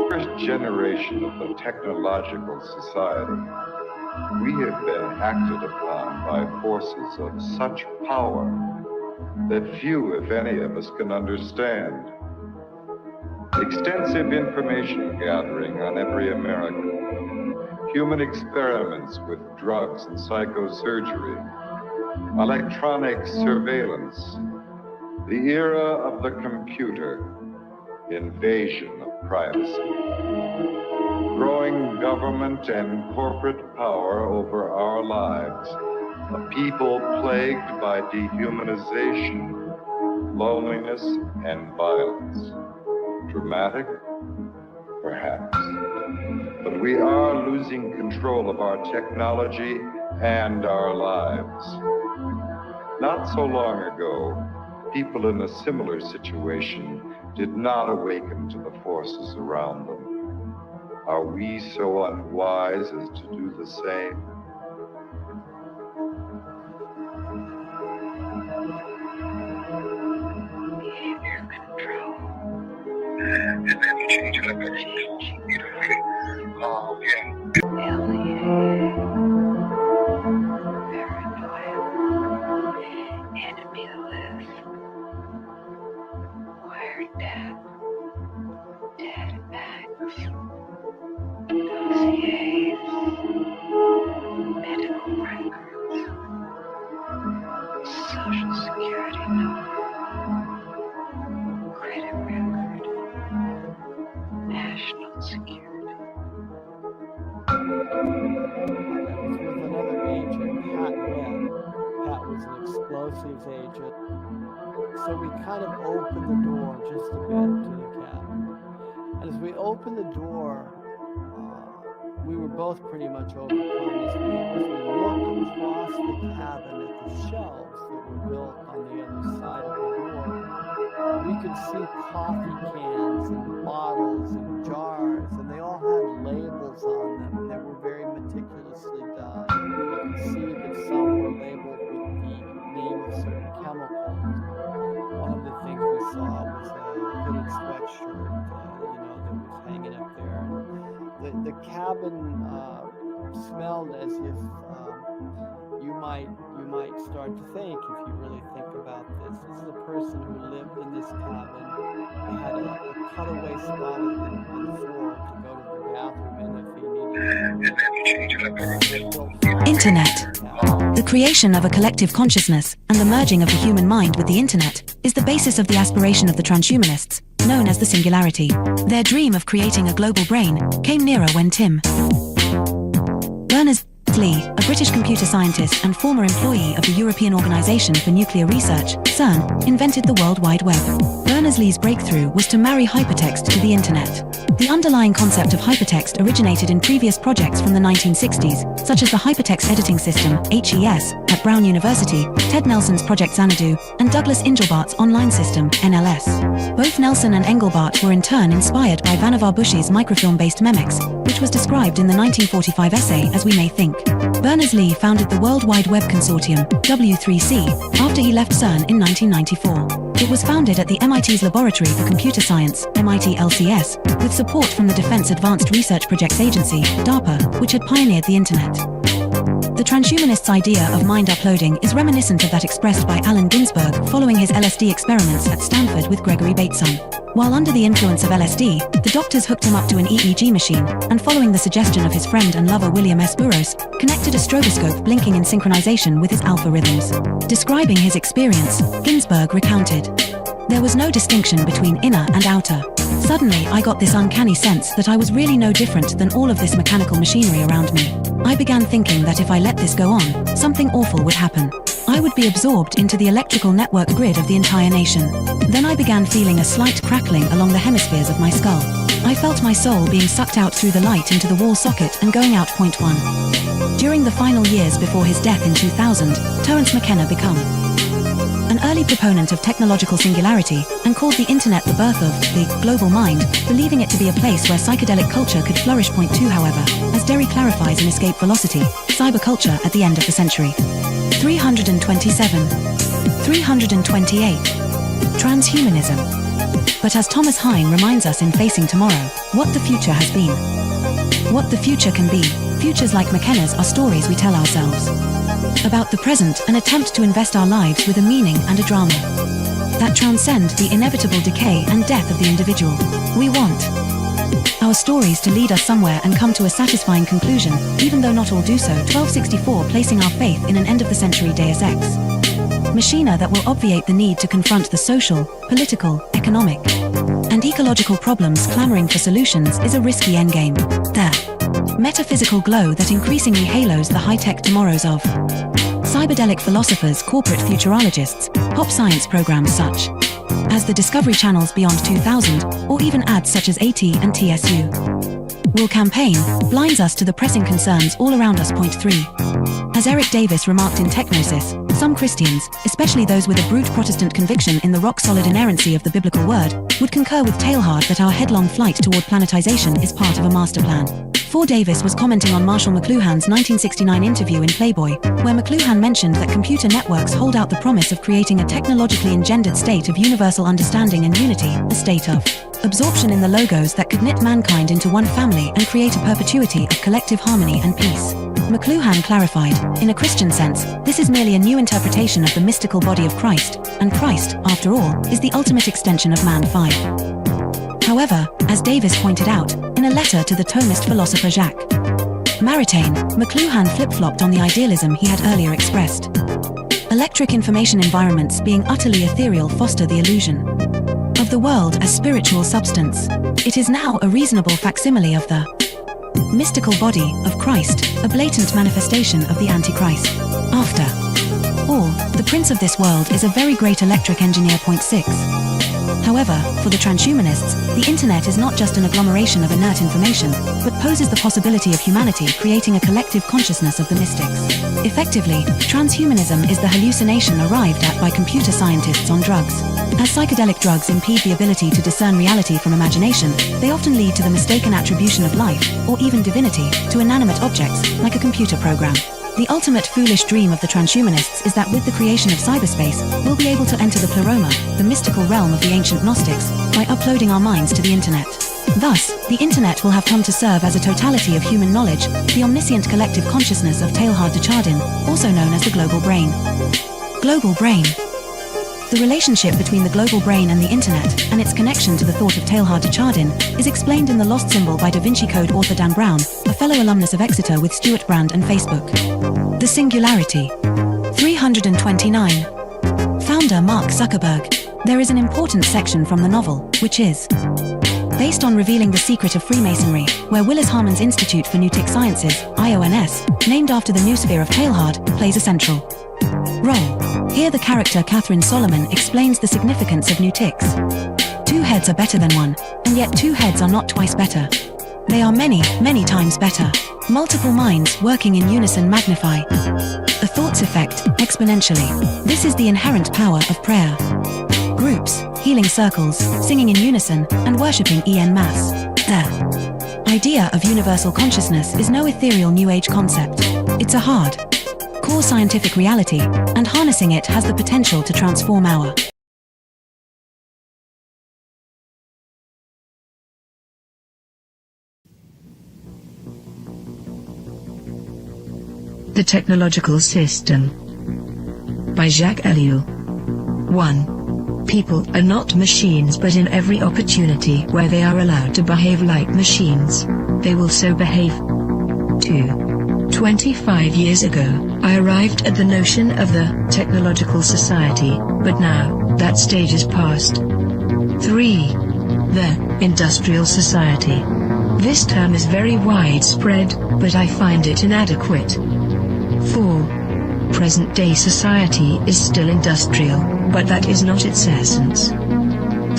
First generation of the technological society, we have been acted upon by forces of such power that few, if any, of us can understand. Extensive information gathering on every American, human experiments with drugs and psychosurgery, electronic surveillance, the era of the computer, invasion of privacy, growing government and corporate power over our lives, a people plagued by dehumanization, loneliness, and violence. Dramatic? Perhaps. But we are losing control of our technology and our lives. Not so long ago, people in a similar situation did not awaken to the forces around them. Are we so unwise as to do the same? Behavior control. And then you change it up every alienated, paranoia, enemy list, wired death, dead backs, dossiers, medical records, social security number, credit record, national security. That was with another agent, Pat Webb. Pat was an explosives agent. So we kind of opened the door just a bit to the cabin. And as we opened the door, we were both pretty much overcome as we looked across the cabin at the shelves that were built on the other side of the door. We could see coffee cans and bottles and jars, and they all had labels on them, and they were very meticulously done. You could see that some were labeled with the name of certain chemicals. One of the things we saw was a hooded sweatshirt, that was hanging up there. The cabin smelled as if you might start to think, if you really think about this. This is a person who lived in this cabin. They had a cutaway spot on the floor to go to the bathroom in if he needed. Internet. The creation of a collective consciousness and the merging of the human mind with the internet is the basis of the aspiration of the transhumanists, known as the singularity. Their dream of creating a global brain came nearer when Tim Berners-Lee, a British computer scientist and former employee of the European Organization for Nuclear Research, CERN, invented the World Wide Web. Berners-Lee's breakthrough was to marry hypertext to the internet. The underlying concept of hypertext originated in previous projects from the 1960s, such as the Hypertext Editing System, HES, at Brown University, Ted Nelson's Project Xanadu, and Douglas Engelbart's Online System, NLS. Both Nelson and Engelbart were in turn inspired by Vannevar Bush's microfilm-based Memex, which was described in the 1945 essay As We May Think. Berners-Lee founded the World Wide Web Consortium, W3C, after he left CERN in 1994. It was founded at the MIT's Laboratory for Computer Science, MIT LCS, with support from the Defense Advanced Research Projects Agency, DARPA, which had pioneered the internet. The transhumanists' idea of mind uploading is reminiscent of that expressed by Allen Ginsberg following his LSD experiments at Stanford with Gregory Bateson. While under the influence of LSD, the doctors hooked him up to an EEG machine, and following the suggestion of his friend and lover William S. Burroughs, connected a stroboscope blinking in synchronization with his alpha rhythms. Describing his experience, Ginsberg recounted, "There was no distinction between inner and outer. Suddenly, I got this uncanny sense that I was really no different than all of this mechanical machinery around me. I began thinking that if I let this go on, something awful would happen. I would be absorbed into the electrical network grid of the entire nation. Then I began feeling a slight crackling along the hemispheres of my skull. I felt my soul being sucked out through the light into the wall socket and going out point one." During the final years before his death in 2000, Terence McKenna became an early proponent of technological singularity and called the internet the birth of the global mind, believing it to be a place where psychedelic culture could flourish. Point two, however, as Derry clarifies in Escape Velocity, cyberculture at the end of the century. 327. 328. Transhumanism. But as Thomas Hein reminds us in Facing Tomorrow, what the future has been. What the future can be. Futures like McKenna's are stories we tell ourselves. About the present, an attempt to invest our lives with a meaning and a drama that transcend the inevitable decay and death of the individual. We want our stories to lead us somewhere and come to a satisfying conclusion, even though not all do so. 1264 placing our faith in an end-of-the-century Deus Ex Machina that will obviate the need to confront the social, political, economic, and ecological problems clamoring for solutions is a risky endgame. The metaphysical glow that increasingly halos the high-tech tomorrows of cyberdelic philosophers, corporate futurologists, pop science programs such as the Discovery Channel's Beyond 2000, or even ads such as AT&TSU will campaign, blinds us to the pressing concerns all around us. Point 3. As Eric Davis remarked in Technosis, some Christians, especially those with a brute Protestant conviction in the rock-solid inerrancy of the biblical word, would concur with Teilhard that our headlong flight toward planetization is part of a master plan. 4. Davis was commenting on Marshall McLuhan's 1969 interview in Playboy, where McLuhan mentioned that computer networks hold out the promise of creating a technologically engendered state of universal understanding and unity, a state of absorption in the logos that could knit mankind into one family and create a perpetuity of collective harmony and peace. McLuhan clarified, in a Christian sense, this is merely a new interpretation of the mystical body of Christ, and Christ, after all, is the ultimate extension of man. 5. However, as Davis pointed out, in a letter to the Thomist philosopher Jacques Maritain, McLuhan flip-flopped on the idealism he had earlier expressed. Electric information environments being utterly ethereal foster the illusion of the world as spiritual substance. It is now a reasonable facsimile of the mystical body of Christ, a blatant manifestation of the Antichrist. After all, the prince of this world is a very great electric engineer. Point 6. However, for the transhumanists, the internet is not just an agglomeration of inert information, but poses the possibility of humanity creating a collective consciousness of the mystics. Effectively, transhumanism is the hallucination arrived at by computer scientists on drugs. As psychedelic drugs impede the ability to discern reality from imagination, they often lead to the mistaken attribution of life, or even divinity, to inanimate objects, like a computer program. The ultimate foolish dream of the transhumanists is that with the creation of cyberspace, we'll be able to enter the pleroma, the mystical realm of the ancient Gnostics, by uploading our minds to the internet. Thus, the internet will have come to serve as a totality of human knowledge, the omniscient collective consciousness of Teilhard de Chardin, also known as the global brain. Global brain. The relationship between the global brain and the internet, and its connection to the thought of Teilhard de Chardin, is explained in The Lost Symbol by Da Vinci Code author Dan Brown, a fellow alumnus of Exeter with Stuart Brand and Facebook. The Singularity. 329. Founder Mark Zuckerberg. There is an important section from the novel, which is based on revealing the secret of Freemasonry, where Willis Harman's Institute for Newtic Sciences, IONS, named after the noosphere of Teilhard, plays a central role. Here the character Catherine Solomon explains the significance of Newtics. 2 heads are better than 1, and yet 2 heads are not twice better. They are many, many times better. Multiple minds working in unison magnify a thought's effect exponentially. This is the inherent power of prayer. Groups, healing circles, singing in unison, and worshipping en masse. The idea of universal consciousness is no ethereal New Age concept. It's a hard core scientific reality, and harnessing it has the potential to transform our The Technological System by Jacques Ellul. 1. People are not machines, but in every opportunity where they are allowed to behave like machines, they will so behave. 2. 25 years ago, I arrived at the notion of the technological society, but now, that stage is past. 3. The industrial society. This term is very widespread, but I find it inadequate. 4. Present-day society is still industrial, but that is not its essence.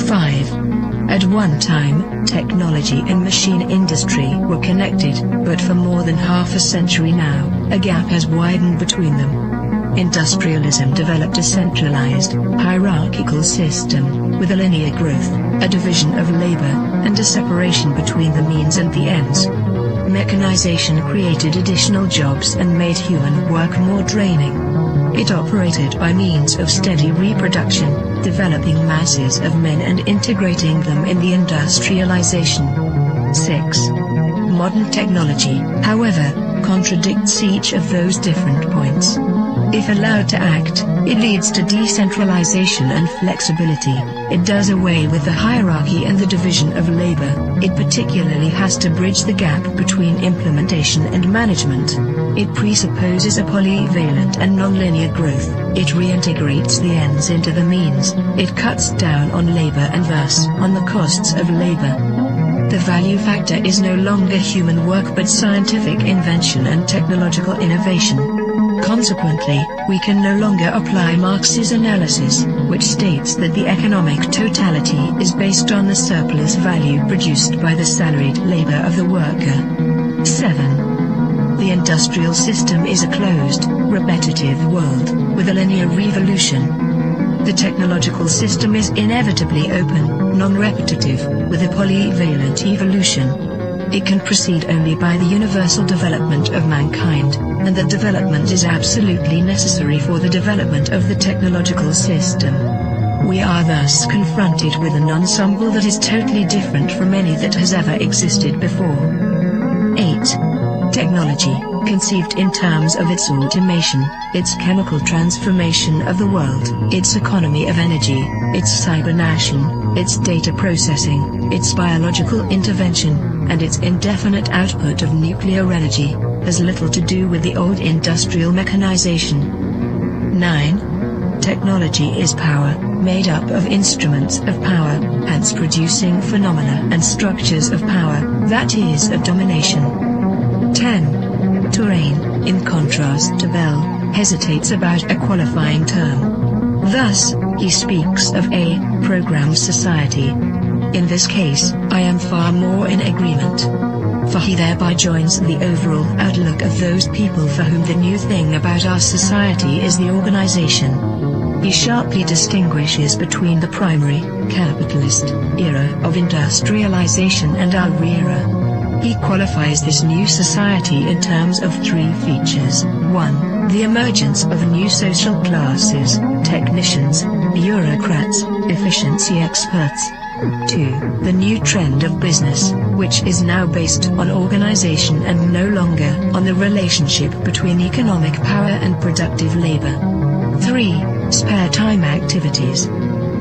5. At one time, technology and machine industry were connected, but for more than half a century now, a gap has widened between them. Industrialism developed a centralized, hierarchical system, with a linear growth, a division of labor, and a separation between the means and the ends. Mechanization created additional jobs and made human work more draining. It operated by means of steady reproduction, developing masses of men and integrating them in the industrialization. 6. Modern technology, however, contradicts each of those different points. If allowed to act, it leads to decentralization and flexibility. It does away with the hierarchy and the division of labor. It particularly has to bridge the gap between implementation and management. It presupposes a polyvalent and nonlinear growth. It reintegrates the ends into the means. It cuts down on labor and thus on the costs of labor. The value factor is no longer human work but scientific invention and technological innovation. Consequently, we can no longer apply Marx's analysis, which states that the economic totality is based on the surplus value produced by the salaried labor of the worker. 7. The industrial system is a closed, repetitive world, with a linear revolution. The technological system is inevitably open, non-repetitive, with a polyvalent evolution. It can proceed only by the universal development of mankind, and that development is absolutely necessary for the development of the technological system. We are thus confronted with an ensemble that is totally different from any that has ever existed before. 8. Technology, conceived in terms of its automation, its chemical transformation of the world, its economy of energy, its cybernation, its data processing, its biological intervention, and its indefinite output of nuclear energy, has little to do with the old industrial mechanization. 9. Technology is power, made up of instruments of power, hence producing phenomena and structures of power, that is of domination. 10. Touraine, in contrast to Bell, hesitates about a qualifying term. Thus, he speaks of a programmed society. In this case, I am far more in agreement. For he thereby joins the overall outlook of those people for whom the new thing about our society is the organization. He sharply distinguishes between the primary, capitalist, era of industrialization and our era. He qualifies this new society in terms of 3 features. 1. The emergence of new social classes, technicians, bureaucrats, efficiency experts. 2. The new trend of business, which is now based on organization and no longer on the relationship between economic power and productive labor. 3. Spare time activities.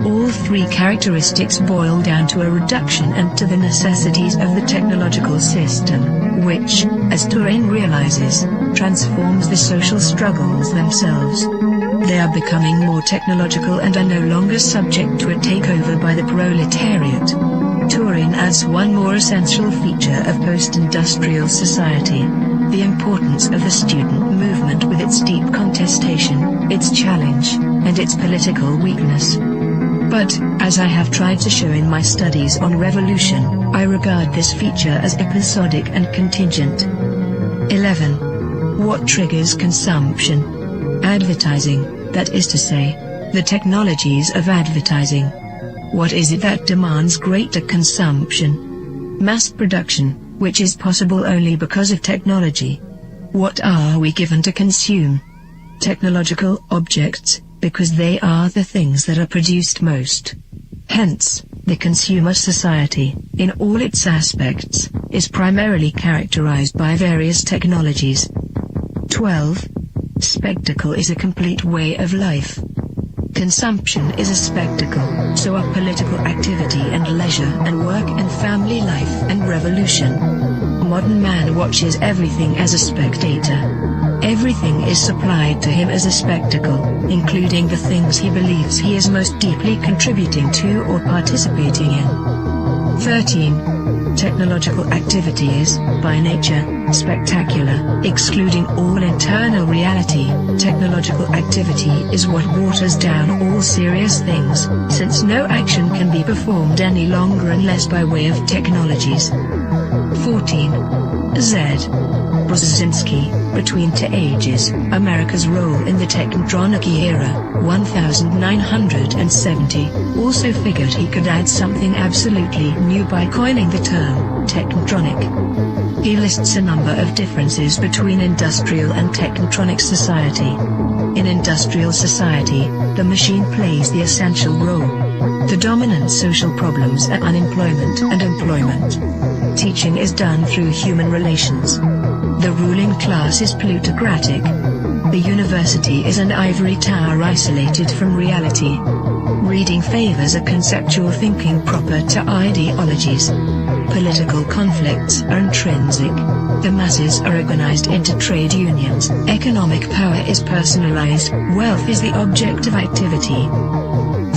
All 3 characteristics boil down to a reduction and to the necessities of the technological system, which, as Touraine realizes, transforms the social struggles themselves. They are becoming more technological and are no longer subject to a takeover by the proletariat. Touraine adds one more essential feature of post-industrial society: the importance of the student movement with its deep contestation, its challenge, and its political weakness. But, as I have tried to show in my studies on revolution, I regard this feature as episodic and contingent. 11. What triggers consumption? Advertising, that is to say, the technologies of advertising. What is it that demands greater consumption? Mass production, which is possible only because of technology. What are we given to consume? Technological objects, because they are the things that are produced most. Hence, the consumer society, in all its aspects, is primarily characterized by various technologies. 12. Spectacle is a complete way of life. Consumption is a spectacle, so are political activity and leisure and work and family life and revolution. Modern man watches everything as a spectator. Everything is supplied to him as a spectacle, including the things he believes he is most deeply contributing to or participating in. 13. Technological activity is, by nature, spectacular, excluding all internal reality. Technological activity is what waters down all serious things, since no action can be performed any longer unless by way of technologies. 14. Z. Brzezinski, Between Two Ages, America's Role in the Technotronic Era, 1970, also figured he could add something absolutely new by coining the term, technotronic. He lists a number of differences between industrial and technotronic society. In industrial society, the machine plays the essential role. The dominant social problems are unemployment and employment. Teaching is done through human relations. The ruling class is plutocratic. The university is an ivory tower isolated from reality. Reading favors a conceptual thinking proper to ideologies. Political conflicts are intrinsic. The masses are organized into trade unions. Economic power is personalized. Wealth is the object of activity.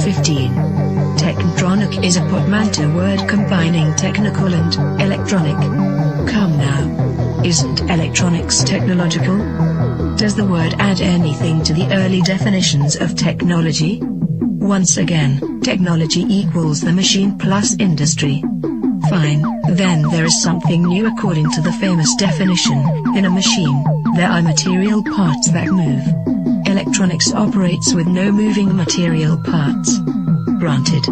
15. Technotronic is a portmanteau word combining technical and electronic. Come now. Isn't electronics technological? Does the word add anything to the early definitions of technology? Once again, technology equals the machine plus industry. Fine, then there is something new according to the famous definition. In a machine, there are material parts that move. Electronics operates with no moving material parts. Granted.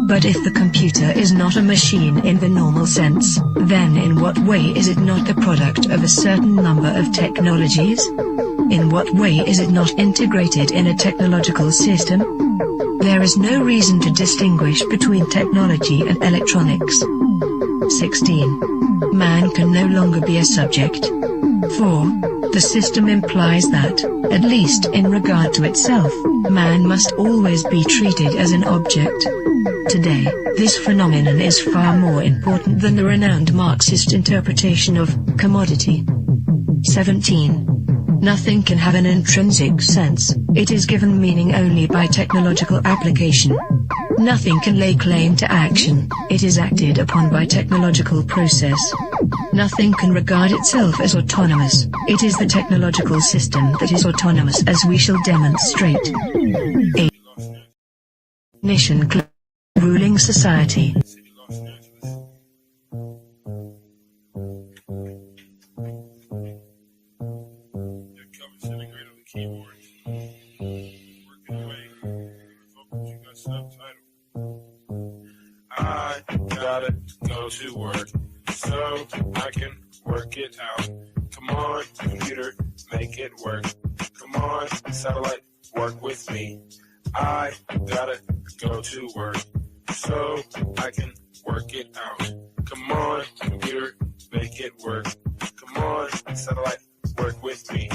But if the computer is not a machine in the normal sense, then in what way is it not the product of a certain number of technologies? In what way is it not integrated in a technological system? There is no reason to distinguish between technology and electronics. 16. Man can no longer be a subject. 4. The system implies that, at least in regard to itself, man must always be treated as an object. Today, this phenomenon is far more important than the renowned Marxist interpretation of commodity. 17. Nothing can have an intrinsic sense, it is given meaning only by technological application. Nothing can lay claim to action, it is acted upon by technological process. Nothing can regard itself as autonomous, it is the technological system that is autonomous, as we shall demonstrate. 8. Nation ruling society. I gotta go to work so I can work it out. Come on, computer, make it work. Come on, satellite, work with me. I gotta go to work so I can work it out. Come on, computer, make it work. Come on, satellite, work with me.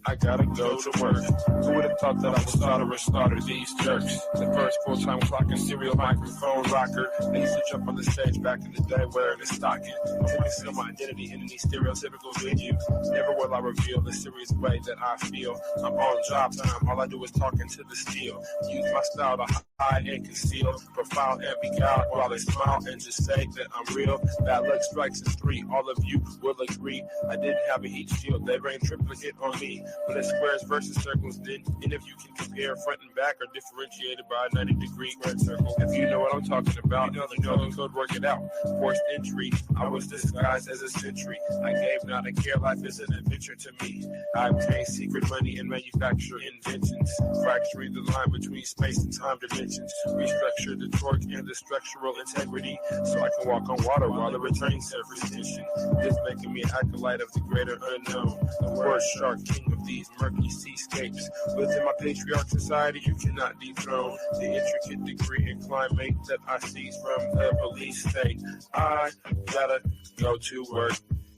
I gotta go to work. Who would have thought that I would slaughter these jerks? The first full-time clocking serial microphone rocker. I used to jump on the stage back in the day wearing a stocking. To conceal my identity in any stereotypical venue. Never will I reveal the serious way that I feel. I'm on job time, all I do is talking to the steel. Use my style to hide and conceal. Profile and be out while they smile and just say that I'm real. Bad luck strikes in 3, all of you will agree. I didn't have a heat shield, they rained triplicate on me. But it's squares versus circles, then, and if you can compare front and back are differentiated by a 90-degree squared circle. If you know what I'm talking about, you know the code, work it out. Forced entry, I was disguised as a sentry. I gave not a care, life is an adventure to me. I obtained secret money and manufacture inventions, fracturing the line between space and time dimensions. Restructure the torque and the structural integrity, so I can walk on water while the returning surface tension. This making me an acolyte of the greater unknown. The word shark, king of these murky seascapes. Within my patriarch society, you cannot dethrone the intricate degree and climate that I seize from the police state. I gotta go to work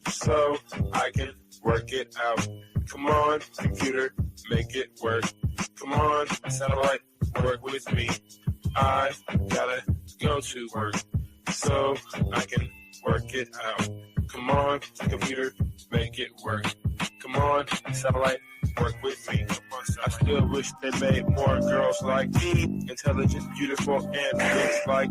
so I can work it out. Come on, computer, make it work. Come on, satellite, work with me. I gotta go to work so I can work it out. Come on, computer, make it work. Come on, satellite, work with me. I still wish they made more girls like me, intelligent, beautiful, and looks like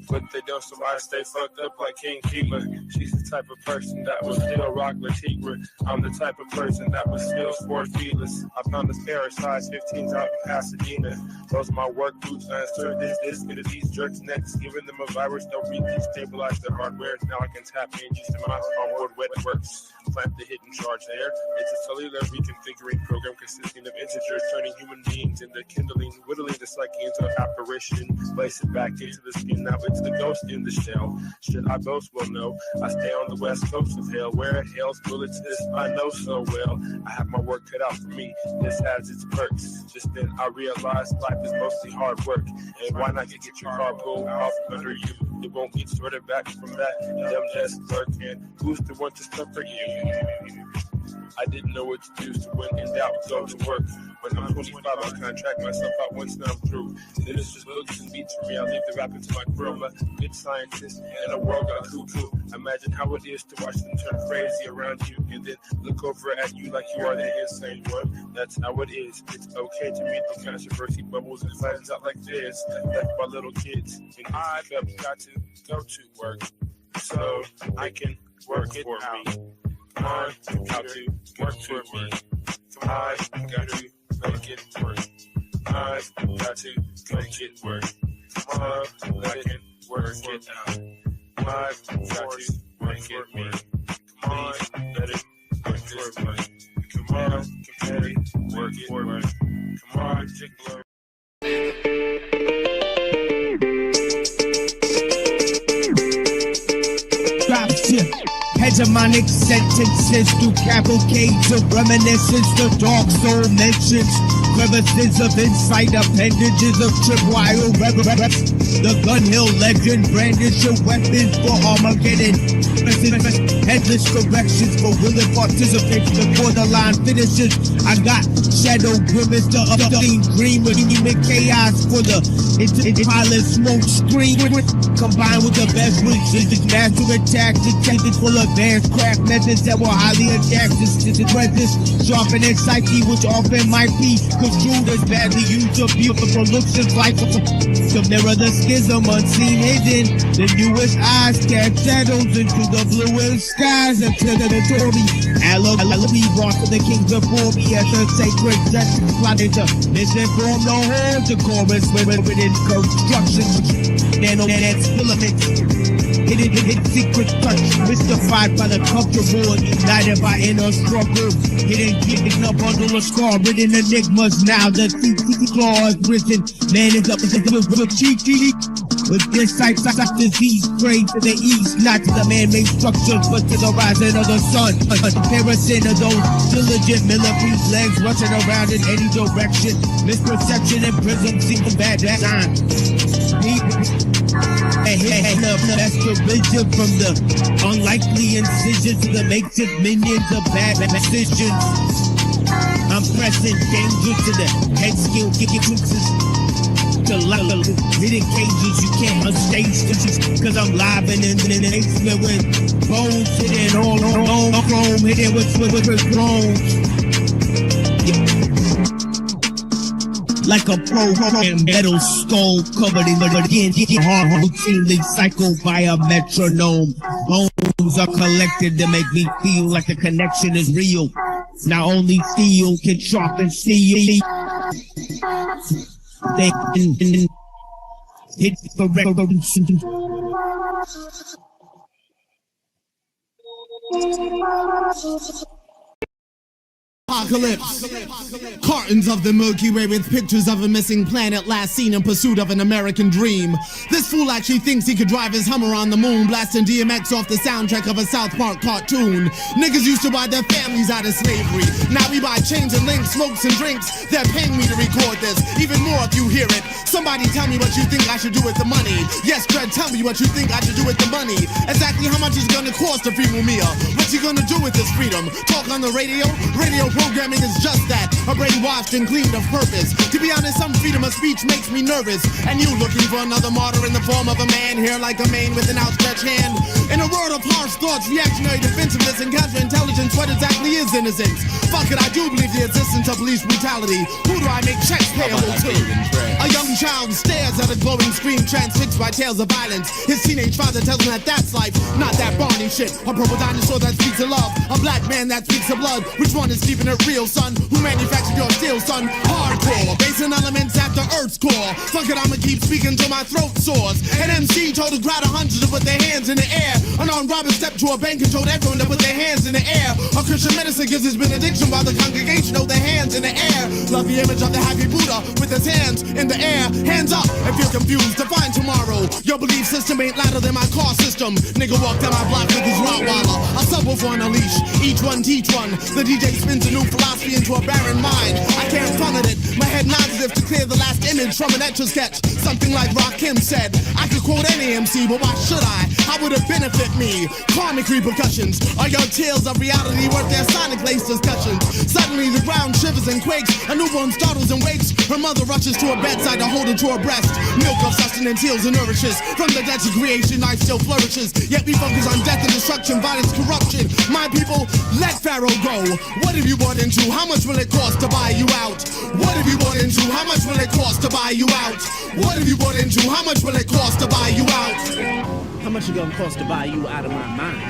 but they don't, so I stay fucked up like King Keeper. She's the type of person that will still rock Latigua. I'm the type of person that will still sport feelers. I found a pair of size 15s out in Pasadena. Those are my work boots. I insert this into these jerks' necks, giving them a virus. They'll destabilize their hardware. Now I can tap in just in my onboard wet works. Plant the hidden charge there. It's a cellular reconfiguring program consisting of integers, turning human beings into kindling, whittling the psyche into an apparition. Place it back into the skin. Now it's the ghost in the shell. Should I boast? Well, no. I stay on the west coast of hell, where hell's bullets this I know so well. I have my work cut out for me. This has its perks. Just then I realized life is mostly hard work. And why not get your car pulled off under you? It won't get sorted back from that. Them just lurking. Who's the one to suffer you? I didn't know what to do, so when in doubt, go to work. When I'm 25, I'll contract myself out once now I'm through. Then it's just books and beats for me. I leave the rap into my crew. I'm a good scientist in a world gone cuckoo. Imagine how it is to watch them turn crazy around you and then look over at you like you are the insane one. That's how it is. It's okay to meet the controversy bubbles and flattens out like this. Left by little kids. And I've got to go to work so I can work it out. Come on, got to work for me. Come on, got to make it work. I've got to make it work. Come on, I can work it out. I've got to make it work. Come on, let it work this way. Come on, let it work it work. Come on, jiggler. Drop shit. Hegemonic sentences through cavalcades of reminiscence. The dark soul mentions crevices of insight, appendages of tripwire reverence. The Gun Hill legend brandish your weapons for Armageddon. Headless corrections for willing participation before the line finishes. I got shadow grimace, the obscene dream of human chaos for the pilot smoke screen. Combined with the best wishes, master attack detected full advanced craft methods that will highly adapt to resist, sharpening psyche, which often might be construed as badly used or beautiful looks and life to mirror the schism unseen hidden. The newest eyes cast shadows into the bluest skies until the notoriety be brought to the kings before me as the sacred justice plotted to misinform the whole chorus within construction. Nano-nets, filaments, hidden secret touch, mystified by the comfortable, united by inner struggle, hidden up under a scar, written enigmas. Now the claw is risen, man is up with cheeky. With this sight disease praying to the east, not to the man-made structures, but to the rising of the sun. A comparison of those diligent millipede legs rushing around in any direction. Misperception and prism seem bad design. That's the vision from the unlikely incision to the makeshift minions of bad decisions. I'm pressing danger to the head skill, kicking fixes. Hidden cages you can't unstage this cause I'm live and in the basement with bones hidden all chrome, hidden with thrones. Like a program metal skull covered in the hard routinely cycled by a metronome. Bones are collected to make me feel like the connection is real. Now only steel can sharpen steel. They hit correct. Apocalypse. Cartons of the Milky Way with pictures of a missing planet last seen in pursuit of an American dream. This fool actually thinks he could drive his Hummer on the moon, blasting DMX off the soundtrack of a South Park cartoon. Niggas used to buy their families out of slavery. Now we buy chains and links, smokes and drinks. They're paying me to record this. Even more if you hear it. Somebody tell me what you think I should do with the money. Yes, Fred, tell me what you think I should do with the money. Exactly how much is gonna cost a free meal? What you gonna do with this freedom? Talk on the radio? Radio programming is just that, a brainwashed and cleaned of purpose. To be honest, some freedom of speech makes me nervous. And you looking for another martyr in the form of a man here like a man with an outstretched hand. In a world of harsh thoughts, reactionary defensiveness, and counterintelligence, what exactly is innocence? Fuck it, I do believe the existence of police brutality. Who do I make checks payable to? A young child stares at a glowing screen transfixed by tales of violence. His teenage father tells him that that's life, not that Barney shit. A purple dinosaur that speaks of love, a black man that speaks of blood. Which one is keeping it real, son? Who manufactured your steel, son? Hardcore, basing elements after Earth's core. Fuck it, I'ma keep speaking till my throat sores. An MC told a crowd of hundreds to put their hands in the air. An armed robber stepped to a bank and told everyone to put their hands in the air. A Christian minister gives his benediction while the congregation hold their hands in the air. Love the image of the happy Buddha with his hands in the air. Hands up if you're confused to find tomorrow. Your belief system ain't louder than my car system. Nigga walk down my block with his Rottweiler. A subwoofer on a leash, each one teach one. The DJ spins a new philosophy into a barren mind. I can't front it. My head nods as if to clear the last image from an etch-a-sketch. Something like Rakim said, I could quote any MC, but why should I? How would it benefit me? Karmic repercussions. Are your tales of reality worth their sonic lace discussions? Suddenly the ground shivers and quakes. A newborn startles and wakes. Her mother rushes to her bedside to hold her to her breast. Milk of sustenance heals and nourishes. From the dead to creation, life still flourishes. Yet we focus on death and destruction, violence, corruption. My people, let Pharaoh go. What have you bought into? How much will it cost to buy you out? What have you bought into? How much will it cost to buy you out? What have you bought into? How much will it cost to buy you out? How much it gonna cost to buy you out of my mind?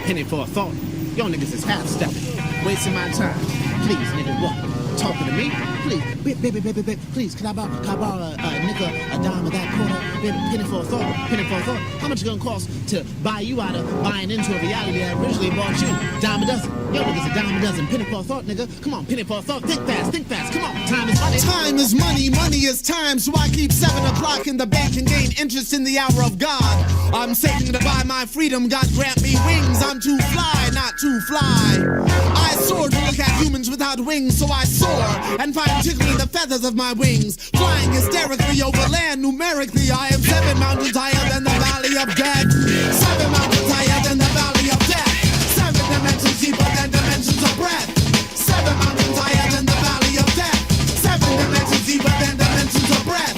Penny for a thought. Y'all niggas is half-stepping, wasting my time. Please, nigga, what? Talking to me? Please, baby, please, can I borrow a nickel, a dime of that quarter? Baby, penny for a thought. How much it gonna cost to buy you out of buying into a reality that originally bought you? Dime a dozen. Yo, niggas a dime a dozen. Penny for a thought, nigga. Come on, penny for a thought. Think fast, come on. Time is money. Time is money, money is time. So I keep 7 o'clock in the bank and gain interest in the hour of God. I'm saving to buy my freedom. God grant me wings. I'm too fly, not too fly. I soar to look at humans without wings, so I soar and find tickling the feathers of my wings. Flying hysterically over land, numerically I am 7 mountains higher than the valley of death. 7 mountains higher than the valley of death. 7 dimensions deeper than dimensions of breath. 7 mountains higher than the valley of death. 7 dimensions deeper than dimensions of breath.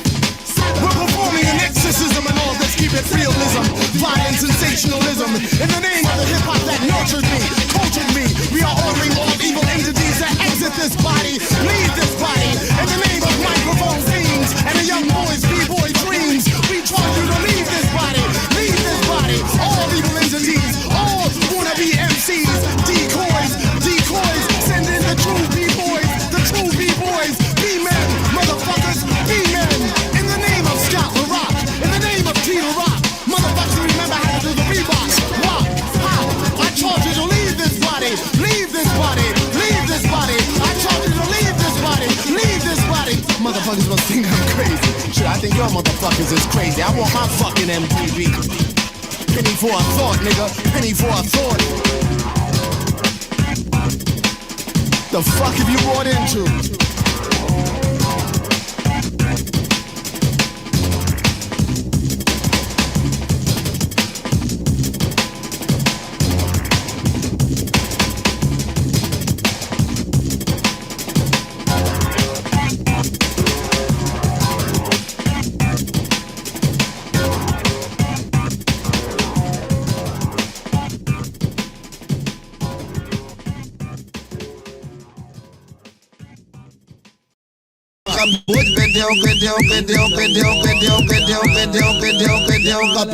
We're performing an exorcism and all this, keep it realism, violent sensationalism. In the name of the hip-hop that nurtured me, cultured me, we are ordering all evil entities that exit this body, leave this body. In the name of microphone themes and a young boy's b-boy dreams, we charge you to leave this body, leave this body. All evil entities, all wannabe MCs, decoys, send in the true b-boys, B-men, motherfuckers, B-men. In the name of Scott LaRock, in the name of T LaRock, motherfuckers remember how to do the Reebok. Rock, how? I charge you to leave this body, leave this body, leave this body. I charge you to leave this body, leave this body. Motherfuckers must think I'm crazy. Shit, I think your motherfuckers is crazy. I want my fucking MTV. Penny for a thought, nigga. Penny for a thought. The fuck have you brought into?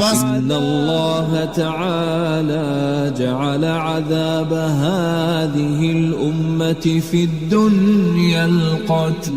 إن الله تعالى جعل عذاب هذه الأمة في الدنيا القتل.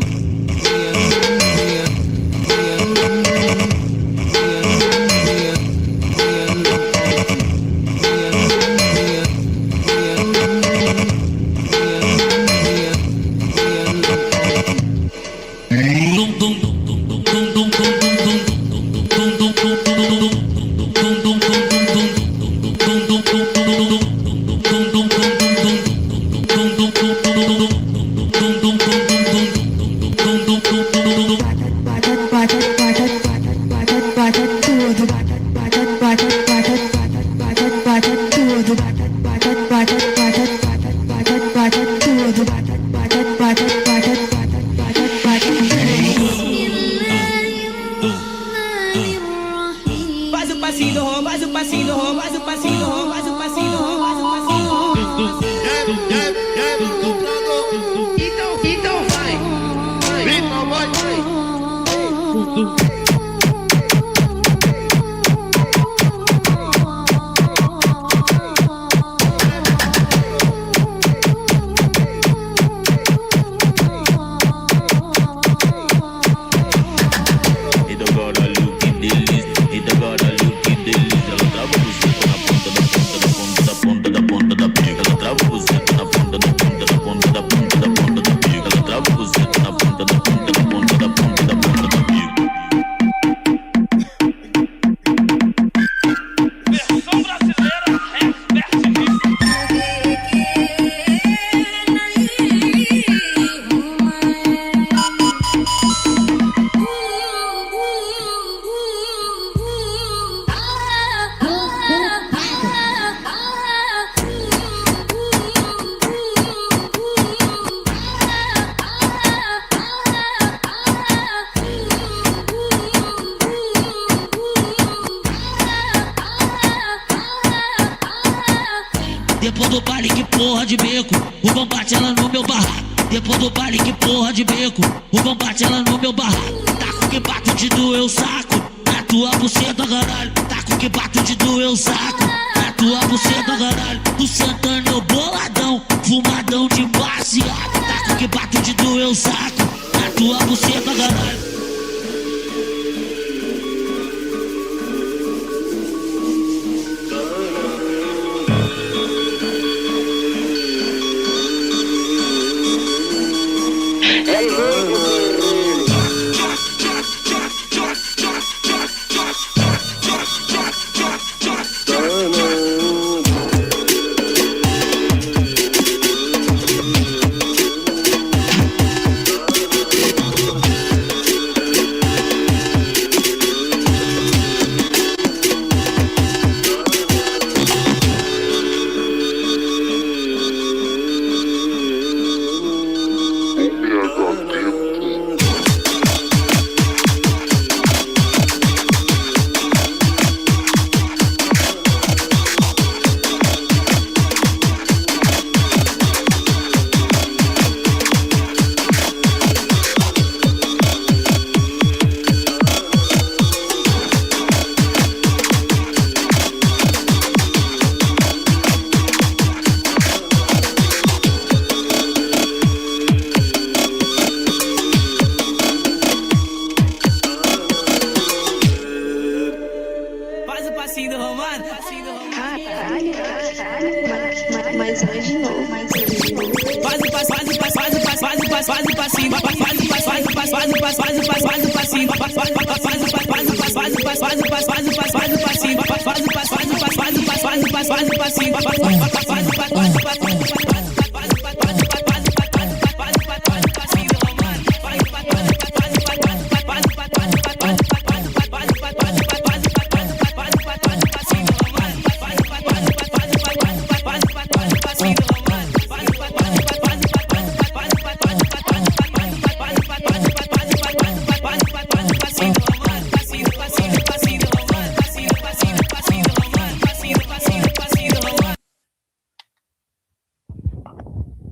passinho do rom, faz o passinho do rom, faz o passinho do rom, faz o passinho do rom, faz o passinho do rom. Então vai. Depois do baile que porra de beco, o vão bate ela no meu barraco. Depois do baile que porra de beco, o vão bate ela no meu barraco. Taco que bato de doer o saco, na tua buceta caralho. Taco que bato de doer o saco, na tua buceta caralho. Do Santana eu boladão, fumadão de baseado. Taco que bato de doer o saco, na tua buceta caralho.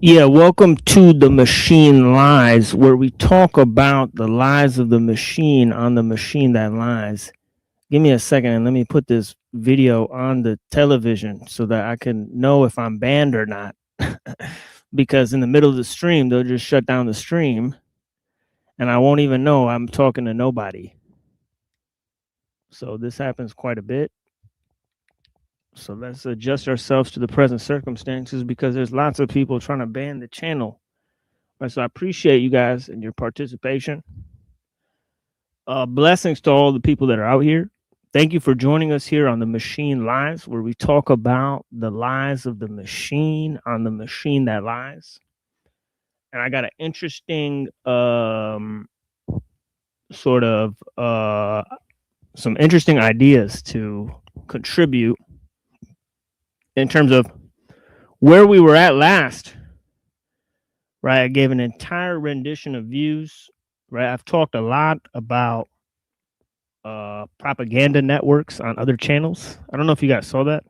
Yeah, welcome to The Machine Lies, where we talk about the lies of the machine on the machine that lies. Give me a second and let me put this video on the television so that I can know if I'm banned or not. Because in the middle of the stream, they'll just shut down the stream and I won't even know I'm talking to nobody. So this happens quite a bit. So let's adjust ourselves to the present circumstances because there's lots of people trying to ban the channel. Right, so I appreciate you guys and your participation. Blessings to all the people that are out here. Thank you for joining us here on The Machine Lies, where we talk about the lies of the machine on the machine that lies. And I got an interesting some interesting ideas to contribute in terms of where we were at last, right? I gave an entire rendition of views, right? I've talked a lot about propaganda networks on other channels. I don't know if you guys saw that.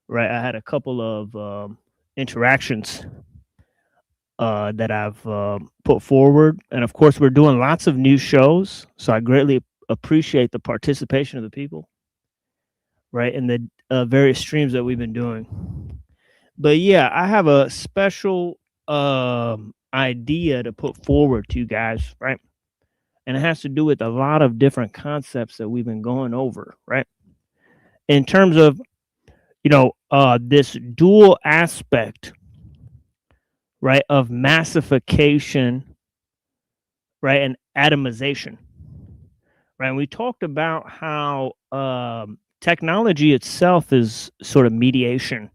Right, I had a couple of interactions that I've put forward, and of course, we're doing lots of new shows. So I greatly appreciate the participation of the people, right, in the various streams that we've been doing. But yeah, I have a special idea to put forward to you guys, right? And it has to do with a lot of different concepts that we've been going over, right? In terms of, you know, this dual aspect, right, of massification, right, and atomization, right? And we talked about how technology itself is sort of mediation,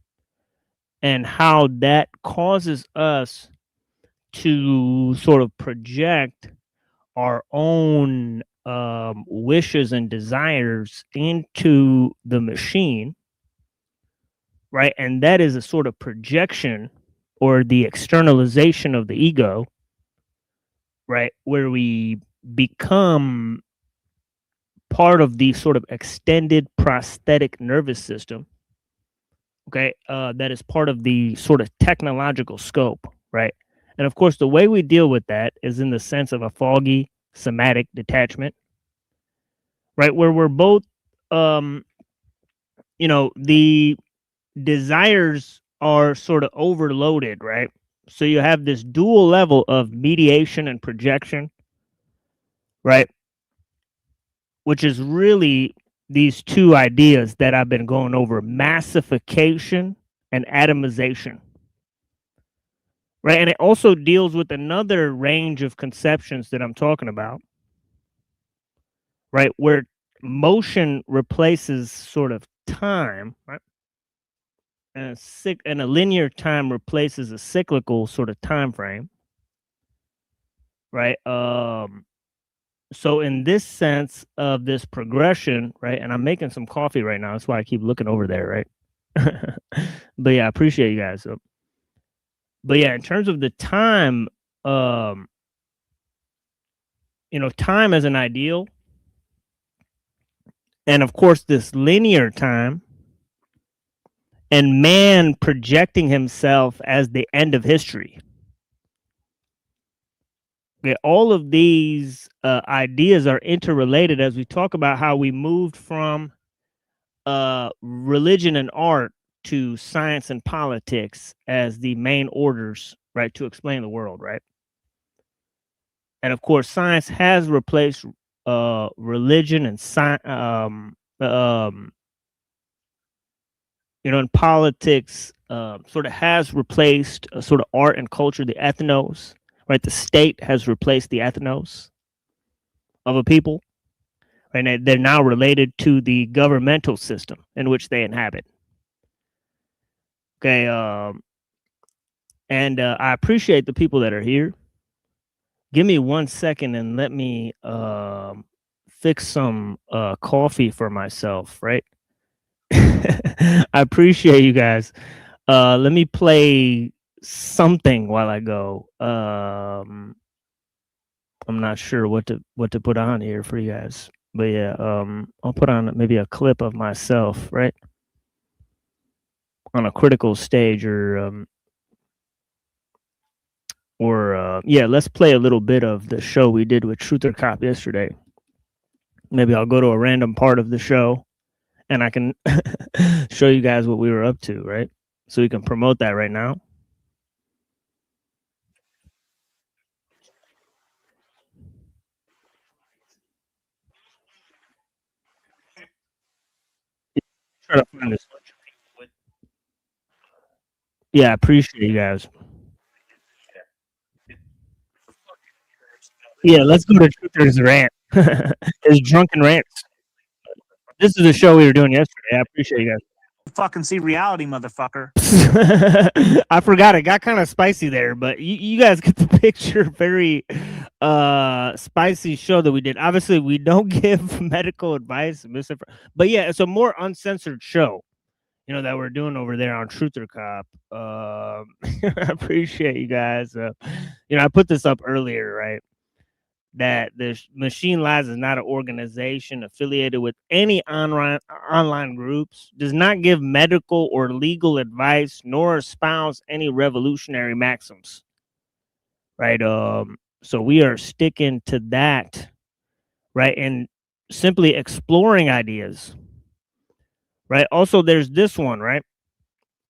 and how that causes us to sort of project our own wishes and desires into the machine, right? And that is a sort of projection or the externalization of the ego, right? Where we become part of the sort of extended prosthetic nervous system, okay, that is part of the sort of technological scope, right? And of course, the way we deal with that is in the sense of a foggy somatic detachment, right? Where we're both, you know, the desires are sort of overloaded, right? So you have this dual level of mediation and projection, right? Which is really these two ideas that I've been going over: massification and atomization, right? And it also deals with another range of conceptions that I'm talking about, right? Where motion replaces sort of time, right? And a linear time replaces a cyclical sort of time frame, right? So in this sense of this progression, right? And I'm making some coffee right now. That's why I keep looking over there, right? But yeah, I appreciate you guys. But yeah, in terms of the time, you know, time as an ideal, and of course this linear time, and man projecting himself as the end of history. Okay, all of these ideas are interrelated as we talk about how we moved from religion and art to science and politics as the main orders, right, to explain the world, right? And of course, science has replaced religion and you know, in politics, sort of has replaced sort of art and culture, the ethnos, right? The state has replaced the ethnos of a people, right? And they're now related to the governmental system in which they inhabit. Okay, and I appreciate the people that are here. Give me 1 second and let me fix some coffee for myself, right? I appreciate you guys. Let me play something while I go. I'm not sure what to put on here for you guys, but yeah, I'll put on maybe a clip of myself, right, on a critical stage, or yeah, let's play a little bit of the show we did with Truth or Cop yesterday. Maybe I'll go to a random part of the show and I can show you guys what we were up to, right? So we can promote that right now. Try to find this. Yeah, I appreciate you guys. Yeah, let's go to Truthers Rant. His drunken rants. This is the show we were doing yesterday. I appreciate you guys. Fucking see reality, motherfucker. I forgot, it got kind of spicy there, but you guys get the picture. Very spicy show that we did. Obviously, we don't give medical advice, but yeah, it's a more uncensored show, you know, that we're doing over there on Truth or Cop. I appreciate you guys. You know, I put this up earlier, right? that the Machine Lies is not an organization affiliated with any online groups, does not give medical or legal advice, nor espouse any revolutionary maxims. Right? So we are sticking to that, right? And simply exploring ideas. Right? Also, there's this one, right?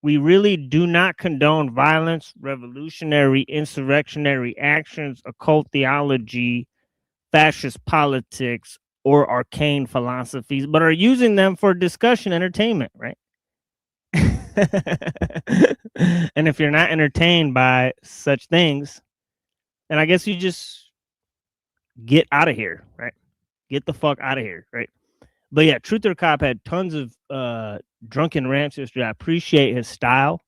We really do not condone violence, revolutionary, insurrectionary actions, occult theology, fascist politics, or arcane philosophies, but are using them for discussion, entertainment, right? And if you're not entertained by such things, then I guess you just get out of here, right? Get the fuck out of here, right? But yeah, Truth or Cop had tons of drunken rants yesterday. I appreciate his style,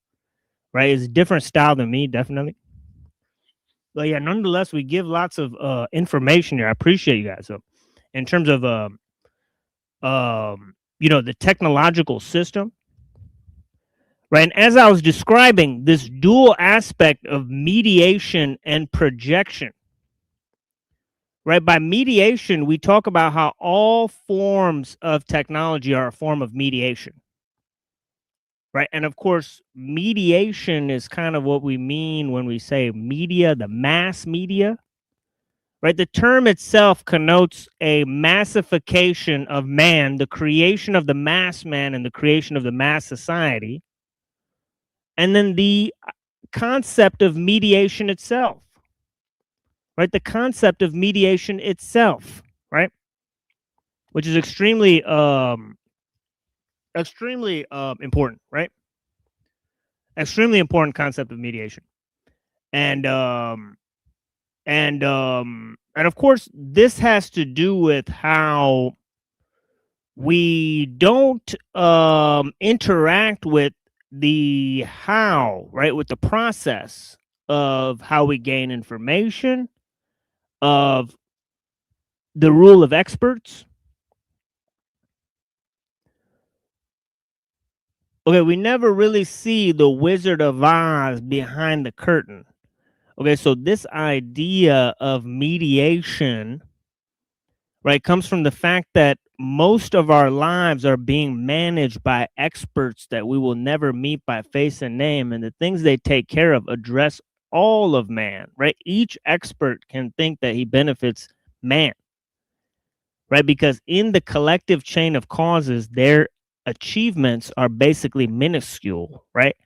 right? It's a different style than me, definitely. But yeah, nonetheless, we give lots of information here. I appreciate you guys. So, in terms of you know, the technological system, right? And as I was describing this dual aspect of mediation and projection, right? By mediation, we talk about how all forms of technology are a form of mediation. Right. And of course, mediation is kind of what we mean when we say media, the mass media. Right. The term itself connotes a massification of man, the creation of the mass man and the creation of the mass society. And then the concept of mediation itself. Right. The concept of mediation itself. Right. Which is extremely important, right? Extremely important concept of mediation. And of course, this has to do with how we don't interact with the how, right? With the process of how we gain information, of the rule of experts. Okay, we never really see the Wizard of Oz behind the curtain. Okay, so this idea of mediation, right, comes from the fact that most of our lives are being managed by experts that we will never meet by face and name, and the things they take care of address all of man, right? Each expert can think that he benefits man, right? Because in the collective chain of causes, their achievements are basically minuscule, right?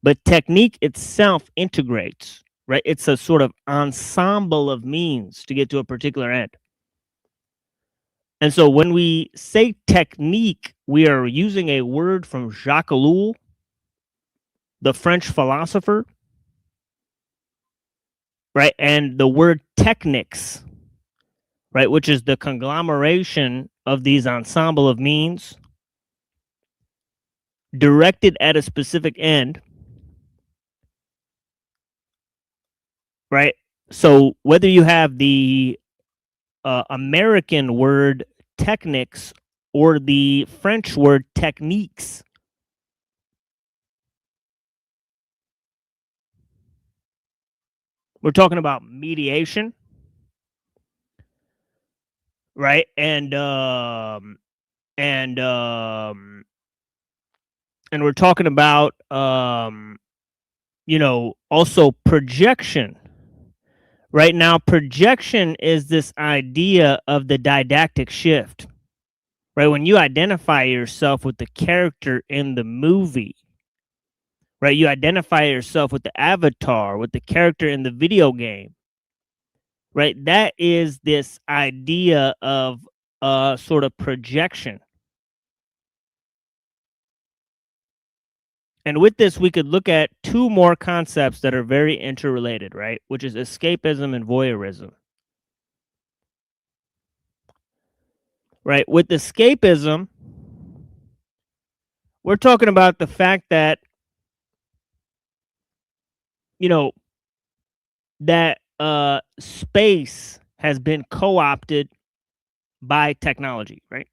But technique itself integrates, right? It's a sort of ensemble of means to get to a particular end. And so when we say technique, we are using a word from Jacques Ellul, the French philosopher, right? And the word technics, right, which is the conglomeration of these ensemble of means directed at a specific end, right? So whether you have the American word technics or the French word techniques, we're talking about mediation, right? And we're talking about you know, also projection. Right now, projection is this idea of the didactic shift, right? When you identify yourself with the character in the movie, right? You identify yourself with the avatar, with the character in the video game, right? That is this idea of sort of projection. And with this, we could look at two more concepts that are very interrelated, right? Which is escapism and voyeurism. Right? With escapism, we're talking about the fact that, you know, that space has been co-opted by technology, right?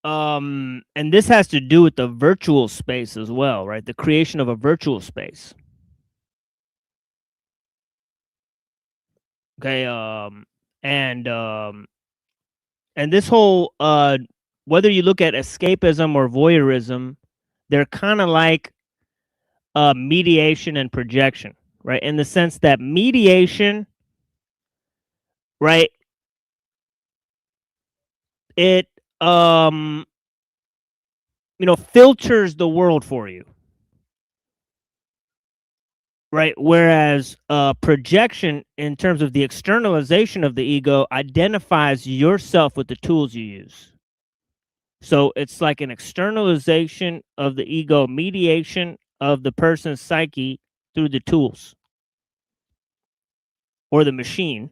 And this has to do with the virtual space as well, right? The creation of a virtual space. Okay, and this whole whether you look at escapism or voyeurism, they're kind of like mediation and projection, right? In the sense that mediation, right, it filters the world for you, right? Whereas projection, in terms of the externalization of the ego, identifies yourself with the tools you use. So it's like an externalization of the ego, mediation of the person's psyche through the tools or the machine.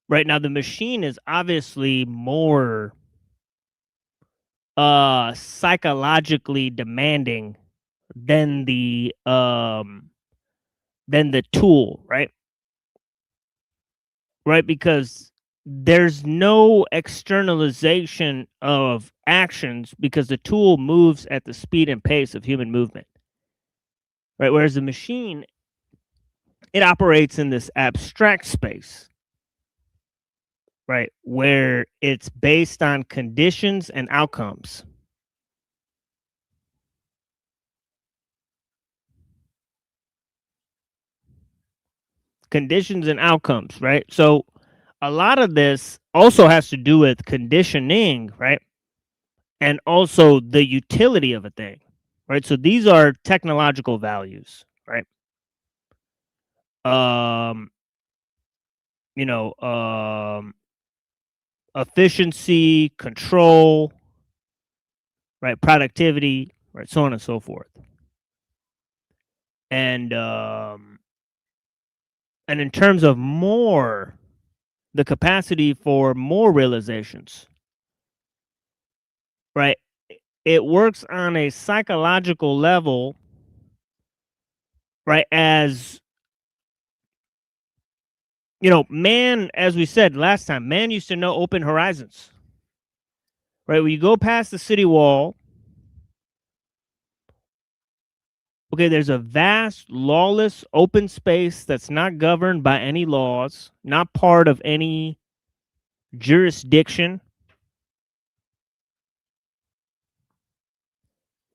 Right now, the machine is obviously more psychologically demanding than the tool, right? Right, because there's no externalization of actions because the tool moves at the speed and pace of human movement, right? Whereas the machine, it operates in this abstract space, right, where it's based on conditions and outcomes. Conditions and outcomes, right? So a lot of this also has to do with conditioning, right? And also the utility of a thing, right? So these are technological values, right? Efficiency, control, right? Productivity, right? So on and so forth. And in terms of more, the capacity for more realizations, right? It works on a psychological level, right? As man, as we said last time, man used to know open horizons, right? When you go past the city wall, okay, there's a vast, lawless, open space that's not governed by any laws, not part of any jurisdiction,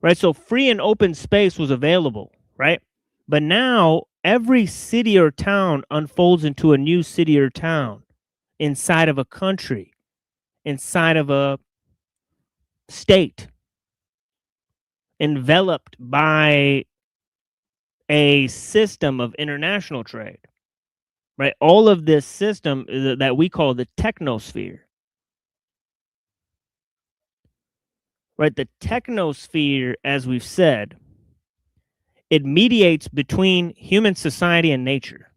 right? So free and open space was available, right? But now every city or town unfolds into a new city or town inside of a country, inside of a state, enveloped by a system of international trade, right? All of this system that we call the technosphere, right? The technosphere, as we've said, it mediates between human society and nature.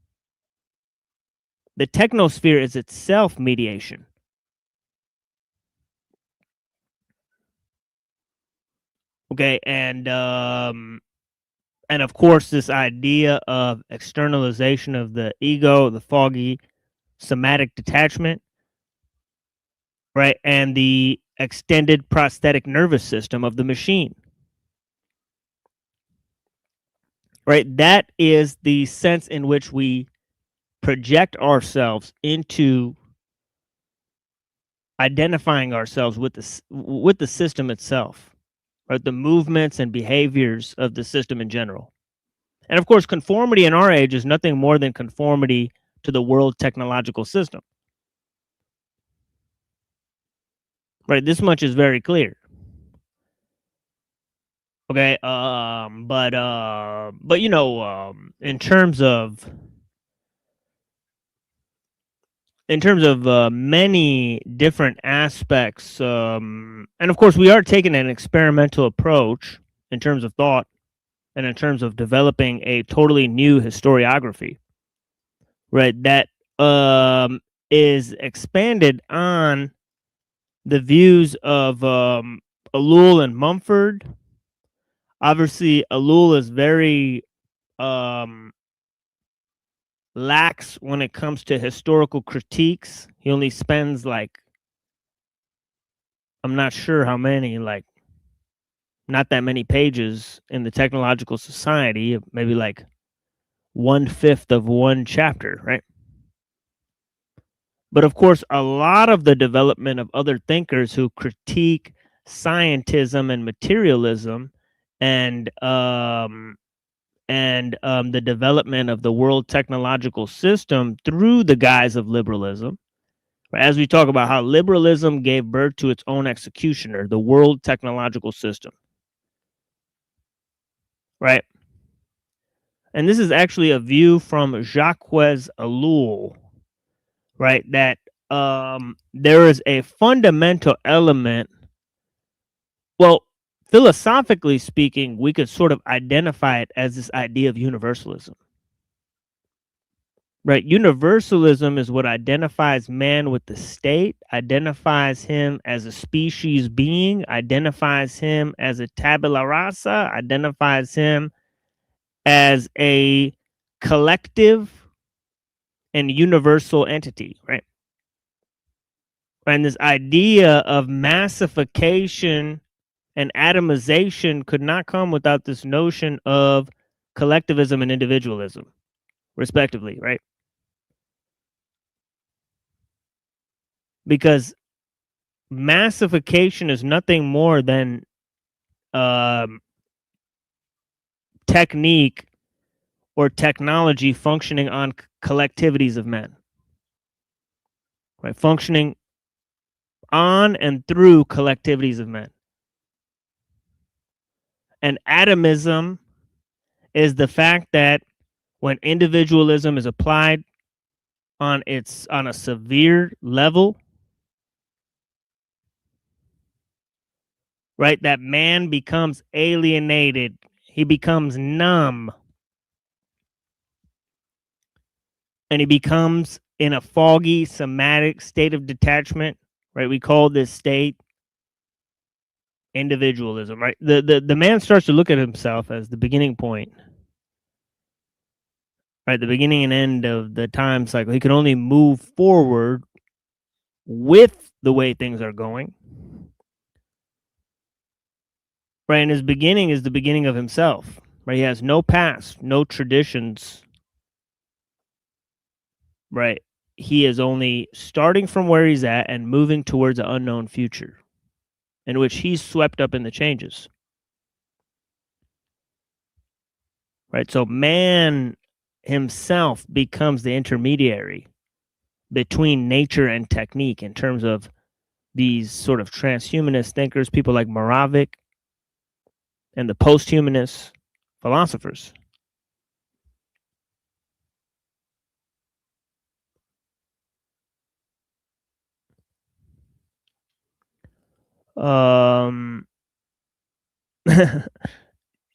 The technosphere is itself mediation. Okay, and of course, this idea of externalization of the ego, the foggy somatic detachment, right, and the extended prosthetic nervous system of the machine, right? That is the sense in which we project ourselves into identifying ourselves with the system itself, right? The movements and behaviors of the system in general. And of course, conformity in our age is nothing more than conformity to the world technological system. Right, this much is very clear. Okay, but in terms of many different aspects, and of course we are taking an experimental approach in terms of thought and in terms of developing a totally new historiography, right, that is expanded on the views of Ellul and Mumford. Obviously, Ellul is very lax when it comes to historical critiques. He only spends I'm not sure how many, not that many pages in the Technological Society, maybe 1/5 of one chapter, right? But of course, a lot of the development of other thinkers who critique scientism and materialism and the development of the world technological system through the guise of liberalism. As we talk about how liberalism gave birth to its own executioner, the world technological system. Right? And this is actually a view from Jacques Ellul, right? That there is a fundamental element. Well, philosophically speaking, we could sort of identify it as this idea of universalism. Right? Universalism is what identifies man with the state, identifies him as a species being, identifies him as a tabula rasa, identifies him as a collective and universal entity, right? And this idea of massification and atomization could not come without this notion of collectivism and individualism, respectively, right? Because massification is nothing more than technique or technology functioning on collectivities of men, right? Functioning on and through collectivities of men. And atomism is the fact that when individualism is applied on a severe level, right, that man becomes alienated, he becomes numb, and he becomes in a foggy somatic state of detachment, right? We call this state individualism, right? The man starts to look at himself as the beginning point, right? The beginning and end of the time cycle. He can only move forward with the way things are going, right? And his beginning is the beginning of himself, right? He has no past, no traditions, right? He is only starting from where he's at and moving towards an unknown future in which he's swept up in the changes. Right? So man himself becomes the intermediary between nature and technique in terms of these sort of transhumanist thinkers, people like Moravec and the post-humanist philosophers.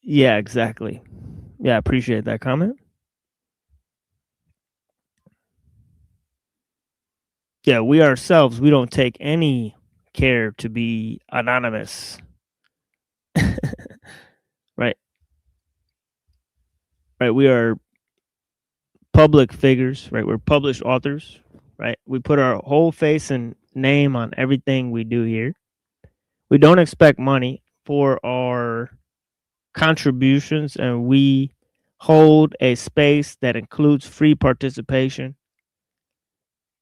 Yeah, exactly. Yeah, I appreciate that comment. Yeah, we ourselves, we don't take any care to be anonymous. Right? Right, we are public figures, right? We're published authors, right? We put our whole face and name on everything we do here. We don't expect money for our contributions, and we hold a space that includes free participation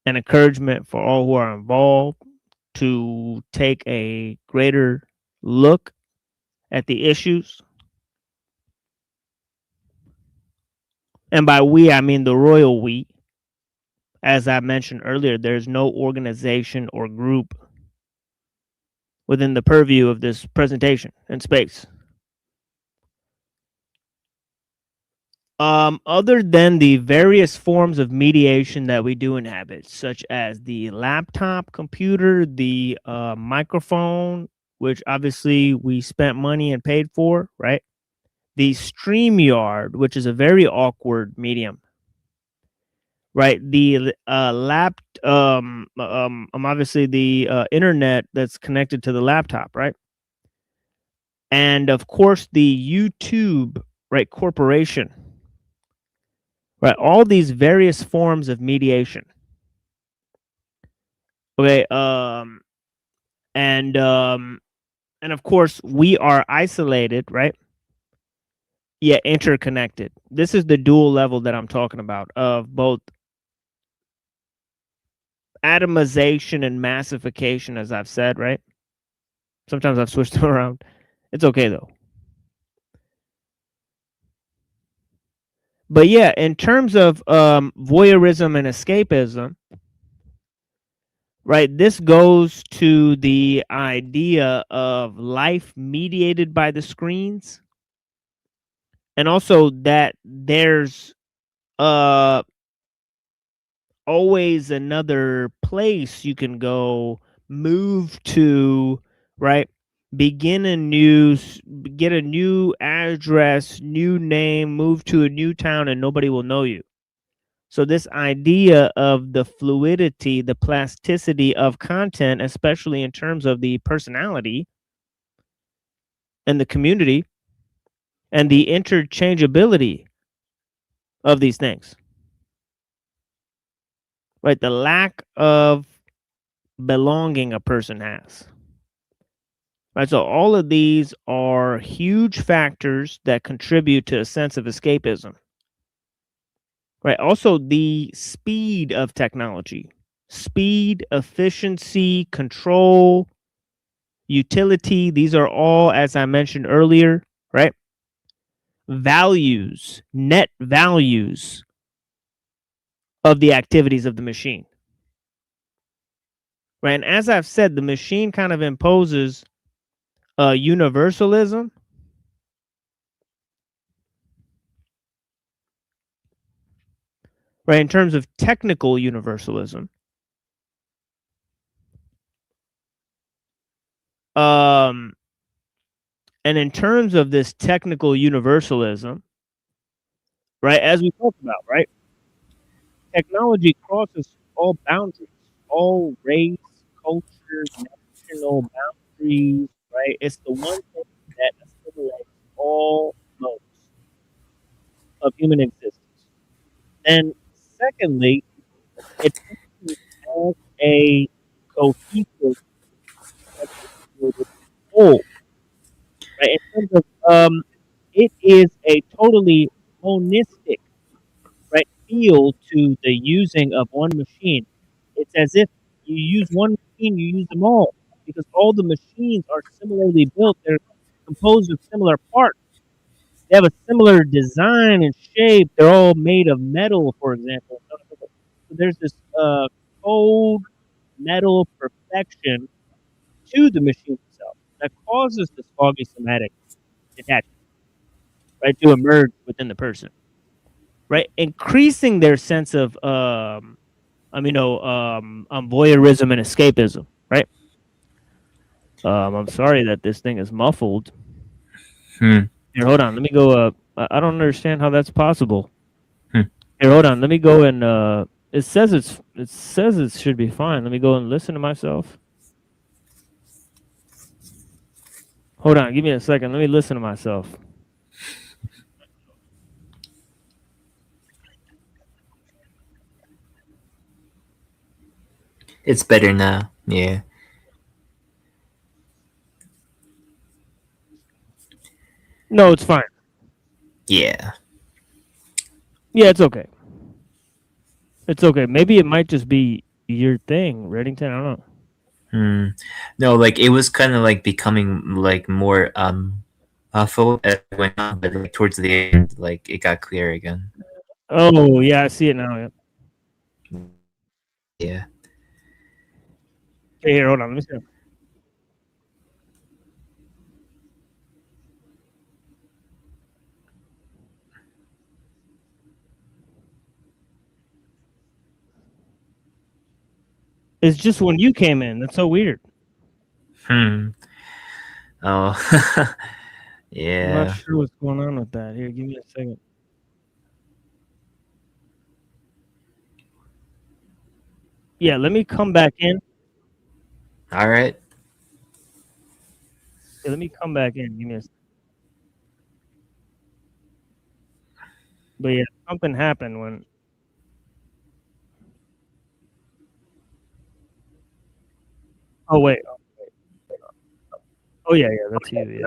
and encouragement for all who are involved to take a greater look at the issues. And by we, I mean the royal we. As I mentioned earlier, there's no organization or group within the purview of this presentation and space. Other than the various forms of mediation that we do inhabit, such as the laptop computer, the microphone, which obviously we spent money and paid for, right? The StreamYard, which is a very awkward medium, right? The obviously the internet that's connected to the laptop, right? And of course the YouTube, right, corporation. Right, all these various forms of mediation. Okay, and of course we are isolated, right? Yet interconnected. This is the dual level that I'm talking about of both atomization and massification, as I've said, right? Sometimes I've switched them around. It's okay though. But yeah, in terms of voyeurism and escapism, right, this goes to the idea of life mediated by the screens, and also that there's always another place you can go, move to, right? Begin a new, get a new address, new name, move to a new town, and nobody will know you. So this idea of the fluidity, the plasticity of content, especially in terms of the personality and the community and the interchangeability of these things, right? The lack of belonging a person has. Right, so all of these are huge factors that contribute to a sense of escapism. Right, also the speed of technology, speed, efficiency, control, utility, these are all, as I mentioned earlier, right? Values, net values of the activities of the machine. Right, and as I've said, the machine kind of imposes universalism, right, in terms of technical universalism. And in terms of this technical universalism, right, as we talked about, right, technology crosses all boundaries, all race, culture, national boundaries, right? It's the one thing that assimilates all modes of human existence. And secondly, it has a cohesive whole. Right? In terms of it is a totally monistic, right, feel to the using of one machine. It's as if you use one machine, you use them all, because all the machines are similarly built. They're composed of similar parts. They have a similar design and shape. They're all made of metal, for example. So there's this cold metal perfection to the machine itself that causes this foggy somatic detachment, right, to emerge within the person, right, increasing their sense of voyeurism and escapism, right. I'm sorry that this thing is muffled. Here, hold on, let me go. I don't understand how that's possible. Here, hold on, let me go and it says it should be fine. Let me go and listen to myself. Hold on, give me a second. Let me listen to myself. It's better now. Yeah. No, it's fine. Yeah. Yeah, it's okay. It's okay. Maybe it might just be your thing, Reddington. I don't know. No, like it was kind of like becoming like more awful as it went on, but like towards the end, like it got clear again. Oh yeah, I see it now. Yeah. Okay, here, hold on. Let me see. It's just when you came in. That's so weird. Oh. Yeah. I'm not sure what's going on with that. Here, give me a second. Yeah, let me come back in. All right. Yeah, let me come back in. Give me a second. But yeah, something happened when. Oh wait. Oh yeah, that's you. Yeah.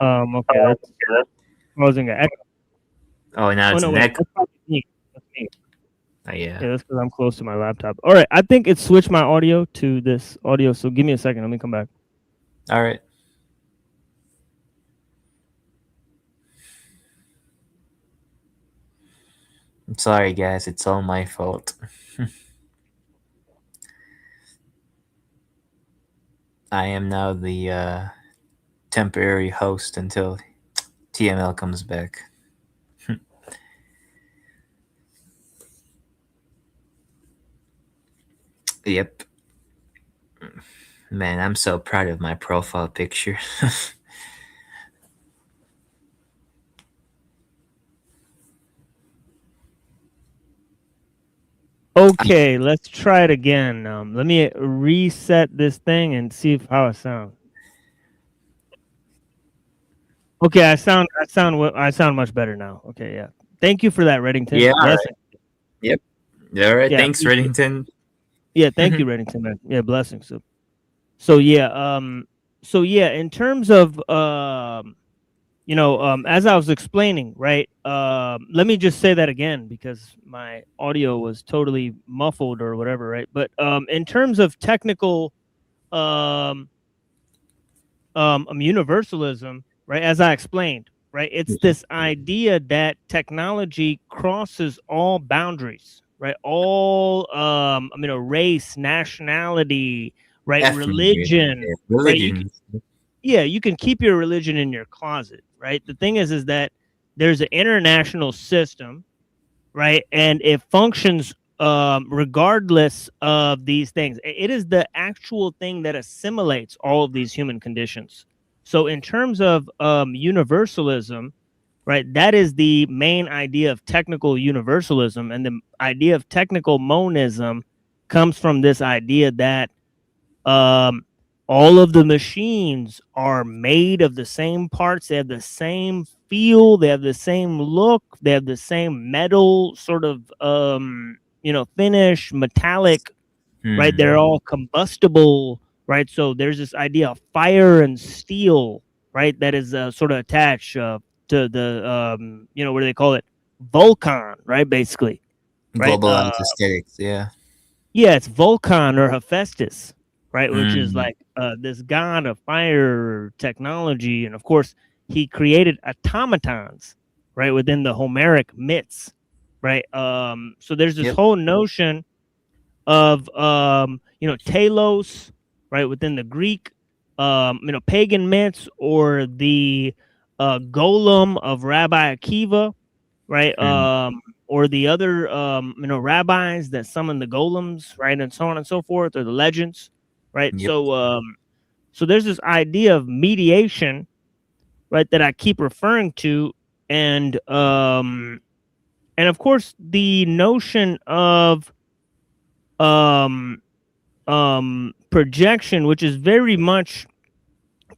Okay, that's causing an echo. Oh, now it's no, an wait, echo. that's probably me. That's me. Yeah. Yeah, that's because I'm close to my laptop. All right, I think it switched my audio to this audio, so give me a second. Let me come back. All right. I'm sorry, guys. It's all my fault. I am now the temporary host until TML comes back. Yep. Man, I'm so proud of my profile picture. Okay, let's try it again. Let me reset this thing and see how it sounds. Okay, I sound much better now. Okay, yeah. Thank you for that, Reddington. Yeah. Blessing. Right. Yep. All right. Yeah, Thanks, Reddington. Yeah, thank you, Reddington, man. Yeah, blessings. So yeah, in terms of as I was explaining, right? Let me just say that again because my audio was totally muffled or whatever, right? But in terms of technical universalism, right? As I explained, right? It's this idea that technology crosses all boundaries, right? All race, nationality, right? Religion, religion. Right? You can keep your religion in your closet, right? The thing is that there's an international system, right? And it functions regardless of these things. It is the actual thing that assimilates all of these human conditions. So in terms of universalism, right, that is the main idea of technical universalism. And the idea of technical monism comes from this idea that all of the machines are made of the same parts. They have the same feel. They have the same look. They have the same metal sort of, finish, metallic, right? They're all combustible, right? So there's this idea of fire and steel, right? That is sort of attached to the, what do they call it? Vulcan, right? Basically. Right? Globalized aesthetics, yeah. Yeah, it's Vulcan or Hephaestus, right? Which is like this god of fire technology. And of course, he created automatons, right, within the Homeric myths, right? So there's this whole notion of, telos, right, within the Greek, pagan myths, or the golem of Rabbi Akiva, right? Or the other, rabbis that summon the golems, right? And so on and so forth, or the legends, right? Yep. So there's this idea of mediation, right, that I keep referring to. And of course, the notion of projection, which is very much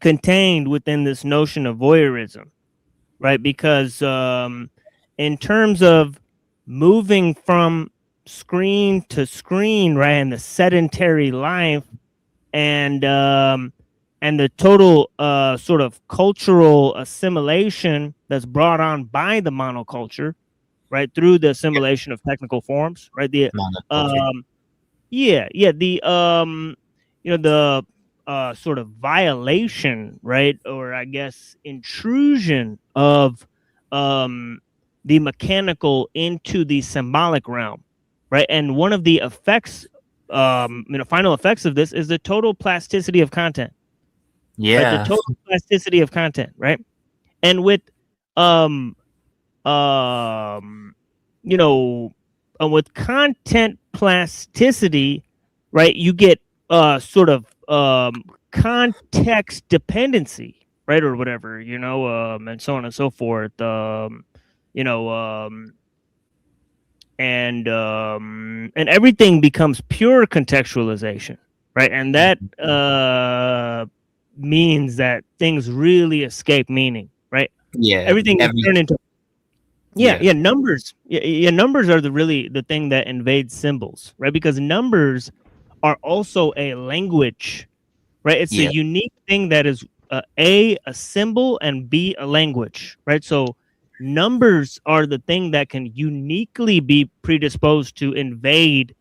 contained within this notion of voyeurism, right? Because in terms of moving from screen to screen, right, and the sedentary life, and the total sort of cultural assimilation that's brought on by the monoculture, right, through the assimilation of technical forms, right? The the sort of violation, right, or I guess intrusion of the mechanical into the symbolic realm, right? And one of the effects, final effects of this is the total plasticity of content. Yeah, right? The total plasticity of content, right? And with with content plasticity, right, you get sort of context dependency, right, or whatever, and so on and so forth, and everything becomes pure contextualization, right? And that means that things really escape meaning, right? Yeah, everything is turned into numbers. Numbers are the thing that invades symbols, right? Because numbers are also a language, right? It's a unique thing that is A, a symbol, and B, a language, right? So numbers are the thing that can uniquely be predisposed to invade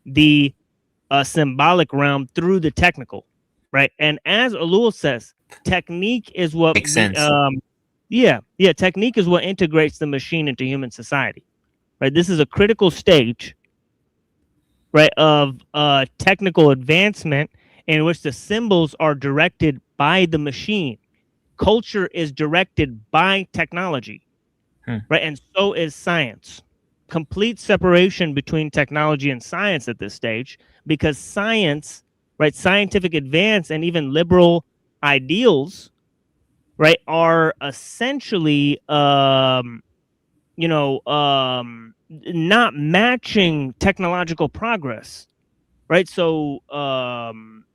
the symbolic realm through the technical, right? And as Ellul says, technique is what Makes sense. technique is what integrates the machine into human society, right? This is a critical stage, right, of technical advancement in which the symbols are directed by the machine. Culture is directed by technology, right? And so is science. Complete separation between technology and science at this stage, because science, right, scientific advance and even liberal ideals, right, are essentially, not matching technological progress, right? So,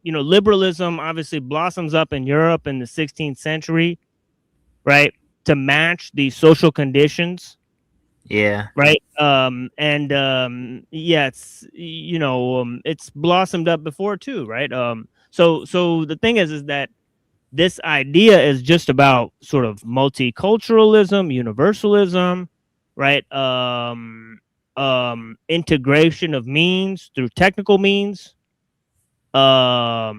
liberalism obviously blossoms up in Europe in the 16th century, right, to match the social conditions. Yeah. Right. It's blossomed up before too, right? So the thing is that this idea is just about sort of multiculturalism, universalism, right? Integration of means through technical means. Yeah.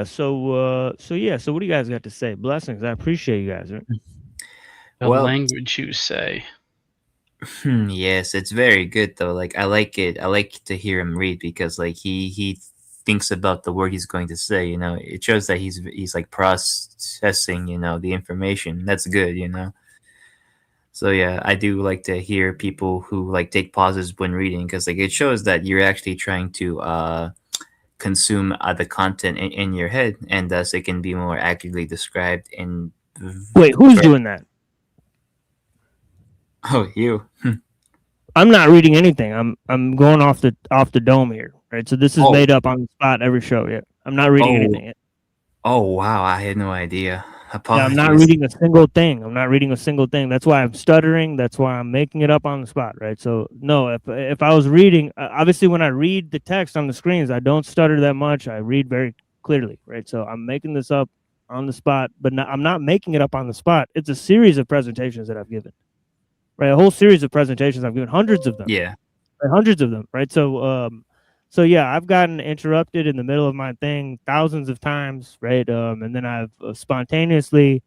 So what do you guys got to say? Blessings. I appreciate you guys. Right? The Well- language you say. Yes, it's very good though. Like I like it. I like to hear him read because like he thinks about the word he's going to say. You know, it shows that he's like processing. You know, the information. That's good. You know. So yeah, I do like to hear people who like take pauses when reading because like it shows that you're actually trying to consume the content in your head, and thus it can be more accurately described in. Wait, who's doing that? Oh, you. I'm not reading anything. I'm going off the dome here, right? So this is made up on the spot every show. Yeah, I'm not reading anything yet. Oh wow, I had no idea. Yeah, I'm not reading a single thing. I'm not reading a single thing. That's why I'm stuttering. That's why I'm making it up on the spot, right? So no, if I was reading, obviously when I read the text on the screens, I don't stutter that much. I read very clearly, right? So I'm making this up on the spot, but I'm not making it up on the spot. It's a series of presentations that I've given, right? A whole series of presentations I've given, hundreds of them. Yeah, right? Hundreds of them, right? So yeah, I've gotten interrupted in the middle of my thing thousands of times, right? And then I've spontaneously,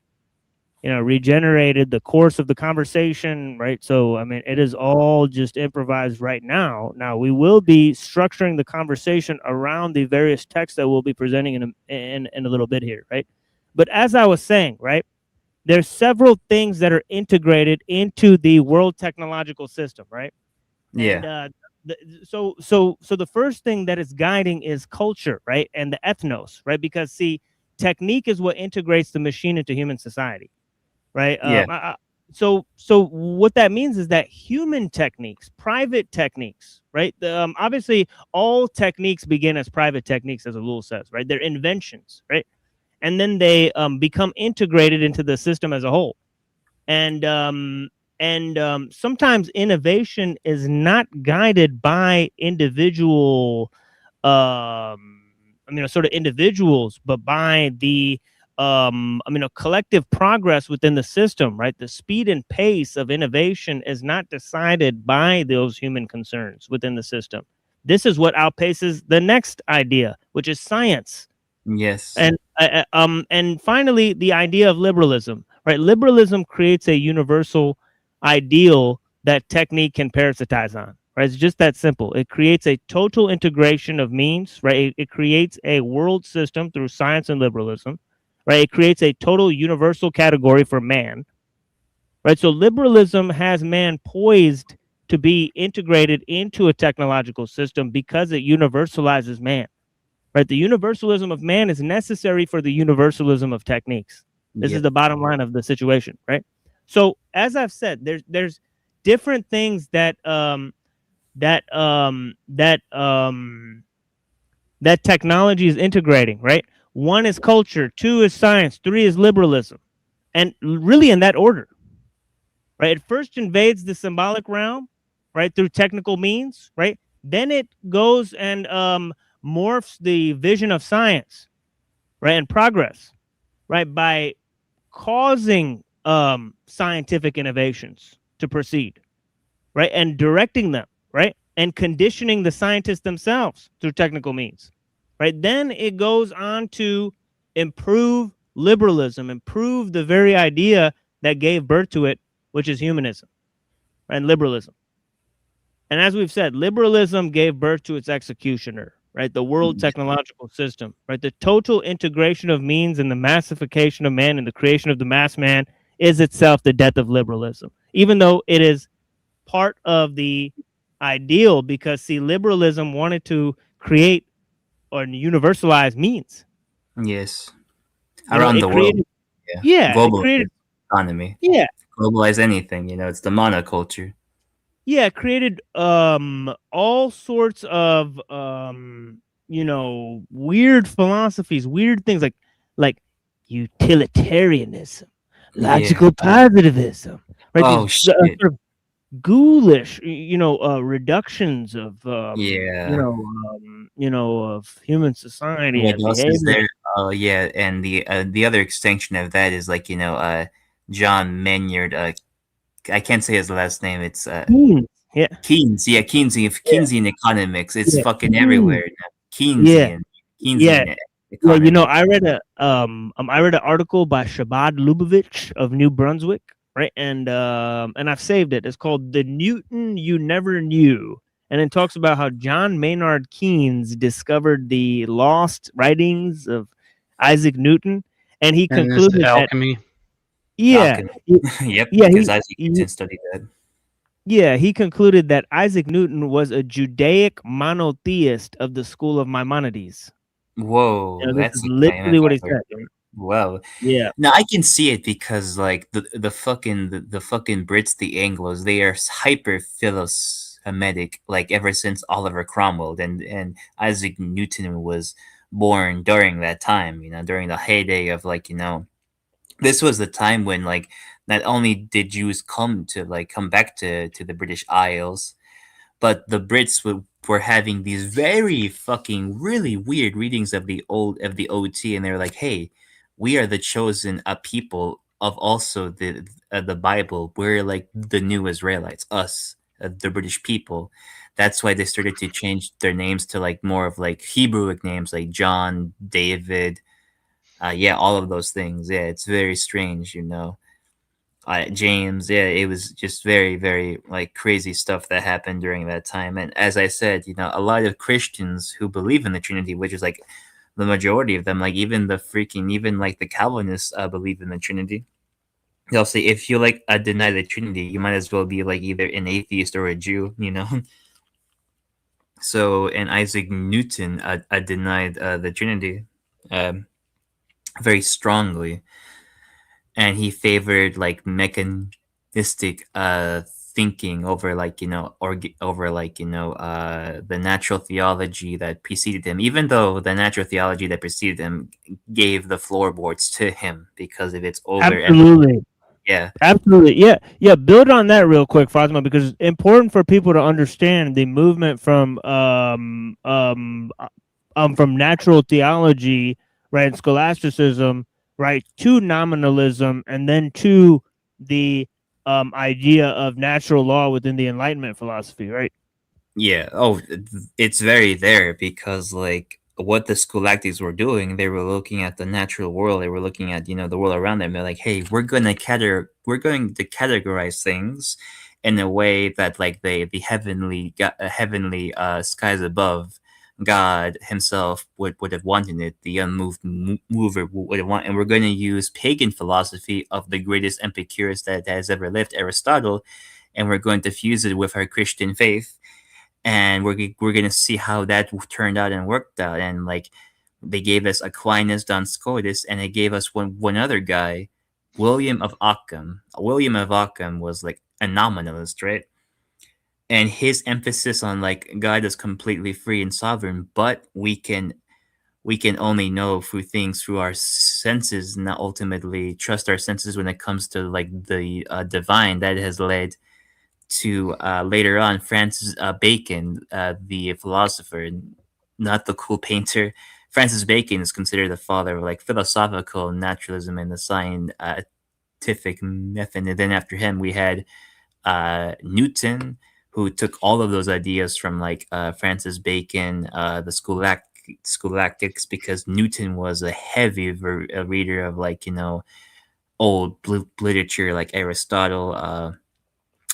regenerated the course of the conversation, right? So I mean, it is all just improvised right now. Now we will be structuring the conversation around the various texts that we'll be presenting in a little bit here, right? But as I was saying, right, there's several things that are integrated into the world technological system, right? Yeah. And, so the first thing that is guiding is culture, right? And the ethnos, right? Because see, technique is what integrates the machine into human society, right? Yeah. So what that means is that human techniques, private techniques, right? Obviously, all techniques begin as private techniques, as Ellul says, right? They're inventions, right? And then they become integrated into the system as a whole. And sometimes innovation is not guided by individual, sort of individuals, but by the, collective progress within the system, right? The speed and pace of innovation is not decided by those human concerns within the system. This is what outpaces the next idea, which is science. Yes. And finally, the idea of liberalism, right? Liberalism creates a universal ideal that technique can parasitize on, right? It's just that simple. It creates a total integration of means, right? It creates a world system through science and liberalism, right? It creates a total universal category for man, right? So liberalism has man poised to be integrated into a technological system because it universalizes man, right? The universalism of man is necessary for the universalism of techniques. This is the bottom line of the situation, right? So as I've said, there's different things that technology is integrating, right? 1 is culture, 2 is science, 3 is liberalism, and really in that order, right? It first invades the symbolic realm, right, through technical means, right? Then it goes and morphs the vision of science, right, and progress, right, by causing scientific innovations to proceed, right, and directing them, right, and conditioning the scientists themselves through technical means, right. Then it goes on to improve liberalism, improve the very idea that gave birth to it, which is humanism and liberalism. And as we've said, liberalism gave birth to its executioner, right? The world technological system, right? The total integration of means and the massification of man and the creation of the mass man is itself the death of liberalism, even though it is part of the ideal, because, see, liberalism wanted to create or universalize means. Yes. You know, Around it the created- world. Yeah, it Global created- economy. Yeah. Globalize anything, you know, it's the monoculture. Yeah, it created all sorts of you know, weird philosophies, weird things like utilitarianism, logical positivism, right? Oh, These, shit. sort of ghoulish, you know, reductions of you know, of human society What and else is behavior. there? Oh, yeah, and the other extension of that is like, you know, John Maynard. I can't say his last name. It's Keynes, yeah. Keynes. Yeah, Keynesian economics. It's Yeah. fucking everywhere now. Keynesian. Yeah, economy. you know, I read an article by Shabad Lubavitch of New Brunswick, right? And I've saved it. It's called "The Newton You Never Knew," and it talks about how John Maynard Keynes discovered the lost writings of Isaac Newton, and he And concluded that alchemy. yeah, Yep, yeah, because Isaac Newton studied that. yeah, he concluded that Isaac Newton was a Judaic monotheist of the school of Maimonides. Whoa, You know, this that's is the literally what he kind of- said. Wow. Yeah. Now I can see it because like the fucking Brits, the Anglos, they are hyper philosemitic, like ever since Oliver Cromwell, and Isaac Newton was born during that time, you know, during the heyday of, like, you know, this was the time when, like, not only did Jews come back to the British Isles, but the Brits were having these very fucking really weird readings of the OT, and they were like, hey, we are the chosen people of also the Bible. We're like the new Israelites, us, the British people. That's why they started to change their names to like more of like Hebrewic names, like John, David, yeah, all of those things. Yeah, it's very strange, you know. James, yeah, it was just very, very like crazy stuff that happened during that time. And as I said, you know, a lot of Christians who believe in the Trinity, which is like the majority of them, like even like the Calvinists believe in the Trinity. They'll say if you like deny the Trinity, you might as well be like either an atheist or a Jew, you know. So, and Isaac Newton denied the Trinity very strongly, and he favored like mechanistic thinking over like, you know, over like, you know, the natural theology that preceded him, even though the natural theology that preceded him gave the floorboards to him because of its older. Absolutely. Yeah. Absolutely. Yeah. Build on that real quick, Fatima, because it's important for people to understand the movement from natural theology, right, and scholasticism, right, to nominalism, and then to the idea of natural law within the Enlightenment philosophy, right? Yeah. Oh, it's very there because like what the scholastics were doing, they were looking at the natural world. They were looking at, you know, the world around them. They're like, hey, we're going to categorize things in a way that like the heavenly skies above, God himself would have wanted it. The unmoved mover would have wanted, and we're going to use pagan philosophy of the greatest Epicurus that has ever lived, Aristotle, and we're going to fuse it with our Christian faith. And we're gonna see how that turned out and worked out. And like they gave us Aquinas, Duns Scotus, and they gave us one other guy, William of Ockham. William of Ockham was like a nominalist, right? And his emphasis on like God is completely free and sovereign, but we can only know through our senses, not ultimately trust our senses when it comes to like the divine. That has led to later on Francis Bacon, the philosopher, not the cool painter. Francis Bacon is considered the father of like philosophical naturalism and the scientific method. And then after him, we had Newton, who took all of those ideas from like Francis Bacon, the scholastics, because Newton was a heavy reader of like, you know, old literature like Aristotle,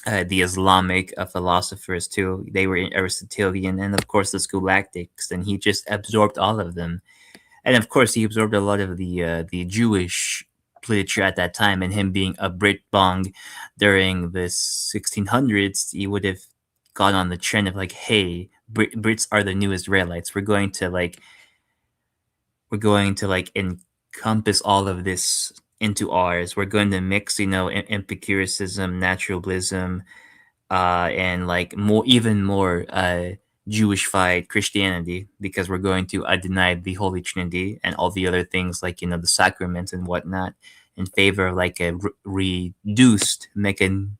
the Islamic philosophers too. They were Aristotelian, and of course the scholastics, and he just absorbed all of them. And of course he absorbed a lot of the Jewish literature at that time, and him being a Brit Bong during the 1600s, he would have gone on the trend of like, hey, Brits are the new Israelites. We're going to encompass all of this into ours. We're going to mix, you know, empiricism, naturalism, and like even more Jewish-fied Christianity, because we're going to deny the Holy Trinity and all the other things like, you know, the sacraments and whatnot, in favor of like a reduced mechanistic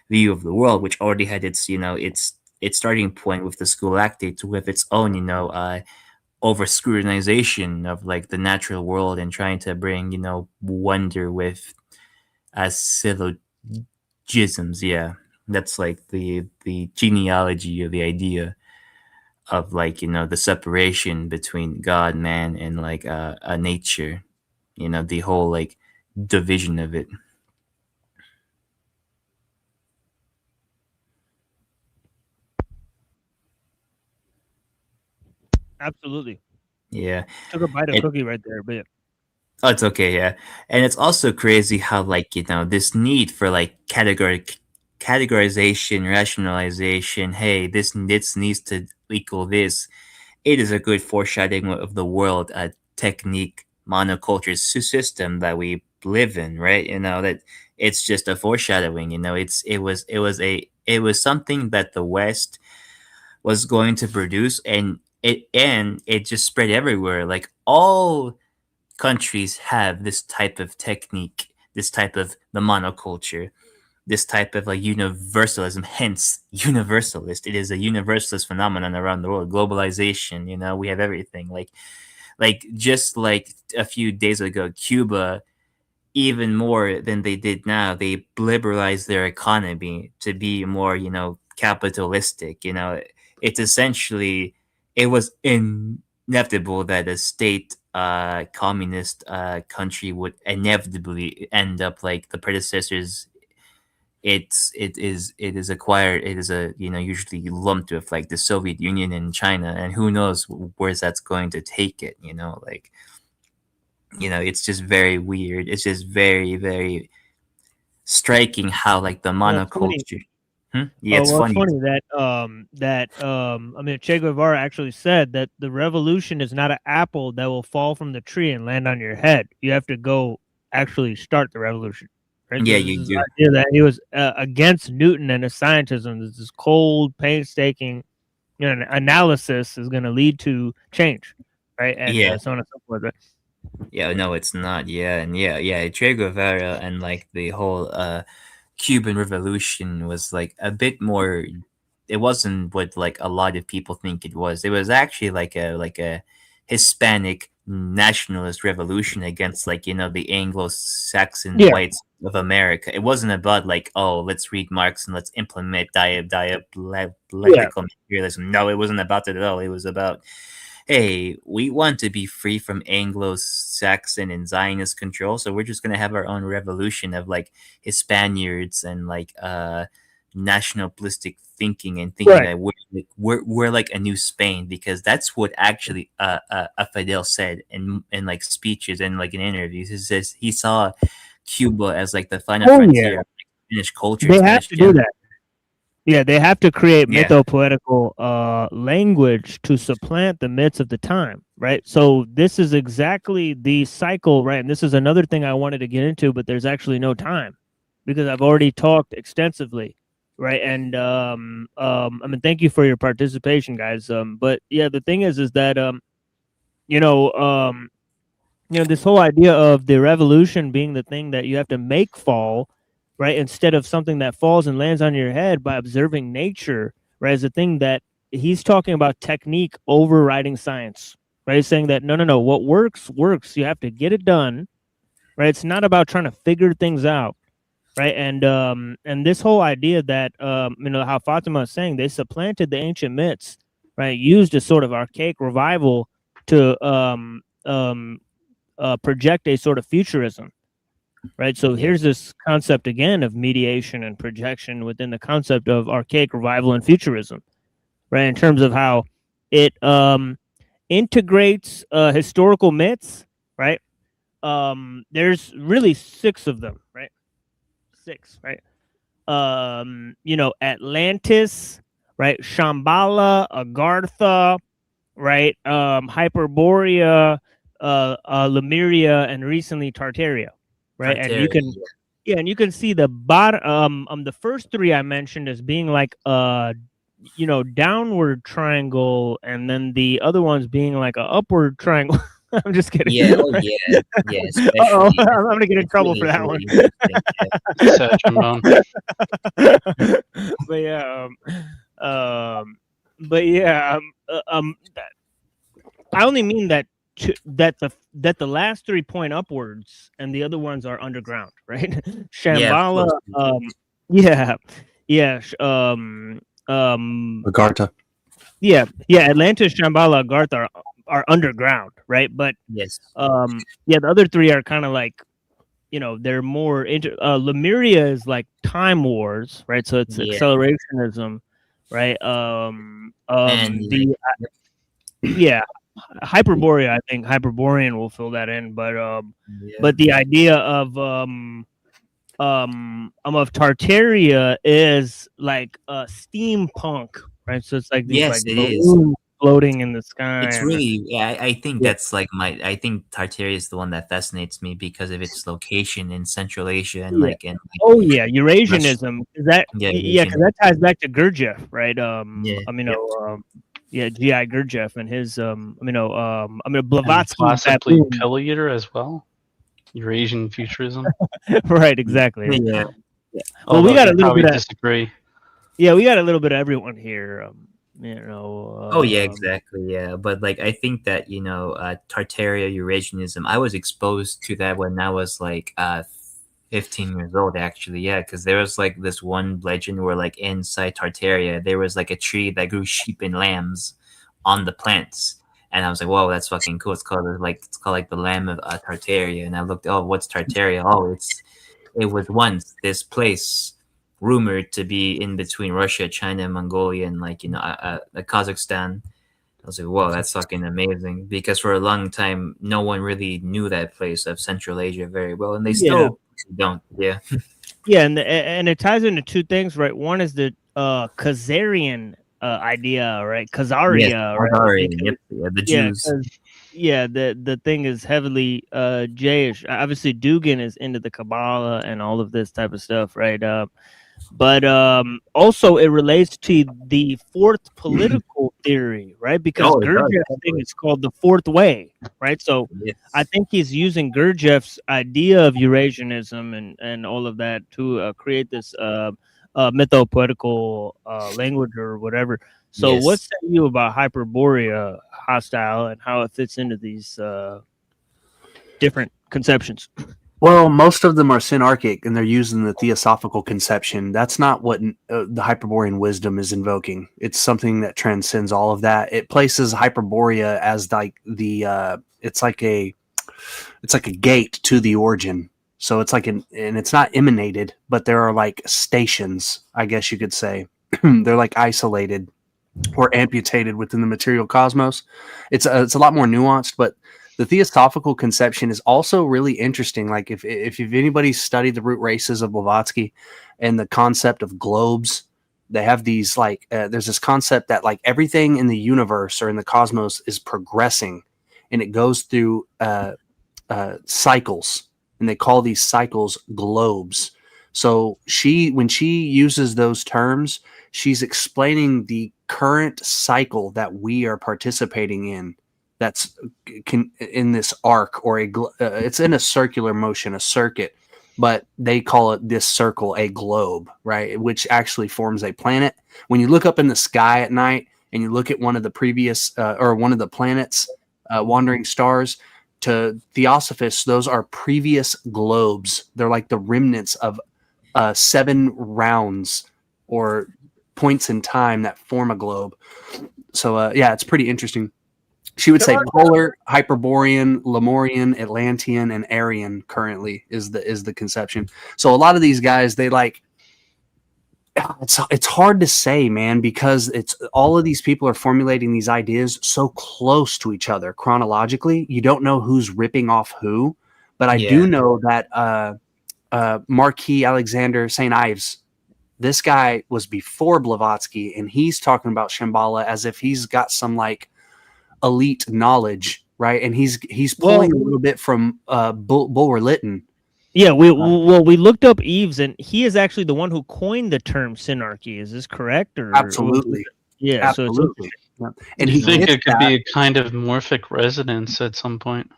view of the world, which already had its, you know, its starting point with the scholastics, with its own, you know, over scrutinization of like the natural world, and trying to bring, you know, wonder with syllogisms. Yeah, that's like the genealogy of the idea of like, you know, the separation between God, man, and like a nature, you know, the whole like division of it. Absolutely. Yeah. Took a bite of cookie right there, but yeah. Oh, it's okay, yeah. And it's also crazy how, like, you know, this need for like categorization, rationalization. Hey, this needs to equal this. It is a good foreshadowing of the world technique monoculture system that we live in, right? You know, that it's just a foreshadowing. You know, it was something that the West was going to produce, and it just spread everywhere. Like all countries have this type of technique, this type of the monoculture, this type of like universalism, hence universalist. It is a universalist phenomenon around the world. Globalization, you know, we have everything. Like just like a few days ago, Cuba, even more than they did now, they liberalized their economy to be more, you know, capitalistic. You know, it's essentially, it was inevitable that a state communist country would inevitably end up like the predecessors. It is acquired. It is a, you know, usually lumped with like the Soviet Union and China, and who knows where that's going to take it. You know, like, you know, it's just very weird. It's just very, very striking how like the monoculture. Yeah, it's funny. It's funny that I mean, Che Guevara actually said that the revolution is not an apple that will fall from the tree and land on your head. You have to go actually start the revolution. Right? Yeah, So you this do. idea that he was against Newton and his scientism. This cold, painstaking, you know, analysis is going to lead to change, right? And Yeah. so on and so forth. Right? Yeah, no, it's not. Yeah, and yeah, Che Guevara and like the whole Cuban Revolution was like a bit more. It wasn't what like a lot of people think it was. It was actually like a Hispanic nationalist revolution against like, you know, the Anglo-Saxon whites of America. It wasn't about like, oh, let's read Marx and let's implement dialectical materialism. No, it wasn't about that at all. It was about, hey, we want to be free from Anglo-Saxon and Zionist control, so we're just gonna have our own revolution of like Hispaniards and like nationalistic thinking, and thinking that we're like a new Spain, because that's what actually Fidel said in like speeches and like in interviews. He says he saw Cuba as like the final frontier of Spanish culture. They have to do that. Yeah, they have to create mythopoetical language to supplant the myths of the time, right? So this is exactly the cycle, right? And this is another thing I wanted to get into, but there's actually no time because I've already talked extensively, right? And I mean, thank you for your participation, guys. But yeah, the thing is that you know, this whole idea of the revolution being the thing that you have to make fall, right, instead of something that falls and lands on your head by observing nature, right, is a thing that he's talking about technique overriding science, right? He's saying that no, what works. You have to get it done, right? It's not about trying to figure things out, right? And this whole idea that how Fatima is saying they supplanted the ancient myths, right? Used a sort of archaic revival to project a sort of futurism, right? So here's this concept again of mediation and projection within the concept of archaic revival and futurism, right? In terms of how it integrates historical myths, right? There's really 6 of them, right? 6, right? Atlantis, right? Shambhala, Agartha, right? Hyperborea, Lemuria, and recently Tartaria, right? And you can, and you can see the bottom. The first 3 I mentioned as being like downward triangle, and then the other ones being like a upward triangle. I'm just kidding. Yeah, I'm gonna get in trouble for that one. I only mean that the last 3 point upwards, and the other ones are underground, right? Shambhala, Agartha. Atlantis, Shambhala, Agartha are underground, right? But the other 3 are kind of like, they're more Lemuria is like time wars, right? So it's accelerationism, right? Hyperborea, I think Hyperborean will fill that in, but the idea of Tartaria is like steampunk, right? So it's like these balloons floating in the sky. It's really, I think that's like I think Tartaria is the one that fascinates me because of its location in Central Asia and Eurasianism. Because that ties back to Gurdjieff, right? G.I. Gurdjieff and his Blavatsky, possibly Pillow Eater as well. Eurasian futurism. Right, exactly. Yeah. Well, we got a little bit of disagree. Yeah, we got a little bit of everyone here. Exactly. Yeah, but like I think that Tartaria, Eurasianism. I was exposed to that when I was like 15 years old, actually. Yeah, because there was like this one legend where like inside Tartaria there was like a tree that grew sheep and lambs on the plants. And I was like, whoa, that's fucking cool. It's called like the Lamb of Tartaria. And I looked, what's Tartaria? It was once this place rumored to be in between Russia, China, Mongolia, and Kazakhstan. I was like, whoa, that's fucking amazing. Because for a long time, no one really knew that place of Central Asia very well, and they still don't. Yeah. And it ties into 2 things, right? One is the Khazarian idea, right? Khazaria, right? The Jews. The thing is heavily Jayish. Obviously, Dugan is into the Kabbalah and all of this type of stuff, right? But also it relates to the 4th political theory, right? Because Gurdjieff's thing is called the 4th way, right? So I think he's using Gurdjieff's idea of Eurasianism and all of that to create this mythopoetical language or whatever. So what's that you about Hyperborea hostile and how it fits into these different conceptions? Well, most of them are synarchic, and they're using the theosophical conception. That's not what the Hyperborean wisdom is invoking. It's something that transcends all of that. It places Hyperborea as like it's like a gate to the origin. So it's like and it's not emanated, but there are like stations, I guess you could say. They're like isolated or amputated within the material cosmos. It's a lot more nuanced, but the theosophical conception is also really interesting. Like if anybody's studied the root races of Blavatsky and the concept of globes, they have these there's this concept that like everything in the universe or in the cosmos is progressing, and it goes through cycles, and they call these cycles globes. So when she uses those terms, she's explaining the current cycle that we are participating in. That's in this arc or it's in a circular motion, a circuit, but they call it this circle a globe, right? Which actually forms a planet. When you look up in the sky at night, and you look at one of the previous or one of the planets, wandering stars, to Theosophists, those are previous globes. They're like the remnants of 7 rounds or points in time that form a globe. So yeah, it's pretty interesting. She would say polar, Hyperborean, Lemurian, Atlantean, and Aryan currently is the conception. So a lot of these guys, they like, it's hard to say, man, because it's all of these people are formulating these ideas so close to each other chronologically. You don't know who's ripping off who, but I do know that Marquis Alexander St. Ives, this guy was before Blavatsky, and he's talking about Shambhala as if he's got some like elite knowledge, right? And he's pulling a little bit from Bulwer Lytton. Yeah, we looked up Eves, and he is actually the one who coined the term synarchy. Is this correct? Or absolutely, yeah, absolutely. So and he think it could be a kind of morphic resonance at some point.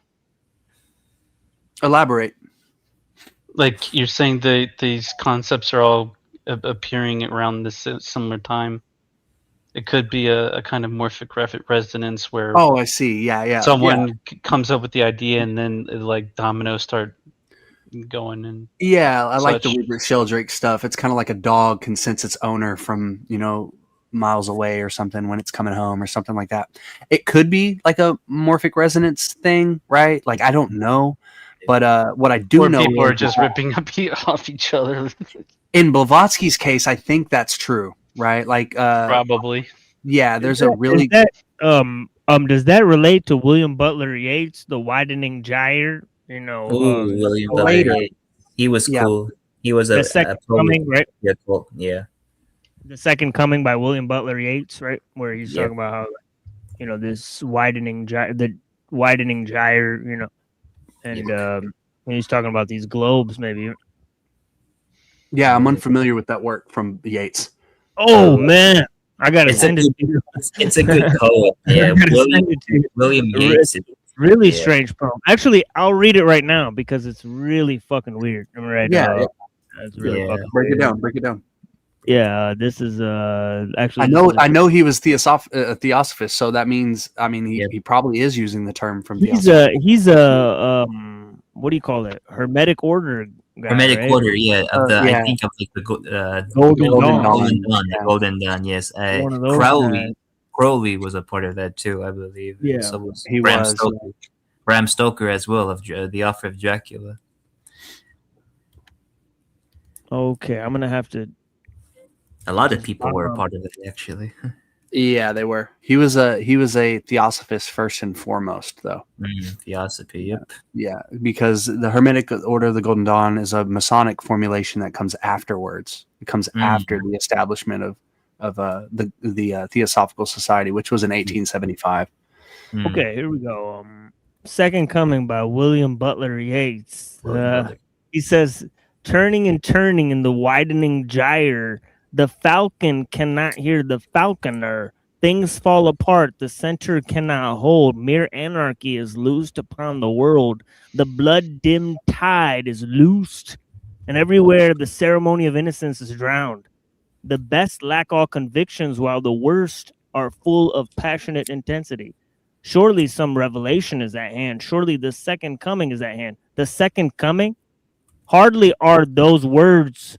Elaborate. Like you're saying, these concepts are all appearing around this similar time. It could be a kind of morphic resonance where I see. Yeah. Someone comes up with the idea, and then like dominoes start going. And I like the Rupert Sheldrake stuff. It's kind of like a dog can sense its owner from miles away or something when it's coming home or something like that. It could be like a morphic resonance thing, right? Like I don't know, but what I do know, people are just ripping off each other. In Blavatsky's case, I think that's true, right? Like probably. Yeah, there's a really does that relate to William Butler Yeats, The Widening Gyre? William Butler Yeats. He was cool. He was the Second Coming, right? Yeah, cool. Yeah. The Second Coming by William Butler Yeats, right? Where he's talking about how, this widening gyre, and he's talking about these globes, maybe. Yeah, I'm unfamiliar with that work from Yeats. Oh man, I gotta send it to you. It's a good poem. Yeah, William Yeats. Really strange poem. Actually, I'll read it right now because it's really fucking weird. Right? It's really fucking break weird. Break it down. Yeah, this is actually. I know he was Theosophist, so that means he probably is using the term from. He's a what do you call it? Hermetic order. Guy, Hermetic right? order, I think of like the Golden Dawn. Yes, Crowley was a part of that too, I believe. Yeah, so was he Bram was Stoker. Bram Stoker as well, of the author of Dracula. Okay, I'm gonna have to. A lot of people were a part of it, actually. Yeah, they were. He was a Theosophist first and foremost, though. Theosophy, yep. Yeah, because the Hermetic Order of the Golden Dawn is a Masonic formulation that comes afterwards. It comes after the establishment of the Theosophical Society, which was in 1875. Okay, here we go. Second Coming by William Butler Yeats. He says, "Turning and turning in the widening gyre, the falcon cannot hear the falconer. Things fall apart. The center cannot hold. Mere anarchy is loosed upon the world. The blood-dimmed tide is loosed, and everywhere the ceremony of innocence is drowned. The best lack all convictions, while the worst are full of passionate intensity. Surely some revelation is at hand. Surely the second coming is at hand." The second coming? Hardly are those words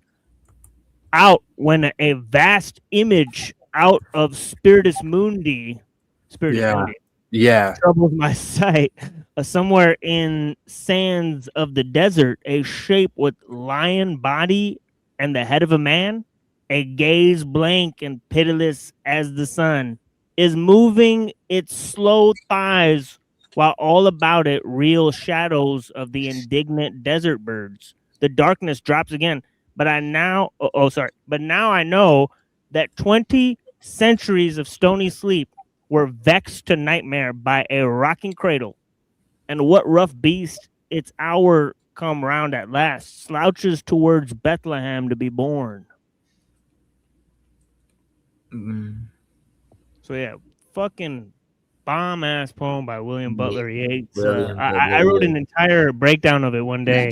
out when a vast image out of Spiritus Mundi troubles my sight. Somewhere in sands of the desert, a shape with lion body and the head of a man, a gaze blank and pitiless as the sun, is moving its slow thighs, while all about it reel shadows of the indignant desert birds. The darkness drops again. But now I know that 20 centuries of stony sleep were vexed to nightmare by a rocking cradle. And what rough beast, its hour come round at last, slouches towards Bethlehem to be born. So yeah, fucking bomb ass poem by William Butler Yeats. I wrote an entire breakdown of it one day.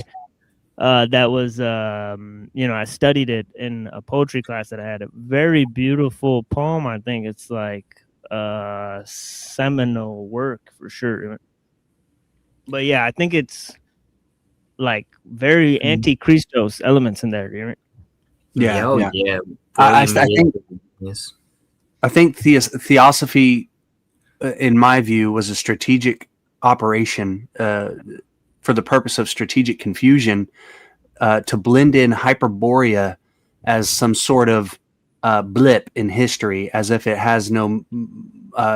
That was, I studied it in a poetry class that I had. A very beautiful poem. I think it's like seminal work for sure. But yeah, I think it's like very anti-Christos elements in there. You know? Yeah. I think yes. I think theosophy, in my view, was a strategic operation for the purpose of strategic confusion to blend in Hyperborea as some sort of blip in history, as if it has no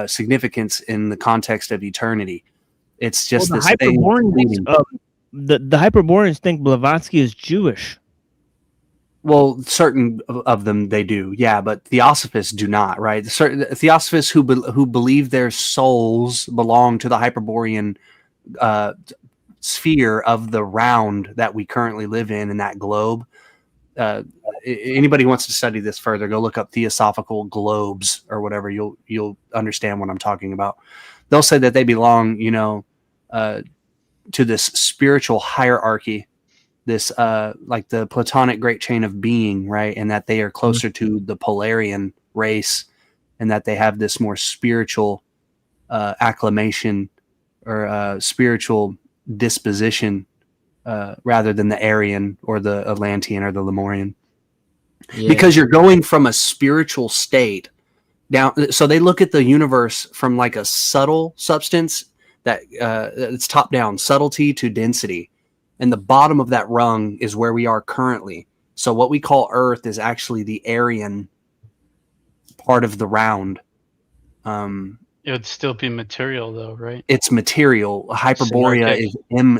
significance in the context of eternity. It's just the this thing. The Hyperboreans think Blavatsky is Jewish. Well, certain of them they do, yeah, but Theosophists do not, right? Certain Theosophists who believe their souls belong to the Hyperborean sphere of the round that we currently live in that globe. Anybody who wants to study this further, go look up theosophical globes or whatever. You'll understand what I'm talking about. They'll say that they belong, to this spiritual hierarchy, this like the Platonic great chain of being, right? And that they are closer to the Polarian race, and that they have this more spiritual acclamation or spiritual disposition rather than the Aryan or the Atlantean or the Lemurian. Yeah. Because you're going from a spiritual state down. So they look at the universe from like a subtle substance that it's top down, subtlety to density. And the bottom of that rung is where we are currently. So what we call Earth is actually the Aryan part of the round. It would still be material, though, right? It's material. Hyperborea is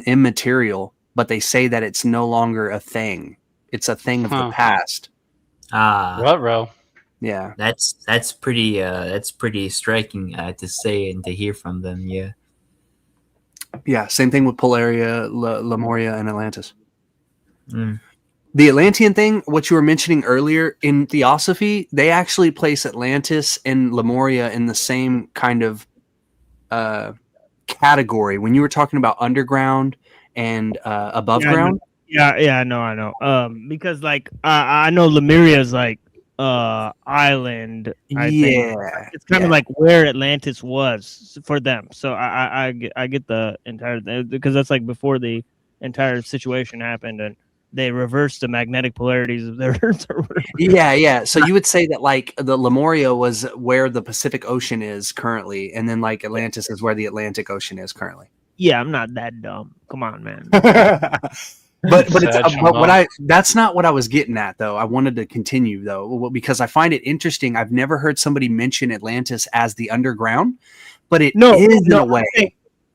immaterial, but they say that it's no longer a thing. It's a thing of the past. Ruh-roh. Yeah, that's pretty striking to say and to hear from them. Yeah. Yeah, same thing with Polaria, Lemuria, and Atlantis. Mm. The Atlantean thing, what you were mentioning earlier, in Theosophy, they actually place Atlantis and Lemuria in the same kind of category. When you were talking about underground and above ground. I know. Because like I know Lemuria is like island. I think. It's kind of like where Atlantis was for them. So I get the entire thing, because that's like before the entire situation happened and they reversed the magnetic polarities of their Earth. Yeah. So you would say that like the Lemuria was where the Pacific Ocean is currently, and then like Atlantis is where the Atlantic Ocean is currently. Yeah, I'm not that dumb. Come on, man. But that's not what I was getting at, though. I wanted to continue, though, because I find it interesting. I've never heard somebody mention Atlantis as the underground, but it is in a way.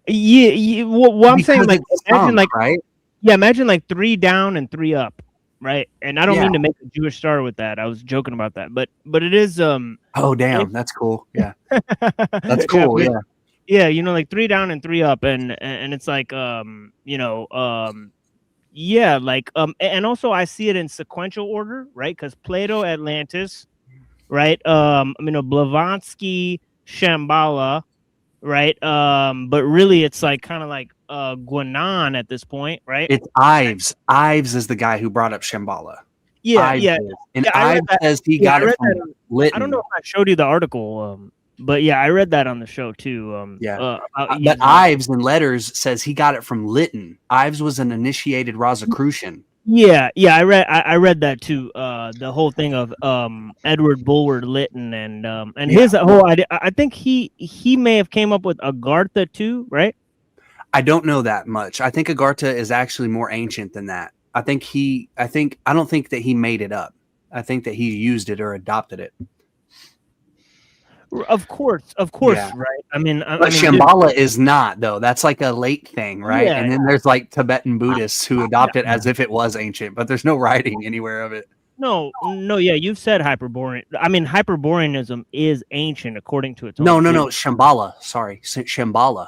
I'm saying, like, imagine, like, right? Yeah, imagine like 3 down and 3 up, right? And I don't mean to make a Jewish star with that. I was joking about that, but it is. Oh damn, that's cool. Yeah, that's cool. Yeah, like 3 down and 3 up, and it's like yeah, like and also I see it in sequential order, right? Because Plato, Atlantis, right? Blavatsky, Shambhala, right? But really, it's like kind of like Guanan at this point, right? It's Ives. Ives is the guy who brought up Shambhala. Yeah, Ives yeah. is. And Ives says he got it from Lytton. I don't know if I showed you the article, but yeah, I read that on the show too. But Ives in letters says he got it from Lytton. Ives was an initiated Rosicrucian. Yeah, I read that too. The whole thing of Edward Bulwer Lytton and his whole idea. I think he may have came up with Agartha too, right? I don't know that much. I think Agartha is actually more ancient than that. I don't think that he made it up. I think that he used it or adopted it. Of course, right? But Shambhala is not, though. That's like a late thing, right? Yeah, and then there's like Tibetan Buddhists who adopt it as if it was ancient, but there's no writing anywhere of it. No, yeah, you've said Hyperborean. Hyperboreanism is ancient according to its own. No, Shambhala. Sorry, Shambhala.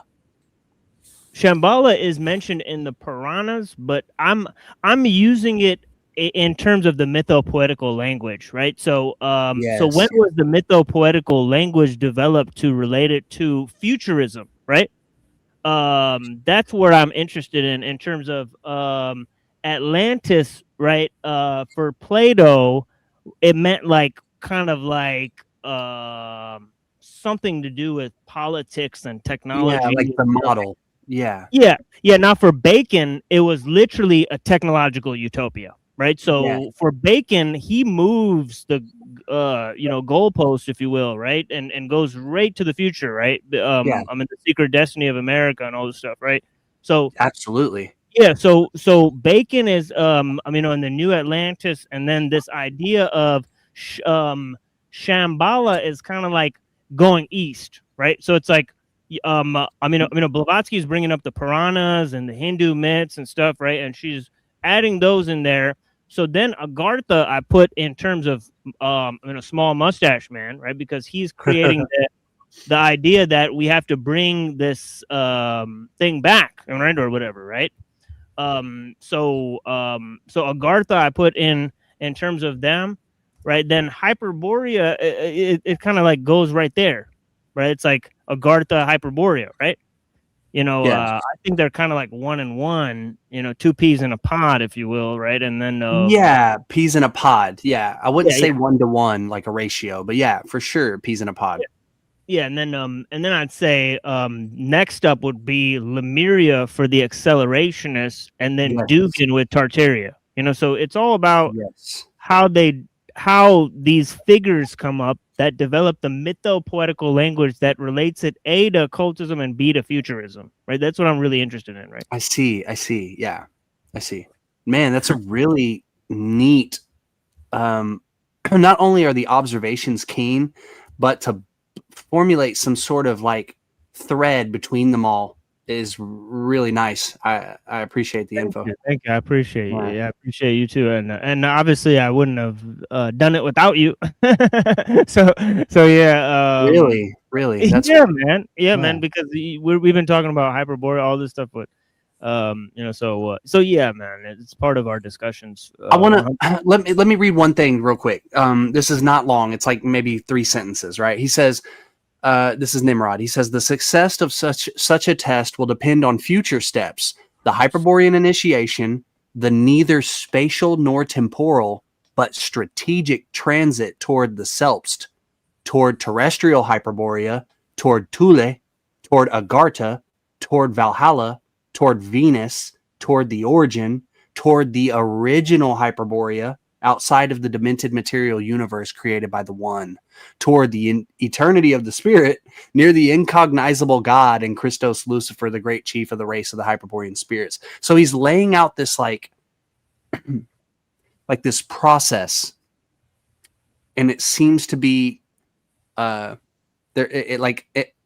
Shambhala is mentioned in the Puranas, but I'm using it in terms of the mythopoetical language, right? So, so when was the mythopoetical language developed to relate it to futurism, right? That's where I'm interested in terms of Atlantis, right? For Plato, it meant like kind of like something to do with politics and technology. Yeah, like the model. Yeah. Yeah. Now for Bacon, it was literally a technological utopia, right? So for Bacon, he moves the goalpost, if you will, right, and goes right to the future, right? I mean, the secret destiny of America and all this stuff, right? So absolutely. Yeah, so Bacon is in the New Atlantis, and then this idea of Shambhala is kind of like going east, right? So it's like Blavatsky is bringing up the Puranas and the Hindu myths and stuff, right? And she's adding those in there. So then Agartha I put in terms of a small mustache man, right? Because he's creating the idea that we have to bring this thing back, right, or whatever, right? So Agartha I put in terms of them, right? Then Hyperborea, it kind of like goes right there, right? It's like Agartha, Hyperborea, right? I think they're kind of like one and one, two peas in a pod, if you will, right? And then peas in a pod. Yeah, I wouldn't say 1-to-1 like a ratio, but yeah, for sure, peas in a pod. Yeah, and then I'd say next up would be Lemuria for the accelerationists, and then Dugan with Tartaria. So it's all about how these figures come up that develop the mytho-poetical language that relates it A to occultism and B to futurism. Right, that's what I'm really interested in. Right. I see. Yeah, I see. Man, that's a really neat. Not only are the observations keen, but to formulate some sort of like thread between them all is really nice. I appreciate the info. Thank you. I appreciate you. Yeah, I appreciate you too. And obviously I wouldn't have done it without you. so yeah. Really. That's man. Yeah, man. Because we've been talking about Hyperborea, all this stuff, but so yeah, man. It's part of our discussions. I want to let me read one thing real quick. This is not long. It's like maybe 3 sentences, right? He says. This is Nimrod. He says the success of such a test will depend on future steps: the Hyperborean initiation, the neither spatial nor temporal but strategic transit toward the Selbst, toward terrestrial Hyperborea, toward CTUHLU, toward Agartha, toward Valhalla, toward Venus, toward the origin, toward the original Hyperborea, outside of the demented material universe created by the One, toward the eternity of the Spirit, near the incognizable God and Christos Lucifer, the great chief of the race of the Hyperborean spirits. So he's laying out this like this process, and it seems to be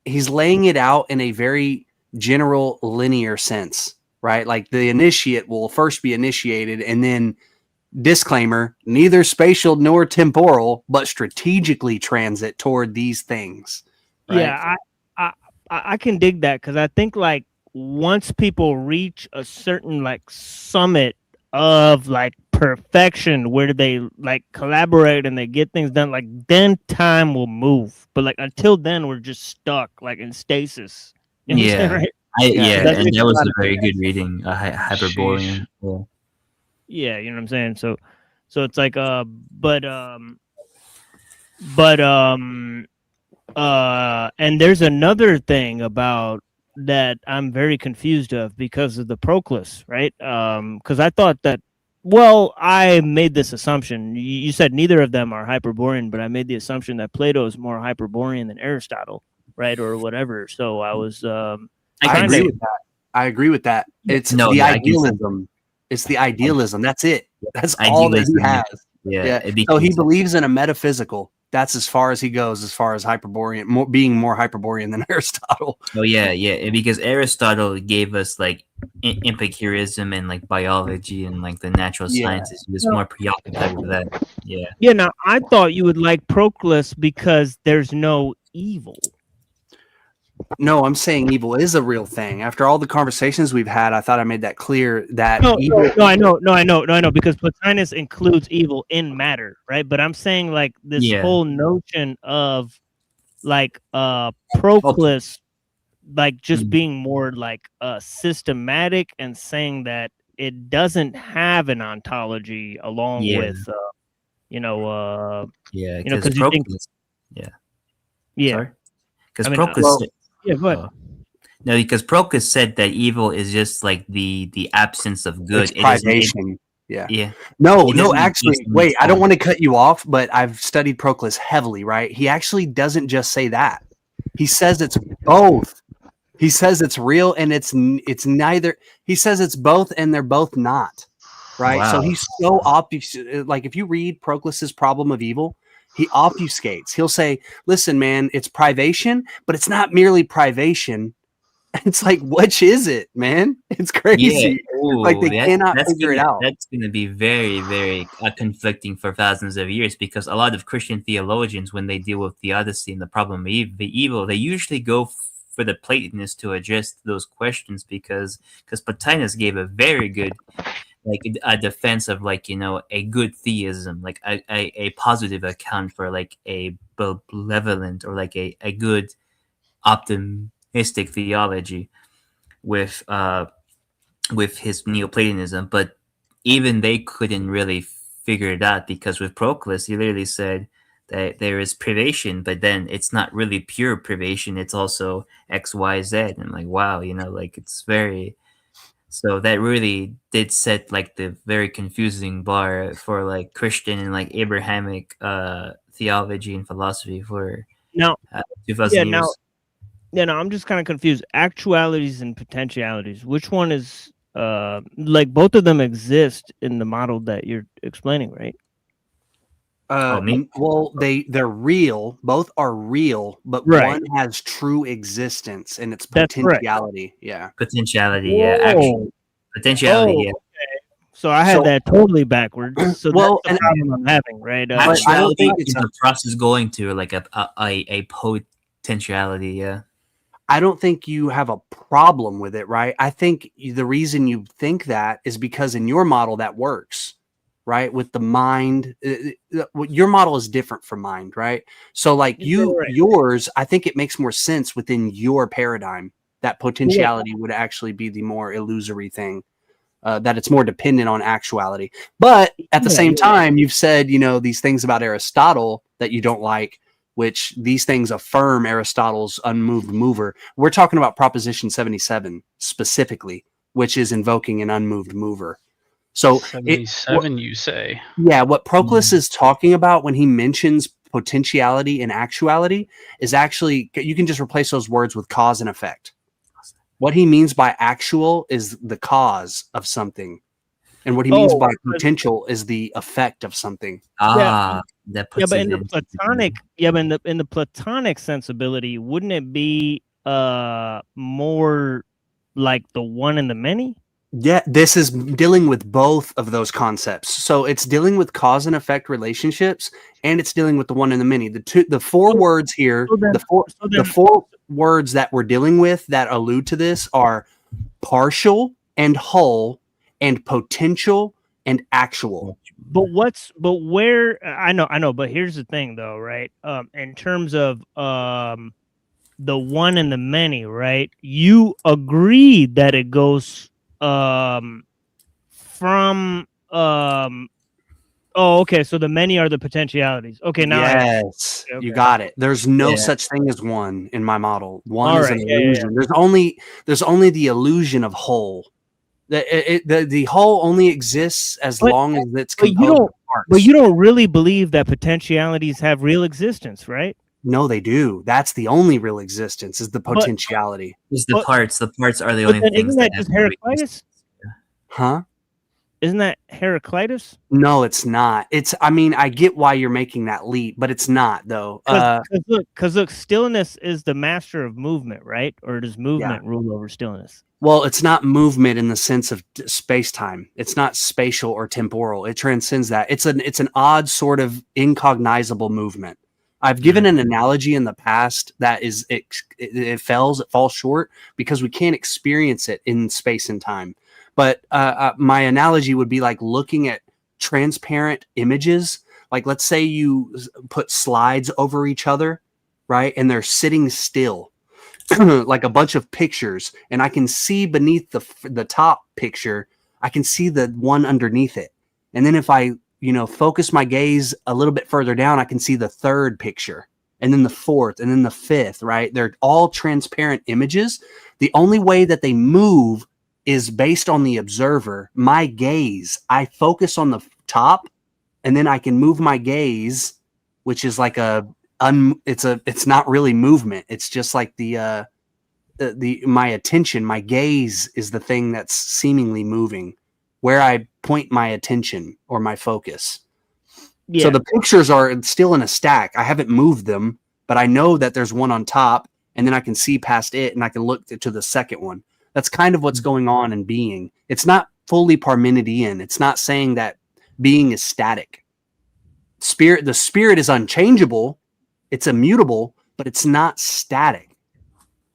he's laying it out in a very general linear sense, right? Like the initiate will first be initiated, and then disclaimer, neither spatial nor temporal, but strategically transit toward these things. Right? Yeah, I can dig that, because I think like once people reach a certain like summit of like perfection where they like collaborate and they get things done, like then time will move. But like until then, we're just stuck like in stasis. Right? And that was a very good reading. Hyperborean. Yeah, you know what I'm saying? So it's like and there's another thing about that I'm very confused of because of the Proclus, right? Because I thought that, well, I made this assumption. You said neither of them are Hyperborean, but I made the assumption that Plato is more Hyperborean than Aristotle, right? Or whatever. So I was I agree with that. It's the idealism. It's the idealism. That's it. That's all that he has. Yeah. So he believes in a metaphysical. That's as far as he goes, as far as Hyperborean, being more Hyperborean than Aristotle. Oh yeah. Because Aristotle gave us like empiricism and like biology and like the natural sciences. He was more preoccupied with that. Yeah. Yeah. Now I thought you would like Proclus because there's no evil. No, I'm saying evil is a real thing. After all the conversations we've had, I thought I made that clear. That evil... I know, because Plotinus includes evil in matter, right? But I'm saying like this whole notion of like Proclus, like just being more like systematic and saying that it doesn't have an ontology along with, because you think, Sorry? Because I mean, Proclus, yeah, go ahead. no, because Proclus said that evil is just like the absence of good. It's privation. Yeah. No, He no, doesn't actually, exist in wait, its I don't form. want to cut you off, but I've studied Proclus heavily, right? He actually doesn't just say that. He says it's both. He says it's real and it's neither. He says it's both and they're both not, right? So Wow. he's so like if you read Proclus's Problem of Evil, he obfuscates. He'll say, "Listen, man, it's privation, but it's not merely privation." It's like, which is it, man? It's crazy. Like they cannot figure it out. That's gonna be very, very conflicting for thousands of years, because a lot of Christian theologians, when they deal with theodicy and the problem of the evil, they usually go for the Platonists to address those questions, because Plotinus gave a very good, like, a defense of, like, a good theism, like a positive account for, like, a benevolent or like a good optimistic theology with his Neoplatonism. But even they couldn't really figure it out, because with Proclus, he literally said that there is privation, but then it's not really pure privation, it's also X, Y, Z. And I'm like, wow, like, it's very... So that really did set, like, the very confusing bar for, like, Christian and, like, Abrahamic theology and philosophy for now 2,000 years. No, I'm just kind of confused. Actualities and potentialities. Which one is like, both of them exist in the model that you're explaining, right? Well, they're real. Both are real, but one has true existence and its potentiality. Yeah, potentiality. Yeah, actually, potentiality. Yeah. Okay. So I had that totally backwards. So well, that's the problem I'm having, right? Actually, I don't think it's a process going to like a potentiality. Yeah. I don't think you have a problem with it, right? I think the reason you think that is because in your model that works, right? With the mind, your model is different from mind, right? So like yours, I think it makes more sense within your paradigm that potentiality would actually be the more illusory thing, that it's more dependent on actuality. But at the same time, you've said, these things about Aristotle that you don't like, which these things affirm Aristotle's unmoved mover. We're talking about Proposition 77 specifically, which is invoking an unmoved mover. So 77, you say? Yeah, what Proclus is talking about when he mentions potentiality and actuality is actually, you can just replace those words with cause and effect. What he means by actual is the cause of something. And what he means by potential is the effect of something. That puts but in the Platonic, but in the Platonic sensibility, wouldn't it be more like the one and the many? Yeah, this is dealing with both of those concepts. So it's dealing with cause and effect relationships, and it's dealing with the one and the many. The four words here, the four words that we're dealing with that allude to this are partial and whole and potential and actual. But where I know, but here's the thing though, right? In terms of the one and the many, right? You agree that it goes from okay, so the many are the potentialities. Okay, now yes, you got it. There's no such thing as one in my model. One is an illusion. There's only the illusion of whole. The whole only exists as long as it's composed of parts. But you don't really believe that potentialities have real existence, right? No, they do. That's the only real existence, is the potentiality. Is the parts. The parts are the only things. Isn't that just Heraclitus? Huh? Isn't that Heraclitus? No, it's not. I get why you're making that leap, but it's not though. Because look, stillness is the master of movement, right? Or does movement rule over stillness? Well, it's not movement in the sense of space-time. It's not spatial or temporal. It transcends that. It's an odd sort of incognizable movement. I've given an analogy in the past that it falls short because we can't experience it in space and time. But my analogy would be like looking at transparent images. Like, let's say you put slides over each other, right? And they're sitting still. Like a bunch of pictures, and I can see beneath the top picture, I can see the one underneath it. And then if I, focus my gaze a little bit further down, I can see the third picture. and then the fourth, and then the fifth, right? They're all transparent images. The only way that they move is based on the observer. My gaze, I focus on the top, and then I can move my gaze, which is like it's not really movement. It's just like my attention, my gaze is the thing that's seemingly moving, where I point my attention or my focus. Yeah. So the pictures are still in a stack. I haven't moved them, but I know that there's one on top, and then I can see past it, and I can look to the second one. That's kind of what's going on in being. It's not fully Parmenidean. It's not saying that being is static. The spirit is unchangeable. It's immutable, but it's not static.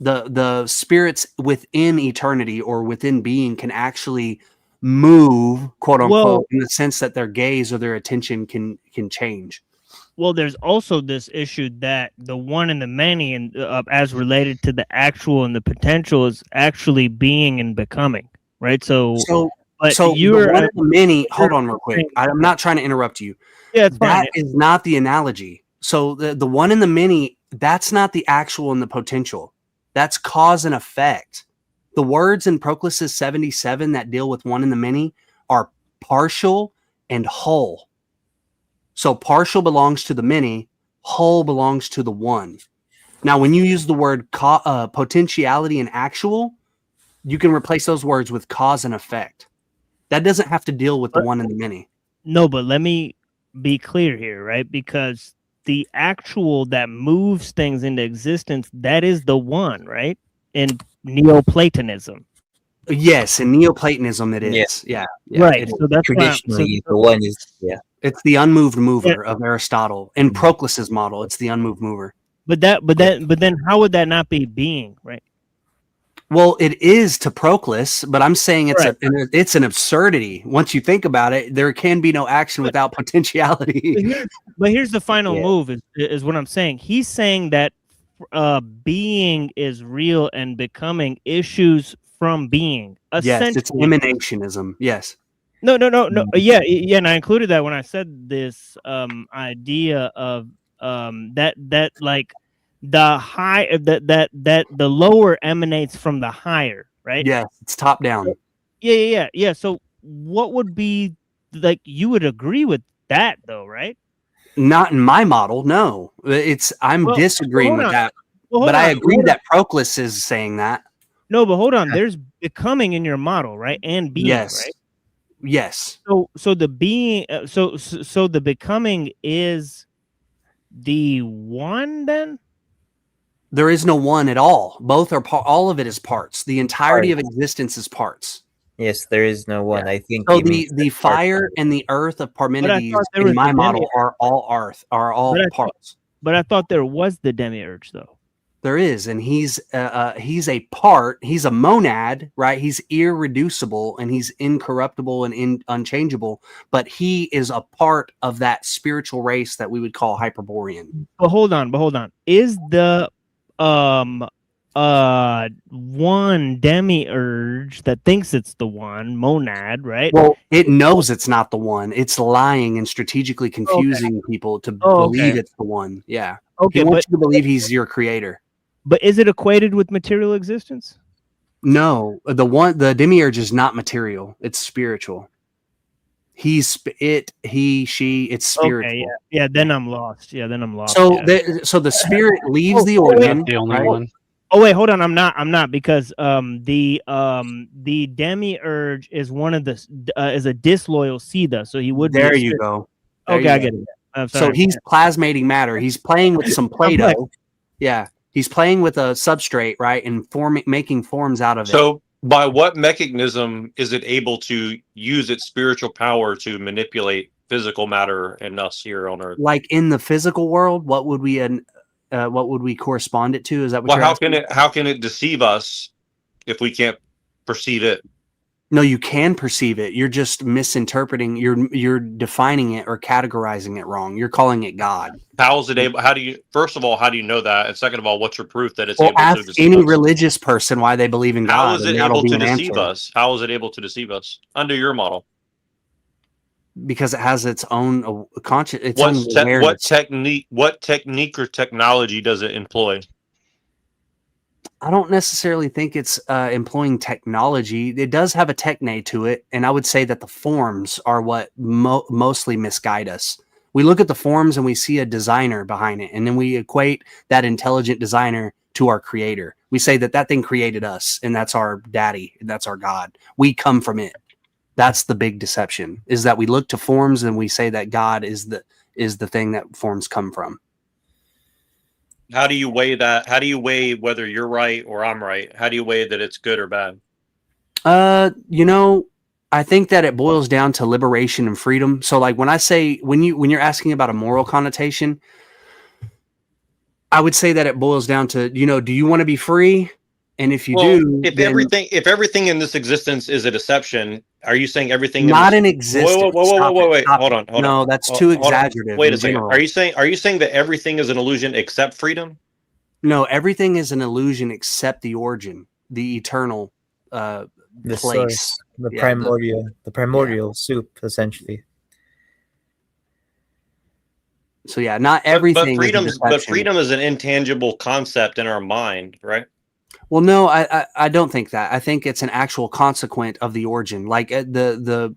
The spirits within eternity or within being can actually move, quote unquote, in the sense that their gaze or their attention can change. Well, there's also this issue that the one and the many, and as related to the actual and the potential, is actually being and becoming, right? So you're the one and the many. Hold on, real quick. I'm not trying to interrupt you. Yeah, it's fine. That is not the analogy. So the one and the many, that's not the actual and the potential. That's cause and effect. The words in Proclus 77 that deal with one and the many are partial and whole. So partial belongs to the many, whole belongs to the one. Now, when you use the word potentiality and actual, you can replace those words with cause and effect. That doesn't have to deal with the one and the many. No, but let me be clear here, right? Because the actual that moves things into existence, that is the one, right? In Neoplatonism. Yes, in Neoplatonism it is. Yeah. Right. So that's traditionally the one is it's the unmoved mover of Aristotle. In Proclus's model, it's the unmoved mover. But then how would that not be being, right? Well, it is to Proclus, but I'm saying it's an absurdity. Once you think about it, there can be no action without potentiality. But here's the final move is what I'm saying. He's saying that being is real and becoming issues from being. Yes, it's emanationism. Yes. No. Yeah, and I included that when I said this idea of that like the high that the lower emanates from the higher, right? Yes, it's top down. Yeah. So what would be like? You would agree with that, though, right? Not in my model. No, I'm disagreeing with that. But I agree that Proclus is saying that. No, but hold on. There's becoming in your model, right? And being, right? Yes. So the being, so the becoming is the one then? There is no one at all. Both are all of it is parts. The entirety of existence is parts. Yes, there is no one. I think so. The fire and the earth of Parmenides in my model are all parts. But I thought there was the demiurge, though. There is, and he's a part. He's a monad, right? He's irreducible and he's incorruptible and unchangeable. But he is a part of that spiritual race that we would call Hyperborean. But hold on. Is the one demiurge that thinks it's the one monad, right? Well, it knows it's not the one. It's lying and strategically confusing people to believe it's the one. Yeah. Okay. He wants you to believe he's your creator. But is it equated with material existence? No, the demiurge is not material. It's spiritual. He, she, it's spiritual. Okay, yeah. Then I'm lost. So the spirit leaves the organ. The only one. Oh wait, hold on. I'm not because the demiurge is one of the is a disloyal Siddha, so he would. There you go. Okay, I get it. So he's plasmating matter. He's playing with some Play-Doh. Yeah. He's playing with a substrate, right, and making forms out of it. So by what mechanism is it able to use its spiritual power to manipulate physical matter and us here on Earth? Like in the physical world, what would we correspond it to? Is that what you're asking? How can it deceive us if we can't perceive it? No, you can perceive it. You're just misinterpreting. You're defining it or categorizing it wrong. You're calling it God. How is it able? First of all, how do you know that? And second of all, what's your proof that it's able to deceive any us? religious person why they believe in God. How is it able to deceive us? How is it able to deceive us under your model? because it has its own conscious, its What own awareness. what technique or technology does it employ? I don't necessarily think it's employing technology. It does have a techne to it, and I would say that the forms are what mostly misguide us. We look at the forms and we see a designer behind it, and then we equate that intelligent designer to our creator. We say that that thing created us, and that's our daddy, and that's our God. We come from it. That's the big deception, is that we look to forms and we say that God is the thing that forms come from. How do you weigh that? How do you weigh whether you're right or I'm right? How do you weigh that it's good or bad? You know, I think that it boils down to liberation and freedom. So like when I say, when you're asking about a moral connotation, I would say that it boils down to, you know, do you want to be free? And if you do, if then everything in this existence is a deception, are you saying everything not in existence? Wait, hold on. No, that's too exaggerative. Wait a second. Are you saying that everything is an illusion except freedom? No, everything is an illusion except the origin, the eternal the place, source, the primordial soup, essentially. So yeah, not everything. But freedom is an intangible concept in our mind, right? Well, no, I don't think that. I think it's an actual consequent of the origin, like the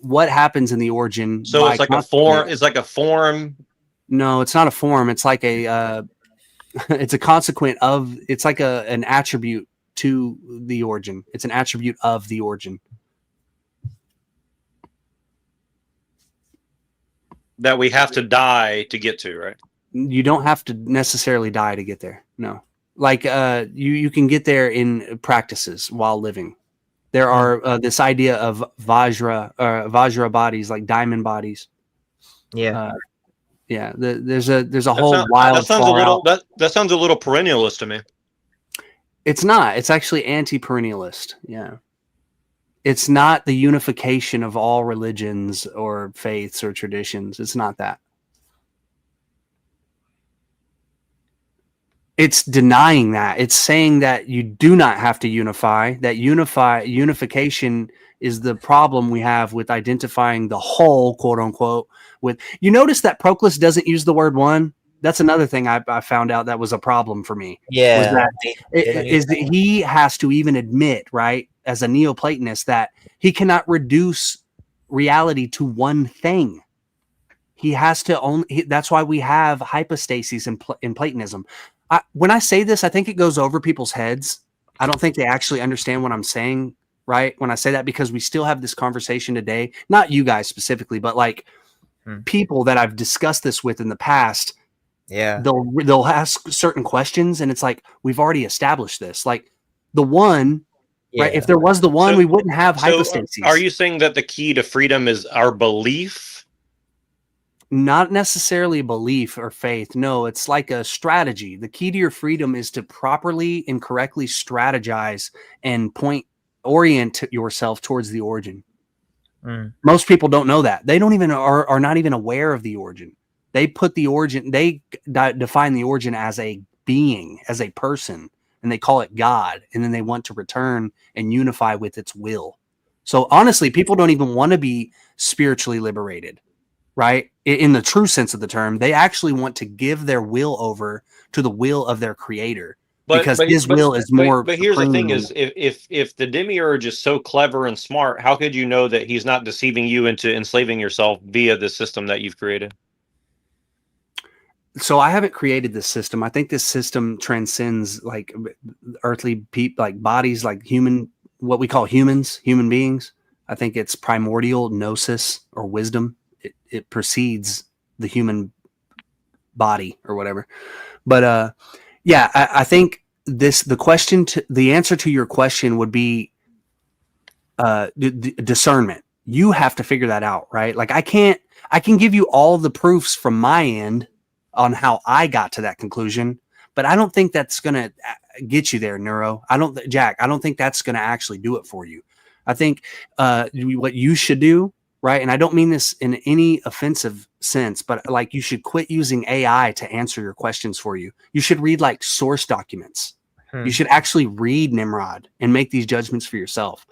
what happens in the origin. So it's like a form. It's like a form. No, it's not a form. It's like a it's a consequent of. It's like an attribute to the origin. It's an attribute of the origin. That we have to die to get to, right? You don't have to necessarily die to get there. No. Like you can get there in practices while living. There are this idea of Vajra bodies, like diamond bodies. Yeah. There's a whole wild. That sounds a little perennialist to me. It's not. It's actually anti-perennialist. Yeah. It's not the unification of all religions or faiths or traditions. It's not that. It's denying that. It's saying that you do not have to unify, that unification is the problem we have with identifying the whole, quote unquote, with. You notice that Proclus doesn't use the word one. That's another thing I found out that was a problem for me. Yeah. Is that he has to even admit, right, as a Neoplatonist, that he cannot reduce reality to one thing. He has to only. That's why we have hypostases in Platonism. When I say this, I think it goes over people's heads. I don't think they actually understand what I'm saying, right? When I say that, because we still have this conversation today, not you guys specifically, but like people that I've discussed this with in the past. Yeah. They'll ask certain questions and it's like, we've already established this. Like the one, right? If there was the one, we wouldn't have hypostases. Are you saying that the key to freedom is our belief? Not necessarily belief or faith. No, it's like a strategy. The key to your freedom is to properly and correctly strategize and orient yourself towards the origin. Most people don't know that. They don't even are not even aware of the origin. They put the origin, they define the origin as a being, as a person, and they call it God. And then they want to return and unify with its will. So honestly, people don't even want to be spiritually liberated. Right? In the true sense of the term, they actually want to give their will over to the will of their creator, because his will is more. But here's the thing: is if the demiurge is so clever and smart, how could you know that he's not deceiving you into enslaving yourself via the system that you've created? So I haven't created this system. I think this system transcends like earthly like bodies, like what we call human beings. I think it's primordial gnosis or wisdom. It precedes the human body or whatever. But yeah, I think the answer to your question would be discernment. You have to figure that out, right? Like I can give you all the proofs from my end on how I got to that conclusion, but I don't think that's going to get you there, Neuro. Jack, I don't think that's going to actually do it for you. I think what you should do, right? And I don't mean this in any offensive sense, but like you should quit using AI to answer your questions for you. You should read like source documents. You should actually read Nimrod and make these judgments for yourself.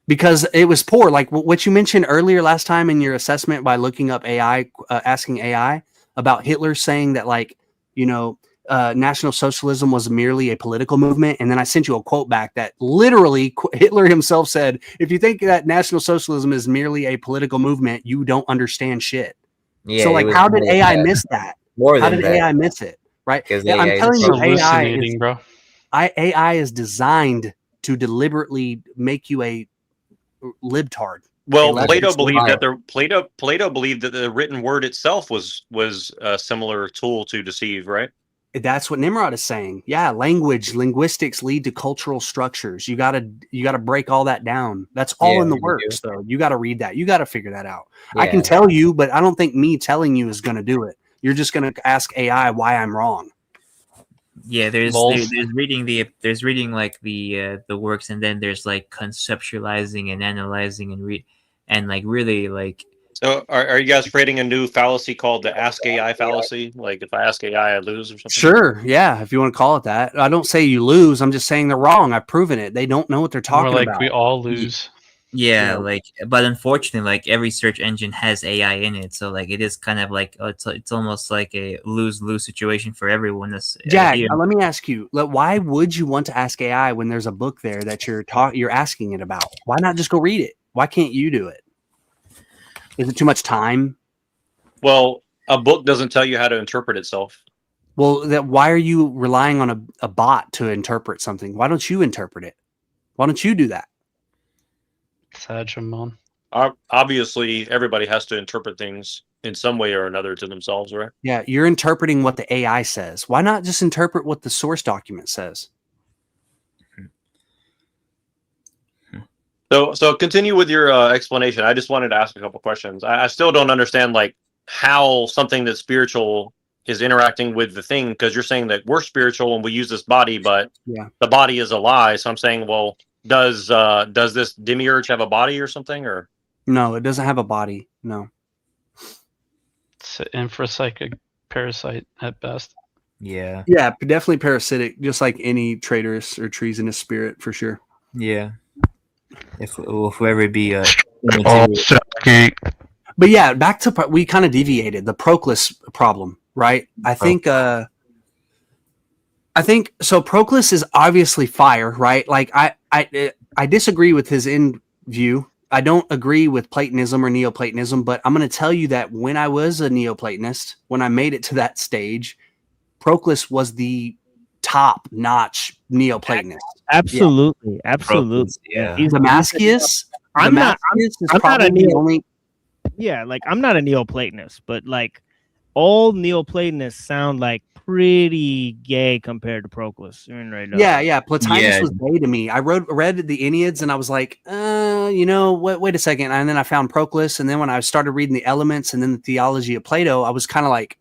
because it was poor. Like what you mentioned earlier last time in your assessment by looking up AI, asking AI about Hitler saying that, like, you know, National Socialism was merely a political movement. And then I sent you a quote back that literally Hitler himself said, if you think that National Socialism is merely a political movement, you don't understand shit. Yeah, so like, how did AI miss that? How did AI miss it? Right? Yeah, I'm telling you, hallucinating, bro. AI is designed to deliberately make you a libtard. Well, Plato believed that Plato believed that the written word itself was a similar tool to deceive, right? That's what Nimrod is saying. Yeah, linguistics lead to cultural structures. You gotta break all that down. That's all in the works, though. You gotta read that. You gotta figure that out. I can tell you, but I don't think me telling you is gonna do it. You're just gonna ask AI why I'm wrong. Yeah, there's reading like the works, and then there's like conceptualizing and analyzing and like really like. So are you guys creating a new fallacy called the ask AI fallacy? Like, if I ask AI, I lose or something? Sure, yeah, if you want to call it that. I don't say you lose. I'm just saying they're wrong. I've proven it. They don't know what they're talking More like about. we all lose. Yeah, You know? like, but unfortunately, like every search engine has AI in it, so like it is kind of like it's almost like a lose-lose situation for everyone. Jack, let me ask you: why would you want to ask AI when there's a book there that you're asking it about? Why not just go read it? Why can't you do it? Is it too much time? Well, a book doesn't tell you how to interpret itself. Well, why are you relying on a bot to interpret something? Why don't you interpret it? Why don't you do that? Sajamon. Obviously, everybody has to interpret things in some way or another to themselves, right? Yeah, you're interpreting what the AI says. Why not just interpret what the source document says? So continue with your explanation. I just wanted to ask a couple questions. I still don't understand, like, how something that's spiritual is interacting with the thing, because you're saying that we're spiritual and we use this body, but the body is a lie. So I'm saying, well, does this demiurge have a body or something, or no? It doesn't have a body. No. It's an infrapsychic parasite at best. Yeah. Yeah, definitely parasitic, just like any traitorous or treasonous spirit, for sure. Yeah. If whoever be but yeah, back to we kind of deviated the Proclus problem, right? I think so. Proclus is obviously fire, right? Like I disagree with his end view. I don't agree with Platonism or Neoplatonism, but I'm going to tell you that when I was a Neoplatonist, when I made it to that stage, Proclus was the top-notch Neoplatonist. Absolutely, absolutely. Yeah. Damascus. I'm not a only. Yeah, like I'm not a Neoplatonist, but like all Neoplatonists sound like pretty gay compared to Proclus. Right now. Yeah. Plotinus was gay to me. I read the Enneads and I was like, wait a second. And then I found Proclus, and then when I started reading the Elements and then the theology of Plato, I was kind of like,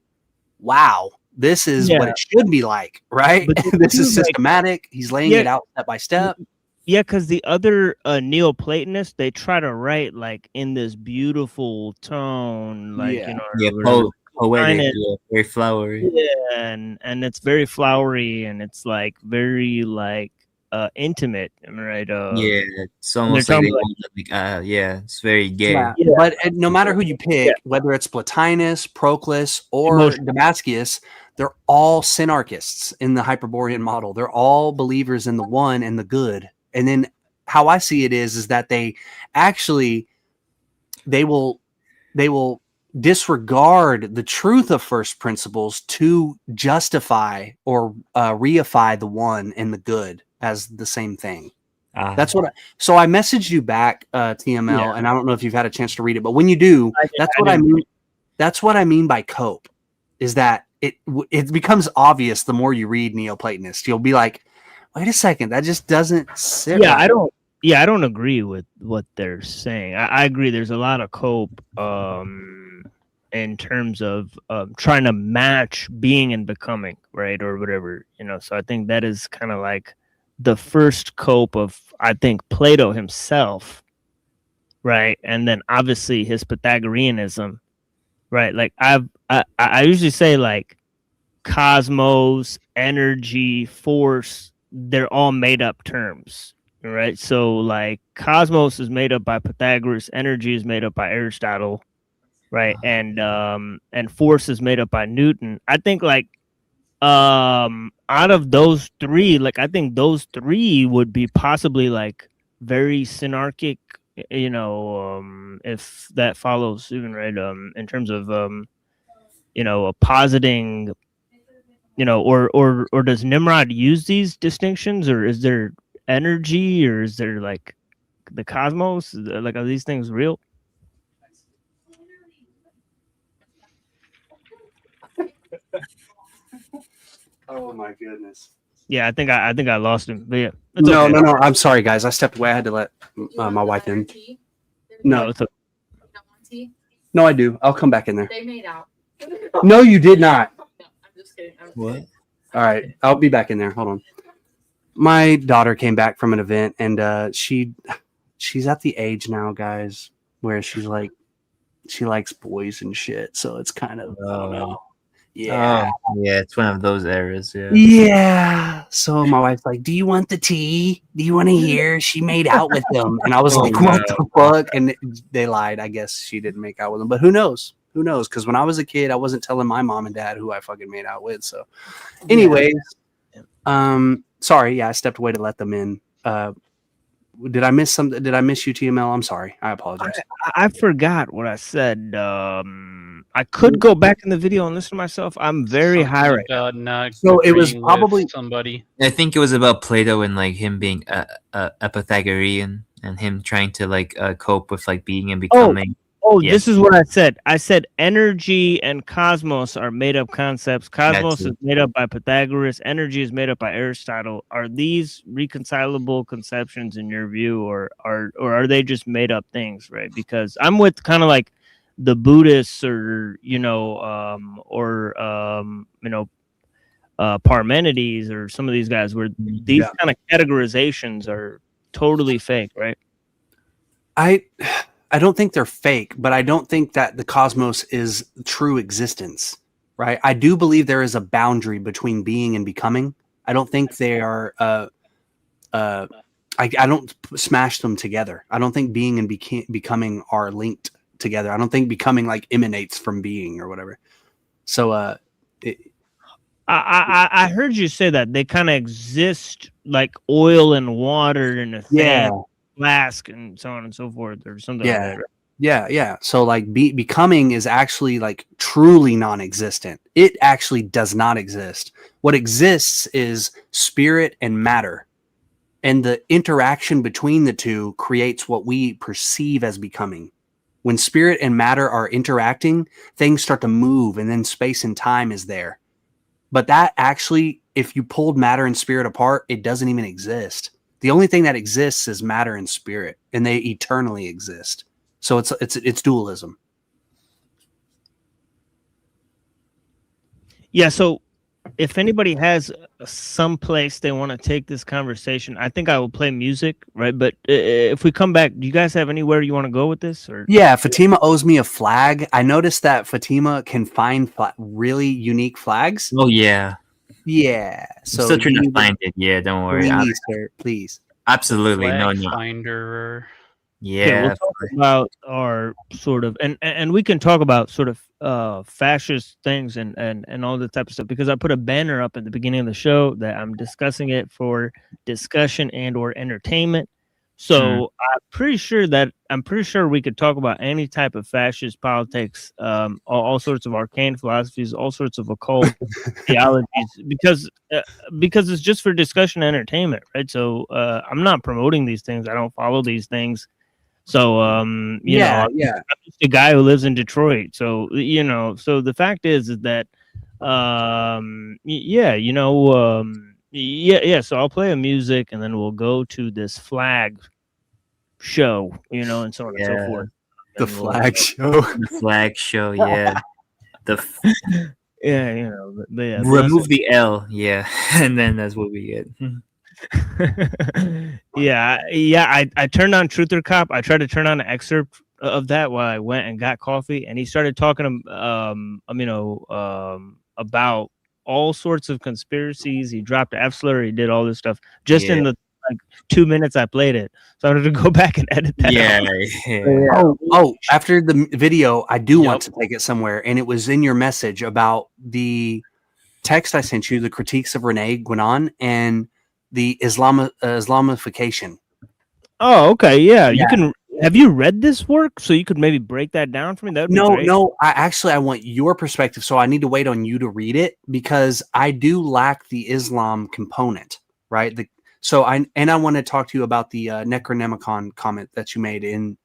wow. This is what it should be like, right? This is systematic. He's laying it out step by step. Yeah, because the other Neoplatonists, they try to write like in this beautiful tone, like poetic, very flowery. Yeah, and it's very flowery, and it's like very like intimate, right? It's almost like, it's very gay. Yeah. But no matter who you pick, whether it's Plotinus, Proclus, or Damascus, they're all synarchists in the Hyperborean model. They're all believers in the one and the good. And then how I see it is that they will disregard the truth of first principles to justify or reify the one and the good as the same thing. That's what. So I messaged you back, TML, and I don't know if you've had a chance to read it, but when you do, that's what I mean. That's what I mean by cope. Is that it becomes obvious the more you read Neoplatonist. You'll be like, wait a second, that just doesn't sit. Yeah, right. I don't agree with what they're saying. I agree. There's a lot of cope in terms of trying to match being and becoming, right, or whatever, So I think that is kind of like the first cope of, I think, Plato himself, right, and then obviously his Pythagoreanism, right. Like I usually say like cosmos, energy, force. They're all made up terms, right? So like cosmos is made up by Pythagoras, energy is made up by Aristotle, right? And force is made up by Newton. I think like out of those three, like I think those three would be possibly like very synarchic, you know, if that follows even right, in terms of you know, positing, you know, or does Nimrod use these distinctions, or is there energy, or is there like the cosmos, like are these things real? Oh my goodness. Yeah, I think I lost him, but yeah, it's No, okay. no. I'm sorry, guys. I stepped away. I had to let my wife in. No, it's okay. No, I do. I'll come back in there. They made out. No, you did not. I'm just kidding. What? All right, I'll be back in there. Hold on. My daughter came back from an event, and she's at the age now, guys, where she's like, she likes boys and shit. So it's kind of, I don't know. Yeah. Oh, yeah, it's one of those eras. Yeah. Yeah. So my wife's like, "Do you want the tea? Do you want to hear she made out with them?" And I was like, "What the fuck?" And they lied. I guess she didn't make out with them, but who knows? Who knows? Because when I was a kid, I wasn't telling my mom and dad who I fucking made out with. So, anyways, sorry. Yeah, I stepped away to let them in. Did I miss something? Did I miss you, TML? I'm sorry. I apologize. I forgot what I said. I could go back in the video and listen to myself. I'm very high right now. So it was probably somebody. I think it was about Plato and like him being a Pythagorean and him trying to like cope with like being and becoming. This is what I said. I said energy and cosmos are made up concepts. Cosmos is made up by Pythagoras. Energy is made up by Aristotle. Are these reconcilable conceptions in your view, or are they just made up things, right? Because I'm with kind of like the Buddhists, or Parmenides, or some of these guys, where these kind of categorizations are totally fake, right? I don't think they're fake, but I don't think that the cosmos is true existence, right? I do believe there is a boundary between being and becoming. I don't think they are. I don't smash them together. I don't think being and becoming are linked together. I don't think becoming like emanates from being or whatever. So, I heard you say that they kind of exist like oil and water in a thing. Flask and so on and so forth, or something like that, right? Yeah. So like becoming is actually like truly non-existent. It actually does not exist. What exists is spirit and matter, and the interaction between the two creates what we perceive as becoming. When spirit and matter are interacting, things start to move, and then space and time is there. But that actually, if you pulled matter and spirit apart, it doesn't even exist. The only thing that exists is matter and spirit, and they eternally exist. So it's dualism. Yeah. So if anybody has some place they want to take this conversation, I think I will play music, right? But if we come back, do you guys have anywhere you want to go with this? Or yeah, Fatima owes me a flag. I noticed that Fatima can find really unique flags. Oh yeah. Yeah, so I'm still trying to find it. Yeah, don't worry. Please, sir, please. Absolutely, no. Finder. Yeah, we'll talk about our sort of, and we can talk about sort of fascist things and all the type of stuff, because I put a banner up at the beginning of the show that I'm discussing it for discussion and or entertainment. So I'm pretty sure we could talk about any type of fascist politics, all sorts of arcane philosophies, all sorts of occult theologies, because it's just for discussion and entertainment, right? So I'm not promoting these things. I don't follow these things. So I'm just a guy who lives in Detroit. So so the fact is that so I'll play a music, and then we'll go to this flag show, and so on and so forth. The flag show. The flag show, yeah. Remove the L, yeah, and then that's what we get. I turned on Truth or Cop. I tried to turn on an excerpt of that while I went and got coffee, and he started talking about all sorts of conspiracies. He dropped the F slur. He did all this stuff just in the like 2 minutes I played it, so I had to go back and edit that. Oh, after the video, I do want to take it somewhere, and it was in your message about the text I sent you, the critiques of Renee Guénon and the Islamification. Oh, okay, yeah. You can. Have you read this work so you could maybe break that down for me? That would be great. No. I want your perspective, so I need to wait on you to read it because I do lack the Islam component, right? I want to talk to you about the Necronomicon comment that you made in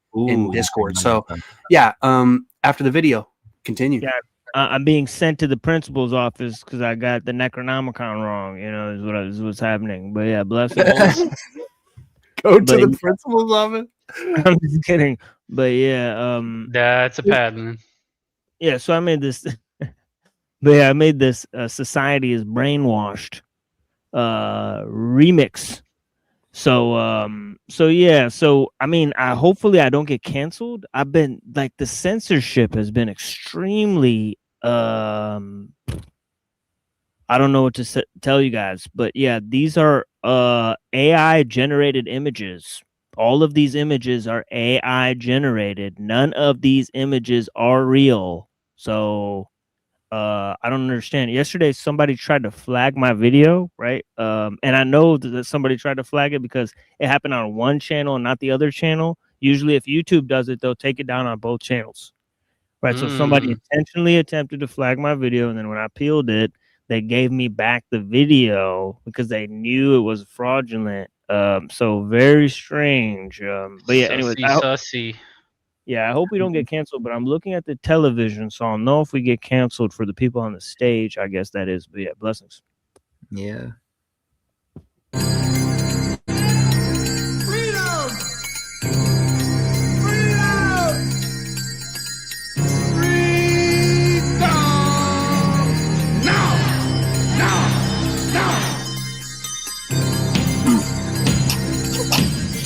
Discord. So, yeah. After the video, continue. Yeah, I'm being sent to the principal's office because I got the Necronomicon wrong. You know, is what's happening. But yeah, bless it. Go to the principal's office. I'm just kidding, but yeah, that's a pattern. Yeah, so I made this, but yeah, I made this "Society is Brainwashed" remix. So I mean, hopefully I don't get canceled. I've been like the censorship has been extremely. I don't know what to tell you guys, but yeah, these are AI generated images. All of these images are AI generated. None of these images are real. So I don't understand. Yesterday, somebody tried to flag my video, right? And I know that somebody tried to flag it because it happened on one channel and not the other channel. Usually, if YouTube does it, they'll take it down on both channels, right? So somebody intentionally attempted to flag my video, and then when I peeled it, they gave me back the video because they knew it was fraudulent. So very strange. But yeah, anyways, I hope we don't get canceled, but I'm looking at the television, so I'll know if we get canceled for the people on the stage. I guess that is, but yeah, blessings. Yeah. Freedom!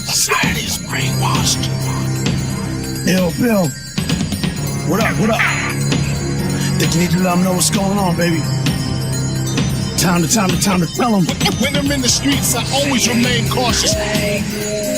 Society's brainwashed. Yo, Bill. What up? Think you need to let them know what's going on, baby. Time to tell them. When I'm in the streets, I always remain cautious.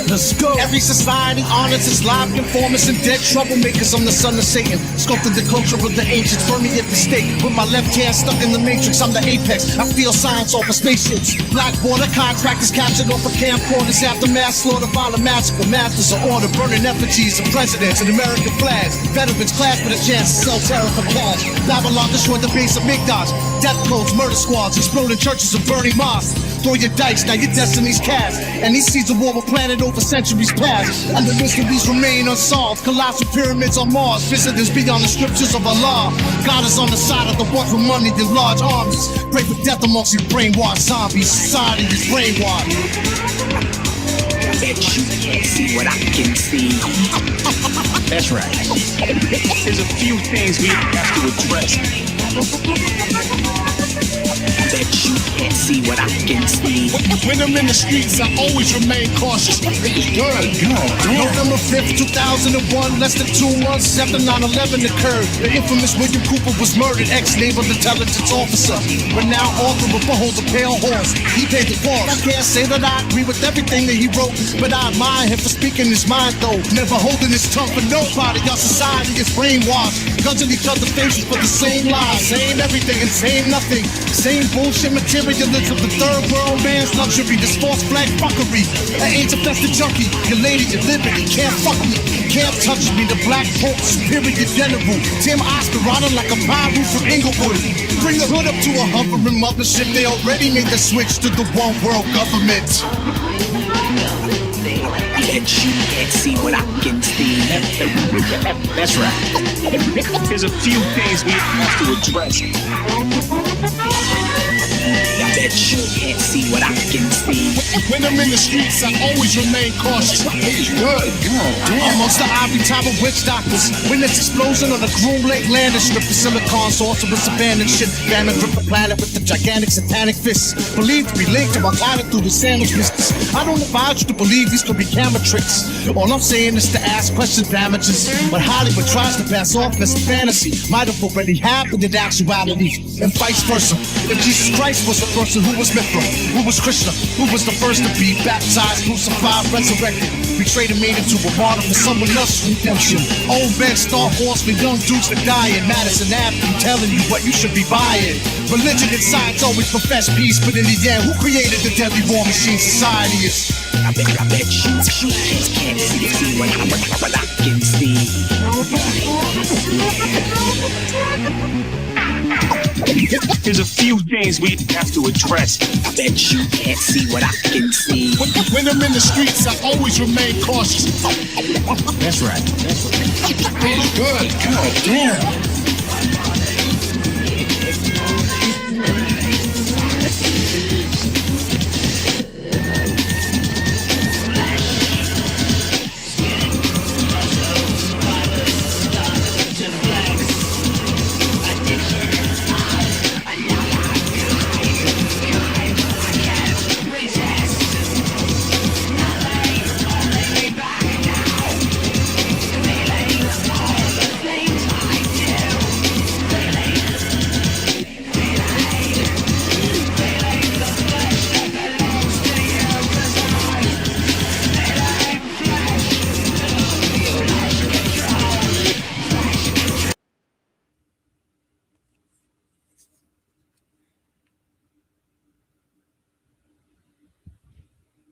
Let's go. Every society honors its live informants and dead troublemakers. I'm the son of Satan. Sculpted the culture of the ancients. Permeate the state. With my left hand stuck in the matrix. I'm the apex. I feel science off of spaceships. Black border contractors captured off of camcorders. Aftermath, slaughter, violent massacre. Masters of order. Burning effigies of presidents and American flags. Veterans class with a chance to sell terror for cash. Babylon destroyed the base of Migdosh. Death codes, murder squads. Exploding churches and burning mosques. Throw your dice, now your destiny's cast. And he sees the war with planet over centuries past. And the mysteries remain unsolved. Colossal pyramids on Mars. Visitors beyond the scriptures of Allah. God is on the side of the ones with money and large armies. Pray for death amongst these brainwashed zombies. Society is brainwashed. That you can't see what I can see. That's right. There's a few things we have to address. That you can't see what I can see. When I'm in the streets, I always remain cautious. Good. November 5th, 2001, less than 2 months after 9/11 occurred. The infamous William Cooper was murdered, ex-naval intelligence officer. But now author of Behold the Pale Horse. He paid the cost. I can't say that I agree with everything that he wrote, but I admire him for speaking his mind though. Never holding his tongue for nobody. Our society is brainwashed. Guns in each other's faces for the same lies. Saying everything and saying nothing. Same bullshit materialism, the third world man's luxury, this false flag fuckery. An age-affected junkie, your lady, your liberty, can't fuck me, can't touch me. The Black Pope, superior general, Tim Oscar riding like a pyro from Inglewood. Bring the hood up to a hovering mothership. They already made the switch to the one world government. That you can't see what I can see. That's right. There's a few things we have to address. That you can't see what I can see. When I'm in the streets, I always remain cautious. Good. Amongst the ivory tower witch doctors, witness explosion on the Groom Lake landing strip of silicon, sorceress abandoned ship. Famine grip the planet with the gigantic satanic fists. Believed to be linked to Al-Qaeda through the sandals business. I don't advise you to believe these could be camera tricks. All I'm saying is to ask questions damages. But Hollywood tries to pass off as a fantasy. Might have already happened in actuality, and vice versa. If Jesus Christ was a person who was Mithra, who was Krishna, who was the first to be baptized, crucified, resurrected, betrayed and made into a martyr for someone else's redemption. Old men, Star Wars for young dudes that dying. Madison Avenue telling you what you should be buying. Religion and science always profess peace, but in the end, who created the deadly war machine society is? I bet you can't see what I can see. There's a few things we have to address. I bet you can't see what I can see. When I'm in the streets, I always remain cautious. That's right. Good. God damn.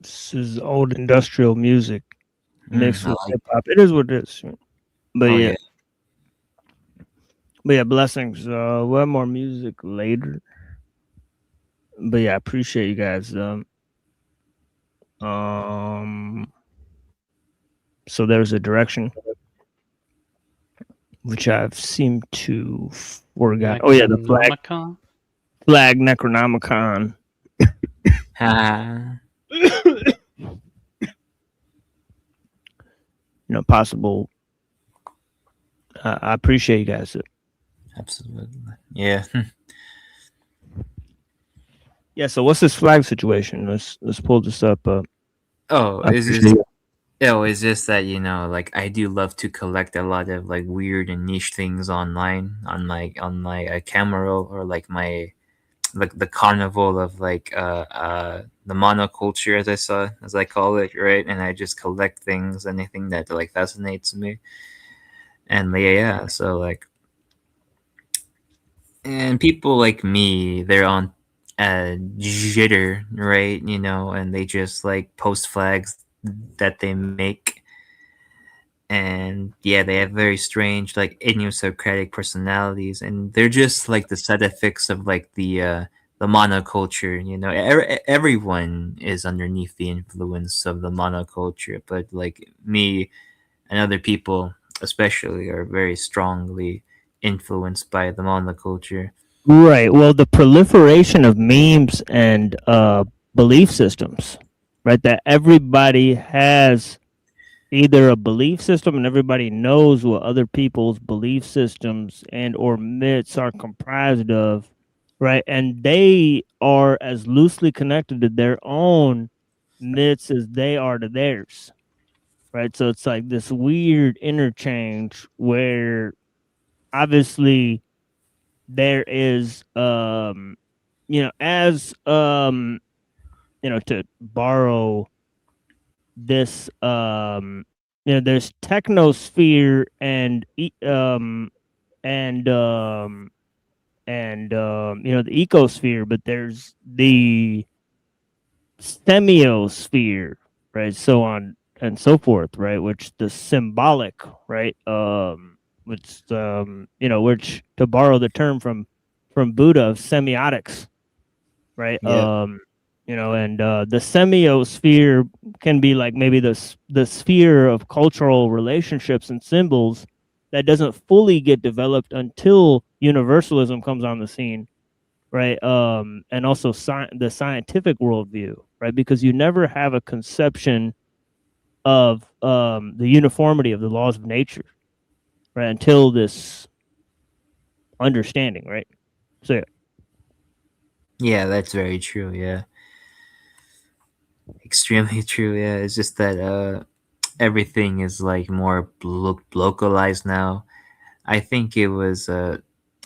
This is old industrial music mixed I with like hip hop. It is what it is. But Oh, yeah. yeah. But yeah, blessings. We'll have more music later. But yeah, I appreciate you guys. So there's a direction which I've seemed to forgot. Oh yeah, the flag. Necronomicon? Flag Necronomicon. Possible. I appreciate you guys. Absolutely. Yeah. Yeah. So what's this flag situation? Let's pull this up. Oh, I it's appreciate just, it. it's just that, like I do love to collect a lot of like weird and niche things online on my camera roll, or like my the carnival of like the monoculture, as I call it, right? And I just collect things, anything that like fascinates me. And yeah, so like, and people like me, they're on jitter, right? And they just like post flags that they make, and yeah, they have very strange like idiosyncratic personalities, and they're just like the side effects of like the monoculture. Everyone is underneath the influence of the monoculture, but like me and other people especially are very strongly influenced by the monoculture. Right. Well, the proliferation of memes and belief systems, right? That everybody has either a belief system, and everybody knows what other people's belief systems and or myths are comprised of, right? And they are as loosely connected to their own myths as they are to theirs, right? So it's like this weird interchange where obviously there is as to borrow this there's technosphere and the ecosphere, but there's the semiosphere, right? So on and so forth, right? Which the symbolic, right? Which which, to borrow the term from Buddha, of semiotics, right? Yeah. And the semiosphere can be like maybe the sphere of cultural relationships and symbols that doesn't fully get developed until universalism comes on the scene, right? And also the scientific worldview, right? Because you never have a conception of the uniformity of the laws of nature, right? Until this understanding, right? So Yeah, that's very true. Yeah. Extremely true. Yeah. It's just that everything is like more localized now. I think it was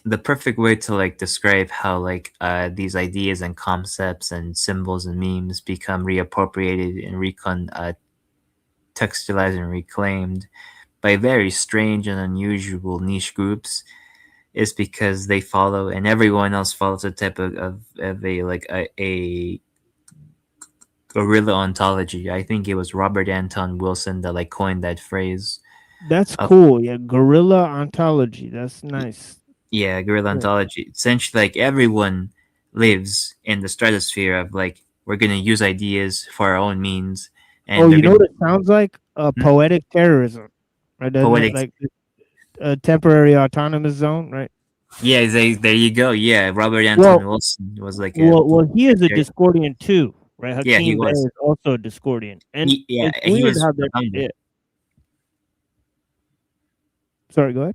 the perfect way to like describe how like these ideas and concepts and symbols and memes become reappropriated and textualized and reclaimed by very strange and unusual niche groups is because they follow, and everyone else follows a type of a guerrilla ontology. I think it was Robert Anton Wilson that like coined that phrase. That's cool. Yeah, guerrilla ontology. That's nice. Yeah, guerrilla ontology. Essentially, like everyone lives in the stratosphere of like we're gonna use ideas for our own means. And you know what it sounds like? Poetic terrorism, right? Poetic, like a temporary autonomous zone, right? Yeah, there you go. Yeah, Robert Anton Wilson was like. Well, he is a Discordian too, right? Hakeem yeah, he was is also a Discordian, and he was how Sorry, go ahead.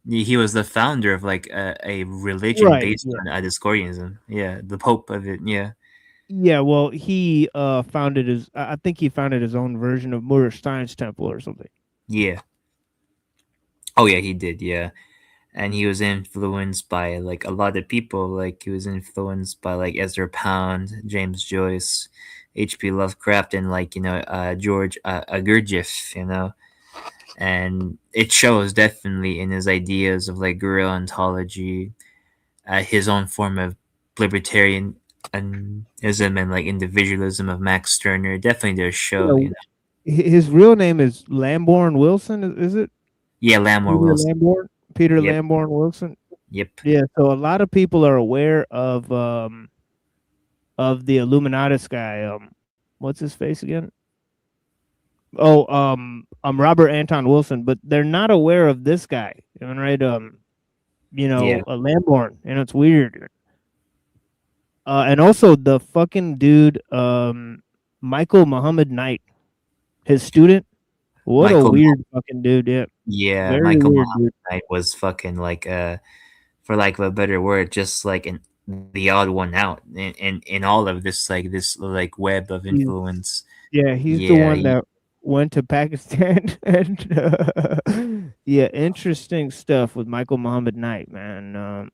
He was the founder of like a religion based on Discordianism. Yeah, the Pope of it. Yeah. Yeah, well, he founded his. I think he founded his own version of Muirstein's temple or something. Yeah. Oh yeah, he did. Yeah, and he was influenced by like a lot of people. Like he was influenced by like Ezra Pound, James Joyce, H.P. Lovecraft, and like George Gurdjieff. And it shows definitely in his ideas of like guerrilla ontology, his own form of libertarianism and like individualism of Max Stirner. Definitely does show. His real name is Lamborn Wilson, is it? Yeah, Lamborn Wilson. Peter Lamborn Wilson. Yep. Yeah, so a lot of people are aware of the Illuminatus guy. What's his face again? Robert Anton Wilson, but they're not aware of this guy. Right? A Lamborn, and it's weird. And also the fucking dude, Michael Muhammad Knight, his student. What a weird fucking dude, yeah. Yeah, Very Michael weird, Muhammad Knight was fucking like for lack of a better word, just like the odd one out in all of this web of influence. Yeah, he's the one that went to Pakistan and interesting stuff with Michael Muhammad Knight, man.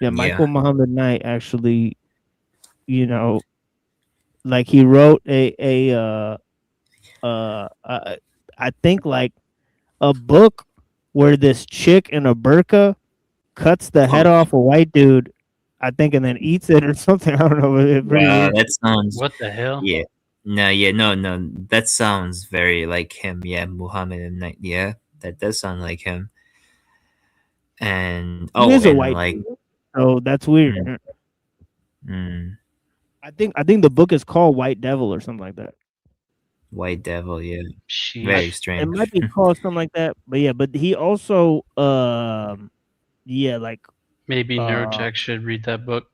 Michael Muhammad Knight actually, like he wrote I think like a book where this chick in a burqa cuts the head off a white dude, I think, and then eats it or something. I don't know. Wow, that sounds. What the hell? Yeah. No. That sounds very like him. Yeah, Muhammad and Knight. Yeah, that does sound like him. And he is a white dude. Oh, that's weird. I think the book is called White Devil or something like that. White Devil, yeah. Very strange. It might be called something like that, but he also like maybe Neurojack should read that book.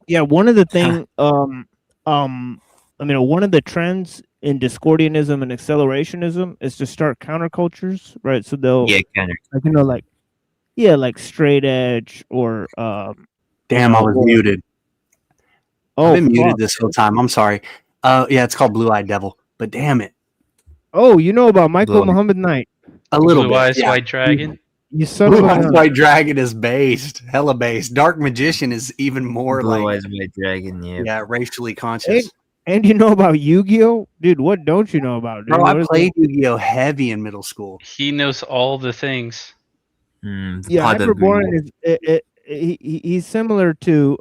Yeah, one of the things one of the trends in Discordianism and accelerationism is to start countercultures, right? So they'll like straight edge or damn, I was muted. I've been muted this whole time. I'm sorry. It's called Blue Eyed Devil. But damn it. Oh, you know about Michael Muhammad Knight? A little Blue Eyes White Dragon. You son Blue of Eyes White Dragon is hella based. Dark Magician is even more Blue Eyes White Dragon, yeah. Racially conscious. And you know about Yu-Gi-Oh? Dude, what don't you know about? Dude? Bro, I played Yu-Gi-Oh heavy in middle school. He knows all the things. Hyperborean is he's similar to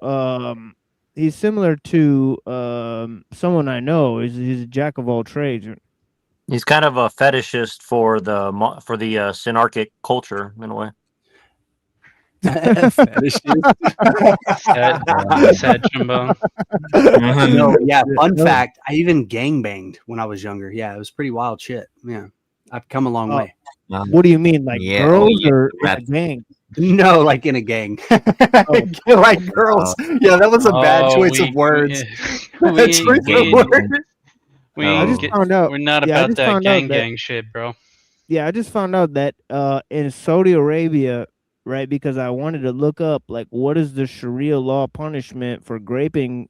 someone I know. He's a jack of all trades. He's kind of a fetishist for the synarchic culture in a way. Sad Jumbo. Fun fact, I even gangbanged when I was younger. Yeah, it was pretty wild shit. Yeah, I've come a long way. What do you mean, like girls or in a gang? No, like in a gang. Like girls. Yeah, that was a bad choice of words. I just found out. We're not about that gang shit, bro. Yeah, I just found out that in Saudi Arabia, right, because I wanted to look up, like, what is the Sharia law punishment for graping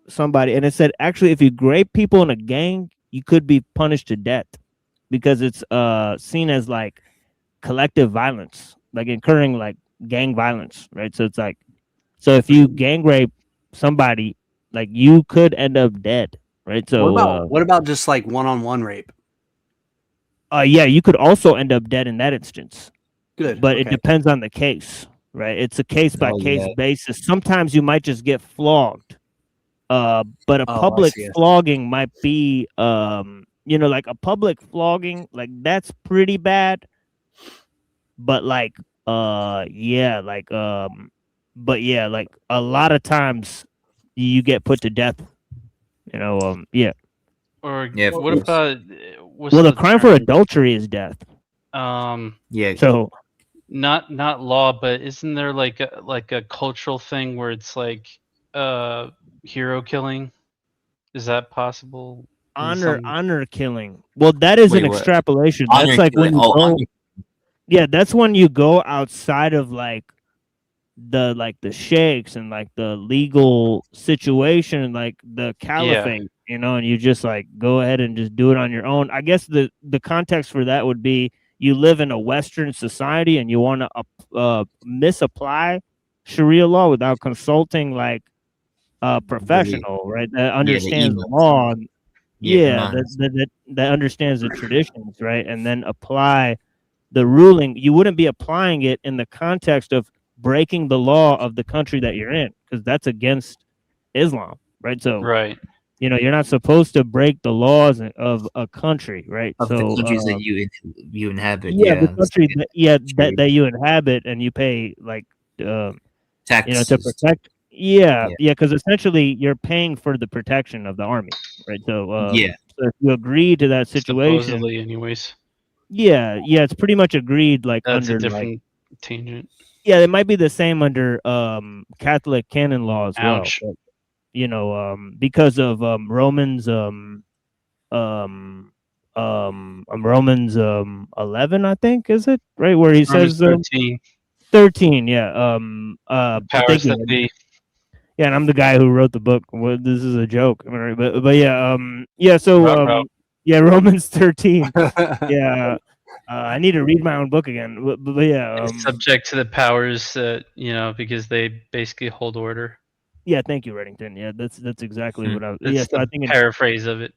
somebody? And it said, actually, if you grape people in a gang, you could be punished to death because it's seen as, like, collective violence, like incurring, like, gang violence, right? So it's like, so if you gang rape somebody, like you could end up dead, right? So what about just like one-on-one rape? yeah, you could also end up dead in that instance. Good, but it okay. depends on the case, right? It's a case by case basis. Sometimes you might just get flogged, but a public flogging might be, you know, like a public flogging, like that's pretty bad. But like, yeah, like, but yeah, like a lot of times you get put to death. You know, yeah. Or Yeah, of what course. about Well, the crime for adultery is death. Yeah. So not law, but isn't there like a cultural thing where it's like hero killing? Is that possible? in some- honor killing. Well, that is Wait, an what? extrapolation. Honor That's like when killing. you Oh, go. honor- Yeah, that's when you go outside of like the sheikhs and like the legal situation, like the caliphate, you know, and you just like go ahead and just do it on your own. I guess the context for that would be you live in a Western society and you want to misapply Sharia law without consulting like a professional, right? That understands the law. Yeah, that understands the traditions, right? And then apply the ruling. You wouldn't be applying it in the context of breaking the law of the country that you're in, because that's against Islam, right? So, right, you know, you're not supposed to break the laws of a country, right? Of so, the countries that you inhabit. yeah, the Yeah. country that you inhabit and you pay like, you know, Taxes. to protect. Yeah, because essentially you're paying for the protection of the army, right? So, Yeah. so if you agree to that situation, supposedly, anyways. yeah, it's pretty much agreed. Like That's under a different tangent. yeah, it might be the same under Catholic canon law as Ouch. well. But, you know, because of Romans Romans 11, I think, is it right where he Romans says 13. 13, yeah. Powers that be. Yeah, and I'm the guy who wrote the book. Well, this is a joke, but yeah, yeah. So yeah, Romans 13. Yeah, I need to read my own book again. But yeah, Subject to the powers that, you know, because they basically hold order. yeah. Thank you, Reddington. Yeah, that's exactly what I. That's Yeah, so the I think paraphrase of it.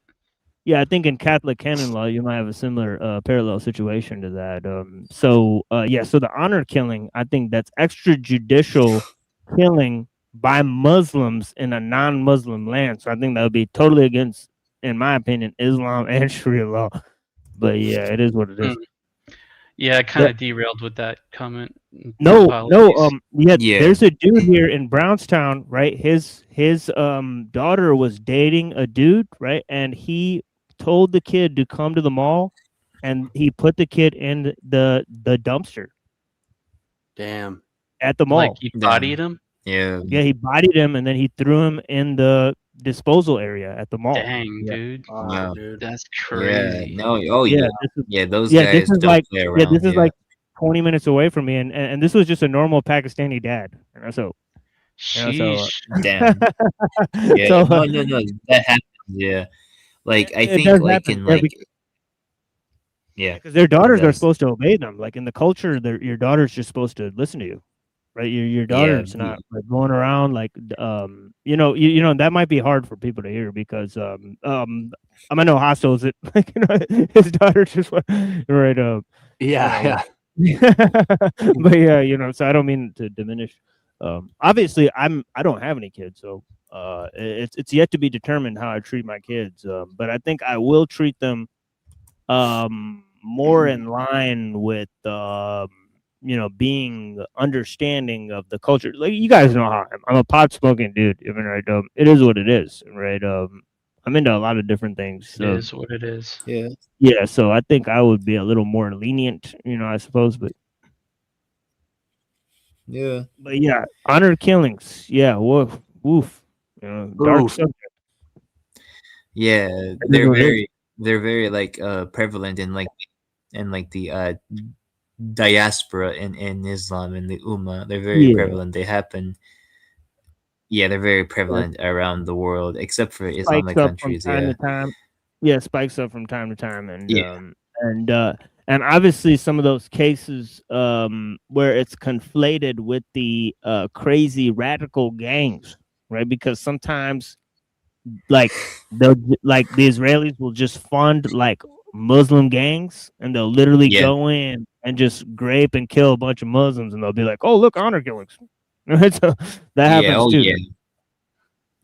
Yeah, I think in Catholic canon law, you might have a similar parallel situation to that. So the honor killing, I think that's extrajudicial killing by Muslims in a non-Muslim land. So I think that would be totally against, in my opinion, Islam and Sharia law. But yeah, it is what it is. Yeah, I kind of derailed with that comment. No, Apologies. there's a dude here in Brownstown, right? His daughter was dating a dude, right? And he told the kid to come to the mall, and he put the kid in the dumpster. Damn. At the mall. Like he bodied him? Yeah. Yeah, he bodied him, and then he threw him in the disposal area at the mall. Dang, dude. Wow. That's crazy. Yeah. No. Oh yeah. Those this guys is don't like play around. this is like 20 minutes away from me, and this was just a normal Pakistani dad. You know, so Sheesh. Damn. Yeah. So, no. That happens. Yeah. Like I it think does like happen, in yeah, like yeah, because their daughters it are does. supposed to obey them. Like in the culture, your daughter's just supposed to listen to you, right? Your daughter's not like going around like you know that might be hard for people to hear because I'm I know hostels it like you know his daughter just went right Yeah. but yeah, you know, so I don't mean to diminish. Obviously I don't have any kids, so it's yet to be determined how I treat my kids. But I think I will treat them more in line with you know, being understanding of the culture. Like you guys know how I'm a pot smoking dude, even right. It is what it is, right? I'm into a lot of different things. It is what it is. Yeah. Yeah, so I think I would be a little more lenient, you know, I suppose, but yeah. But yeah, honor killings. Yeah, woof. You know, dark Oof. subject. Yeah, they're very like prevalent in like the diaspora in Islam and the Ummah. They're very prevalent. They happen. Yeah, they're very prevalent around the world, except for Islamic Spikes up countries. from time Yeah. to time. Yeah, spikes up from time to time, and And obviously, some of those cases where it's conflated with the crazy radical gangs, right? Because sometimes, like the Israelis will just fund like Muslim gangs, and they'll literally go in and just grape and kill a bunch of Muslims, and they'll be like, "Oh, look, honor killings." Right? So that happens too.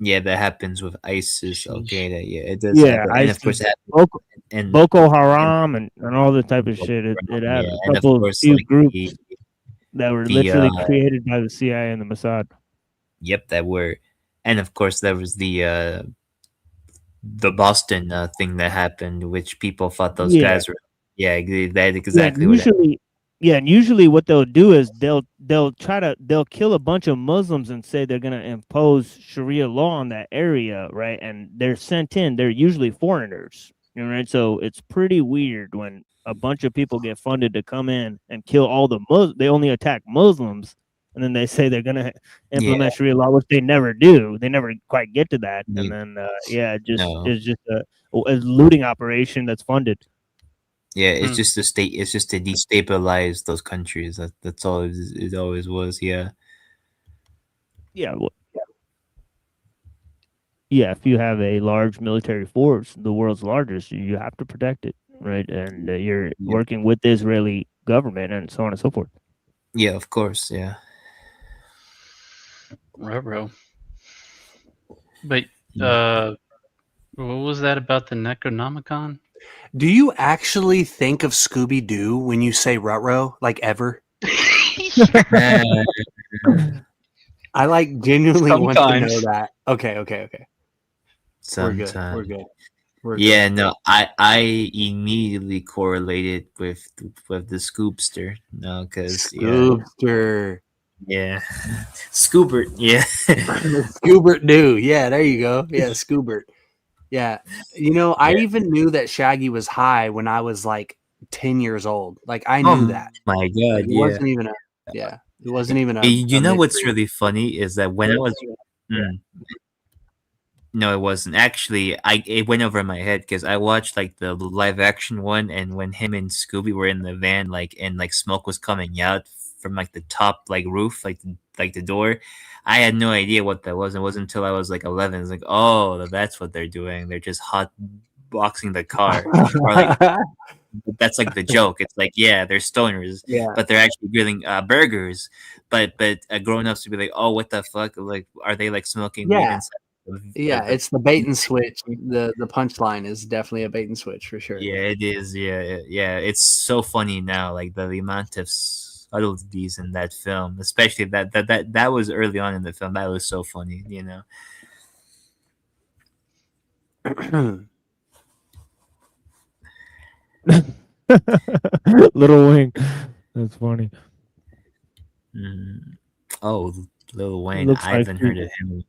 Yeah, that happens with ISIS. Okay, it does Yeah, happen. And ISIS, of course, Boko Haram, and all the type of shit. It had a and of couple of course, few like groups that were literally the created by the CIA and the Mossad. Yep, that were, and of course there was the Boston thing that happened, which people thought those guys were. Yeah, that exactly what happened. And usually what they'll do is they'll kill a bunch of Muslims and say they're gonna impose Sharia law on that area, right? And they're sent in. They're usually foreigners, you know, right? So it's pretty weird when a bunch of people get funded to come in and kill all the Muslims. They only attack Muslims, and then they say they're gonna implement Sharia law, which they never do. They never quite get to that, and then it's just a looting operation that's funded. Yeah, it's just a state. It's just to destabilize those countries. That's all it always was. Yeah. Yeah. Well, yeah. If you have a large military force, the world's largest, you have to protect it, right? And you're working with the Israeli government and so on and so forth. Yeah, of course. Yeah. Ruh-roh. But what was that about the Necronomicon? Do you actually think of Scooby-Doo when you say Ruh-roh, like ever? I like genuinely want to know that. Okay. Sometimes. We're good. Yeah, no, I immediately correlated with the Scoopster. No, because Scoopster. Yeah. Scoobert, yeah. Scoobert Doo. Yeah, there you go. Yeah, Scoobert. Yeah. You know, I even knew that Shaggy was high when I was like 10 years old. Like I knew that. My God, it wasn't even it wasn't even a You know what's really funny is that when I was no, it wasn't. Actually, it went over my head because I watched like the live action one, and when him and Scooby were in the van, like and like smoke was coming out from like the top like roof, like the door. I had no idea what that was. It wasn't until I was like 11. It's like, oh, that's what they're doing. They're just hot boxing the car. Or like that's like the joke. It's like, yeah, they're stoners, but they're actually grilling burgers. But grown ups would be like, oh, what the fuck? Like, are they like smoking weed inside? Yeah, it's the bait and switch. The punchline is definitely a bait and switch for sure. Yeah, it is. Yeah. It's so funny now, like the amount of subtleties in that film, especially that was early on in the film. That was so funny, you know. Little Wing, that's funny. Oh, Lil Wayne, I haven't heard of him.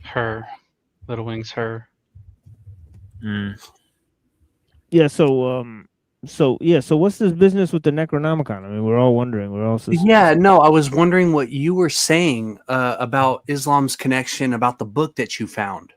Her, Little Wing's her. Yeah. So what's this business with the Necronomicon? I mean, we're all wondering. I was wondering what you were saying about Islam's connection about the book that you found.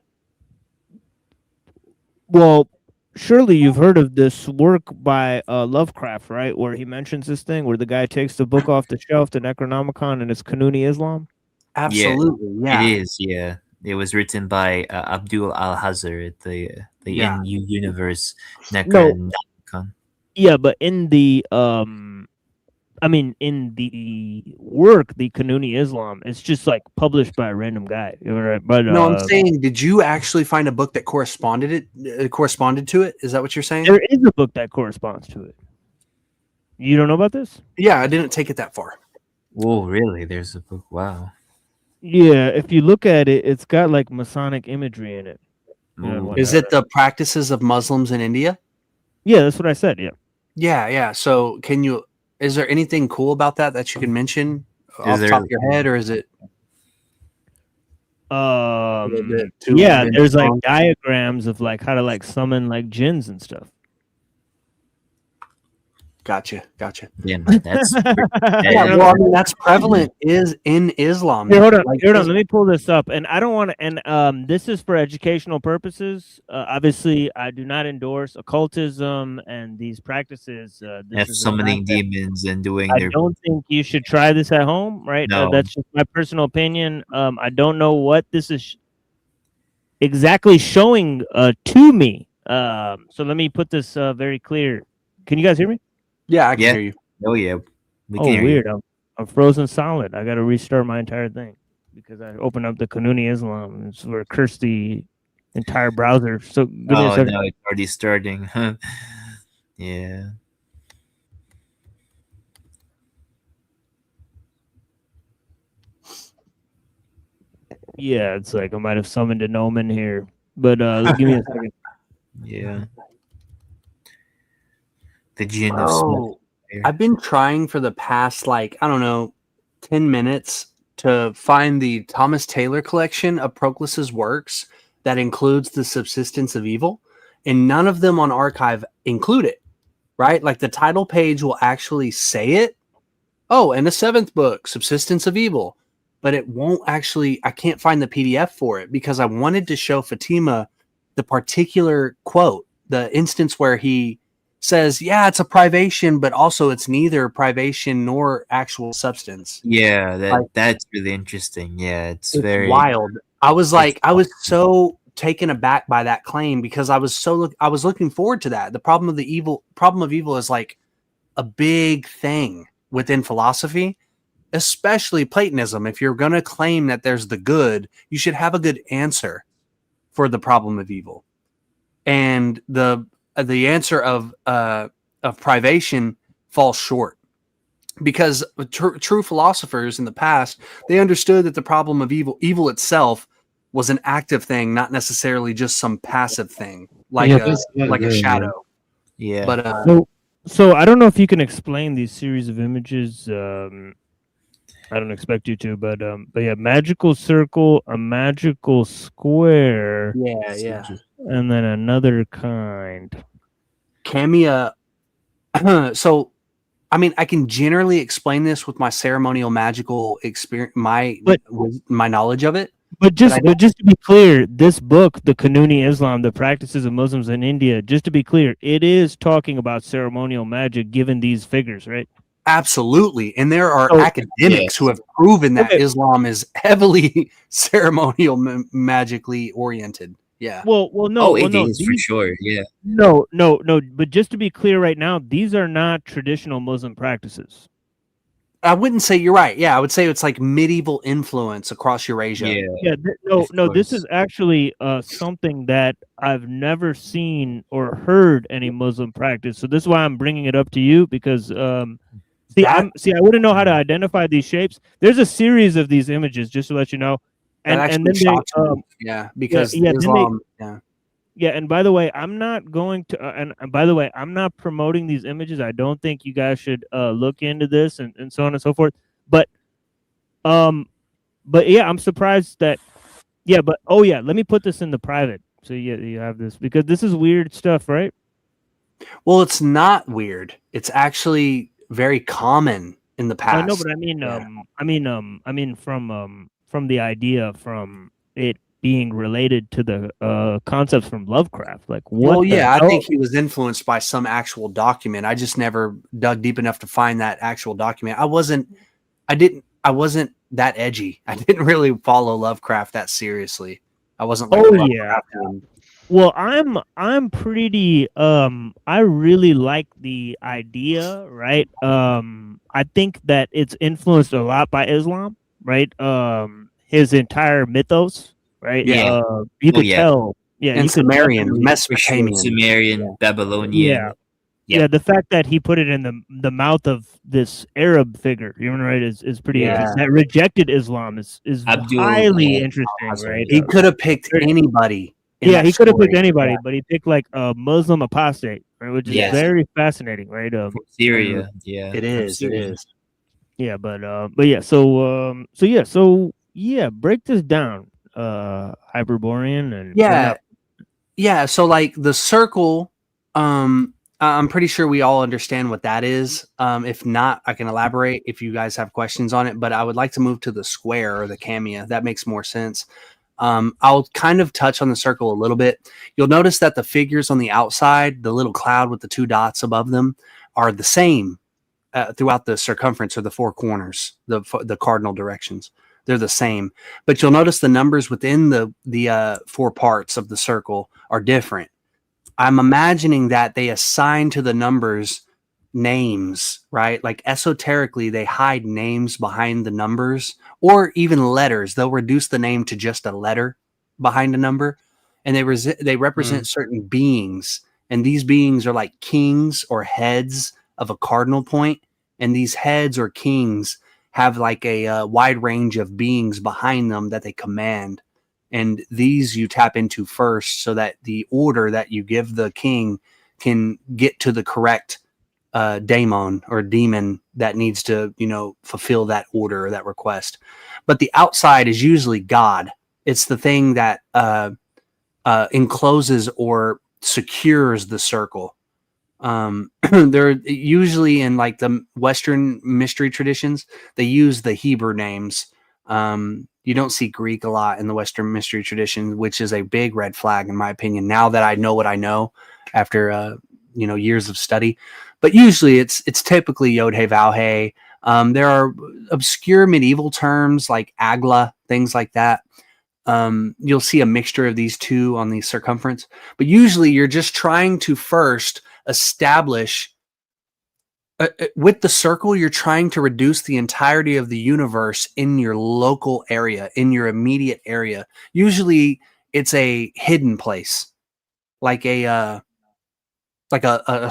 Well, surely you've heard of this work by Lovecraft, right? Where he mentions this thing where the guy takes the book off the shelf, the Necronomicon, and it's Kanuni Islam. Absolutely, yeah. It is. Yeah, it was written by Abdul Al-Hazar, the in-universe Necronomicon. Yeah, but in the in the work, the Kanuni Islam, it's just like published by a random guy, right? But no, I'm saying, did you actually find a book that corresponded to it? Is that what you're saying? There is a book that corresponds to it. You don't know about this? Yeah, I didn't take it that far. Whoa, really? There's a book. Wow. Yeah, if you look at it, it's got like Masonic imagery in it. Is it the practices of Muslims in India? Yeah, that's what I said. Yeah. Yeah. So, is there anything cool about that you can mention off the top of your head, or is it? There's like diagrams of like how to like summon like jinns and stuff. Gotcha. Yeah, that's Yeah, well, I mean, that's prevalent is in Islam. Here, hold on, Like, hold on. Let me pull this up, and I don't want to. And this is for educational purposes. Obviously, I do not endorse occultism and these practices. This is summoning not that- demons and doing I their. don't think you should try this at home, right? No. That's just my personal opinion. I don't know what this is exactly showing to me. So let me put this very clear. Can you guys hear me? Yeah, I can hear you. Oh yeah. We Oh, can hear you. weird. I'm frozen solid. I got to restart my entire thing because I opened up the Kanuni Islam. It's where it cursed the entire browser. So give me a Oh second. no, it's already starting. Yeah. Yeah, it's like I might have summoned an omen here. But give me a second. Yeah. The gin of Bro, smoke. I've been trying for the past, like, I don't know, 10 minutes to find the Thomas Taylor collection of Proclus's works that includes the subsistence of evil, and none of them on archive include it, right? Like the title page will actually say it. Oh, and the seventh book, Subsistence of Evil. But it won't actually, I can't find the PDF for it because I wanted to show Fatima the particular quote, the instance where he says, yeah, it's a privation, but also it's neither privation nor actual substance. Yeah, Like, that's really interesting. Yeah, it's it's very wild. I was like, I was so taken aback by that claim because I was looking forward to that. The problem of evil is like a big thing within philosophy, especially Platonism. If you're going to claim that there's the good, you should have a good answer for the problem of evil. And the answer of privation falls short because true philosophers in the past, they understood that the problem of evil itself was an active thing, not necessarily just some passive thing like a shadow. Yeah. But so I don't know if you can explain these series of images. I don't expect you to, but yeah, magical circle, a magical square, yeah, and then another kind. Camia. So, I mean, I can generally explain this with my ceremonial magical experience, my knowledge of it. But just to be clear, this book, The Kanuni Islam, The Practices of Muslims in India, just to be clear, it is talking about ceremonial magic given these figures, right? Absolutely. And there are academics who have proven that Islam is heavily ceremonial magically oriented. Yeah. Well, no. it is for sure. Yeah. No. But just to be clear right now, these are not traditional Muslim practices. I wouldn't say you're right. Yeah, I would say it's like medieval influence across Eurasia. Yeah. No. This is actually something that I've never seen or heard any Muslim practice. So this is why I'm bringing it up to you because I wouldn't know how to identify these shapes. There's a series of these images, just to let you know. And then because Islam, and by the way, I'm not going to and by the way, I'm not promoting these images. I don't think you guys should look into this and so on and so forth. But yeah, I'm surprised that let me put this in the private. So you have this because this is weird stuff, right? Well, it's not weird. It's actually very common in the past. I know, but I mean from the idea from it being related to the concepts from Lovecraft. Like what? Well, yeah, I think he was influenced by some actual document. I just never dug deep enough to find that actual document. I wasn't that edgy. I didn't really follow Lovecraft that seriously. I wasn't like Well, I'm pretty I really like the idea, right? I think that it's influenced a lot by Islam, right? His entire mythos, right? Yeah. You could tell. Yeah, and Sumerian, Mesopotamian, Sumerian, Babylonian. Yeah, the fact that he put it in the mouth of this Arab figure, right, is pretty interesting. That rejected Islam is highly interesting, right? He could have picked anybody. Yeah, he could have picked anybody, but he picked like a Muslim apostate, right, which is very fascinating, right? Syria, it is. Yeah, but break this down, Hyperborean, and yeah. So like the circle, I'm pretty sure we all understand what that is. If not, I can elaborate if you guys have questions on it, but I would like to move to the square or the camea. That makes more sense. I'll kind of touch on the circle a little bit. You'll notice that the figures on the outside, the little cloud with the 2 dots above them, are the same throughout the circumference or the 4 corners, the cardinal directions. They're the same, but you'll notice the numbers within the 4 parts of the circle are different. I'm imagining that they assign to the numbers names, right? Like esoterically, they hide names behind the numbers, or even letters. They'll reduce the name to just a letter behind a number, and they represent certain beings, and these beings are like kings or heads of a cardinal point, and these heads or kings have like a wide range of beings behind them that they command. And these you tap into first so that the order that you give the king can get to the correct daemon or demon that needs to, fulfill that order or that request. But the outside is usually God. It's the thing that encloses or secures the circle. They're usually in like the Western mystery traditions, they use the Hebrew names. You don't see Greek a lot in the Western mystery tradition, which is a big red flag in my opinion. Now that I know what I know after years of study, but usually it's typically Yod He Vav He. There are obscure medieval terms like Agla, things like that. You'll see a mixture of these two on the circumference, but usually you're just trying to first establish with the circle, you're trying to reduce the entirety of the universe in your local area, in your immediate area. Usually it's a hidden place, like a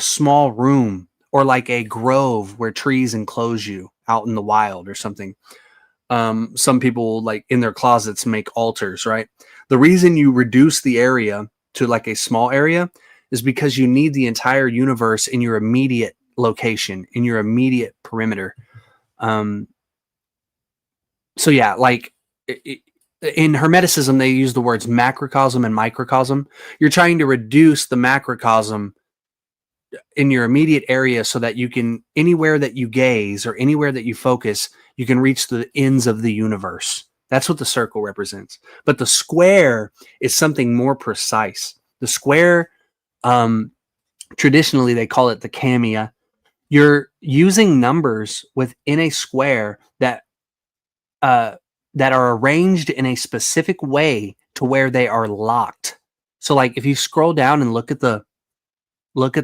small room, or like a grove where trees enclose you out in the wild or something. Some people, like in their closets, make altars, right? The reason you reduce the area to like a small area is because you need the entire universe in your immediate location, in your immediate perimeter. So yeah, like in Hermeticism, they use the words macrocosm and microcosm. You're trying to reduce the macrocosm in your immediate area so that you can, anywhere that you gaze or anywhere that you focus, you can reach the ends of the universe. That's what the circle represents. But the square is something more precise. The square, traditionally they call it the camea. You're using numbers within a square that are arranged in a specific way to where they are locked. So like if you scroll down and look at the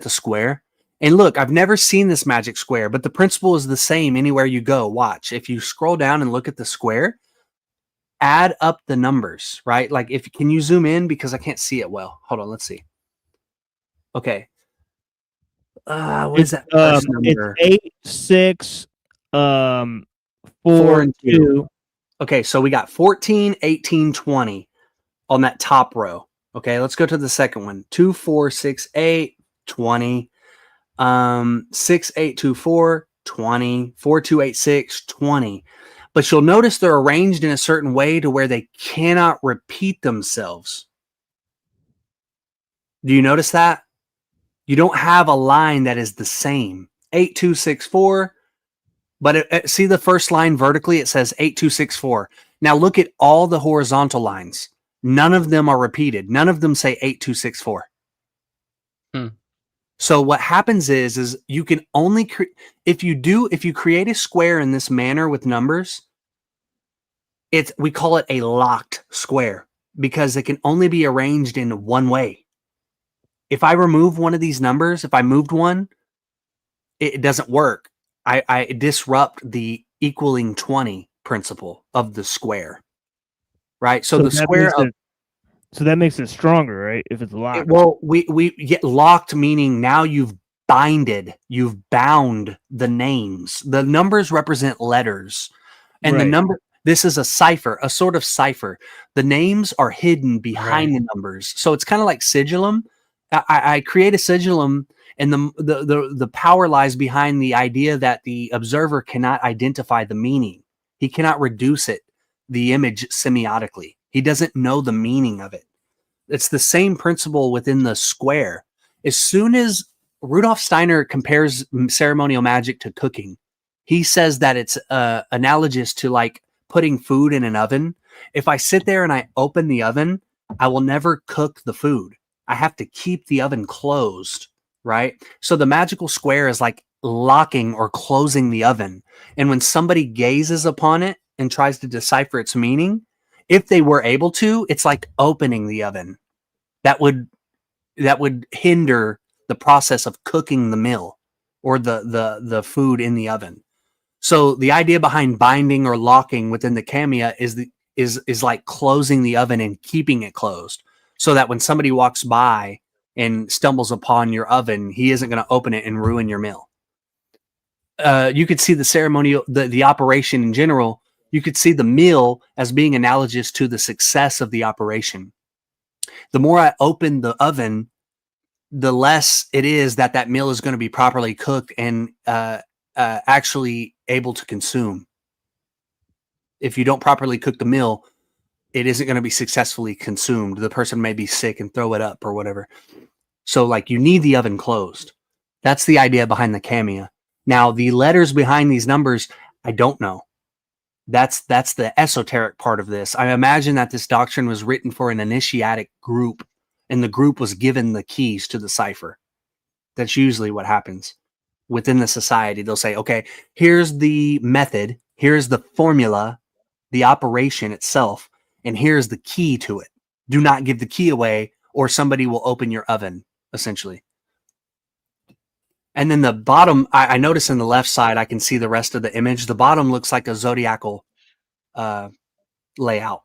square, and look, I've never seen this magic square, but the principle is the same anywhere you go. Watch. If you scroll down and look at the square, add up the numbers, right? Like can you zoom in, because I can't see it well. Hold on, let's see. Okay. What is that first number? It's 8, 6, 4, and 2. Okay, so we got 14, 18, 20 on that top row. Okay, let's go to the second one. 2, 4, 6, 8, 20. 6, 8, 2, 4, 20. 4, 2, 8, 6, 20. But you'll notice they're arranged in a certain way to where they cannot repeat themselves. Do you notice that? You don't have a line that is the same. 8, 2, 6, 4. But see the first line vertically, it says 8, 2, 6, 4. Now look at all the horizontal lines. None of them are repeated. None of them say 8, 2, 6, 4. So what happens is you can only if you create a square in this manner with numbers, we call it a locked square because it can only be arranged in one way. If I remove one of these numbers, if I moved one, it doesn't work. I disrupt the equaling 20 principle of the square, right? So the square of So that makes it stronger, right? If it's locked. Well, we get locked, meaning now you've bound the names. The numbers represent letters, and Right. this is a cipher, a sort of cipher. The names are hidden behind the numbers, so it's kind of like sigillum. I create a sigillum, and the power lies behind the idea that the observer cannot identify the meaning. He cannot reduce the image semiotically. He doesn't know the meaning of it. It's the same principle within the square. As soon as Rudolf Steiner compares ceremonial magic to cooking. He says that it's analogous to like putting food in an oven. If I sit there and I open the oven, I will never cook the food. I have to keep the oven closed, right? So the magical square is like locking or closing the oven. And when somebody gazes upon it and tries to decipher its meaning, if they were able to, it's like opening the oven. That would hinder the process of cooking the meal or the food in the oven. So the idea behind binding or locking within the kamea is like closing the oven and keeping it closed, so that when somebody walks by and stumbles upon your oven, he isn't going to open it and ruin your meal. You could see the ceremonial, the operation in general. You could see the meal as being analogous to the success of the operation. The more I open the oven, the less it is that meal is going to be properly cooked and actually able to consume. If you don't properly cook the meal, it isn't going to be successfully consumed. The person may be sick and throw it up or whatever. So like you need the oven closed. That's the idea behind the kamea. Now the letters behind these numbers, I don't know. That's the esoteric part of this. I imagine that this doctrine was written for an initiatic group, and the group was given the keys to the cipher. That's usually what happens within the society. They'll say, okay, here's the method, here's the formula, the operation itself, and here's the key to it. Do not give the key away or somebody will open your oven, essentially. And then the bottom, I notice in the left side, I can see the rest of the image. The bottom looks like a zodiacal layout.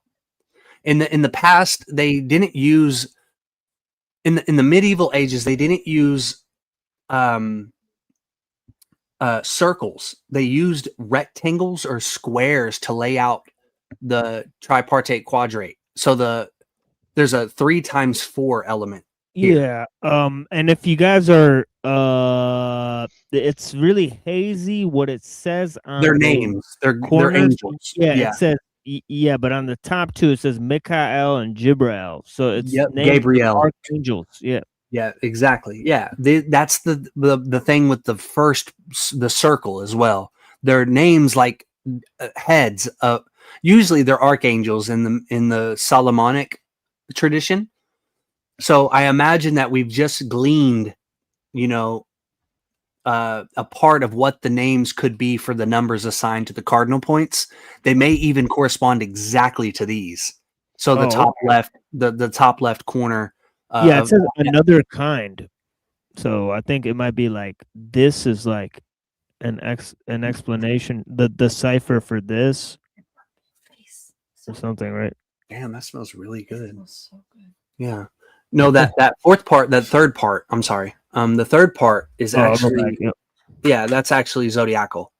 In the past, they didn't use, in the medieval ages, they didn't use circles. They used rectangles or squares to lay out the tripartite quadrate. So there's a 3 times 4 element here. Yeah. And if you guys are it's really hazy what it says on their names. They're angels. Yeah, it says but on the top 2 it says Michael and Jibrail. So it's Gabriel. Archangels. Yeah. Yeah, exactly. Yeah. That's the thing with the circle as well. Their names like heads of, usually they're archangels in the Solomonic tradition. So I imagine that we've just gleaned, a part of what the names could be for the numbers assigned to the cardinal points. They may even correspond exactly to these. So the top left, the top left corner. It says another kind. So I think it might be like this is like an explanation, the cipher for this or something, right? Damn, that smells really good. So good. Yeah. No, that fourth part, that third part, I'm sorry. The third part is actually that's actually zodiacal.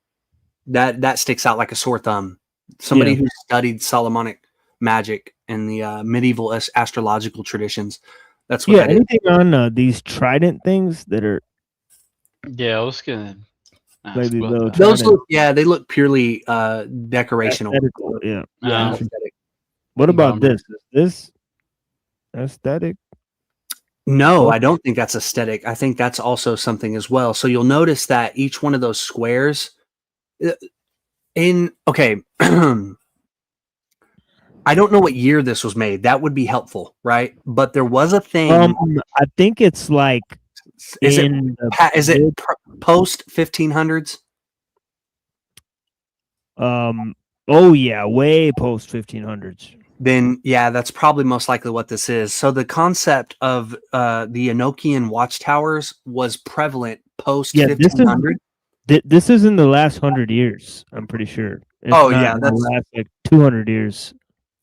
That sticks out like a sore thumb. Somebody who studied Solomonic magic and the medieval astrological traditions. That's what that anything is. On these trident things that are I was gonna those look they look purely decorational. Aesthetic. What about this? Is this aesthetic? No, I don't think that's aesthetic. I think that's also something as well. So you'll notice that each one of those squares I don't know what year this was made. That would be helpful, right? But there was a thing. I think it's like is it post 1500s? Way post 1500s. Then that's probably most likely what this is. So the concept of the Enochian watchtowers was prevalent post 1500. This is in the last 100 years. I'm pretty sure. It's that's the last like 200 years.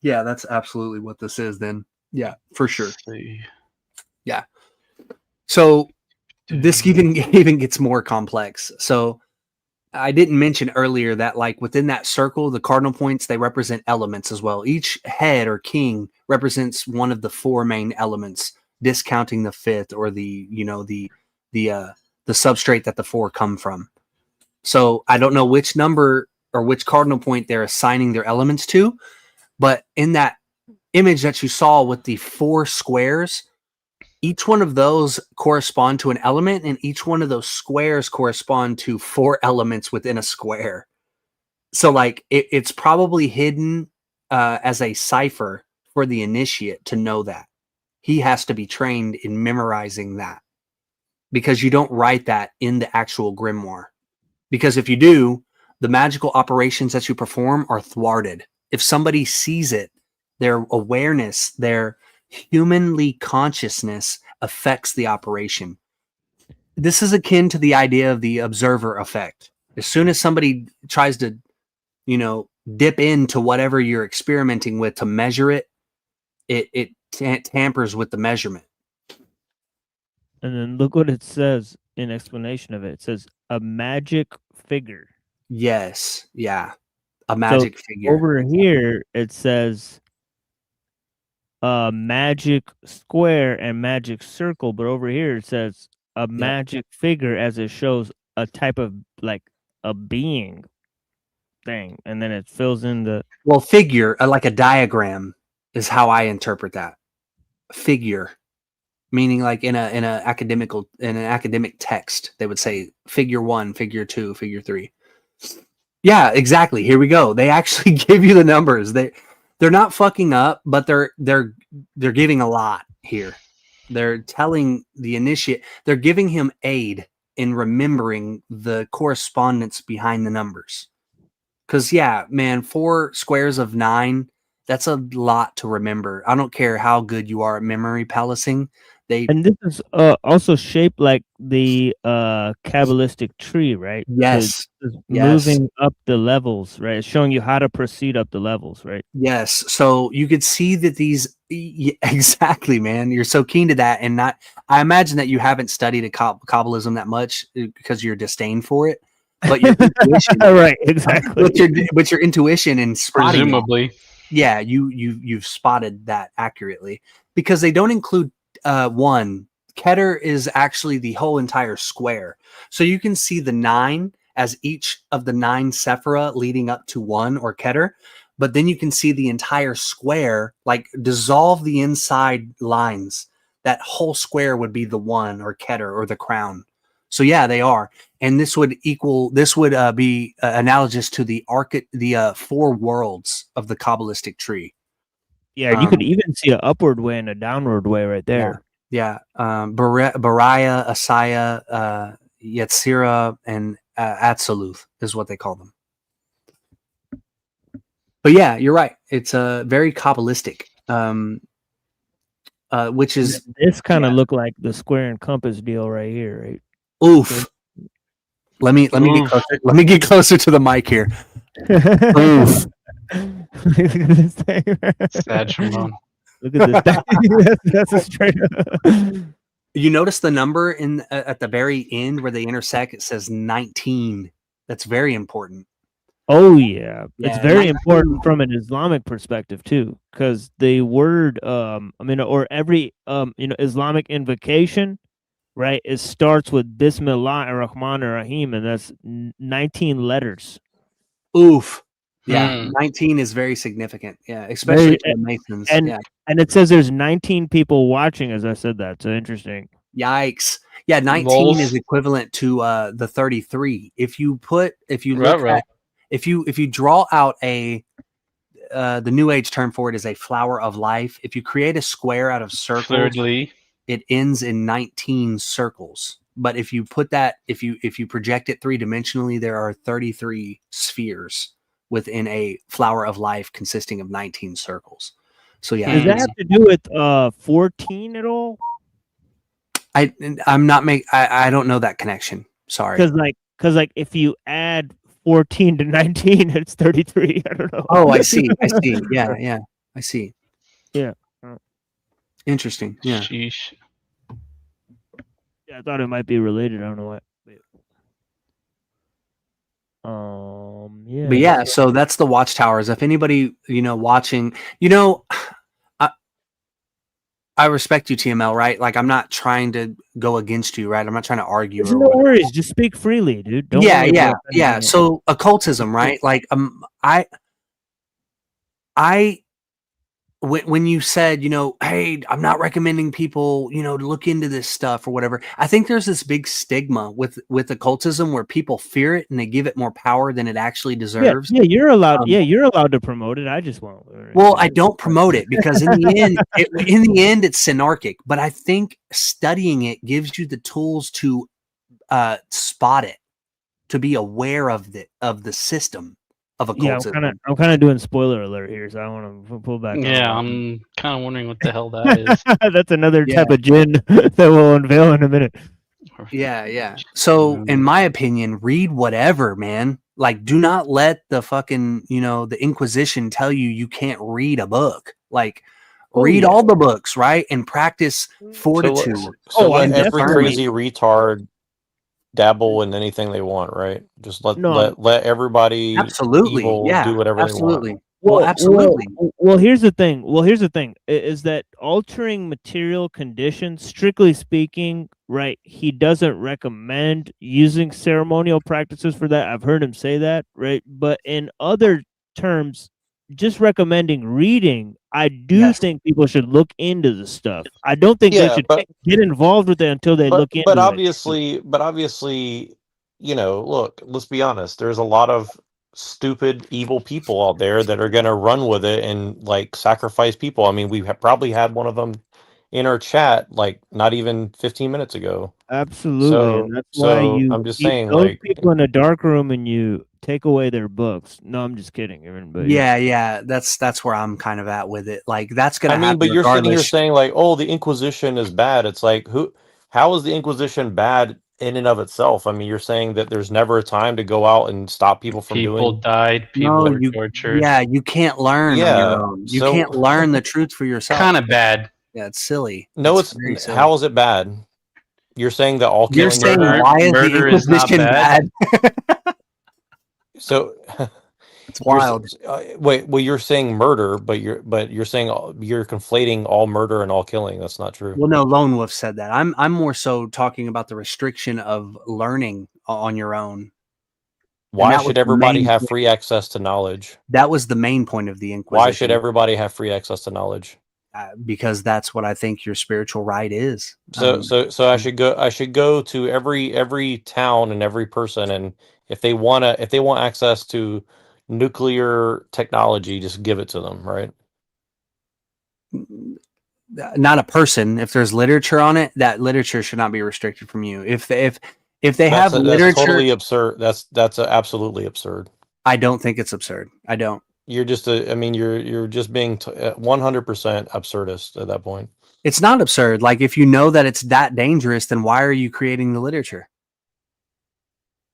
Yeah, that's absolutely what this is then. Yeah, for sure. Yeah. So this even gets more complex. So I didn't mention earlier that like within that circle, the cardinal points, they represent elements as well. Each head or king represents one of the 4 main elements, discounting the 5th or the substrate that the 4 come from. So I don't know which number or which cardinal point they're assigning their elements to, but in that image that you saw with the 4 squares, each one of those correspond to an element, and each one of those squares correspond to 4 elements within a square. So like it's probably hidden as a cipher for the initiate to know that. He has to be trained in memorizing that, because you don't write that in the actual grimoire. Because if you do, the magical operations that you perform are thwarted. If somebody sees it, their awareness, their humanly consciousness affects the operation. This is akin to the idea of the observer effect. As soon as somebody tries to, dip into whatever you're experimenting with to measure it, it tampers with the measurement. And then look what it says in explanation of it. It says a magic figure. Yes. Yeah. A magic figure. Over here, it says magic square and magic circle. But over here, it says a magic figure, as it shows a type of like a being thing. And then it fills in the... Well, figure, like a diagram is how I interpret that. Figure. Meaning like in an academic text, they would say figure 1, figure 2, figure 3. Yeah, exactly. Here we go. They actually give you the numbers. They're not fucking up, but they're giving a lot here. They're telling the initiate, they're giving him aid in remembering the correspondence behind the numbers. Because yeah, man, 4 squares of 9, that's a lot to remember. I don't care how good you are at memory palacing. And this is also shaped like the Kabbalistic tree, right? Yes. So moving up the levels, right? It's showing you how to proceed up the levels, right? Yes. So you could see that these exactly, man. You're so keen to that, and I imagine that you haven't studied Kabbalism that much because you're disdain for it. But your intuition, right? Exactly. But your intuition and presumably, yeah, you've spotted that accurately, because they don't include 1. Keter is actually the whole entire square. So you can see the 9 as each of the 9 sephira leading up to 1 or Keter, but then you can see the entire square, like dissolve the inside lines. That whole square would be the 1 or Keter or the crown. So yeah, they are. And this would be analogous to the 4 worlds of the Kabbalistic tree. Yeah, you could even see an upward way and a downward way right there. Yeah. Bariah, Asaya, Yetzirah, and Atziluth is what they call them. But yeah, you're right. It's very Kabbalistic, which is... This kind of look like the square and compass deal right here, right? Oof. Let me get closer. Let me get closer to the mic here. Oof. Look at this thing. Sad, Ramon. Look at this thing. That's a straight up. You notice the number at the very end where they intersect? It says 19. That's very important. Oh yeah, it's very 19. important from an Islamic perspective too, because the word, or every Islamic invocation, right? It starts with Bismillah ar-Rahman ar-Rahim, and that's 19 letters. Oof. Yeah, 19 is very significant. Yeah, especially to the Masons. And it says there's 19 people watching as I said that. So interesting. Yikes. Yeah, 19 is equivalent to the 33. If you draw out the New Age term for it is a flower of life. If you create a square out of circles, it ends in 19 circles. But if you put that, if you project it 3-dimensionally, there are 33 spheres within a flower of life consisting of 19 circles. So yeah. Does that have to do with 14 at all? I don't know that connection. Sorry. Because if you add 14 to 19, it's 33. I don't know. Oh, I see. Yeah. I see. Yeah. Interesting. Yeah. Sheesh. Yeah, I thought it might be related. I don't know what. Yeah. But yeah, so that's the watchtowers. If anybody, watching, I respect you, TML, right? Like, I'm not trying to go against you, right? I'm not trying to argue. No worries. Just speak freely, dude. Don't yeah. So occultism, right? Like, when you said, hey, I'm not recommending people, to look into this stuff or whatever. I think there's this big stigma with occultism where people fear it and they give it more power than it actually deserves. Yeah, you're allowed. You're allowed to promote it. I just won't. Well, I don't promote it because in the end, it's synarchic. But I think studying it gives you the tools to spot it, to be aware of the system of occultism. Yeah, I'm kind of doing spoiler alert here, so I want to pull back. Yeah, I'm kind of wondering what the hell that is. That's another type of gin that we'll unveil in a minute. Yeah. So, in my opinion, read whatever, man. Like, do not let the fucking, the Inquisition tell you can't read a book. Like, read all the books, right? And practice fortitude. So let every crazy retard dabble in anything they want, right? Just let everybody absolutely do whatever they want. Well, absolutely. Well, here's the thing. Is that altering material conditions, strictly speaking, right? He doesn't recommend using ceremonial practices for that. I've heard him say that, right? But in other terms, just recommending reading, I do think people should look into the stuff. I don't think they should get involved with it until they look into it. But obviously, look, let's be honest. There's a lot of stupid, evil people out there that are going to run with it and like sacrifice people. I mean, we probably had one of them in our chat, like not even 15 minutes ago. Absolutely. So, and that's why I'm just saying, those like, people in a dark room and you take away their books. No, I'm just kidding. Everybody. Yeah. That's where I'm kind of at with it. Like, that's gonna. I mean, but you're sitting here saying like, oh, the Inquisition is bad. It's like, how is the Inquisition bad in and of itself? I mean, you're saying that there's never a time to go out and stop people from doing. Died. People were tortured. Yeah, you can't learn. On your own. You can't learn the truth for yourself. Kind of bad. Yeah, it's silly. No, it's how is it bad? You're saying that all killing. You're saying why is the Inquisition bad? So it's wild. Wait, well, you're saying murder, but you're saying you're conflating all murder and all killing. That's not true. Well, no, Lone Wolf said that. I'm more so talking about the restriction of learning on your own. Why should everybody have free access to knowledge? That was the main point of the Inquisition. Why should everybody have free access to knowledge? Because that's what I think your spiritual right is. So I should go to every town and every person, and if they want access to nuclear technology, just give it to them, right? Not a person. If there's literature on it, that literature should not be restricted from you. If they have literature, that's totally absurd. That's absolutely absurd. I don't think it's absurd. I don't. You're just you're just being 100% absurdist at that point. It's not absurd. Like, if you know that it's that dangerous, then why are you creating the literature?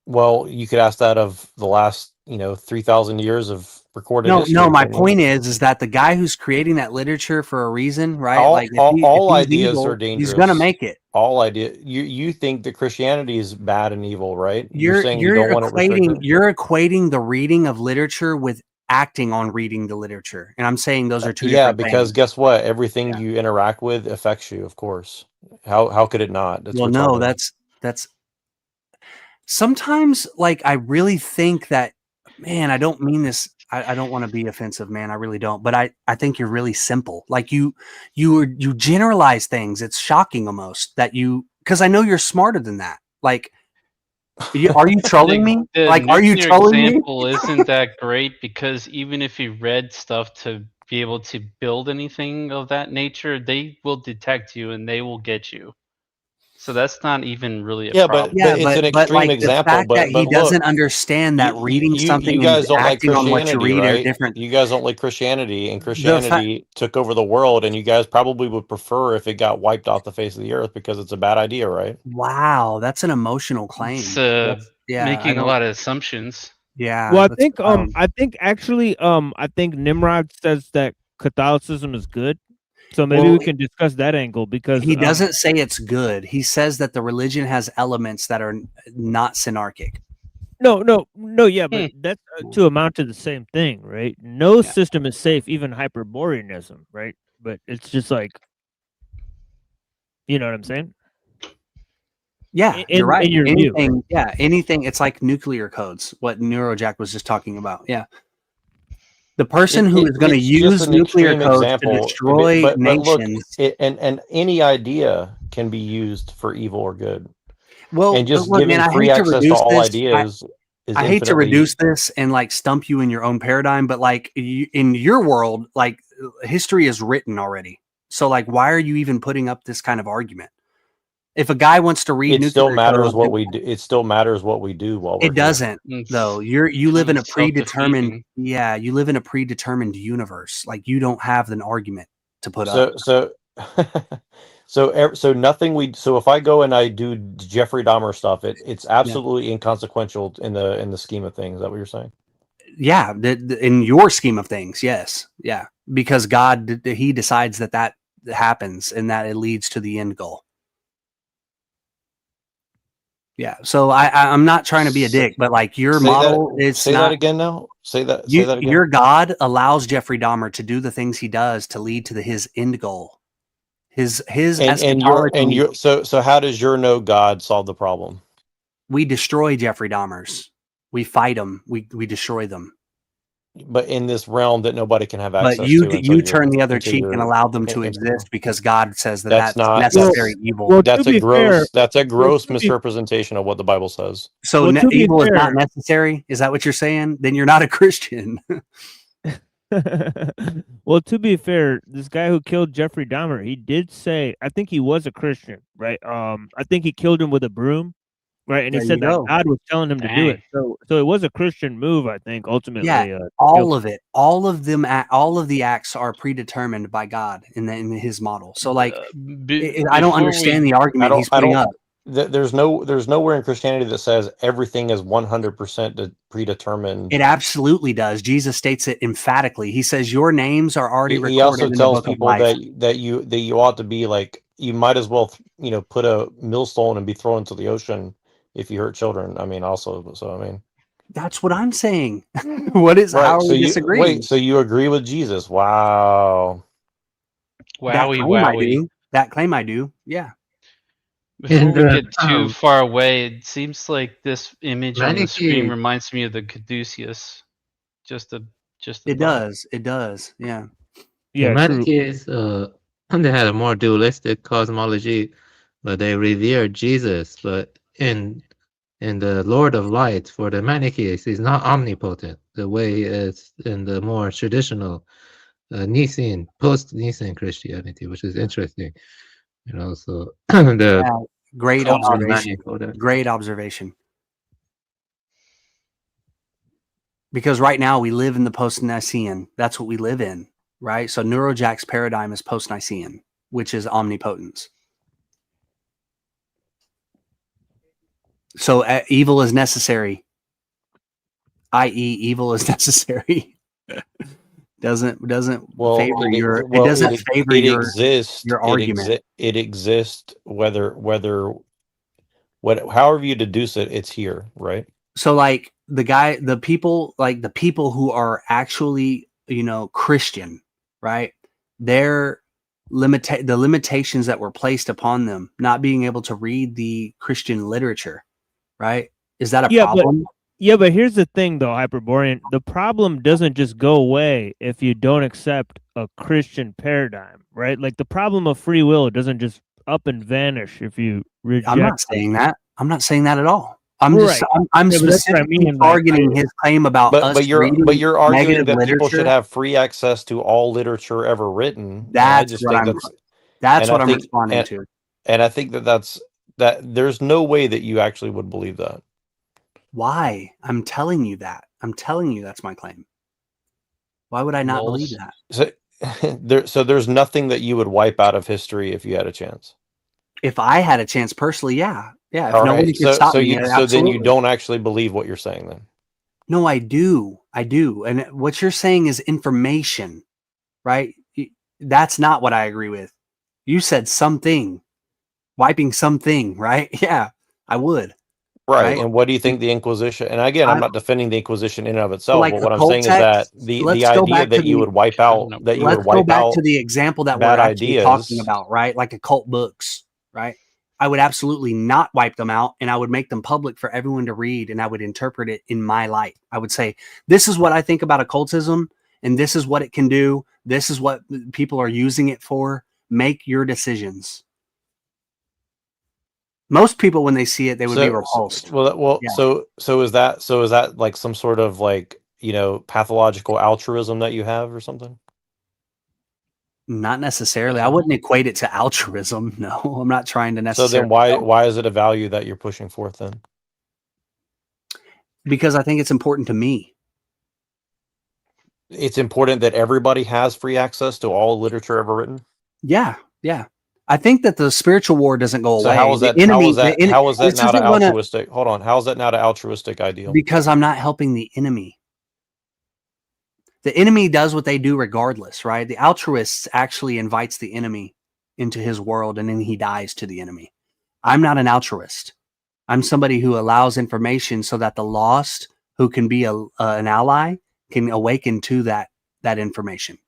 Well, you could ask that of the last, 3,000 years of recorded history. No, my point is that the guy who's creating that literature for a reason, right? All ideas are dangerous. He's gonna make it. All idea. You think that Christianity is bad and evil, right? You're saying you don't want it restricted. You're equating the reading of literature with acting on reading the literature, and I'm saying those are two different things. Because guess what? Everything you interact with affects you, of course. How could it not? That's sometimes, like, I really think that, man, I don't mean this. I don't want to be offensive, man. I really don't. But I think you're really simple. Like, you generalize things. It's shocking almost that because I know you're smarter than that. Like, are you trolling me? Like, are you trolling me? The example isn't that great, because even if you read stuff to be able to build anything of that nature, they will detect you and they will get you. So that's not even really a problem. But it's an extreme example. The fact that he doesn't understand that reading something you guys and don't acting like on what you read right? are different. You guys don't like Christianity, and Christianity took over the world, and you guys probably would prefer if it got wiped off the face of the earth because it's a bad idea, right? Wow, that's an emotional claim. It's making a lot of assumptions. Yeah. Well, I think Nimrod says that Catholicism is good. So maybe we can discuss that angle, because he doesn't say it's good. He says that the religion has elements that are not synarchic. No, yeah, but that's to amount to the same thing, right? No system is safe, even Hyperboreanism, right? But it's just like, you know what I'm saying? Yeah, you're right. In your anything, view. Anything. It's like nuclear codes, what Neurojack was just talking about. Yeah. The person who is going to it's use just an nuclear extreme codes example, to destroy but look, nations. and any idea can be used for evil or good. Well, And just look, man, giving I free hate to access to reduce all this. ideas is I hate to infinitely. reduce this and like stump you in your own paradigm, but like in your world, like history is written already. So like, why are you even putting up this kind of argument? If a guy wants to read, It nuclear still matters code, what we do. It still matters what we do while we're it doesn't though. You live in a predetermined. Yeah, you live in a predetermined universe. Like you don't have an argument to put up. So nothing we. So if I go and I do Jeffrey Dahmer stuff, it's absolutely inconsequential in the scheme of things. Is that what you're saying? Yeah, in your scheme of things, yes, yeah, because God, he decides that happens and that it leads to the end goal. Yeah, so I'm not trying to be a dick, but like your model is say that again now. Say that again. Your God allows Jeffrey Dahmer to do the things he does to lead to his end goal. His eschatology. So how does your no God solve the problem? We destroy Jeffrey Dahmer's. We fight them. We destroy them. But in this realm that nobody can have access to. But you turn the other cheek and allow them to exist because God says that's not necessary evil. Well, that's a gross misrepresentation of what the Bible says. So evil is not necessary? Is that what you're saying? Then you're not a Christian. Well, to be fair, this guy who killed Jeffrey Dahmer, he did say, I think he was a Christian, right? I think he killed him with a broom. Right, and he said that God was telling him to do it. So it was a Christian move, I think. Ultimately, yeah, all of it, all of them, all of the acts are predetermined by God in His model. So, like, I don't understand the argument he's putting up. There's nowhere in Christianity that says everything is 100% predetermined. It absolutely does. Jesus states it emphatically. He says your names are already recorded. He also tells people that you ought to be like, you might as well put a millstone and be thrown into the ocean if you hurt children. I mean, that's what I'm saying. What is right, how are we disagreeing? Wait, so you agree with Jesus? Wow. Wowie. That claim I do. Yeah. Before we get too far away, it seems like this image on the screen reminds me of the Caduceus. It does. Yeah. Yeah. Manichaeans, they had a more dualistic cosmology, but they revered Jesus. But in the Lord of Light, for the Manichaeans, he's not omnipotent the way he is in the more traditional Nicene, post-Nicene Christianity, which is interesting. So great observation. Great observation. Because right now we live in the post-Nicene. That's what we live in, right? So Neurojack's paradigm is post-Nicene, which is omnipotence. So evil is necessary, i.e., evil is necessary. doesn't favor your argument. It exists however you deduce it, it's here, right? So like the people who are actually Christian, right? The limitations that were placed upon them, not being able to read the Christian literature. Right? Is that a problem? But here's the thing, though, Hyperborean. The problem doesn't just go away if you don't accept a Christian paradigm, right? Like the problem of free will doesn't just up and vanish if you reject. I'm not saying that. I'm not saying that at all. I'm specifically targeting his claim about but you're arguing that people should have free access to all literature ever written. That's what I'm responding to. And I think that there's no way that you actually would believe that. Why? I'm telling you that. I'm telling you that's my claim. Why would I not believe that? So there's nothing that you would wipe out of history if you had a chance. If I had a chance personally, yeah. If nobody could stop me, so then you don't actually believe what you're saying then. No, I do. And what you're saying is information, right? That's not what I agree with. You said something. Wiping something, right? Yeah, I would. Right. And what do you think the Inquisition? And again, I'm not defending the Inquisition in and of itself, but what I'm saying is that the idea that you would wipe out, let's go back to the example that we're actually talking about, right? Like occult books, right? I would absolutely not wipe them out, and I would make them public for everyone to read, and I would interpret it in my light. I would say, this is what I think about occultism, and this is what it can do. This is what people are using it for. Make your decisions. Most people, when they see it, they would be repulsed. So is that like some sort of like, you know, pathological altruism that you have or something? Not necessarily. I wouldn't equate it to altruism. No, I'm not trying to necessarily. So then why is it a value that you're pushing forth then? Because I think it's important to me. It's important that everybody has free access to all literature ever written. Yeah. I think that the spiritual war doesn't go away. So how is that? How is that not an altruistic? Hold on. How is that not an altruistic ideal? Because I'm not helping the enemy. The enemy does what they do regardless, right? The altruist actually invites the enemy into his world, and then he dies to the enemy. I'm not an altruist. I'm somebody who allows information so that the lost, who can be an ally, can awaken to that information.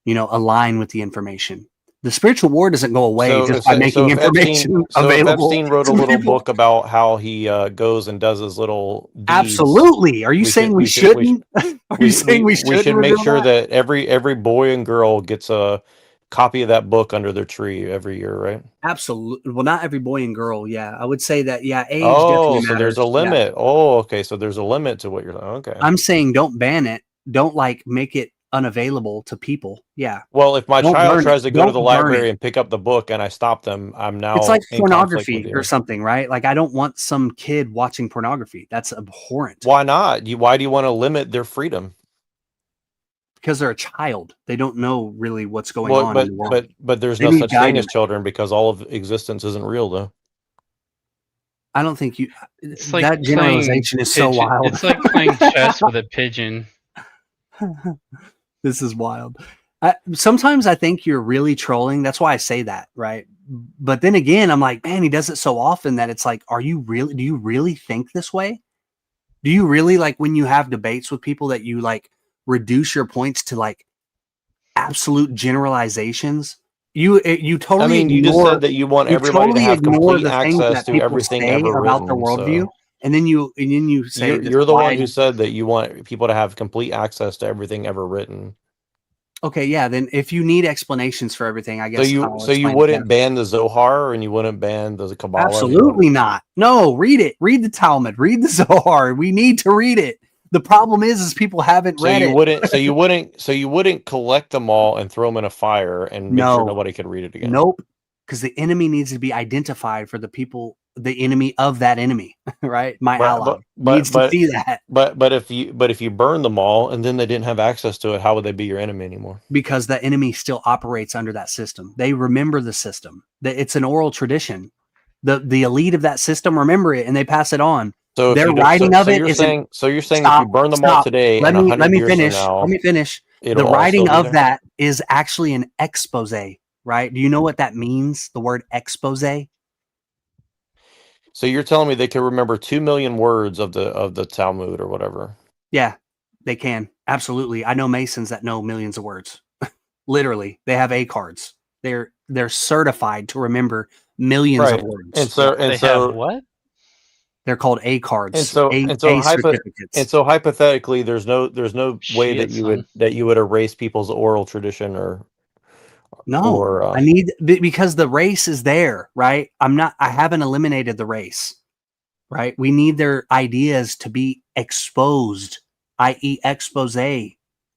You know, align with the information. The spiritual war doesn't go away just by making information available. If Epstein wrote a little book about how he goes and does his little deeds, absolutely. Are you saying we shouldn't? Are you saying we should? We should make sure that every boy and girl gets a copy of that book under their tree every year, right? Absolutely. Well, not every boy and girl. Yeah, I would say that. Yeah, age. Oh, definitely so there's a limit. Yeah. Oh, okay. So there's a limit to what you're. Okay. I'm saying don't ban it. Don't like make it unavailable to people. Yeah. Well, if my child tries to go to the library and pick up the book and I stop them, I'm now. It's like pornography or something, right? Like I don't want some kid watching pornography. That's abhorrent. Why not? Why do you want to limit their freedom? Because they're a child. They don't know really what's going on in the world. But there's no such thing as children because all of existence isn't real, though. I don't think that generalization is so wild. It's like playing chess with a pigeon. This is wild. Sometimes I think you're really trolling. That's why I say that, right? But then again, I'm like, man, he does it so often that it's like, do you really think this way? Do you really, like, when you have debates with people, that you like reduce your points to like absolute generalizations? You totally. I mean, you just said that you want everybody to have complete access to everything ever about written, the worldview. So. And then you say you're the one who said that you want people to have complete access to everything ever written. Okay, yeah. Then if you need explanations for everything, I guess. So you wouldn't ban the Zohar and you wouldn't ban the Kabbalah? Absolutely not. No, read it. Read the Talmud. Read the Zohar. We need to read it. The problem is people haven't read it. So you wouldn't collect them all and throw them in a fire and make sure nobody could read it again. Nope. Because the enemy needs to be identified for the people. The enemy of that enemy, right? My ally needs to see that. But if you burn them all and then they didn't have access to it, how would they be your enemy anymore? Because the enemy still operates under that system. They remember the system. It's an oral tradition. The elite of that system remember it and they pass it on. So their writing of it is. So you're saying if you burn them all today, let me finish. Now, let me finish. The writing of that is actually an expose, right? Do you know what that means? The word expose. So you're telling me they can remember 2 million words of the Talmud or whatever? Yeah, they can. Absolutely. I know Masons that know millions of words. Literally, they have A cards. They're certified to remember millions of words. And so have what? They're called A cards. And so hypothetically, there's no way that you would erase people's oral tradition or. No, I need, because the race is there, right? I haven't eliminated the race, right? We need their ideas to be exposed, i.e. expose,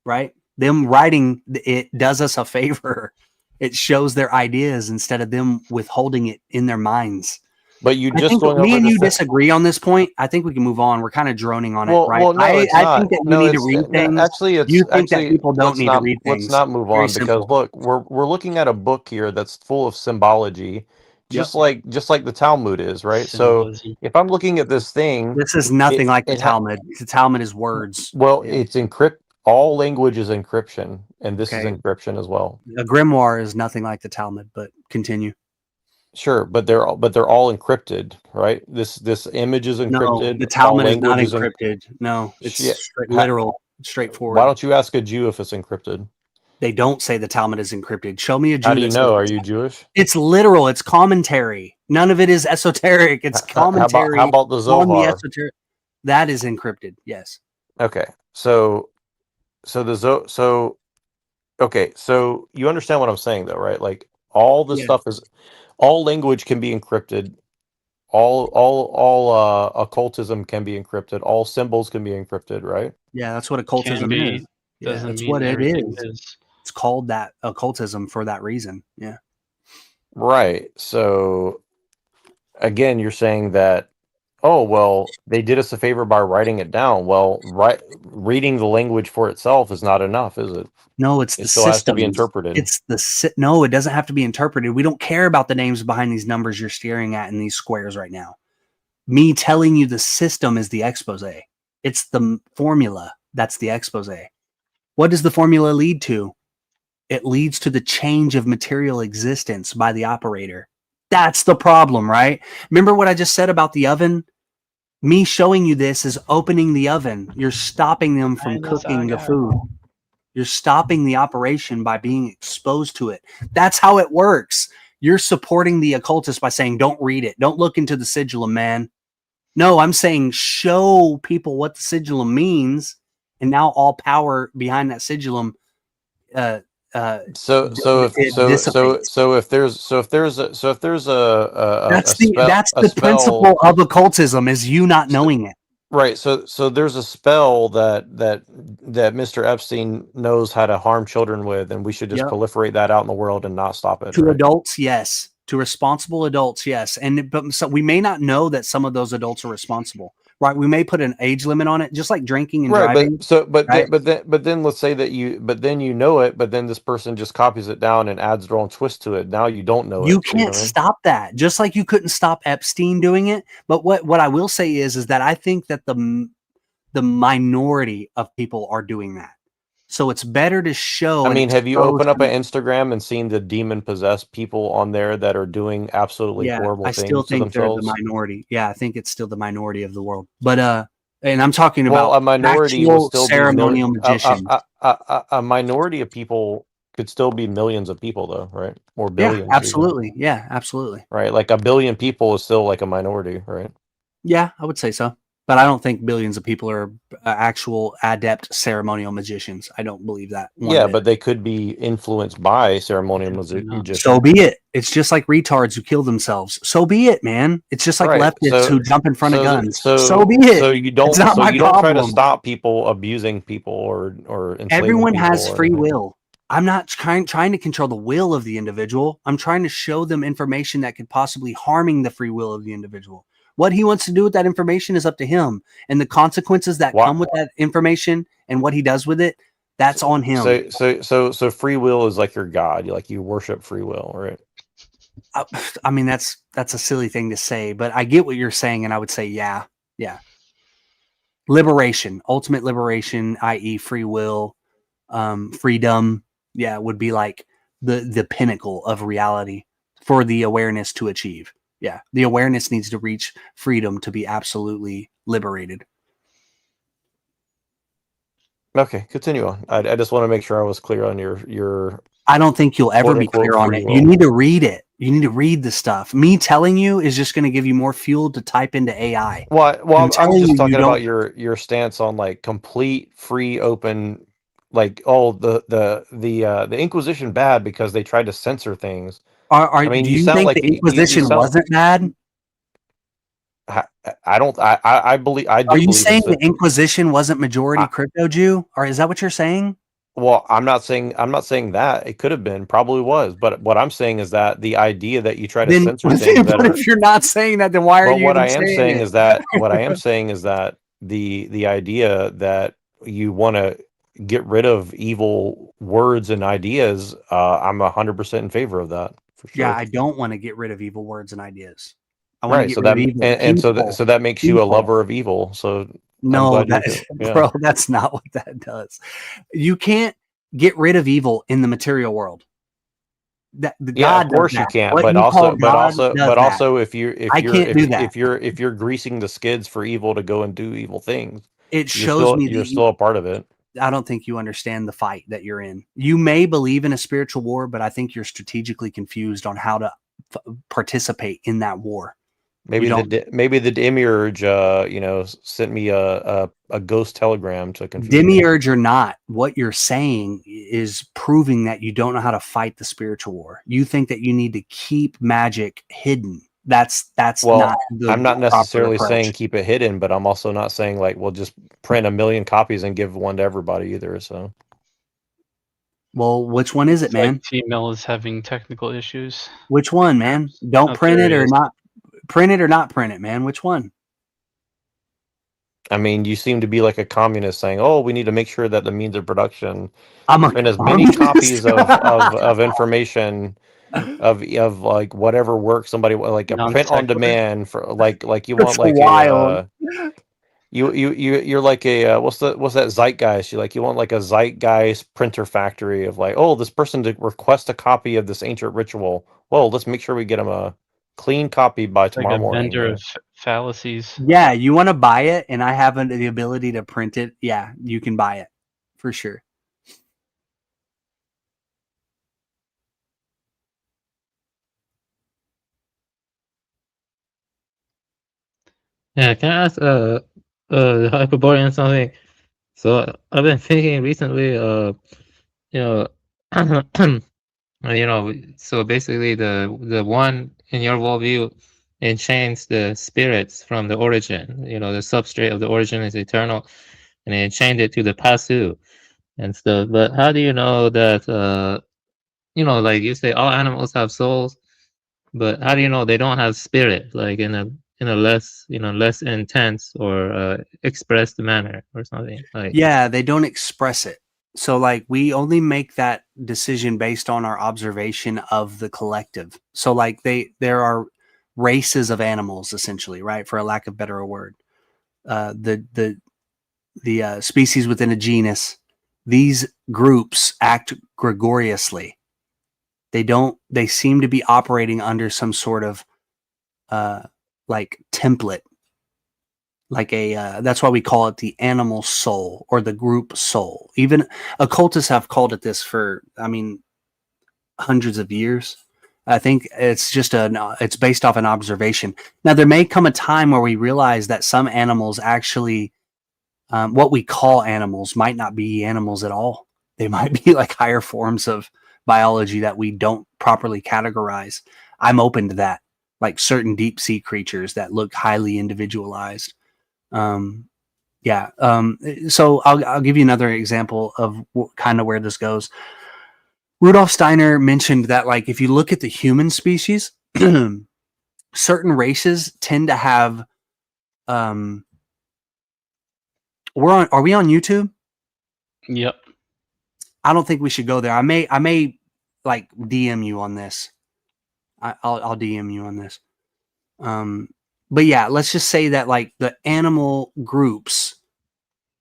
right? Them writing it does us a favor. It shows their ideas instead of them withholding it in their minds. But you just me and you disagree on this point. I think we can move on. We're kind of droning on it, right? Well, no, I think that we need to read things. You think that people don't need to read things. Let's not move on because look, we're looking at a book here that's full of symbology, just like the Talmud is, right? Symbology. So if I'm looking at this thing, this is nothing like the Talmud. The Talmud is words. Well, it's encrypt. All language is encryption, and this is encryption as well. A grimoire is nothing like the Talmud, but continue. Sure, but they're all encrypted, right? This image is encrypted. No, the Talmud is not encrypted. No, it's literal, straightforward. Why don't you ask a Jew if it's encrypted? They don't say the Talmud is encrypted. Show me a Jew. How do you know? Are you Jewish? It's literal. It's commentary. None of it is esoteric. It's commentary. How about the Zohar? That is encrypted. Yes. Okay, so okay, so you understand what I'm saying though, right? Like all the Yeah. stuff is, all language can be encrypted, all occultism can be encrypted, all symbols can be encrypted, right? Yeah, that's what occultism be, is. Yeah, doesn't that's mean what it everything is. is. It's called that occultism for that reason. Yeah. Right. So again, you're saying that, oh well, they did us a favor by writing it down. Well, reading the language for itself is not enough, is it? No, it's It the still has to be systems. interpreted. No, it doesn't have to be interpreted. We don't care about the names behind these numbers you're staring at in these squares right now. Me telling you the system is the expose. It's the formula that's the expose. What does the formula lead to? It leads to the change of material existence by the operator. That's the problem, right? Remember what I just said about the oven? Me showing you this is opening the oven. You're stopping them from cooking the food. You're stopping the operation by being exposed to it. That's how it works. You're supporting the occultist by saying, don't read it. Don't look into the sigillum, man. No, I'm saying show people what the sigillum means. And now all power behind that sigillum So if there's that's a the spell, principle of occultism is you not knowing it. right? So there's a spell that Mr. Epstein knows how to harm children with, and we should just Yep. proliferate that out in the world and not stop it. To right? adults, yes. To responsible adults, yes. But so we may not know that some of those adults are responsible, right? We may put an age limit on it, just like drinking and Right, driving. but then let's say that you know it, but then this person just copies it down and adds their own twist to it. Now you don't know You it. can't what I mean? stop that, just like you couldn't stop Epstein doing it. But what I will say is that I think that the minority of people are doing that. So it's better to show. I and mean, have you expose opened up them. an Instagram and seen the demon possessed people on there that are doing absolutely Yeah, horrible I still things to think they're the themselves? minority. Yeah, I think it's still the minority of the world. But and I'm talking Well, about a minority will actual still be ceremonial magicians. a minority of people could still be millions of people, though, right? Or Yeah, billions. even. absolutely. Yeah, absolutely. Right, like a billion people is still like a minority, right? Yeah, I would say so. But I don't think billions of people are actual adept ceremonial magicians. I don't believe that. Yeah, but they could be influenced by ceremonial magicians. So be it. It's just like retards who kill themselves. So be it, man. It's just like Right, leftists so- who jump in front of guns. So So be it. So you don't. It's not So my you don't try to problem. stop people abusing people or enslaving Everyone people has or free anything. will. I'm not trying to control the will of the individual. I'm trying to show them information that could possibly harming the free will of the individual. What he wants to do with that information is up to him, and the consequences that come with that information and what he does with it, that's on him. So free will is like your God. You worship free will, right? I mean, that's a silly thing to say, but I get what you're saying, and I would say, yeah. Liberation, ultimate liberation, i.e., free will, freedom, would be like the pinnacle of reality for the awareness to achieve. Yeah, the awareness needs to reach freedom to be absolutely liberated. Okay, continue on. I just want to make sure I was clear on your. I don't think you'll ever be quote-unquote clear on free it. will. You need to read it. You need to read the stuff. Me telling you is just going to give you more fuel to type into AI. Well, I'm telling just you, talking you about don't- your stance on like complete free open, like the Inquisition bad because they tried to censor things. I mean, do you you sound think like the Inquisition wasn't bad? I don't. I believe. I do. Are you believe saying it's the Inquisition wasn't majority crypto Jew, or is that what you're saying? Well, I'm not saying that. It could have been, probably was, but what I'm saying is that the idea that you try to Then, censor things that but are. if you're not saying that, then why are But you what I even am saying saying it? is that what I am saying is that the idea that you want to get rid of evil words and ideas, I'm 100% in favor of that for sure. Yeah, I don't want to get rid of evil words and ideas. I want Right. to get So rid that of evil and people. so that makes you a People. lover of evil. So I'm No, glad you're that, yeah. bro, that's not what that does. You can't get rid of evil in the material world. That the Yeah, God of course does you that. can't. What But you call also, God does that. I can't do that. if you're greasing the skids for evil to go and do evil things, It shows me you're still a part of it. I don't think you understand the fight that you're in. You may believe in a spiritual war, but I think you're strategically confused on how to participate in that war. Maybe don't. maybe the demiurge, sent me a ghost telegram to confuse me. Demiurge or not, what you're saying is proving that you don't know how to fight the spiritual war. You think that you need to keep magic hidden. That's Well, not the I'm not proper necessarily approach. saying keep it hidden, but I'm also not saying like we'll just print 1 million copies and give one to everybody either. So, Well, which one is it, It's like man? T-Mail is having technical issues. Which one, man? Don't Oh, print there it it or is. not print it or not print it, man. Which one? I mean, you seem to be like a communist saying, "Oh, we need to make sure that the means of production I'm a print as many communist. copies of information of like whatever work somebody like a print on Non-sequitur? demand for like you That's want like wild. you're like a what's that zeitgeist? You want like a zeitgeist printer factory of like, oh, this person to request a copy of this ancient ritual. Well, let's make sure we get them a clean copy by Like tomorrow a morning. vendor of fallacies. Yeah, you want to buy it, and I have the ability to print it. Yeah, you can buy it for sure. Yeah, can I ask Hyperborean something? So I've been thinking recently, you know, so basically the one in your worldview enchains the spirits from the origin. The substrate of the origin is eternal, and it enchained it to the pasu and stuff. But how do you know that? Like you say, all animals have souls, but how do you know they don't have spirit? Like in a less intense or expressed manner or something like. Yeah, they don't express it. So like we only make that decision based on our observation of the collective. So like there are races of animals essentially, right? For a lack of better word. The species within a genus, these groups act gregariously. They seem to be operating under some sort of like template, like that's why we call it the animal soul or the group soul. Even occultists have called it this for, I mean, hundreds of years. I think it's just it's based off an observation. Now there may come a time where we realize that some animals actually, what we call animals might not be animals at all. They might be like higher forms of biology that we don't properly categorize. I'm open to that, like certain deep sea creatures that look highly individualized. So I'll give you another example of kind of where this goes. Rudolf Steiner mentioned that, like, if you look at the human species, certain races tend to have, are we on YouTube? Yep. I don't think we should go there. I may like DM you on this. I'll DM you on this. But yeah, let's just say that like the animal groups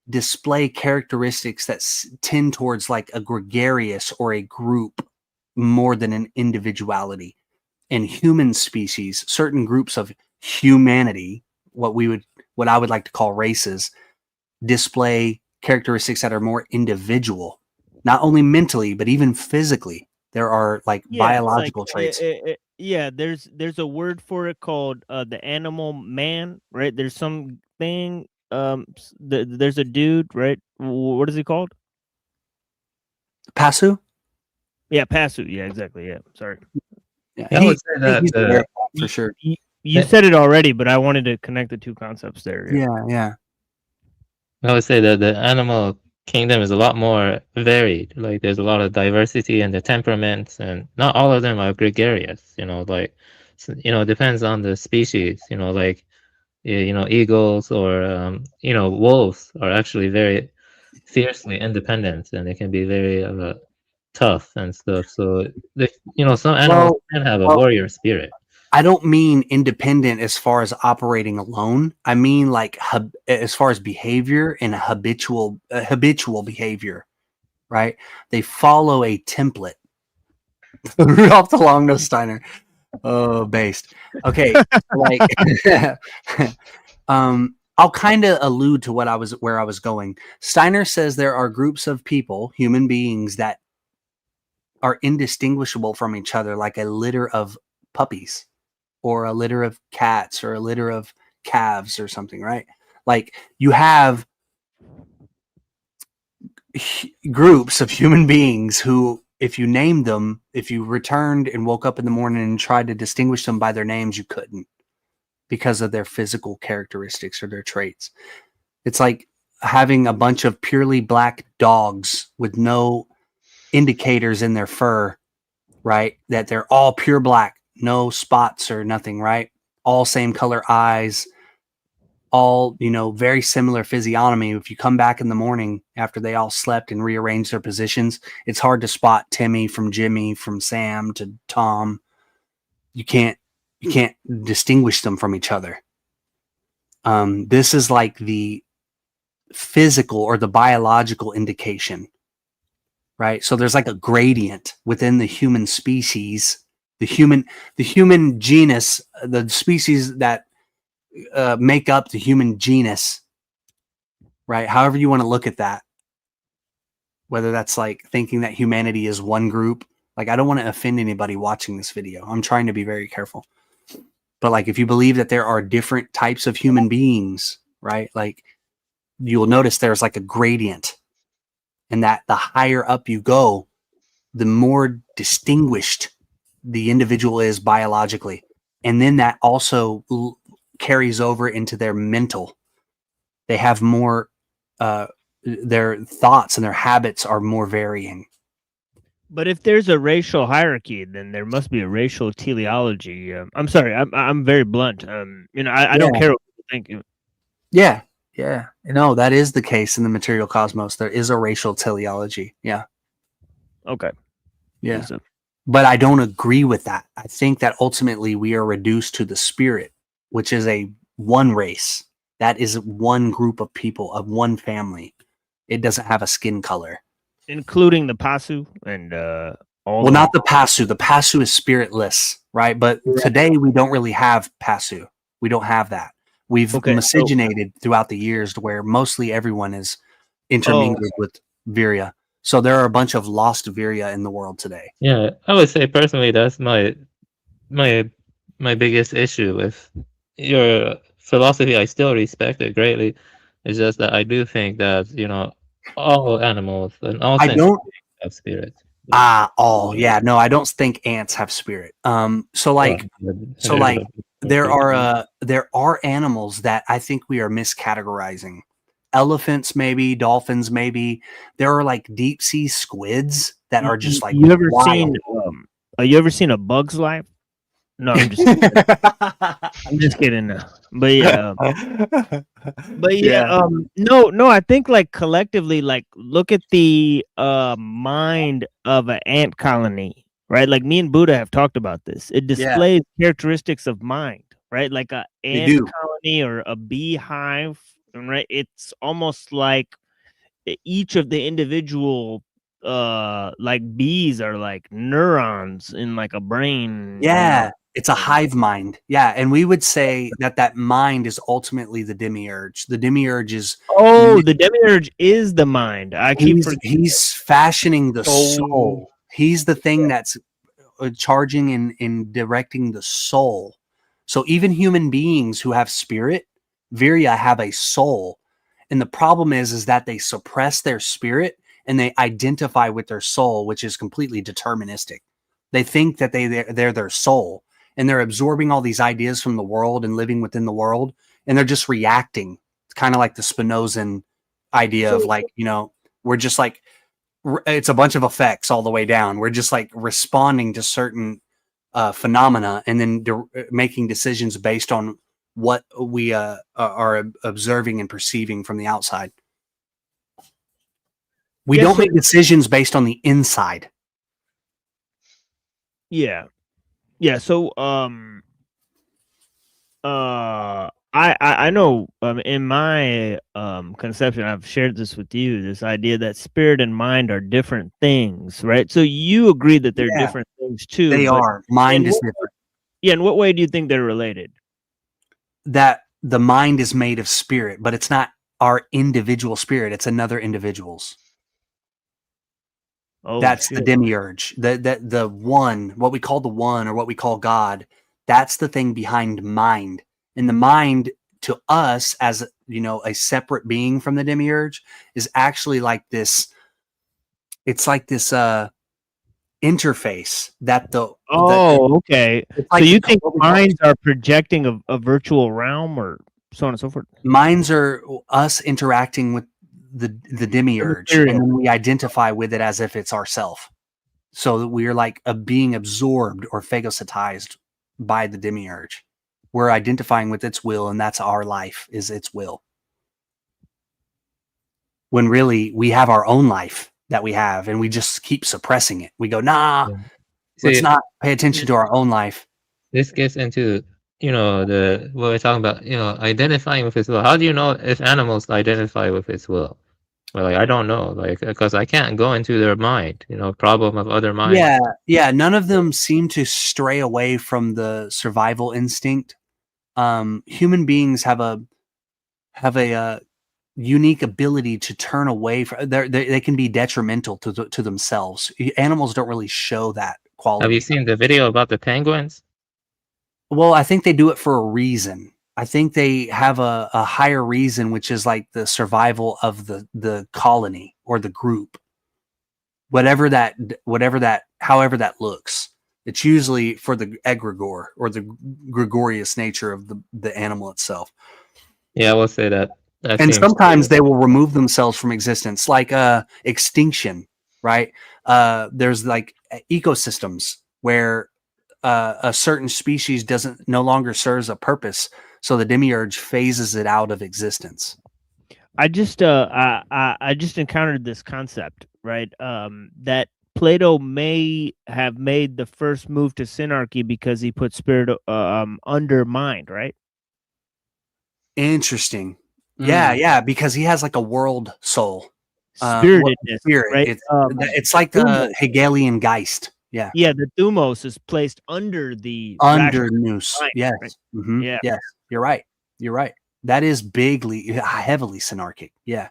display characteristics that tend towards like a gregarious or a group more than an individuality. In human species, certain groups of humanity, what I would like to call races, display characteristics that are more individual, not only mentally, but even physically. There are like biological traits. Yeah, there's a word for it called the animal man, right? There's something there's a dude, right? What is he called? Pasu? Yeah, Pasu. Yeah, exactly. Yeah, sorry. Yeah, I would say that for sure. You said it already, but I wanted to connect the two concepts there. Yeah. I would say that the animal kingdom is a lot more varied. Like there's a lot of diversity in the temperaments, and not all of them are gregarious. It depends on the species. Eagles or wolves are actually very fiercely independent, and they can be very tough and stuff. So some animals can have a warrior spirit. I don't mean independent as far as operating alone. I mean like as far as behavior and habitual behavior, right? They follow a template. Rudolph the Long-Nosed Steiner. Oh, based. Okay, like I'll kind of allude to where I was going. Steiner says there are groups of people, human beings, that are indistinguishable from each other, like a litter of puppies. or a litter of cats or a litter of calves or something, right? Like you have groups of human beings who, if you named them, if you returned and woke up in the morning and tried to distinguish them by their names, you couldn't, because of their physical characteristics or their traits. It's like having a bunch of purely black dogs with no indicators in their fur, right? That they're all pure black, no spots or nothing, right? All same color eyes, all, you know, very similar physiognomy. If you come back in the morning after they all slept and rearranged their positions, it's hard to spot Timmy from Jimmy, from Sam to Tom. You can't distinguish them from each other. This is like the physical or the biological indication, right? So there's like a gradient within the human species, the human genus, the species that make up the human genus, right? However you want to look at that, whether that's like thinking that humanity is one group. Like, I don't want to offend anybody watching this video. I'm trying to be very careful. But like, if you believe that there are different types of human beings, right? Like, you'll notice there's like a gradient, and that the higher up you go, the more distinguished the individual is biologically. And then that also carries over into their mental. They have more, their thoughts and their habits are more varying. But if there's a racial hierarchy, then there must be a racial teleology. I'm sorry, I'm very blunt. You know, I don't care what people think. Yeah. Yeah. No, that is the case in the material cosmos. There is a racial teleology. Yeah. Okay. Yeah. But I don't agree with that. I think that ultimately we are reduced to the spirit, which is a one race. That is one group of people, of one family. It doesn't have a skin color. Including the Pasu and all. Well, not the Pasu. The Pasu is spiritless, right? But today we don't really have Pasu. We don't have that. We've miscegenated throughout the years to where mostly everyone is intermingled with Virya. So there are a bunch of lost Virya in the world today. Yeah, I would say personally that's my biggest issue with your philosophy. I still respect it greatly. It's just that I do think that, you know, all animals and all things have spirits. Yeah, no, I don't think ants have spirit. There are animals that I think we are miscategorizing. Elephants, maybe dolphins, maybe. There are like deep sea squids that are just like. You ever seen A Bug's Life? No, I'm just kidding. I'm just kidding. But yeah, no, I think like collectively, like look at the mind of an ant colony, right? Like me and Buddha have talked about this. It displays characteristics of mind, right? Like a ant colony or a beehive, right? It's almost like each of the individual like bees are like neurons in like a brain. Yeah. It's a hive mind. Yeah. And we would say that mind is ultimately the demiurge. The demiurge is. Oh, the demiurge is the mind. He's fashioning the soul. He's the thing that's charging and directing the soul. So even human beings who have spirit, Virya, have a soul. And the problem is that they suppress their spirit and they identify with their soul, which is completely deterministic. They think that they're their soul. And they're absorbing all these ideas from the world and living within the world. And they're just reacting. It's kind of like the Spinozan idea of like, you know, we're just like, it's a bunch of effects all the way down. We're just like responding to certain phenomena and then making decisions based on what we are observing and perceiving from the outside. We don't make decisions based on the inside. Yeah. Yeah, so I know in my conception, I've shared this with you, this idea that spirit and mind are different things, right? So you agree that they're different things too. They are. Mind is different. Yeah, in what way do you think they're related? That the mind is made of spirit, but it's not our individual spirit, it's another individual's. Oh, that's the demiurge. The one, what we call the one or what we call God, That's the thing behind mind. And the mind to us as, you know, a separate being from the demiurge is actually like this. It's like this interface that Okay. it's like so you the- think what we call- minds are projecting a virtual realm or so on and so forth? minds are us interacting with the demiurge, and then we identify with it as if it's ourself. So that we're like being absorbed or phagocytized by the demiurge. We're identifying with its will, and that's our life, is its will. When really we have our own life that we have, and we just keep suppressing it. We go, nah, let's See, not pay attention to our own life. This gets into, you know, the what we're talking about, you know, identifying with its will. How do you know if animals identify with its will? Well, like, I don't know, like, because I can't go into their mind, you know, problem of other minds. Yeah. None of them seem to stray away from the survival instinct. Human beings have a unique ability to turn away from. They can be detrimental to themselves. Animals don't really show that quality. Have you seen the video about the penguins? Well, I think they do it for a reason. I think they have a higher reason, which is like the survival of the colony or the group. However that looks. It's usually for the egregore or the gregarious nature of the animal itself. Yeah, I will say that. And sometimes they will remove themselves from existence, like extinction, right? There's like ecosystems where a certain species no longer serves a purpose, so the demiurge phases it out of existence. I just encountered this concept, right? That Plato may have made the first move to synarchy because he put spirit under mind, right? Interesting. Yeah, because he has like a world soul. Spiritedness, spirit. right? It's like the Hegelian Geist. Yeah. Yeah, the thumos is placed under the Under rational nous. mind, Yes. right? Mhm. Yeah. Yes. You're right. That is heavily synarchic. Yeah.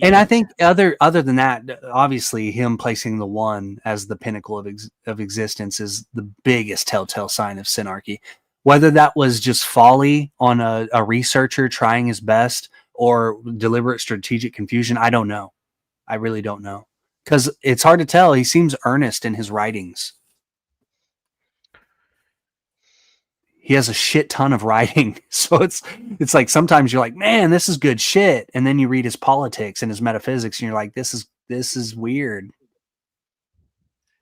And I think other than that, obviously him placing the one as the pinnacle of existence is the biggest telltale sign of synarchy. Whether that was just folly on a researcher trying his best or deliberate strategic confusion, I don't know. I really don't know. Because it's hard to tell. He seems earnest in his writings. He has a shit ton of writing. So it's like sometimes you're like, man, this is good shit. And then you read his politics and his metaphysics and you're like, this is weird.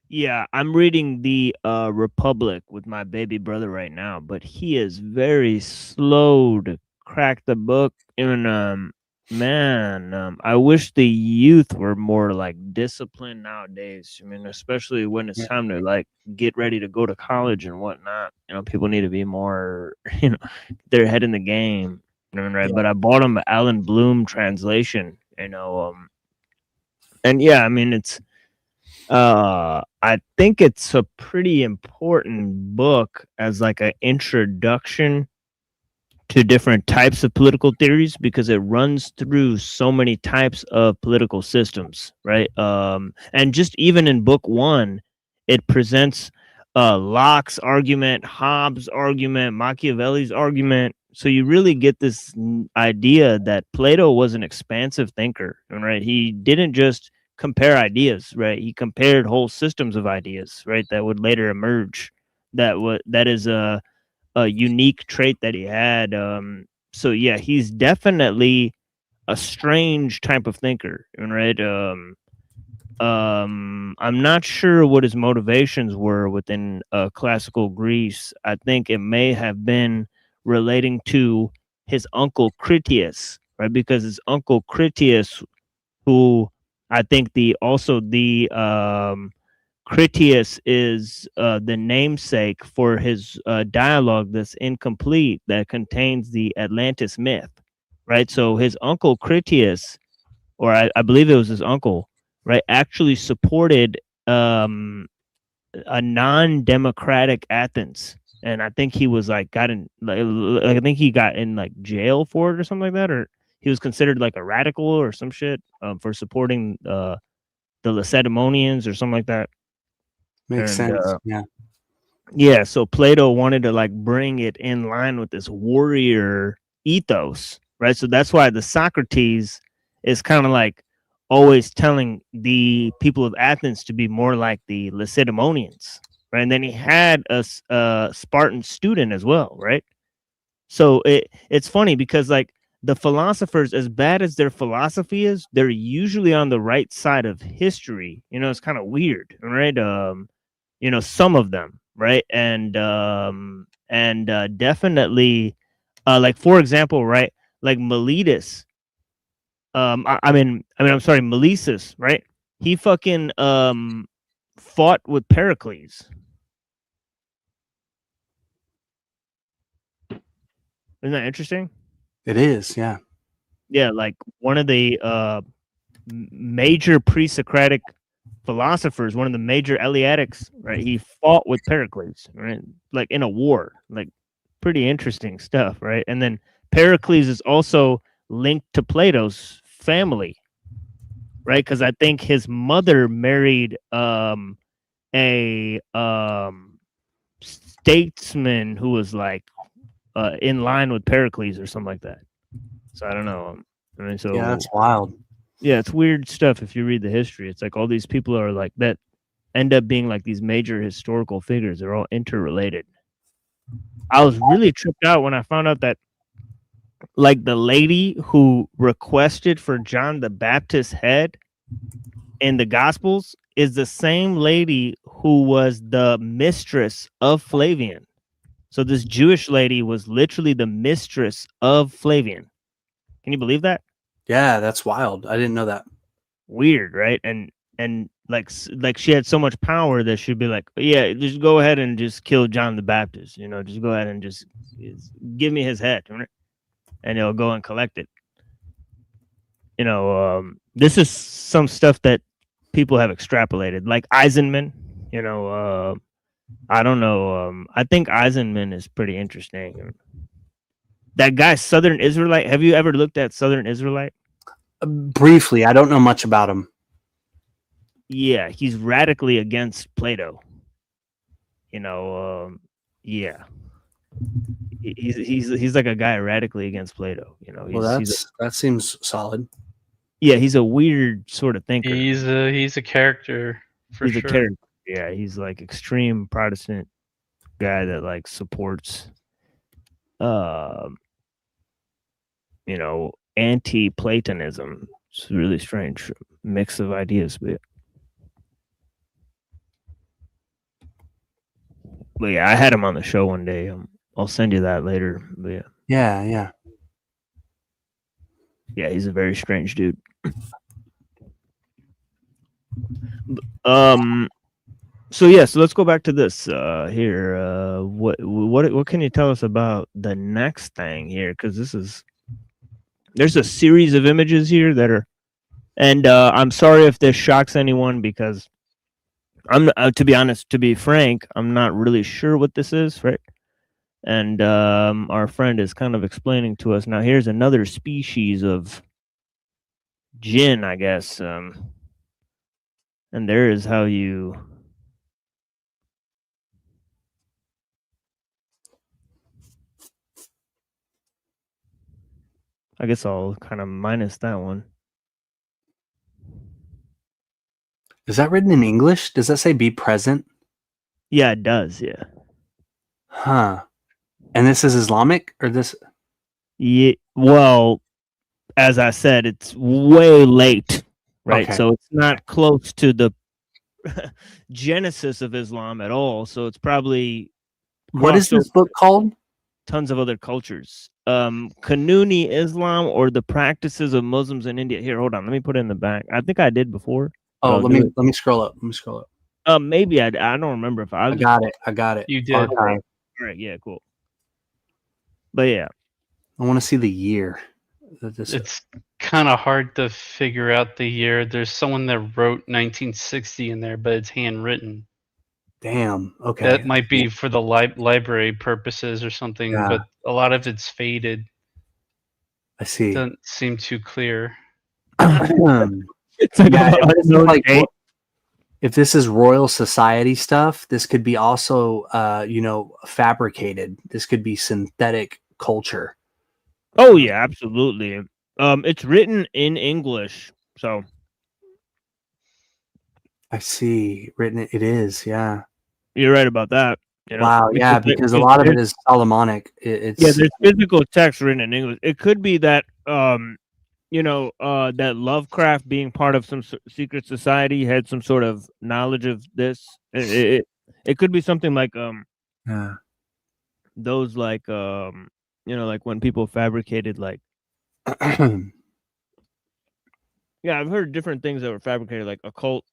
Yeah, I'm reading the Republic with my baby brother right now, but he is very slow to crack the book. And I wish the youth were more like disciplined nowadays. I mean, especially when it's time to like get ready to go to college and whatnot. You know, people need to be more, you know, their head in the game. You know, right? Yeah. But I bought him an Alan Bloom translation. You know, and yeah, I mean it's. I think it's a pretty important book as like an introduction to different types of political theories because it runs through so many types of political systems, right? And just even in book one, it presents Locke's argument, Hobbes' argument, Machiavelli's argument. So you really get this idea that Plato was an expansive thinker, right? He didn't just compare ideas, right? He compared whole systems of ideas, right? That would later emerge. That is a unique trait that he had. So yeah, he's definitely a strange type of thinker, right? I'm not sure what his motivations were within classical Greece. I think it may have been relating to his uncle Critias, right? Because his uncle Critias, who I think Critias is the namesake for his dialogue that's incomplete that contains the Atlantis myth, right? So his uncle Critias, or I believe it was his uncle, right, actually supported a non-democratic Athens, and I think he was like I think he got in like jail for it or something like that, or he was considered like a radical or some shit for supporting the Lacedaemonians or something like that. Makes sense. Yeah. Yeah, so Plato wanted to like bring it in line with this warrior ethos, right? So that's why the Socrates is kind of like always telling the people of Athens to be more like the Lacedaemonians, right? And then he had a Spartan student as well, right? So it's funny because like the philosophers, as bad as their philosophy is, they're usually on the right side of history. You know, it's kind of weird, right? You know, some of them, right? And definitely like for example, right? Like Miletus, I'm sorry, Milesus, right? He fucking fought with Pericles. Isn't that interesting? It is, yeah. Yeah, like one of the major pre-Socratic philosophers, one of the major Eleatics, right? He fought with Pericles, right? Like in a war, like pretty interesting stuff, right? And then Pericles is also linked to Plato's family, right? Because I think his mother married a statesman who was like in line with Pericles or something like that. So I don't know. I mean, so Yeah, that's wild. Yeah, it's weird stuff if you read the history. It's like all these people are like that end up being like these major historical figures. They're all interrelated. I was really tripped out when I found out that like the lady who requested for John the Baptist's head in the Gospels is the same lady who was the mistress of Flavian. So this Jewish lady was literally the mistress of Flavian. Can you believe that? Yeah, that's wild. I didn't know that. Weird, right? And like she had so much power that she'd be like, yeah, just go ahead and just kill John the Baptist. You know, just go ahead and just give me his head, right? And he'll go and collect it. You know, this is some stuff that people have extrapolated, like Eisenman. You know, I don't know. I think Eisenman is pretty interesting. That guy, Southern Israelite. Have you ever looked at Southern Israelite? Briefly, I don't know much about him. Yeah, he's radically against Plato. You know, yeah, he's like a guy radically against Plato. You know, that seems solid. Yeah, he's a weird sort of thinker. He's a character for he's sure. A character. Yeah, he's like extreme Protestant guy that like supports, you know, anti-Platonism. It's a really strange mix of ideas, but yeah, I had him on the show one day. I'll send you that later. But yeah, he's a very strange dude. So let's go back to this here. What can you tell us about the next thing here? Because there's a series of images here that are, and I'm sorry if this shocks anyone because I'm to be honest, to be frank, I'm not really sure what this is, right? And our friend is kind of explaining to us. Now here's another species of jinn, I guess, and there is how you. I guess I'll kind of minus that one. Is that written in English? Does that say be present? Yeah, it does. Yeah. Huh. And this is Islamic or this? Yeah. Well, as I said, it's way late, right? Okay. So it's not close to the genesis of Islam at all. So it's probably. What is this book called? Tons of other cultures. Kanuni Islam or the practices of Muslims in India. Here, hold on. Let me put it in the back. I think I did before. Oh, let me scroll up. Maybe I don't remember if I got it. You did. All right, yeah, cool. But yeah, I want to see the year. It's kind of hard to figure out the year. There's someone that wrote 1960 in there, but it's handwritten. Damn. Okay. That might be for the library purposes or something, Yeah. but a lot of it's faded. I see. Doesn't seem too clear. It's like, if this is Royal Society stuff, this could be also, fabricated. This could be synthetic culture. Oh yeah, absolutely. It's written in English, so I see. Written, it is, yeah. you're right about that. You know, Wow, yeah, because a lot of it is Solomonic. It's there's physical text written in English. It could be that that Lovecraft, being part of some secret society, had some sort of knowledge of this. It could be something like yeah. those like like when people fabricated like yeah, I've heard different things that were fabricated, like occult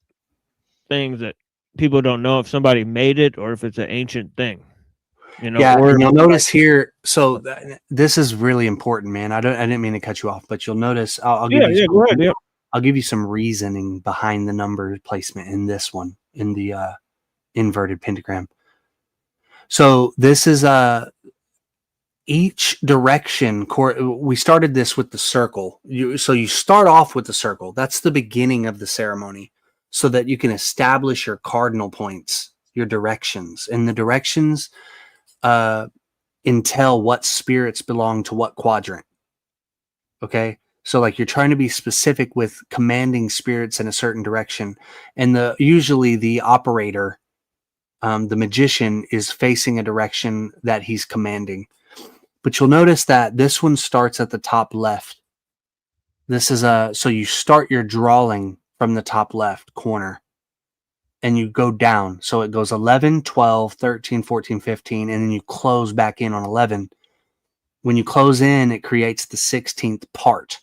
things that people don't know if somebody made it or if it's an ancient thing. Yeah, or and you'll notice here. So this is really important, man. I didn't mean to cut you off, but you'll notice. I'll give you. Go ahead. Yeah. I'll give you some reasoning behind the number placement in this one, in the inverted pentagram. So this is each direction. We started this with the circle. So you start off with the circle. That's the beginning of the ceremony, so that you can establish your cardinal points, your directions, and the directions entail what spirits belong to what quadrant. Okay, so like you're trying to be specific with commanding spirits in a certain direction, and usually the operator, the magician, is facing a direction that he's commanding. But you'll notice that this one starts at the top left. This is so you start your drawing from the top left corner, and you go down. So it goes 11, 12, 13, 14, 15, and then you close back in on 11. When you close in, it creates the 16th part,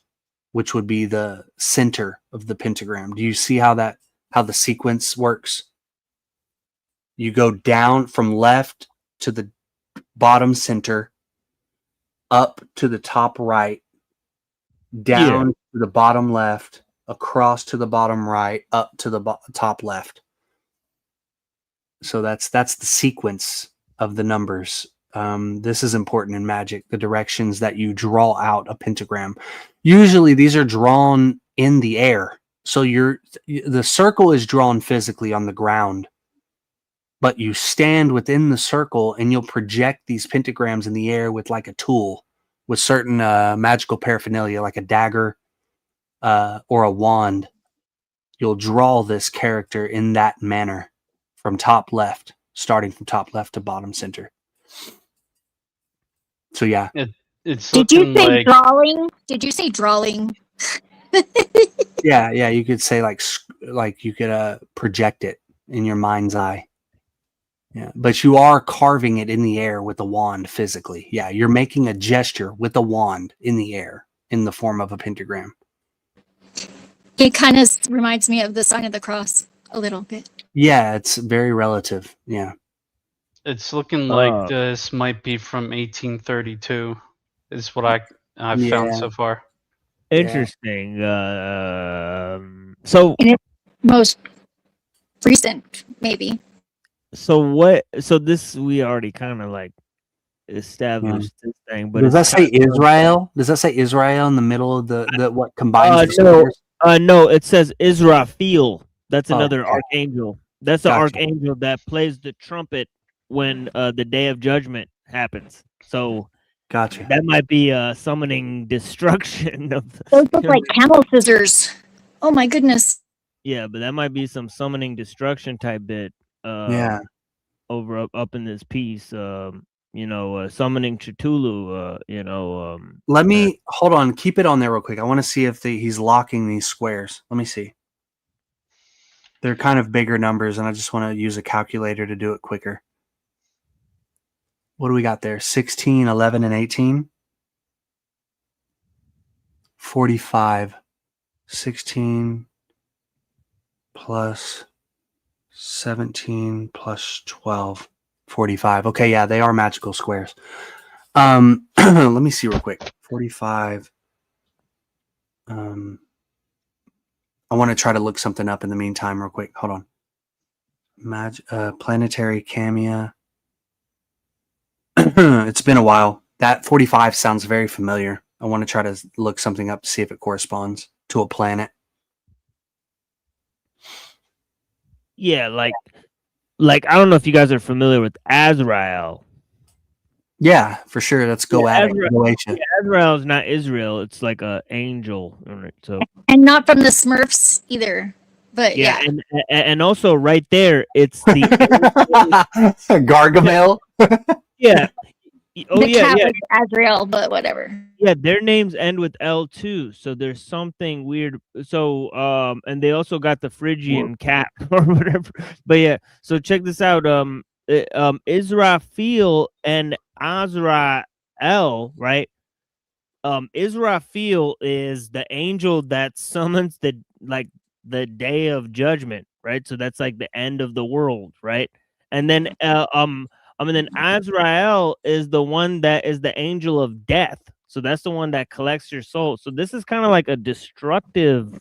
which would be the center of the pentagram. Do you see how the sequence works? You go down from left to the bottom center, up to the top right, down to the bottom left, across to the bottom right, up to the top left. So that's the sequence of the numbers. This is important in magic, the directions that you draw out a pentagram. Usually these are drawn in the air. So the circle is drawn physically on the ground, but you stand within the circle and you'll project these pentagrams in the air with like a tool, with certain magical paraphernalia, like a dagger or a wand. You'll draw this character in that manner, from top left, starting from top left to bottom center. So yeah. It's Did you looking say like drawing? Did you say drawing? yeah, you could say like you could project it in your mind's eye. Yeah, but you are carving it in the air with a wand physically. Yeah, you're making a gesture with a wand in the air in the form of a pentagram. It kind of reminds me of the sign of the cross a little bit. Yeah, it's very relative. Yeah. it's looking like this might be from 1832. Is what I've found so far. Interesting. So and it's most recent, maybe. So this we already kind of like established this thing, but does that say Israel? Does that say Israel in the middle of the what combines? No, it says Israfil. That's another archangel. That's the archangel that plays the trumpet when the Day of Judgment happens. So gotcha. That might be summoning destruction of. Those look like camel scissors. Oh my goodness. Yeah, but that might be some summoning destruction type bit. Over up in this piece, summoning CTUHLU. Let me hold on. Keep it on there real quick. I want to see if he's locking these squares. Let me see. They're kind of bigger numbers, and I just want to use a calculator to do it quicker. What do we got there? 16, 11, and 18? 45. 16 plus 17 plus 12. 45. Okay, yeah, they are magical squares. Let me see real quick. 45. I want to try to look something up in the meantime real quick. Hold on. Planetary camea. It's been a while. That 45 sounds very familiar. I want to try to look something up to see if it corresponds to a planet. Yeah, like I don't know if you guys are familiar with Azrael. Yeah, for sure. Let's go at it. Croatia. Azrael is not Israel. It's like a angel. All right, so And not from the Smurfs either. But yeah. and also right there, it's the Gargamel. Yeah. Oh the yeah, cat yeah. was Azrael, but whatever. Yeah, their names end with L too, so there's something weird. So and they also got the Phrygian cat or whatever. But yeah, so check this out. Israfil and Azrael, right? Israfil is the angel that summons the day of judgment, right? So that's like the end of the world, right? And then and then Azrael is the one that is the angel of death. So that's the one that collects your soul. So this is kind of like a destructive.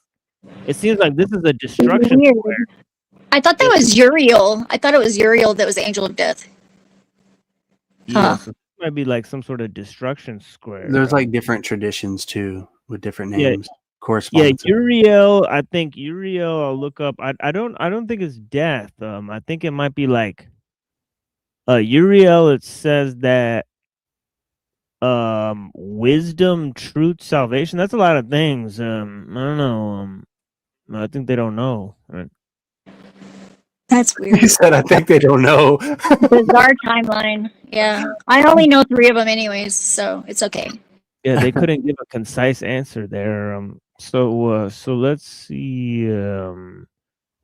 It seems like this is a destruction Weird. square. I thought that was Uriel. I thought it was Uriel that was the angel of death. Yeah, so this might be like some sort of destruction square. There's like different traditions too with different Yeah. names. Yeah, Correspondence. Uriel. I think Uriel. I'll look up. I don't think it's death. I think it might be like Uriel. It says that wisdom, truth, salvation. That's a lot of things. I don't know. I think they don't know. Right? That's weird. He said, "I think they don't know." Bizarre timeline. Yeah. I only know 3 of them anyways, so it's okay. Yeah, they couldn't give a concise answer there. So let's see.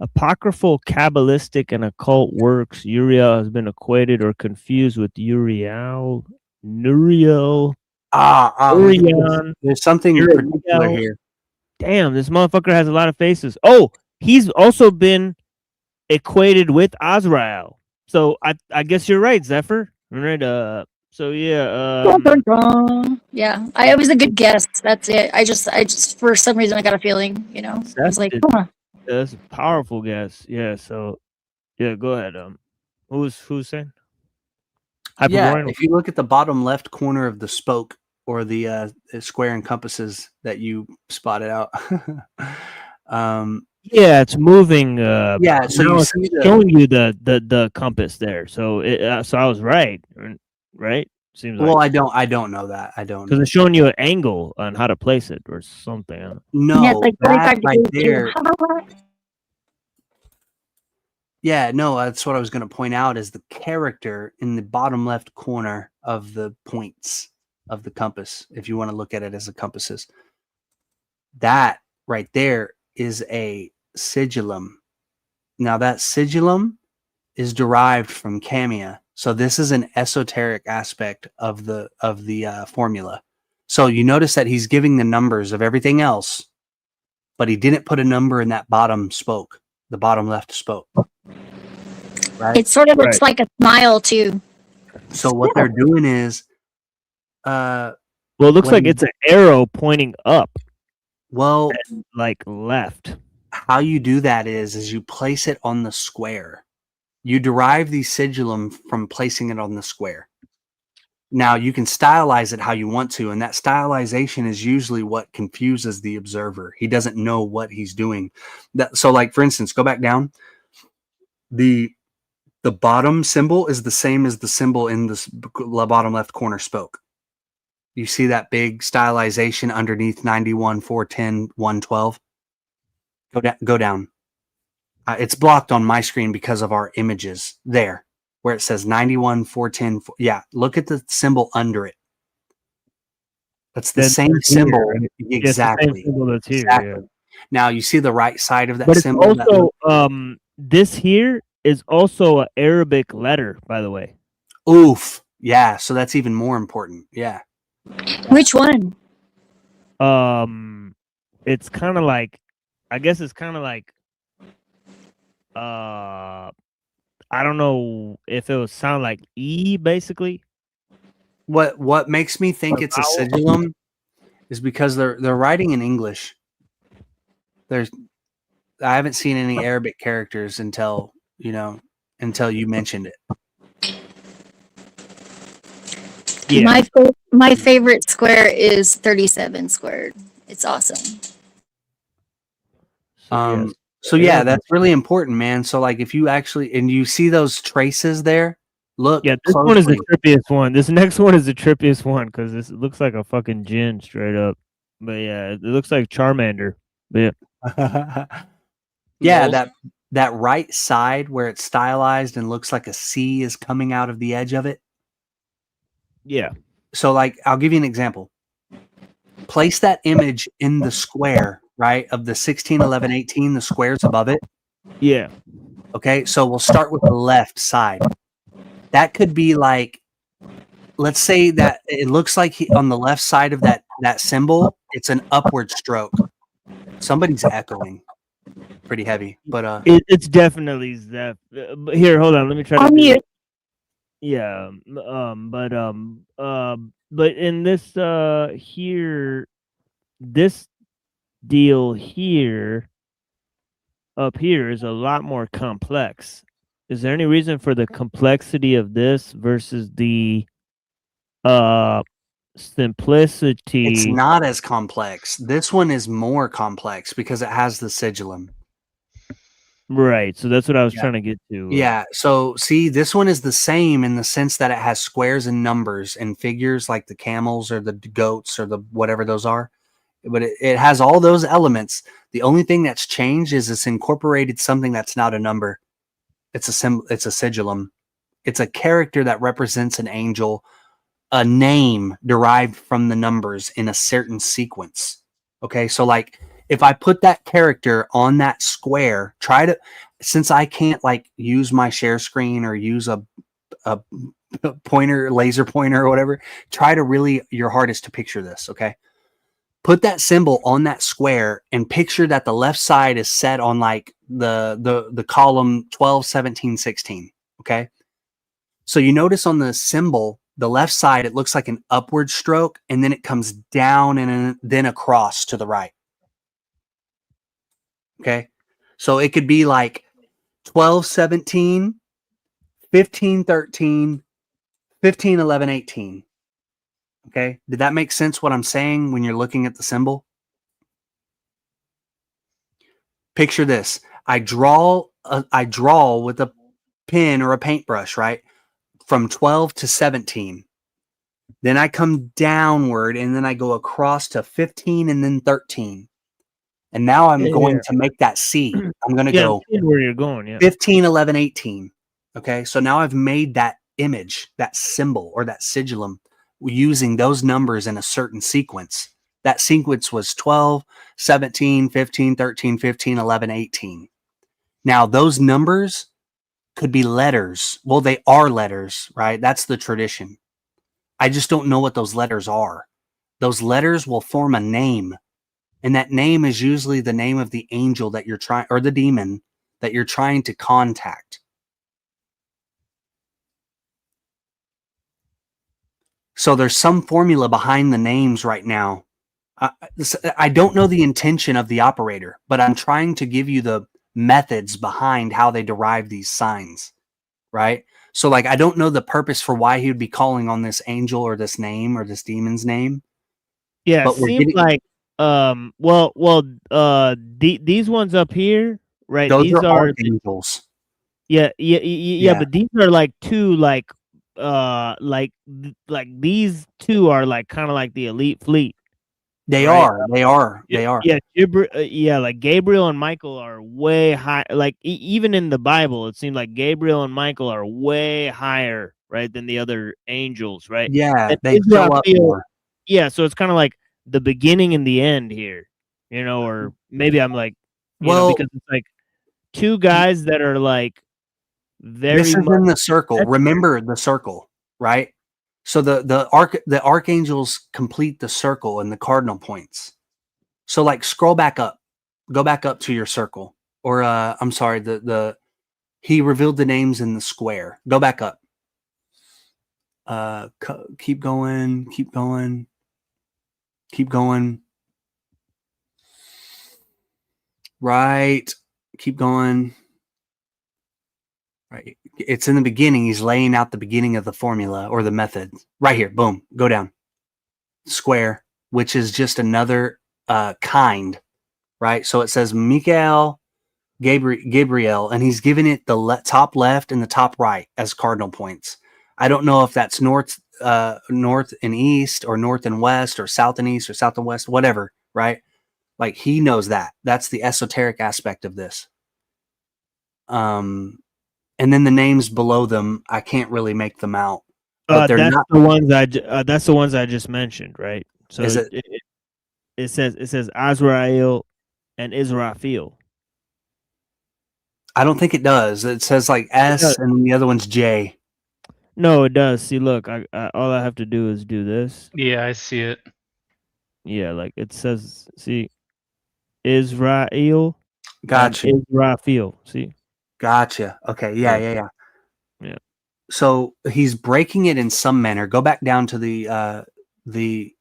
Apocryphal, Kabbalistic, and occult works. Uriel has been equated or confused with Uriel. Nuriel. Urion. There's something particular here. Damn, this motherfucker has a lot of faces. Oh, he's also been equated with Azrael. So I guess you're right, Zephyr. All right. So yeah. Yeah, it was a good guess. That's it. I just for some reason I got a feeling, I was like, that's a powerful guess. Yeah. So yeah, go ahead. Who's saying? Yeah, Hyperborean? if you look at the bottom left corner of the spoke or the square and compasses that you spotted out. Yeah, it's moving. Yeah, so now you it's see showing you the compass there. So so I was right, right? Seems like. Well, I don't know that. I don't know. Because it's showing you an angle on how to place it or something. No, yeah, it's like that 45 right degrees there. too. Yeah, no, that's what I was going to point out is the character in the bottom left corner of the points of the compass, if you want to look at it as a compasses. That right there is a sigillum. Now that sigillum is derived from Camia. So this is an esoteric aspect of the formula. So you notice that he's giving the numbers of everything else, but he didn't put a number in that bottom spoke, the bottom left spoke. Right? It sort of looks like a smile too. So what they're doing is well, it looks like it's an arrow pointing up. Well, and like left. How you do that is you place it on the square. You derive the sigillum from placing it on the square. Now you can stylize it how you want to, and that stylization is usually what confuses the observer. He doesn't know what he's doing. So like for instance, go back down. The bottom symbol is the same as the symbol in the bottom left corner spoke. You see that big stylization underneath 91, 410, 112? Go down. It's blocked on my screen because of our images there, where it says 91, 410. Yeah, look at the symbol under it. That's the same symbol. Right? Exactly. The same symbol that's here, exactly. Yeah. Now you see the right side of that but symbol. It's also this here is also an Arabic letter, by the way. Oof. Yeah, so that's even more important. Yeah. Which one? It's kind of like, I guess it's kind of like, I don't know if it would sound like E, basically. What makes me think it's a sigillum is because they're writing in English. I haven't seen any Arabic characters until you mentioned it. Yeah. My favorite square is 37 squared. It's awesome. So yeah, that's really important, man. So like if you actually and you see those traces there, look. Yeah, this one is the trippiest one. This next one is the trippiest one because this looks like a fucking djinn straight up. But yeah, it looks like Charmander. But yeah. Yeah, that right side where it's stylized and looks like a C is coming out of the edge of it. Yeah. So like I'll give you an example. Place that image in the square, right, of the 16, 11, 18, the squares above it. Yeah. Okay, so we'll start with the left side. That could be like, let's say that it looks like on the left side of that symbol, it's an upward stroke. Somebody's echoing pretty heavy, but it's definitely Zeph. But here, hold on, let me try to. Yeah. But in this here, this deal here, up here is a lot more complex. Is there any reason for the complexity of this versus the simplicity? it's not as complex. This one is more complex because it has the sigillum. Right. So that's what I was trying to get to. Yeah. So see, this one is the same in the sense that it has squares and numbers and figures like the camels or the goats or the whatever those are. But it has all those elements. The only thing that's changed is it's incorporated something that's not a number. It's a sigillum. It's a character that represents an angel, a name derived from the numbers in a certain sequence. Okay, so like if I put that character on that square, since I can't like use my share screen or use a pointer, laser pointer or whatever, try to really your hardest to picture this, okay? Put that symbol on that square and picture that the left side is set on like the column 12, 17, 16. Okay. So you notice on the symbol, the left side, it looks like an upward stroke and then it comes down and then across to the right. Okay. So it could be like 12, 17, 15, 13, 15, 11, 18. Okay. Did that make sense what I'm saying when you're looking at the symbol? Picture this. I draw with a pen or a paintbrush, right? From 12 to 17. Then I come downward and then I go across to 15 and then 13. And now I'm going to make that C. I'm going to go where you're going. Yeah. 15, 11, 18. Okay. So now I've made that image, that symbol or that sigillum, using those numbers in a certain sequence. That sequence was 12, 17, 15, 13, 15, 11, 18. Now, those numbers could be letters. Well, they are letters, right? That's the tradition. I just don't know what those letters are. Those letters will form a name. And that name is usually the name of the angel that you're trying, or the demon that you're trying to contact. So there's some formula behind the names right now. I don't know the intention of the operator, but I'm trying to give you the methods behind how they derive these signs, right? So like, I don't know the purpose for why he would be calling on this angel or this name or this demon's name. Yeah, but it seems like, these ones up here, right? Those these are archangels. Yeah, but these are like two, like these two are like kind of like the elite fleet. They right? are. Yeah, like Gabriel and Michael are way high. Like even in the Bible, it seems like Gabriel and Michael are way higher, right, than the other angels, right? Yeah, and they show up more. Yeah, so it's kind of like the beginning and the end here, you know, or maybe I'm like, you know, because it's like two guys that are like very. This is in the circle. Remember the circle, right? So the archangels complete the circle and the cardinal points. So like scroll back up, go back up to your circle, or I'm sorry, he revealed the names in the square. Go back up. Keep going. Right. Keep going. Right. It's in the beginning. He's laying out the beginning of the formula or the method. Right here. Boom. Go down. Square, which is just another kind. Right. So it says Michael, Gabriel, and he's given it the top left and the top right as cardinal points. I don't know if that's north and east, or north and west, or south and east, or south and west, whatever, right? Like, he knows that. That's the esoteric aspect of this. And then the names below them, I can't really make them out. But they're that's not the ones that's the ones I just mentioned, right? So Is it says Azrael and Israfil. I don't think it does. It says like S and then the other one's J. No, it does. See, look, I all I have to do is do this. Yeah, I see it. Yeah, like it says, see, Israel. Gotcha. And Israfil. See. Gotcha. Okay. Yeah. Yeah. So he's breaking it in some manner. Go back down to the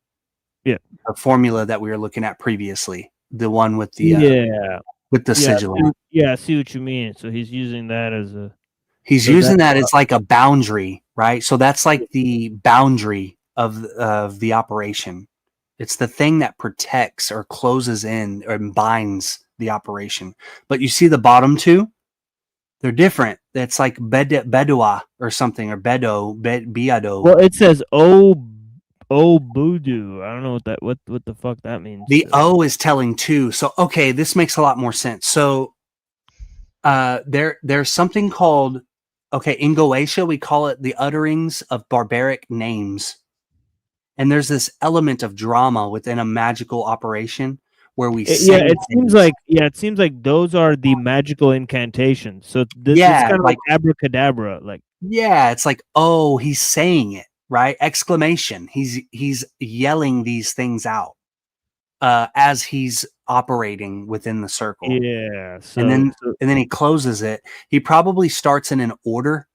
formula that we were looking at previously. The one with the with the sigil. Yeah, I see what you mean. So he's using that as a. He's using that as like a boundary, right? So that's like the boundary of the operation. It's the thing that protects or closes in or binds the operation. But you see the bottom two? They're different. It's like Bedua or something, or Biado. Well, it says Budu. I don't know what the fuck that means. The O is telling two. So okay, this makes a lot more sense. So there's something called, okay, in Goetia we call it the utterings of barbaric names. And there's this element of drama within a magical operation where we it seems like those are the magical incantations. So this is kind of like abracadabra, like it's like, oh, he's saying it, right? Exclamation. He's yelling these things out as he's operating within the circle. Yeah. And then he closes it. He probably starts in an order.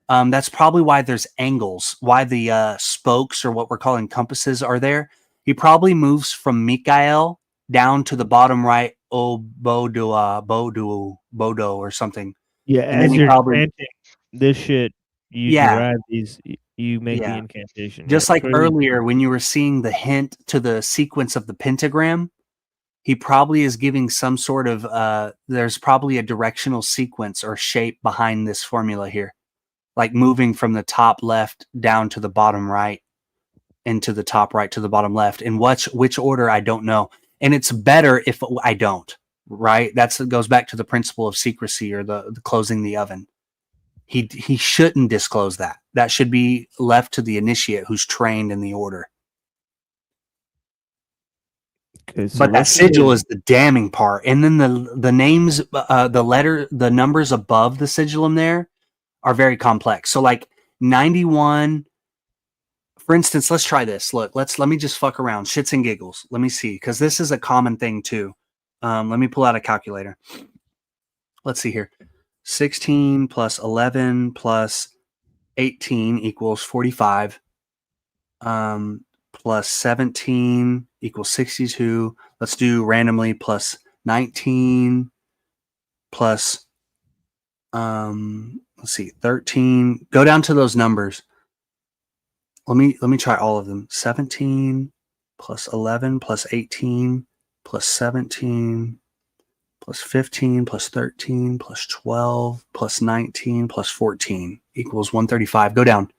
That's probably why there's angles, why the spokes, or what we're calling compasses, are there. He probably moves from Mikael down to the bottom right, Bodo or something. Yeah, and as then you're probably this shit, you derive these, you make the incantation. Just Yeah, like crazy. earlier when you were seeing the hint to the sequence of the pentagram, he probably is giving some sort of there's probably a directional sequence or shape behind this formula here, like moving from the top left down to the bottom right, into the top right to the bottom left. In which order, I don't know. And it's better if I don't, right? It goes back to the principle of secrecy, or the closing the oven. He shouldn't disclose that. That should be left to the initiate who's trained in the order. Okay, so But that sigil is the damning part. And then the names, the numbers above the sigillum there are very complex. So like 91, for instance, let's try this. Look, let me just fuck around, shits and giggles. Let me see, because this is a common thing too. Let me pull out a calculator. Let's see here. 16 plus 11 plus 18 equals 45. Plus 17 equals 62. Let's do randomly. Plus 19 plus let's see, 13. Go down to those numbers. Let me try all of them. 17 plus 11 plus 18 plus 17 plus 15 plus 13 plus 12 plus 19 plus 14 equals 135. Go down.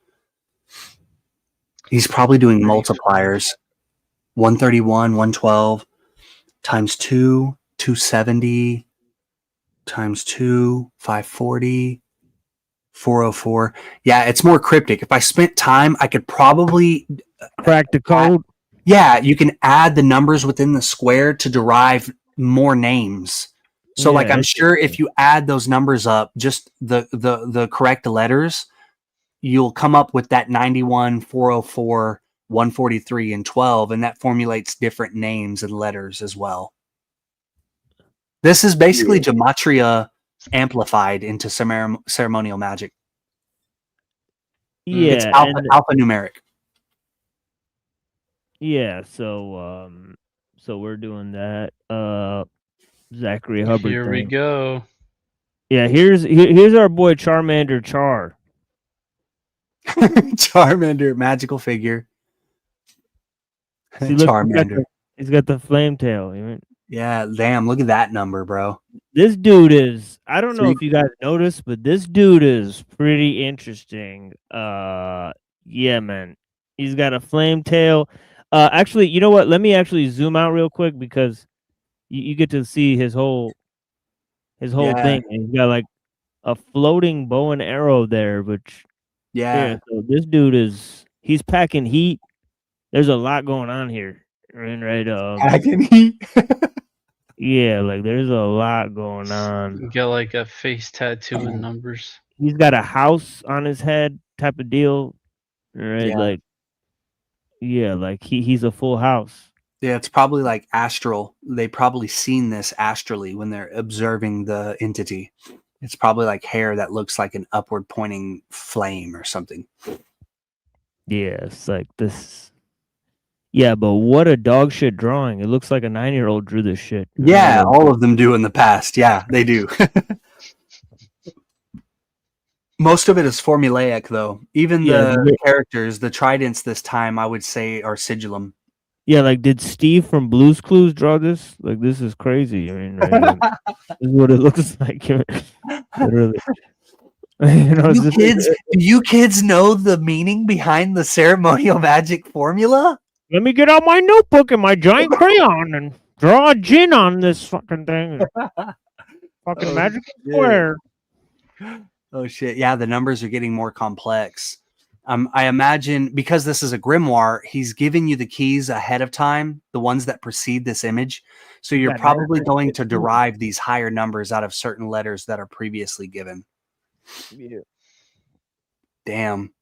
He's probably doing multipliers. 131, 112 times 2, 270 times 2, 540, 404. Yeah, it's more cryptic. If I spent time, I could probably crack the code. Yeah, you can add the numbers within the square to derive more names. So like, I'm sure if you add those numbers up, just the correct letters, you'll come up with that 91, 404, 143, and 12, and that formulates different names and letters as well. This is basically gematria amplified into ceremonial magic. Yeah, it's alphanumeric. Yeah, so we're doing that. Zachary Hubbard. Here we go. Yeah, here's our boy Charmander Char. Charmander, magical figure. See, look, Charmander. he's got the flame tail. You know? Yeah, damn, look at that number, bro. This dude is, I don't know if you guys noticed, but this dude is pretty interesting. Yeah, man. He's got a flame tail. Actually, you know what? Let me actually zoom out real quick because you get to see his whole Yeah. thing. And he's got like a floating bow and arrow there, which Yeah. so this dude he's packing heat. There's a lot going on here. Right. Packing heat. Yeah, like there's a lot going on. Get like a face tattoo and numbers. He's got a house on his head type of deal. Right, Yeah. like like he's a full house. Yeah, it's probably like astral. They probably seen this astrally when they're observing the entity. It's probably like hair that looks like an upward pointing flame or something. Yeah, it's like this. Yeah, but what a dog shit drawing. It looks like a 9-year-old drew this shit. Yeah, all of them do in the past. Yeah, they do. Most of it is formulaic, though. Even the characters, the tridents this time, I would say, are sigillum. Yeah, like did Steve from Blue's Clues draw this? Like this is crazy. I mean, right, like, this is what it looks like. Literally. Do you kids know the meaning behind the ceremonial magic formula? Let me get out my notebook and my giant crayon and draw a gin on this fucking thing. Fucking magic square. Oh shit! Yeah, the numbers are getting more complex. I imagine because this is a grimoire, he's giving you the keys ahead of time, the ones that precede this image. So you're probably going to derive these higher numbers out of certain letters that are previously given. Yeah. Damn.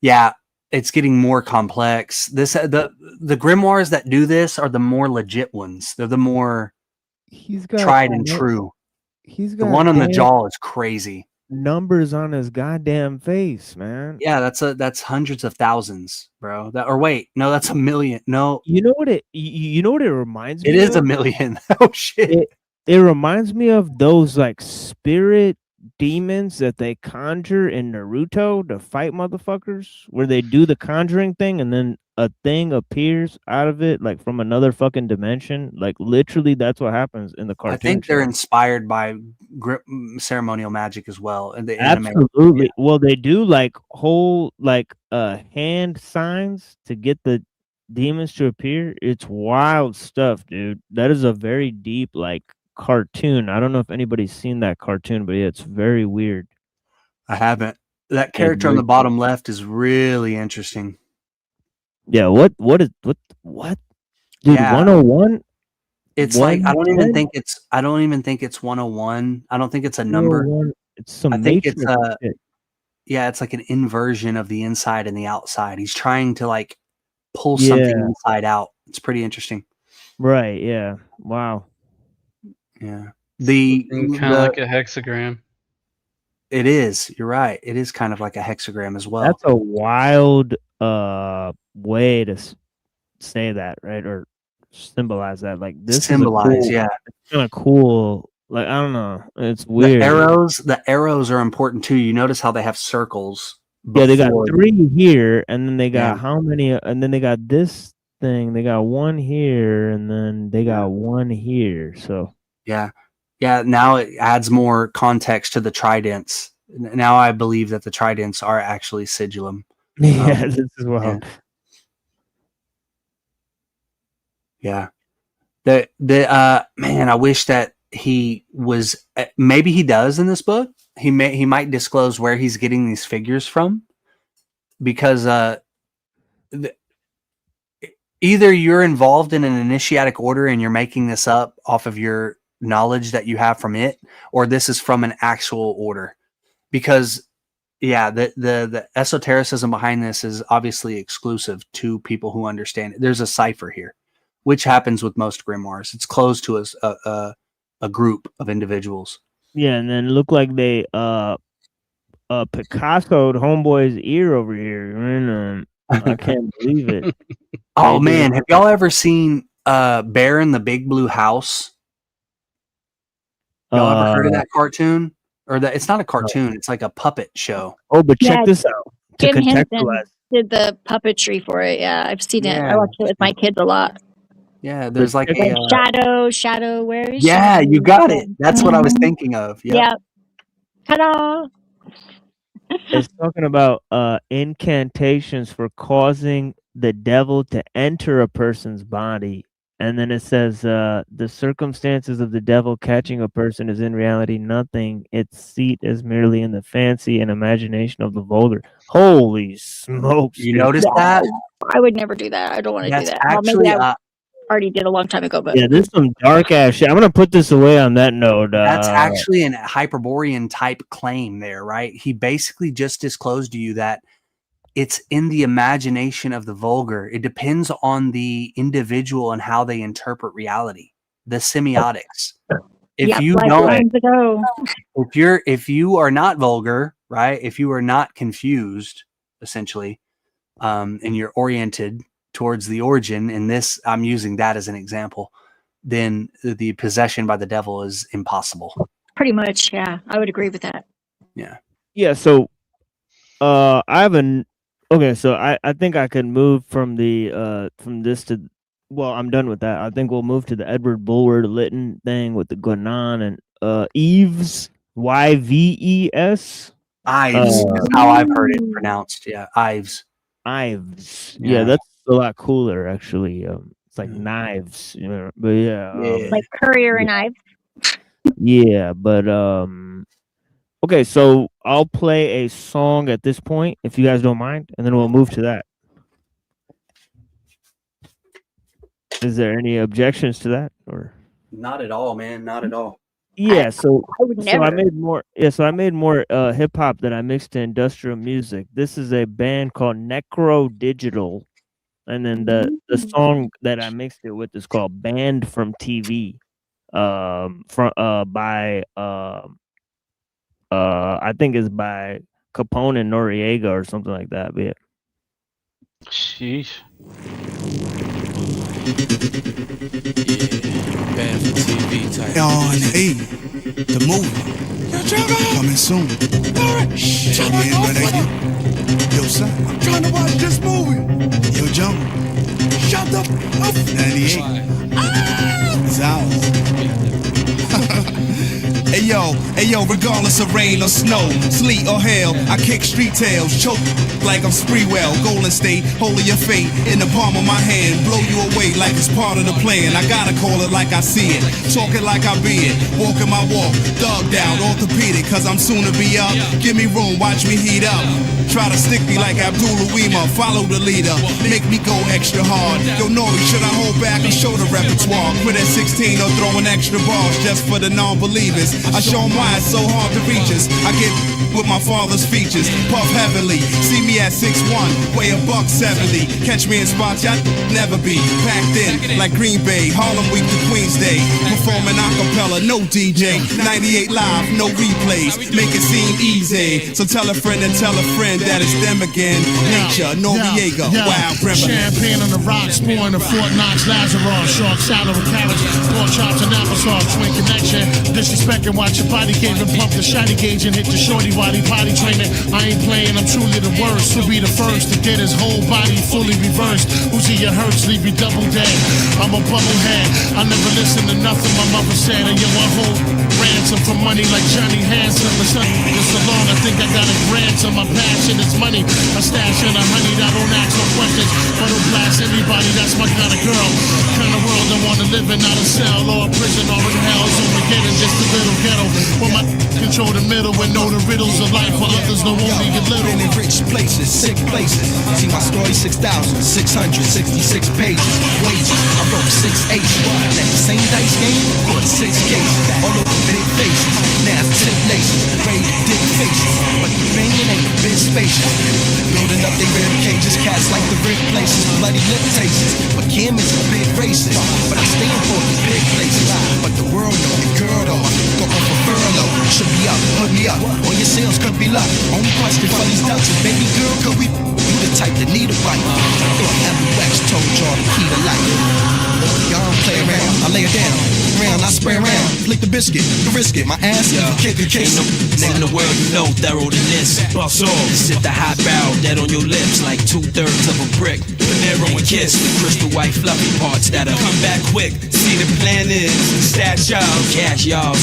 Yeah, it's getting more complex. The grimoires that do this are the more legit ones. They're the more tried and true. He's got the one on the jaw is crazy. Numbers on his goddamn face, man. Yeah, that's hundreds of thousands, bro. That's a million. No, you know what it reminds me of? It is of? a million. Oh shit. It reminds me of those like spirit demons that they conjure in Naruto to fight motherfuckers, where they do the conjuring thing and then a thing appears out of it, like from another fucking dimension. Like literally, that's what happens in the cartoon. I think they're inspired by ceremonial magic as well. And the absolutely. Yeah. Well, they do like whole hand signs to get the demons to appear. It's wild stuff, dude. That is a very deep like cartoon. I don't know if anybody's seen that cartoon, but yeah, it's very weird. I haven't. That character on the bottom left is really interesting. Yeah, what? Dude, yeah. 101? It's like I don't even think it's 101. I don't think it's a number. It's some I think it's shit. Yeah, it's like an inversion of the inside and the outside. He's trying to like pull something inside out. It's pretty interesting. Right, yeah. Wow. Yeah. Kind of like a hexagram. It is. You're right. It is kind of like a hexagram as well. That's a wild way to say that, right? Or symbolize that. Like this symbolize, it's kind of cool. Like I don't know. It's weird. The arrows are important too. You notice how they have circles. Yeah, they got 3 here, and then they got how many? And then they got this thing. They got 1 here, and then they got 1 here. So yeah. Now it adds more context to the tridents. Now I believe that the tridents are actually sigillum. Yeah, this is wild. Yeah. The man, I wish that he was. Maybe he does in this book. He might disclose where he's getting these figures from, because either you're involved in an initiatic order and you're making this up off of your knowledge that you have from it, or this is from an actual order. Because the esotericism behind this is obviously exclusive to people who understand it. There's a cipher here, which happens with most grimoires. It's closed to a group of individuals. Yeah, and then look like they Picasso'd homeboy's ear over here. I can't believe it. Oh man, have y'all ever seen Bear in the Big Blue House? Y'all ever heard of that cartoon? Or that it's not a cartoon, it's like a puppet show. Oh, but check this out. To Jim Henson contextualize. did the puppetry for it. Yeah, I've seen it. I watch it with my kids a lot. Yeah, there's like Like shadow, where is yeah, shadow? you got it. That's what I was Mhm. thinking of. Yep. Yeah. Ta-da! It's talking about incantations for causing the devil to enter a person's body. And then it says the circumstances of the devil catching a person is in reality nothing. Its seat is merely in the fancy and imagination of the vulgar. Holy smokes. You dude. noticed that? I would never do that. I don't want to do That's that. Well, maybe actually I already did a long time ago, but Yeah, there's some dark ass shit. I'm gonna put this away on that note. That's actually an Hyperborean type claim there, right? He basically just disclosed to you that it's in the imagination of the vulgar. It depends on the individual and how they interpret reality, the semiotics. If you don't, if you are not vulgar, right? If you are not confused, essentially, and you're oriented towards the origin, and this, I'm using that as an example, then the possession by the devil is impossible. pretty much, yeah. I would agree with that. Yeah. Yeah, so I have so I think I could move from the from this to, well, I'm done with that. I think we'll move to the Edward Bulwer Lytton thing with the Gwanon and Yves, Yves. Ives is how I've heard it pronounced. Yeah, Ives. Ives. Yeah, that's a lot cooler actually. It's like knives, you know. But yeah, Like Courier and Ives. yeah, but okay, so I'll play a song at this point if you guys don't mind, and then we'll move to that. Is there any objections to that, or? Not at all, man. Not at all. Yeah, so never. I made more. Yeah, so I made more hip hop that I mixed to industrial music. This is a band called Necro Digital, and then the song that I mixed it with is called "Banned from TV," by I think it's by Capone and Noriega or something like that. But yeah. Sheesh. Band for TV type. On E, the movie. Coming soon. Check me in, brother. Yo, son, I'm trying to watch this movie. Yo, Jungle. Shut up. 98. It's ours. Hey yo, regardless of rain or snow, sleet or hail, I kick street tails, choke like I'm Spreewell, Golden State, holding your fate in the palm of my hand, blow you away like it's part of the plan. I gotta call it like I see it, talk it like I be it, walking my walk, thugged out, orthopedic, cause I'm soon to be up. Give me room, watch me heat up. Try to stick me like Abdul-Uwima, follow the leader, make me go extra hard. Yo, Nori, should I hold back or show the repertoire? Quit at 16 or throwing extra bars just for the non-believers. I show them why it's so hard to reach us. I get with my father's features, puff heavily. See me at 6'1", weigh $170. Catch me in spots y'all never be. Packed in like Green Bay, Harlem Week to Queens Day. Performing acapella, no DJ. 98 live, no replays. Make it seem easy. So tell a friend and tell a friend that it's them again. Nature, Noriega, wild primer. Champagne on the rocks, pouring the Fort Knox Lazarus. Shark salad with carrots, pork chops and applesauce. Twin connection, disrespect and watch your body game and pump the shiny gauge and hit the shorty while he potty training. I ain't playing, I'm truly the worst. Who'll be the first to get his whole body fully reversed? Who's he your hurts, leave you double dead. I'm a bubblehead, I never listen to nothing my mother said. And yo, I hold ransom for money like Johnny Hanson. For something so long, I think I got a ransom. My passion is money. I stash in a honey, I don't ask no questions. I don't blast anybody, that's my kind of girl. Kind of world I wanna live in, not a cell or a prison or in hell. So we're getting just a little ghetto. Where my control the middle and know the riddles of life for others know only a little. Been in rich places, sick places. See my story, 6,666 pages. Wages, I wrote 6 H's. That same dice game, caught 6 cases. All over big faces. Now 10 laces, great dick faces. But the banging ain't been spacious. Building up they rib cages, cats like the rib places, bloody lip tastes. But Kim is a big racist. But I stand for the big places. But the world know the girl though. Go up for furlough. Should be up, hook me up. On your sales could be luck. Only question for these doubts is, baby girl, could we? You the type that need a bite. Thought MX told y'all the key to life. Y'all don't play around, I lay it down. round, I spray around. Flick the biscuit, the risk it, my ass, kick a case. Nigga in the world you know thorough than this. Bust off, sit the hot barrel dead on your lips like 2/3 of a brick. Panero and kiss the crystal white fluffy parts that'll come back quick. See the plan is stash y'all, cash y'all.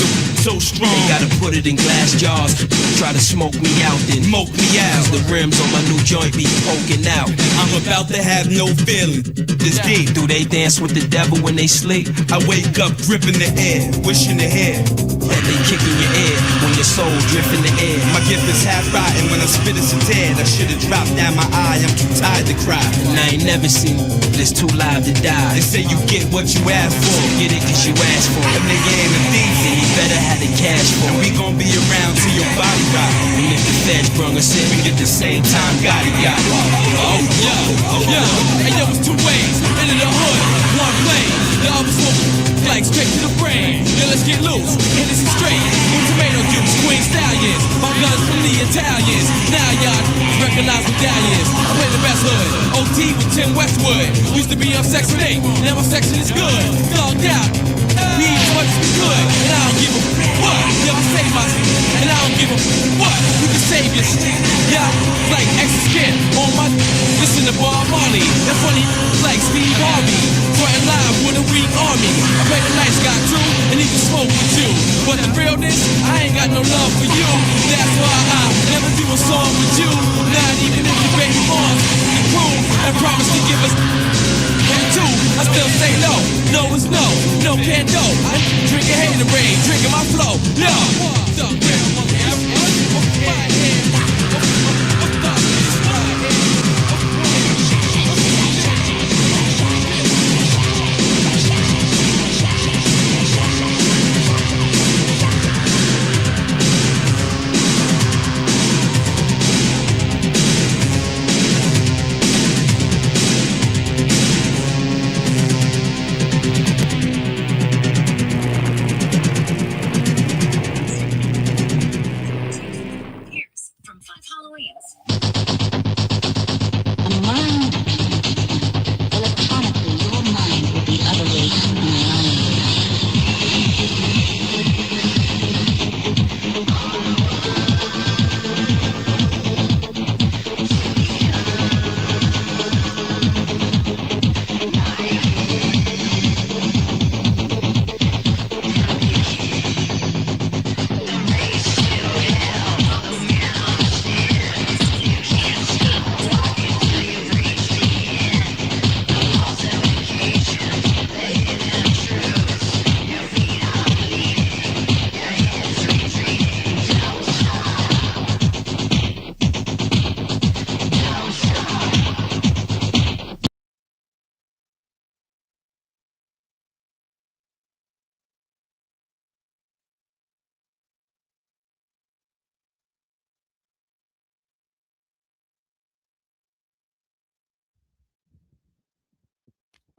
So strong, they gotta put it in glass jars. Try to smoke me out, then smoke me out. The rims on my new joint be poking out. I'm about to have no feeling. This deep, do they dance with the devil when they sleep? I wake up dripping the air, wishing the hair. And they kick in your ear when your soul drift in the air. My gift is half rotten when I spit it's a tear. I should've dropped down my eye, I'm too tired to cry. And I ain't never seen this too live to die. They say you get what you ask for, get it cause you ask for it. A nigga ain't a thief, then you better have the cash for it. We gon' be around till your body rot. And if the feds brung us in, we get the same time Gotti got. Oh yeah, hey yo, it's two ways, into the hood, one plane. The other smoke, like straight to the brain. Yeah, let's get loose, Hennessy straight, with tomato juice, Queen Stallions. My guns from the Italians. Now y'all recognize medallions. I play the best hood, OT with Tim Westwood. Used to be on section 8, now my section is good. Thugged out, we eat as much as we could. And I don't give a what, yo, I save my and I don't give a what, you can save your shit. Yeah, like extra skin on my, listen to Bob Marley. That's funny, like Steve Harvey. Frontin' live with a weak army. I play the nice guy too, and he can smoke with you. But the realness, I ain't got no love for you. That's why I never do a song with you. Not even if your baby moms can prove and promise to give us and two. I still say no, no is no, no can't do. I drinking Haterade, drinking my flow. No.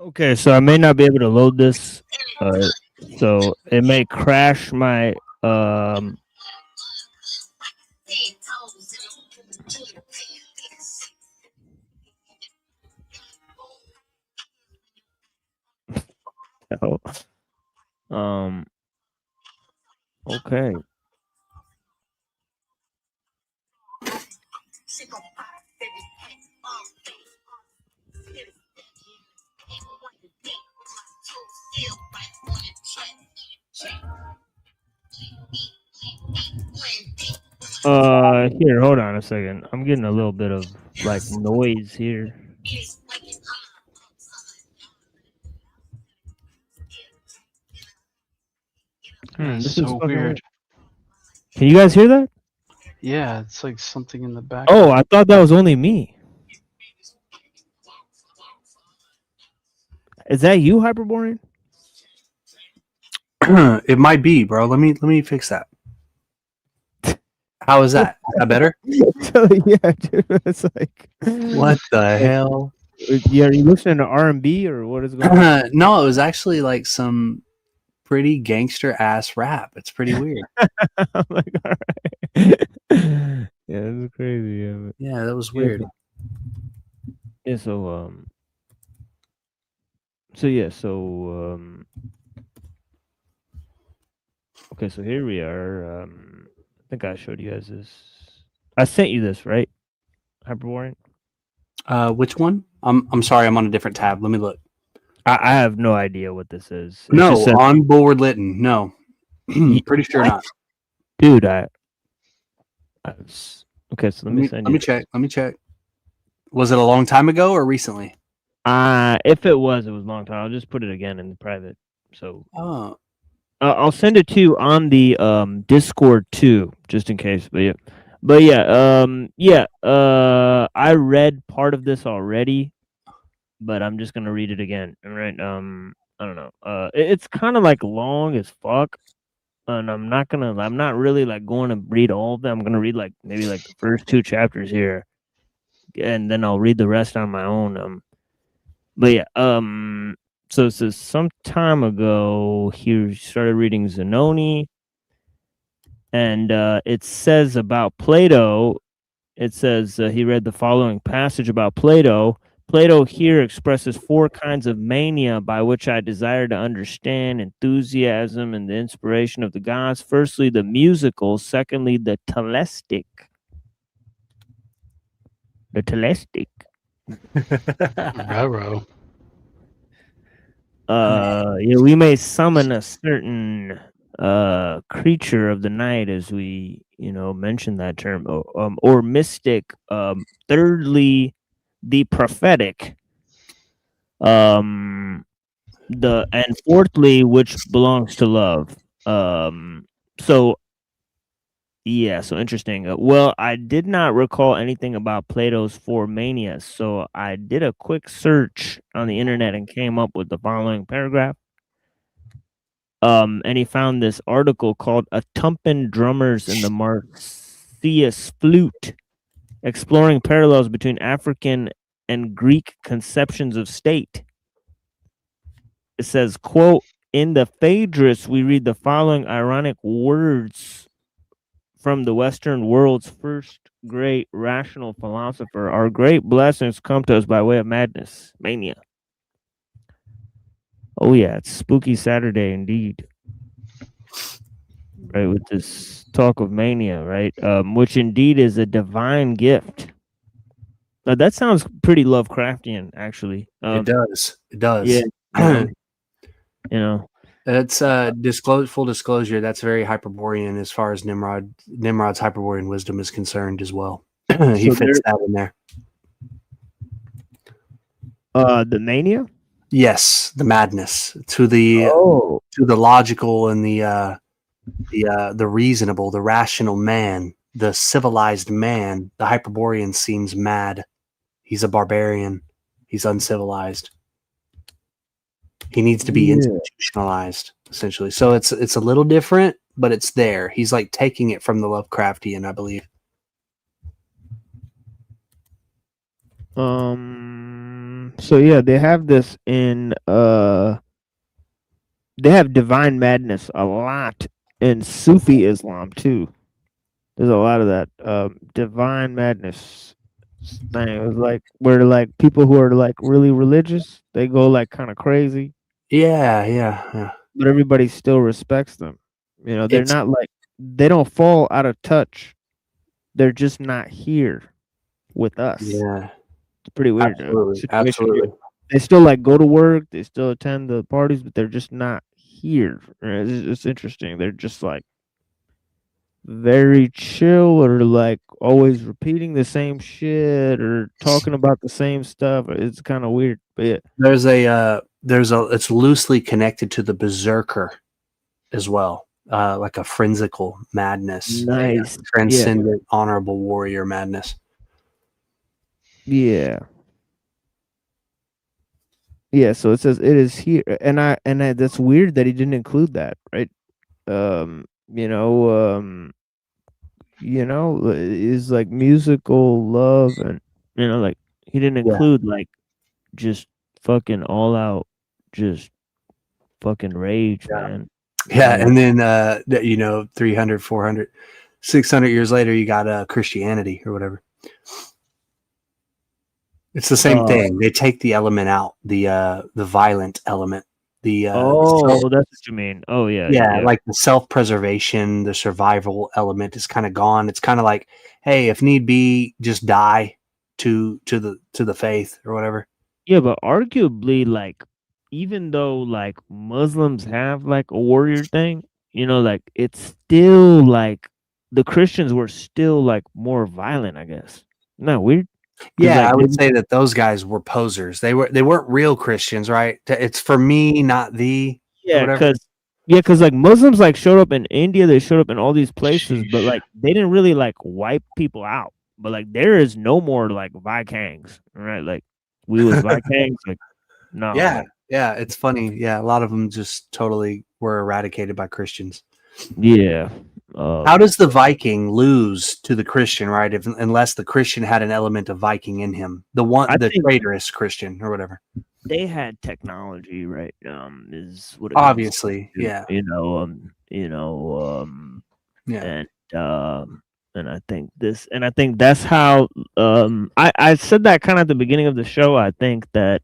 Okay, so I may not be able to load this, so it may crash my okay. Here, hold on a second. I'm getting a little bit of like noise here. That's This is so fucking weird. Can you guys hear that? Yeah, it's like something in the back. Oh, I thought that was only me. Is that you, Hyperborean? It might be, bro. Let me fix that. How is that? Is that better? Yeah, dude. It's like What the hell? Yeah, are you listening to R&B or what is going on? No, it was actually like some pretty gangster ass rap. It's pretty weird. I'm like, all right. Yeah, this is crazy. Yeah, Yeah, that was weird. Yeah, so Okay, so here we are. I think I showed you guys this. I sent you this, right? Hyperborean. Which one? I'm sorry, I'm on a different tab. Let me look. I have no idea what this is. It's No, just a- on Bullward Lytton. No, pretty sure What? not. Dude, okay. So let me send Let you. me check. Let me check. Was it a long time ago or recently? If it was a long time. I'll just put it again in the private. So Oh, I'll send it to you on the Discord too, just in case. But yeah. I read part of this already, but I'm just gonna read it again. All right. I don't know. It's kind of like long as fuck, and I'm not really like going to read all of them. I'm gonna read like maybe like the first 2 chapters here, and then I'll read the rest on my own. But yeah. So it says some time ago he started reading Zanoni, and it says about Plato. It says he read the following passage about Plato. Plato here expresses 4 kinds of mania by which I desire to understand enthusiasm and the inspiration of the gods. Firstly, the musical. Secondly, the telestic. The telestic. Ruh-roh. We may summon a certain creature of the night, as we mentioned that term, or mystic. Thirdly, the prophetic. And fourthly, which belongs to love. So interesting. Well, I did not recall anything about Plato's 4 manias, so I did a quick search on the internet and came up with the following paragraph. And he found this article called "A Tumpen Drummers and the Marsyas Flute," exploring parallels between African and Greek conceptions of state. It says, quote, "In the Phaedrus, we read the following ironic words from the Western world's first great rational philosopher. Our great blessings come to us by way of madness, mania." Oh yeah, it's Spooky Saturday indeed. Right, with this talk of mania, right? Which indeed is a divine gift. Now that sounds pretty Lovecraftian, actually. it does. It does. Yeah. It's full disclosure. That's very Hyperborean as far as Nimrod's Hyperborean wisdom is concerned as well. He fits that in there. The mania. Yes, the madness to the logical and the reasonable, the rational man, the civilized man. The Hyperborean seems mad. He's a barbarian. He's uncivilized. He needs to be institutionalized, essentially. So it's a little different, but it's there. He's like taking it from the Lovecraftian, I believe. So yeah, they have this in they have divine madness a lot in Sufi Islam too. There's a lot of that divine madness thing. It was like where like people who are like really religious, they go like kind of crazy. Yeah. But everybody still respects them. They're not like they don't fall out of touch. They're just not here with us. Yeah. It's pretty weird. Absolutely. They still like go to work, they still attend the parties, but they're just not here. It's interesting. They're just like very chill, or like always repeating the same shit or talking about the same stuff. It's kind of weird. But yeah. It's loosely connected to the berserker as well. Like a frenzical madness. Nice. Transcendent, honorable warrior madness. Yeah. Yeah, so it says it is here, and that's weird that he didn't include that, right? Is like musical love, and like he didn't include like just fucking all out, just fucking rage, man. Yeah, and then 300, 400, 600 years later, you got Christianity or whatever. It's the same thing. They take the element out, the violent element, The Oh, that's what you mean. Oh yeah, yeah, yeah. like the self-preservation, the survival element is kind of gone. It's kind of like, hey, if need be, just die to the faith or whatever. Yeah, but arguably, like, even though like Muslims have like a warrior thing, you know, like it's still like the Christians were still like more violent, I guess. Isn't that weird? 'Cause, Yeah, like, I would they- say that those guys were posers. They weren't real Christians, right? It's for me, not thee. Or yeah, whatever. because like Muslims like showed up in India, they showed up in all these places, but like they didn't really like wipe people out. But like there is no more like Vikings, right? Like we was Vikings, like no, Yeah, like, yeah, it's funny. Yeah, a lot of them just totally were eradicated by Christians. yeah. How does the Viking lose to the Christian, right? Unless the Christian had an element of Viking in him, I the think traitorous Christian or whatever. they had technology, right? Is what it comes Obviously, to, yeah, yeah, and I think that's how I said that kind of at the beginning of the show. I think that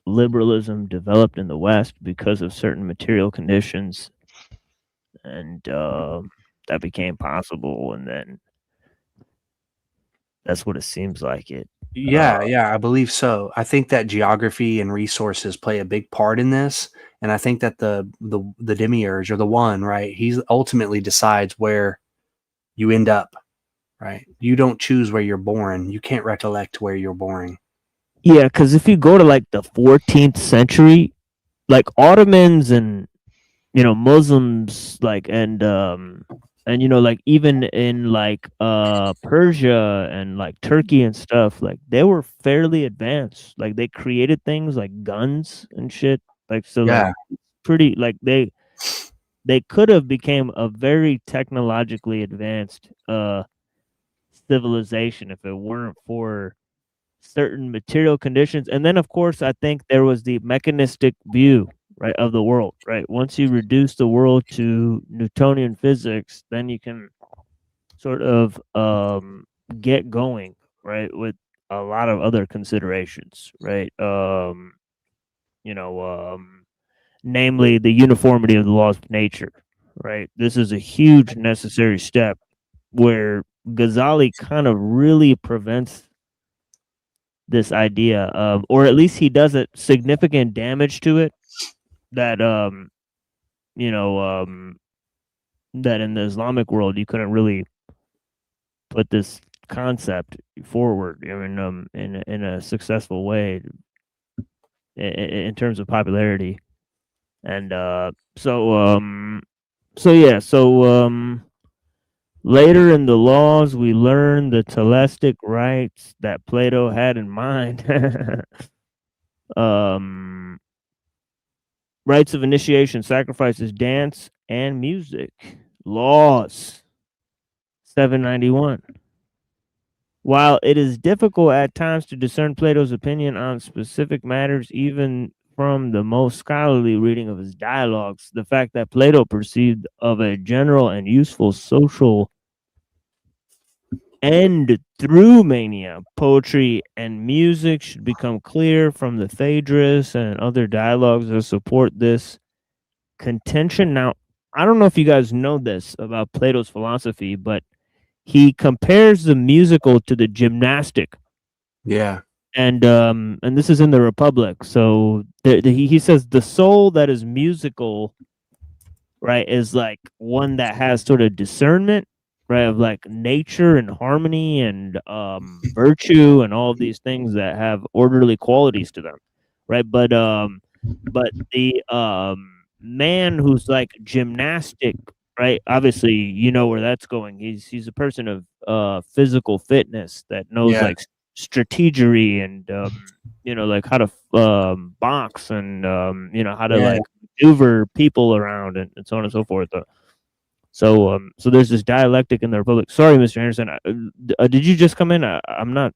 liberalism developed in the West because of certain material conditions, and that became possible, and then that's what it seems like it. Yeah, I believe so. I think that geography and resources play a big part in this, and I think that the demiurge or the one, right? He ultimately decides where you end up, right? You don't choose where you're born. You can't recollect where you're born. Yeah, because if you go to like the 14th century, like Ottomans and Muslims, like and like even in like Persia and like Turkey and stuff, like they were fairly advanced. Like they created things like guns and shit. Like so, Yeah. like pretty like they could have became a very technologically advanced civilization if it weren't for certain material conditions. And then of course I think there was the mechanistic view, right, of the world, right? Once you reduce the world to Newtonian physics, then you can sort of get going, right, with a lot of other considerations, right? Namely the uniformity of the laws of nature, right? This is a huge necessary step where Ghazali kind of really prevents this idea of, or at least he does it significant damage to it, that that in the Islamic world you couldn't really put this concept forward, in a successful way in terms of popularity. And later in the laws, we learn the telestic rites that Plato had in mind. Rites of initiation, sacrifices, dance, and music. Laws. 791. While it is difficult at times to discern Plato's opinion on specific matters, even from the most scholarly reading of his dialogues, the fact that Plato perceived of a general and useful social end through mania, poetry, and music should become clear from the Phaedrus and other dialogues that support this contention. Now, I don't know if you guys know this about Plato's philosophy, but he compares the musical to the gymnastic. Yeah. And this is in the Republic. So he says the soul that is musical, right, is like one that has sort of discernment, right, of like nature and harmony and virtue and all of these things that have orderly qualities to them, right? But the man who's like gymnastic, right? Obviously, you know where that's going. He's a person of physical fitness that knows like strategery and like how to box and how to like maneuver people around and so on and so forth. So there's this dialectic in the Republic. Sorry, Mr. Anderson, did you just come in? I'm not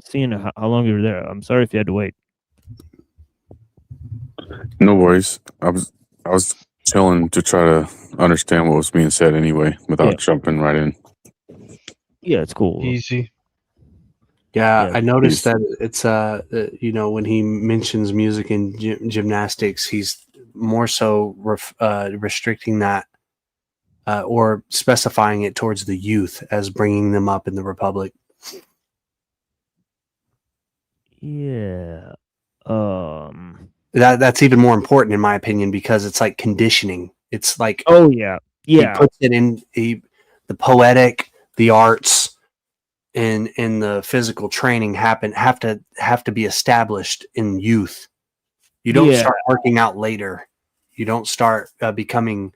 seeing how long you were there. I'm sorry if you had to wait. No worries. I was chilling to try to understand what was being said anyway without jumping right in. Yeah, it's cool. Easy. Yeah, I noticed that it's when he mentions music and gymnastics, he's more so restricting that or specifying it towards the youth as bringing them up in the Republic. Yeah. That's even more important in my opinion because it's like conditioning. It's like oh yeah, he puts it in the poetic, the arts, and the physical training have to be established in youth. You don't start working out later. You don't start becoming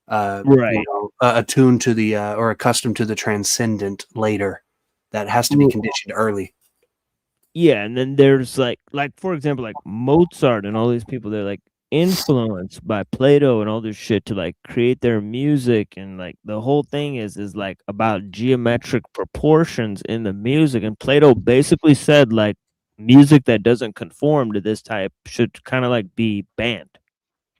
right attuned to the or accustomed to the transcendent later. That has to be conditioned early. Yeah, and then there's like for example, like Mozart and all these people, they're like influenced by Plato and all this shit to like create their music, and like the whole thing is like about geometric proportions in the music. And Plato basically said like music that doesn't conform to this type should kind of like be banned.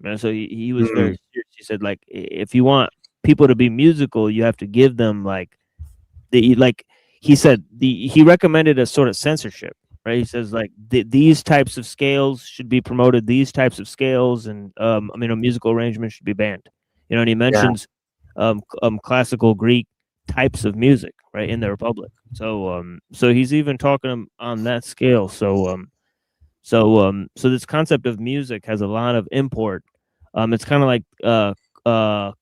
And so he was very serious. He said like if you want people to be musical, you have to give them like he said he recommended a sort of censorship, right? He says like these types of scales should be promoted, these types of scales, and I mean a musical arrangement should be banned. You know, and he mentions classical Greek types of music, right, in the Republic. So so he's even talking on that scale. So this concept of music has a lot of import. It's kind of like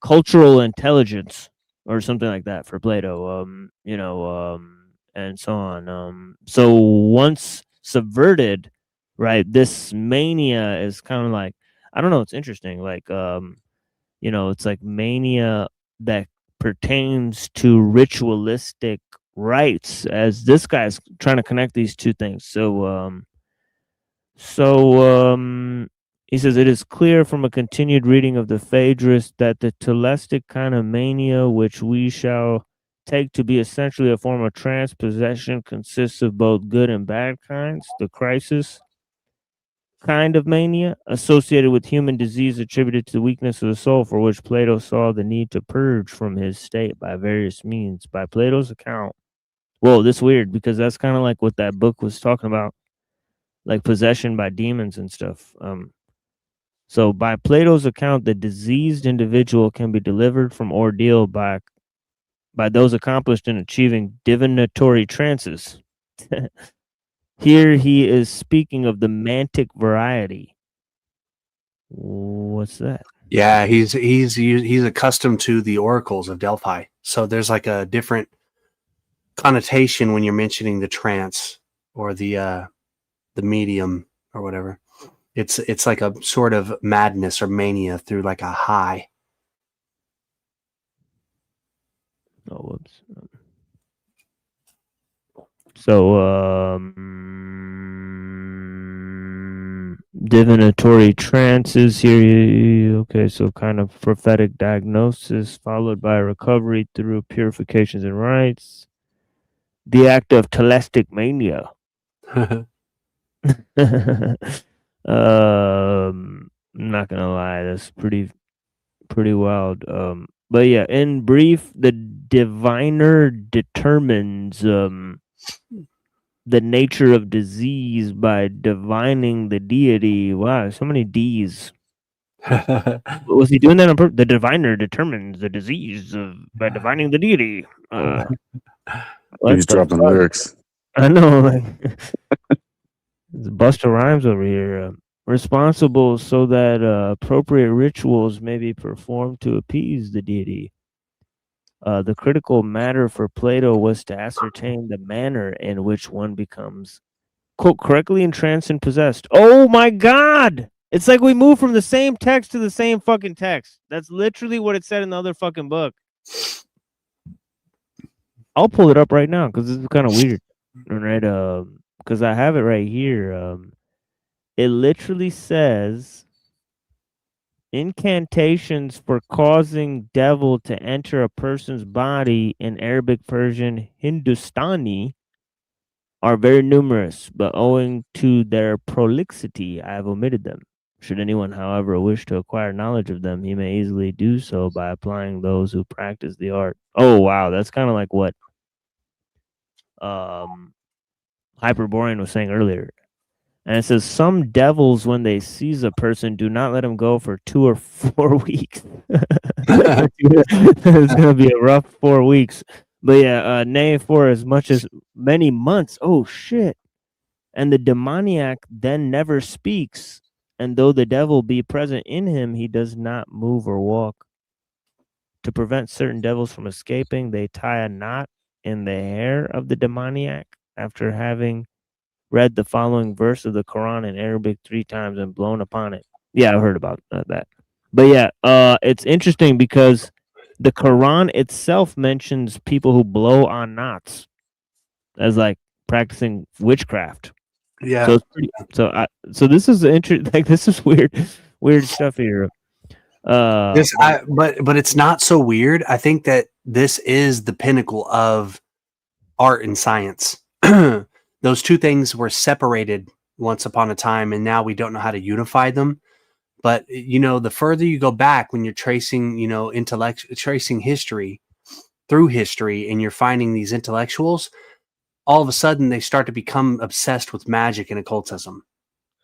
cultural intelligence or something like that for Plato, and so on. So once subverted, right, this mania is kind of like, I don't know, it's interesting. Like, it's like mania that pertains to ritualistic rites, as this guy's trying to connect these two things. He says, it is clear from a continued reading of the Phaedrus that the telestic kind of mania, which we shall take to be essentially a form of trance possession, consists of both good and bad kinds. The crisis kind of mania, associated with human disease attributed to the weakness of the soul, for which Plato saw the need to purge from his state by various means. By Plato's account, whoa, this is weird, because that's kind of like what that book was talking about, like possession by demons and stuff. So by Plato's account, the diseased individual can be delivered from ordeal by those accomplished in achieving divinatory trances. Here he is speaking of the mantic variety. What's that? Yeah, he's accustomed to the oracles of Delphi. So there's like a different connotation when you're mentioning the trance or the medium or whatever. It's like a sort of madness or mania through like a high. Oh, whoops. So, divinatory trances here. Okay, so kind of prophetic diagnosis followed by recovery through purifications and rites. The act of telestic mania. I'm not gonna lie, that's pretty wild. But yeah, in brief, the diviner determines the nature of disease by divining the deity. Wow, so many D's. Was he doing that on purpose? The diviner determines the disease by divining the deity. He's dropping lyrics. I know, like it's Busta Rhymes over here. Responsible so that appropriate rituals may be performed to appease the deity. The critical matter for Plato was to ascertain the manner in which one becomes, quote, correctly entranced and possessed. Oh my God! It's like we moved from the same text to the same fucking text. That's literally what it said in the other fucking book. I'll pull it up right now because this is kind of weird, right? Because I have it right here. It literally says incantations for causing devil to enter a person's body in Arabic, Persian, Hindustani are very numerous, but owing to their prolixity, I have omitted them. Should anyone, however, wish to acquire knowledge of them, he may easily do so by applying those who practice the art. Oh, wow. That's kind of like what Hyperborean was saying earlier. And it says some devils, when they seize a person, do not let him go for 2 or 4 weeks. It's gonna be a rough 4 weeks. But yeah, nay, for as much as many months. Oh shit! And the demoniac then never speaks, and though the devil be present in him, he does not move or walk. To prevent certain devils from escaping, they tie a knot in the hair of the demoniac after having read the following verse of the Quran in Arabic 3 times and blown upon it. Yeah, I heard about that. But yeah, it's interesting because the Quran itself mentions people who blow on knots as like practicing witchcraft. Yeah. So it's pretty, so this is interesting. Like this is weird stuff here. But it's not so weird. I think that this is the pinnacle of art and science. Those two things were separated once upon a time, and now we don't know how to unify them. But the further you go back, when you're tracing, tracing history through history, and you're finding these intellectuals, all of a sudden they start to become obsessed with magic and occultism,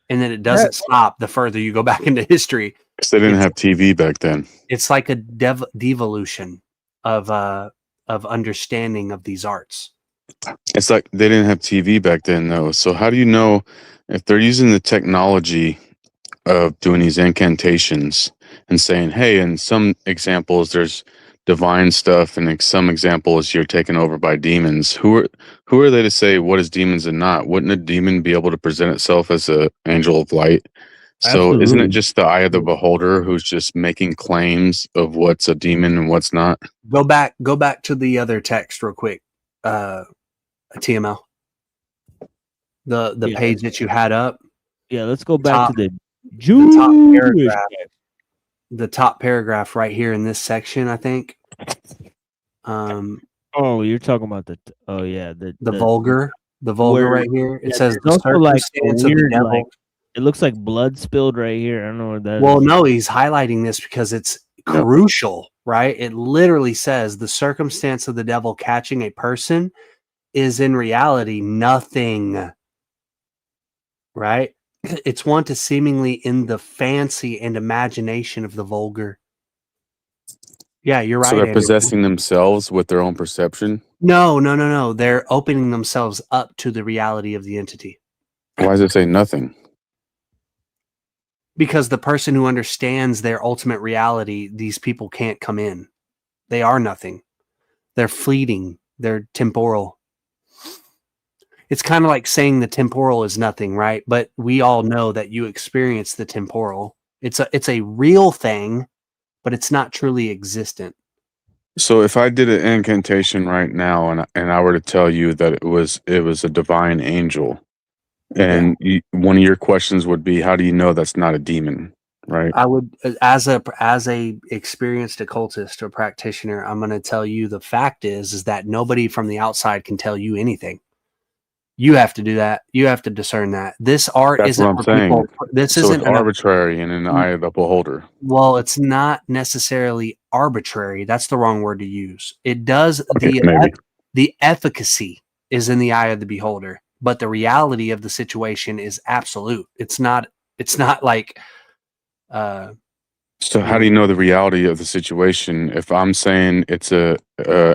and then it doesn't stop the further you go back into history. Because they didn't have TV back then. It's like a devolution of understanding of these arts. It's like they didn't have TV back then, though. So how do you know if they're using the technology of doing these incantations and saying, hey, in some examples there's divine stuff, and in some examples you're taken over by demons? Who are they to say what is demons and not? Wouldn't a demon be able to present itself as an angel of light? So isn't it just the eye of the beholder who's just making claims of what's a demon and what's not? Go back to the other text real quick. TML. The page that you had up. Yeah, let's go back to the top paragraph right here in this section, I think. Oh, you're talking about the vulgar right here. It says the circumstance of the devil. Like, it looks like blood spilled right here. I don't know what that is. Well, no, he's highlighting this because it's crucial, right? It literally says the circumstance of the devil catching a person is in reality nothing, right? It's one to seemingly in the fancy and imagination of the vulgar. Yeah, you're right. So they're Andrew. possessing themselves with their own perception? No. They're opening themselves up to the reality of the entity. Why does it say nothing? Because the person who understands their ultimate reality, these people can't come in. They are nothing. They're fleeting. They're temporal. It's kind of like saying the temporal is nothing, right? But we all know that you experience the temporal. It's a real thing, but it's not truly existent. So if I did an incantation right now and I were to tell you that it was a divine angel, and one of your questions would be, how do you know that's not a demon, right? I would, as a experienced occultist or practitioner, I'm going to tell you the fact is that nobody from the outside can tell you anything. You have to do that. You have to discern that. This art isn't for people. This isn't arbitrary and in the eye of the beholder. Well, it's not necessarily arbitrary. That's the wrong word to use. It does the efficacy is in the eye of the beholder, but the reality of the situation is absolute. It's not like So how do you know the reality of the situation if I'm saying it's a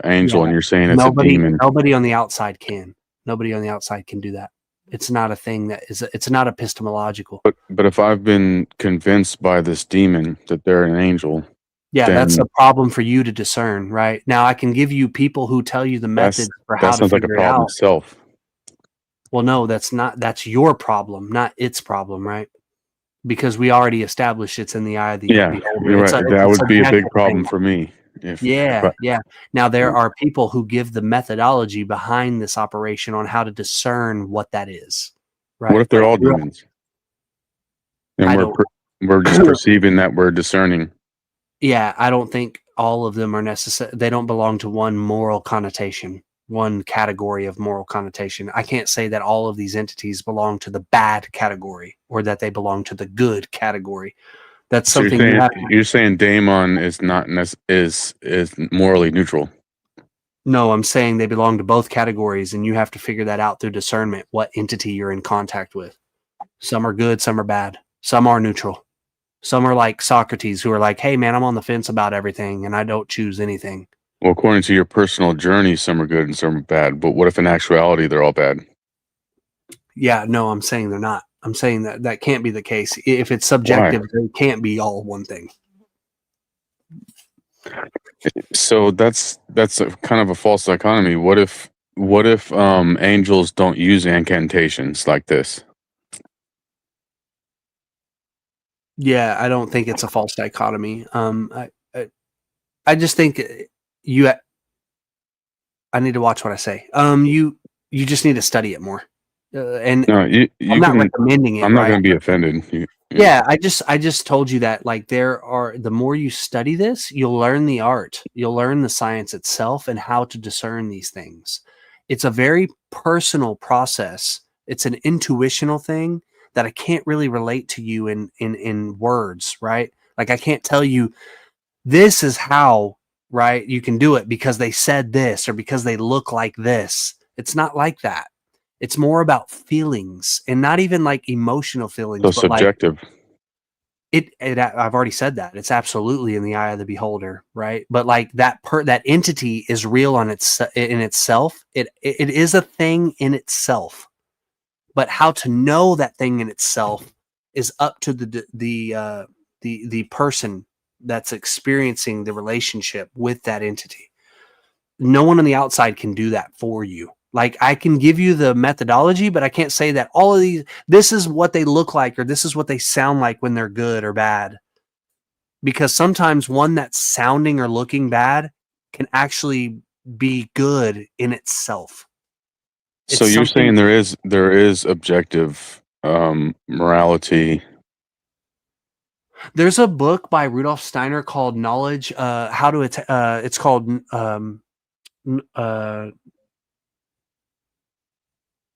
angel and you're saying it's a demon? Nobody on the outside can. Nobody on the outside can do that. It's not a thing it's not epistemological. But if I've been convinced by this demon that they're an angel, that's a problem for you to discern, right? Now I can give you people who tell you the methods for how to figure it out. Itself. Well, no, that's your problem, not its problem, right? Because we already established it's in the eye of the beholder. You're right. That would be a big problem for me. Now there are people who give the methodology behind this operation on how to discern what that is. Right? What if they're all demons? And we're just perceiving that we're discerning. Yeah, I don't think all of them are necessary. They don't belong to one moral connotation, one category of moral connotation. I can't say that all of these entities belong to the bad category or that they belong to the good category. That's something you're saying daemon is not is morally neutral. No, I'm saying they belong to both categories, and you have to figure that out through discernment, what entity you're in contact with. Some are good, some are bad. Some are neutral. Some are like Socrates, who are like, hey, man, I'm on the fence about everything and I don't choose anything. Well, according to your personal journey, some are good and some are bad. But what if in actuality they're all bad? Yeah, no, I'm saying they're not. I'm saying that that can't be the case. If it's subjective, it can't be all one thing. So that's a kind of a false dichotomy. What if angels don't use incantations like this? Yeah, I don't think it's a false dichotomy. I just think you. I need to watch what I say. You just need to study it more. And No, you I'm not recommending it. I'm not right? going to be offended. Yeah, I just told you that like the more you study this, you'll learn the art, you'll learn the science itself and how to discern these things. It's a very personal process. It's an intuitional thing that I can't really relate to you in words, right? Like I can't tell you this is how, right? You can do it because they said this or because they look like this. It's not like that. It's more about feelings and not even like emotional feelings. So but subjective. Like I've already said that it's absolutely in the eye of the beholder, right? But like that entity is real in itself. It is a thing in itself. But how to know that thing in itself is up to the person that's experiencing the relationship with that entity. No one on the outside can do that for you. Like I can give you the methodology, but I can't say that all of these, this is what they look like, or this is what they sound like when they're good or bad. Because sometimes one that's sounding or looking bad can actually be good in itself. So you're saying there is objective morality. There's a book by Rudolf Steiner called Knowledge. It's called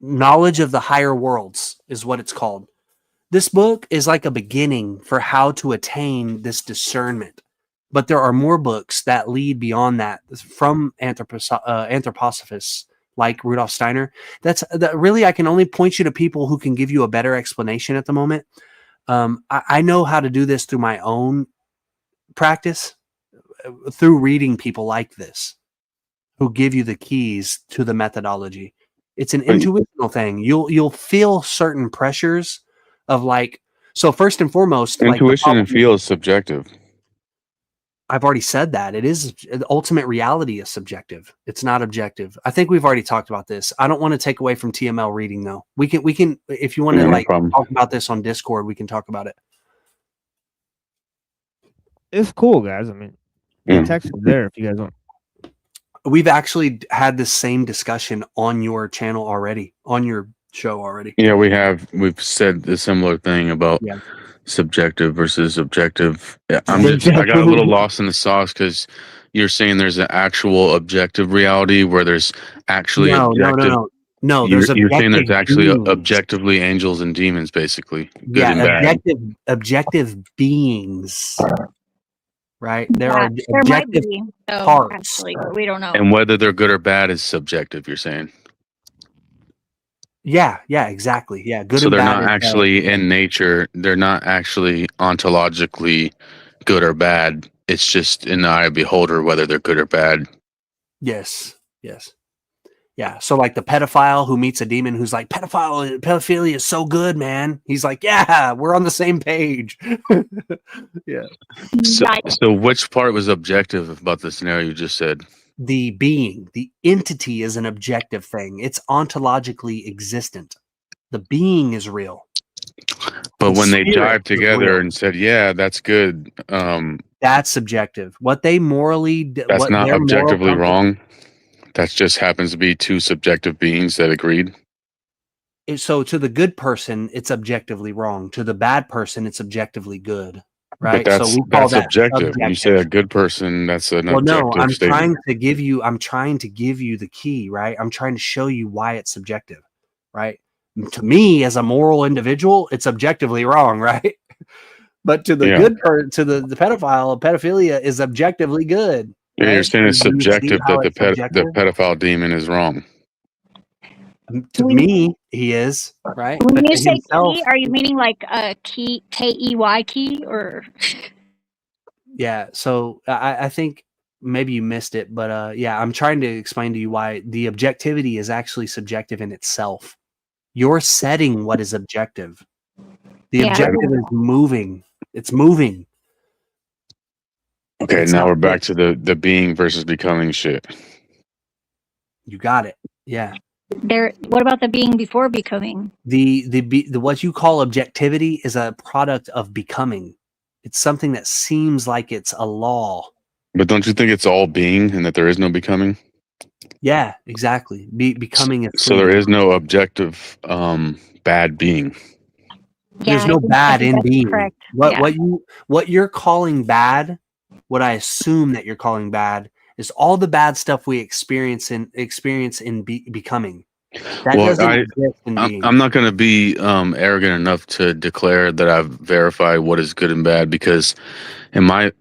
Knowledge of the Higher Worlds is what it's called. This book is like a beginning for how to attain this discernment. But there are more books that lead beyond that from anthroposophists like Rudolf Steiner. That really, I can only point you to people who can give you a better explanation at the moment. I know how to do this through my own practice, through reading people like this, who give you the keys to the methodology. It's an intuitional thing. You'll feel certain pressures of like, so first and foremost, Intuition and feel is subjective. I've already said that. It is the ultimate reality is subjective. It's not objective. I think we've already talked about this. I don't want to take away from TML reading though. We can if you want to talk about this on Discord, we can talk about it. It's cool, guys. I mean, the text is there if you guys want. We've actually had the same discussion on your channel already, on your show already. Yeah, we've said a similar thing about subjective versus objective. I got a little lost in the sauce because you're saying there's an actual objective reality where there's actually objective. No, you're saying there's actually objectively angels and demons, basically. Good and bad. Objective beings. Right? There are objective parts. Actually, but we don't know. And whether they're good or bad is subjective, you're saying. Yeah, exactly. Yeah, good. So and they're bad not actually in nature. They're not actually ontologically good or bad. It's just in the eye of the beholder whether they're good or bad. Yes. Yeah. So like the pedophile who meets a demon who's like, pedophilia is so good, man. He's like, yeah, we're on the same page. Yeah. So which part was objective about the scenario you just said? The being, the entity is an objective thing. It's ontologically existent. The being is real. But when they jived together and said, yeah, that's good. That's subjective. What they morally... That's not objectively wrong. That just happens to be two subjective beings that agreed. So to the good person, it's objectively wrong. To the bad person, it's objectively good. Right? But so we call that subjective. You say a good person, that's an objective I'm statement. trying to give you the key, right? I'm trying to show you why it's subjective, right? To me, as a moral individual, it's objectively wrong, right? But to the good person, to the pedophile, pedophilia is objectively good. Yeah, you're saying it's subjective that the pedophile demon is wrong. To me, he is, right? When But you to say himself, key, are you meaning like a key, KEY key, or? yeah. So I think maybe you missed it, but yeah, I'm trying to explain to you why the objectivity is actually subjective in itself. You're setting what is objective. The Yeah. objective is moving. It's moving. Okay, It's now not we're back fixed. to the being versus becoming shit. You got it. Yeah. What about the being before becoming? The what you call objectivity is a product of becoming. It's something that seems like it's a law. But don't you think it's all being and that there is no becoming? Yeah, exactly. Becoming is So there fleeting. is no objective bad being. There's Yeah, no I bad think in that's being. correct. Yeah. What you're calling bad, what I assume that you're calling bad, is all the bad stuff we experience in becoming. That Well, doesn't exist in being. I'm not going to be arrogant enough to declare that I've verified what is good and bad, because in my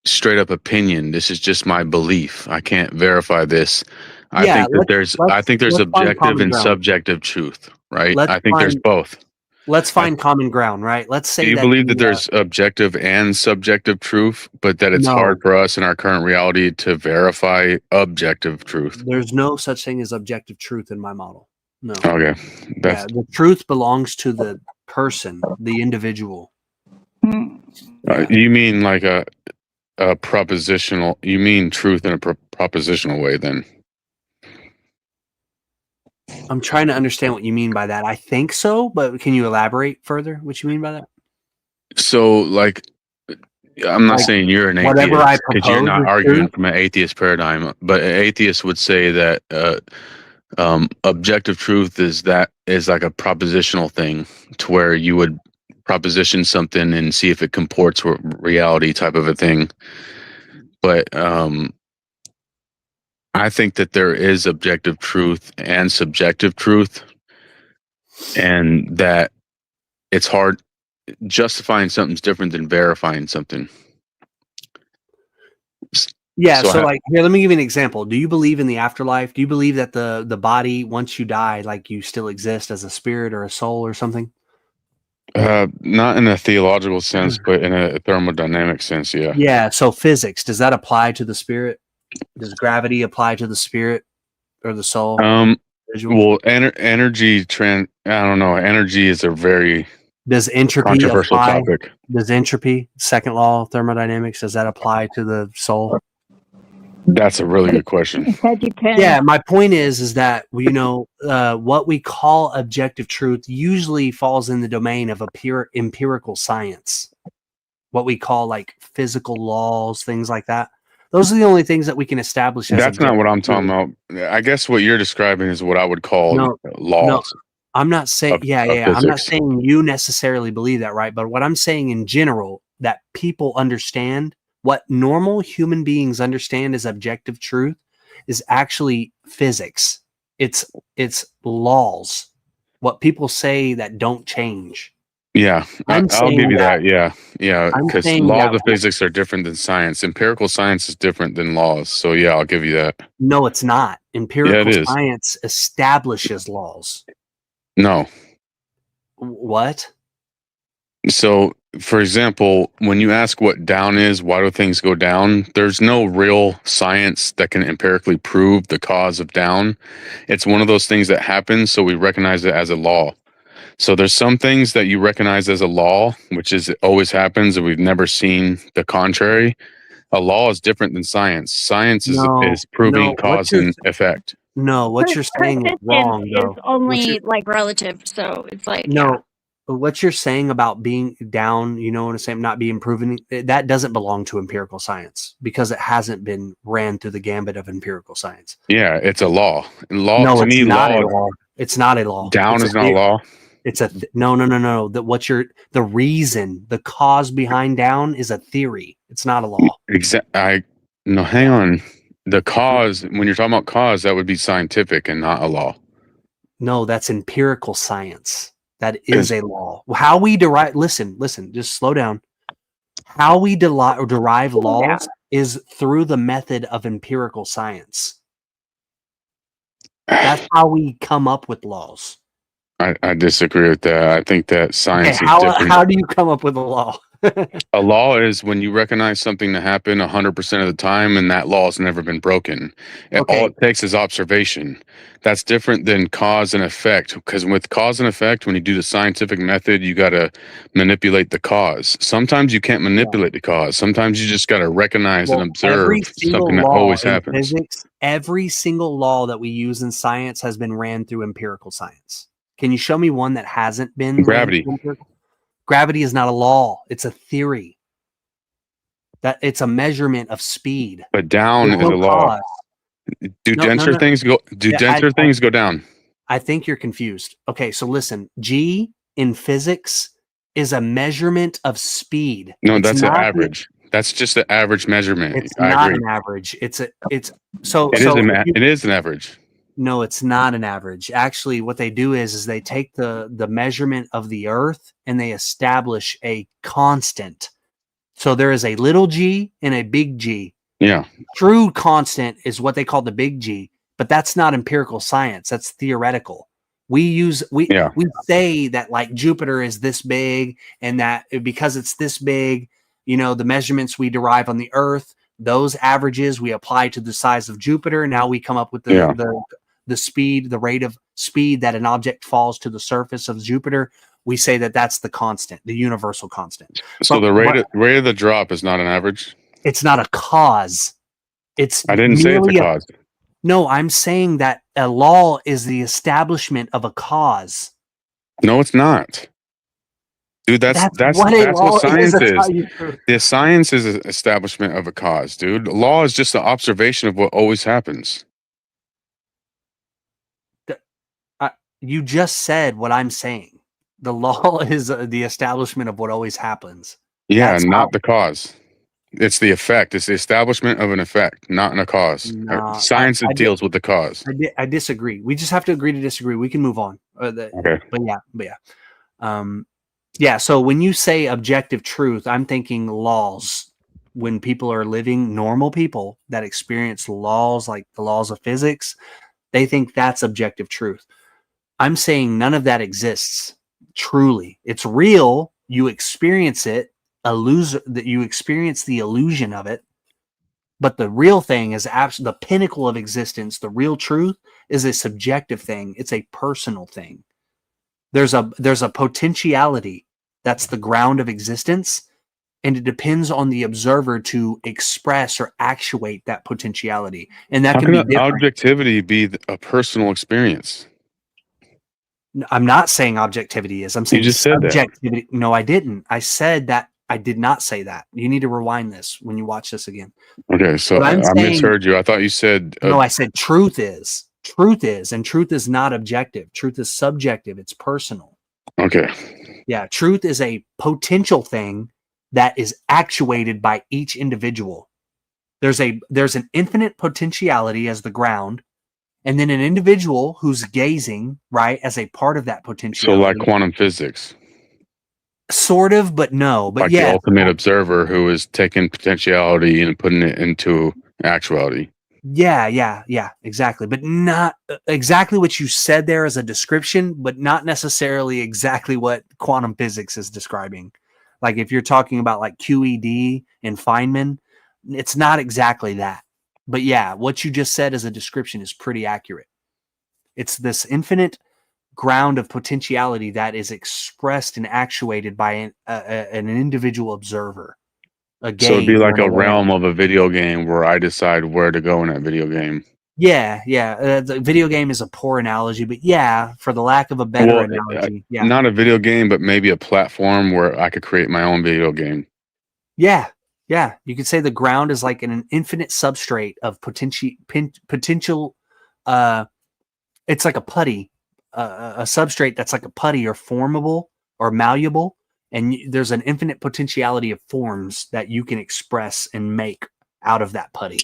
straight up opinion, this is just my belief. I can't verify this. I think that there's let's find objective common and ground. subjective truth, right? Let's I think there's find- both. Let's find common ground, right? Let's say Do you that believe that there's objective and subjective truth, but that it's No. hard for us in our current reality to verify objective truth? there's no such thing as objective truth in my model. No. Okay. That's The truth belongs to the person, the individual. you mean like a propositional, you mean truth in a propositional way then? I'm trying to understand what you mean by that. I think so, but can you elaborate further what you mean by that? So, like, I'm not Like, saying you're an whatever I atheist because you're propose not is arguing true? from an atheist paradigm, but an atheist would say that objective truth is like a propositional thing, to where you would proposition something and see if it comports with reality, type of a thing. But I think that there is objective truth and subjective truth, and that it's hard. Justifying something's different than verifying something. Yeah, So so I- like here, let me give you an example. Do you believe in the afterlife? Do you believe that the body, once you die, like you still exist as a spirit or a soul or something? Not in a theological sense, but in a thermodynamic sense, yeah. Yeah, so physics, does that apply to the spirit? Does gravity apply to the spirit or the soul? Well, energy I don't know. Energy is a very Does entropy controversial apply? topic. Does entropy, second law of thermodynamics, does that apply to the soul? That's a really good question. Yeah, my point is that what we call objective truth usually falls in the domain of a pure empirical science. What we call like physical laws, things like that. Those are the only things that we can establish as That's not what I'm objective talking about. I guess what you're describing is what I would call laws. I'm not saying, of I'm not physics. saying you necessarily believe that, right? But what I'm saying in general, that people understand what normal human beings understand as objective truth is actually physics. It's laws. What people say that don't change. Yeah, I'm I'll give saying you that- that. Yeah, I'm because saying laws that- of physics are different than science. Empirical science is different than laws. So yeah, I'll give you that. No, it's not. Empirical is. science establishes laws. No. What? So, for example, when you ask what down is, why do things go down? There's no real science that can empirically prove the cause of down. It's one of those things that happens, so we recognize it as a law. So there's some things that you recognize as a law, which is it always happens, and we've never seen the contrary. A law is different than science. Science is proving what cause you're- and effect. No, what you're saying is wrong, Persistence though. is only like relative, so it's like No, but what you're saying about being down, you know what I'm saying, not being proven, that doesn't belong to empirical science because it hasn't been ran through the gambit of empirical science. Yeah, it's a law. And law No, to it's me, not law a law. It's not a law. down It's is not a law. It's no. The reason, the cause behind down is a theory. It's not a law. No, hang on. The cause, when you're talking about cause, that would be scientific and not a law. No, that's empirical science. That is a law. How we derive, listen, just slow down. How we derive laws is through the method of empirical science. That's how we come up with laws. I disagree with that. I think that science is different. How do you come up with a law? A law is when you recognize something to happen 100% of the time, and that law has never been broken. And all it takes is observation. That's different than cause and effect. Because with cause and effect, when you do the scientific method, you got to manipulate the cause. Sometimes you can't manipulate the cause. Sometimes you just got to recognize and observe every single something that law always in happens. physics, every single law that we use in science has been ran through empirical science. Can you show me one that hasn't been Gravity. ran through empirical? Gravity is not a law; it's a theory. That it's a measurement of speed. But down There's is no a law. cause. Do No, denser no. things go? Do Yeah, denser things go down? I think you're confused. Okay, so listen, G in physics is a measurement of speed. No, It's that's an not the- average. That's just the average measurement. It's I not agree. an average. It is an average. No, it's not an average. Actually, what they do is they take the measurement of the Earth and they establish a constant. So there is a little g and a big G. Yeah. True constant is what they call the big G, but that's not empirical science. That's theoretical. We say that like Jupiter is this big, and that because it's this big, the measurements we derive on the Earth, those averages we apply to the size of Jupiter. Now we come up with the speed, the rate of speed that an object falls to the surface of Jupiter. We say that that's the constant, the universal constant. So the rate of the drop is not an average? It's not a cause. I didn't say it's a cause. No, I'm saying that a law is the establishment of a cause. No, it's not. Dude, that's what science is. The science is an establishment of a cause, dude. Law is just an observation of what always happens. You just said what I'm saying. The law is the establishment of what always happens. Yeah, not the cause. It's the effect. It's the establishment of an effect, not a cause. Science deals with the cause. I disagree. We just have to agree to disagree. We can move on. Okay. But yeah. So when you say objective truth, I'm thinking laws. When people are living, normal people that experience laws like the laws of physics, they think that's objective truth. I'm saying none of that exists. Truly, it's real. You experience it. That you experience the illusion of it, but the real thing is the pinnacle of existence. The real truth is a subjective thing. It's a personal thing. There's a potentiality that's the ground of existence, and it depends on the observer to express or actuate that potentiality. And that can be different. Objectivity be a personal experience? I'm not saying objectivity is. I'm saying you just said subjectivity. No, I didn't. I said that. I did not say that. You need to rewind this when you watch this again. Okay, so I misheard you. I thought you said... no, I said truth is. Truth is, and truth is not objective. Truth is subjective. It's personal. Okay. Yeah, truth is a potential thing that is actuated by each individual. There's an infinite potentiality as the ground, and then an individual who's gazing, right, as a part of that potentiality. So like quantum physics. Sort of, but no. But like yeah, the ultimate observer who is taking potentiality and putting it into actuality. Yeah, exactly. But not exactly what you said there as a description, but not necessarily exactly what quantum physics is describing. Like if you're talking about like QED and Feynman, it's not exactly that. But yeah, what you just said as a description is pretty accurate. It's this infinite ground of potentiality that is expressed and actuated by an individual observer. So it'd be like a realm of a video game where I decide where to go in that video game. Yeah. The video game is a poor analogy, but yeah, for the lack of a better analogy. Yeah. Not a video game, but maybe a platform where I could create my own video game. Yeah. You could say the ground is like an infinite substrate of potential. It's like a putty. A substrate that's like a putty or formable or malleable, and there's an infinite potentiality of forms that you can express and make out of that putty.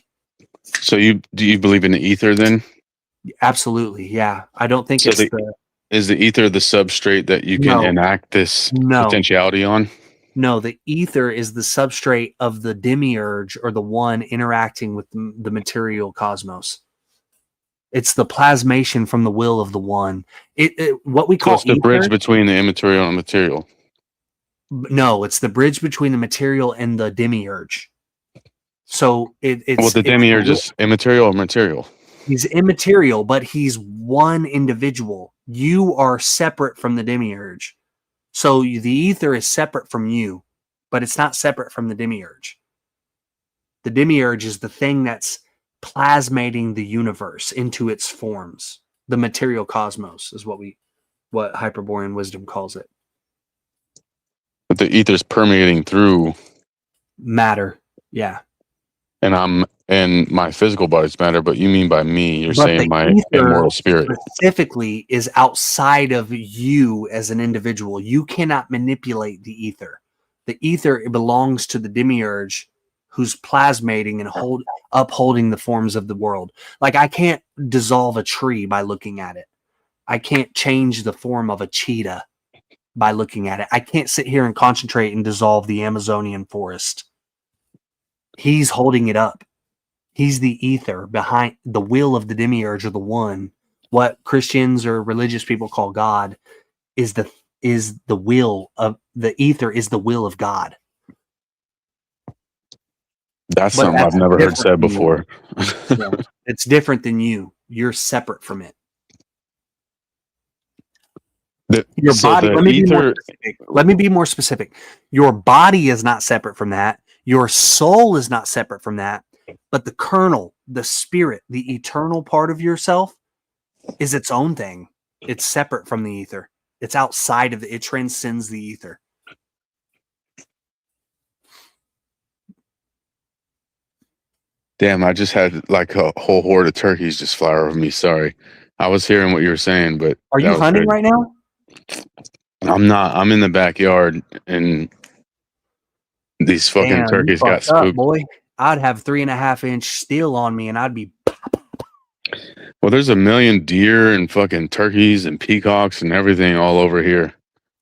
So do you believe in the ether then? Absolutely, yeah. I don't think is the ether the substrate that you can enact this potentiality on? No, the ether is the substrate of the demiurge or the one interacting with the material cosmos. It's the plasmation from the will of the one. What we So call it's the ether, bridge between the immaterial and material. no, it's the bridge between the material and the demiurge. So Well, the demiurge is immaterial or material. he's immaterial, but he's one individual. You are separate from the demiurge. So the ether is separate from you, but it's not separate from the demiurge. The demiurge is the thing that's plasmating the universe into its forms. The material cosmos is what Hyperborean wisdom calls it. But the ether's permeating through Matter. Yeah. And my physical body's matter, but you mean by me, you're But saying the my ether immortal spirit. specifically is outside of you as an individual. You cannot manipulate the ether. The ether belongs to the demiurge who's plasmating and upholding the forms of the world. Like I can't dissolve a tree by looking at it. I can't change the form of a cheetah by looking at it. I can't sit here and concentrate and dissolve the Amazonian forest. He's holding it up. He's the ether behind the will of the demiurge or the one. What Christians or religious people call God is the will of the ether is the will of God. That's something I've never heard said before. Yeah, it's different than you. You're separate from it. Your body. Let me be more specific. Your body is not separate from that. Your soul is not separate from that. But the kernel, the spirit, the eternal part of yourself is its own thing. It's separate from the ether. It's outside of it. It transcends the ether. Damn, I just had like a whole horde of turkeys just fly over me. Sorry. I was hearing what you were saying, but are you hunting right now? I'm not. I'm in the backyard and these fucking turkeys got spooked. Boy, I'd have 3.5-inch steel on me and I'd be. Well, there's a million deer and fucking turkeys and peacocks and everything all over here.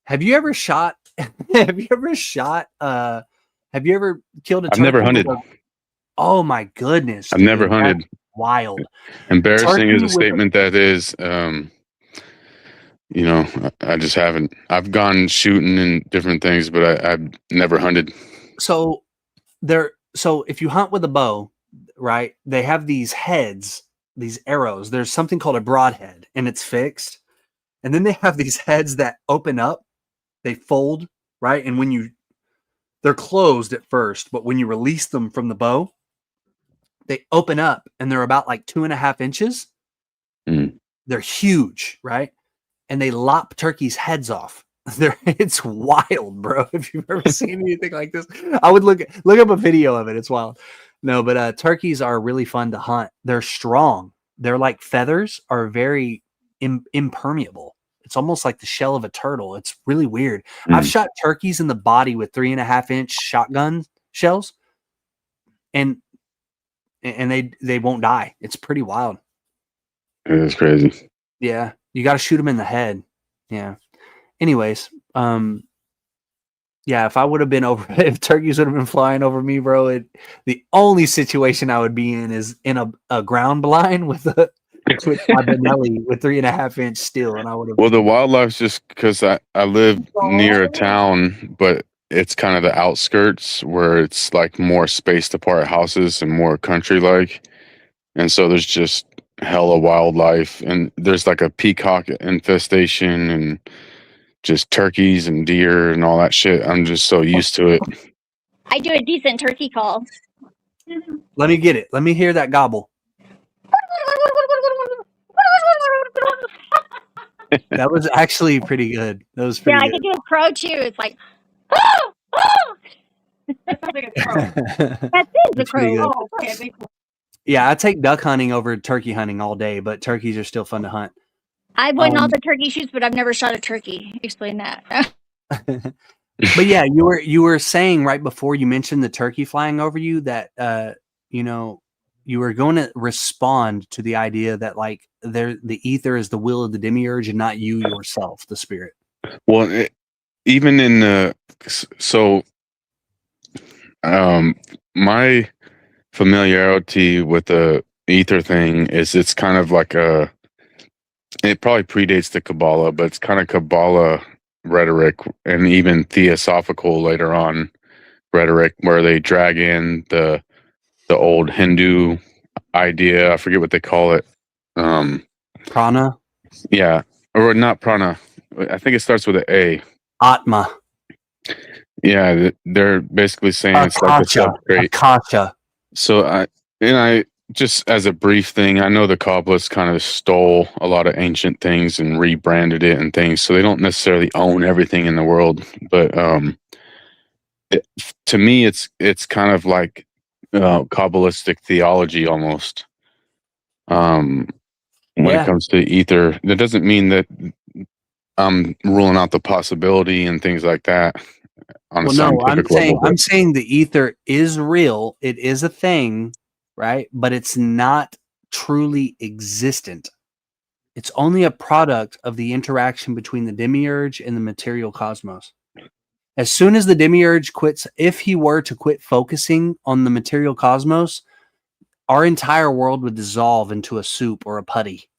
Have you ever shot? Have you ever killed a turkey? I've never hunted. Oh my goodness. I've never hunted. That's wild. Embarrassing Turkey is a statement that is. You know, I just haven't. I've gone shooting and different things, but I've never hunted. So if you hunt with a bow, right? They have these heads, these arrows. There's something called a broadhead, and it's fixed. And then they have these heads that open up, they fold, right? And they're closed at first, but when you release them from the bow, they open up and they're about like 2.5 inches. They're huge, right? And they lop turkeys' heads off. It's wild, bro. If you've ever seen anything like this, I would look up a video of it. It's wild. No, but turkeys are really fun to hunt. They're strong. They're like feathers are very impermeable. It's almost like the shell of a turtle. It's really weird. I've shot turkeys in the body with 3.5-inch shotgun shells, and they won't die. It's pretty wild. It is crazy. Yeah. You got to shoot them in the head. Yeah. Anyways, yeah, if I would have been if turkeys would have been flying over me, bro, the only situation I would be in is in a ground blind with my Benelli with 3.5-inch steel, and I would have. Well, the wildlife's just because I live near a town, but it's kind of the outskirts where it's like more spaced apart houses and more country like, and so there's just hella wildlife, and there's like a peacock infestation and just turkeys and deer and all that shit. I'm just so used to it. I do a decent turkey call. Let me get it. Let me hear that gobble. That was actually pretty good. That was pretty I good. can do a crow too. It's like, oh, oh. That sounds like a crow. That is a crow. Oh, okay, big cool. Yeah, I take duck hunting over turkey hunting all day, but turkeys are still fun to hunt. I've won all the turkey shoots, but I've never shot a turkey. Explain that. But yeah, you were saying right before you mentioned the turkey flying over you that you were going to respond to the idea that like the ether is the will of the demiurge and not you yourself, the spirit. Well, even in the my familiarity with the ether thing is it's kind of like it probably predates the Kabbalah, but it's kind of Kabbalah rhetoric and even theosophical later on rhetoric where they drag in the old Hindu idea. I forget what they call it. Prana? Yeah. Or not prana. I think it starts with an A. Atma. Yeah, they're basically saying it's like the substrate. Akasha. So I just as a brief thing, I know the Kabbalists kind of stole a lot of ancient things and rebranded it and things, so they don't necessarily own everything in the world. But to me, it's kind of like Kabbalistic theology almost. When it comes to ether, that doesn't mean that I'm ruling out the possibility and things like that. On a scientific level, I'm saying the ether is real. It is a thing, right? But it's not truly existent. It's only a product of the interaction between the demiurge and the material cosmos. As soon as the demiurge quits, if he were to quit focusing on the material cosmos, our entire world would dissolve into a soup or a putty.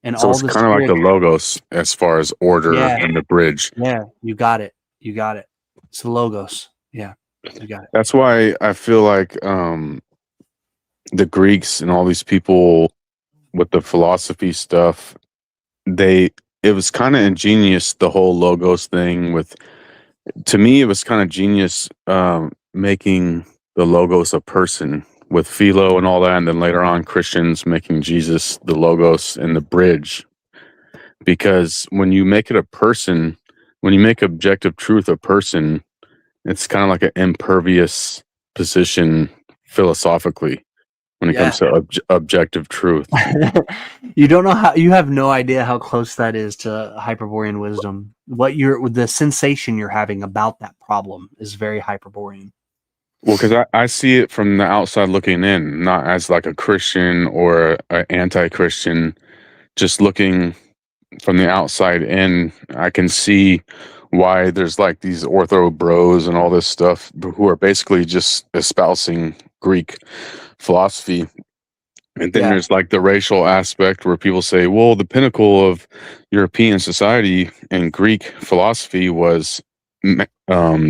And so all it's this kind of like the logos as far as order and the bridge. Yeah, you got it. You got it. It's the logos. Yeah, you got it. That's why I feel like the Greeks and all these people with the philosophy stuff, it was kind of ingenious, the whole logos thing. To me, it was kind of genius making the logos a person with Philo and all that, and then later on Christians making Jesus the logos and the bridge. Because when you make it a person, when you make objective truth a person, it's kind of like an impervious position philosophically when it comes to objective truth. You don't know you have no idea how close that is to Hyperborean wisdom. The sensation you're having about that problem is very Hyperborean. Well, because I see it from the outside looking in, not as like a Christian or an anti-Christian, just looking from the outside in. I can see why there's like these ortho bros and all this stuff who are basically just espousing Greek philosophy. And then there's like the racial aspect where people say, well, the pinnacle of European society and Greek philosophy was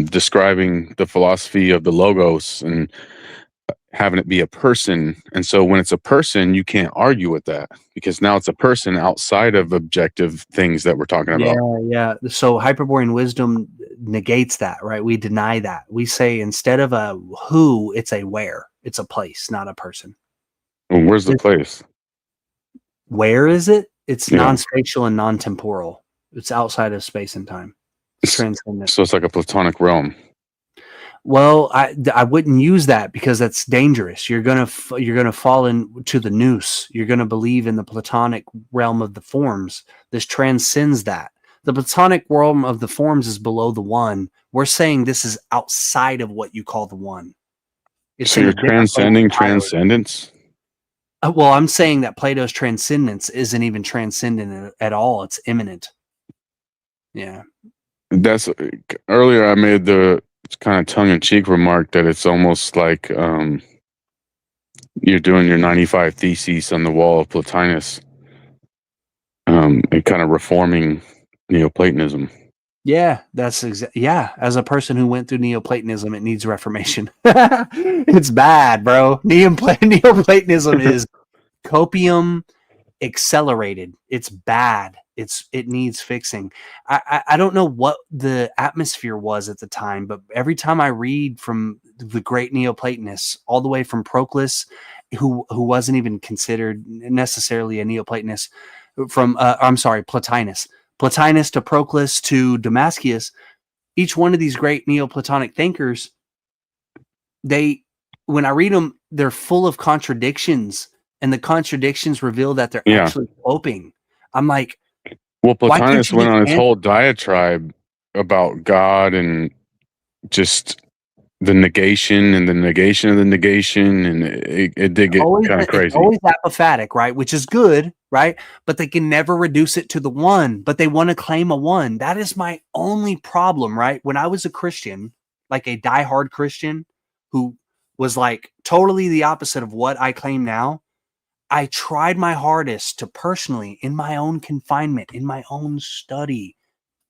describing the philosophy of the logos and having it be a person. And so when it's a person, you can't argue with that because now it's a person outside of objective things that we're talking about. Yeah. So Hyperborean wisdom negates that, right? We deny that. We say instead of a who, it's a where. It's a place, not a person. Well, where's the place? Where is it? It's non-spatial and non-temporal. It's outside of space and time. It's transcendent. So it's like a platonic realm. Well, I wouldn't use that because that's dangerous. You're gonna fall into the noose. You're gonna believe in the platonic realm of the forms. This transcends that. The platonic realm of the forms is below the one. We're saying this is outside of what you call the one. So you're transcending transcendence? Well, I'm saying that Plato's transcendence isn't even transcendent at all. It's immanent. Yeah. That's earlier I made the kind of tongue-in-cheek remark that it's almost like you're doing your 95 theses on the wall of Plotinus and kind of reforming Neoplatonism. Yeah, that's as a person who went through Neoplatonism, it needs reformation. It's bad, bro. Neoplatonism is copium accelerated. It's bad. It needs fixing. I don't know what the atmosphere was at the time, but every time I read from the great Neoplatonists, all the way from Proclus, who wasn't even considered necessarily a Neoplatonist, from Plotinus to Proclus to Damascus, each one of these great Neoplatonic thinkers, when I read them, they're full of contradictions, and the contradictions reveal that they're actually coping. I'm like, well, Plotinus went on his whole diatribe about God and just the negation and the negation of the negation, and it did get kind of crazy. It's always apophatic, right? Which is good, right? But they can never reduce it to the one, but they want to claim a one. That is my only problem, right? When I was a Christian, like a diehard Christian who was like totally the opposite of what I claim now, I tried my hardest to personally, in my own confinement, in my own study,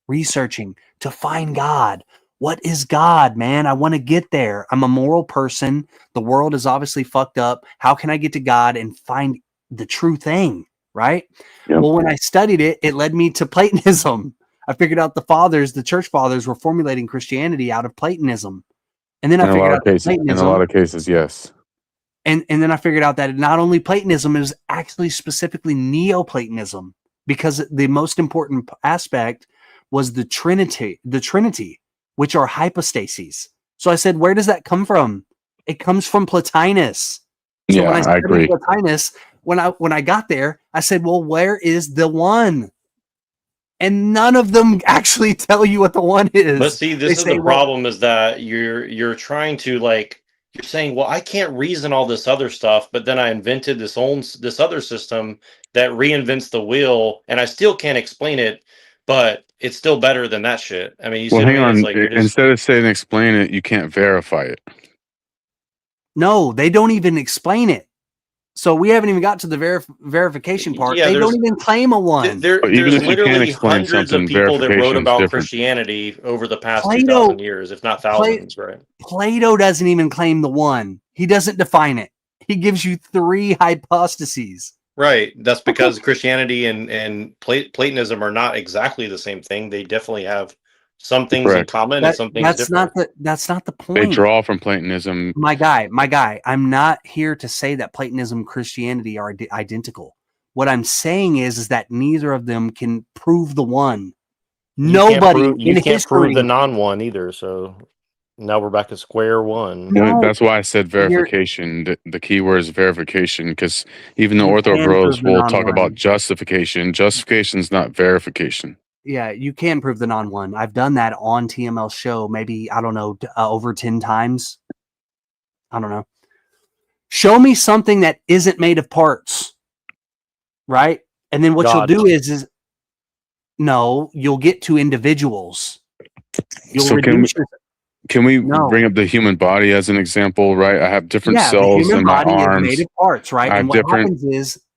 researching to find God. What is God, man? I want to get there. I'm a moral person. The world is obviously fucked up. How can I get to God and find the true thing, right? Yep. Well, when I studied it, it led me to Platonism. I figured out the church fathers were formulating Christianity out of Platonism. And then I figured out that Platonism, in a lot of cases, yes. and then I figured out that not only Platonism, it was actually specifically Neoplatonism, because the most important aspect was the Trinity, which are hypostases. So I said, where does that come from? It comes from Plotinus. So Yeah, when I I studied agree. Plotinus, when I got there, I said, well, where is the one? And none of them actually tell you what the one is. But see, this They is say, the problem: is that you're trying to like you're saying, well, I can't reason all this other stuff, but then I invented this other system that reinvents the wheel, and I still can't explain it, but it's still better than that shit. I mean, you see Well, what I hang mean? It's on. like you're just Instead of saying explain it, you can't verify it. no, they don't even explain it. So we haven't even got to the verification part. Yeah, They there's- don't even claim a one. But even there's if you can't literally explain hundreds of something, people that wrote verification is about different. Christianity over the past Plato- 2,000 years, if not thousands, right? Plato doesn't even claim the one. He doesn't define it. He gives you 3 hypostases. Right. That's because Christianity and Platonism are not exactly the same thing. They definitely have some things in Correct. common and some things That's different. that's not the They point. draw from Platonism. My guy, I'm not here to say that Platonism and Christianity are identical. What I'm saying is that neither of them can prove the one. Nobody You in can't history. prove the non-one either. So now we're back to square one. No. That's why I said You're- verification. The key word is verification, because even the You Ortho can Bros prove the will talk non-one. about justification. Justification is not verification. Yeah, you can prove the non-one. I've done that on TML show, maybe, I don't know, over 10 times. I don't know. Show me something that isn't made of parts, right? And then what God. you'll do is no, you'll get to individuals. You'll So reduce can we No. bring up the human body as an example, right? I have different the cells human in my body is arms. made of parts, right? I And have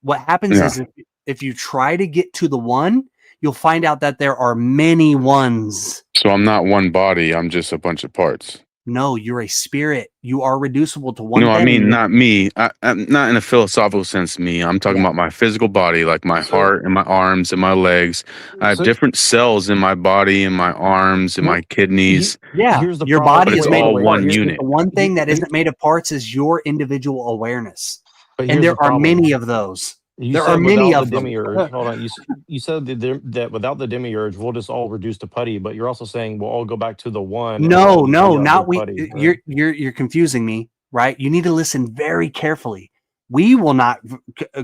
what happens is if you try to get to the one, you'll find out that there are many ones. So I'm not one body. I'm just a bunch of parts. No, you're a spirit. You are reducible to one No, thing. I mean, not me. I'm not in a philosophical sense, me. I'm talking about my physical body, like my heart and my arms and my legs. I have different cells in my body and my arms and my kidneys. Yeah, Here's the your problem. body But is it's made all of one parts. unit. The one thing that isn't made of parts is your individual awareness. But And here's there the are problem. many of those. You There said are many without of the them. demiurge. Hold on. You said that without the demiurge, we'll just all reduce to putty. But you're also saying we'll all go back to the one. and No, all be not we. putty, right? You're confusing me, right? You need to listen very carefully. We will not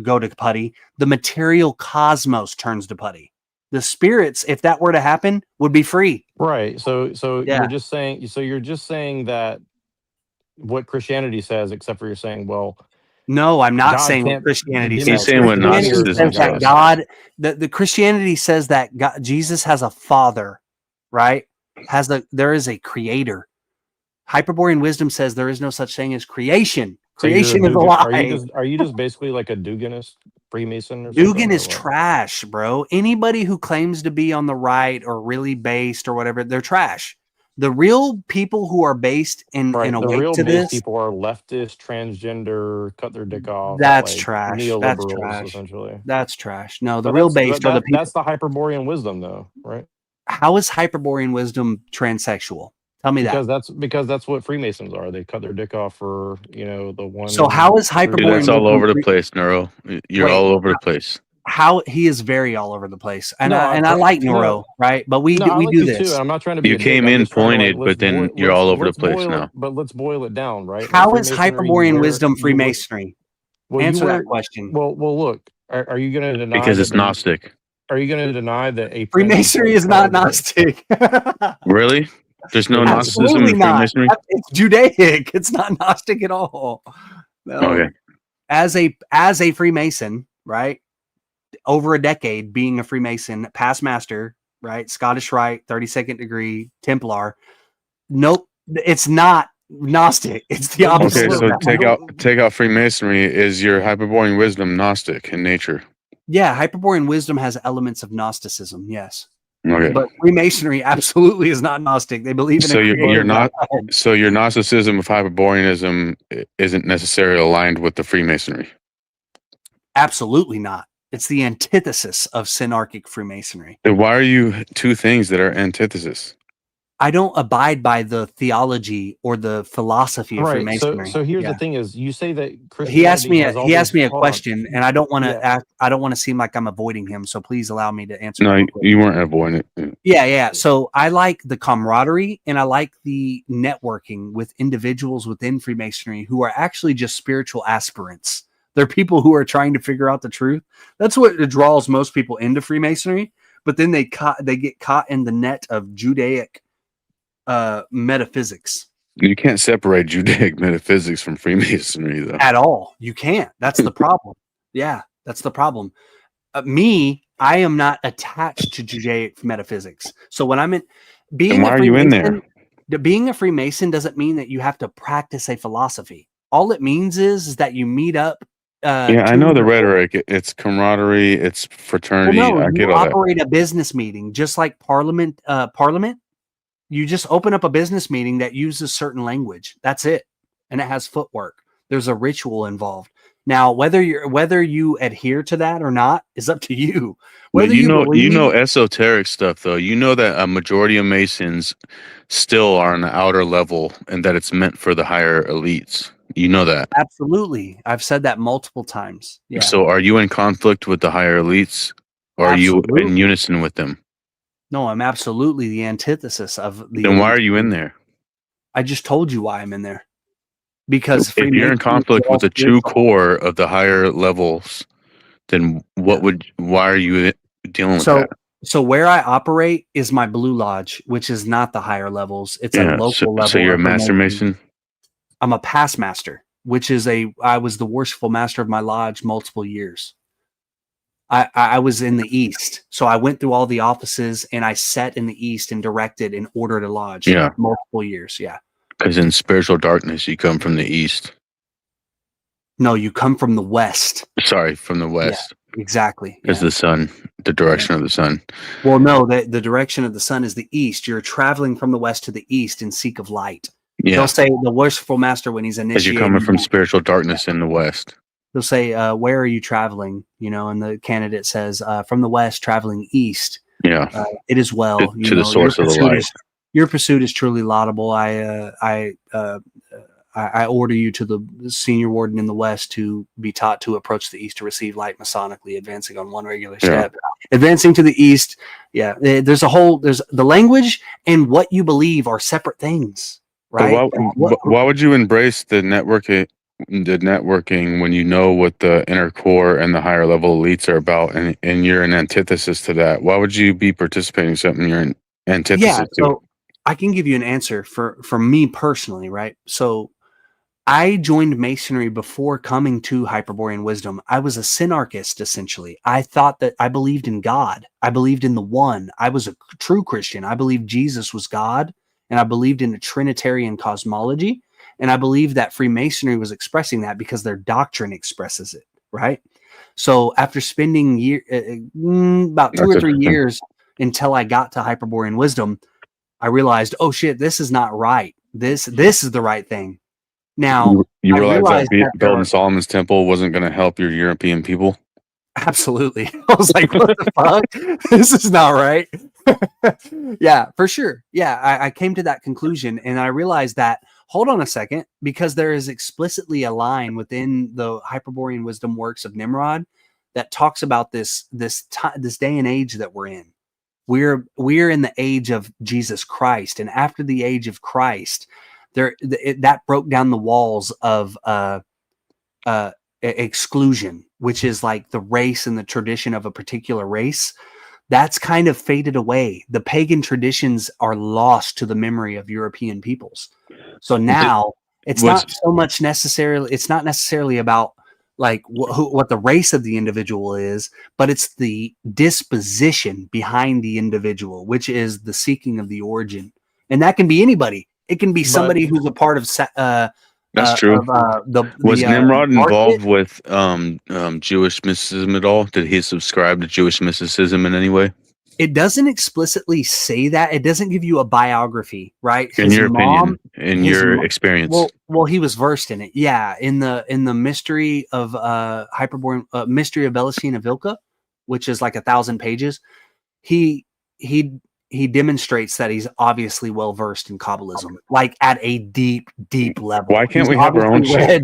go to putty. The material cosmos turns to putty. The spirits, if that were to happen, would be free. Right. So Yeah. you're just saying that what Christianity says, except for you're saying, well, No, I'm not God saying what can't- Christianity He's says. saying what Christianity Gnosticism says that says. God, the Christianity says that God, Jesus has a father, right? There is a creator. Hyperborean wisdom says there is no such thing as creation. So you're Creation is a Dugan. lie. Are you just basically like a Duganist Freemason or Dugan something? is or what? trash, bro. Anybody who claims to be on the right or really based or whatever, they're trash. The real people who are based and Right. The awake real to base this, people are leftist, transgender, cut their dick off. that's like, trash. Neoliberals, That's trash. essentially. That's trash. No, the So real that's based are the people. that's the Hyperborean wisdom, though, right? How is Hyperborean wisdom transsexual? Tell me Because that. that's what Freemasons are. They cut their dick off for the one. So how is Dude, Hyperborean that's all wisdom over the place, Neuro. You're Wait, all over the place. how he is very all over the place, and No, I like no. Neuro, right? But we No, I we like do you this. too, and I'm not trying to be You a dick. came I'm in just trying to, pointed, but then you're all over the place now. But let's boil it down, right? Like How is Freemasonry, Hyperborean where wisdom you would- Freemasonry? well, you Answer that were- question. Well, look. Are you going to deny Because that it's Gnostic. Are you going to deny that a Freemasonry is not Gnostic. Really? There's no Gnosticism Absolutely in not. Freemasonry? It's Judaic. It's not Gnostic at all. No. Okay. As a Freemason, right? Over a decade being a Freemason, past master, right? Scottish Rite, 32nd degree, Templar. Nope, it's not Gnostic. It's the opposite. Okay, of so that. take out Freemasonry. Is your Hyperborean wisdom Gnostic in nature? Yeah, Hyperborean wisdom has elements of Gnosticism. Yes. Okay. But Freemasonry absolutely is not Gnostic. They believe in So a you're creator not. God. So your Gnosticism of Hyperboreanism isn't necessarily aligned with the Freemasonry. Absolutely not. It's the antithesis of synarchic Freemasonry. Then why are you two things that are antithesis? I don't abide by the theology or the philosophy of Right. Freemasonry. So here's Yeah. the thing: is you say that He Christianity asked me. has all He asked these- me a hold on. question, and I don't want to. Yeah. I don't want to seem like I'm avoiding him. So please allow me to answer. No, real quick. you weren't avoiding it. Yeah. So I like the camaraderie and I like the networking with individuals within Freemasonry who are actually just spiritual aspirants. They're people who are trying to figure out the truth. That's what draws most people into Freemasonry. But then they get caught in the net of Judaic metaphysics. You can't separate Judaic metaphysics from Freemasonry, though. At all. You can't. That's the problem. Yeah, that's the problem. I am not attached to Judaic metaphysics. So when I'm in being why a are you in Freemason, there? being a Freemason doesn't mean that you have to practice a philosophy. All it means is that you meet up. Yeah, I know the rhetoric. It's camaraderie. It's fraternity. Well, no, I get you all that. operate a business meeting just like Parliament. You just open up a business meeting that uses certain language. That's it, and it has footwork. There's a ritual involved. Now, whether you adhere to that or not is up to you. Whether But you believe, know esoteric stuff, though. You know that a majority of Masons still are on the outer level, and that it's meant for the higher elites. You know that. Absolutely, I've said that multiple times. Yeah. So, are you in conflict with the higher elites, or are you in Absolutely. unison with them? No, I'm absolutely the antithesis of the. Then why elite. are you in there? I just told you why I'm in there. Because If you're in conflict with the true core of the higher levels, then why are you dealing with that? So where I operate is my Blue Lodge, which is not the higher levels. It's a local level. So you're a of master Freemason. mason? I'm a past master, which is I was the worshipful master of my lodge multiple years. I was in the East. So I went through all the offices and I sat in the East and directed and ordered a lodge. Yeah. Multiple years. Yeah. Because in spiritual darkness, you come from the East. No, you come from the West. Sorry, from the West. Yeah, exactly. Because the sun, the direction of the sun. Well, no, the direction of the sun is the East. You're traveling from the West to the East in seek of light. Yeah. They'll say the worshipful master when he's Because initiating. you're coming from spiritual darkness in the West. They'll say, where are you traveling? And the candidate says, from the West, traveling East. Yeah. It is well. To the source of the light. Your pursuit is truly laudable. I order you to the senior warden in the West to be taught to approach the East to receive light masonically, advancing on one regular step. Advancing to the East. Yeah. There's the language and what you believe are separate things, right? Why would you embrace the networking when you know what the inner core and the higher level elites are about, and you're an antithesis to that? Why would you be participating in something you're an antithesis to? So I can give you an answer for me personally, right? So I joined Masonry before coming to Hyperborean wisdom. I was a synarchist, essentially. I thought that I believed in God. I believed in the one. I was a true Christian. I believed Jesus was God, and I believed in a Trinitarian cosmology. And I believe that Freemasonry was expressing that because their doctrine expresses it, right? So after spending about 2 or 3 years until I got to Hyperborean wisdom, I realized, oh shit, this is not right. This is the right thing. Now you realized that building Solomon's temple wasn't going to help your European people? Absolutely. I was like, what the fuck? This is not right. Yeah, for sure. Yeah, I came to that conclusion, and I realized that, hold on a second, because there is explicitly a line within the Hyperborean wisdom works of Nimrod that talks about this day and age that we're in. We're in the age of Jesus Christ, and after the age of Christ, that broke down the walls of exclusion, which is like the race and the tradition of a particular race. That's kind of faded away. The pagan traditions are lost to the memory of European peoples. So now it's not necessarily about like what the race of the individual is, but it's the disposition behind the individual, which is the seeking of the origin. And that can be anybody. It can be somebody who's a part of That's true. Was Nimrod market. involved with Jewish mysticism at all? Did he subscribe to Jewish mysticism in any way? It doesn't explicitly say that. It doesn't give you a biography, right? In your opinion, in your experience. Well, he was versed in it. Yeah, in the mystery of Hyperborean mystery of Bellicene of Vilca, which is like 1,000 pages. He demonstrates that he's obviously well versed in Kabbalism, like at a deep level. Why can't He's we have our own shit?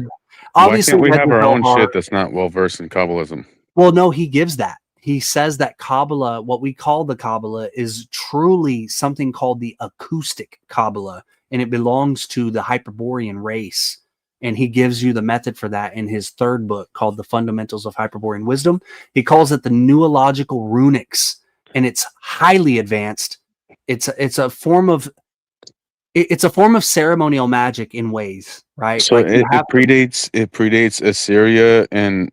Why can't we have our own shit that's not well versed in Kabbalism? Well, no, he gives that. He says that Kabbalah, what we call the Kabbalah, is truly something called the acoustic Kabbalah, and it belongs to the Hyperborean race. And he gives you the method for that in his third book called The Fundamentals of Hyperborean Wisdom. He calls it the Nuological Runics, and it's highly advanced. It's a form of ceremonial magic in ways, right? So like it predates Assyria and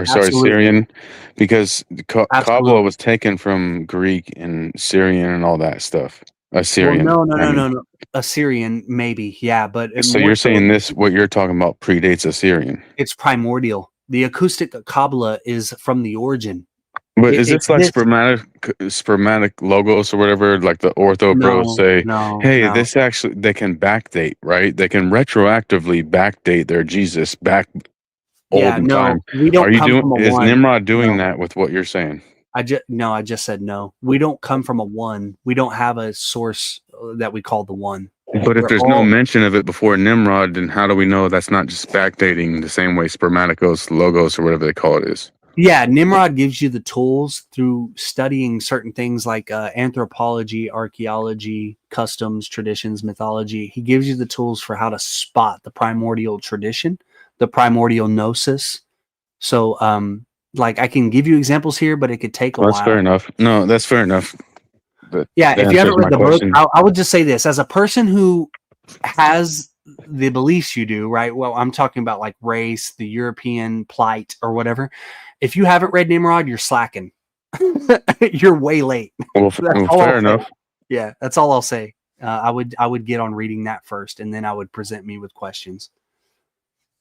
Syrian, because Kabbalah was taken from Greek and Syrian and all that stuff. Assyrian. Well, no. Assyrian, maybe, yeah, but so you're saying what you're talking about predates Assyrian? It's primordial. The acoustic Kabbalah is from the origin. But is this like spermatic logos or whatever? Like the ortho bros say, this actually, they can backdate, right? They can retroactively backdate their Jesus back olden time. We don't Is Nimrod doing that with what you're saying? I just said no. We don't come from a one. We don't have a source that we call the one. But if there's no mention of it before Nimrod, then how do we know that's not just backdating the same way spermaticos, logos, or whatever they call it is? Yeah, Nimrod gives you the tools through studying certain things like anthropology, archaeology, customs, traditions, mythology. He gives you the tools for how to spot the primordial tradition, the primordial gnosis. So, like, I can give you examples here, but it could take a while. That's fair enough. No, that's fair enough. But yeah, if you haven't read the book, I would just say this. As a person who has the beliefs you do, right? Well, I'm talking about like race, the European plight, or whatever. If you haven't read Nimrod, you're slacking. You're way late. Well, fair enough. Yeah, that's all I'll say. I would get on reading that first, and then I would present me with questions.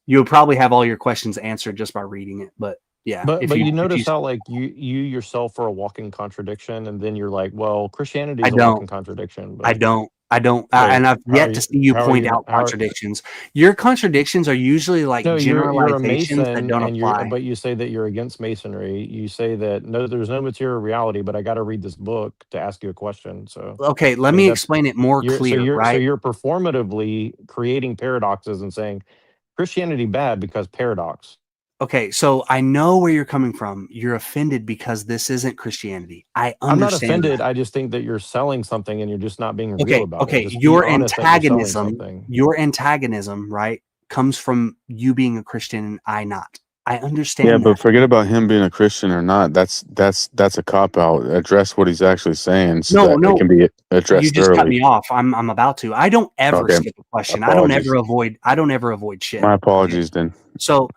You would probably have all your questions answered just by reading it, but yeah. But you notice how like you yourself are a walking contradiction, and then you're like, well, Christianity is a walking contradiction. But... I don't. And I've yet to see you point out contradictions. Your contradictions are usually like generalizations that don't apply. But you say that you're against masonry. You say that there's no material reality, but I got to read this book to ask you a question. So okay, let me explain it more clear. So you're performatively creating paradoxes and saying Christianity bad because paradox. Okay, so I know where you're coming from. You're offended because this isn't Christianity. I understand. I'm not offended. That. I just think that you're selling something and you're just not being real about it. Okay, your antagonism, right, comes from you being a Christian and I not. I understand. Yeah, but forget about him being a Christian or not. That's a cop out. Address what he's actually saying. So that it can be addressed. You just early. cut me off. I'm about to. I don't ever skip a question. Apologies. I don't ever avoid shit. My apologies, then. So.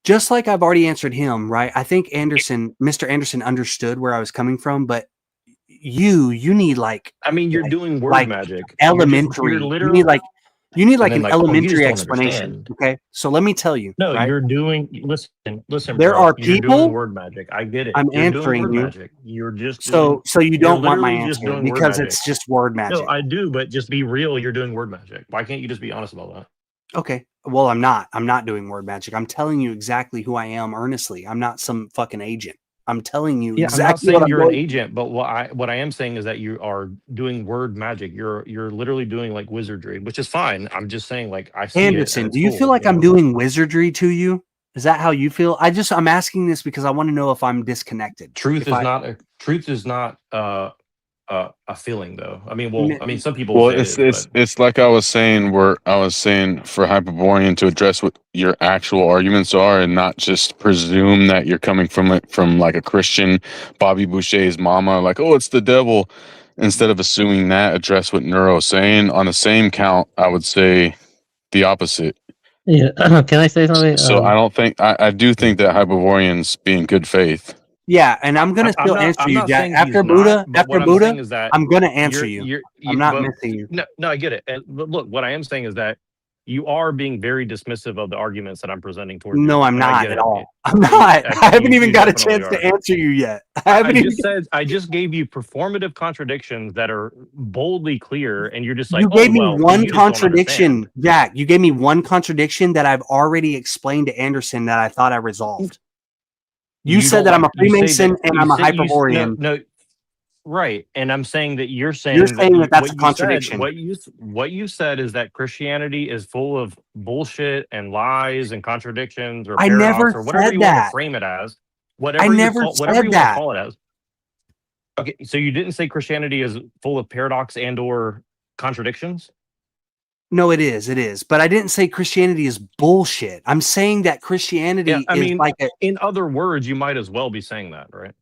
Just like I've already answered him, right? I think Mr. Anderson understood where I was coming from, but you need like, I mean, you're doing word magic. Elementary. You need like an elementary explanation. Understand. Okay. So let me tell you. No, right? you're doing, listen, there bro, are you're people doing word magic. I get it. I'm you're answering doing word you. Magic. You're just so you don't want my just answer because it's just word magic. No, I do, but just be real. You're doing word magic. Why can't you just be honest about that? Okay. Well, I'm not doing word magic. I'm telling you exactly who I am earnestly. I'm not some fucking agent. I'm telling you exactly. I'm not saying you're an agent, but what I am saying is that you are doing word magic. You're literally doing like wizardry, which is fine. I'm just saying, like, I see Anderson, do you feel like I'm doing wizardry to you? Is that how you feel? I'm asking this because I want to know if I'm disconnected. Truth is not a feeling, though. I mean, some people. Well, it's like I was saying, where I was saying for Hyperborean to address what your actual arguments are, and not just presume that you're coming from like a Christian Bobby Boucher's mama, like, oh, it's the devil. Instead of assuming that, address what Neuro's saying. On the same count, I would say the opposite. Yeah, can I say something? So I don't think I do think that Hyperboreans be in good faith. Yeah, and I'm gonna still answer you, Jack. After Buddha, I'm gonna answer you. I'm not missing you. No, I get it. And look, what I am saying is that you are being very dismissive of the arguments that I'm presenting towards you. No, I'm and I not get at it. all. I'm not. I haven't even got a chance to answer you yet. I just gave you performative contradictions that are boldly clear, and you're just like, You gave me well, one you just don't contradiction, understand. Jack. You gave me one contradiction that I've already explained to Anderson that I thought I resolved. You said that I'm a Freemason and I'm a Hyperborean. No, right. And I'm saying that you're saying that that's a contradiction. What you said is that Christianity is full of bullshit and lies and contradictions or I paradox never or whatever said you want to that. frame it as. I never said whatever you want that. to call it as. Okay, so you didn't say Christianity is full of paradox and or contradictions? No, it is. But I didn't say Christianity is bullshit. I'm saying that Christianity is like a. In other words, you might as well be saying that, right?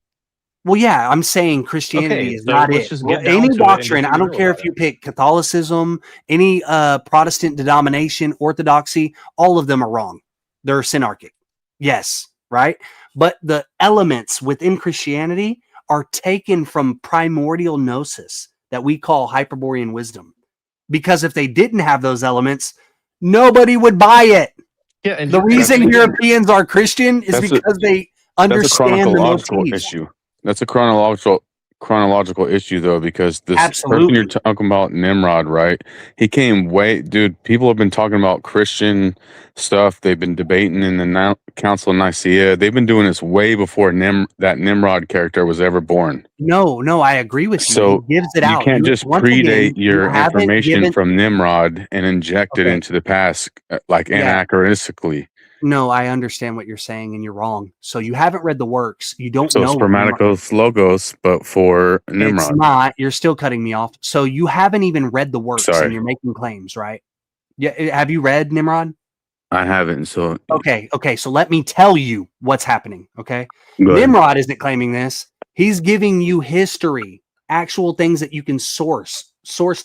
Well, yeah, I'm saying Christianity is not it. Any doctrine, I don't care if you pick Catholicism, any Protestant denomination, Orthodoxy, all of them are wrong. They're synarchic. Yes, right? But the elements within Christianity are taken from primordial gnosis that we call Hyperborean wisdom. Because if they didn't have those elements, nobody would buy it. Yeah, and the reason Europeans are Christian is because they understand the motifs. issue. That's a chronological issue, though, because this person you're talking about, Nimrod, right? He came dude. People have been talking about Christian stuff. They've been debating in the Council of Nicaea. They've been doing this way before that Nimrod character was ever born. No, I agree with you. So he gives it out. You can't just predate your information from Nimrod and inject it into the past, like anachronistically. No, I understand what you're saying, and you're wrong. So you haven't read the works. You don't know. So Spermaticos Logos, but for Nimrod. It's not. You're still cutting me off. So you haven't even read the works, and you're making claims, right? Yeah. Have you read Nimrod? I haven't. So okay. So let me tell you what's happening. Okay. Go ahead. Nimrod isn't claiming this. He's giving you history, actual things that you can source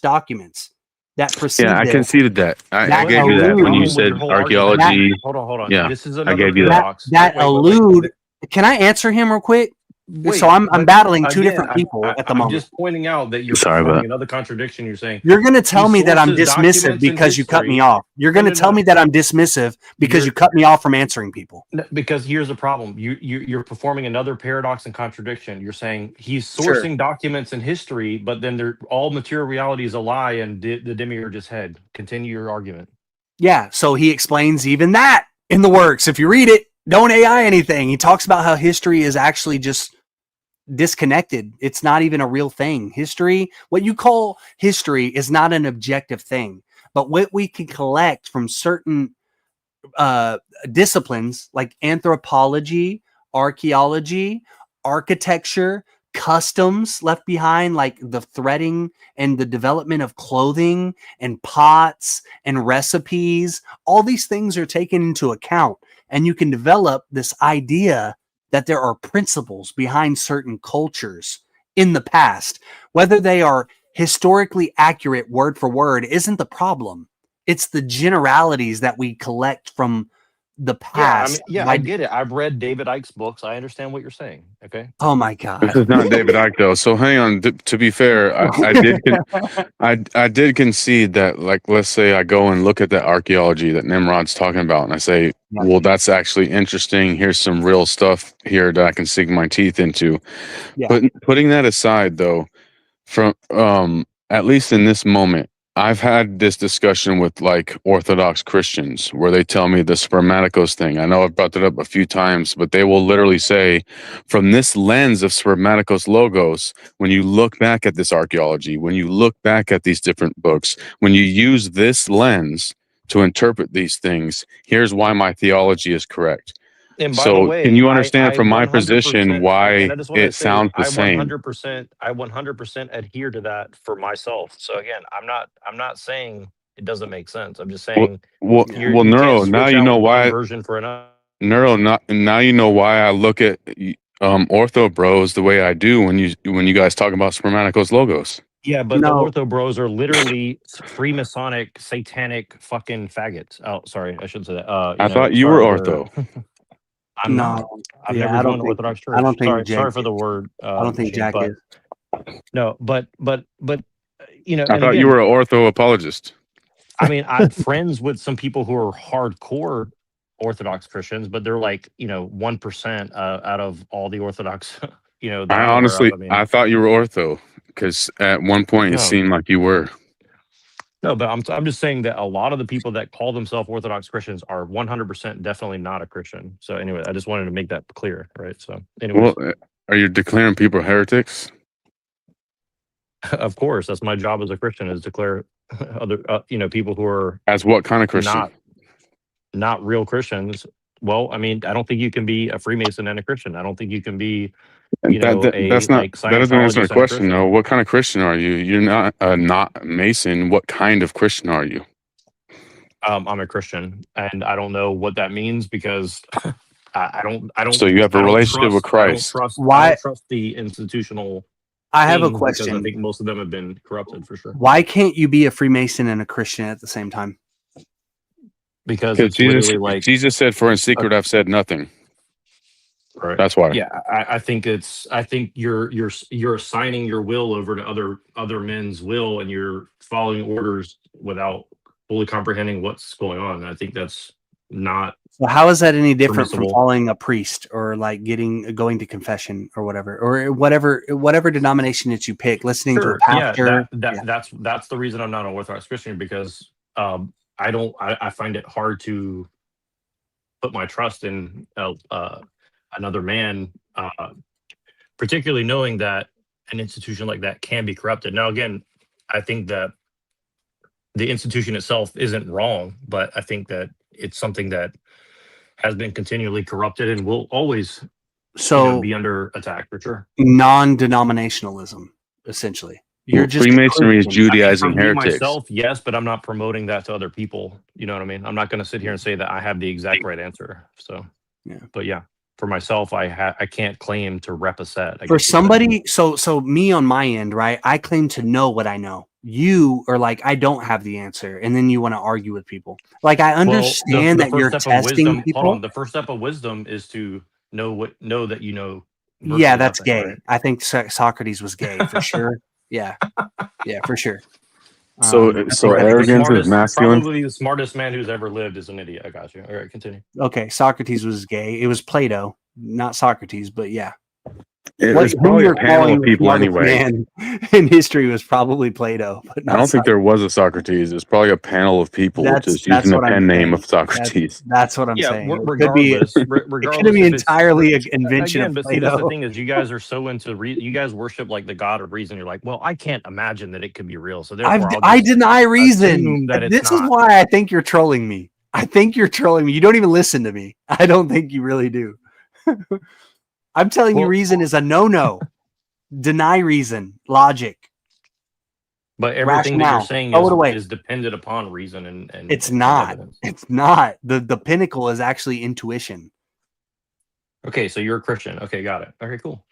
documents. That I conceded that. I gave you that when you said archaeology. Hold on. Yeah, this is I gave you that. That allude. Can I answer him real quick? I'm battling two different people at the moment. I'm just pointing out that you're another contradiction. You're saying you're going to tell me that I'm dismissive because you cut me off. You're going to tell me that I'm dismissive because you cut me off from answering people. Because here's the problem: you're performing another paradox and contradiction. You're saying he's sourcing documents in history, but then all material reality is a lie, and the demiurge is head. Continue your argument. Yeah, so he explains even that in the works. If you read it, don't AI anything. He talks about how history is actually just disconnected. It's not even a real thing. History, what you call history, is not an objective thing. But what we can collect from certain disciplines like anthropology, archaeology, architecture, customs left behind, like the threading and the development of clothing and pots and recipes, all these things are taken into account, and you can develop this idea that there are principles behind certain cultures in the past. Whether they are historically accurate word for word isn't the problem. It's the generalities that we collect from the past. I get it. I've read David Icke's books. I understand what you're saying. Okay. Oh my God. This is not David Icke though. So hang on. To be fair, I did concede that. Like, let's say I go and look at the archaeology that Nimrod's talking about, and I say, well, that's actually interesting. Here's some real stuff here that I can sink my teeth into. Yeah. But putting that aside, though, from at least in this moment, I've had this discussion with like Orthodox Christians where they tell me the spermaticos thing. I know I've brought that up a few times, but they will literally say, from this lens of spermaticos logos, when you look back at this archaeology, when you look back at these different books, when you use this lens to interpret these things, here's why my theology is correct. And by so the way, can you understand from my 100%, position why it sounds the same? I 100% adhere to that for myself. So again, I'm not saying it doesn't make sense. I'm just saying Neuro, now you know why version for another. Now you know why I look at ortho bros the way I do when you guys talk about spermaticos logos. Yeah, but the ortho bros are literally Freemasonic, satanic fucking faggots. Oh, sorry, I shouldn't say that. I thought you were ortho. I'm No, not. I've yeah, never I don't joined the think Orthodox I don't Church. think Jack Sorry for the is. word I don't think machine, Jack but is. no, but you know, I and thought you again, were an ortho apologist. I mean, I'm friends with some people who are hardcore Orthodox Christians, but they're like, you know, 1% out of all the Orthodox, you know, that I I'm aware of. honestly, I mean, I thought you were ortho because at one point it no, seemed like you were. no, but I'm just saying that a lot of the people that call themselves Orthodox Christians are 100% definitely not a Christian. So anyway, I just wanted to make that clear, right? So, anyways, Well, are you declaring people heretics? of course, that's my job as a Christian is declare other, you know, people who are As what kind of Christian? not real Christians. Well, I mean, I don't think you can be a Freemason and a Christian. I don't think you can be, you know, That's not, that doesn't answer the Scientologist and a question. Christian. No, what kind of Christian are you? You're not not Mason. What kind of Christian are you? I'm a Christian, and I don't know what that means because I don't. So you have a relationship with Christ. I Why? don't trust the institutional. I have a things because I question. think most of them have been corrupted for sure. Why can't you be a Freemason and a Christian at the same time? Because it's literally like Jesus said, "For in secret I've said nothing." right. That's why. Yeah, I think you're assigning your will over to other men's will, and you're following orders without fully comprehending what's going on. And I think that's not. So how is that any different from permissible. following a priest or like going to confession or whatever denomination that you pick, listening to a Sure. pastor? That's the reason I'm not an Orthodox Christian because I find it hard to put my trust in another man, particularly knowing that an institution like that can be corrupted. Now, again, I think that the institution itself isn't wrong, but I think that it's something that has been continually corrupted and will always be under attack for sure. Non-denominationalism, essentially. You're just Freemasonry is Judaizing I mean, for me, heretics. myself, yes, but I'm not promoting that to other people. You know what I mean? I'm not going to sit here and say that I have the exact right answer. So, but yeah, for myself, I can't claim to rep a set. For somebody, so me on my end, right? I claim to know what I know. You are like, I don't have the answer, and then you want to argue with people. Like, I understand that you're testing people. Hold on, the first step of wisdom is to know that you know. Yeah, that's nothing, gay. right? I think Socrates was gay for sure. Yeah, for sure. So arrogance is masculine. Probably the smartest man who's ever lived is an idiot. I got you. All right, continue. Okay, Socrates was gay. It was Plato, not Socrates, but yeah. It was probably a panel of people anyway. Man in history was probably Plato. But I don't think there was a Socrates. It's probably a panel of people just using the pen name of Socrates. That's what I'm saying. Regardless, it could be entirely an invention again, of but Plato. see, that's the thing is you guys are so into you guys worship like the god of reason. You're like, well, I can't imagine that it could be real. So therefore, I deny reason. This is why I think you're trolling me. I think you're trolling me. You don't even listen to me. I don't think you really do. I'm telling you, reason is a no-no. Deny reason, logic. But everything that you're saying is dependent upon reason and it's not. Evidence. It's not. The pinnacle is actually intuition. Okay, so you're a Christian. Okay, got it. Okay, cool.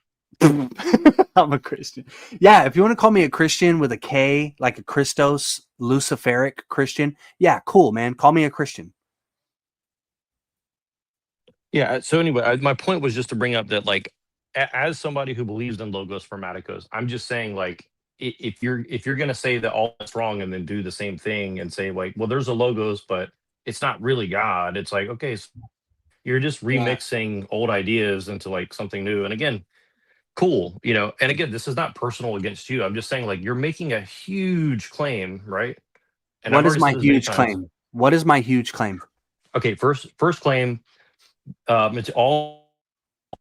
I'm a Christian. Yeah, if you want to call me a Christian with a K, like a Christos, Luciferic Christian, yeah, cool, man. Call me a Christian. Yeah. So anyway, my point was just to bring up that, like, as somebody who believes in logos formaticos, I'm just saying, like, if you're gonna say that all that's wrong and then do the same thing and say, like, well, there's a logos, but it's not really God. It's like, okay, so you're just remixing old ideas into like something new. And again, cool, you know. And again, this is not personal against you. I'm just saying, like, you're making a huge claim, right? And what is my huge claim? What is my huge claim? Okay, first claim. It's all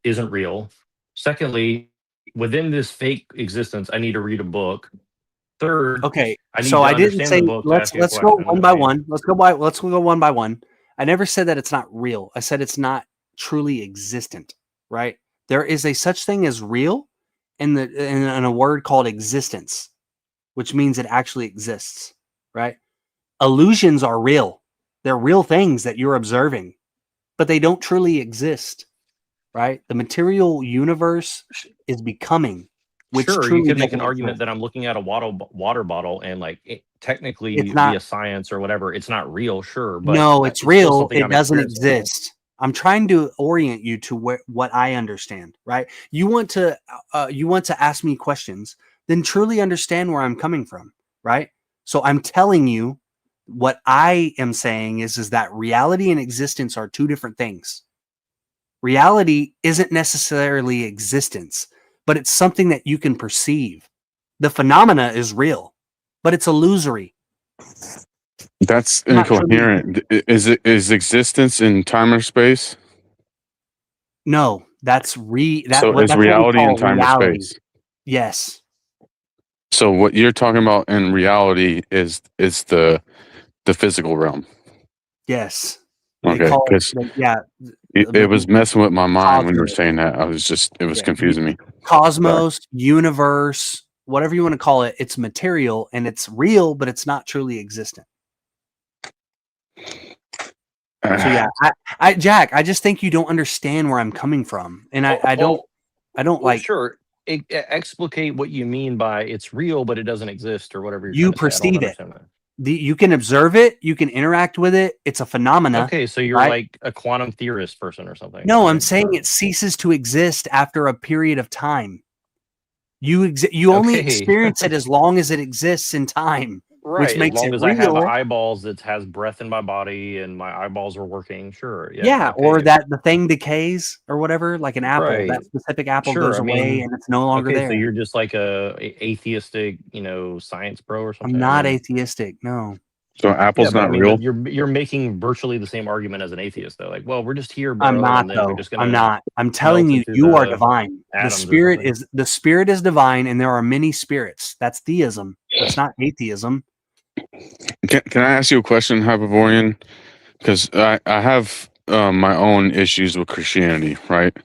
isn't real. Secondly, within this fake existence, I need to read a book. Third, okay, so I didn't say let's go one by one. Let's go one by one. I never said that it's not real. I said it's not truly existent, right? There is a such thing as real in a word called existence, which means it actually exists, right? Illusions are real. They're real things that you're observing, but they don't truly exist, right? The material universe is becoming. Which sure, you could make an argument that I'm looking at a water bottle and, like, technically via science or whatever, it's not real, sure. But no, it's real. It doesn't exist. I'm trying to orient you to what I understand, right? You want to ask me questions, then truly understand where I'm coming from, right? So I'm telling you what I am saying is that reality and existence are two different things. Reality isn't necessarily existence, but it's something that you can perceive. The phenomena is real, but it's illusory. That's incoherent. Is existence in time or space? No, that's So that's is what we reality in call time reality. or space? Yes. So what you're talking about in reality is the physical realm. Yes. Okay, because it was messing with my mind when you were cosmos. saying that. It was confusing me. Cosmos, universe, whatever you want to call it, it's material and it's real, but it's not truly existent. So yeah, Jack, I just think you don't understand where I'm coming from, and I don't like. Sure. Explicate what you mean by it's real, but it doesn't exist, or whatever you're You trying to say. I don't perceive it. understand that. You can observe it, you can interact with it. It's a phenomena. Okay, so you're right? like a quantum theorist person or something. No, right? I'm saying it ceases to exist after a period of time. You only Okay. experience it as long as it exists in time, Right. which makes as long it as I have real. eyeballs that has breath in my body and my eyeballs are working, sure. Yeah, okay. or that the thing decays or whatever, like an apple. Right. That specific apple Sure, goes I away mean, and it's no longer okay, there. so you're just like a atheistic, science bro or something. I'm not I mean, atheistic. No. So Apple's but not I mean, real. you're making virtually the same argument as an atheist, though. Like, well, we're just here, bro, I'm not and then we're though. just gonna. I'm not. I'm telling you, you are divine. The spirit is divine, and there are many spirits. That's theism. That's not atheism. Can I ask you a question, Hyperborean? Because I have my own issues with Christianity, right?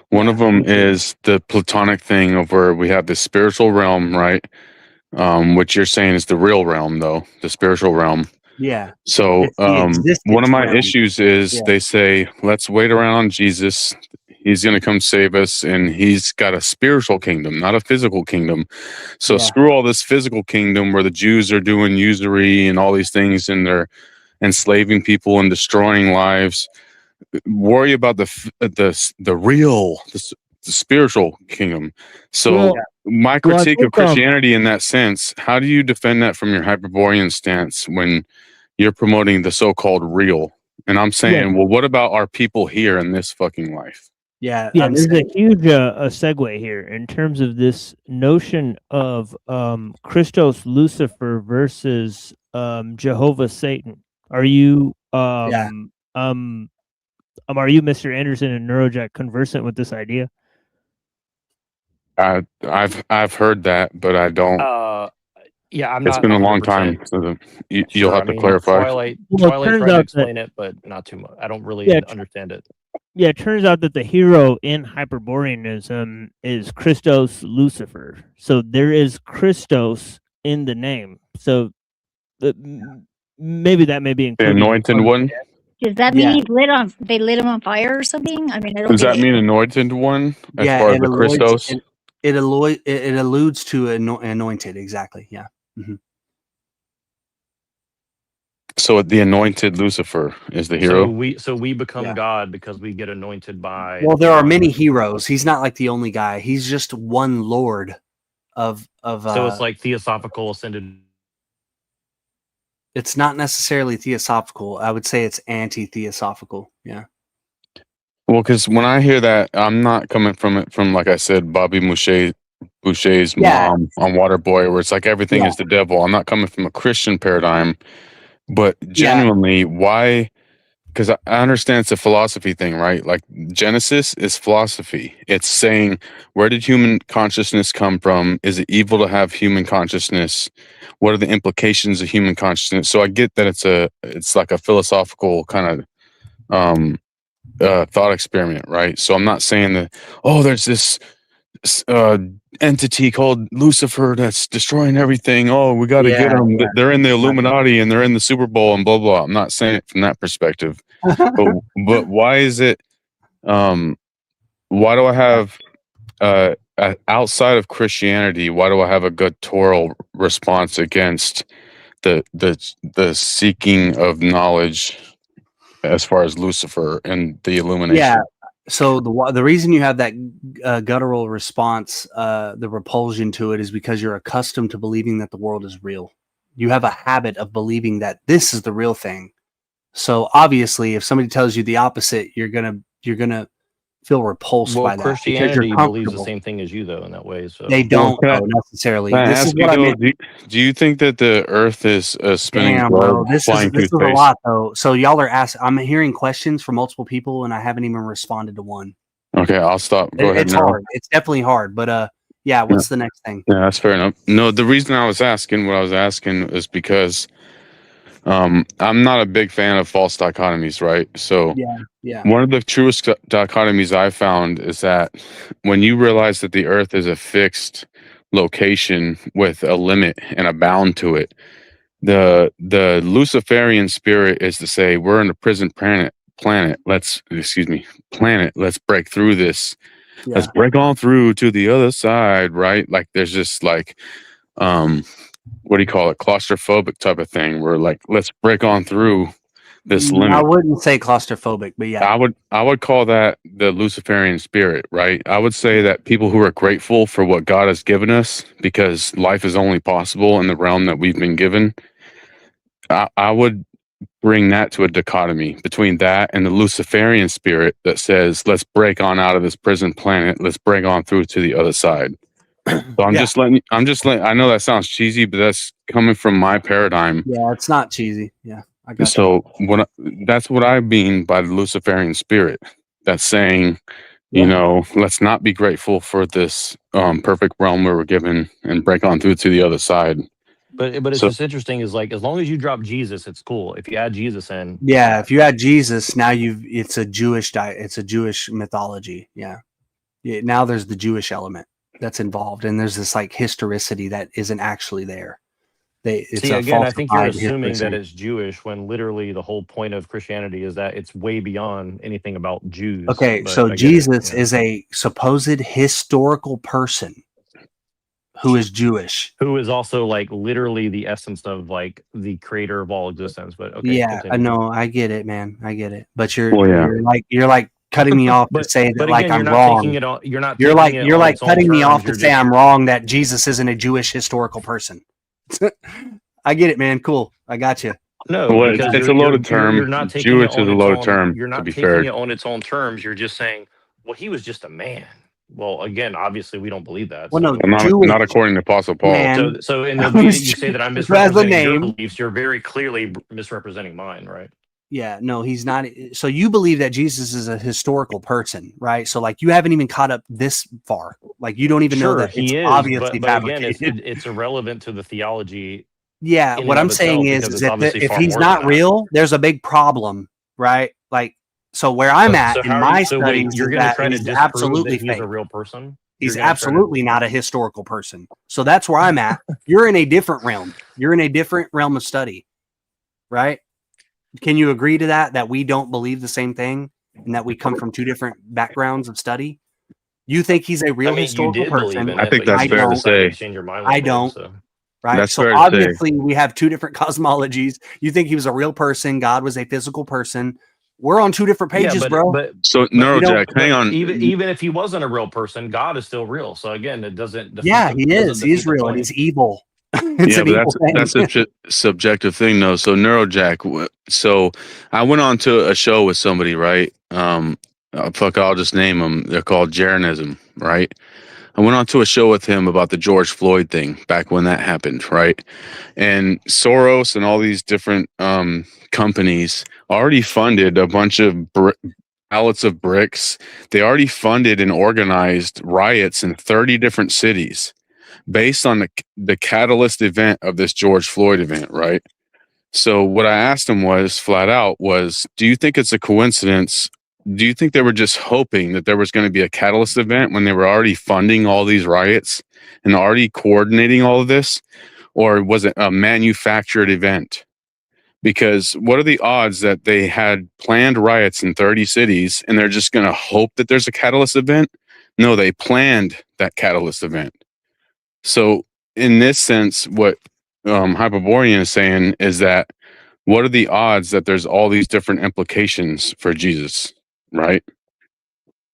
One of them is the Platonic thing of where we have the spiritual realm, right? Which you're saying is the real realm, though, the spiritual realm. Yeah. So It's the existence one of my realm. issues is they say, let's wait around on Jesus. He's going to come save us, and he's got a spiritual kingdom, not a physical kingdom. So screw all this physical kingdom where the Jews are doing usury and all these things, and they're enslaving people and destroying lives. Worry about the real, the spiritual kingdom. So my critique of Christianity in that sense, how do you defend that from your Hyperborean stance when you're promoting the so-called real? And I'm saying, well, what about our people here in this fucking life? Yeah, there's a huge a segue here in terms of this notion of Christos Lucifer versus Jehovah Satan. Are you are you, Mr. Anderson and Neurojack, conversant with this idea? I've heard that, but I don't. Yeah, I'm It's not. been a long 100%. time, so you'll Sure, have to clarify. Twilight turns tried to out explain it, but not too much. I don't really understand it. Yeah, it turns out that the hero in Hyperboreanism is Christos Lucifer. So there is Christos in the name. So maybe that may be The included. anointed one? Does that mean they lit him on fire or something? I mean, I don't Does that get it. mean anointed one as Yeah, far as it the alludes, Christos? it alludes to anointed. Exactly. Yeah. Mm-hmm. So the anointed Lucifer is the hero. So we become God because we get anointed by. Well, there are many heroes. He's not like the only guy. He's just one lord of. So it's like theosophical ascended. It's not necessarily theosophical. I would say it's anti-theosophical. Yeah. Well, because when I hear that, I'm not coming from it from, like I said, Bobby Boucher's mom on Waterboy, where it's like everything is the devil. I'm not coming from a Christian paradigm, but genuinely, why? Because I understand it's a philosophy thing, right? Like Genesis is philosophy. It's saying, where did human consciousness come from? Is it evil to have human consciousness? What are the implications of human consciousness? So I get that it's like a philosophical kind of thought experiment, right? So I'm not saying that, there's this entity called Lucifer that's destroying everything. We got to get them. They're in the Illuminati and they're in the Super Bowl and blah blah. I'm not saying it from that perspective, but why is it? Why do I have outside of Christianity? Why do I have a guttural response against the seeking of knowledge as far as Lucifer and the illumination. Yeah. So the reason you have that guttural response, the repulsion to it, is because you're accustomed to believing that the world is real. You have a habit of believing that this is the real thing. So obviously, if somebody tells you the opposite, you're gonna feel repulsed Well, by that because Christianity you're believes the comfortable. same thing as you, though, in that way. So They don't necessarily. Can I This is ask you, what I though, meant. do you think that the Earth is a spinning Damn, globe bro, this flying is through a space? lot though. So y'all are asking. I'm hearing questions from multiple people, and I haven't even responded to one. Okay, I'll stop. Go ahead. It's Now. hard. It's definitely hard. But yeah. What's the next thing? Yeah, that's fair enough. No, the reason I was asking what I was asking is because I'm not a big fan of false dichotomies, right? So Yeah. one of the truest dichotomies I found is that when you realize that the Earth is a fixed location with a limit and a bound to it, the Luciferian spirit is to say we're in a prison planet. Let's break through this. Yeah. Let's break on through to the other side, right? Like there's just like what do you call it, claustrophobic type of thing where like let's break on through this limit. I wouldn't say claustrophobic, but yeah. I would call that the Luciferian spirit, right? I would say that people who are grateful for what God has given us, because life is only possible in the realm that we've been given. I would bring that to a dichotomy between that and the Luciferian spirit that says, let's break on out of this prison planet. Let's break on through to the other side. So I'm just letting, I know that sounds cheesy, but that's coming from my paradigm. Yeah, it's not cheesy. Yeah. I got So that's what I mean by the Luciferian spirit. That's saying, you know, let's not be grateful for this perfect realm where we're given and break on through to the other side. But it's just interesting is like as long as you drop Jesus, it's cool. If you add Jesus in, Yeah, if you add Jesus, now it's a Jewish mythology. Yeah. Now there's the Jewish element that's involved, and there's this like historicity that isn't actually there. It's See, again, I think you're falsified assuming history. that it's Jewish when literally the whole point of Christianity is that it's way beyond anything about Jews. Okay, But so I get it, Jesus yeah. is a supposed historical person who is Jewish. Who is also like literally the essence of like the creator of all existence. But okay, Yeah, I continue. know, I get it, man, I get it. But Well, yeah. you're like cutting me off to But- say that but like again, I'm you're not wrong. taking it on- you're not You're taking it on like its own cutting me terms, off to you're say just- I'm wrong that Jesus isn't a Jewish historical person. I get it, man. Cool, I got you. No, Well, because it's you're- a loaded you're- term. You're not taking Jewish it on is a its loaded own- term, You're to not be taking fair. it on its own terms. You're just saying, well, he was just a man. Well, again, obviously, we don't believe that. Well, no, not according to Apostle Paul. Man. So in the way that you say that I'm Who has the misrepresenting your name. beliefs, you're very clearly misrepresenting mine, right? Yeah, no, he's not. So you believe that Jesus is a historical person, right? So like you haven't even caught up this far. Like you don't even know that it's obviously but again, fabricated. it's irrelevant to the theology. Yeah, in what and I'm of saying itself, is because it's that obviously if far he's more not than that. real, there's a big problem, right? Like, so where I'm at in how are my you, so wait, studies you're is going to that try to he's disprove absolutely that he's fake. a real person? He's You're gonna try to- absolutely not a historical person. So that's where I'm at. You're in a different realm. You're in a different realm of study, right? Can you agree to that? That we don't believe the same thing and that we come from two different backgrounds of study? You think he's a real I mean, you historical did believe person? in I it, think but that's you fair to decided say. to change your mind one I day, don't. so. Right. That's So fair to say. obviously we have two different cosmologies. You think he was a real person. God was a physical person. We're on two different pages, but, bro. So you know, Neurojack, hang on. Even if he wasn't a real person, God is still real. So again, it doesn't. defeat Yeah, the- he doesn't is. He is defeat the real and point. he's evil. It's Yeah, an but evil thing. that's a subjective thing, though. So Neurojack, so I went on to a show with somebody, right? I'll just name them. They're called Jeranism, right? I went on to a show with him about the George Floyd thing back when that happened, right? And Soros and all these different companies already funded a bunch of pallets of bricks. They already funded and organized riots in 30 different cities based on the catalyst event of this George Floyd event, right? So what I asked him was flat out was, do you think it's a coincidence? Do you think they were just hoping that there was going to be a catalyst event when they were already funding all these riots and already coordinating all of this? Or was it a manufactured event? Because what are the odds that they had planned riots in 30 cities and they're just going to hope that there's a catalyst event? No, they planned that catalyst event. So in this sense, what Hyperborean is saying is that what are the odds that there's all these different implications for Jesus, right?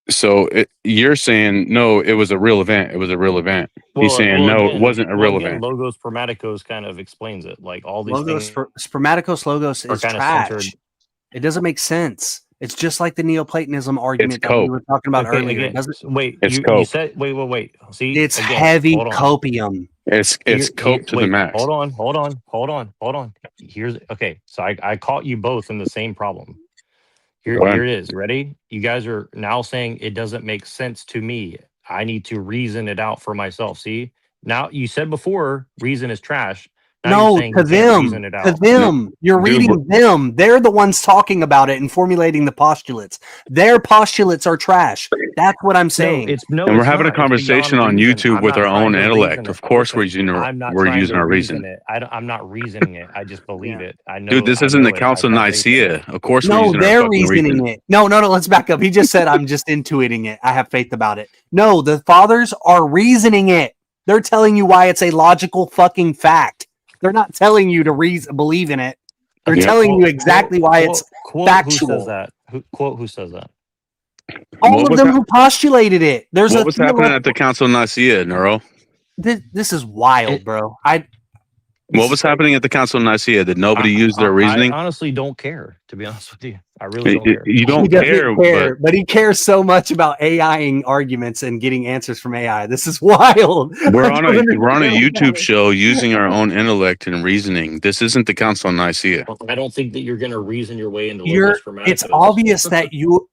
So you're saying, no, it was a real event. It was a real event. He's saying, no, it wasn't a real event. Logos Spermaticos kind of explains it. Like all these Logos things Spermaticos Logos are is kind of trash. centered. It doesn't make sense. It's just like the Neoplatonism argument that we were talking about earlier. Again, It doesn't, you said wait. See, it's again, heavy hold on. copium. It's cope to the max. Hold on. Here's okay. So I caught you both in the same problem. Here it is. Ready? You guys are now saying it doesn't make sense to me. I need to reason it out for myself. See? Now you said before reason is trash. Now No, you're saying to you can't them. reason it out. To them. You're reading them. They're the ones talking about it and formulating the postulates. Their postulates are trash. That's what I'm saying. And we're having a conversation on YouTube with our own intellect. Of course, we're using our reason. I'm not reasoning it. I just believe it. I know. Dude, this isn't the Council of Nicaea. Of course, we're No, using they're our fucking reasoning reason. it. No. Let's back up. He just said, I'm just intuiting it. I have faith about it. No, the fathers are reasoning it. They're telling you why it's a logical fucking fact. They're not telling you to believe in it. They're telling you exactly why it's factual. Who says that? Who says that? All of them who postulated it. There's what was happening at the Council of Nicaea, Neuro? This is wild, bro. What was happening at the Council of Nicaea? Did nobody use their reasoning? I honestly don't care, to be honest with you. I really don't care. You don't care, but he cares so much about AI-ing arguments and getting answers from AI. This is wild. We're on a YouTube show using our own intellect and reasoning. This isn't the Council of Nicaea. I don't think that you're going to reason your way into Logos Spermaticos. It's obvious that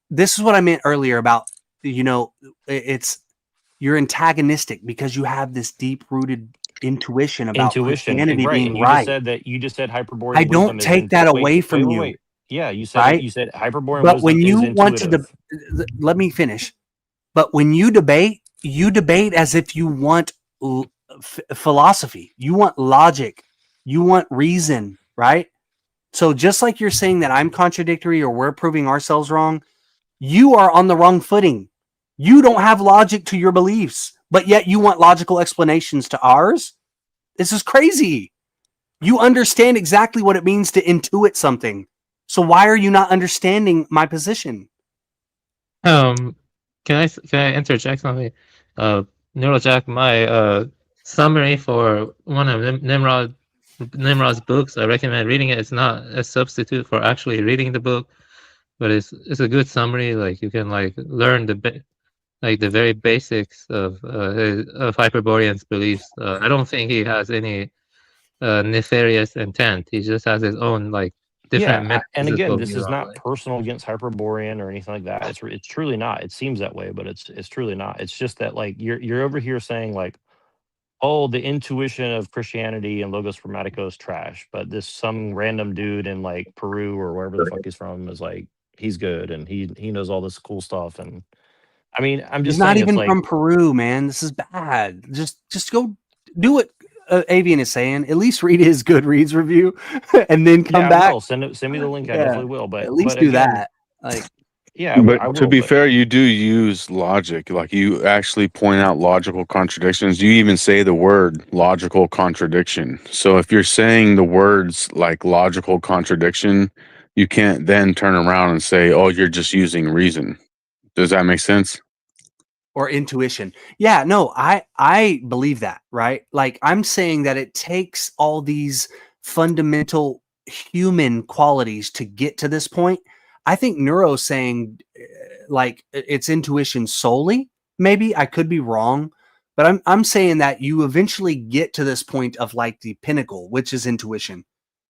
this is what I meant earlier about, you're antagonistic because you have this deep-rooted intuition about Christianity being right. You just said Hyperborean. I don't take that away from you. Yeah, you said right? You said Hyperborean. But when you want to, let me finish. But when you debate as if you want philosophy, you want logic, you want reason, right? So just like you're saying that I'm contradictory or we're proving ourselves wrong, you are on the wrong footing. You don't have logic to your beliefs, but yet you want logical explanations to ours. This is crazy. You understand exactly what it means to intuit something. So why are you not understanding my position? Can I interject something? Neurojack, my summary for one of Nimrod's books, I recommend reading it. It's not a substitute for actually reading the book, but it's a good summary. Like you can learn the very basics of Hyperborean's beliefs. I don't think he has any nefarious intent. He just has his own different. Yeah, and again, this is not personal against Hyperborean or anything like that. It's truly not. It seems that way, but it's truly not. It's just that you're over here saying oh, the intuition of Christianity and Logos Spermaticos trash, but some random dude in Peru or wherever the fuck he's from is he's good and he knows all this cool stuff. And I mean, I'm just he's not even from Peru, man. This is bad. Just go do what Avian is saying. At least read his Goodreads review and then come back. Send me the link. I definitely will. But at least do that. Yeah, but to be fair, you do use logic. You actually point out logical contradictions. You even say the word logical contradiction. So if you're saying the words logical contradiction, you can't then turn around and say, oh, you're just using reason. Does that make sense? Or intuition. Yeah, no, I believe that, right? I'm saying that it takes all these fundamental human qualities to get to this point. I think Neuro's saying it's intuition solely. Maybe I could be wrong, but I'm saying that you eventually get to this point of the pinnacle, which is intuition,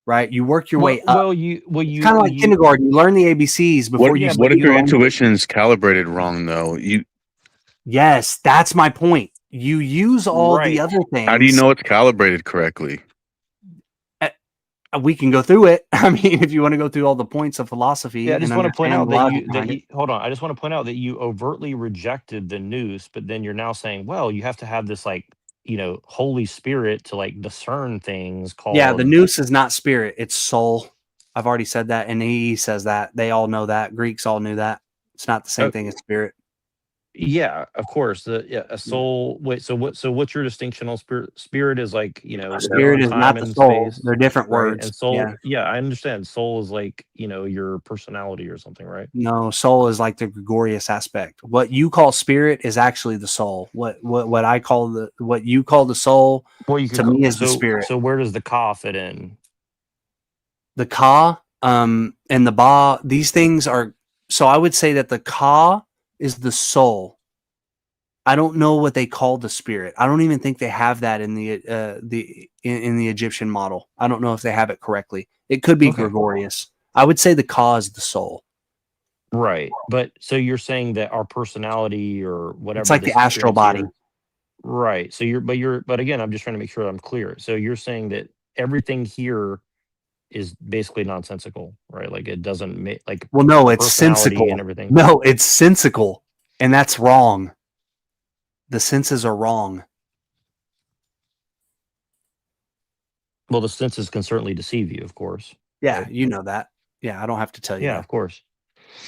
right? You work your way up. You kind of like kindergarten. You learn the ABCs before you. What if your intuition is calibrated wrong though? Yes, that's my point. You use all the other things. How do you know it's calibrated correctly? We can go through it. I mean, if you want to go through all the points of philosophy. Yeah, I just want to point out hold on. I just want to point out that you overtly rejected the nous, but then you're now saying, well, you have to have this Holy Spirit to discern things called. Yeah, the nous is not spirit, it's soul. I've already said that, and he says that. They all know that. Greeks all knew that. It's not the same thing as spirit. Yeah, of course. A soul. Wait, so what? So what's your distinction on spirit? Spirit is like, Spirit is time not the and soul. space, They're different right? words. And soul, Yeah. yeah, I understand. Soul is like, your personality or something, right? No, soul is like the gregarious aspect. What you call spirit is actually the soul. What I call what you call the soul, Well, you to could me is the so spirit. so where does the ka fit in? The ka and the ba, these things are, so I would say that the ka is the soul. I don't know what they call the spirit. I don't even think they have that in the Egyptian model. I don't know if they have it correctly. It could be gregarious. I would say the ka is the soul. Right. But so you're saying that our personality or whatever, It's like the this astral experience body. here, right? So but again, I'm just trying to make sure I'm clear. So you're saying that everything here is basically nonsensical, right? Like it doesn't make like Well, no, the it's personality sensical. and everything. No, it's sensical, and that's wrong. The senses are wrong. Well, the senses can certainly deceive you, of course. Yeah, right? you know that. Yeah, I don't have to tell you Yeah, that. of course.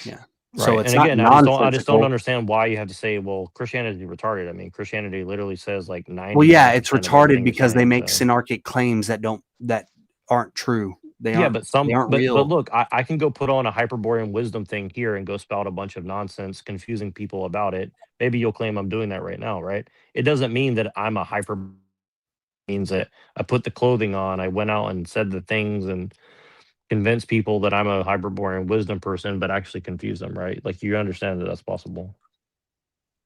Yeah. Right. So it's And not again, nonsensical. I just don't understand why you have to say, well, Christianity is retarded. I mean, Christianity literally says like 90. Well, yeah, it's retarded because they make synarchic claims that aren't true. They Yeah, aren't. They aren't but real. look, I can go put on a Hyperborean wisdom thing here and go spout a bunch of nonsense, confusing people about it. Maybe you'll claim I'm doing that right now, right? It doesn't mean that I'm a hyper. It means that I put the clothing on, I went out and said the things and convince people that I'm a Hyperborean wisdom person, but actually confuse them, right? Like you understand that that's possible.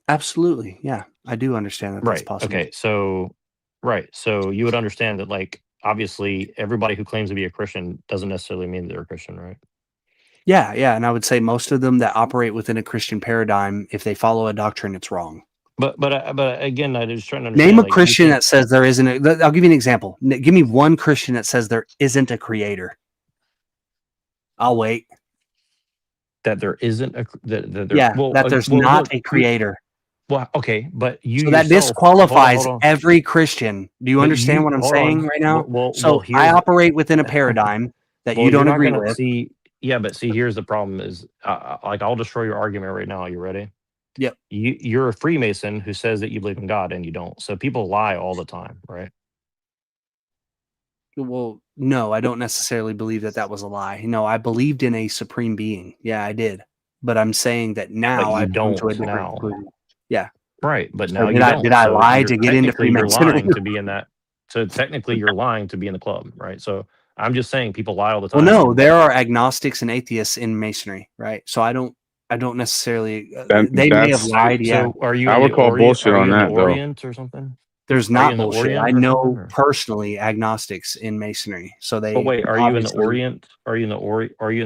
Absolutely. Yeah, I do understand that that's Right. possible. Okay. So, right. So you would understand that, like, obviously, everybody who claims to be a Christian doesn't necessarily mean they're a Christian, right? Yeah, yeah, and I would say most of them that operate within a Christian paradigm, if they follow a doctrine, it's wrong. But again, I was trying to understand. Name a like, Christian that says there isn't. I'll give you an example. Give me one Christian that says there isn't a creator. I'll wait. That there isn't a that there's not a creator. Well, okay, but you so that yourself, disqualifies hold on. every Christian. Do you But understand what I'm saying right now? Well, I operate within a paradigm that you don't agree with. Yeah, but see, here's the problem: is like I'll destroy your argument right now. You ready? Yep. You're a Freemason who says that you believe in God and you don't. So people lie all the time, right? Well, no, I don't necessarily believe that was a lie. No, I believed in a supreme being. Yeah, I did. But I'm saying that now I've come to a different conclusion. Yeah. Right, but So now you don't. Did I So lie to get into Freemasonry? You're lying to be in that. So technically, you're lying to be in the club, right? So I'm just saying people lie all the time. Well, no, there are agnostics and atheists in Masonry, right? So I don't necessarily. They may have lied. Yeah. So are you? I would call bullshit on that, though. Orient or something? There's not bullshit. I know personally agnostics in Masonry. So they. But wait, are you in the Orient? Are you in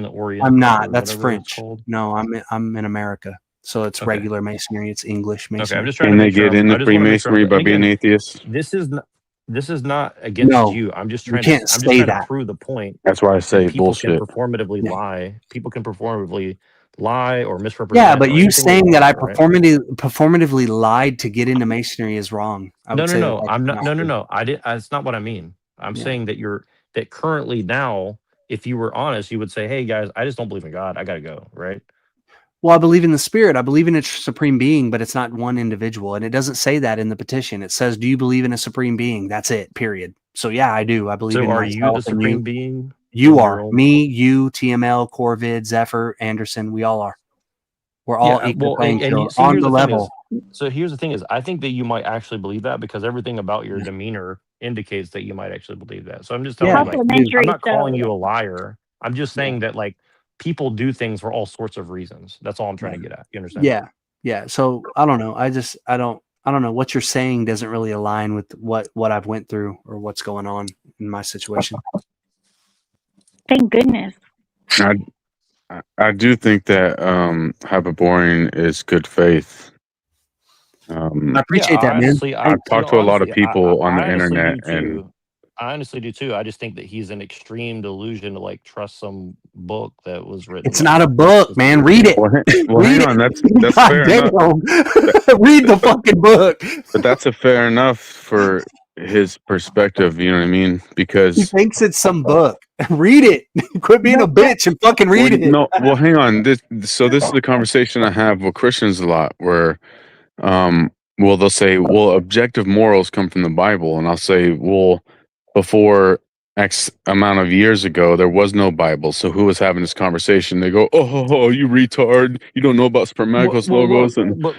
the Orient? I'm not. That's French. No, I'm in America. So it's Okay. regular Masonry. It's English Masonry. Okay, I'm just trying Can to they get into Freemasonry by being atheists? This is not against you. I'm just trying to prove the point. That's why I say people bullshit. can performatively lie. People can performatively lie or misrepresent. Yeah, but you saying that I right? performatively lied to get into Masonry is wrong. No. I'm not. No. I did. That's not what I mean. I'm saying that that currently now, if you were honest, you would say, "Hey guys, I just don't believe in God. I gotta go." Right? Well, I believe in the spirit. I believe in a supreme being, but it's not one individual. And it doesn't say that in the petition. It says, do you believe in a supreme being? That's it, period. So yeah, I do. I believe in myself. So are you the supreme being? You are. Me, you, TML, Corvid, Zephyr, Anderson. We all are. We're all equal playing field on the level. So here's the thing is, I think that you might actually believe that because everything about your demeanor indicates that you might actually believe that. So I'm just telling you, like, I'm not calling you a liar. I'm just saying that, like, people do things for all sorts of reasons. That's all I'm trying to get at. You understand? Yeah. Yeah. So I don't know. I don't know. What you're saying doesn't really align with what I've went through or what's going on in my situation. Thank goodness. I do think that Hyperborean is good faith. I appreciate that, man. I've talked to a lot of people on the internet, and I honestly do too. I just think that he's an extreme delusion to like trust some book that was written. It's not a book, man. Read it. Well, hang on. That's fair enough. Read the fucking book. But that's a fair enough for his perspective. You know what I mean? Because he thinks it's some book. Read it. Quit being a bitch and fucking read it. No, well, hang on. This is the conversation I have with Christians a lot, where Well, they'll say, well, objective morals come from the Bible. And I'll say, well, before X amount of years ago, there was no Bible. So who was having this conversation? They go, oh, you retard. You don't know about Spermacos logos.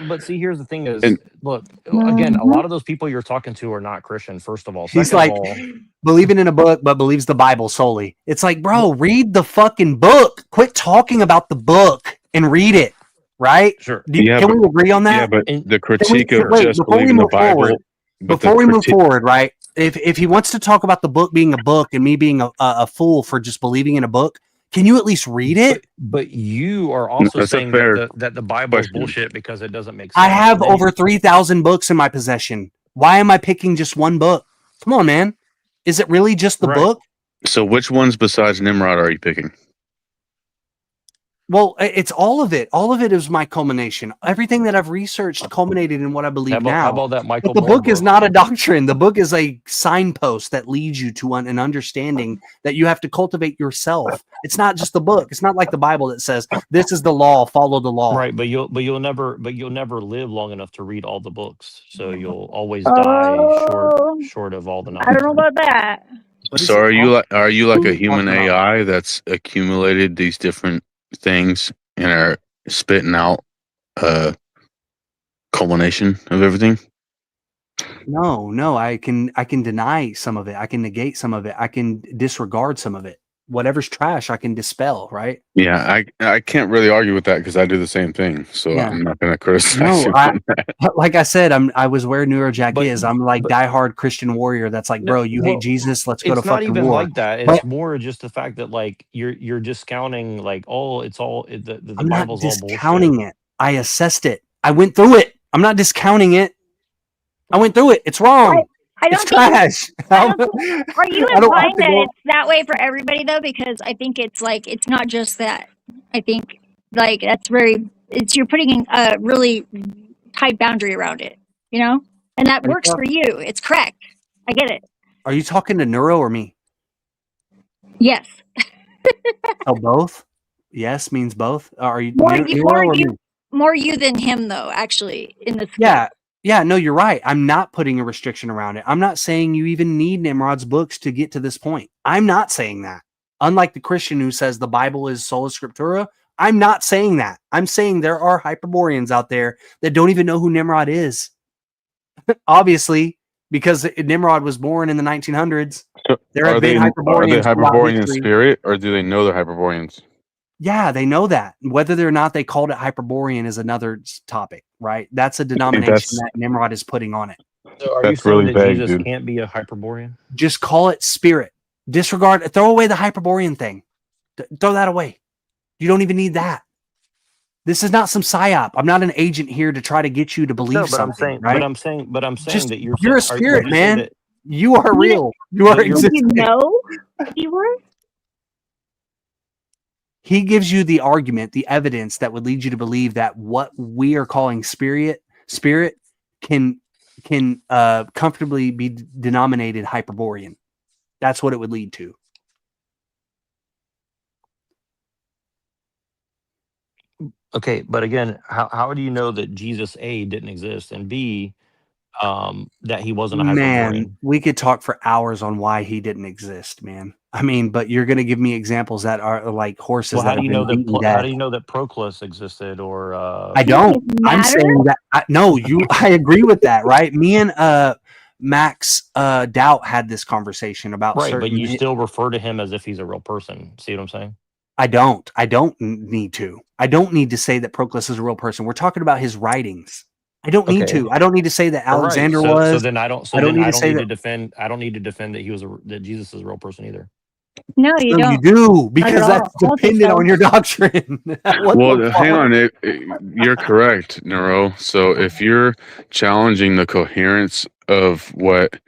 But see, here's the thing is, And look, again, a lot of those people you're talking to are not Christian, first of all. He's Second like of all, believing in a book, but believes the Bible solely. It's like, bro, read the fucking book. Quit talking about the book and read it. Right? Sure. Can we agree on that? Yeah, but the critique of wait, just before we believing the move Bible. forward, but before the we move critique- forward, right? If he wants to talk about the book being a book and me being a fool for just believing in a book, can you at least read it? but you are also that's a saying fair that the Bible is question. bullshit because it doesn't make sense. I have And then over 3,000 books in my possession. Why am I picking just one book? Come on, man. Is it really just the book? So which ones besides Nimrod are you picking? Well, it's all of it. All of it is my culmination. Everything that I've researched culminated in what I believe now. how about that Michael But the Moore book is not a doctrine. The book is a signpost that leads you to an understanding that you have to cultivate yourself. It's not just the book. It's not like the Bible that says this is the law, follow the law. Right, but you'll never live long enough to read all the books. So you'll always die short of all the knowledge. I don't know about that. So are you like a human AI that's accumulated these different things and are spitting out a culmination of everything? No, I can deny some of it. I can negate some of it. I can disregard some of it. Whatever's trash, I can dispel, right? Yeah, I can't really argue with that because I do the same thing. So Yeah. I'm not going to criticize No, you on that. like I said, I was where Neurojack is. I'm like diehard Christian warrior. That's like, bro, you hate Jesus. Let's go to It's not fucking even war. like that. It's But more just the fact that like you're discounting like, oh, it's all the I'm not Bible's all bullshit. discounting it. I assessed it. I went through it. I'm not discounting it. I went through it. It's wrong. I don't It's think- trash. Are you I don't have implying to that go- it's that way for everybody though? Because I think it's like it's not just that. I think like you're putting a really tight boundary around it, you know, and that works for you. It's correct. I get it. Are you talking to Neuro or me? Yes. Oh, both? Yes means both. Are you More Neuro or me? more you than him though. Actually, in this. Yeah, no, you're right. I'm not putting a restriction around it. I'm not saying you even need Nimrod's books to get to this point. I'm not saying that. Unlike the Christian who says the Bible is sola scriptura, I'm not saying that. I'm saying there are Hyperboreans out there that don't even know who Nimrod is. Obviously, because Nimrod was born in the 1900s. There have been Hyperboreans throughout Hyperborean in history. spirit, or do they know they're Hyperboreans? Yeah, they know that. Whether or not they called it Hyperborean is another topic, right? That's a denomination that Nimrod is putting on it. So are you That's saying really that vague, Jesus dude. can't be a Hyperborean? Just call it spirit. Disregard, throw away the Hyperborean thing. Throw that away. You don't even need that. This is not some psyop. I'm not an agent here to try to get you to believe No, but something, I'm saying, right? but I'm saying Just- that you're a saying- spirit, you saying man. that- You are real. You are But you're- existing. You know, if you were. He gives you the argument, the evidence that would lead you to believe that what we are calling spirit can comfortably be denominated Hyperborean. That's what it would lead to. Okay, but again, how do you know that Jesus A didn't exist and B that he wasn't a Hyperborean? Man, we could talk for hours on why he didn't exist, man. I mean, but you're going to give me examples that are like horses. Well, how do you know that? how do you know that Proclus existed or I don't. I'm saying that. No, you. I agree with that. Right? Me and Max Doubt had this conversation about right, certain. but you still refer to him as if he's a real person. See what I'm saying? I don't. I don't need to. I don't need to say that Proclus is a real person. We're talking about his writings. I don't need Okay. to. I don't need to say that All right, Alexander so, was. So then I don't. So I don't then need I to don't say need that. to defend. I don't need to defend that that Jesus is a real person either. No, you No, don't. you do because Not at that's all. I don't think dependent so. on your doctrine. What Well, the hang fuck? on. You're correct, Neuro. So if you're challenging the coherence of what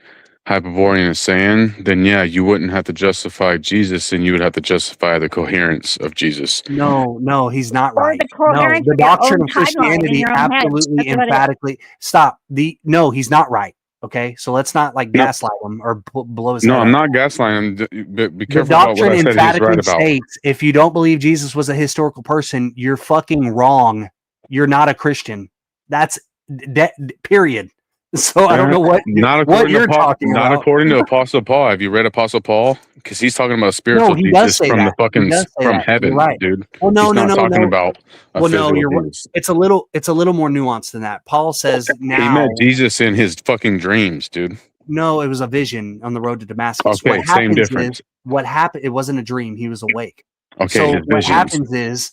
Hyperborean is saying, then yeah, you wouldn't have to justify Jesus, and you would have to justify the coherence of Jesus. No, he's not Or right. the No, coherence the of your doctrine own of timeline in Christianity your own head. absolutely That's what it is. emphatically stop. No, he's not right. Okay, so let's not like gaslight him or blow his No, head I'm up. not gaslighting him. But be The careful about what doctrine I said. He's emphatically right about. states if you don't believe Jesus was a historical person, you're fucking wrong. You're not a Christian. That's period. So I don't know what you're talking about. Not according to Apostle Paul. Have you read Apostle Paul? Because he's talking about a spiritual he does Jesus say from that. the fucking He does say from that. heaven, You're right. dude. Well, no, he's no, not no, talking no. about a Well, no, physical you're right. Jesus. It's a little more nuanced than that. Paul says He now. met Jesus in his fucking dreams, dude. No, it was a vision on the road to Damascus. Okay, What same happens difference. is what happened. It wasn't a dream. He was awake. Okay, So his what visions. happens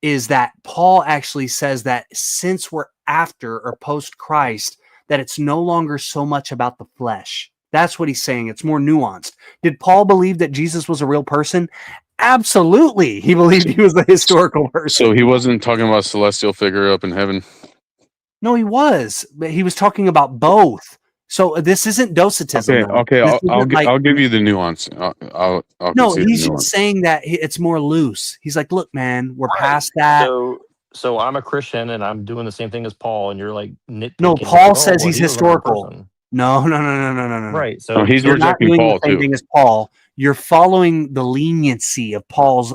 is that Paul actually says that since we're after or post Christ, that it's no longer so much about the flesh. That's what he's saying. It's more nuanced. Did Paul believe that Jesus was a real person? Absolutely. He believed he was a historical person. So he wasn't talking about a celestial figure up in heaven. No, he was. But he was talking about both. So this isn't docetism. Okay. I'll give you the nuance. I'll No, concede he's the just nuance. saying that it's more loose. He's like, look, man, we're past that. So I'm a Christian and I'm doing the same thing as Paul, and you're like nitpicking. No, Paul says he's historical. No. Right. So he's you're not rejecting doing Paul the same too. thing as Paul. You're following the leniency of Paul's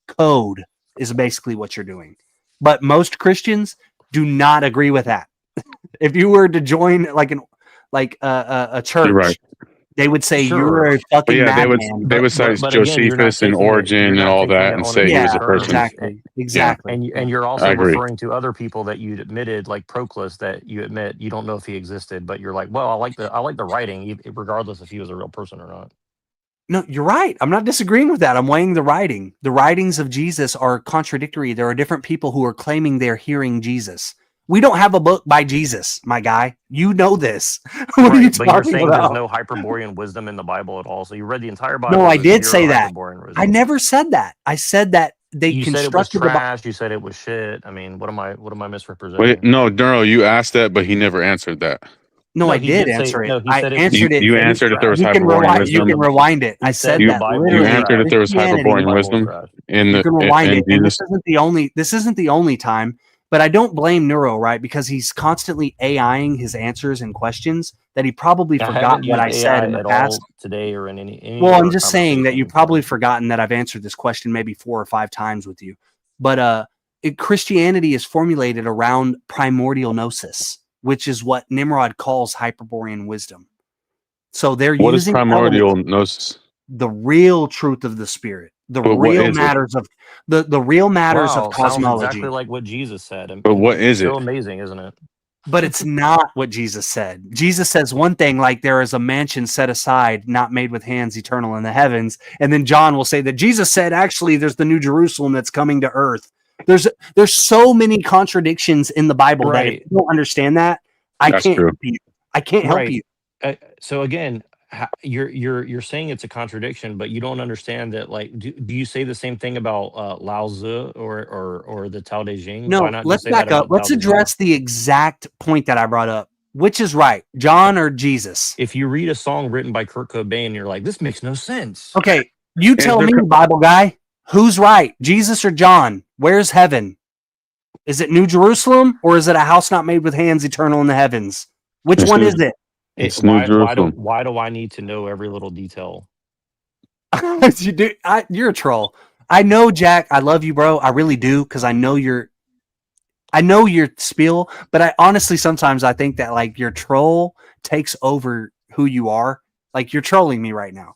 code is basically what you're doing. But most Christians do not agree with that. If you were to join a church, You're right. they would say Sure. you're a fucking they would cite Josephus and Origin and all that and say he was a person. Exactly. And you're also I agree. referring to other people that you admitted, like Proclus, that you admit you don't know if he existed, but you're like, well, I like the writing, regardless if he was a real person or not. No, you're right. I'm not disagreeing with that. I'm weighing the writing. The writings of Jesus are contradictory. There are different people who are claiming they're hearing Jesus. We don't have a book by Jesus, my guy. You know this. What are you But you're talking saying about? there's no Hyperborean wisdom in the Bible at all. So you read the entire Bible. No, I with did zero say that. Hyperborean wisdom. I never said that. I said that they You said it was constructed the Bible. trash. You said it was shit. I mean, what am I misrepresenting? Wait, no, Neuro, you asked that, but he never answered that. No, I he did say- answer it. no, he I said it- answered it. You answered if there was You can Hyperborean rewind. wisdom. You can rewind it. I said You that. Literally, answered if there was Christianity- Hyperborean wisdom in You the can rewind in it. And Jesus. this isn't the only time, but I don't blame Neuro, right? Because he's constantly AIing his answers and questions that he probably I forgot haven't what I used said AI in the at past. all today or in any Well, I'm other just saying that conversation. you've probably forgotten that I've answered this question maybe 4 or 5 times with you. But Christianity is formulated around primordial gnosis, which is what Nimrod calls Hyperborean wisdom. So they're What is using primordial elements, gnosis? the real truth of the spirit, the But what real is it? matters of the real matters Wow, of sounds cosmology. exactly like what Jesus said. But what is So it? amazing, isn't it? But it's not what Jesus said. Jesus says one thing like there is a mansion set aside, not made with hands, eternal in the heavens. And then John will say that Jesus said, actually, there's the new Jerusalem that's coming to earth. There's so many contradictions in the Bible that if Right. you don't understand that, I That's can't true. help you. I can't help Right. you. So again, you're saying it's a contradiction, but you don't understand that. Like, do you say the same thing about Lao Tzu or the Tao Te Ching? No, Why not let's just say that back up. about Let's Tao Te Ching? address the exact point that I brought up. Which is right, John or Jesus? If you read a song written by Kurt Cobain, you're like, this makes no sense. Okay, you tell there me, Bible guy, who's right, Jesus or John? Where's heaven? Is it New Jerusalem or is it a house not made with hands, eternal in the heavens? Which It's one New- is it? It's New Jerusalem. Why do I need to know every little detail? You're a troll. I know, Jack. I love you, bro. I really do, because I know your spiel. But I honestly sometimes I think that like your troll takes over who you are. Like you're trolling me right now.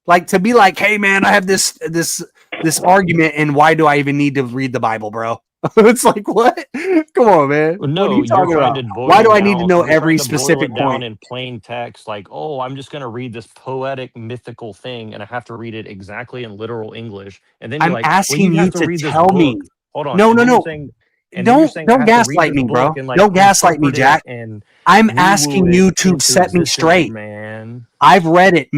Like to be like, hey man, I have this argument, and why do I even need to read the Bible, bro? It's like, what? Come on, man. No, what are you you're talking trying about? to boil Why do it I need to down- know you're every trying to boil specific it down point? in plain text? Like, oh, I'm just going to read this poetic, mythical thing, and I have to read it exactly in literal English. And then you're I'm like, asking well, you have to read this tell me. book. Hold on. No, And no, then no. you're saying- and then you're saying I Don't have to read gaslight this me, book bro. and, like, Don't gaslight me, interpret it Jack. and I'm woo-woo asking it you to into set me existence, straight. man. I've read it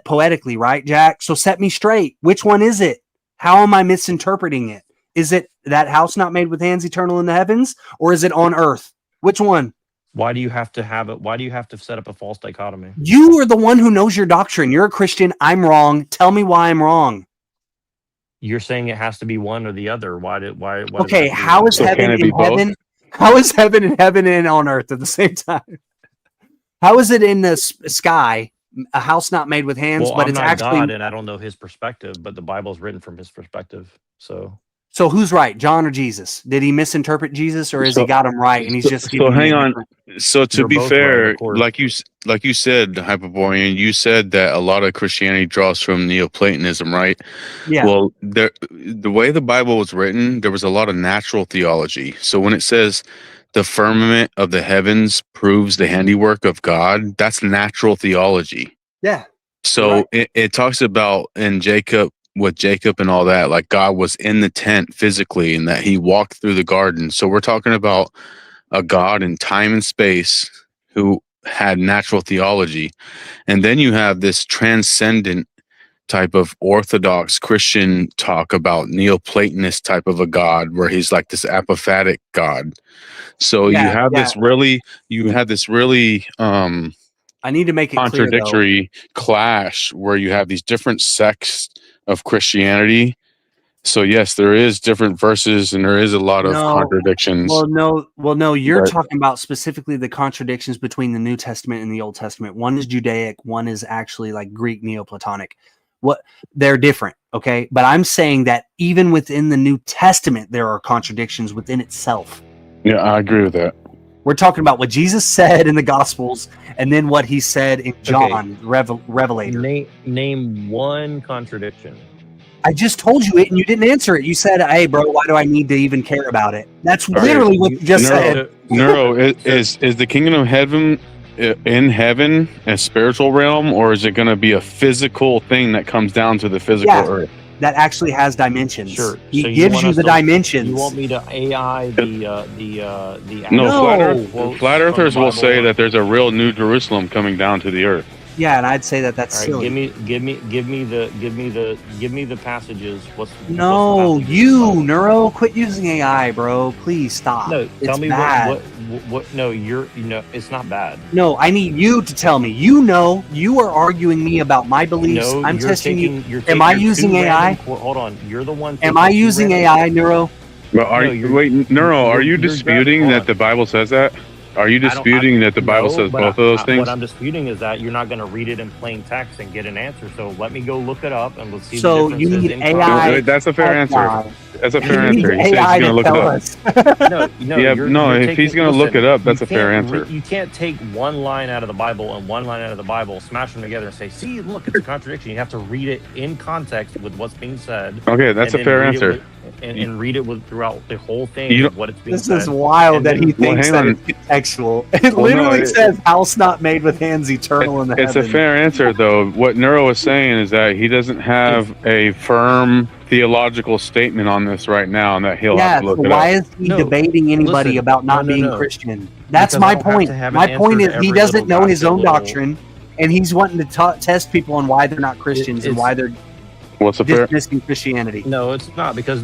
poetically, right, Jack? So set me straight. Which one is it? How am I misinterpreting it? Is it that house not made with hands, eternal in the heavens, or is it on earth? Which one? Why do you have to have it? Why do you have to set up a false dichotomy? You are the one who knows your doctrine. You're a Christian. I'm wrong. Tell me why I'm wrong. You're saying it has to be one or the other. Why does it Okay, have to be how one? is heaven in heaven? How is heaven in heaven and on earth at the same time? How is it in the sky, a house not made with hands, Well, but I'm it's not actually God, and I don't know his perspective, but the Bible is written from his perspective. So So who's right, John or Jesus? Did he misinterpret Jesus, or has he got him right and he's just So hang on. So to You're be both fair, right, of course. like you said, Hyperborean, you said that a lot of Christianity draws from Neoplatonism, right? Yeah. Well, the way the Bible was written, there was a lot of natural theology. So when it says the firmament of the heavens proves the handiwork of God, that's natural theology. Yeah. So it talks about in Jacob, with Jacob and all that, like God was in the tent physically and that he walked through the garden. So we're talking about a God in time and space who had natural theology. And then you have this transcendent type of Orthodox Christian talk about Neoplatonist type of a God where he's like this apophatic God. So you have this really I need to make it contradictory clash where you have these different sects of Christianity. So yes, there is different verses and there is a lot of contradictions. Well, no, you're talking about specifically the contradictions between the New Testament and the Old Testament. One is Judaic, one is actually like Greek Neoplatonic. They're different, okay? But I'm saying that even within the New Testament, there are contradictions within itself. Yeah, I agree with that. We're talking about what Jesus said in the Gospels and then what he said in John, Revelator. Name one contradiction. I just told you it and you didn't answer it. You said, hey, bro, why do I need to even care about it? That's literally what you just said. Neuro, is the kingdom of heaven in heaven a spiritual realm, or is it going to be a physical thing that comes down to the physical earth? That actually has dimensions. Sure. He gives you the dimensions. You want me to AI the No, flat earthers will say that there's a real New Jerusalem coming down to the earth. Yeah, and I'd say that that's silly. Give me the passages. Neuro, quit using AI, bro. Please stop. No, tell me bad. what. No, it's not bad. No, I need you to tell me. You are arguing me about my beliefs. No, I'm testing you. Am I using AI? Hold on, you're the one. Am I using AI, Neuro? But Neuro, are you disputing that the Bible says that? Are you disputing that the Bible says both of those things? What I'm disputing is that you're not going to read it in plain text and get an answer. So let me go look it up and let's see. So the you need in AI. That's a fair answer. That's a fair answer. He says he's going to look it up. If he's going to look it up, that's a fair answer. You can't take one line out of the Bible and one line out of the Bible, smash them together and say, see, look, it's a contradiction. You have to read it in context with what's being said. Okay, that's a fair answer. And read it throughout the whole thing, what it's being said. This is wild that he thinks that it's contextual. It literally says, house not made with hands, eternal in the heavens. It's a fair answer, though. What Neuro is saying is that he doesn't have a firm theological statement on this right now, and that he'll have to look it up. Why is he debating anybody about not being Christian? That's my point. My point is he doesn't know his own doctrine, and he's wanting to test people on why they're not Christians and why they're dismissing Christianity. No, it's not, because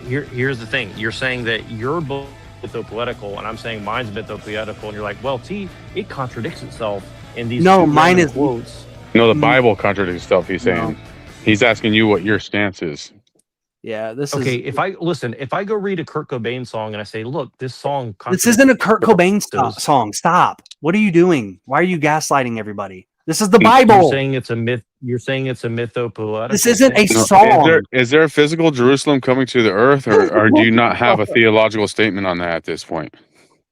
here's the thing. You're saying that you're both mythopoetical, and I'm saying mine's mythopoetical, and you're like, well, it contradicts itself in these mine is quotes. No, the Bible contradicts itself, he's saying. He's asking you what your stance is. Yeah, okay. If I go read a Kurt Cobain song and I say, look, this song. This isn't a Kurt Cobain song. Stop. What are you doing? Why are you gaslighting everybody? This is the Bible. You're saying it's a myth. You're saying it's a mythopoetical. This isn't a song. Is there a physical Jerusalem coming to the earth, or do you not have a theological statement on that at this point?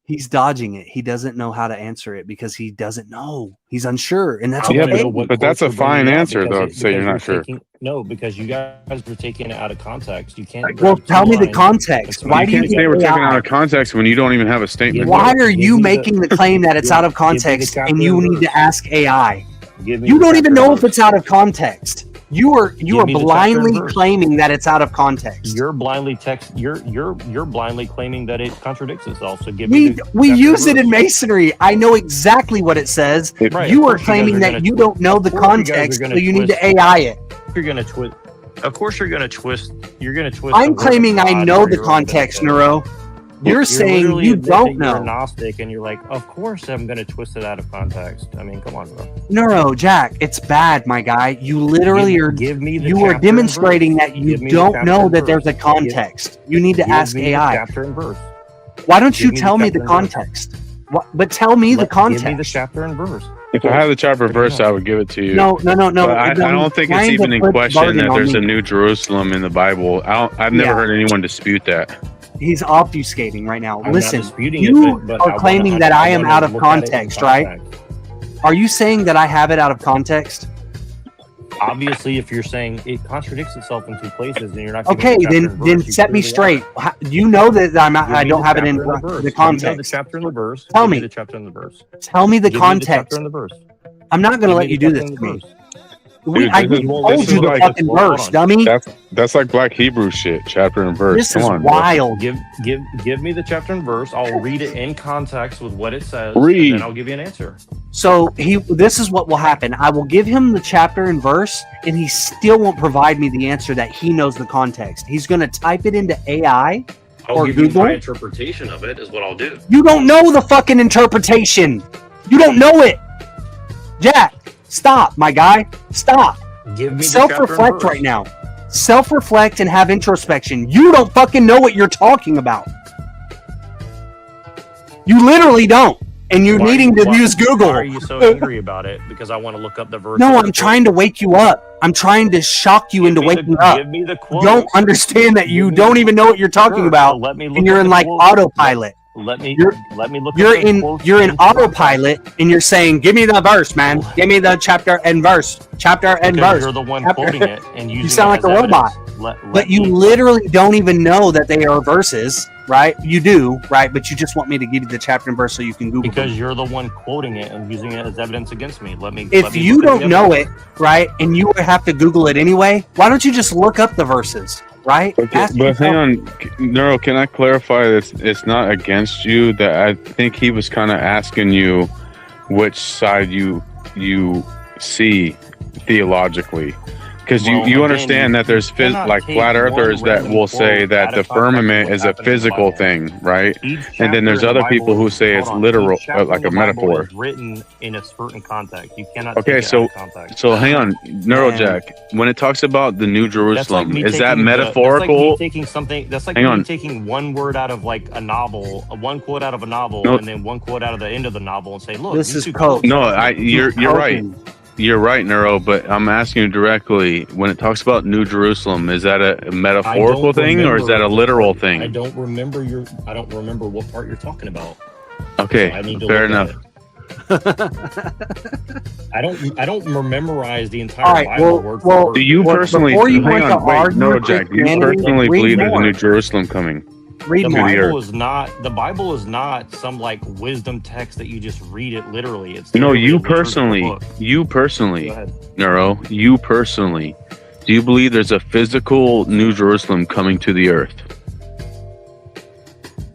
He's dodging it. He doesn't know how to answer it because he doesn't know. He's unsure, and that's okay. But that's a fine answer, though, to say you're not sure. No, because you guys are taking it out of context. You can't. Well, tell me the context. Why do you say we're taking it out of context when you don't even have a statement? Why are you making the claim that it's out of context, and you need to ask AI? You don't even know if it's out of context. You are blindly claiming that it's out of context. You're blindly You're blindly claiming that it contradicts itself. So we use it in masonry. I know exactly what it says. You are claiming that you don't know the context, so you need to AI it. You're gonna twist. Of course, you're gonna twist. You're gonna twist. I'm claiming I know the context, Neuro. You're saying you don't know. You're agnostic, and you're like, of course I'm going to twist it out of context. I mean, come on, bro. Neuro, Jack, it's bad, my guy. You literally are demonstrating that you don't know that there's a context. You need to ask AI. Chapter and verse. Why don't you tell me the context? But tell me the context. Give me the chapter and verse. If I had the chapter and verse, I would give it to you. No. But I don't think it's even in question that there's a New Jerusalem in the Bible. I've never heard anyone dispute that. He's obfuscating right now. I'm Listen, not disputing you it, but are claiming that I am out of context, right? Are you saying that I have it out of context? Obviously, if you're saying it contradicts itself in two places, then you're not. Okay, then set me straight. You know that I don't have it in the context. You know the chapter and the verse. Tell me the chapter and the verse. Tell me the Give context. Me the chapter and the verse. I'm not going to let you do this to me. I told you the fucking verse, dummy. That's like Black Hebrew shit. Chapter and verse. This is wild. Give me the chapter and verse. I'll read it in context with what it says. Read. And then I'll give you an answer. So this is what will happen. I will give him the chapter and verse, and he still won't provide me the answer that he knows the context. He's going to type it into AI or give you Google. my interpretation of it is what I'll do. You don't know the fucking interpretation. You don't know it. Jack, stop, my guy. Stop. Give me Self-reflect right now. Self-reflect and have introspection. You don't fucking know what you're talking about. You literally don't. And you're needing to use Google. Why are you so angry about it? Because I want to look up the verse. No, I'm trying to wake you up. I'm trying to shock you into waking up. Give me the quote. You don't understand that you don't even know what you're talking about, Let me look and you're up in the like quote. autopilot. Let me look. You're up the in quotes autopilot, and you're saying, "Give me the verse, man. Give me the chapter and verse. Chapter and Because verse." you're the one quoting it and using You sound like it a as robot. evidence. But you literally don't even know that they are verses, right? You do, right? But you just want me to give you the chapter and verse so you can Google Because them. you're the one quoting it and using it as evidence against me. If you don't know it, right, and you have to Google it anyway, why don't you just look up the verses, right? Okay, but hang on, Neuro, can I clarify this? It's not against you. That I think he was kind of asking you which side you see theologically. Because you understand that there's like flat earthers that will say that the firmament is a physical thing, right? And then there's other people who say it's literal, like a metaphor. Written in a certain context. You cannot. Okay, take it out of context. so hang on, Neurojack. When it talks about the New Jerusalem, is that That's metaphorical? like me taking something. That's like Hang me on. taking one word out of like a novel, one quote out of a novel, and then one quote out of the end of the novel, and say, "Look, This these is two code. quotes- No, you're right. You're right, Neuro, but I'm asking you directly, when it talks about New Jerusalem, is that a metaphorical thing or is that a literal thing? I don't remember what part you're talking about. Okay, So I need to fair look at enough. I don't memorize the entire All right, Bible word for well, word. Do you personally, before you hang went to on, wait, argue Neurojack, do you Christianity, personally read believe there's a more. New Jerusalem coming? Read The more. Bible is not some like wisdom text that you just read it literally. It's No, literally you a liturgical personally, book. Go ahead. Neuro, you personally, do you believe there's a physical New Jerusalem coming to the earth?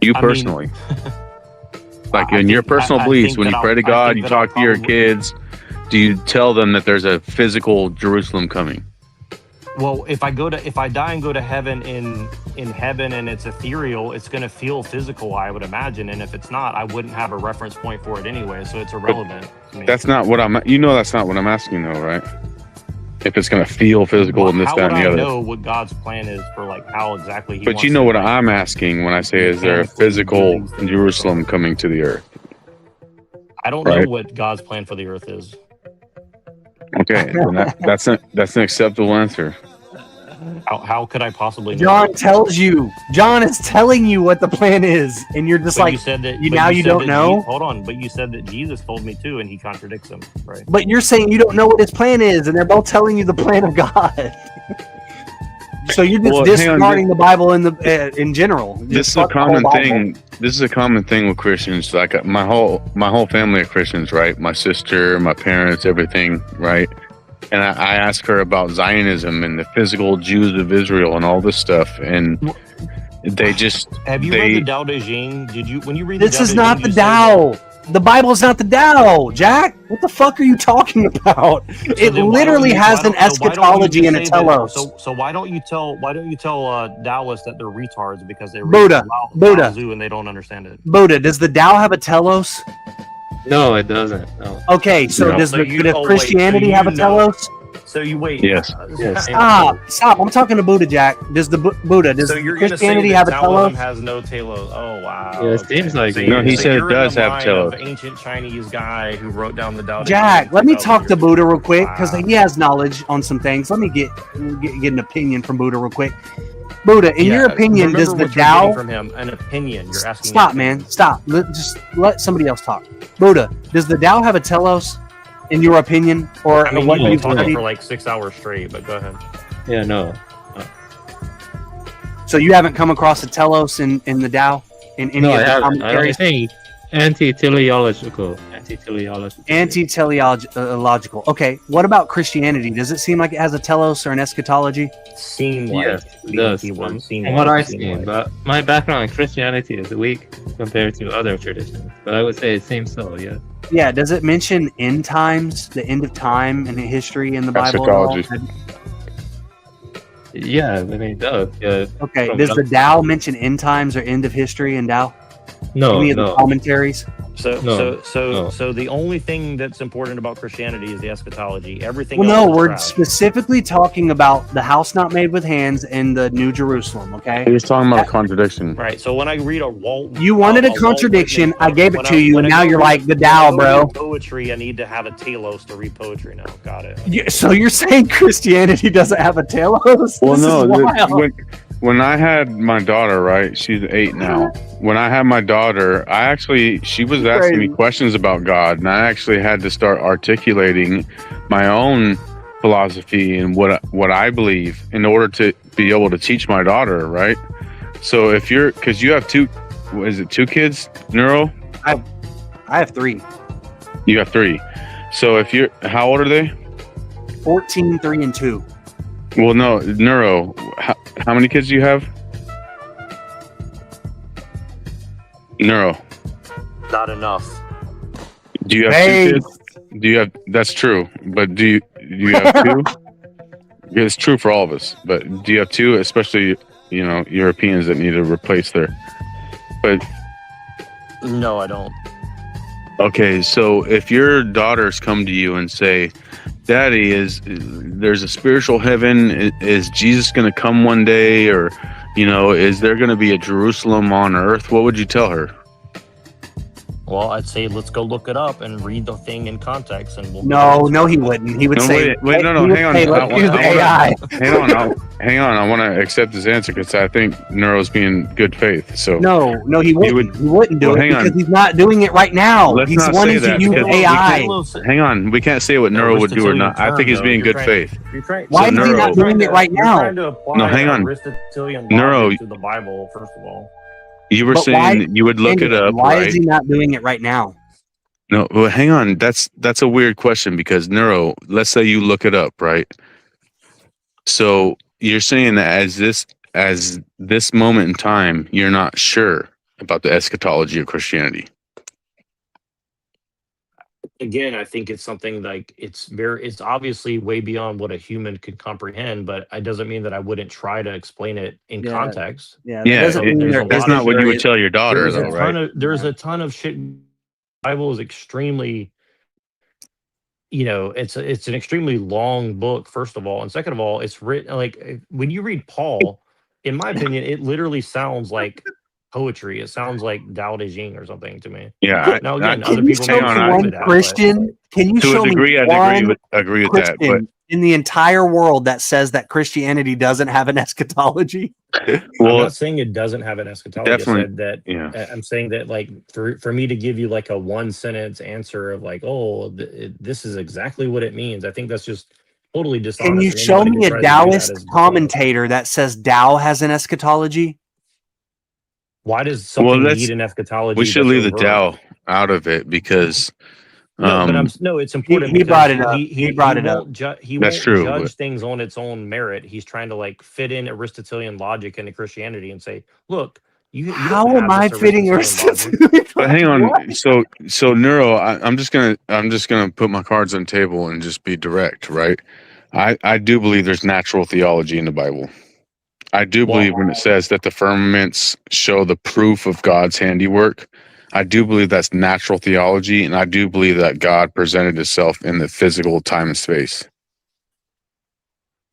You I mean, personally. Like in your personal beliefs, when you pray to God, you talk to your kids, do you tell them that there's a physical Jerusalem coming? Well, if I die and go to heaven in heaven and it's ethereal, it's going to feel physical, I would imagine. And if it's not, I wouldn't have a reference point for it anyway, so it's irrelevant to me. That's not what that's not what I'm asking though, right? If it's going to feel physical and this, that, and the How would I other. know what God's plan is for like how exactly he But wants you know it? what I'm asking when I say, is there a physical Jerusalem coming to the earth? I don't Right. know what God's plan for the earth is. Okay, then that's an acceptable answer. How could I possibly know? John tells you. John is telling you what the plan is, and you're just But like, you said that you but you said don't that know. hold on, but you said that Jesus told me to, and he contradicts him, right? But you're saying you don't know what his plan is, and they're both telling you the plan of God. So you're just Well, hang on, disregarding the Bible in general. This is Just a fuck the whole common Bible. thing. This is a common thing with Christians. Like my whole family of Christians, right? My sister, my parents, everything, right? And I asked her about Zionism and the physical Jews of Israel and all this stuff, and they just Have you read the Tao Te Ching? Did you when you read This the Tao is Te not Ching, the you said Tao. The Bible is not the Tao, Jack. What the fuck are you talking about? It then why literally don't you- has why an don't- so why don't you eschatology just and a say that- telos. So why don't you tell Taoists that they're retards because they read Buddha, Lao Buddha. Tzu and they don't understand it? Buddha, does the Tao have a telos? No, it doesn't. No. Okay, so No. does So you- does oh, wait, so Christianity you have a know- telos? So you wait. Yes. Stop! I'm talking to Buddha, Jack. Does the Buddha? Does So you're Christianity gonna say have that a Taoism telos? has no telos? Oh wow. Yeah, it seems like So it. No, he said it you're in does the have mind telos. of ancient Chinese guy who wrote down the Tao Te Jack, Ching let me 2000 talk to years Buddha ago. real quick because he has knowledge on some things. Let me get an opinion from Buddha real quick. Buddha, in your opinion, remember does the what you're getting Tao? from him an opinion? You're asking. Stop, man. Stop. Just let somebody else talk. Buddha, does the Tao have a telos? In your opinion, or I mean, what you've you've been talking studied? for like 6 hours straight, but go ahead. Yeah, no. So you haven't come across a telos in the Tao in any No, of I the haven't. I commentaries? think anti-teleological. Anti-teleological. Okay. What about Christianity? Does it seem like it has a telos or an eschatology? Seem Yes, it does. From what I've seen, but my background in Christianity is weak compared to other traditions. But I would say it seems so. Yeah. Yeah. Does it mention end times, the end of time, and history in the Bible at all? Eschatology. Yeah, I mean it does. Yeah. Okay. From Does what the I've- Tao mention end times or end of history in Tao? No, Any of the no. commentaries? So, No, so the only thing that's important about Christianity is the eschatology. Everything. Well, else no, is we're trash. specifically talking about the house not made with hands and the New Jerusalem. Okay. He was talking about a contradiction. Right. So when I read a Walt, You wanted a Walt contradiction. Whitman, I gave it when to you, when and I now go you're read- like the when I Tao, go bro. read Poetry. I need to have a telos to read poetry now. Got it. So you're saying Christianity doesn't have a telos? Well, This no. is wild. When I had my daughter, right? She's 8 now. When I had my daughter, she was asking me questions about God, and I actually had to start articulating my own philosophy and what I believe in order to be able to teach my daughter, right? So because you have two kids, Neuro? I have 3. You have 3. So how old are they? 14, 3, and 2. Well, no, Neuro. How many kids do you have? Neuro. Not enough. Do you have 2 kids? Do you have? That's true. But do you have 2? It's true for all of us. But do you have 2, especially Europeans that need to replace their? But No, I don't. okay, so if your daughters come to you and say, "Daddy, there's a spiritual heaven? Is Jesus going to come one day, or is there going to be a Jerusalem on earth?" What would you tell her? Well, I'd say let's go look it up and read the thing in context, and we'll. No, he wouldn't. He would say, wait, no, he would hang on. say, let's use AI. Hang on. I want to accept this answer because I think Neuro's being good faith. So No, he wouldn't. He wouldn't do Well, it hang on. because he's not doing it right now. Let's He's not wanting say that, to use because AI. hang on. We can't say what Neuro would do or not. I think he's being good faith. Why is he not doing it right now? No, hang on. Aristotelian Neuro, logic to the Bible, first of all. you were But saying you would look it up, Why right? is he not doing it right now? No, well, hang on. That's a weird question because Neuro, let's say you look it up, right? So you're saying that as this moment in time, you're not sure about the eschatology of Christianity. Again, I think it's something like it's obviously way beyond what a human could comprehend, but it doesn't mean that I wouldn't try to explain it in context. That's not what you would tell your daughter, though, right? There's a ton of shit. Bible is extremely, it's an extremely long book, first of all, and second of all, it's written like when you read Paul, in my opinion, it literally sounds like poetry. It sounds like Tao Te Ching or something to me. Yeah. Now again, Can other you people show may me disagree one with that, Christian? Can you To a show degree, me I'd one agree with that, but Christian in the entire world that says that Christianity doesn't have an eschatology? I'm not saying it doesn't have an eschatology. I Definitely, said that. yeah. I'm saying that, like, for me to give you like a 1-sentence answer of like, oh, this is exactly what it means. I think that's just totally dishonest. Can you and show anybody me who a tries to do that Taoist is commentator that says Tao has an eschatology? Why does something need an eschatology? We should that's leave the overt? Tao out of it because No, but no, it's important. He because brought it up. He brought it up. He That's won't true, judge but- things on its own merit. He's trying to like fit in Aristotelian logic into Christianity and say, look, you How don't am have I this fitting Aristotelian Aristotelian? But hang on, What? so Neuro, I'm just gonna put my cards on the table and just be direct, right? I do believe there's natural theology in the Bible. I do believe when it says that the firmaments show the proof of God's handiwork. I do believe that's natural theology, and I do believe that God presented himself in the physical time and space.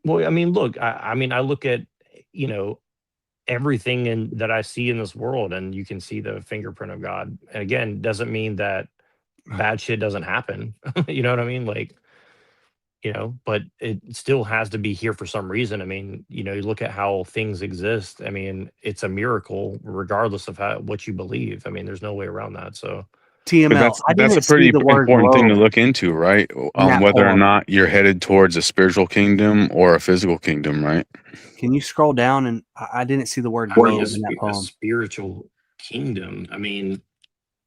Well, I mean, look, I mean, I look at, you know, everything that I see in this world, and you can see the fingerprint of God. And again, doesn't mean that bad shit doesn't happen. You know what I mean? Like, you know, but it still has to be here for some reason. I mean, you know, you look at how things exist. I mean, it's a miracle regardless of what you believe. I mean, there's no way around that. So But TML. I that's a didn't see pretty the word important thing to globe look into, right? in that Whether or poem. not you're headed towards a spiritual kingdom or a physical kingdom, right? Can you scroll down? And I didn't see the word I mean, globe in that a poem. spiritual kingdom. I mean,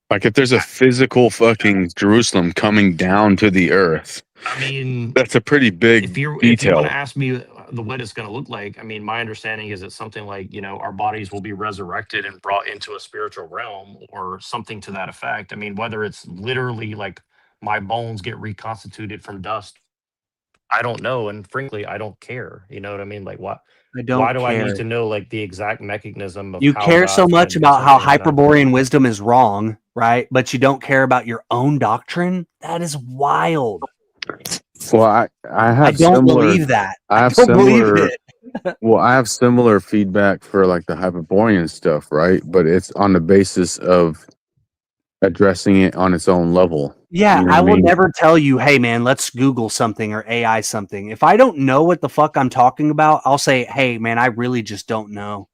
Like if there's a physical fucking Jerusalem coming down to the earth, I mean, that's a pretty big if you want detail. to ask me what it's going to look like, I mean, my understanding is it's something like, you know, our bodies will be resurrected and brought into a spiritual realm or something to that effect. I mean, whether it's literally like my bones get reconstituted from dust, I don't know, and frankly, I don't care. You know what I mean? Like, what? I Why don't do I care. need to know like the exact mechanism of You how care so God's going to much do about how something? And Hyperborean wisdom is wrong, right? But you don't care about your own doctrine? That is wild. Well, I I have don't similar. believe that. I have don't believe similar. it. Well, I have similar feedback for like the Hyperborean stuff, right? But it's on the basis of addressing it on its own level. Yeah, You know I what I will mean? never tell you, hey man, let's Google something or AI something. If I don't know what the fuck I'm talking about, I'll say, hey man, I really just don't know.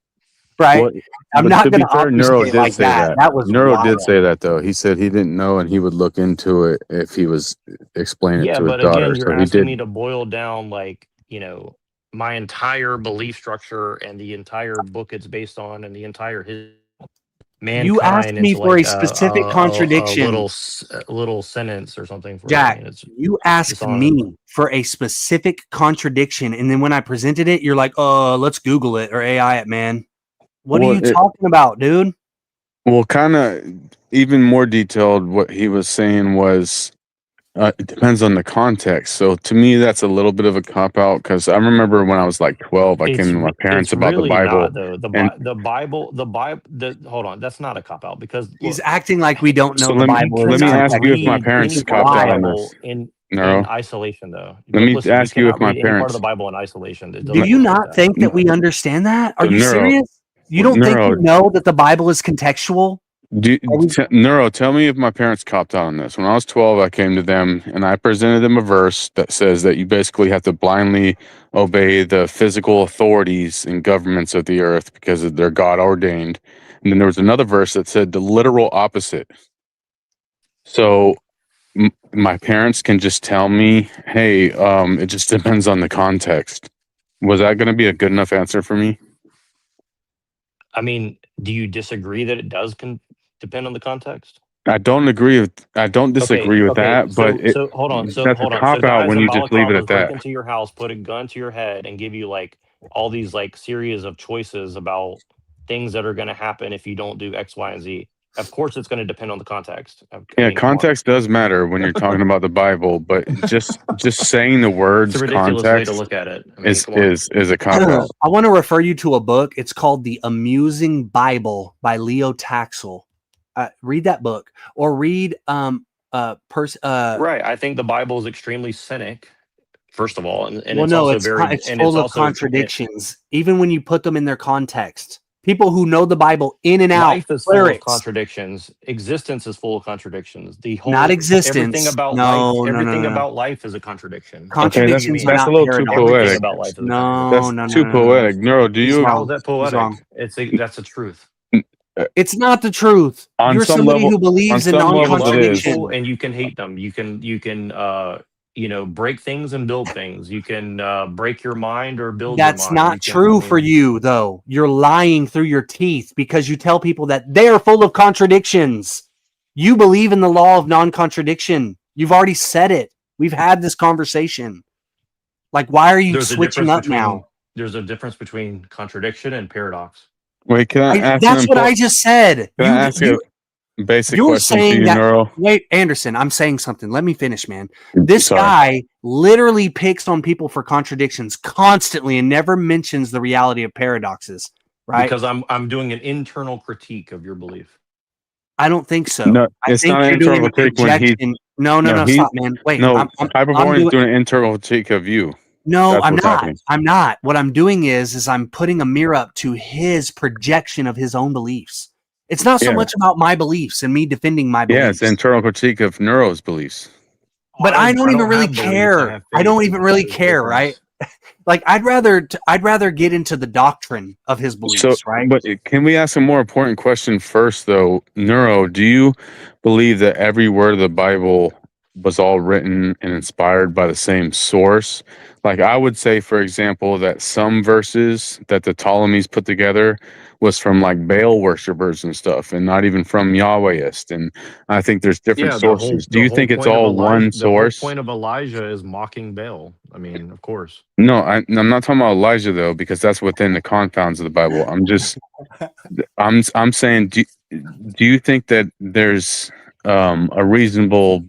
Right? Well, I'm but not to going be to fair, Neuro obfuscate did like say that. that. That was Neuro did wild. say that though. He said he didn't know and he would look into it if he was explaining it yeah, to his but daughter. again, you're So he asking did. me to boil down like, you know, my entire belief structure and the entire book it's based on and the entire You asked mankind me into for like a specific contradiction. a little sentence or something for it. I Jack, mean, it's you asked dishonest. me for a specific contradiction, and then when I presented it, you're like, let's Google it or AI it, man. What are Well, you talking about, dude? Well, kind of even more detailed, what he was saying was it depends on the context. So to me, that's a little bit of a cop out because I remember when I was like 12, I came to my parents It's about the really Bible. not though. And The Bible. Hold on, that's not a cop out because He's look, acting like we don't know so the let me, Bible. let is me ask you if my read parents any part of copped the out on Bible this. in No. isolation though. Let me Listen, we ask you if cannot my read any part of parents. the Bible in isolation. It Do doesn't you work like not that. think that we understand that? Are So you serious? You don't think you know that the Bible is contextual? Neuro, tell me if my parents copped out on this. When I was 12, I came to them and I presented them a verse that says that you basically have to blindly obey the physical authorities and governments of the earth because they're God ordained. And then there was another verse that said the literal opposite. So my parents can just tell me, hey, it just depends on the context. Was that going to be a good enough answer for me? I mean, do you disagree that it does depend on the context? I don't disagree with that, but So hold on. So that's a hold on. So cop out guys when in you just leave it balaclavas at break that. into your house, put a gun to your head, and give you like all these like series of choices about things that are going to happen if you don't do X, Y, and Z. Of course, it's going to depend on the context. I Yeah, mean, come on. context does matter when you're talking about the Bible, but just saying the It's words a ridiculous way to context look at it. I mean, come on. is a cop out. I want to refer you to a book. It's called The Amusing Bible by Leo Taxel. Read that book or read Right. I think the Bible is extremely cynic, first of all, and well, it's no, also it's very it's and full it's of also contradictions, even when you put them in their context. People who know the Bible in and out, life is full of contradictions. Existence is full of contradictions. The whole not existence. everything about life, everything about life is a contradiction. Okay, that's Contradictions are a not little too paradoxes. Everything poetic. about life is a No, contradiction. That's too poetic. Neuro, do He's you? How wrong. is that He's poetic? wrong. That's the truth. It's not the truth. On You're some somebody level, who on believes in some You can levels, love it is. people and you can hate them. You can you know, break things and build things. You can break your mind or build your That's mind. not true for you, though. You're lying through your teeth because you tell people that they're full of contradictions. You believe in the law of non-contradiction. You've already said it. We've had this conversation. Like, why are you switching up now? There's a difference between contradiction and paradox. Wait, can I ask That's what I just said. Can I ask you a basic You're question to saying you, that. Neuro? Wait, Anderson, I'm saying something. Let me finish, man. This guy literally picks on people for contradictions constantly and never mentions the reality of paradoxes. Right? Because I'm doing an internal critique of your belief. I don't think so. No, I it's think not an you're doing internal an critique when he. objection. No, stop, man. Wait, No, I'm Hyperborean is doing. doing an internal critique of you. No, That's I'm what's not. happening. I'm not. What I'm doing is I'm putting a mirror up to his projection of his own beliefs. It's not so Yeah. much about my beliefs and me defending my Yeah, beliefs. it's the internal critique of Neuro's beliefs. But I don't even really have beliefs, I care. have I faith, don't and even that's really the care, right? Like I'd rather get into the doctrine of his beliefs, So, right? but can we ask a more important question first, though? Neuro, do you believe that every word of the Bible was all written and inspired by the same source? Like, I would say, for example, that some verses that the Ptolemies put together was from like Baal worshippers and stuff, and not even from Yahwehist. And I think there's different Yeah, sources. Do you think it's point of all one the whole source? point of Elijah is mocking Baal. I mean, of course. No, I'm not talking about Elijah though, because that's within the confines of the Bible. I'm saying, do you think that there's a reasonable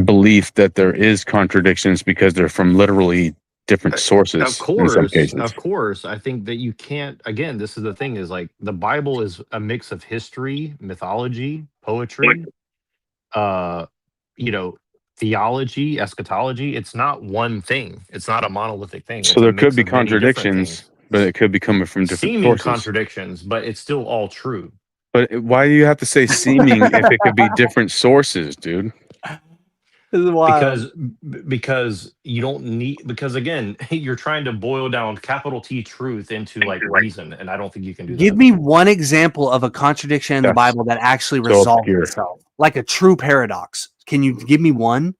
belief that there is contradictions because they're from literally different sources in some cases? Of course. I think that you can't. Again, this is the thing: is like the Bible is a mix of history, mythology, poetry, you know, theology, eschatology. It's not one thing. It's not a monolithic thing. So It's a there could mix be of many different contradictions, things. but it could be coming from different Seeming sources. contradictions, but it's still all true. But why do you have to say seeming if it could be different sources, dude? This is wild. Because you don't need, because again, you're trying to boil down capital T truth into like reason, and I don't think you can do Give that. me one example of a contradiction in the Bible that actually so resolves obscure. itself, like a true paradox. Can you give me one?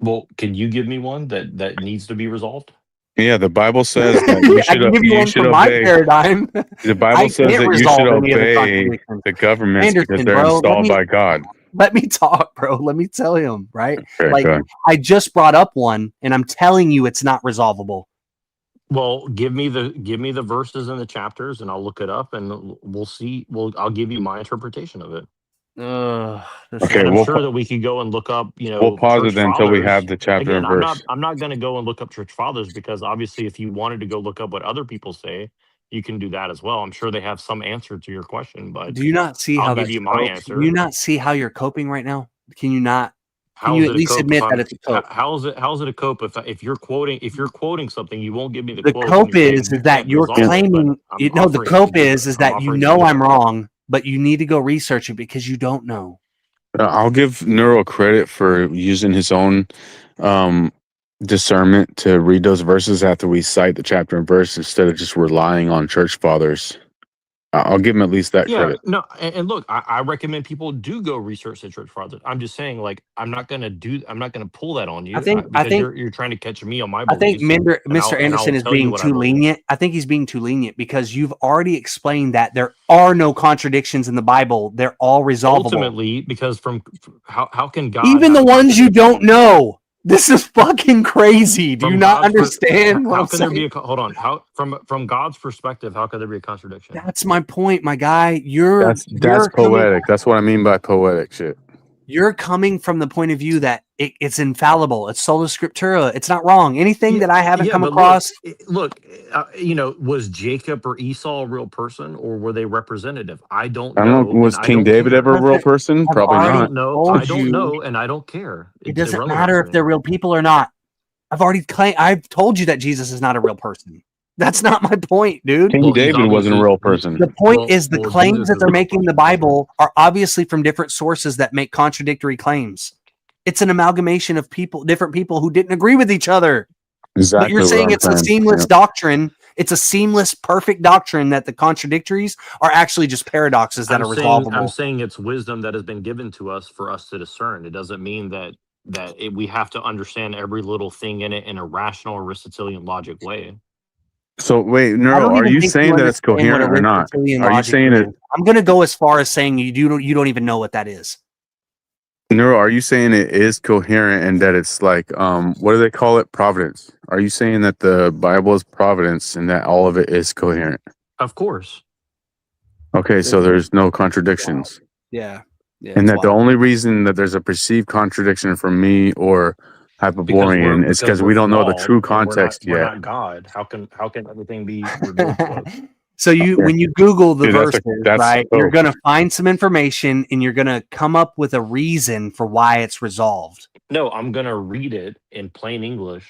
Well, can you give me one that needs to be resolved? Yeah, the Bible says that you I should, can give you you one should from my obey. paradigm. The Bible I says can't that you resolve should any of the obey contradictions. the governments because Anderson, they're bro, installed by God. let me talk, bro. Let me tell him, right? Okay, Like go ahead. I just brought up one, and I'm telling you, it's not resolvable. Well, give me the verses and the chapters, and I'll look it up, and we'll see. I'll give you my interpretation of it. Okay, And I'm we'll sure that we could go and look up, we'll pause it then until we have the chapter Again, and verse. I'm not going to go and look up church fathers, because obviously, if you wanted to go look up what other people say, you can do that as well. I'm sure they have some answer to your question, but Do you not see I'll how give that's you my coped? answer. Do you not see how you're coping right now? Can you not? Can How you is at it a least cope admit that it's a cope? How is it a cope if you're quoting something, you won't give me the The quote, and cope you're saying is you that can't you're resolve it, but claiming. I'm No, the offering cope to do is I'm that you offering to know do I'm that. wrong, but you need to go research it because you don't know. I'll give Neuro credit for using his own discernment to read those verses after we cite the chapter and verse instead of just relying on church fathers. I'll give him at least that Yeah, credit. no, and look, I recommend people do go research the church fathers. I'm just saying, like, I'm not gonna pull that on you, because you're trying to catch me on my I think beliefs, and Mr. and I'll Anderson is tell you being what I too believe. lenient. I think he's being too lenient because you've already explained that there are no contradictions in the Bible. They're all resolvable. Ultimately, because how can God Even the have ones you don't know. This is fucking crazy. Do you not understand what how I'm can there saying? be hold on, how from God's perspective, how could there be a contradiction? That's my point, my guy. You're That's poetic. That's what I mean by poetic shit. You're coming from the point of view that it's infallible. It's sola scriptura. It's not wrong. Anything that I haven't come but across. Look, was Jacob or Esau a real person, or were they representative? I don't I know. don't know. Was And I King don't David care. ever a real person? I've Probably already not. I don't know, and I don't care. It It's doesn't irrelevant matter to if me. they're real people or not. I've told you that Jesus is not a real person. That's not my point, dude. King David wasn't a real person. The point is the claims that they're making in the Bible are obviously from different sources that make contradictory claims. It's an amalgamation of different people who didn't agree with each other. Exactly. But you're saying it's a seamless doctrine. It's a seamless, perfect doctrine that the contradictories are actually just paradoxes that are resolvable. I'm saying it's wisdom that has been given to us for us to discern. It doesn't mean that we have to understand every little thing in it in a rational Aristotelian logic way. So wait, Neuro, are you saying that it's coherent or not? Are you saying it? I'm going to go as far as saying you don't even know what that is. Neuro, are you saying it is coherent and that it's like what do they call it? Providence. Are you saying that the Bible is providence and that all of it is coherent? Of course. Okay, so there's no contradictions. Yeah. And that the only reason that there's a perceived contradiction from me or Hyperborean is because we don't know the true context We're yet. not God. How can everything be revealed to us? So when you Google the Dude, verses, that's right, so you're cool. gonna find some information and you're gonna come up with a reason for why it's resolved. No, I'm gonna read it in plain English,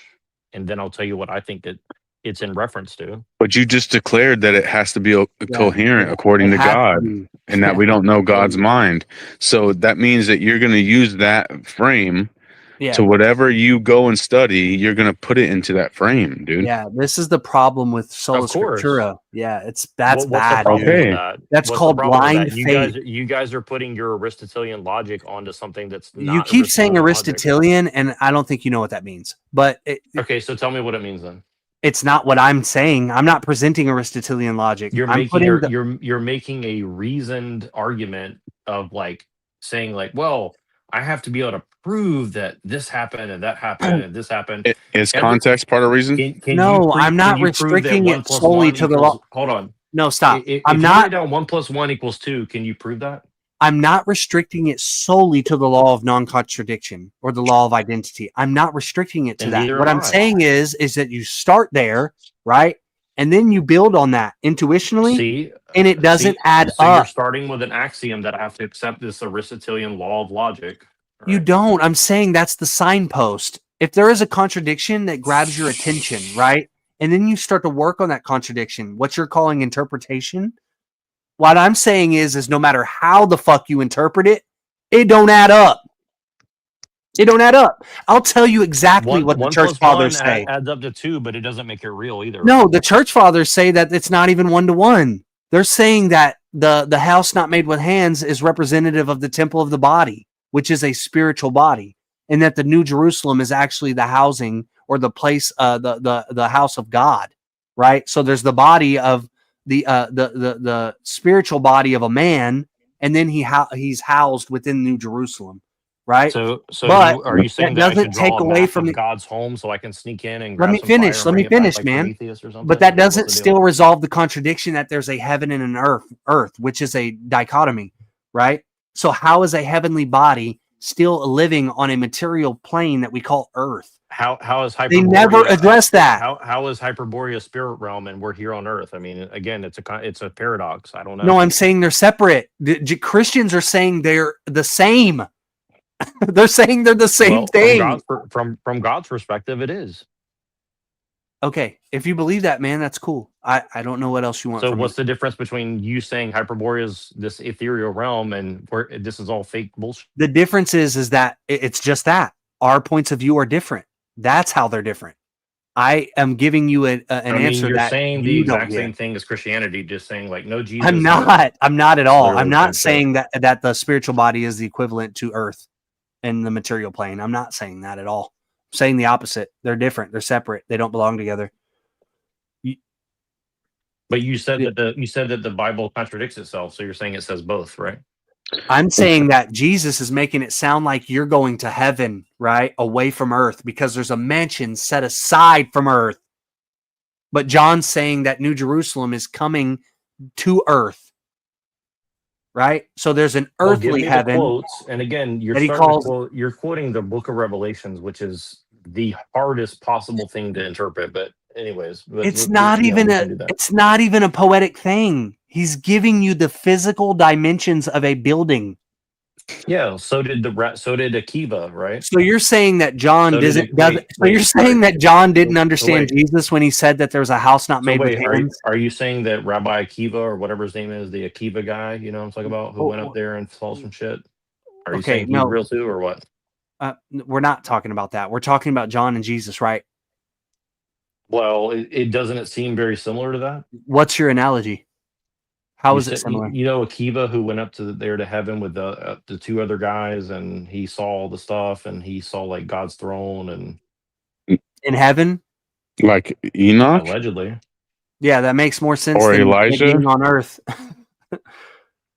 and then I'll tell you what I think that it's in reference to. But you just declared that it has to be coherent yeah. according It to has to God, be. and that we don't know God's mind. So that means that you're going to use that frame Yeah. to whatever you go and study. You're going to put it into that frame, dude. Yeah, this is the problem with sola Of course. scriptura. Yeah, that's What's bad. the problem dude. with that? That's What's called the problem with blind that? faith. You guys are putting your Aristotelian logic onto something that's not. You keep saying Aristotelian Aristotelian, and I don't think you know what that means. But okay, so tell me what it means then. It's not what I'm saying. I'm not presenting Aristotelian logic. You're I'm making you're making a reasoned argument of like saying like, well, I have to be able to prove that this happened and that happened and this happened. Is context part of reason? No, I'm not restricting it solely to the law. Hold on. No, stop. If I'm you not. write down 1 + 1 = 2, can you prove that? I'm not restricting it solely to the law of non-contradiction or the law of identity. I'm not restricting it to And that. neither What am I'm I. saying is that you start there, right? And then you build on that intuitionally, See, and it doesn't add so you're up. starting with an axiom that I have to accept this Aristotelian law of logic. You don't. I'm saying that's the signpost. If there is a contradiction that grabs your attention, right? And then you start to work on that contradiction, what you're calling interpretation. What I'm saying is no matter how the fuck you interpret it, it don't add up. It don't add up. I'll tell you exactly what the 1 church + fathers 1 say. adds up to 2, but it doesn't make it real either. No, the church fathers say that it's not even 1-to-1. They're saying that the house not made with hands is representative of the temple of the body, which is a spiritual body, and that the New Jerusalem is actually the housing or the place, the house of God, right? So there's the body of the spiritual body of a man, and then he's housed within New Jerusalem, right? So but are you saying that that I doesn't should draw take a away map from of the. God's home so I can sneak in and Let grab me some fire finish. and Let bring me it back finish, like man. Prometheus or something? But that What's doesn't the deal? still resolve the contradiction that there's a heaven and an earth, which is a dichotomy, right? So how is a heavenly body still living on a material plane that we call Earth? How is Hyperborea? They never address that. How is Hyperborea spirit realm and we're here on Earth? I mean, again, it's a paradox. I don't know. No, I'm saying they're separate. Christians are saying they're the same. They're saying they're the same thing. From God's perspective, it is. Okay, if you believe that, man, that's cool. I don't know what else you want. So from what's me. the difference between you saying Hyperborea is this ethereal realm and this is all fake bullshit? The difference is that it's just that our points of view are different. That's how they're different. I am giving you an answer you're that saying the you don't exact get. same thing as Christianity, just saying like no Jesus. I'm not at all. Literally I'm not the same saying that the spiritual body is the equivalent to Earth in the material plane. I'm not saying that at all. I'm saying the opposite. They're different. They're separate. They don't belong together. But you said that the Bible contradicts itself, so you're saying it says both, right? I'm saying that Jesus is making it sound like you're going to heaven, right? Away from Earth, because there's a mansion set aside from Earth. But John's saying that New Jerusalem is coming to Earth, right? So there's an earthly heaven. Quotes, and again, you're quoting the Book of Revelations, which is the hardest possible thing to interpret. But anyways, it's not even a poetic thing. He's giving you the physical dimensions of a building. Yeah, so did Akiva, right? So you're saying that John didn't understand Jesus when he said that there was a house not made with hands? Are you saying that Rabbi Akiva or whatever his name is, the Akiva guy, you know what I'm talking about, who went up there and saw some shit? Are you saying he's real too, or what? We're not talking about that. We're talking about John and Jesus, right? Well, it doesn't seem very similar to that. What's your analogy? How is it similar? You know Akiva, who went up to heaven with the two other guys, and he saw all the stuff, and he saw like God's throne and in heaven, like Enoch, allegedly. Yeah, that makes more sense. Or than Elijah being on Earth.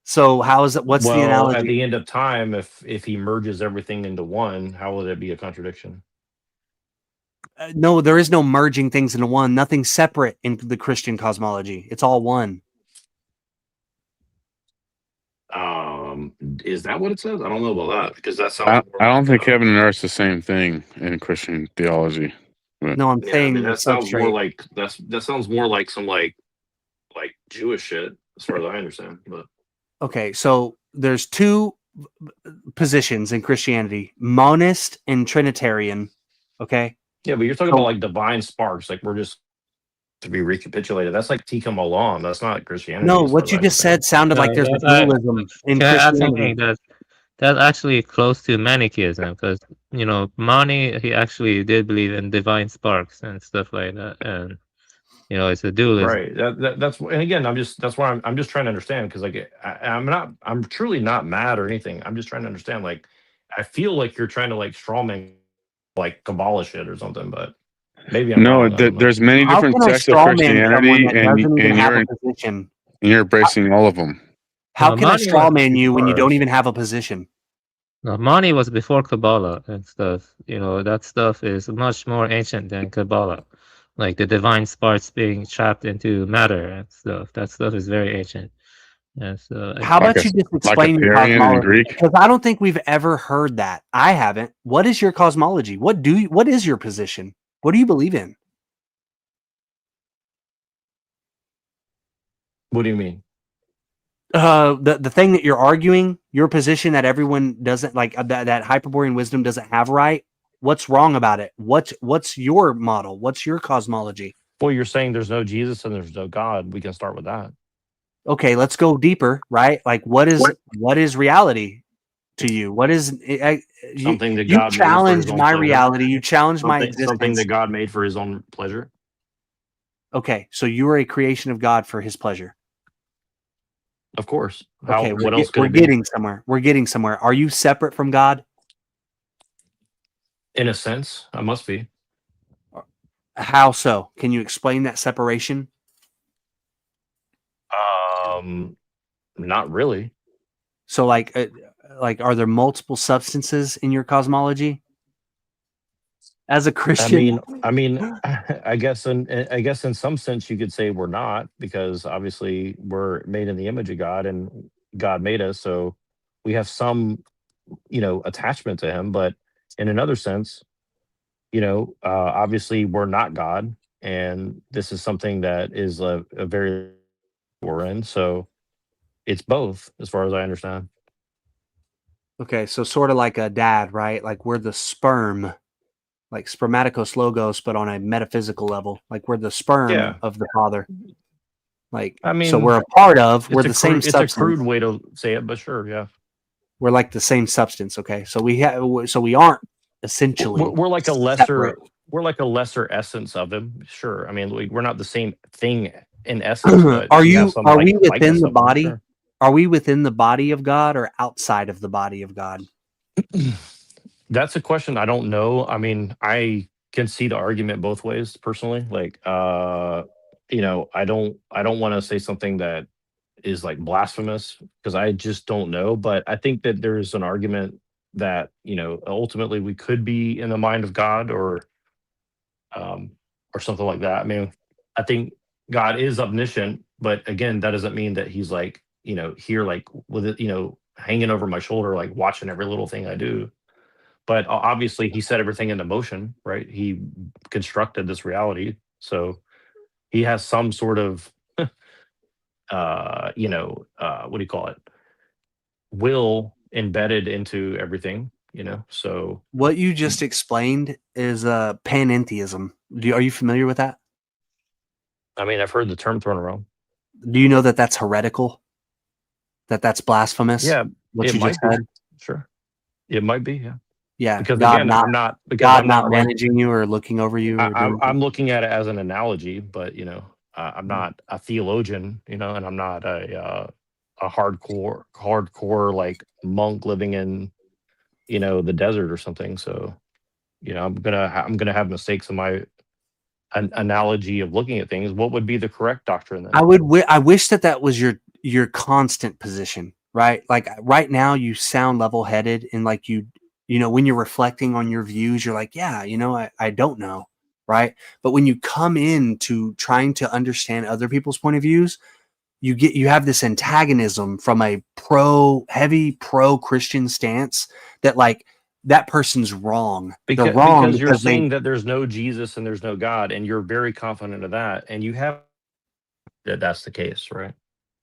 So how is it? What's the analogy? At the end of time, if he merges everything into one, how will it be a contradiction? No, there is no merging things into one. Nothing separate in the Christian cosmology. It's all one. Is that what it says? I don't know about that, because that sounds. I don't think heaven and earth is the same thing in Christian theology. But no, I'm saying that sounds more like that sounds more like some like like Jewish shit, as far as I understand. But Okay, so there's two positions in Christianity: monist and Trinitarian. Okay. yeah, but you're talking So- about like divine sparks. Like we're just to be recapitulated. That's like Tikkun Olam. That's not Christianity. No, as far what as you I just understand. said sounded like there's a dualism in Can I add Christianity. something that's actually close to Manichaeism? Because Mani, he actually did believe in divine sparks and stuff like that, and it's a dualism. Right. That's and again, that's why I'm just trying to understand because like I'm truly not mad or anything. I'm just trying to understand. Like I feel like you're trying to like strawman like Kabbalah shit or something, but maybe I'm No, wrong. I don't know. there's many How different can I sects of strawman someone Christianity, that and doesn't even and have you're a position? and you're embracing all of them. How No, can I Mani was strawman you when you don't before. even have a position? No, Mani was before Kabbalah and stuff. That stuff is much more ancient than Kabbalah. Like the divine sparks being trapped into matter and stuff. That stuff is very ancient. And so, How Like about a you just like a explain your Syrian in cosmology? Greek. Because I don't think we've ever heard that. I haven't. What is your cosmology? What is your position? What do you believe in? What do you mean? The thing that you're arguing, your position that everyone doesn't like, that Hyperborean wisdom doesn't have right. What's wrong about it? What's your model? What's your cosmology? Well, you're saying there's no Jesus and there's no God. We can start with that. Okay, let's go deeper, right? Like what is reality to you? What is Something that you God made for his challenge own my pleasure. reality, you challenge my Something existence. that God made for his own pleasure. Okay, so you are a creation of God for his pleasure. Of course. Okay, What else could we're it be? getting somewhere. We're getting somewhere. Are you separate from God? In a sense, I must be. How so? Can you explain that separation? Not really. So like are there multiple substances in your cosmology? As a Christian, I mean, I guess in some sense you could say we're not because obviously we're made in the image of God and God made us, so we have some, attachment to Him. But in another sense, obviously we're not God, and this is something that is a very we're in. So it's both, as far as I understand. okay, so sort of like a dad, right? Like we're the sperm, like spermaticos logos, but on a metaphysical level. Like we're the sperm Yeah. of the father. Like I mean, so we're a part of. We're it's the same it's a substance. crude way to say it, but sure, yeah. We're like the same substance. Okay, so we aren't essentially. We're like a separate. lesser essence of Him. Sure, I mean we're not the same thing in essence, but Are we have some, we like, within likeness the of Him, body? sure. Are we within the body of God or outside of the body of God? That's a question I don't know. I mean, I can see the argument both ways personally. Like, I don't want to say something that is like blasphemous because I just don't know. But I think that there's an argument that ultimately we could be in the mind of God or something like that. I mean, I think God is omniscient, but again, that doesn't mean that He's like here like with it hanging over my shoulder like watching every little thing I do. But obviously He set everything into motion, right? He constructed this reality, so He has some sort of what do you call it, will embedded into everything, so What you just explained is panentheism. Are you familiar with that? I mean, I've heard the term thrown around. Do you know that that's heretical? That's blasphemous? Yeah, what it you might just be. said? Sure, it might be. Yeah, Yeah, because God again, not, I'm not like, managing you or looking over you. Or I'm looking at it as an analogy, but I'm not a theologian, and I'm not a hardcore like monk living in the desert or something. So I'm gonna have mistakes in my analogy of looking at things. What would be the correct doctrine then? I wish that was your constant position, right? Like right now you sound level-headed and like when you're reflecting on your views, you're like, yeah, I don't know, right? But when you come into trying to understand other people's point of views, you have this antagonism from a heavy pro-Christian stance that like that person's wrong. They're wrong because you're because saying that there's no Jesus and there's no God, and you're very confident of that, and you have that that's the case, right?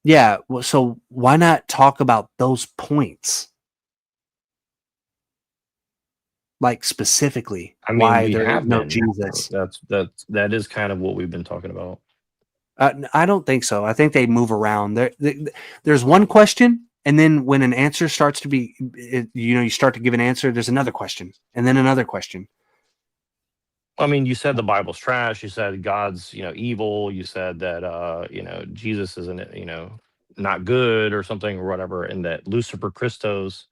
Yeah. Well, so why not talk about those points? Like specifically, I mean, why we there is have no been. Jesus. That is kind of what we've been talking about. I don't think so. I think they move around. There's one question, and then when an answer starts to be, you start to give an answer. There's another question, and then another question. I mean, you said the Bible's trash. You said God's, evil. You said that, Jesus isn't, not good or something or whatever, and that Lucifer Christos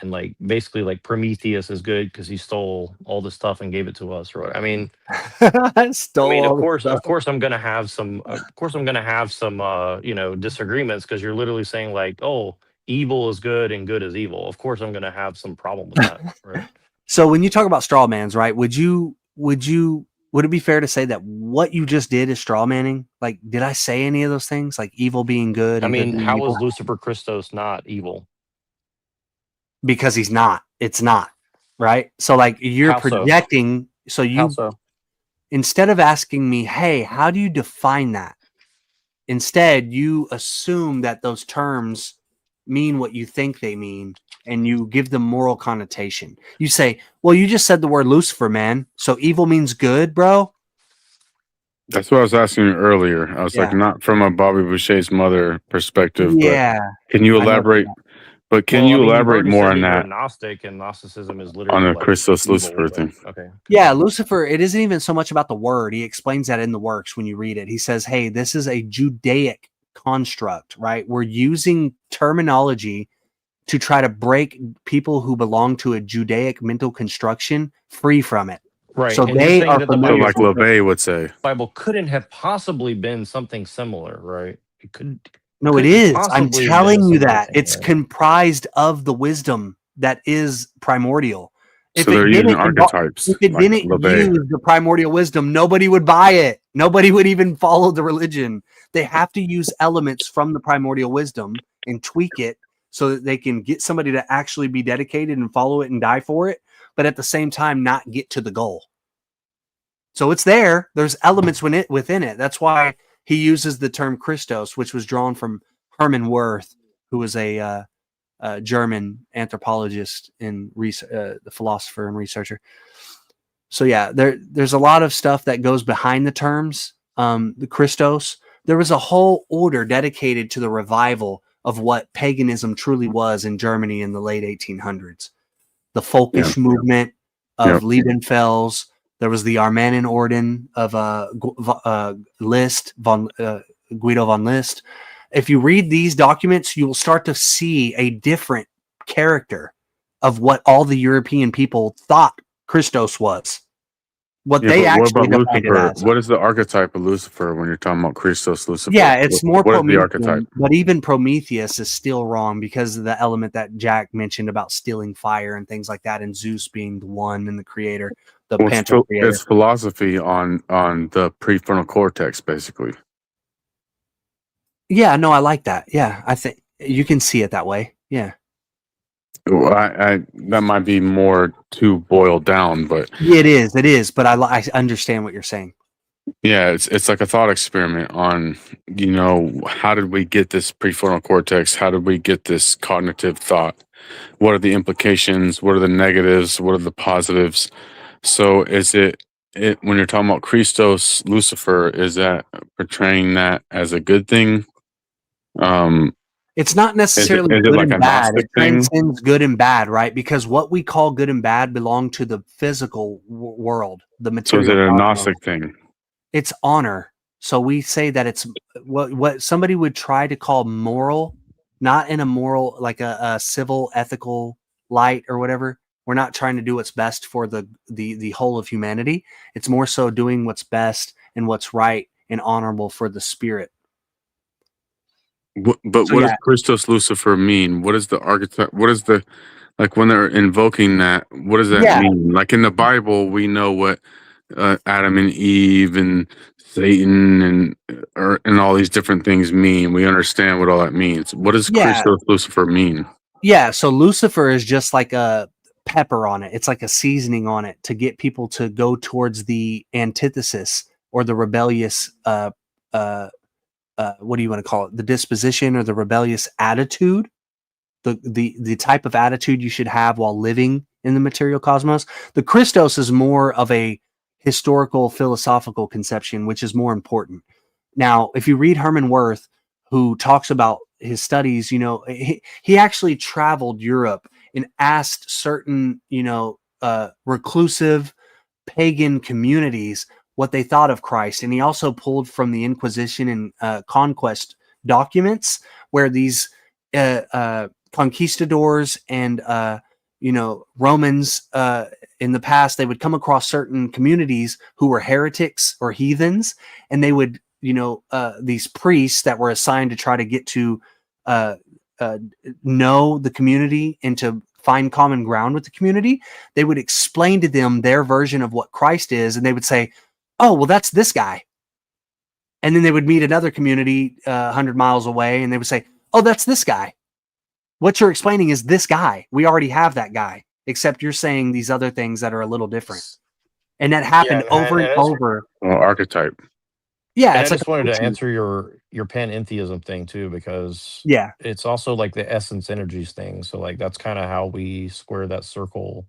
and like basically like Prometheus is good because he stole all the stuff and gave it to us. Or what? I mean, of course, I'm gonna have some. Of course, I'm gonna have some, disagreements because you're literally saying like, oh, evil is good and good is evil. Of course, I'm gonna have some problem with that, right? So when you talk about straw mans, right? Would it be fair to say that what you just did is straw manning? Like, did I say any of those things? Like evil being good? I And good mean, being how evil? is Lucifer Christos not evil? Because he's not. It's not, right? So like you're How so? projecting. So How so? instead of asking me, hey, how do you define that? Instead, you assume that those terms mean what you think they mean, and you give them moral connotation. You say, well, you just said the word Lucifer, man. So evil means good, bro. That's what I was asking you earlier. I was like, not from a Bobby Boucher's mother perspective, but can you elaborate? But can you elaborate more on You're a that? Gnostic, and Gnosticism is literally On the like Christos evil, Lucifer but- thing. Okay. Yeah, Lucifer, it isn't even so much about the word. He explains that in the works when you read it. He says, hey, this is a Judaic construct, right? We're using terminology to try to break people who belong to a Judaic mental construction free from it. Right. So and they you're saying are that the familiar like with LeVay would say. Bible couldn't have possibly been something similar, right? It could. No, it couldn't is. I'm possibly have been a telling you similar that thing, it's right? comprised of the wisdom that is primordial. So they're using archetypes. If it like didn't LeVay. use the primordial wisdom, nobody would buy it. Nobody would even follow the religion. They have to use elements from the primordial wisdom and tweak it so that they can get somebody to actually be dedicated and follow it and die for it, but at the same time not get to the goal. So it's there. There's elements within it. That's why he uses the term Christos, which was drawn from Hermann Wirth, who was a German anthropologist and the philosopher and researcher. So yeah, there's a lot of stuff that goes behind the terms. The Christos, there was a whole order dedicated to the revival of what paganism truly was in Germany in the late 1800s. The Folkish movement of Liebenfels. There was the Armanen Orden of Guido von List. If you read these documents, you will start to see a different character of what all the European people thought Christos was. What they actually defined it as. What is the archetype of Lucifer when you're talking about Christos Lucifer? Yeah, it's more what is the Promethean, archetype? but even Prometheus is still wrong because of the element that Jack mentioned about stealing fire and things like that, and Zeus being the one and the creator, the Panther creator. It's philosophy on the prefrontal cortex, basically. Yeah, no, I like that. Yeah, I think you can see it that way. Yeah. Well, I that might be more too boiled down, but It is, but I understand what you're saying. yeah, it's like a thought experiment on, how did we get this prefrontal cortex? How did we get this cognitive thought? What are the implications? What are the negatives? What are the positives? So is it when you're talking about Christos Lucifer, is that portraying that as a good thing? It's not necessarily is it good like and a bad. Gnostic It thing? transcends good and bad, right? Because what we call good and bad belong to the physical world, the So material. is it a cosmos. Gnostic thing? It's honor. So we say that it's what somebody would try to call moral, not in a moral, like a civil, ethical light or whatever. We're not trying to do what's best for the whole of humanity. It's more so doing what's best and what's right and honorable for the spirit. What does Christos Lucifer mean? What is the archetype? What is the, like when they're invoking that? What does that mean? Like in the Bible, we know what Adam and Eve and Satan and all these different things mean. We understand what all that means. What does Christos Lucifer mean? Yeah, so Lucifer is just like a pepper on it. It's like a seasoning on it to get people to go towards the antithesis or the rebellious what do you want to call it? The disposition or the rebellious attitude, the type of attitude you should have while living in the material cosmos. The Christos is more of a historical philosophical conception, which is more important. Now, if you read Herman Wirth, who talks about his studies, he actually traveled Europe and asked certain, reclusive pagan communities what they thought of Christ. And he also pulled from the Inquisition and conquest documents where these conquistadors and Romans in the past, they would come across certain communities who were heretics or heathens, and they would, these priests that were assigned to try to get to know the community and to find common ground with the community, they would explain to them their version of what Christ is, and they would say, "Oh, well, that's this guy." And then they would meet another community 100 miles away, and they would say, "Oh, that's this guy. What you're explaining is this guy. We already have that guy, except you're saying these other things that are a little different." And that happened over and over. Well, archetype. Yeah, And I it's like just wanted to answer your panentheism thing too, because yeah, it's also like the essence energies thing. So like that's kind of how we square that circle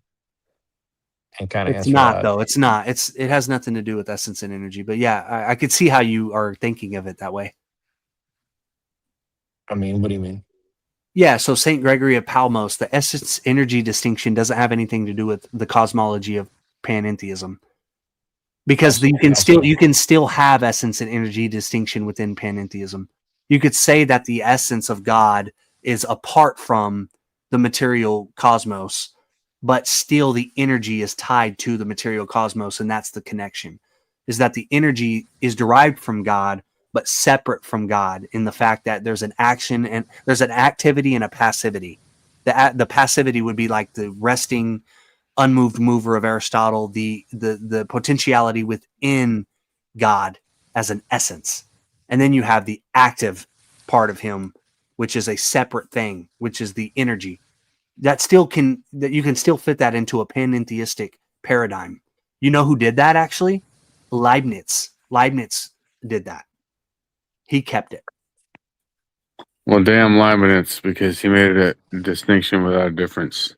and kind of it's answer not that. though. It's not. It has nothing to do with essence and energy. But yeah, I could see how you are thinking of it that way. I mean, what do you mean? Yeah, so Saint Gregory of Palmos, the essence energy distinction doesn't have anything to do with the cosmology of panentheism. Because you can still have essence and energy distinction within panentheism. You could say that the essence of God is apart from the material cosmos, but still the energy is tied to the material cosmos, and that's the connection. Is that the energy is derived from God, but separate from God in the fact that there's an action and there's an activity and a passivity. The passivity would be like the resting, unmoved mover of Aristotle, the potentiality within God as an essence. And then you have the active part of him, which is a separate thing, which is the energy. That you can still fit that into a panentheistic paradigm. You know who did that actually? Leibniz. Leibniz did that. He kept it. Well, damn Leibniz, because he made a distinction without a difference.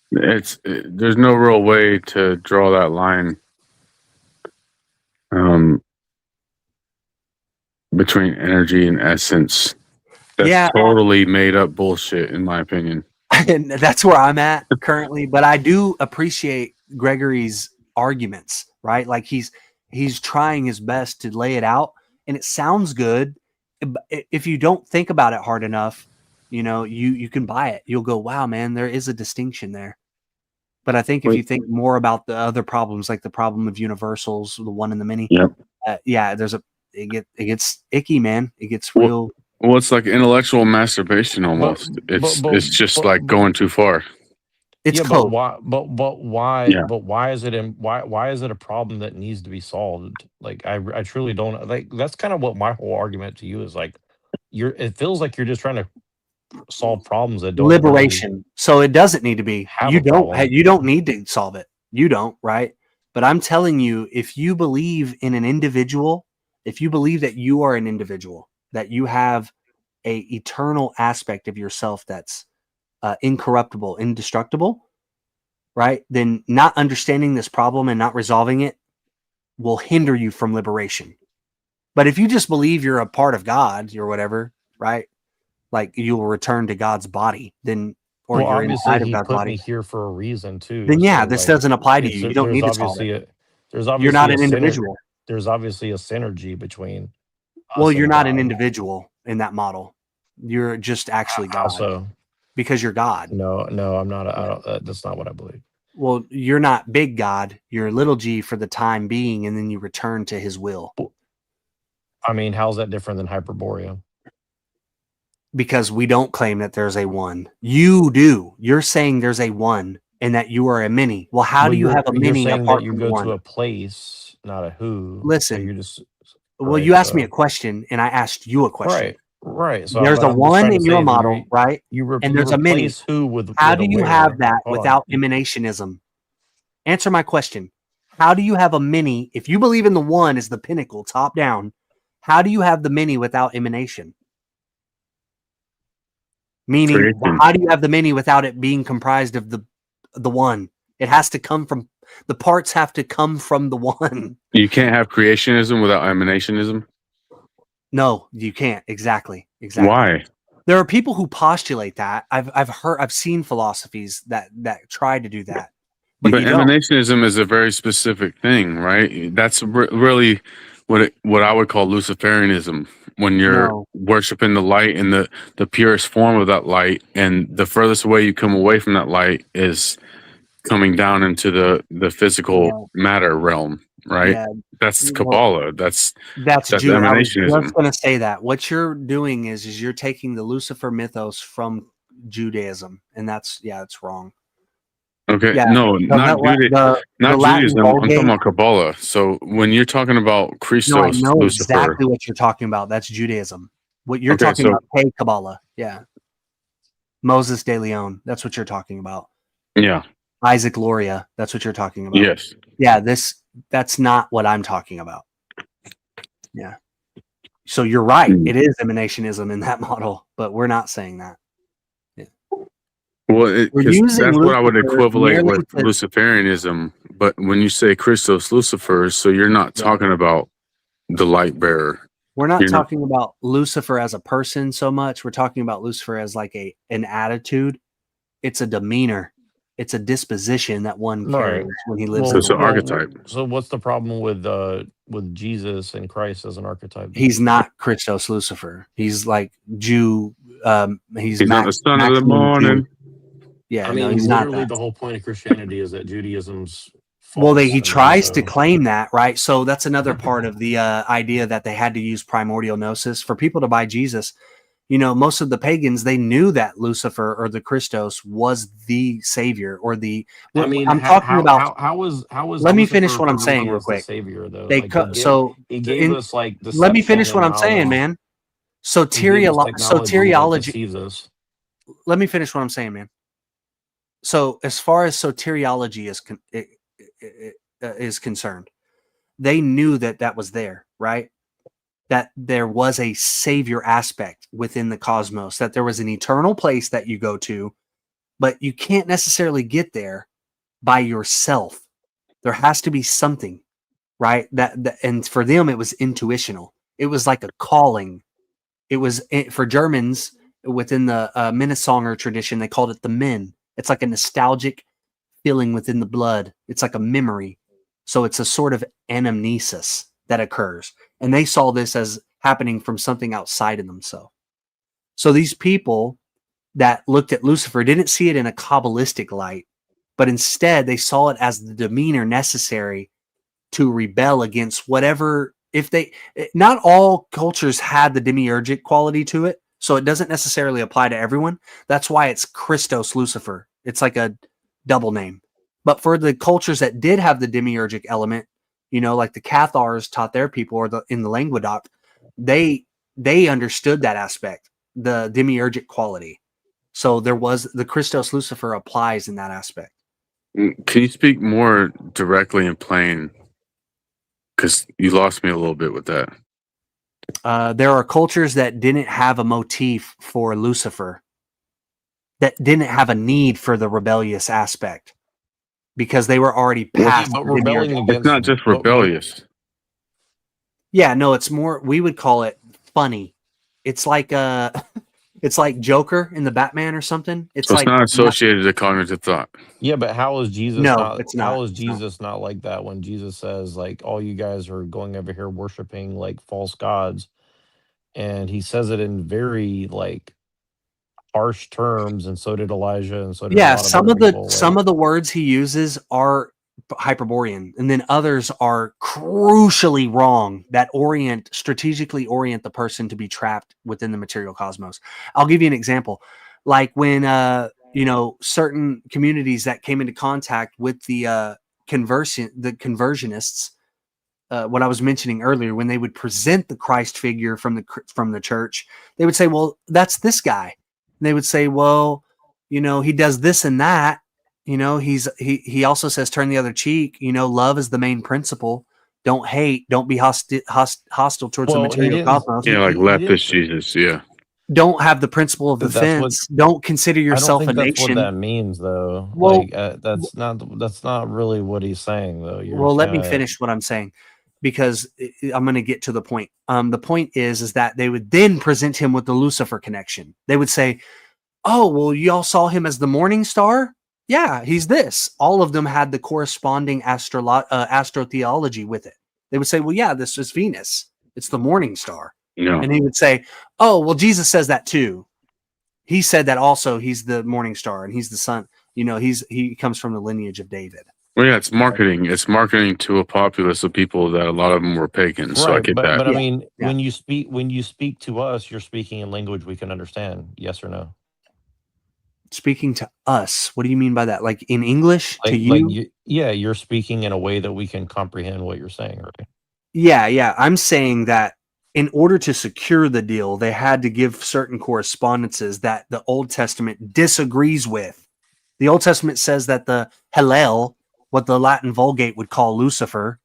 There's no real way to draw that line between energy and essence. That's totally made up bullshit, in my opinion. And that's where I'm at currently. But I do appreciate Gregory's arguments, right? Like he's trying his best to lay it out, and it sounds good. If you don't think about it hard enough, you can buy it. You'll go, wow, man, there is a distinction there. But I think if you think more about the other problems, like the problem of universals, the one and the many, it gets icky, man. It gets real. Well, it's like intellectual masturbation almost. It's just like going too far. It's code. But why? Yeah. But why is it? Why is it a problem that needs to be solved? Like I truly don't like. That's kind of what my whole argument to you is like. It feels like you're just trying to solve problems that don't liberation. Really so it doesn't need to be. You don't need to solve it. You don't, right? But I'm telling you, if you believe in an individual, if you believe that you are an individual, that you have a eternal aspect of yourself that's incorruptible, indestructible, right? Then not understanding this problem and not resolving it will hinder you from liberation. But if you just believe you're a part of God or whatever, right? Like you will return to God's body, then, or you're inside of God's body. Me here for a reason too. Then this doesn't apply to you. You don't need to solve it. You're not an individual. There's obviously a synergy between. Well, you're not an individual in that model. You're just actually God. Also, because you're God. No, I'm not. That's not what I believe. Well, you're not big God. You're little g for the time being, and then you return to his will. I mean, how's that different than Hyperborea? Because we don't claim that there's a one. You do. You're saying there's a one and that you are a many. Well, how do you have a many apart you from go one? to a place, not a who. Listen, you're just. Well, you asked me a question, and I asked you a question. Right. So there's a one in your model, right? And there's a many. How do you have that without emanationism? Answer my question. How do you have a many if you believe in the one as the pinnacle, top down? How do you have the many without emanation? Meaning, Creation. how do you have the many without it being comprised of the one? It has to come from the parts. Have to come from the one. You can't have creationism without emanationism. No, you can't. Exactly. Why? There are people who postulate that. I've seen philosophies that try to do that. But you don't. emanationism is a very specific thing, right? That's really what I would call Luciferianism. When you're No. worshiping the light in the purest form of that light, and the furthest away you come away from that light is coming down into the physical matter realm, right? Yeah. That's Well, Kabbalah. That's Jude. I was emanationism. just going to say that. What you're doing is you're taking the Lucifer mythos from Judaism, and that's it's wrong. Okay, Yeah, no, not the Latin Judaism. I'm talking Vulgate. about Kabbalah. So when you're talking about No, I Christos, know Lucifer, exactly what you're talking about. That's Judaism. What you're Okay, talking so- about, hey, Kabbalah. Yeah. Moses de Leon. That's what you're talking about. yeah, Isaac Loria. That's what you're talking about. yes, Yeah, that's not what I'm talking about. Yeah. So you're right. It is emanationism in that model, but we're not saying that. well, We're 'cause using that's what I would Lucifer equivalent merely with to- Luciferianism. But when you say Christos, Lucifer, so you're not talking about the light bearer. We're not You're not- talking about Lucifer as a person so much. We're talking about Lucifer as like an attitude. It's a demeanor. It's a disposition that one carries when he lives. So it's in an the world. archetype. So what's the problem with Jesus and Christ as an archetype? He's not Christos Lucifer. He's like Jew. He's not the son of the maximum Jew. morning. Yeah, I mean, no, he's not literally that. the whole point of Christianity is that Judaism's Well, false. he tries to claim that, right? So that's another part of the idea that they had to use primordial gnosis for people to buy Jesus. You know, most of the pagans, they knew that Lucifer or the Christos was the savior or the. I mean, I'm talking about. how was Let me Lucifer finish what I'm promoted saying real as the quick. Savior though. They Like, he gave us like let me finish deception what and I'm saying, knowledge. man. He gave us technology that Soteriology. deceives us. Let me finish what I'm saying, man. So as far as soteriology is concerned, they knew that was there, right? That there was a savior aspect within the cosmos, that there was an eternal place that you go to, but you can't necessarily get there by yourself. There has to be something, right? And for them, it was intuitional. It was like a calling. It was for Germans within the Minnesonger tradition. They called it the Min. It's like a nostalgic feeling within the blood. It's like a memory. So it's a sort of anamnesis that occurs. And they saw this as happening from something outside of themselves. So these people that looked at Lucifer didn't see it in a Kabbalistic light, but instead they saw it as the demeanor necessary to rebel against whatever. Not all cultures had the demiurgic quality to it, so it doesn't necessarily apply to everyone. That's why it's Christos Lucifer. It's like a double name. But for the cultures that did have the demiurgic element, you know, like the Cathars taught their people, or in the Languedoc, they understood that aspect, the demiurgic quality. So there was the Christos Lucifer applies in that aspect. Can you speak more directly and plain? Because you lost me a little bit with that. There are cultures that didn't have a motif for Lucifer, that didn't have a need for the rebellious aspect, because they were already past. But rebelling It's against not just rebellious. Yeah, no, it's more. We would call it funny. It's like it's like Joker in the Batman or something. It's So like it's not associated to cognitive thought. Yeah, but how is Jesus No, not? it's not. How is It's not. Jesus not like that when Jesus says, like, all you guys are going over here worshiping like false gods, and he says it in very like harsh terms, and so did Elijah, and so did a lot some other of the people, some of the words he uses are Hyperborean, and then others are crucially wrong that strategically orient the person to be trapped within the material cosmos. I'll give you an example. Like when certain communities that came into contact with the conversionists, what I was mentioning earlier, when they would present the Christ figure from the church, they would say, well, that's this guy. And they would say, well, he does this and that. He also says turn the other cheek. Love is the main principle. don't hate, don't be hostile towards the Well, he material didn't. cosmos. Yeah, like he didn't leftist Jesus. Yeah. Don't have the principle of But that's what defense. Don't consider I don't yourself a think that's what nation. that means, though. Well, Like that's not really what he's saying, though. You're well, let kind me of finish what I'm saying, because I'm going to get to the point. The point is that they would then present him with the Lucifer connection. They would say, "Oh, well, y'all saw him as the morning star. Yeah, he's this." All of them had the corresponding astrotheology with it. They would say, "Well, yeah, this is Venus. It's the morning star." No. And he would say, "Oh, well, Jesus says that too. He said that also. He's the morning star and he's the son. You know, he comes from the lineage of David." Well, yeah, it's marketing. It's marketing to a populace of people that a lot of them were pagans. So I right. get But that. I mean, when you speak to us, you're speaking in language we can understand. Yes or no? Speaking to us, what do you mean by that? Like in English to you? Yeah, you're speaking in a way that we can comprehend what you're saying, right? Yeah. I'm saying that in order to secure the deal, they had to give certain correspondences that the Old Testament disagrees with. The Old Testament says that the ellul, what the Latin Vulgate would call Lucifer,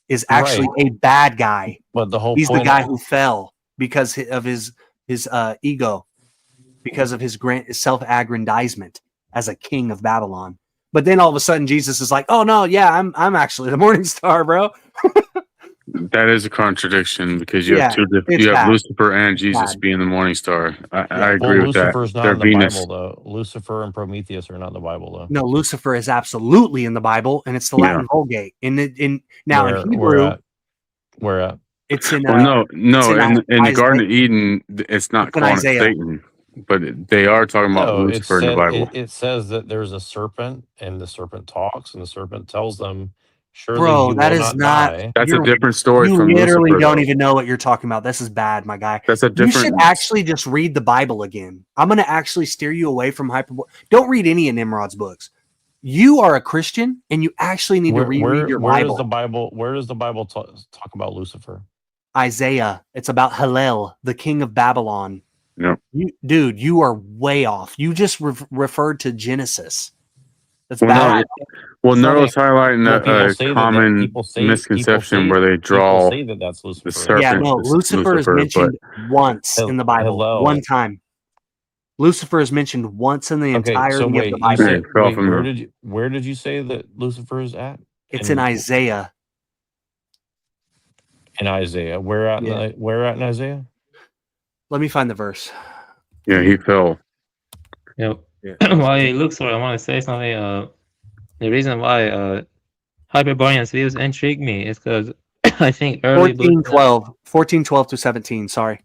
is actually a bad guy. But the whole He's point the guy who fell because of his ego, because of his self-aggrandizement as a king of Babylon. But then all of a sudden Jesus is like, "Oh no, yeah, I'm actually the morning star, bro." That is a contradiction because you Yeah, have two different. it's You have bad. Lucifer and Jesus bad. being the morning star. I agree Well, with that. Lucifer's not They're in the Venus. Bible, though. Lucifer and Prometheus are not in the Bible, though. No, Lucifer is absolutely in the Bible, and it's the Latin Vulgate. In Hebrew, Where at? it's in. Well, no. In the Garden of Isaiah. Eden, it's not It's in calling it Isaiah. Satan, but they are talking about No, Lucifer in the Bible. it says that there's a serpent, and the serpent talks, and the serpent tells them, "Surely Bro, you that will is not not. die." That's a different story You from literally Lucifer, don't though. even know what you're talking about. This is bad, my guy. That's a You should different. actually just read the Bible again. I'm going to actually steer you away from hyperbole. Don't read any of Nimrod's books. You are a Christian, and you actually need to reread your where Bible. does the Bible? Where does the Bible talk about Lucifer? Isaiah. It's about Hillel, the king of Babylon. No. Dude, you are way off. You just referred to Genesis. That's Well, bad. Nero's highlighting people say a common misconception where they draw say that that's Lucifer. the serpent. Yeah, no, Lucifer is mentioned once in the Bible. Hillel. One time. Lucifer is mentioned once in the entirety so wait, of the Bible. where did you say that Lucifer is at? It's in Isaiah. In Isaiah. Where at in Isaiah? Let me find the verse. Yeah, he fell. Yep. While he looks for it, I want to say something. The reason why Hyperborean's views intrigue me is because I think early 1412 to 17. Sorry.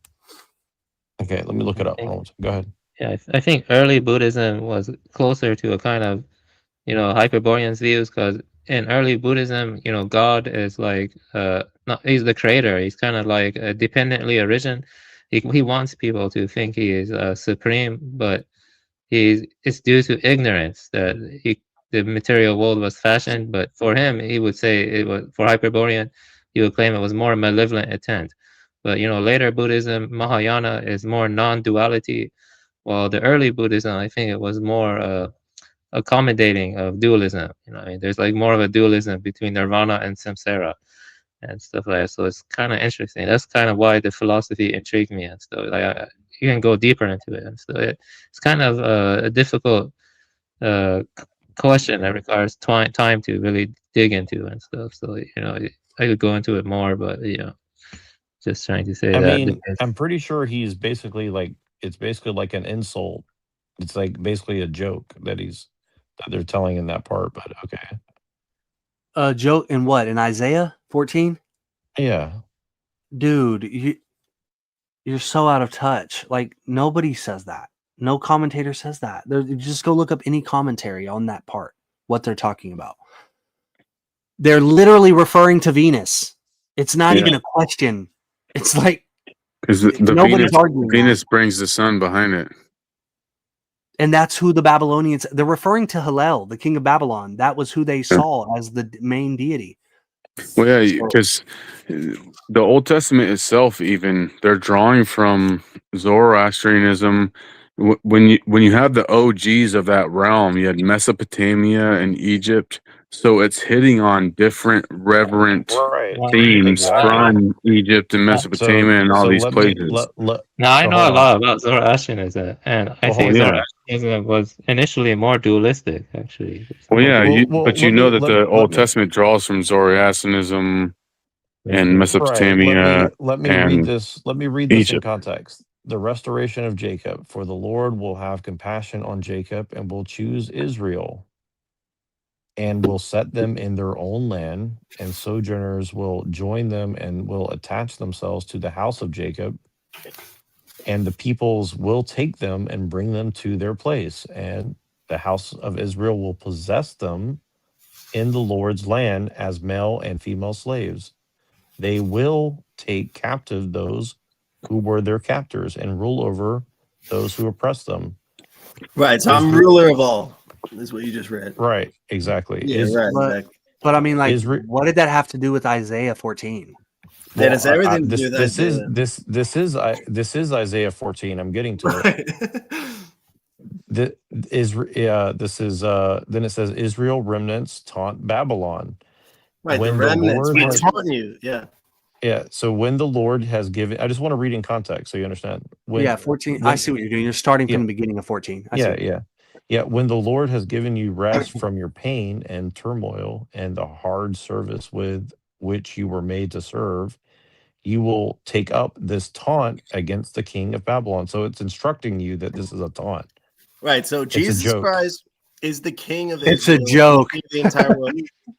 Okay, let me look it up. Go ahead. Yeah, I think early Buddhism was closer to a kind of, Hyperborean's views, because in early Buddhism, God is like, he's the creator. He's kind of like dependently arisen. He wants people to think he is supreme, but it's due to ignorance that the material world was fashioned. But for him, he would say it was, for Hyperborean, he would claim it was more malevolent intent. But later Buddhism, Mahayana, is more non-duality, while the early Buddhism, I think it was more accommodating of dualism. There's like more of a dualism between nirvana and samsara and stuff like that. So it's kind of interesting. That's kind of why the philosophy intrigued me and stuff. Like you can go deeper into it and stuff. It's kind of a difficult question that requires time to really dig into and stuff. So I could go into it more, but just trying to say I that. mean, I'm pretty sure he's basically like, it's basically like an insult. It's like basically a joke that they're telling in that part, but okay. A joke in what? In Isaiah 14? Yeah. Dude, you're so out of touch. Like, nobody says that. No commentator says that. Just go look up any commentary on that part, what they're talking about. They're literally referring to Venus. It's not even a question. It's like, because the nobody's arguing Venus brings the sun behind it. And that's who the Babylonians, they're referring to Hillel, the king of Babylon. That was who they saw as the main deity. Well, yeah, because the Old Testament itself, even they're drawing from Zoroastrianism. When you have the OGs of that realm, you had Mesopotamia and Egypt. So it's hitting on different reverent Right. themes Exactly. from Egypt and Mesopotamia and all these places. Now I so know hold a on. lot about Zoroastrianism, and I Well, think hold on. Zoroastrianism was initially more dualistic, actually. Well, yeah, Well, but you let know me that let, the let Old me Testament draws from Zoroastrianism and right. Mesopotamia Let me read and this. Let me read this in Egypt. context. The restoration of Jacob, for the Lord will have compassion on Jacob and will choose Israel and will set them in their own land, and sojourners will join them and will attach themselves to the house of Jacob, and the peoples will take them and bring them to their place, and the house of Israel will possess them in the Lord's land as male and female slaves. They will take captive those who were their captors and rule over those who oppress them. Right. So I'm ruler of all. Is what you just read. Right. Exactly. Yeah. Right. Exactly. But I mean, like, Isra- what did that have to do with Isaiah 14? That has everything to do with this Isaiah. this is Isaiah 14. I'm getting to it. This is then it says Israel remnants taunt Babylon. Right, When the remnants. Lord We're has- taunting you. Yeah. Yeah. So when the Lord has given, I just want to read in context so you understand. Yeah, 14. I see what you're doing. You're starting from the beginning of 14. I see. Yeah. When the Lord has given you rest from your pain and turmoil and the hard service with which you were made to serve, you will take up this taunt against the king of Babylon. So it's instructing you that this is a taunt. Right. So It's a Jesus joke. Christ is the king of It's a Israel. joke. The entire world.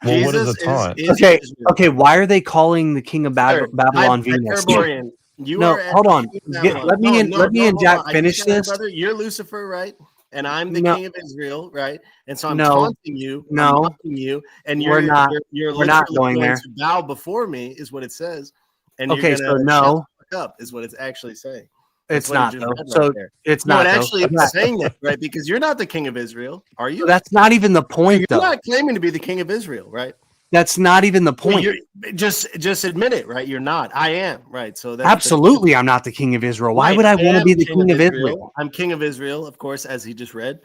Well, what is Jesus a taunt? is Okay. Israel. Okay. Why are they calling the king of Babylon Venus? Hyperborean. You No, are hold on. Babylon. Let me and hold Jack on. finish You said, this. brother, you're Lucifer, right? And I'm the No. king of Israel, right? And so I'm No. taunting you, I'm No. mocking you, and We're not. you're We're not literally going there. to bow before me, is what it says. And Okay, you're so gonna no. shut the fuck up, is what it's actually saying. That's It's what he not just though. read right So there. it's No, not it though. actually Okay. is saying that, right? Because you're not the king of Israel, are you? That's not even the point, You're though. not claiming to be the king of Israel, right? That's not even the Well, point. you're, just admit it, right? You're not. I am, right? So that's Absolutely, I'm not the king of Israel. Why Right, would I want to am be the king of Israel? I'm king of Israel, of course, as he just read.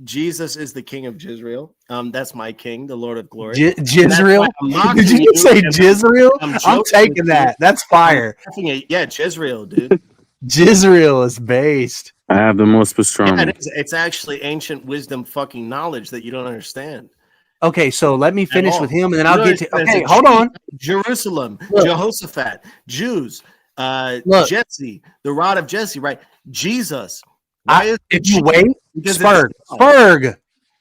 Jesus is the king of Israel. That's my king, the Lord of glory. Jizrael? That's Did you just say Jizrael? I'm taking that. That's fire. Yeah, Jezreel, dude. Jizrael is based. I have the most Yeah, pastrami. it is. It's actually ancient wisdom fucking knowledge that you don't understand. Okay, so let me finish all. with him, and then You I'll don't get to. understand. Okay, It's a hold Jew- on. Jerusalem, Look. Jehoshaphat, Jews, Look. Jesse, the rod of Jesse, right? Jesus. Why is If you wait, Because Spurg, it's- Spurg.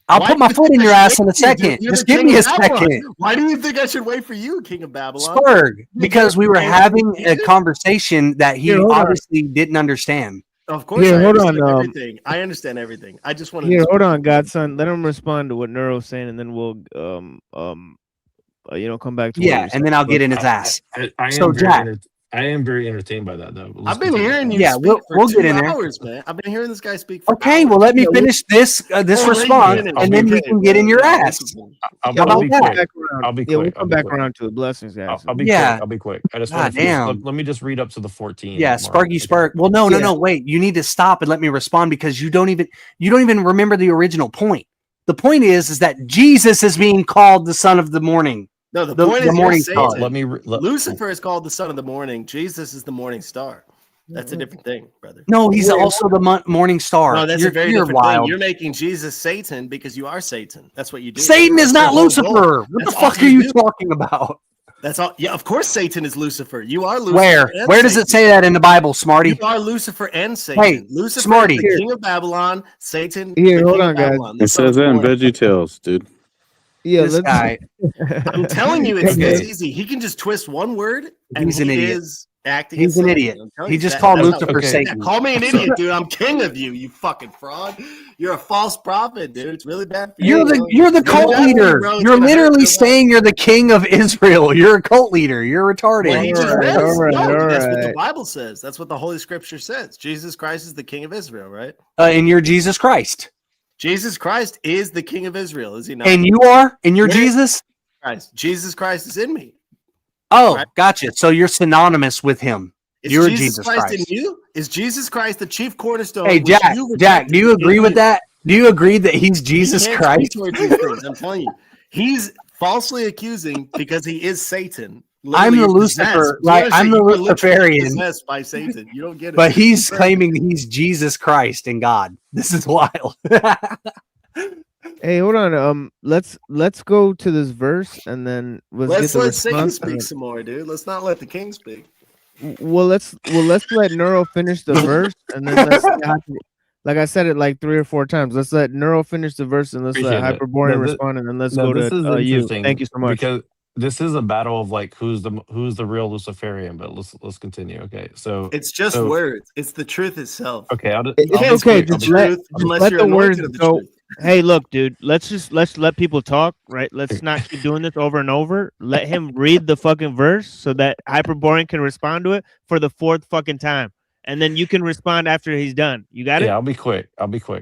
I'll Why put do my you foot think in I your should ass in a wait for you, dude? second. You're Just the give king me a of Babylon. second. Why do you think I should wait for you, king of Babylon? Spurg, You because we think were you're having a Jesus? conversation that he Here, hold on. obviously didn't understand. Of course, Here, I hold on, understand everything. I understand everything. I just want to. Here, hold on, Godson. Let him respond to what Neuro's saying, and then we'll come back to what Yeah, you're and then I'll saying. get in his ass. I So, am Jack. I am very entertained by that, though. I've been hearing you Yeah, speak we'll for get in 2 there. hours, man. I've been hearing this guy speak for Okay, hours. well, let me finish this Oh, let you response, finish. and then you Okay, can get in well, your yeah, ass. I'll How about be that? quick. I'll be quick. We'll come back around to it. Blessings, guys. I'll be Yeah. quick. I'll be quick. I just want God to finish. damn. Let me just read up to the 14. Yeah, Mark. Sparky Spark. Well, no, wait. You need to stop and let me respond because you don't even remember the original point. The point is that Jesus is being called the son of the morning. No, the point is morning you're star. Satan. Lucifer is called the son of the morning. Jesus is the morning star. That's a different thing, brother. No, he's also the morning star. No, that's you're, a very you're different wild. thing. You're making Jesus Satan because you are Satan. That's what you do. Satan is That's not your whole goal. Lucifer. What That's the all fuck are you do. talking about? That's all. Yeah, of course Satan is Lucifer. You are Lucifer. Where? and Where does Satan. it say that in the Bible, Smarty? You are Lucifer and Satan. Hey, Lucifer Smarty. is the king of Babylon. Satan, Here, the hold king on, of guys. Babylon. the It son of says that in the morning. Veggie Tales, dude. Yeah, This guy. I'm telling you, it's Okay. easy. He can just twist one word, and He's an he idiot. is acting. He's as an Satan. idiot. I'm telling He you just that. called That's Lucifer how- Satan. Yeah, call me an idiot, dude. I'm king of you. You fucking fraud. You're a false prophet, dude. It's really bad for you. You're the Really cult bad for you, leader. bro. It's You're gonna hurt literally real bad. saying you're the king of Israel. You're a cult leader. You're retarded. Well, he just read. all right, No, all that's what the right. Bible says. That's what the Holy Scripture says. Jesus Christ is the King of Israel, right? And you're Jesus Christ. Jesus Christ is the King of Israel, is he not? And you are? And you're Where- Jesus? Christ. Jesus Christ is in me. Oh, Right. gotcha. So you're synonymous with him. Is You're Jesus Jesus Christ, Christ. in you? Is Jesus Christ the chief cornerstone? Hey, which Jack, you Jack, do you rejected agree in with that? Do you agree that he's He Jesus can't Christ? speak towards these things. I'm telling you, he's falsely accusing because he is Satan. I'm the Literally Lucifer, possessed. right? I'm the You are literally Luciferian. possessed by Satan. You don't get it. But he's claiming he's Jesus Christ and God. This is wild. Hey, hold on. Let's go to this verse and then Let's get the let Satan response. speak some more, dude. Let's not let the king speak. Well, let's let Neuro finish the verse and then let's like I said it like 3 or 4 times. Let's let Neuro finish the verse and let's let Appreciate it. Hyperborean No, respond and then let's no, go this is to you. interesting. Thank you so much. Because this is a battle of like who's the real Luciferian. But let's continue. Okay, so It's just so, words. It's the truth itself. Okay, You It's can't okay. speak the Just let truth unless let you're the words anointed of the go. truth. Hey, look, dude. Let's let people talk, right? Let's not keep doing this over and over. Let him read the fucking verse so that Hyperborean can respond to it for the 4th fucking time, and then you can respond after he's done. You got it? yeah, I'll be quick.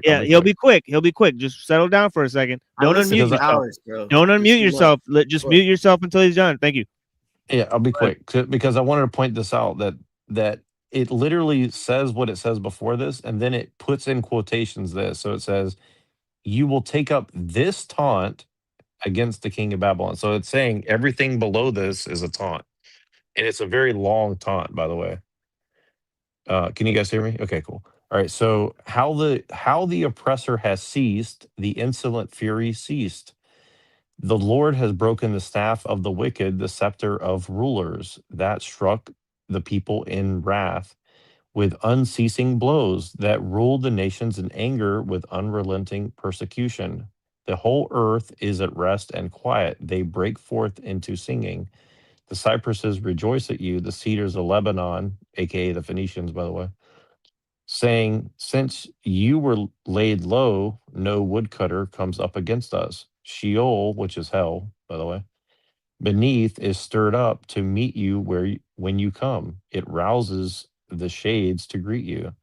Yeah, he'll be quick. He'll be quick. Just settle down for a second. Don't unmute yourself. Don't unmute yourself. Just mute yourself until he's done. Thank you. Yeah, I'll be quick because I wanted to point this out that it literally says what it says before this, and then it puts in quotations this. So it says, "You will take up this taunt against the king of Babylon." So it's saying everything below this is a taunt, and it's a very long taunt, by the way. Can you guys hear me? Okay, cool. All right. So how the oppressor has ceased, the insolent fury ceased. The Lord has broken the staff of the wicked, the scepter of rulers that struck the people in wrath with unceasing blows, that ruled the nations in anger with unrelenting persecution. The whole earth is at rest and quiet. They break forth into singing. The cypresses rejoice at you, the cedars of Lebanon, aka the Phoenicians, by the way, saying, "Since you were laid low, no woodcutter comes up against us." Sheol, which is hell, by the way, beneath is stirred up to meet you when you come. It rouses the shades to greet you.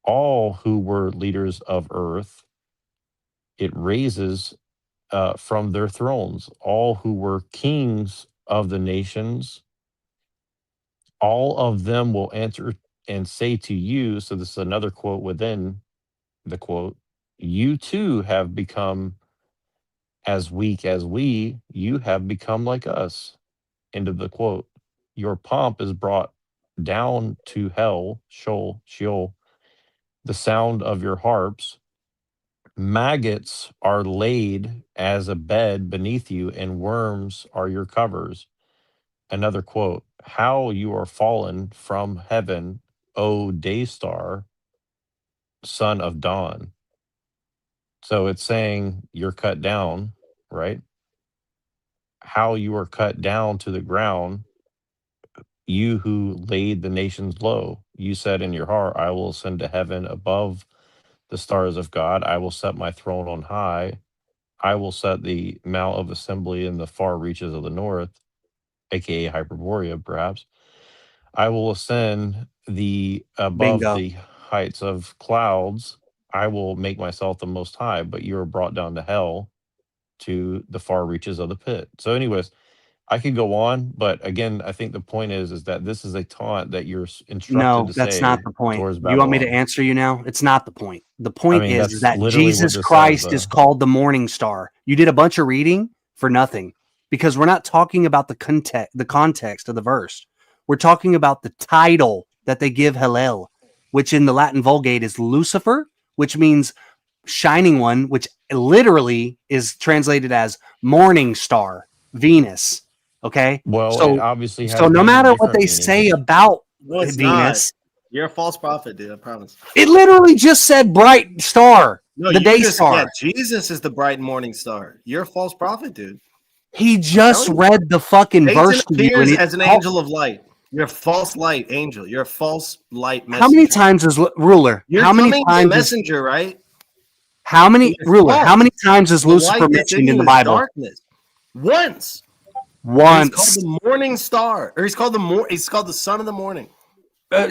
All who were leaders of earth, it raises from their thrones. All who were kings of the nations, all of them will answer and say to you. So this is another quote within the quote. You too have become as weak as we, you have become like us. End of the quote. Your pomp is brought down to hell, Sheol, the sound of your harps. Maggots are laid as a bed beneath you, and worms are your covers. Another quote. How you are fallen from heaven, O day star, son of dawn. So it's saying you're cut down, right? How you are cut down to the ground, you who laid the nations low. You said in your heart, I will ascend to heaven above the stars of God. I will set my throne on high. I will set the mount of assembly in the far reaches of the north, aka Hyperborea, perhaps. I will ascend above Bingo. the heights of clouds. I will make myself the most high, but you are brought down to hell, to the far reaches of the pit. So, anyways, I could go on, but again, I think the point is that this is a taunt that you're instructed No, to that's say not the point. towards Do you want me to Babylon. answer you now? It's not the point. The I point mean, is that's that literally what Jesus this Christ says, is called the morning star. You did a bunch of reading for nothing because we're not talking about the context of the verse. We're talking about the title that they give Hillel, which in the Latin Vulgate is Lucifer, which means shining one, which literally is translated as morning star, Venus. Okay. Well, it So obviously has no many matter what different they meanings. say about No, it's Venus, not. You're a false prophet, dude. I promise. it literally just said bright star, No, the you day just, star. Yeah, Jesus is the bright morning star. You're a false prophet, dude. He just telling you. read the fucking Satan verse to you. appears And as an angel of light. You're a false light angel. You're a false light messenger. how many times is ruler? You're How many coming to the times is messenger, right? how many You're ruler? false. How many times is The Lucifer light that's mentioned in you the is Bible? darkness. Once. He's Once. called the morning star, or he's called the son of the morning.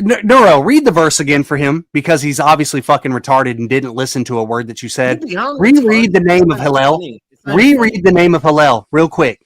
Neuro, read the verse again for him because he's obviously fucking retarded and didn't listen to a word that you said. To be honest, Reread the name of Hillel. Reread the name of Hillel real quick.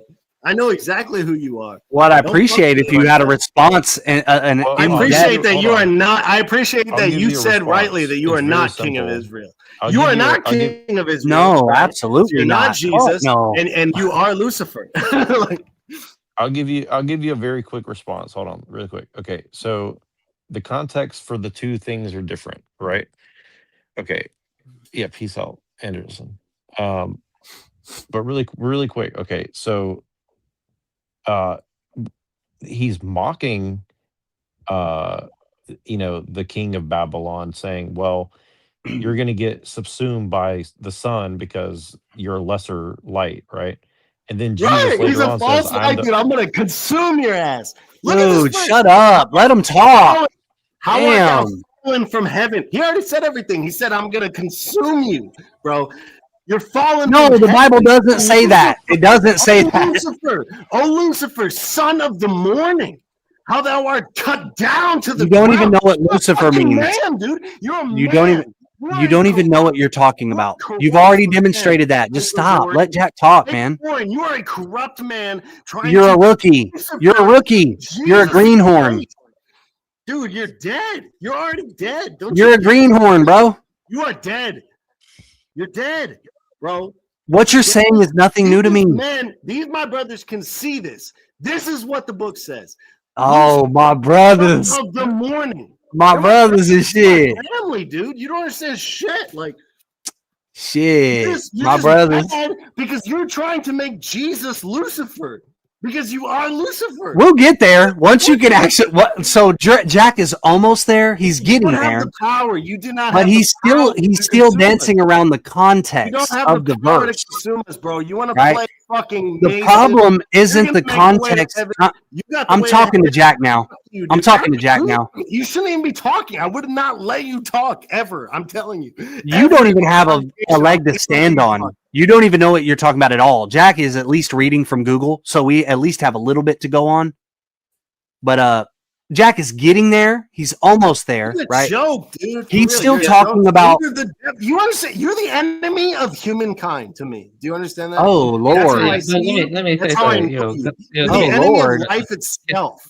I know exactly who you are. What I Don't appreciate fuck if me you like had a that. response and I appreciate that you are not. I appreciate I'll that give you you a said response. rightly that you It's are very not king of simple. Israel. I'll You give are you a- not I'll give- king of Israel. No, right? absolutely You're not not. Jesus, No. and you are Lucifer. Like, I'll give you a very quick response. Hold on, really quick. Okay, so the context for the two things are different, right? Okay. Yeah, peace out, Anderson. But really quick. Okay, so uh he's mocking the king of Babylon, saying, well, you're going to get subsumed by the sun because you're a lesser light, right? And then Jesus right? He's later a on says, false I'm light, the dude. I'm gonna consume your ass. Look Dude, at this verse. shut up. Let him talk. How art thou Damn. fallen from heaven? He already said everything. He said, I'm gonna consume you, bro. You're fallen. No, from the Bible heaven. doesn't say that. It doesn't say that. Lucifer, oh Lucifer, son of the morning, how thou art cut down to the You don't even ground. know what You're a Lucifer fucking means. Man, dude. You're a You man. don't even you don't even know what you're talking about. You've already demonstrated that. Just stop. Let Jack talk, man. You are a corrupt man trying You're to a rookie. You're a rookie. You're a Jesus greenhorn. Christ. Dude, you're dead. You're already dead. Don't You're you a greenhorn, bro. You are dead. You're dead, bro. What you're saying is nothing new to me. Man, these my brothers can see this. This is what the book says. Oh, my brothers. Of the morning. My brothers and shit. Family, dude. You don't understand shit. Like, Shit. you're My just brothers. mad because you're trying to make Jesus Lucifer. Because you are Lucifer. We'll get there once you can actually. What? So Jack is almost there. He's getting You don't have there, the power. You do not but have he's the power still to still consume dancing us. around the You don't context have of the the power verse. to consume us, bro. You want to Right? play fucking The Mason. problem You're isn't gonna the make the way to context. heaven. You got the I'm way to talking to heaven. Jack now. You, I'm dude. talking to Jack now. You shouldn't even be talking. I would not let you talk ever. I'm telling you. You don't even have a leg to stand on. You don't even know what you're talking about at all. Jack is at least reading from Google, so we at least have a little bit to go on. But Jack is getting there. He's almost there, It's a right? joke, dude. For He's real. still You're a talking joke. about. You understand? You're the enemy of humankind to me. Do you understand that? Oh, That's Lord. how I But see you. let me That's say how I something. know you. You're let the me- enemy Lord. of life itself.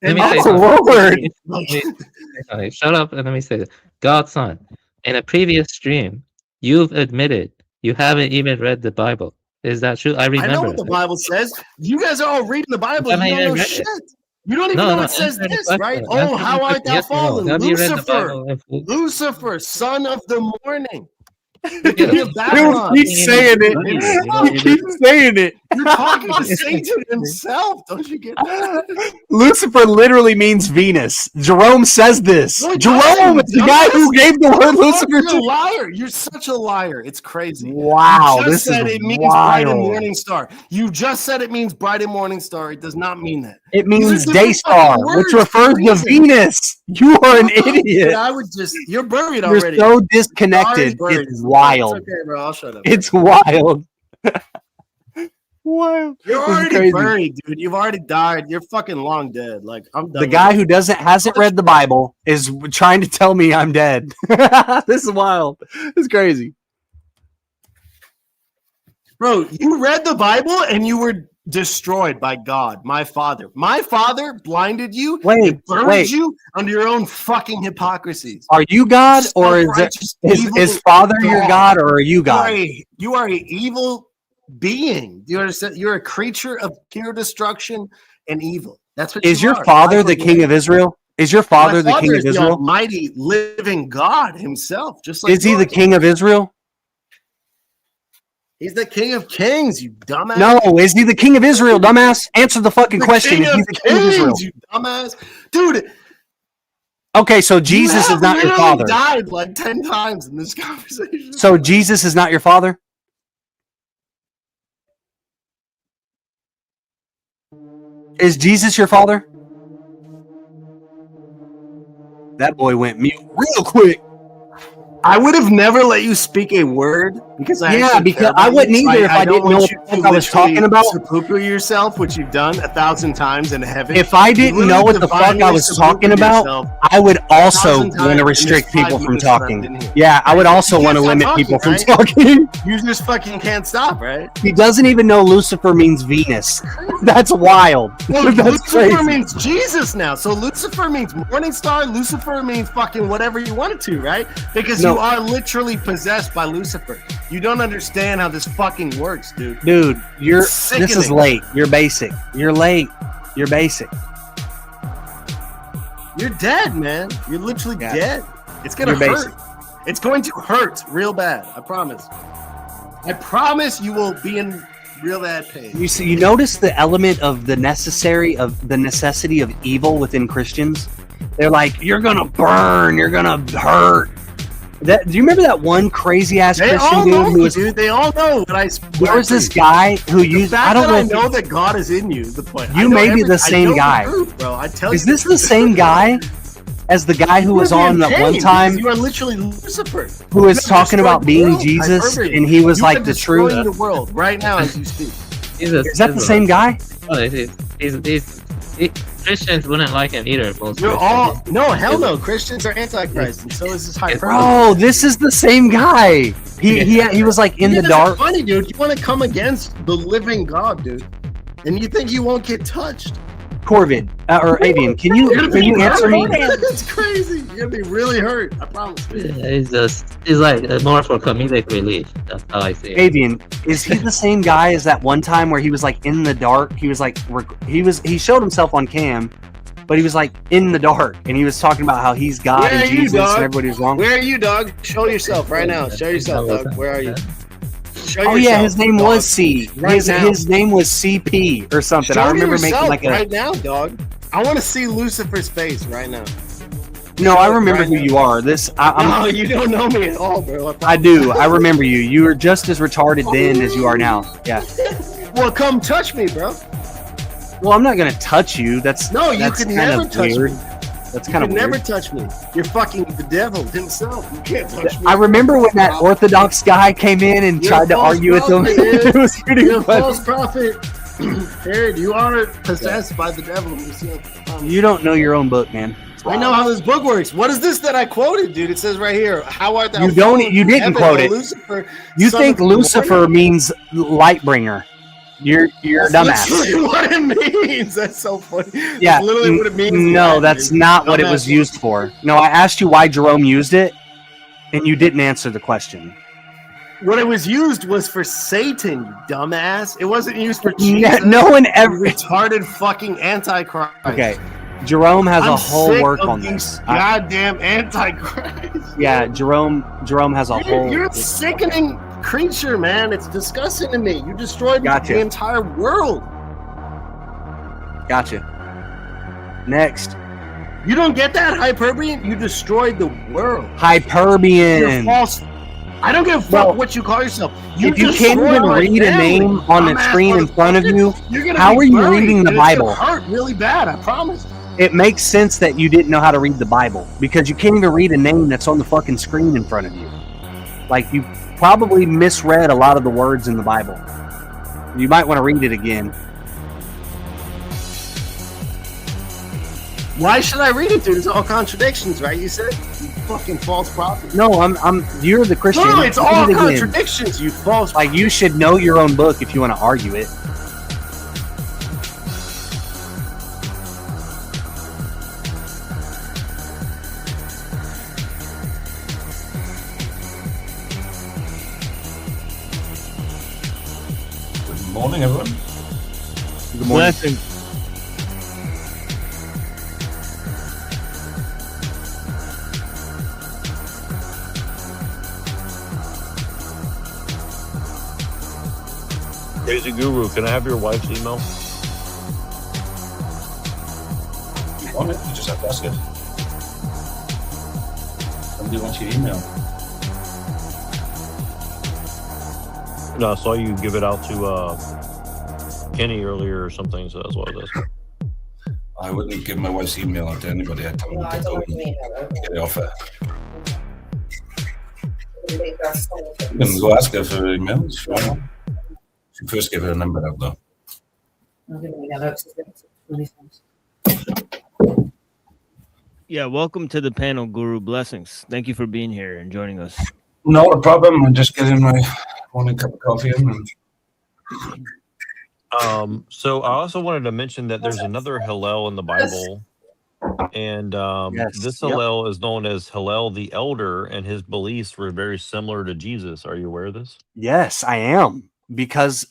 Let me And say that's something. Lord. Let me say something. Shut up and let me say this. Godson, in a previous stream, you've admitted you haven't even read the Bible. Is that true? I I know remember. what the Bible says. You guys are all reading the Bible. Haven't You don't even know read shit. it. You don't even No, know no, it says answer the this, right? question. Oh, Answer the how art question. thou Yes or no? fallen? Have you read the Lucifer. Bible in full? Lucifer, son of the morning. Yes. King of Babylon. He keeps saying it. He keeps saying it. You're talking to Satan himself. Don't you get that? Lucifer literally means Venus. Jerome says this. No, it Jerome doesn't, is the guy who dumbass. gave the word Lucifer You're a to. liar. You're such a liar. It's crazy. Wow, You just this is said it means bright and wild. morning star. You just said it means bright and morning star. It does not mean that. It These are means different day star, fucking which words for refers a to reason. Venus. You are an Dude, idiot. I would just. You're buried You're already. so You're already disconnected. buried. It's wild. It's okay, bro. I'll shut up. It's wild. Wild. You're This is already crazy. buried, dude. You've already died. You're fucking long dead. Like I'm done. The guy who hasn't read the Bible is trying to tell me I'm dead. This is wild. It's crazy. Bro, you read the Bible and you were destroyed by God, my father. My father blinded you and burned you under your own fucking hypocrisies. Are you God, or Self-righteous, is evil Father your God, or are you God? You are an evil being. Do you understand? You're a creature of pure destruction and evil. That's what Is you your are. father Michael the King Jackson. of Israel? Is your father the My King of is the Israel? Almighty living God himself. Just like Is he the yours. King of Israel? He's the King of Kings, you dumbass. No, is he the King of Israel, dumbass? Answer the fucking The question. King Is he of the King of Israel? Kings, you dumbass. Dude, Okay, so Jesus you is not your literally father. died like 10 times in this conversation. So Jesus is not your father? Is Jesus your father? That boy went mute real quick. I would have never let you speak a word Because because I wouldn't either if I didn't know what the fuck I was talking about. Seppuku yourself, which you've done 1,000 times in heaven. If I didn't know what the fuck I was talking about, I would also want to restrict people from talking. Yeah, I would also want to limit people from talking. You just fucking can't stop, right? He doesn't even know Lucifer means Venus. That's wild. Well, That's Lucifer crazy. means Jesus now. So Lucifer means morning star. Lucifer means fucking whatever you want it to, right? Because you are literally possessed by Lucifer. You don't understand how this fucking works, dude. Dude, this is Sickening. late. You're basic. You're late. You're basic. You're dead, man. You're literally dead. It's gonna You're hurt. basic. It's going to hurt real bad. I promise. I promise you will be in real bad pain. You see, you notice the element of the necessity of evil within Christians. They're like, you're gonna burn. You're gonna hurt. Do you remember that one crazy ass They Christian all dude know, who was? dude. They all know what I. There was this guy who used. The fact I don't that know. I know that God is in you is the point. I You know may be the I same know guy. truth, bro. I tell you. Is this the same guy as the guy who was on that one time? You are literally Lucifer. Who was You have talking about destroyed the being world. Jesus, I've heard it. and he was You like are the truth? destroying the world right now as you speak. Is that the same guy? Oh, Christians wouldn't like him either. Most You're Christians. all no, hell no. Christians are antichrist, and so is this hyperbole. Bro, this is the same guy. He was like in the It's dark. funny, dude. You want to come against the living God, dude, and you think you won't get touched? Corvid or Avian, can you answer me? It's crazy. You're gonna be really hurt. I promise. It's like more for comedic relief. That's how I see it. Avian, is he the same guy as that one time where he was like in the dark? He was like he showed himself on cam, but he was like in the dark, and he was talking about how he's God Where and are you, Jesus dog? and everybody was wrong. Where are you, dog? Show yourself right now. Show yourself, dog. Where are you? Show Oh yeah, yourself, his name dog. was C. Right now. His name was CP or something. Show I remember making yourself like a. right now, dog. I want to see Lucifer's face right now. No, I remember right who now. you are. No, you don't know me at all, bro. I do. I remember you. You were just as retarded then as you are now. Yeah. Well, come touch me, bro. Well, I'm not gonna touch you. That's No, you that's can kind never of touch weird. me. That's You kind of can weird. never touch me. You're fucking the devil himself. You can't touch me. I remember when that Orthodox guy came in and You're tried a to false argue with him. prophet, dude. It was pretty You're a funny. false prophet. Jared, you are possessed by the devil himself. You don't know your own book, man. I know how this book works. What is this that I quoted, dude? It says right here, "How art thou?" You don't. fallen You from didn't heaven, quote O it. Lucifer, You son think of the Lucifer morning? means light bringer. You're a That's dumbass. literally what it means. That's so funny. Yeah. That's literally what it means. No, that's not what it was Dumbass. used for. No, I asked you why Jerome used it, and you didn't answer the question. What it was used was for Satan, you dumbass. It wasn't used for Yeah, Jesus. no one you ever. retarded fucking antichrist. Okay, Jerome has a I'm whole sick work of on these this. goddamn antichrist. Yeah, Jerome has a whole. You're a sickening creature, man. It's disgusting to me. You destroyed Gotcha. the entire world. Gotcha. Next, You don't get that, Hyperbian? You destroyed the world. You're Hyperbian. false. I don't give a fuck Well, what you call yourself. If you can't destroyed even my read a family, name on the dumbass screen in front of you, motherfucker. You're gonna how be are you buried, reading the and it's gonna Bible? hurt really bad, I promise. It makes sense that you didn't know how to read the Bible because you can't even read a name that's on the fucking screen in front of you. Like, you probably misread a lot of the words in the Bible. You might want to read it again. Why should I read it, dude? It's all contradictions, right? You said, you fucking false prophet. No, you're the Christian. No, it's Read all it again. contradictions, you false. Like, you should know your own book if you want to argue it. Good morning, everyone. Good morning. Blessing. Crazy Guru, can I have your wife's email? You want it? You just have to ask it. Somebody wants your email. No, I saw you give it out to Kenny earlier or something, so that's what it is. I wouldn't give my wife's email out to anybody. I'd tell them to go and get it off her. You can go ask her for emails. If you want. You first give her a number out though. Yeah, welcome to the panel, Guru. Blessings. Thank you for being here and joining us. Not a problem. I'm just getting my morning cup of coffee in. So I also wanted to mention that there's another Hillel in the Bible, and this Hillel is known as Hillel the Elder, and his beliefs were very similar to Jesus. Are you aware of this? Yes, I am, because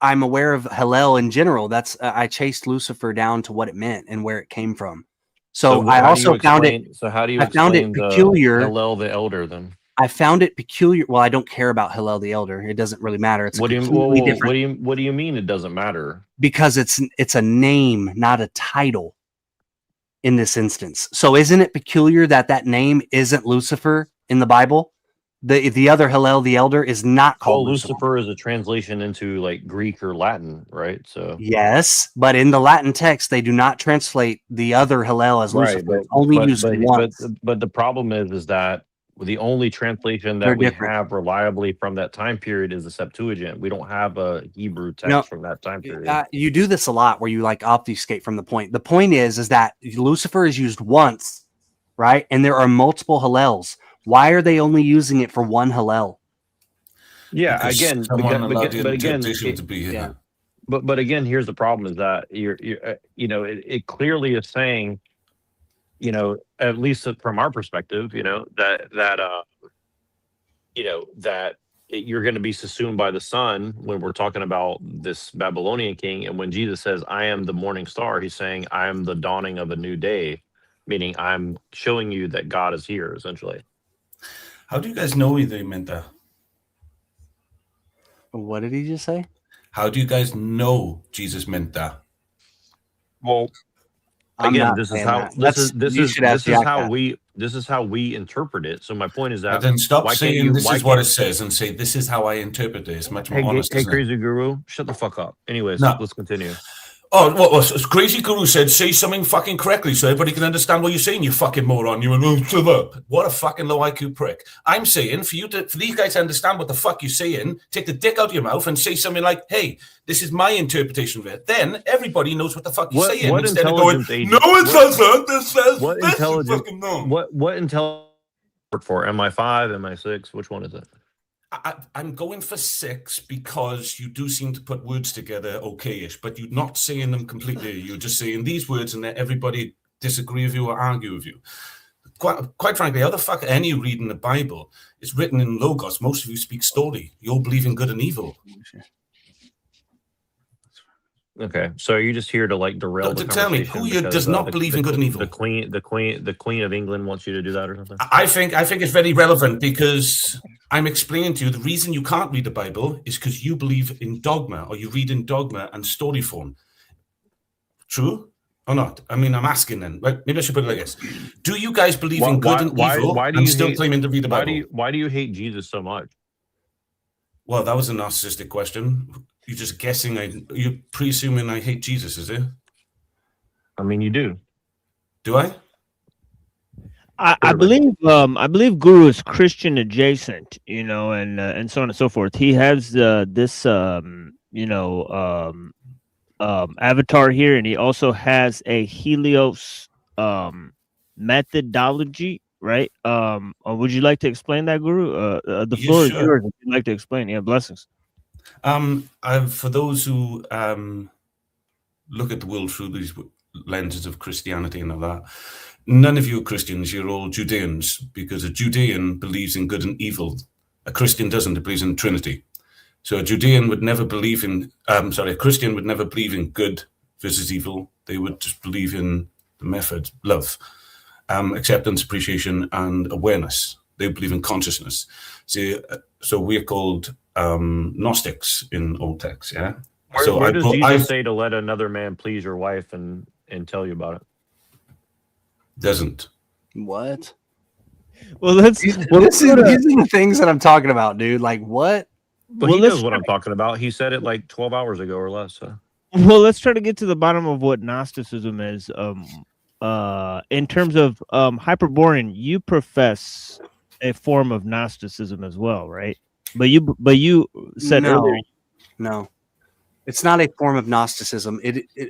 I'm aware of Hillel in general. That's I chased Lucifer down to what it meant and where it came from. So I also found it. So how do you I found it explain peculiar. the Hillel the Elder then? I found it peculiar. Well, I don't care about Hillel the Elder. It doesn't really matter. It's What do you completely different what do you mean it doesn't matter? because it's a name, not a title in this instance. So isn't it peculiar that that name isn't Lucifer in the Bible? The other Hillel the Elder is not called Lucifer is a translation into like Greek or Latin, right? So Yes, but in the Latin text, they do not translate the other Hillel as Lucifer. right, It's only used once. but the problem is that the only translation that They're we different. have reliably from that time period is the Septuagint. We don't have a Hebrew text No, from that time period. You do this a lot where you like obfuscate from the point. The point is that Lucifer is used once, right? And there are multiple Hillels. Why are they only using it for one Hillel? Yeah, Because again, someone allowed the but again, interpretation to be here. but again, here's the problem: is that you're it clearly is saying, at least from our perspective, that you're going to be subsumed by the sun when we're talking about this Babylonian king, and when Jesus says, "I am the morning star," he's saying, "I am the dawning of a new day," meaning I'm showing you that God is here, essentially. How do you guys know they meant that? What did he just say? How do you guys know Jesus meant that? Well, I'm again, not this is saying how that. That's- you should ask Jack this is how we interpret it. So my point is that Then stop why can't saying you- this why is what can't- it says and say this is how I interpret it. It's much more Hey, honest. hey, isn't it? crazy guru, shut the fuck up. Anyways, No. let's continue. Oh, what Crazy Guru said, say something fucking correctly so everybody can understand what you're saying, you fucking moron. You went, oh, shut up. What a fucking low IQ prick. I'm saying for these guys to understand what the fuck you're saying, take the dick out of your mouth and say something like, hey, this is my interpretation of it. Then everybody knows what the fuck you're saying. What Instead of going, intelligence agent- no, it what- doesn't. This says What this. intelligence? Fucking no. What intelligence work for? MI5, MI6? Which one is it? I'm going for 6 because you do seem to put words together okay-ish, but you're not saying them completely. You're just saying these words and then everybody disagree with you or argue with you. Quite frankly, how the fuck are any reading the Bible? It's written in Logos. Most of you speak story. You all believe in good and evil. Okay, so are you just here to like derail the Tell me, conversation? who here because, does not believe in good and evil? The Queen of England wants you to do that or something? I think it's very relevant because I'm explaining to you the reason you can't read the Bible is because you believe in dogma or you read in dogma and story form. True or not? I mean, I'm asking then. Right? Maybe I should put it like this. Do you guys believe in good and evil and still claiming to read the Bible? Why do you hate Jesus so much? Well, that was a narcissistic question. You're just guessing. You're pre-assuming I hate Jesus, is it? I mean, you do. Do I? I believe Guru is Christian adjacent, and so on and so forth. He has this avatar here, and he also has a Helios methodology, right? Would you like to explain that, Guru? The floor is yours if you'd like to explain. Yeah, blessings. For those who look at the world through these lenses of Christianity and all that, none of you are Christians. You're all Judeans, because a Judean believes in good and evil. A Christian doesn't. It believes in Trinity. So a Judean would never believe in. A Christian would never believe in good versus evil. They would just believe in the method, love, acceptance, appreciation, and awareness. They believe in consciousness. So we're called Gnostics in old texts. Yeah. Where does Jesus say to let another man please your wife and tell you about it? Doesn't. What? Well, these are the things that I'm talking about, dude. Like what? But he knows what I'm talking about. He said it like 12 hours ago or less. So. Well, let's try to get to the bottom of what Gnosticism is. In terms of Hyperborean, you profess a form of Gnosticism as well, right? But you said earlier, no, it's not a form of Gnosticism.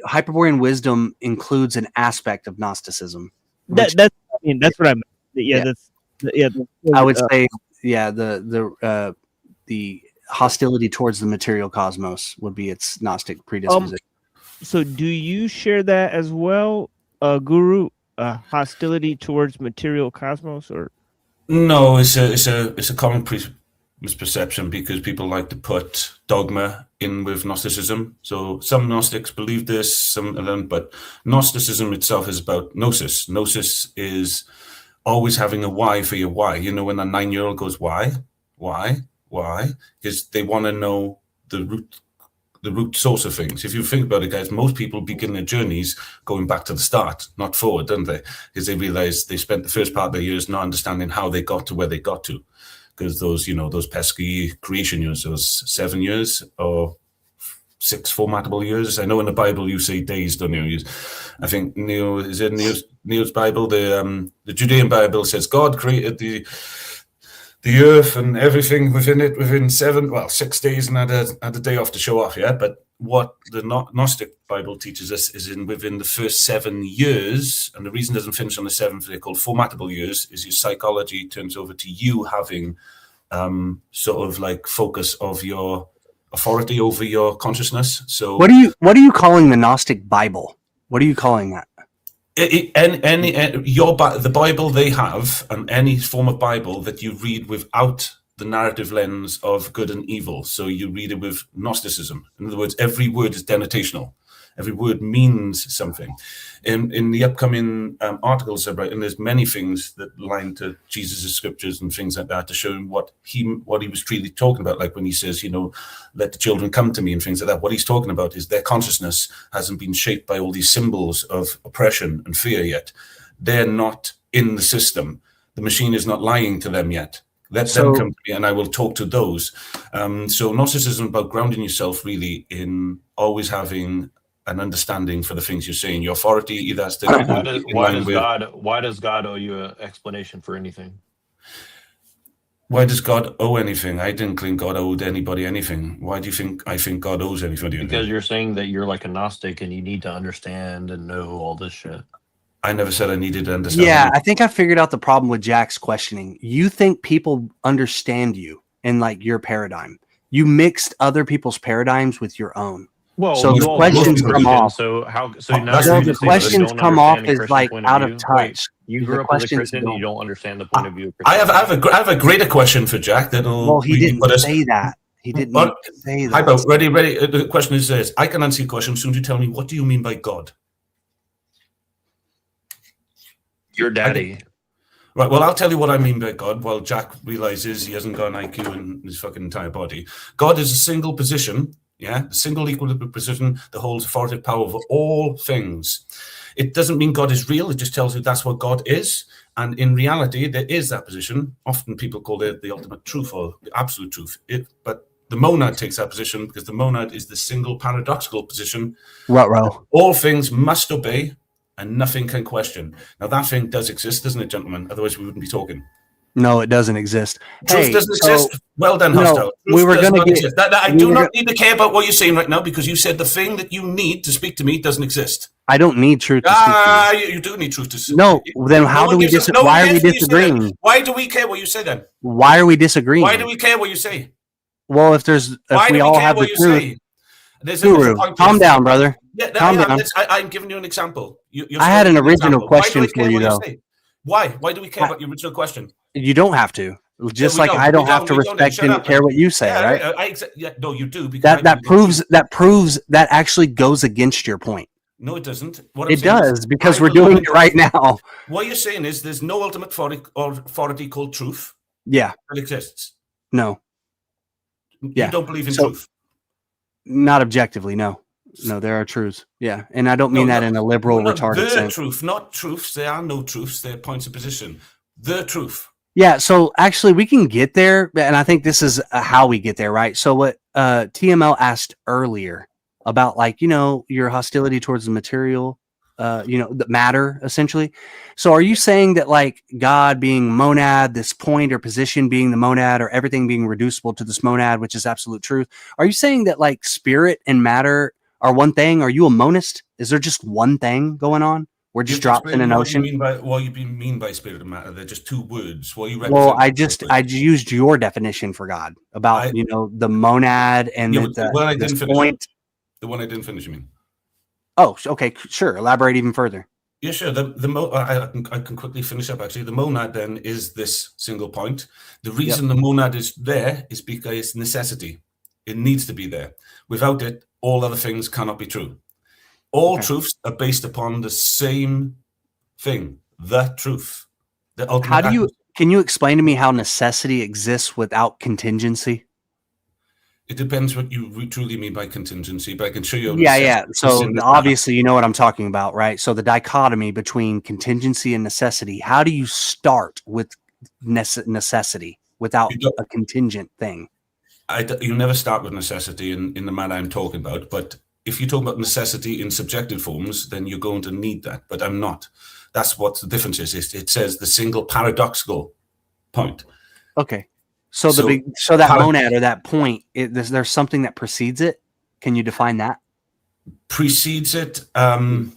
Hyperborean wisdom includes an aspect of Gnosticism. that's what I meant. Yeah. I would say, the hostility towards the material cosmos would be its Gnostic predisposition. So do you share that as well, Guru? Hostility towards material cosmos, or no? It's a common misperception because people like to put dogma in with Gnosticism. So some Gnostics believe this, some of them, but Gnosticism itself is about gnosis. Gnosis is always having a why for your why. You know, when a 9-year-old goes, why? Because they want to know the root source of things. If you think about it, guys, most people begin their journeys going back to the start, not forward, don't they? Because they realize they spent the first part of their years not understanding how they got to where they got to. Because those pesky creation years, those 7 years or 6 formatable years. I know in the Bible you say days, don't you? I think Neil's Bible, the Judean Bible says God created the earth and everything within it within 6 days and had a day off to show off. Yeah, but what the Gnostic Bible teaches us is within the first 7 years, and the reason it doesn't finish on the 7th, they're called formatable years, is your psychology turns over to you having sort of like focus of your authority over your consciousness. So what are you calling the Gnostic Bible? What are you calling that? The Bible they have, and any form of Bible that you read without the narrative lens of good and evil. So you read it with Gnosticism. In other words, every word is denotational. Every word means something. In the upcoming articles I write, and there's many things that line to Jesus' scriptures and things like that to show him what he was truly talking about. Like when he says, let the children come to me and things like that. What he's talking about is their consciousness hasn't been shaped by all these symbols of oppression and fear yet. They're not in the system. The machine is not lying to them yet. Let them come to me and I will talk to those. So Gnosticism is about grounding yourself really in always having an understanding for the things you're saying. Your authority either has to why does God owe you an explanation for anything? Why does God owe anything? I didn't think God owed anybody anything. Why do you think I think God owes anybody anything? Because you're saying that you're like a Gnostic and you need to understand and know all this shit. I never said I needed to understand. Yeah, I think I figured out the problem with Jack's questioning. You think people understand you in like your paradigm. You mixed other people's paradigms with your own. Well, so the questions come off. So the questions come off as like out of touch. You grew up as a Christian and you don't understand the point of view of I have a greater question for Jack. He didn't say that. He didn't say that. Hi, Bo. Ready. The question is this. I can answer your question as soon as you tell me, what do you mean by God? Your daddy. Right, well, I'll tell you what I mean by God. While Jack realizes he hasn't got an IQ in his fucking entire body. God is a single position, a single equilibrium position that holds authoritative power over all things. It doesn't mean God is real. It just tells you that's what God is. And in reality, there is that position. Often people call it the ultimate truth or the absolute truth. But the monad takes that position because the monad is the single paradoxical position. Ruh-roh. All things must obey and nothing can question. Now, that thing does exist, doesn't it, gentlemen? Otherwise, we wouldn't be talking. No, it doesn't exist. Truth doesn't exist. Well done, Hostile. We were going to get. I do not need to care about what you're saying right now because you said the thing that you need to speak to me doesn't exist. I don't need truth to speak to you do need truth to speak. No, then how do we disagree? Why are we disagreeing? Why do we care what you say then? Why are we disagreeing? Why do we care what you say? Well, if we all have the truth. Guru, calm down, brother. Calm down. I'm giving you an example. I had an original question for you, though. Why? Why do we care about your original question? You don't have to. Just like I don't have to respect and care what you say, right? No, you do. Because that proves that actually goes against your point. No, it doesn't. It does because we're doing it right now. What you're saying is there's no ultimate authority called truth. Yeah, that exists. No. You don't believe in truth. Not objectively, no. No, there are truths. Yeah, and I don't mean that in a liberal, retarded sense. Truth, not truths. There are no truths. They're points of position. The truth. Yeah, so actually we can get there, and I think this is how we get there, right? So what TML asked earlier about, like, your hostility towards the material the matter essentially. So are you saying that like God being monad, this point or position being the monad, or everything being reducible to this monad, which is absolute truth? Are you saying that like spirit and matter are one thing? Are you a monist? Is there just one thing going on? We're just dropped in an ocean. What you mean by spirit and matter? They're just two words. What you Well, I used your definition for God about the monad and the one I didn't finish. point. The one I didn't finish. You mean? Oh, okay, sure. Elaborate even further. Yeah, sure. I can quickly finish up. Actually, the monad then is this single point. The reason the monad is there is because it's necessity. It needs to be there. Without it, all other things cannot be true. All truths are based upon the same thing, the truth. The ultimate. Can you explain to me how necessity exists without contingency? It depends what you truly mean by contingency, but I can show you. Yeah. So obviously, you know what I'm talking about, right? So the dichotomy between contingency and necessity. How do you start with necessity without a contingent thing? You never start with necessity in the manner I'm talking about, but if you talk about necessity in subjective forms, then you're going to need that, but I'm not. That's what the difference is. It says the single paradoxical point. Okay. So that monad or that point, there's something that precedes it. Can you define that? Precedes it? Well,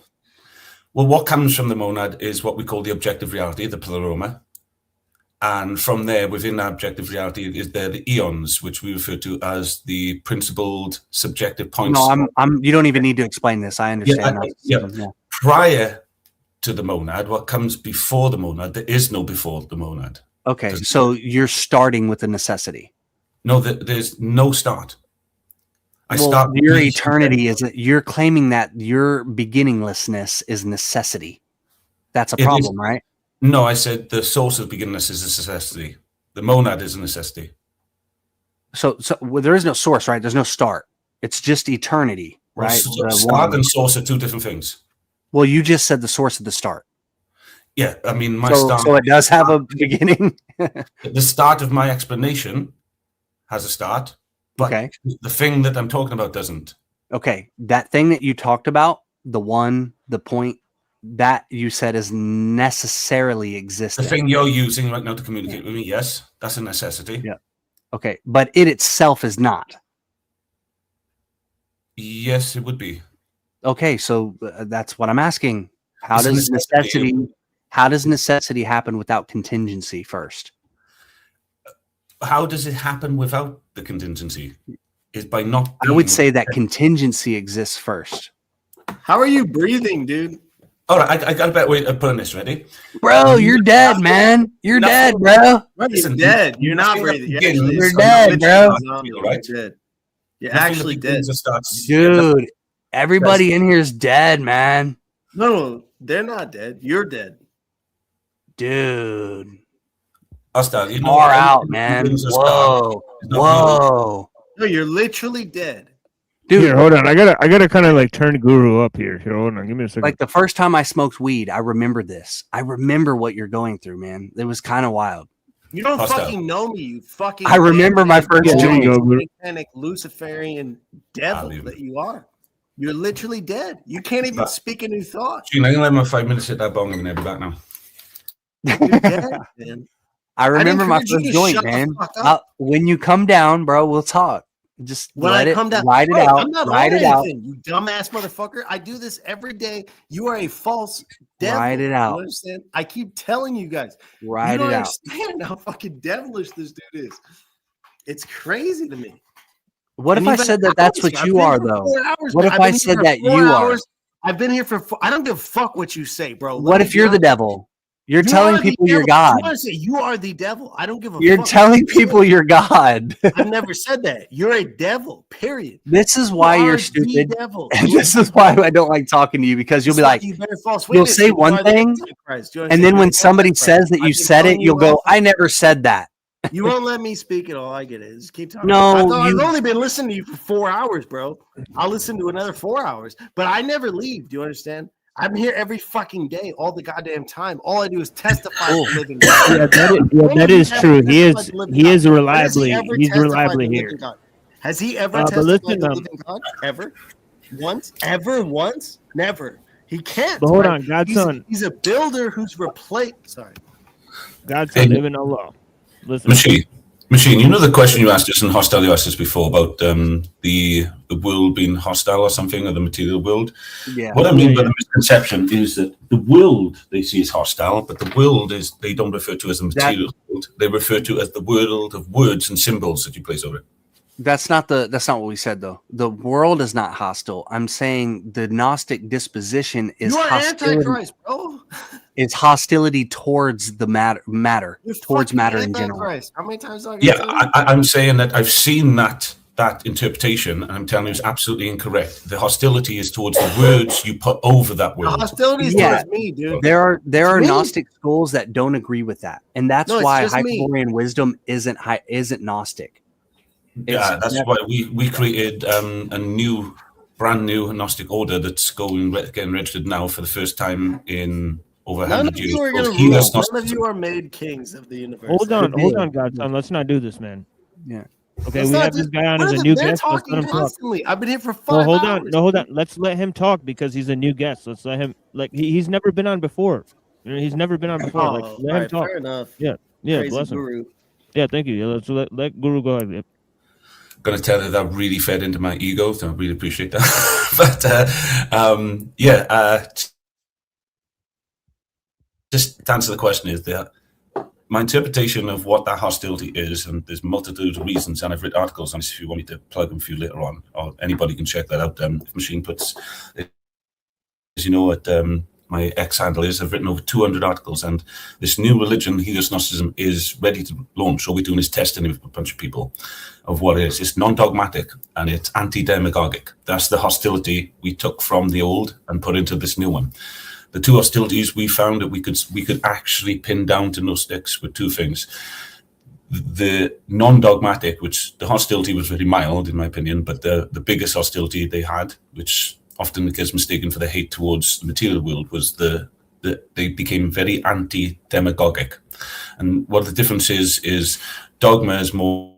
what comes from the monad is what we call the objective reality, the pleroma. And from there, within that objective reality, is there the eons, which we refer to as the principled subjective points. No, you don't even need to explain this. I understand. Yeah. Prior to the monad, what comes before the monad, there is no before the monad. Okay, so you're starting with a necessity. No, there's no start. Your eternity is that you're claiming that your beginninglessness is necessity. That's a problem, right? No, I said the source of beginningness is a necessity. The monad is a necessity. So there is no source, right? There's no start. It's just eternity, right? Start and source are two different things. Well, you just said the source of the start. Yeah, I mean, so it does have a beginning. The start of my explanation has a start, but the thing that I'm talking about doesn't. Okay, that thing that you talked about, the point that you said is necessarily existing. The thing you're using right now to communicate with me, yes, that's a necessity. Yeah. Okay, but it itself is not. Yes, it would be. Okay, so that's what I'm asking. How does necessity happen without contingency first? How does it happen without the contingency? Is by not. I would say that contingency exists first. How are you breathing, dude? All right, I got a better way of putting this. Ready? Bro, you're dead, man. You're dead, bro. You're dead. You're not breathing. You're dead, bro. You're dead. You're actually dead. Dude, everybody in here is dead, man. No, they're not dead. You're dead. Dude. Hostile, far out, man. Whoa. Whoa. No, you're literally dead. Dude, here, hold on. I gotta kind of like turn Guru up here. Here, hold on. Give me a second. Like the first time I smoked weed, I remember this. I remember what you're going through, man. It was kind of wild. You don't fucking know me, you fucking. I remember my first satanic Luciferian devil that you are. You're literally dead. You can't even speak a new thought. Gene, I'm gonna let my 5 minutes hit that bong and I'll be back now. You're dead, man. I remember my first joint, man. When you come down, bro, we'll talk. Just when let I come down, ride it out. I'm not ride it out. You dumbass motherfucker. I do this every day. You are a false devil. Ride it out. You understand? I keep telling you guys. Ride you it don't out. understand how fucking devilish this dude is. It's crazy to me. What if I said that that's what you are, though? What if I said that you are? I've been here for. I don't give a fuck what you say, bro. What if you're the devil? You're telling people you're God. You are the devil. I don't give a fuck. You're telling people you're God. I've never said that. You're a devil, period. This is why you're stupid. And this is why I don't like talking to you, because you'll be like, you'll say one thing, and then when somebody says that you said it, you'll go, I never said that. You won't let me speak at all. I get it. Just keep talking. No, I've only been listening to you for 4 hours, bro. I'll listen to another 4 hours, but I never leave. Do you understand? I'm here every fucking day, all the goddamn time. All I do is testify to living God. Yeah, that is true. He is reliably here. Has he ever testified to living God? Ever? Once? Ever? Once? Never. He can't. But hold right? on, Godson. He's a builder who's replaced. Sorry. Godson, Ibn Allah. Listen. Machine, you know the question you asked us in Hostile you asked us before about the world being hostile or something, or the material world? Yeah. What I mean by the misconception is that the world they see as hostile, but the world is they don't refer to as the material world. They refer to as the world of words and symbols that you place over it. That's not what we said though. The world is not hostile. I'm saying the Gnostic disposition is You are hostility. Antichrist, bro. It's hostility towards the matter, You're towards fucking matter in general. Antichrist. How many times have I Yeah, gotta tell you? I'm saying that I've seen that interpretation, and I'm telling you it's absolutely incorrect. The hostility is towards the words you put over that word. The hostility is towards me, dude. There are me. Gnostic schools that don't agree with that, and that's No, it's why just me. Hyperborean wisdom isn't Gnostic. Yeah, that's why we created a brand new Gnostic order that's getting registered now for the first time in over 100 years. You are called gonna Helus rule. None of Gnosticism. you are made kings of the universe. Hold on, Godson. Let's not do this, man. Yeah. Okay, Let's we not have this do- guy on What as are a the- new they're guest. Let's talking let him talk. constantly. I've been here for 5 Well, hold hours. on. No, hold on. Let's let him talk because he's a new guest. Let's let him. Like he's never been on before. He's never been on before. Oh, Like let him alright, talk. fair enough. Yeah, Crazy bless him. guru. Yeah, thank you. Yeah, let's let Guru go ahead. Yep. Going to tell you that really fed into my ego, so I really appreciate that. But just to answer the question is that my interpretation of what that hostility is, and there's multitude of reasons, and I've written articles on this if you want me to plug them for you later on, or anybody can check that out. If Machine puts, as you know, at my X handle is, I've written over 200 articles, and this new religion, Helus Gnosticism, is ready to launch. All we're doing is testing it with a bunch of people of what it is. It's non-dogmatic and it's anti-demagogic. That's the hostility we took from the old and put into this new one. The two hostilities we found that we could actually pin down to Gnostics were two things. The non-dogmatic, which the hostility was very mild in my opinion, but the biggest hostility they had, which often gets mistaken for the hate towards the material world, was they became very anti-demagogic. And what the difference is dogma is more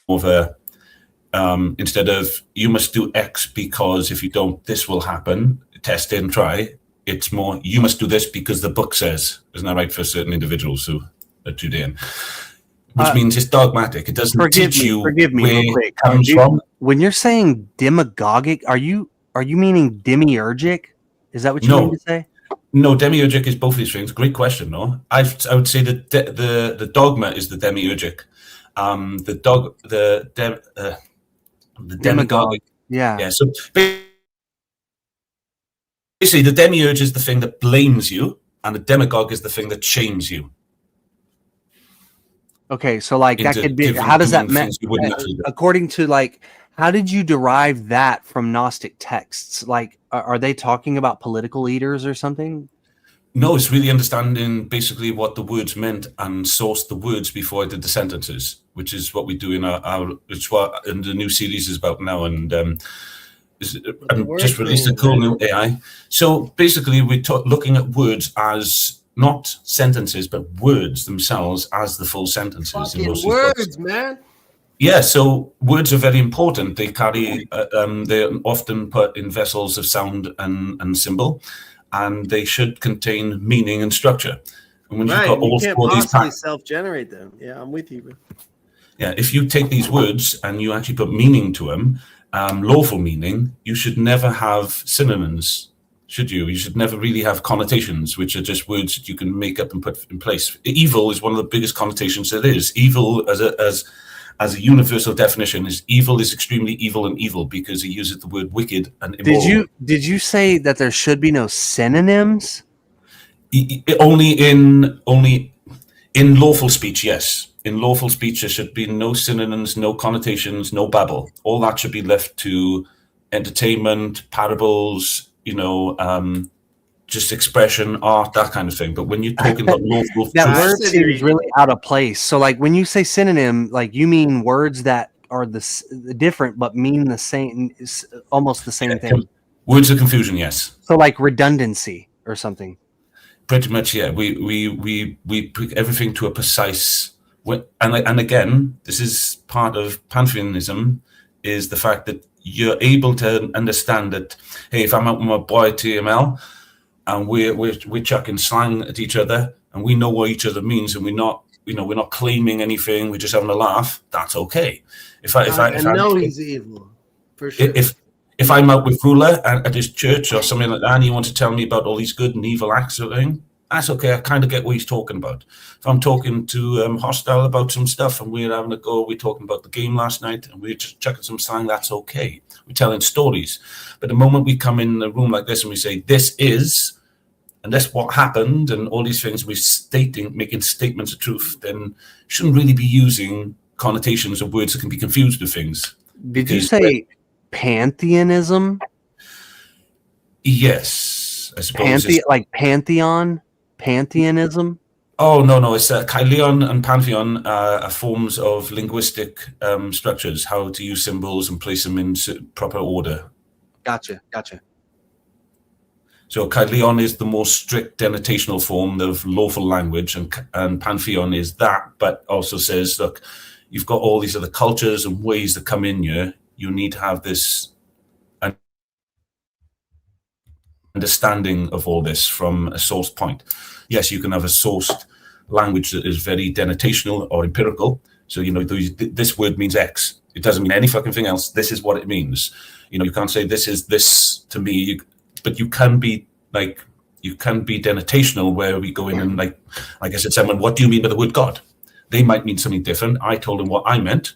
of a, instead of you must do X because if you don't, this will happen, test it and try, it's more you must do this because the book says. Isn't that right for certain individuals who are Judean? Which means it's dogmatic. It doesn't teach you where it comes from. When you're saying demagogic, are you meaning demiurgic? Is that what you mean to say? No, demiurgic is both of these things. Great question, no? I would say that the dogma is the demiurgic. The demagogic. Yeah. So basically, the demiurge is the thing that blames you, and the demagogue is the thing that shames you. Okay, so like that could be. How does that according to like? How did you derive that from Gnostic texts? Like, are they talking about political leaders or something? No, it's really understanding basically what the words meant and source the words before I did the sentences, which is what we do in it's what in the new series is about now. And just released a cool new AI. So basically, we're looking at words as not sentences, but words themselves as the full sentences. Fucking words, man. Yeah, so words are very important. They carry, they're often put in vessels of sound and symbol, and they should contain meaning and structure. And when you've got all you can't four of these possibly self-generate them. Yeah, I'm with you, bro. Yeah, if you take these words and you actually put meaning to them, lawful meaning, you should never have synonyms, should you? You should never really have connotations, which are just words that you can make up and put in place. Evil is one of the biggest connotations there is. Evil as a universal definition is evil is extremely evil and evil because he uses the word wicked and immoral. Did you say that there should be no synonyms? Only in lawful speech, yes. In lawful speech, there should be no synonyms, no connotations, no babble. All that should be left to entertainment, parables, just expression, art, that kind of thing. But when you're talking about lawful, that word seems really out of place. So, like when you say synonym, like you mean words that are the different but mean the same, almost the same thing. Words of confusion, yes. So, like redundancy or something. Pretty much, yeah. We put everything to a precise. And again, this is part of pantheism, is the fact that you're able to understand that, hey, if I'm out with my boy TML and we're chucking slang at each other and we know what each other means and we're not claiming anything, we're just having a laugh, that's okay. I know he's evil, for sure. If I'm out with Ruler at his church or something like that, and he wants to tell me about all these good and evil acts of thing, that's okay. I kind of get what he's talking about. If I'm talking to Hostile about some stuff and we're having a go, we're talking about the game last night and we're just chucking some slang, that's okay. We're telling stories. But the moment we come in a room like this and we say, this is, and that's what happened, and all these things we're making statements of truth, then shouldn't really be using connotations of words that can be confused with things. Did you say pantheism? Yes, I suppose. Like pantheon? Pantheism? Oh, no. It's Kailion and Pantheon are forms of linguistic structures, how to use symbols and place them in proper order. Gotcha. So Kailion is the more strict denotational form of lawful language, and Pantheon is that, but also says, look, you've got all these other cultures and ways that come in here. You need to have this understanding of all this from a source point. Yes, you can have a sourced language that is very denotational or empirical. So, this word means X. It doesn't mean any fucking thing else. This is what it means. You can't say this is this to me, but you can be denotational where we go in and like I said, someone, what do you mean by the word God? They might mean something different. I told them what I meant.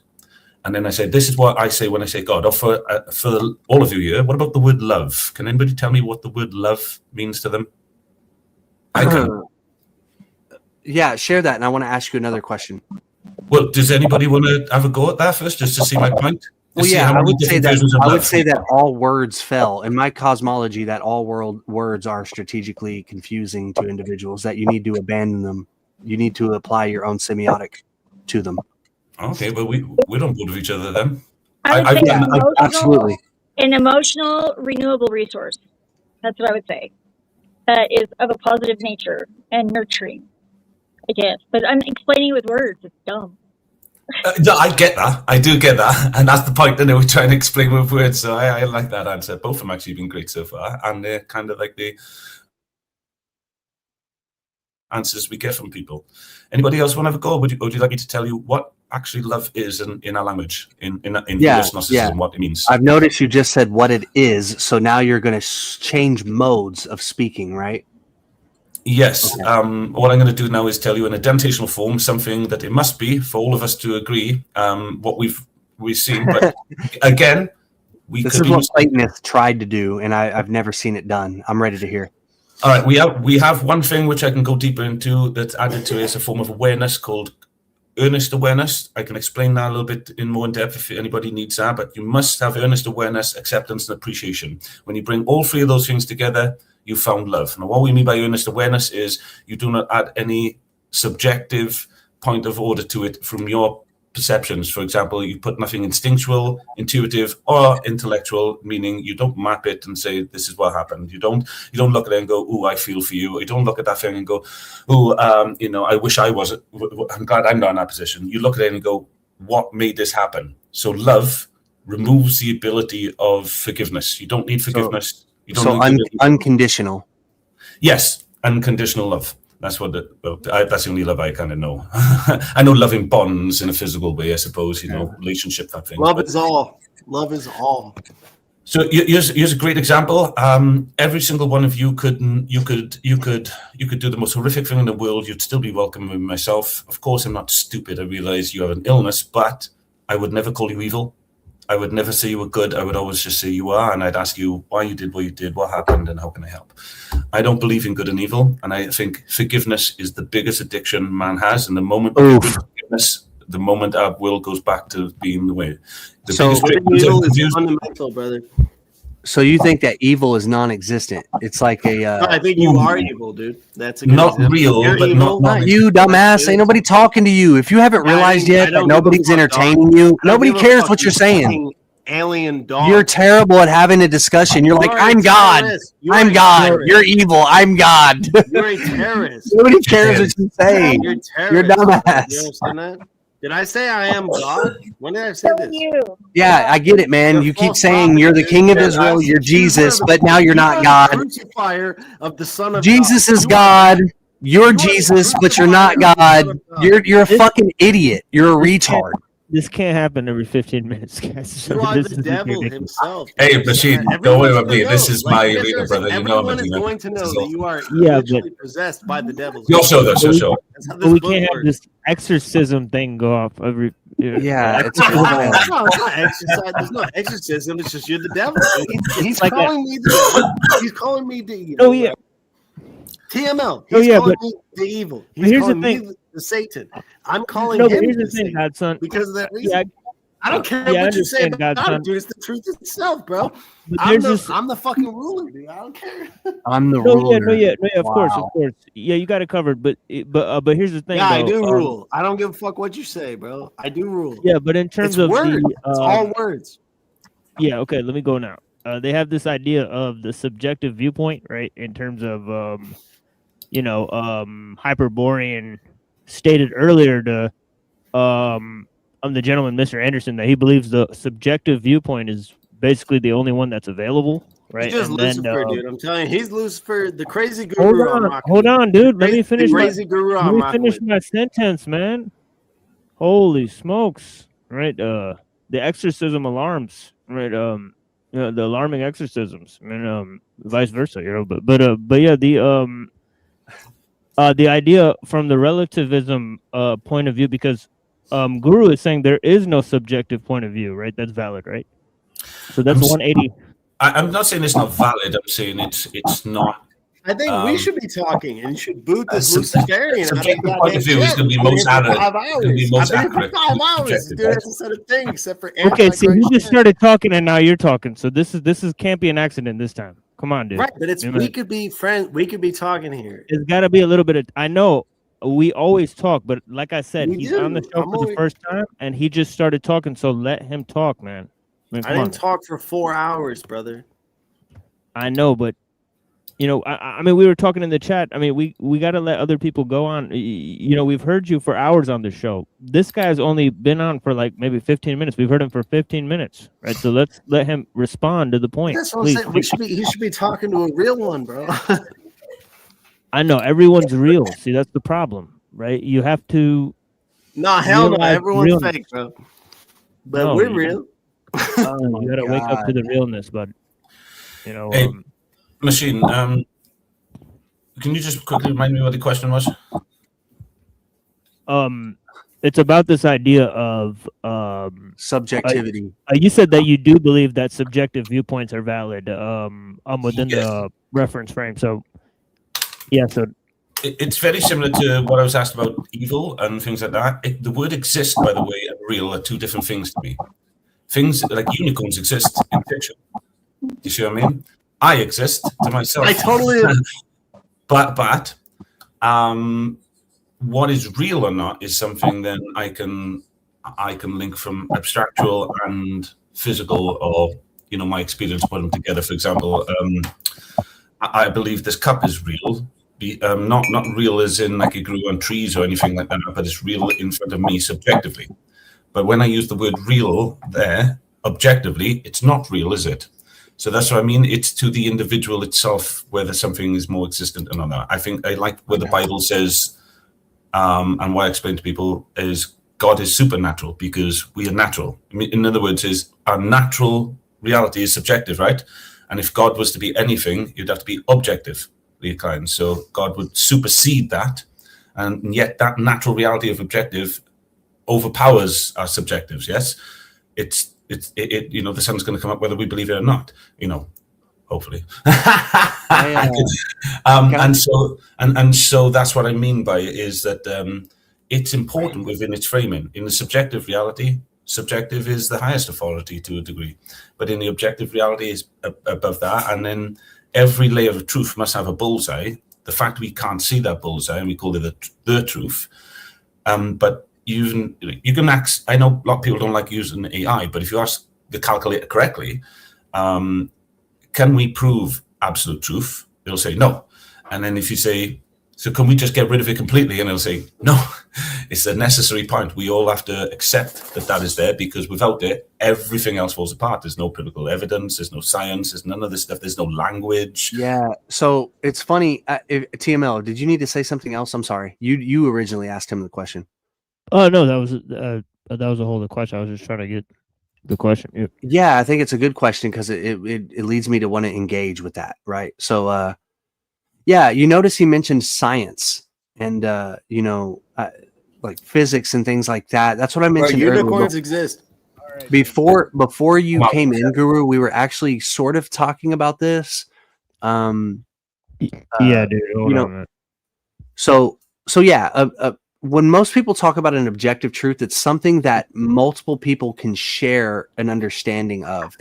And then I said, this is what I say when I say God. Or for all of you here, what about the word love? Can anybody tell me what the word love means to them? I can. Yeah, share that. And I want to ask you another question. Well, does anybody want to have a go at that first, just to see my point? Well, yeah, I would say that all words fell. In my cosmology, that all words are strategically confusing to individuals, that you need to abandon them. You need to apply your own semiotic to them. Okay, but we don't go to each other then. Absolutely. An emotional renewable resource. That's what I would say. That is of a positive nature and nurturing, I guess. But I'm explaining it with words. It's dumb. No, I get that. I do get that. And that's the point. We're trying to explain with words. So I like that answer. Both of them actually been great so far. And they're kind of like the answers we get from people. Anybody else want to have a go? Would you like me to tell you what actually love is in our language, in Gnosticism, what it means? I've noticed you just said what it is. So now you're going to change modes of speaking, right? Yes. Okay. What I'm going to do now is tell you in a denotational form something that it must be for all of us to agree what we've seen. But again, this is what Platonists tried to do, and I've never seen it done. I'm ready to hear. All right, we have one thing which I can go deeper into that's added to it as a form of awareness called earnest awareness. I can explain that a little bit in more in depth if anybody needs that, but you must have earnest awareness, acceptance, and appreciation. When you bring all three of those things together, you found love. Now, what we mean by earnest awareness is you do not add any subjective point of order to it from your perceptions. For example, you put nothing instinctual, intuitive, or intellectual, meaning you don't map it and say this is what happened. You don't look at it and go, "Ooh, I feel for you." You don't look at that thing and go, "Ooh, I wish I was. I'm glad I'm not in that position." You look at it and go, "What made this happen?" So love removes the ability of forgiveness. You don't need forgiveness. Unconditional. Yes, unconditional love. That's that's the only love I kind of know. I know love in bonds in a physical way, I suppose. Relationship, that thing. Love is all. Love is all. So here's a great example. Every single one of you could do the most horrific thing in the world. You'd still be welcome with myself. Of course, I'm not stupid. I realize you have an illness, but I would never call you evil. I would never say you were good. I would always just say you are, and I'd ask you why you did what you did, what happened, and how can I help? I don't believe in good and evil, and I think forgiveness is the biggest addiction man has. And the moment we give forgiveness, the moment our will goes back to being the way. Evil is fundamental, brother. So you think that evil is non-existent? It's like a. I think you are evil, dude. That's a good not example. real, You're but evil. Not you, dumbass. Ain't nobody talking to you. If you haven't realized yet that nobody's entertaining you, nobody cares what you're saying. Alien dog. You're terrible at having a discussion. You're like, I'm God. I'm God. You're evil. I'm God. You're a terrorist. Nobody cares what you say. You're a terrorist. You're dumbass. You understand that? Did I say I am God? When did I say this? Yeah, I get it, man. You keep saying you're the king of Israel, you're Jesus, but now you're not God. Crucifier of the Son of Jesus God. is God. You're Jesus, but you're not God. You're a fucking idiot. You're a retard. This can't happen every 15 minutes, guys. You are This the is devil ridiculous. himself. Hey, Bashir, don't worry about me. This is my Like, arena, brother. You know I'm everyone a is demon. going to know that you are Yeah, literally possessed by the devil. You'll show this. You'll show. That's how But this we book can't have works. this exorcism thing go off every. Yeah, it's No, it's not exercise. There's no exorcism. It's just you're the devil. He's like calling me the devil. He's calling me the evil. Oh yeah. TML. Oh, He's yeah, calling but- me the evil. but He's here's the calling me thing. the Satan. I'm calling No, but him here's the the thing, Satan Godson. because of that reason. Yeah, I don't care yeah, I what you say understand, about Godson. it, dude. It's the truth itself, bro. But I'm there's the fucking ruler, dude. I don't care. I'm the No, ruler. yeah, of course, Wow. of course. Yeah, you got it covered. But here's the thing. Yeah, I though, do rule. I don't give a fuck what you say, bro. I do rule. Yeah, but in terms It's of words. the, It's all words. Yeah, okay, let me go now. They have this idea of the subjective viewpoint, right? In terms of, Hyperborean stated earlier to the gentleman, Mr. Anderson, that he believes the subjective viewpoint is basically the only one that's available, right? He's just And then, Lucifer, dude. I'm telling you, he's Lucifer, the crazy guru. hold on, dude. Let me finish. Crazy guru. Let me finish my sentence, man. Holy smokes! Right, the exorcism alarms, right? The alarming exorcisms, and vice versa, but yeah, the idea from the relativism point of view, because Guru is saying there is no subjective point of view, right? That's valid, right? So that's 180. I'm not saying it's not valid. I'm saying it's not. I think we should be talking, and you should boot this Luciferian. Subjective point of view is going to be most accurate. It's going to be most accurate. 5 hours, dude. That's the sort of thing, except for Okay, see, Antichrist you just shit. started talking, and now you're talking. So this can't be an accident this time. Come on, dude. Right, but it's You know, we could be friends. We could be talking here. It's got to be a little bit of. I know we always talk, but like I said, We he's do. on the show I'm for the always- first time, and he just started talking. So let him talk, man. I come on. didn't talk for 4 hours, brother. I know, but I mean, we were talking in the chat. I mean, we got to let other people go on. We've heard you for hours on the show. This guy's only been on for like maybe 15 minutes. We've heard him for 15 minutes, right? So let's let him respond to the point. That's what I'm Please. saying. He should be talking to a real one, bro. I know everyone's real. See, that's the problem, right? You have to. Nah, hell no. realize Everyone's realness. fake, bro. But No, we're you- real. You got to wake up to the realness, bud. Hey, Machine, can you just quickly remind me what the question was? It's about this idea of subjectivity. You said that you do believe that subjective viewpoints are valid within the reference frame. So yeah, so It's very similar to what I was asked about evil and things like that. The word exist, by the way, and real are two different things to me. Things like unicorns exist in fiction. You see what I mean? I exist to myself. I totally. but what is real or not is something then I can link from abstractual and physical, or my experience, put them together. For example, I believe this cup is real. Not real as in like it grew on trees or anything like that, but it's real in front of me subjectively. But when I use the word real there, objectively, it's not real, is it? So that's what I mean. It's to the individual itself whether something is more existent or not. I think I like where the Bible says, and what I explain to people is God is supernatural because we are natural. I mean, in other words, is our natural reality is subjective, right? And if God was to be anything, you'd have to be objectively inclined. So God would supersede that, and yet that natural reality of objective overpowers our subjectives. Yes, it's the sun's going to come up whether we believe it or not. Hopefully. And so that's what I mean by it, is that it's important within its framing. In the subjective reality, subjective is the highest authority to a degree, but in the objective reality is above that. And then every layer of truth must have a bullseye. The fact we can't see that bullseye, and we call it the truth. But you can ask. I know a lot of people don't like using AI, but if you ask the calculator correctly, can we prove absolute truth? It'll say no. And then if you say So can we just get rid of it completely? And he'll say, no, it's a necessary point. We all have to accept that that is there, because without it, everything else falls apart. There's no political evidence. There's no science. There's none of this stuff. There's no language. Yeah. So it's funny. TML, did you need to say something else? I'm sorry. You originally asked him the question. Oh no, that was a whole other question. I was just trying to get the question. Yeah, I think it's a good question because it leads me to want to engage with that, right? So yeah, you notice he mentioned science and like physics and things like that. That's what I mentioned earlier. Unicorns exist. Before you came in, Guru, we were actually sort of talking about this. Yeah, dude. Hold on, man. So yeah, when most people talk about an objective truth, it's something that multiple people can share an understanding of.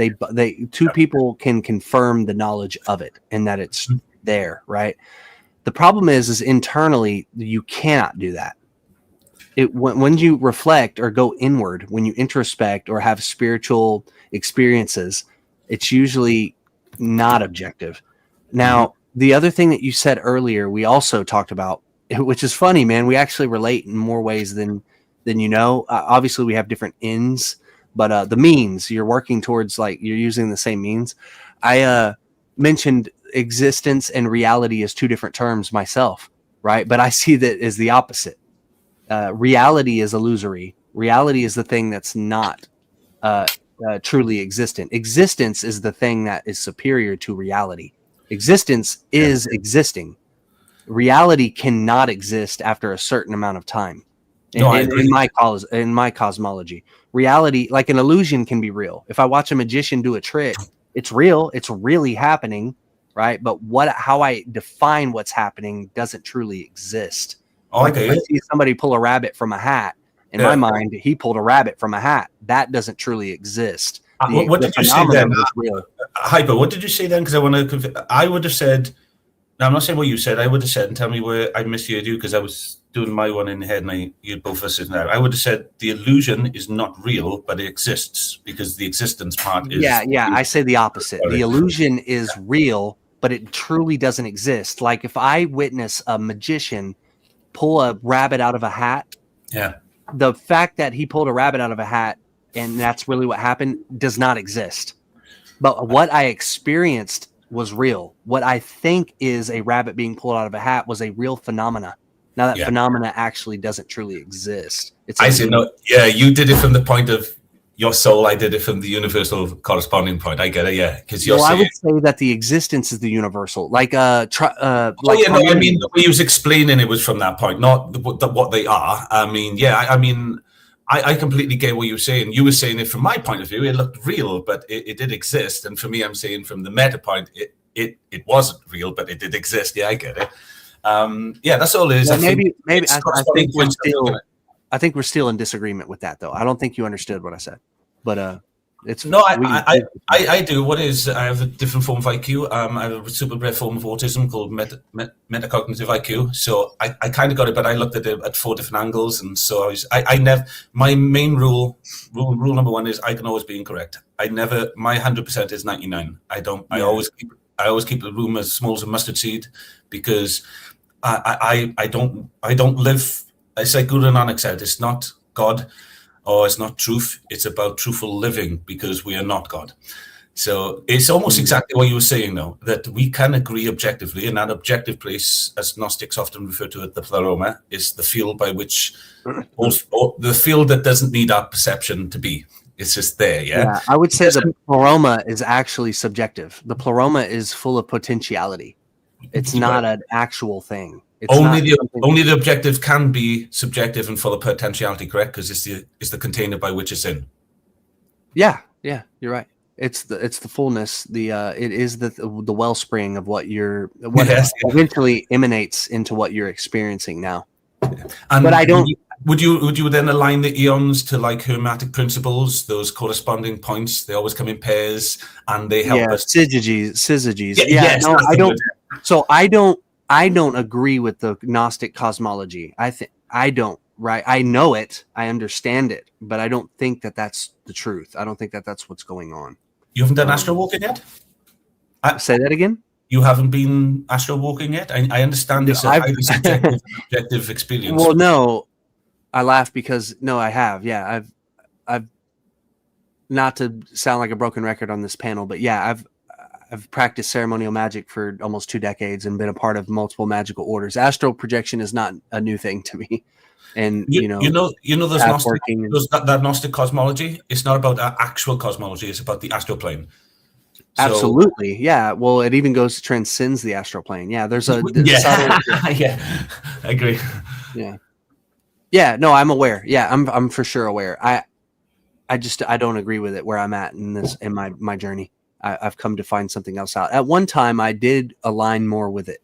Two people can confirm the knowledge of it and that it's there, right? The problem is internally you cannot do that. When you reflect or go inward, when you introspect or have spiritual experiences, it's usually not objective. Now, the other thing that you said earlier, we also talked about, which is funny, man. We actually relate in more ways than you know. Obviously, we have different ends, but the means you're working towards, like you're using the same means. I mentioned existence and reality as two different terms myself, right? But I see that as the opposite. Reality is illusory. Reality is the thing that's not truly existent. Existence is the thing that is superior to reality. Existence is existing. Reality cannot exist after a certain amount of time. In my cosmology, reality, like an illusion, can be real. If I watch a magician do a trick, it's real. It's really happening, right? But how I define what's happening doesn't truly exist. Like if I see somebody pull a rabbit from a hat, in my mind, he pulled a rabbit from a hat. That doesn't trually exist. What did you say then? Hyper, what did you say then? Because I would have said, no, I'm not saying what you said. I would have said, and tell me where I misheard you, because I was doing my one in the head and you both were sitting there. I would have said the illusion is not real, but it exists, because the existence part is. Yeah. I say the opposite. The illusion is real, but it truly doesn't exist. Like if I witness a magician pull a rabbit out of a hat, the fact that he pulled a rabbit out of a hat and that's really what happened does not exist. But what I experienced was real. What I think is a rabbit being pulled out of a hat was a real phenomena. Now that phenomena actually doesn't truly exist. I see. No, you did it from the point of your soul. I did it from the universal corresponding point. I get it. Yeah, because you're. Well, I would say that the existence is the universal. I mean, the way he was explaining it was from that point, not what they are. I mean, I completely get what you were saying. You were saying it from my point of view, it looked real, but it did exist. And for me, I'm saying from the meta point, it wasn't real, but it did exist. Yeah, I get it. That's all it is. I think we're still in disagreement with that, though. I don't think you understood what I said, but it's no. I do. What is? I have a different form of IQ. I have a super rare form of autism called metacognitive IQ. So I kind of got it, but I looked at it at 4 different angles, and so I never. My main rule number 1 is I can always be incorrect. My 100% is 99. I don't. I always keep the room as small as a mustard seed, because I don't live. It's like Guru Nanak said, it's not God or it's not truth. It's about truthful living, because we are not God. So it's almost exactly what you were saying, though, that we can agree objectively, and that objective place, as Gnostics often refer to it, the pleroma, is the field by which, or the field that doesn't need our perception to be. It's just there, yeah. I would say the pleroma is actually subjective. The pleroma is full of potentiality. It's not an actual thing. Only the objective can be subjective and full of potentiality, correct? Because it's the container by which it's in. Yeah, you're right. It's the fullness. It is the wellspring of what eventually emanates into what you're experiencing now. And but I don't. Would you then align the eons to like hermetic principles? Those corresponding points, they always come in pairs, and they help us. Syzygies. No, I don't. So I don't agree with the Gnostic cosmology. I don't. Right. I know it. I understand it, but I don't think that that's the truth. I don't think that that's what's going on. You haven't done astral walking yet? Say that again. You haven't been astro walking yet? I understand it's a highly subjective objective experience. Well, no, I laugh because no, I have. Yeah, I've not to sound like a broken record on this panel, but yeah, I've practiced ceremonial magic for almost 2 decades and been a part of multiple magical orders. Astral projection is not a new thing to me. And you know those Gnostic, that Gnostic cosmology. It's not about actual cosmology. It's about the astral plane. Absolutely, yeah. Well, it even transcends the astral plane. Yeah, there's a yeah, yeah. I agree. Yeah. No, I'm aware. Yeah, I'm for sure aware. I don't agree with it where I'm at in my journey. I've come to find something else out. At one time, I did align more with it.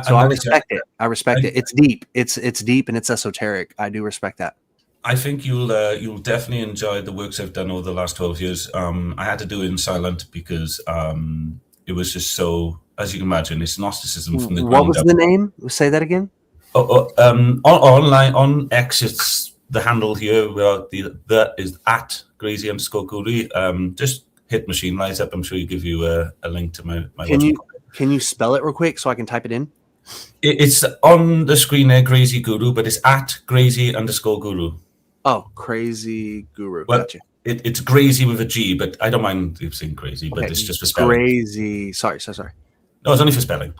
So I respect it. I respect it. It's deep. It's deep and it's esoteric. I do respect that. I think you'll definitely enjoy the works I've done over the last 12 years. I had to do it in silent because it was just so, as you can imagine, it's Gnosticism from the ground up. What was the name? Say that again. Online on X, it's the handle here. That is at @crazy_guru. Just hit Machine Lies up. I'm sure you give you a link to my website. Can you spell it real quick so I can type it in? It's on the screen there, Crazy Guru, but it's at @crazy_guru. Oh, Crazy Guru. Well, Gotcha. It's Crazy with a G, but I don't mind saying Crazy, but it's just for spelling. Crazy. Sorry. No, it's only for spelling.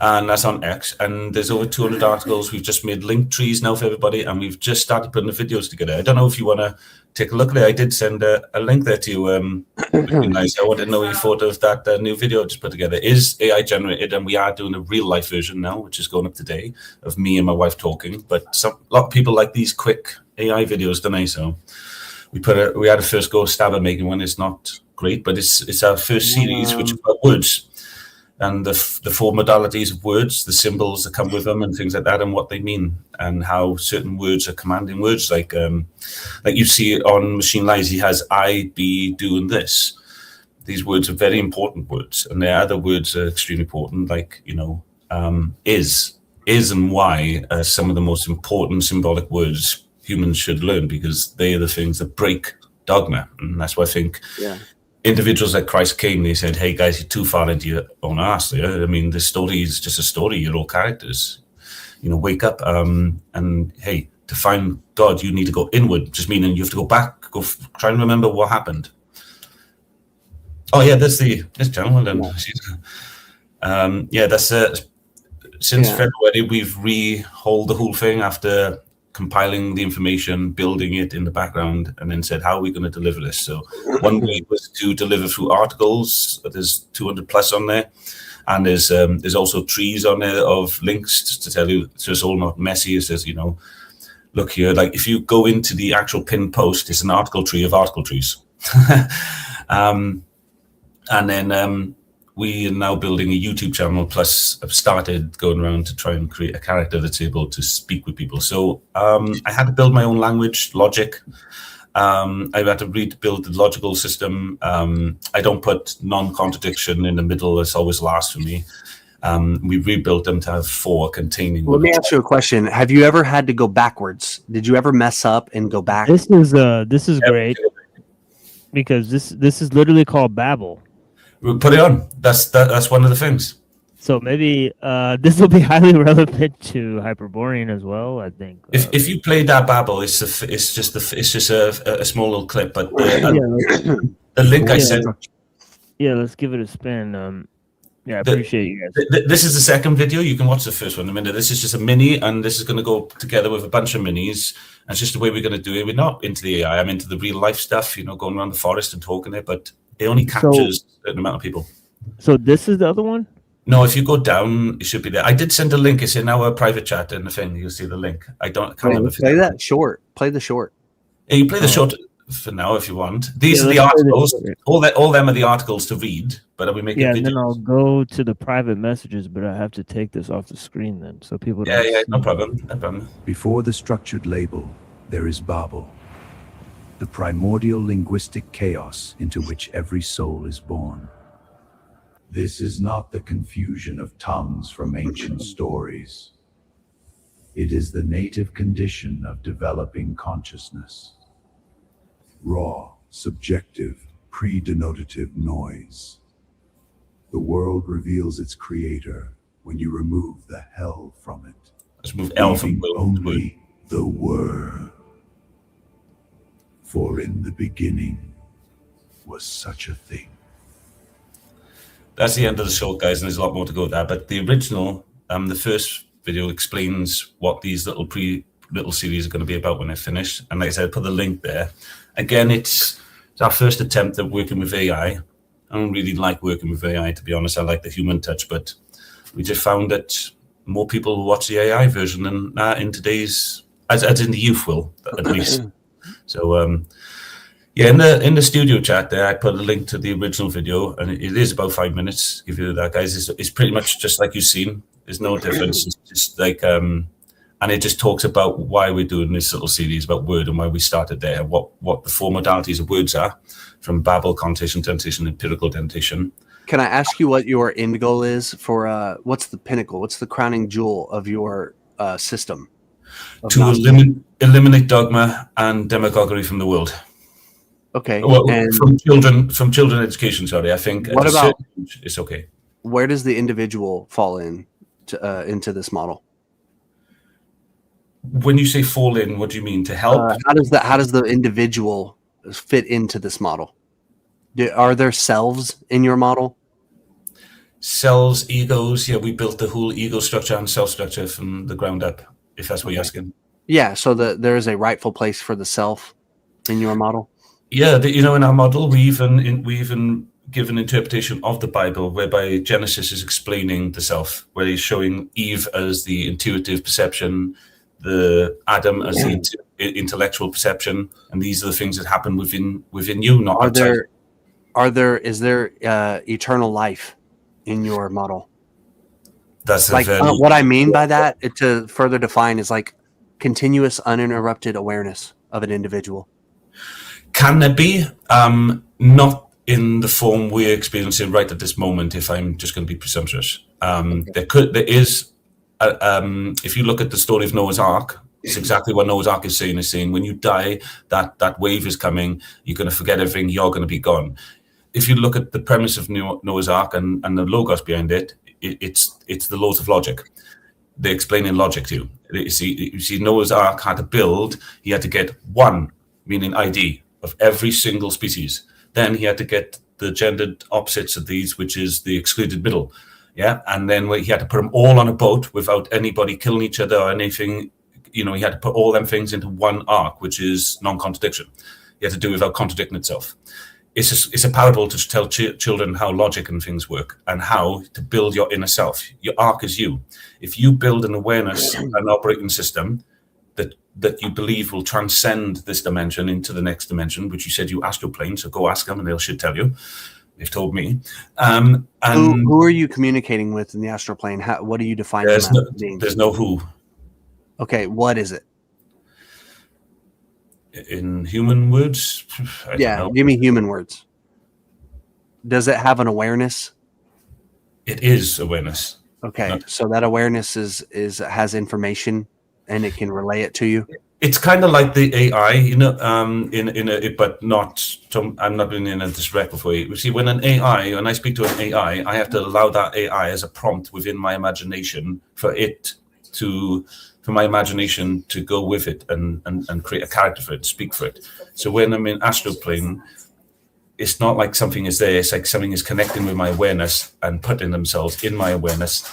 And that's on X. And there's over 200 articles. We've just made link trees now for everybody, and we've just started putting the videos together. I don't know if you want to take a look at it. I did send a link there to you. Nice. I wanted to know what you thought of that new video I just put together. It is AI generated, and we are doing a real life version now, which is going up today, of me and my wife talking. But a lot of people like these quick AI videos, don't they? So we had a first go stab at making one. It's not great, but it's our first series, which is about words. And the 4 modalities of words, the symbols that come with them, and things like that, and what they mean, and how certain words are commanding words. Like you see on Machine Lies, he has I, be, do, and this. These words are very important words, and there are other words that are extremely important, like is and why are some of the most important symbolic words humans should learn, because they are the things that break dogma, and that's why I think. Yeah. Individuals like Christ came, they said, hey guys, you're too far into your own arse. Yeah? I mean, this story is just a story. You're all characters. Wake up. And hey, to find God, you need to go inward, just meaning you have to go back, try and remember what happened. Oh yeah, this gentleman. That's since February, we've rehauled the whole thing after compiling the information, building it in the background, and then said, how are we going to deliver this? So one way was to deliver through articles. There's 200 plus on there. And there's also trees on there of links to tell you, so it's all not messy. It says, look here, like if you go into the actual pinned post, it's an article tree of article trees. And then we are now building a YouTube channel, plus I've started going around to try and create a character that's able to speak with people. So I had to build my own language, logic. I had to rebuild the logical system. I don't put non-contradiction in the middle. It's always last for me. We rebuilt them to have 4 containing. Let me ask you a question. Have you ever had to go backwards? Did you ever mess up and go back? This is great, because this is literally called Babel. We'll put it on. That's one of the things. So maybe this will be highly relevant to Hyperborean as well. I think. If you play that Babel, it's just a small little clip, but the link I sent. Yeah, let's give it a spin. I appreciate you guys. This is the second video. You can watch the first one in a minute. This is just a mini, and this is going to go together with a bunch of minis. And it's just the way we're going to do it. We're not into the AI. I'm into the real life stuff. Going around the forest and talking it, but it only captures a certain amount of people. So this is the other one? No, if you go down, it should be there. I did send a link. It's in our private chat in the thing. You'll see the link. I can't remember. Play that short. Play the short. Yeah, you play the short for now if you want. These are the articles. All them are the articles to read. But are we making? Yeah, and then I'll go to the private messages, but I have to take this off the screen then, so people. Don't no problem. Before the structured label, there is Babel, the primordial linguistic chaos into which every soul is born. This is not the confusion of tongues from ancient stories. It is the native condition of developing consciousness. Raw, subjective, pre-denotative noise. The world reveals its creator when you remove the hell from it. Let's move L from leaving only the word. For in the beginning was such a thing. That's the end of the show, guys, and there's a lot more to go there. But the original, the first video explains what these little series are going to be about when they're finished. And like I said, I put the link there. Again, it's our first attempt at working with AI. I don't really like working with AI, to be honest. I like the human touch, but we just found that more people watch the AI version than in today's, as in the youth will, at least. So, yeah, in the studio chat there, I put a link to the original video, and it is about 5 minutes. Give you that, guys. It's pretty much just like you've seen. There's no difference. It's just like, and it just talks about why we're doing this little series about word and why we started there, what the four modalities of words are, from babble, connotation, dentation, empirical dentation. Can I ask you what your end goal is for, what's the pinnacle? What's the crowning jewel of your system? To eliminate dogma and demagoguery from the world. Okay. Well, and from children education, sorry. I think what about it's okay. Where does the individual fall into this model? When you say fall in, what do you mean? To help? How does the individual fit into this model? Are there selves in your model? Cells, egos. Yeah, we built the whole ego structure and self structure from the ground up, if that's what you're asking. Yeah, so there is a rightful place for the self in your model. Yeah, in our model, we even give an interpretation of the Bible whereby Genesis is explaining the self, where he's showing Eve as the intuitive perception, the Adam as the intellectual perception, and these are the things that happen within you, not outside. Is there eternal life in your model? That's like what I mean by that, to further define, is like continuous uninterrupted awareness of an individual. Can there be? Not in the form we're experiencing right at this moment, if I'm just going to be presumptuous. There is, if you look at the story of Noah's Ark, it's exactly what Noah's Ark is saying, when you die, that wave is coming, you're going to forget everything, you're going to be gone. If you look at the premise of Noah's Ark and the logos behind it, it's the laws of logic. They're explaining logic to you. You see, Noah's Ark had to build, he had to get one, meaning ID, of every single species. Then he had to get the gendered opposites of these, which is the excluded middle. Yeah, and then he had to put them all on a boat without anybody killing each other or anything. You know, he had to put all them things into one ark, which is non-contradiction. He had to do it without contradicting itself. It's a parable to tell children how logic and things work and how to build your inner self. Your ark is you. If you build an awareness, an operating system that you believe will transcend this dimension into the next dimension, which you said you astral plane, so go ask them and they should tell you. They've told me. And who are you communicating with in the astral plane? What do you define them as being? There's no who. Okay, what is it? In human words? I don't know. Give me human words. Does it have an awareness? It is awareness. Okay, so that awareness has information and it can relay it to you. It's kind of like the AI, you know, but not. I'm not being in a disrespectful way. You see, when I speak to an AI, I have to allow that AI as a prompt within my imagination for my imagination to go with it and create a character for it, speak for it. So when I'm in astral plane, it's not like something is there. It's like something is connecting with my awareness and putting themselves in my awareness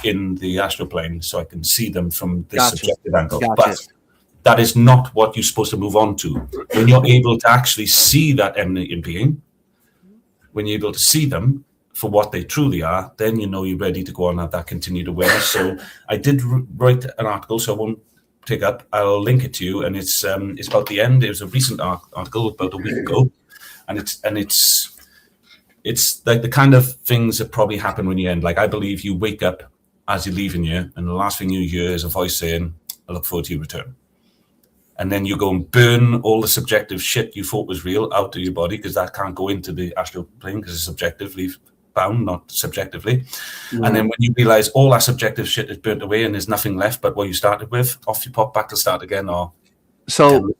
in the astral plane, so I can see them from this subjective angle. But that is not what you're supposed to move on to. When you're able to actually see that eminent being, when you're able to see them for what they truly are, then you know you're ready to go on and have that continued awareness. So I did write an article, so I won't take up. I'll link it to you, and it's about the end. It was a recent article about a week ago, and it's like the kind of things that probably happen when you end. Like, I believe you wake up as you're leaving here, and the last thing you hear is a voice saying, "I look forward to your return." And then you go and burn all the subjective shit you thought was real out of your body, because that can't go into the astral plane because it's subjectively bound, not subjectively. Yeah. And then when you realize all that subjective shit is burnt away and there's nothing left but what you started with, off you pop back to start again. So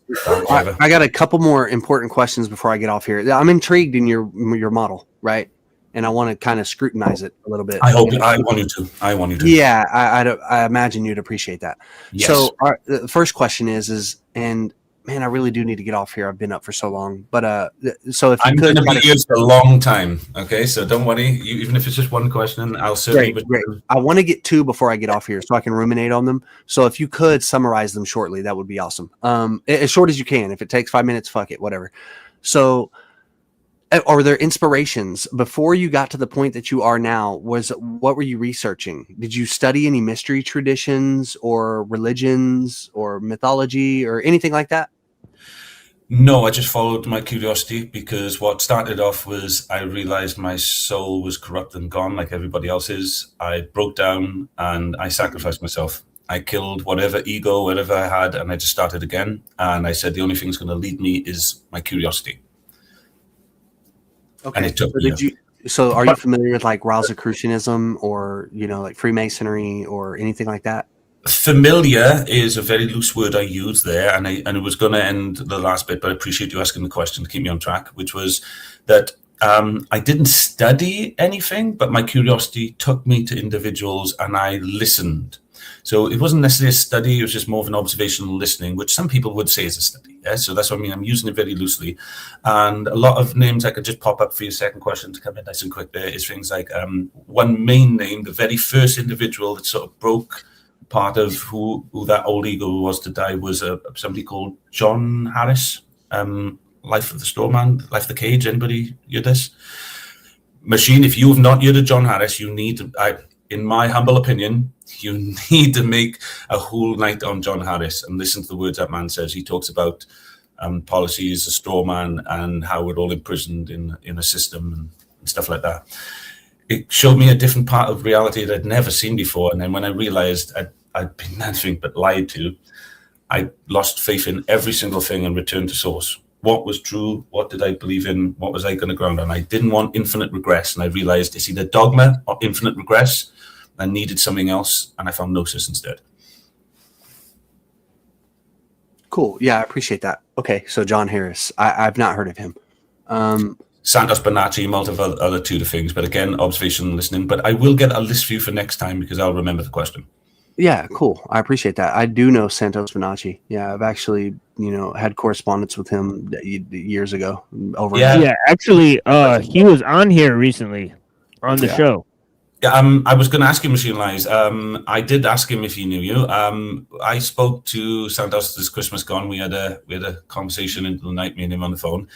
I got a couple more important questions before I get off here. I'm intrigued in your model, right? and I want to kind of scrutinize it a little bit. I want you to. I want you to. Yeah, I imagine you'd appreciate that. Yes. So the first question is, and man, I really do need to get off here. I've been up for so long, but so if you I'm could, going to be here for a long time. Okay, so don't worry. Even if it's just one question, I'll certainly. Great. I want to get 2 before I get off here, so I can ruminate on them. So if you could summarize them shortly, that would be awesome. As short as you can. If it takes 5 minutes, fuck it, whatever. So, are there inspirations before you got to the point that you are now? What were you researching? Did you study any mystery traditions or religions or mythology or anything like that? No, I just followed my curiosity, because what started off was I realized my soul was corrupt and gone like everybody else's. I broke down and I sacrificed myself. I killed whatever ego, whatever I had, and I just started again. And I said the only thing that's going to lead me is my curiosity. Okay. And it took me. So are you familiar with like Rosicrucianism or, like Freemasonry or anything like that? Familiar is a very loose word I use there, and it was going to end the last bit, but I appreciate you asking the question to keep me on track, which was that I didn't study anything, but my curiosity took me to individuals and I listened. So it wasn't necessarily a study, it was just more of an observational listening, which some people would say is a study. Yeah? So that's what I mean, I'm using it very loosely. And a lot of names I could just pop up for your second question to come in nice and quick there is things like one main name, the very first individual that sort of broke part of who that old ego was to die was somebody called John Harris, Life of the Storeman, Life of the Cage. Anybody hear this? Machine, if you have not heard of John Harris, you need to, in my humble opinion, you need to make a whole night on John Harris and listen to the words that man says. He talks about policies, a straw man, and how we're all imprisoned in a system and stuff like that. It showed me a different part of reality that I'd never seen before. And then when I realized I'd been nothing but lied to, I lost faith in every single thing and returned to source. What was true? What did I believe in? What was I going to ground on? I didn't want infinite regress. And I realized it's either dogma or infinite regress. I needed something else, and I found gnosis instead. Cool. Yeah, I appreciate that. Okay, so John Harris. I've not heard of him. Santos Bonacci, multiple other two things, but again, observation and listening. But I will get a list for you for next time because I'll remember the question. Yeah, cool. I appreciate that. I do know Santos Bonacci. Yeah, I've actually, had correspondence with him years ago. Yeah, actually, he was on here recently on the show. Yeah, I was going to ask you, Machine Lies. I did ask him if he knew you. I spoke to Santos this Christmas gone. We had a conversation into the night, me and him on the phone,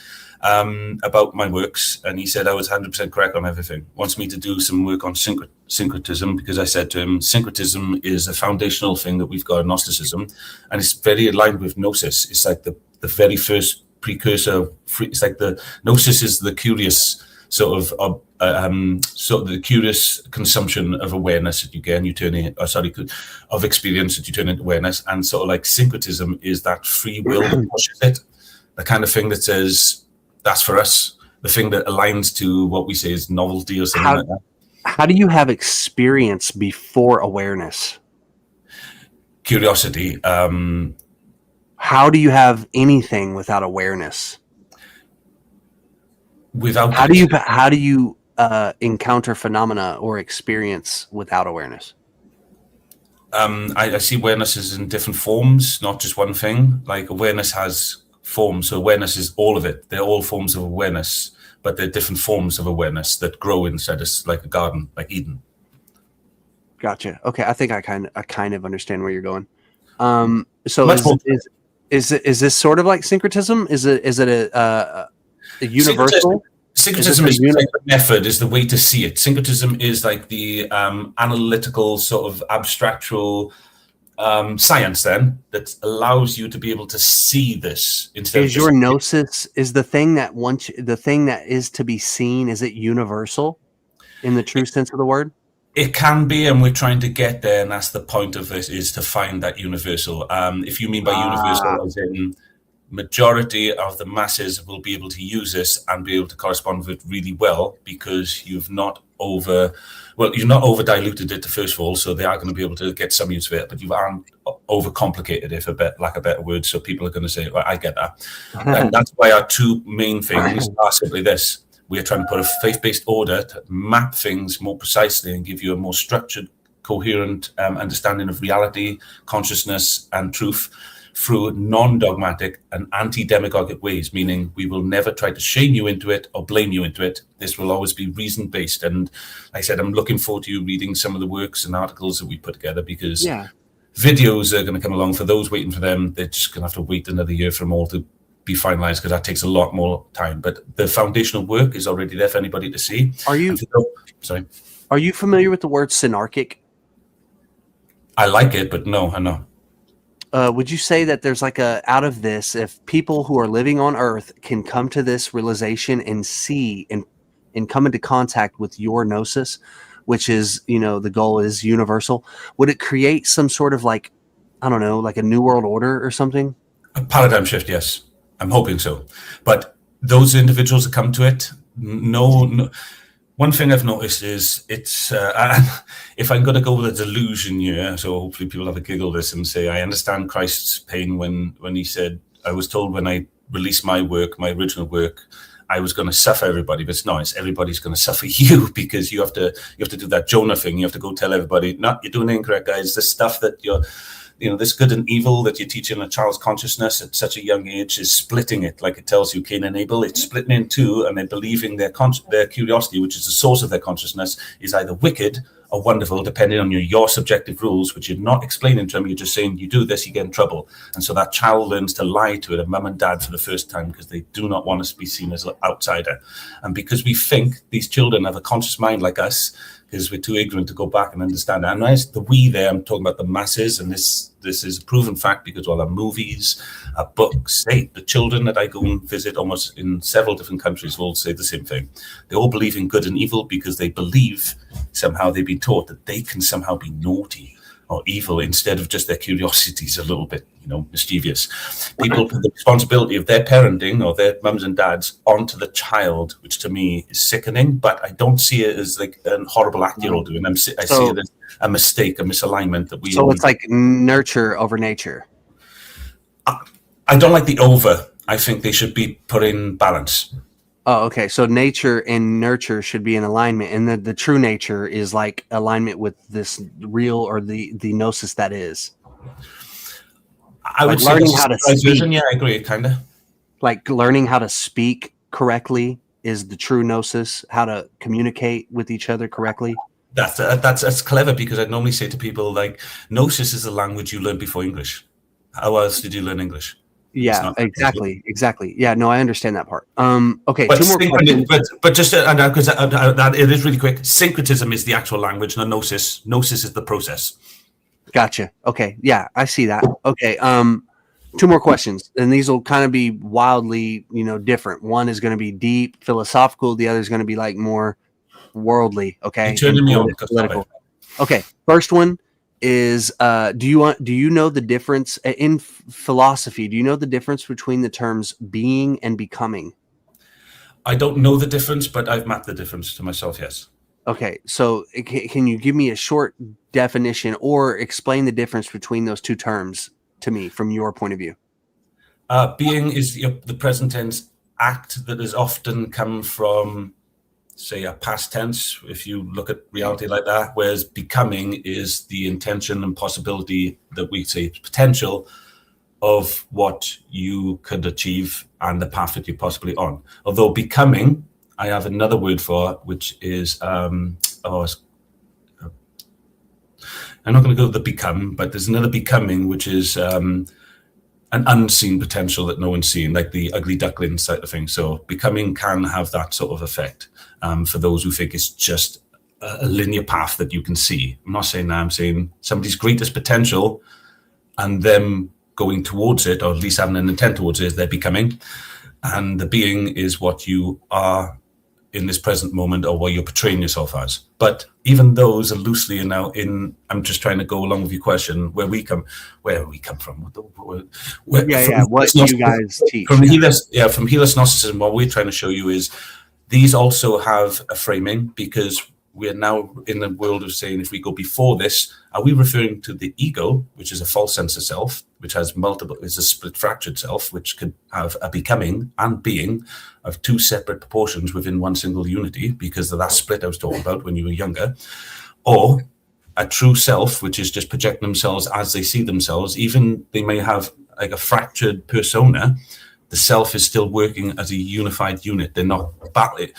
about my works, and he said I was 100% correct on everything. Wants me to do some work on syncretism, because I said to him, syncretism is a foundational thing that we've got in Gnosticism, and it's very aligned with Gnosis. It's like the very first precursor. It's like the Gnosis is the curious sort of the curious consumption of awareness that you get and you turn it, of experience that you turn into awareness, and sort of like syncretism is that free will that pushes it, the kind of thing that says that's for us, the thing that aligns to what we say is novelty or something like that. How do you have experience before awareness? Curiosity. How do you have anything without awareness? How do you encounter phenomena or experience without awareness? I see awareness as in different forms, not just one thing. Like awareness has forms, so awareness is all of it. They're all forms of awareness, but they're different forms of awareness that grow inside us, like a garden, like Eden. Gotcha. Okay, I think I kind of understand where you're going. So is this sort of like syncretism? Is it a universal? Syncretism is like the method, is the way to see it. Syncretism is like the analytical sort of abstractual science then that allows you to be able to see this. Instead is your gnosis, is the thing that is to be seen, is it universal in the true sense of the word? It can be, and we're trying to get there, and that's the point of this, is to find that universal. If you mean by universal as in majority of the masses will be able to use this and be able to correspond with it really well, because you've not over diluted it, first of all, so they are going to be able to get some use of it, but you aren't over complicated it, lack of a better word, so people are going to say, well, I get that. And that's why our two main things are simply this: We are trying to put a faith-based order to map things more precisely and give you a more structured, coherent understanding of reality, consciousness, and truth through non-dogmatic and anti-demagogic ways, meaning we will never try to shame you into it or blame you into it. This will always be reason-based. And like I said, I'm looking forward to you reading some of the works and articles that we put together, because videos are going to come along. For those waiting for them, they're just going to have to wait another year for them all to be finalized, because that takes a lot more time. But the foundational work is already there for anybody to see. Are you familiar with the word synarchic? I like it, but no, I know. Would you say that there's like out of this, if people who are living on Earth can come to this realization and see and come into contact with your gnosis, which is, the goal is universal, would it create some sort of like, I don't know, like a new world order or something? A paradigm shift, yes. I'm hoping so. But those individuals that come to it, no. One thing I've noticed is it's if I'm going to go with a delusion here, so hopefully people have a giggle this and say, I understand Christ's pain when he said, I was told when I released my work, my original work, I was going to suffer everybody, but it's not. It's everybody's going to suffer you, because you have to do that Jonah thing. You have to go tell everybody, no, you're doing it incorrect, guys. This stuff that you're, this good and evil that you teach in a child's consciousness at such a young age is splitting it, like it tells you Cain and Abel. It's splitting in two, and they're believing their curiosity, which is the source of their consciousness, is either wicked or wonderful, depending on your subjective rules, which you're not explaining to them. You're just saying, you do this, you get in trouble. And so that child learns to lie to it, mum and dad, for the first time, because they do not want us to be seen as an outsider. And because we think these children have a conscious mind like us, because we're too ignorant to go back and understand it. And as the we there, I'm talking about the masses, and this is a proven fact, because all our movies, our books, the children that I go and visit almost in several different countries all say the same thing. They all believe in good and evil, because they believe somehow they've been taught that they can somehow be naughty or evil instead of just their curiosities a little bit, mischievous. People put the responsibility of their parenting or their mums and dads onto the child, which to me is sickening, but I don't see it as like a horrible act you're all doing. I see it as a mistake, a misalignment that we... So it's like nurture over nature. I don't like the over. I think they should be put in balance. Oh, okay. So nature and nurture should be in alignment, and the true nature is like alignment with this real, or the gnosis that is. I would say learning how to speak. Yeah, I agree, kind of. Like learning how to speak correctly is the true gnosis. How to communicate with each other correctly. That's clever, because I'd normally say to people, like, gnosis is a language you learned before English. How else did you learn English? Yeah, exactly. Yeah, no, I understand that part. Okay, but 2 more questions. But just because it is really quick, syncretism is the actual language, not gnosis. Gnosis is the process. Gotcha. Okay, yeah, I see that. Okay, 2 more questions, and these will kind of be wildly, different. One is going to be deep, philosophical. The other is going to be like more worldly. Okay, political. Okay, first one is do you know the difference in philosophy? Do you know the difference between the terms being and becoming? I don't know the difference, but I've mapped the difference to myself. Yes. Okay, so can you give me a short definition or explain the difference between those 2 terms to me from your point of view? Being is the present tense act that has often come from, say, a past tense, if you look at reality like that, whereas becoming is the intention and possibility that we say potential of what you could achieve and the path that you're possibly on. Although becoming, I have another word for, which is, I'm not going to go with the become, but there's another becoming, which is an unseen potential that no one's seen, like the ugly duckling type of thing. So becoming can have that sort of effect. For those who think it's just a linear path that you can see. I'm not saying that. I'm saying somebody's greatest potential and them going towards it, or at least having an intent towards it, is their becoming. And the being is what you are in this present moment, or what you're portraying yourself as. But even those are loosely now in, I'm just trying to go along with your question, where we come from. What you guys teach. From Helio's Gnosticism, what we're trying to show you is these also have a framing, because we are now in the world of saying, if we go before this, are we referring to the ego, which is a false sense of self, which has multiple, is a split fractured self, which could have a becoming and being of two separate proportions within one single unity, because of that split I was talking about when you were younger, or a true self, which is just projecting themselves as they see themselves, even they may have like a fractured persona, the self is still working as a unified unit. They're not battling.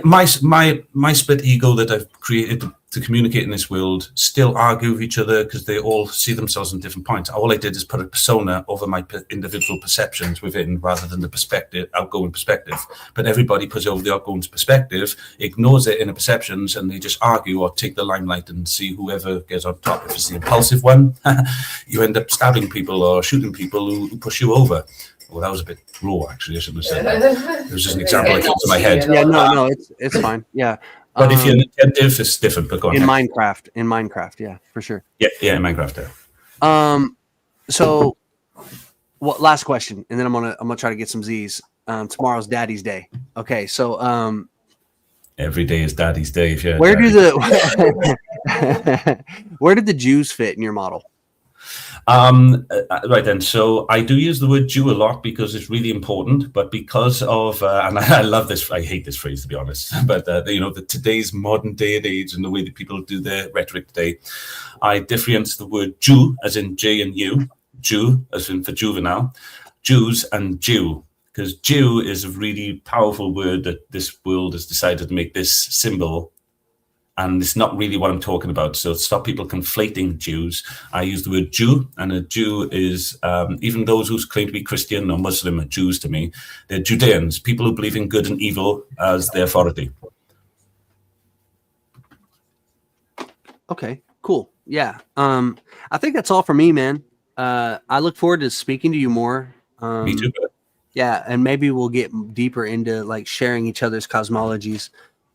My split ego that I've created to communicate in this world still argue with each other because they all see themselves in different points. All I did is put a persona over my individual perceptions within, rather than the perspective, outgoing perspective. But everybody puts over the outgoing perspective, ignores it in the perceptions, and they just argue or take the limelight and see whoever gets on top. If it's the impulsive one, you end up stabbing people or shooting people who push you over. Well, that was a bit raw, actually. I shouldn't have said that. It was just an example that came to my head. Yeah, no, it's fine. Yeah. But if you're attentive, it's different. But go on. In Minecraft, yeah, for sure. Yeah, in Minecraft. Yeah. So, last question, and then I'm gonna try to get some Z's. Tomorrow's Daddy's Day. Okay, so every day is Daddy's Day. If you're where did the Jews fit in your model? Right then, so I do use the word Jew a lot because it's really important, but because of and I love this, I hate this phrase to be honest, but the today's modern day and age and the way that people do their rhetoric today, I differentiate the word Jew as in J and U, Jew as in for juvenile, Jews and Jew, because Jew is a really powerful word that this world has decided to make this symbol. And it's not really what I'm talking about. So stop people conflating Jews. I use the word Jew, and a Jew is, even those who claim to be Christian or Muslim are Jews to me. They're Judeans, people who believe in good and evil as their authority. Okay, cool. Yeah. I think that's all for me, man. I look forward to speaking to you more. Me too, bro. Yeah, and maybe we'll get deeper into like sharing each other's cosmologies.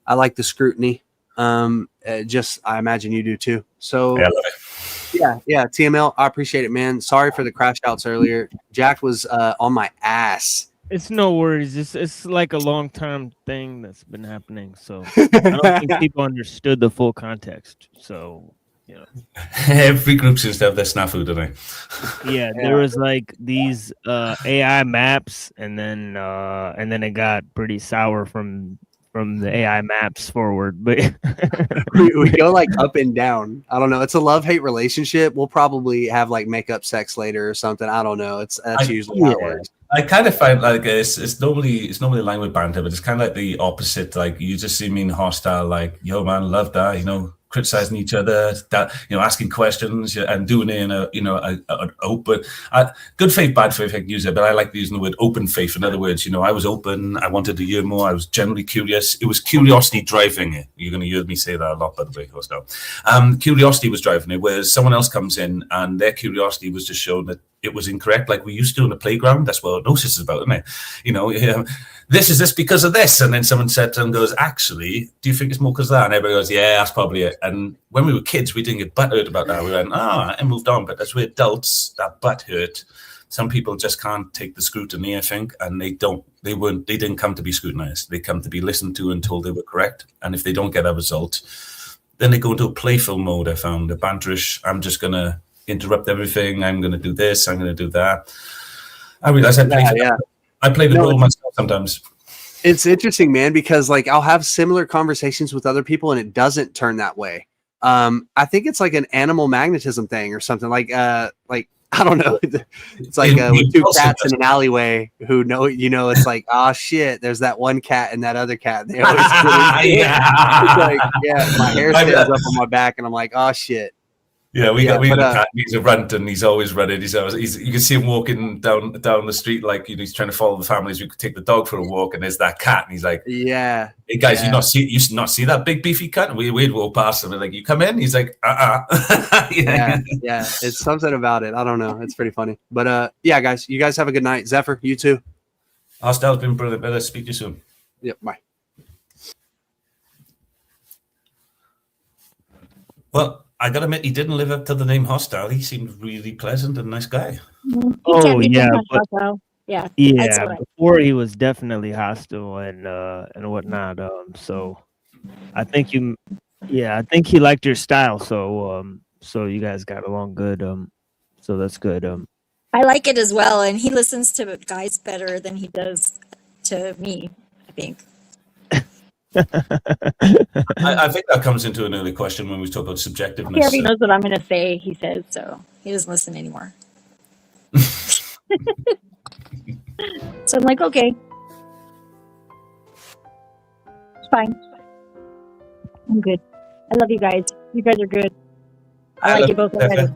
I like the scrutiny. I imagine you do too. So yeah, I love it. Yeah, TML, I appreciate it, man. Sorry for the crash outs earlier. Jack was on my ass. It's no worries. It's like a long time thing that's been happening. So I don't think people understood the full context. So every group seems to have their snafu, don't they? Yeah, there was like these AI maps, and then it got pretty sour from the AI maps forward, but we go like up and down. I don't know. It's a love-hate relationship. We'll probably have like makeup sex later or something. I don't know. That's usually how it works. I kind of find like it's normally in line with banter, but it's kind of like the opposite. Like you just see me in hostile, like, yo man, love that, criticizing each other, that asking questions and doing it in an open, good faith, bad faith, I can use it, but I like using the word open faith. In other words, I was open, I wanted to hear more, I was generally curious. It was curiosity driving it. You're going to hear me say that a lot, by the way, hostile. Curiosity was driving it, whereas someone else comes in and their curiosity was just showing that it was incorrect, like we used to in the playground. That's what hypnosis is about, isn't it? This is this because of this, and then someone said and goes, actually, do you think it's more because of that? And everybody goes, yeah, that's probably it. And when we were kids, we didn't get butthurt about that. We went, and moved on. But as we're adults, that butthurt, some people just can't take the scrutiny, I think, and they didn't come to be scrutinized. They come to be listened to and told they were correct. And if they don't get a result, then they go into a playful mode. I found the banterish. I'm just gonna interrupt everything. I'm going to do this. I'm going to do that. I realize I play the role myself sometimes. It's interesting, man, because like I'll have similar conversations with other people and it doesn't turn that way. I think it's like an animal magnetism thing or something like I don't know. It's like with two cats in an alleyway who know, it's like, oh shit, there's that one cat and that other cat. And they always it's like, my hair stands up on my back and I'm like, oh shit. Yeah, we got a cat. He's a runt and he's always running. You can see him walking down the street like he's trying to follow the families. We could take the dog for a walk, and there's that cat, and he's like, "Yeah, hey guys, you not see that big beefy cat?" And we'd walk past him and like, "You come in?" He's like, yeah. It's something about it. I don't know. It's pretty funny, but guys, you guys have a good night. Zephyr, you too. Hostile's been brilliant. Better speak to you soon. Yep. Bye. Well, I gotta admit, he didn't live up to the name Hostile. He seemed really pleasant and nice guy. Oh yeah, yeah. Before he was definitely hostile and whatnot. So I think you, yeah, I think he liked your style. So, so you guys got along good. So that's good. I like it as well, and he listens to guys better than he does to me, I think. I think that comes into an early question when we talk about He subjectiveness. already knows what I'm going to say, he says, so he doesn't listen anymore. So I'm like, okay. It's fine. I'm good. I love you guys. You guys are good. I like you both already.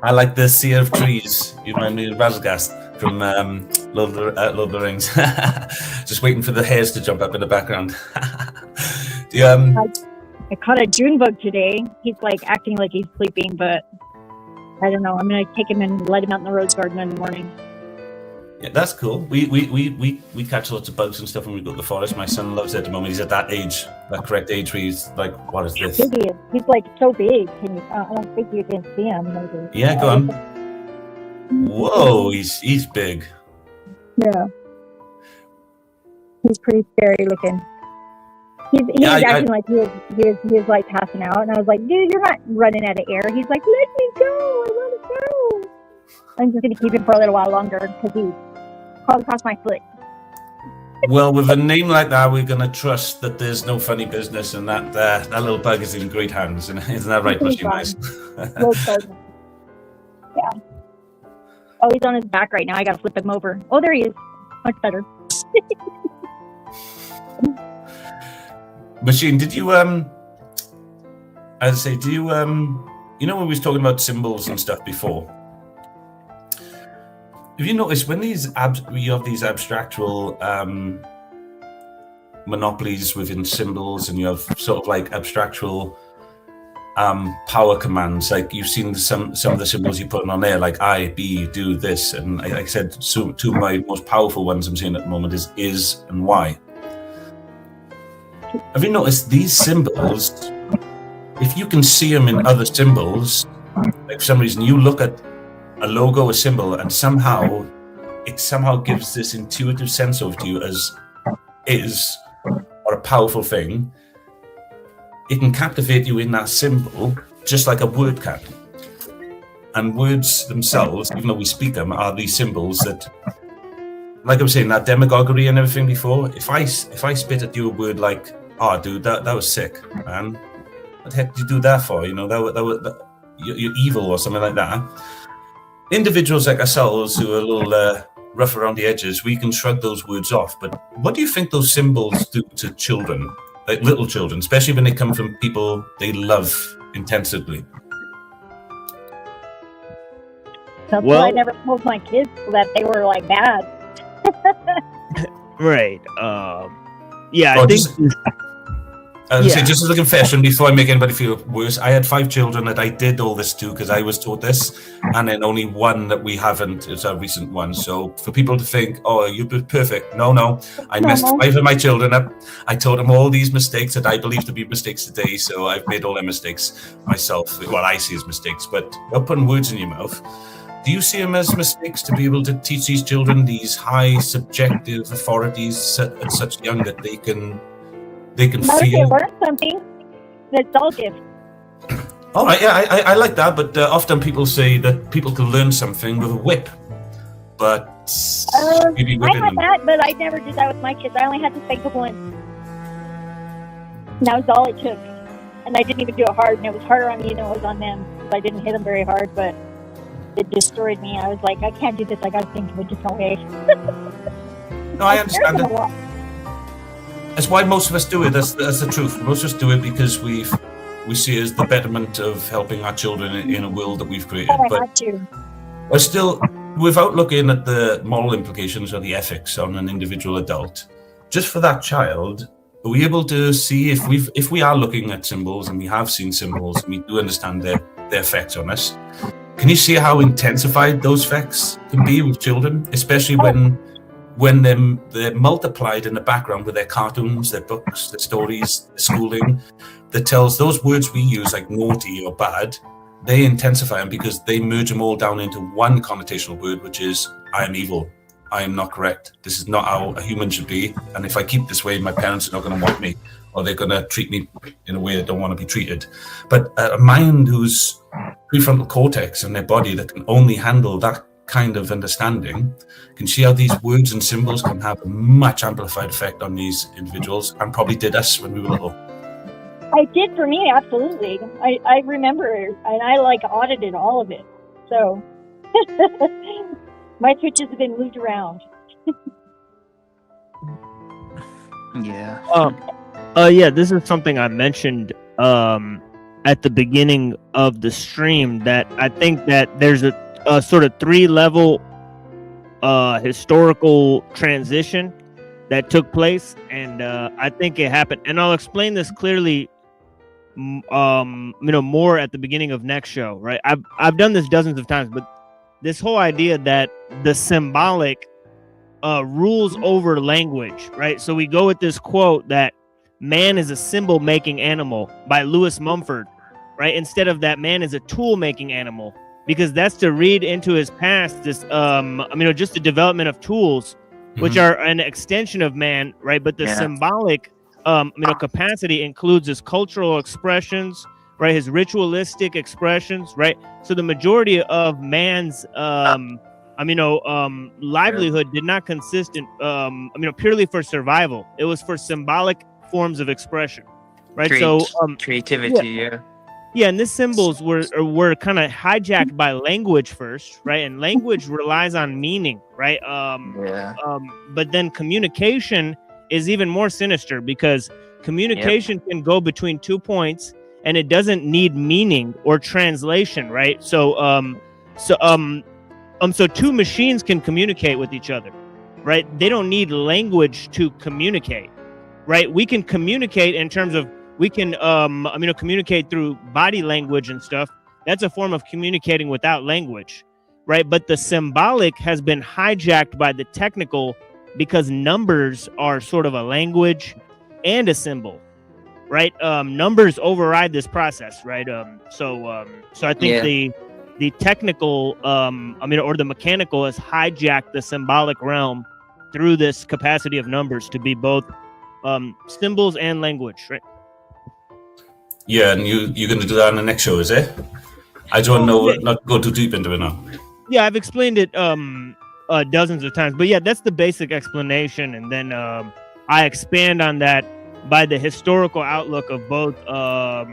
I like the sea of trees. You remind me of Razagast from Lord of the Rings. Just waiting for the hares to jump up in the background. I caught a June bug today. He's like acting like he's sleeping, but I don't know. I'm gonna take him and let him out in the rose garden in the morning. Yeah, that's cool. We catch lots of bugs and stuff when we go to the forest. My son loves it at the moment. He's at that age, that correct age where he's like, what is this? He's like so big. Can you? I don't think you can see him. Maybe. Yeah, go on. Whoa, he's big. Yeah. He's pretty scary looking. He was acting like he was like passing out, and I was like, dude, you're not running out of air. He's like, let me go. I want to go. I'm just gonna keep him for a little while longer because he crawled across my foot. Well, with a name like that, we're gonna trust that there's no funny business, and that that little bug is in great hands. Isn't that right, Machine Nice? Yeah. Oh, he's on his back right now. I gotta flip him over. Oh, there he is. Much better. Machine, did you you know when we was talking about symbols and stuff before? Have you noticed when you have these abstractual monopolies within symbols, and you have sort of like abstractual power commands, like you've seen some of the symbols you put on there, like I, be, do this, and like I said, two of my most powerful ones I'm seeing at the moment is and Y. Have you noticed these symbols, if you can see them in other symbols, like for some reason you look at a logo, a symbol, and somehow it gives this intuitive sense of to you as is, or a powerful thing. It can captivate you in that symbol just like a word can. And words themselves, even though we speak them, are these symbols that, like I was saying, that demagoguery and everything before. If I spit at you a word like, "Oh, dude, that was sick, man. What the heck did you do that for? You know, that you're evil," or something like that. Individuals like ourselves who are a little rough around the edges, we can shrug those words off. But what do you think those symbols do to children, like little children, especially when they come from people they love intensively? That's why I never told my kids that they were like bad. Right. Yeah, I think. Say, just as a confession, before I make anybody feel worse, I had 5 children that I did all this to because I was taught this, and then only one that we haven't is a recent one. So for people to think, "Oh, you're perfect," no, I messed 5 of my children up. I taught them all these mistakes that I believe to be mistakes today. So I've made all their mistakes myself. What I see as mistakes, but not putting words in your mouth. Do you see them as mistakes to be able to teach these children these high subjective authorities at such young that they can Now feel? they learn something. It's all gift. All right, yeah, I like that, but often people say that people can learn something with a whip, but maybe I whipping had them. that, but I never did that with my kids. I only had to spank them once. And that was all it took. And I didn't even do it hard, and it was harder on me than it was on them. I didn't hit them very hard, but it destroyed me. I was like, I can't do this. I got to think of a different way. No, I understand it. That's why most of us do it. That's the truth. Most of us do it because we see it as the betterment of helping our children in a world that we've created. But still, without looking at the moral implications or the ethics on an individual adult, just for that child, are we able to see if we are looking at symbols, and we have seen symbols, and we do understand their effects on us? Can you see how intensified those effects can be with children, especially when they're multiplied in the background with their cartoons, their books, their stories, their schooling, that tells those words we use like naughty or bad, they intensify them because they merge them all down into one connotational word, which is I am evil, I am not correct. This is not how a human should be. And if I keep this way, my parents are not going to want me, or they're going to treat me in a way I don't want to be treated. But a mind whose prefrontal cortex in their body that can only handle that kind of understanding can see how these words and symbols can have a much amplified effect on these individuals, and probably did us when we were little. I did for me, absolutely. I remember, and I like audited all of it. So my switches have been moved around. Yeah. Yeah, this is something I mentioned at the beginning of the stream, that I think that there's a sort of 3-level historical transition that took place, and I think it happened. And I'll explain this clearly, more at the beginning of next show. Right? I've done this dozens of times, but this whole idea that the symbolic rules over language, right? So we go with this quote that man is a symbol-making animal by Lewis Mumford, right? Instead of that man is a tool-making animal, because that's to read into his past this, just the development of tools, which are an extension of man, right? But the symbolic, capacity includes his cultural expressions, right? His ritualistic expressions, right? So the majority of man's, livelihood did not consist in, purely for survival. It was for symbolic forms of expression, right? Creativity, Yeah, and these symbols were kind of hijacked by language first, right? And language relies on meaning, right? But then communication is even more sinister, because communication can go between 2 points, and it doesn't need meaning or translation, right? So two machines can communicate with each other, right? They don't need language to communicate, right? We can communicate in terms of, we can communicate through body language and stuff. That's a form of communicating without language, right? But the symbolic has been hijacked by the technical, because numbers are sort of a language and a symbol, right? Numbers override this process, right? So I think the technical, or the mechanical has hijacked the symbolic realm through this capacity of numbers to be both symbols and language, right? Yeah, and you're going to do that in the next show, is it? I don't know, not go too deep into it now. Yeah, I've explained it dozens of times, but yeah, that's the basic explanation, and then I expand on that by the historical outlook of both Ellul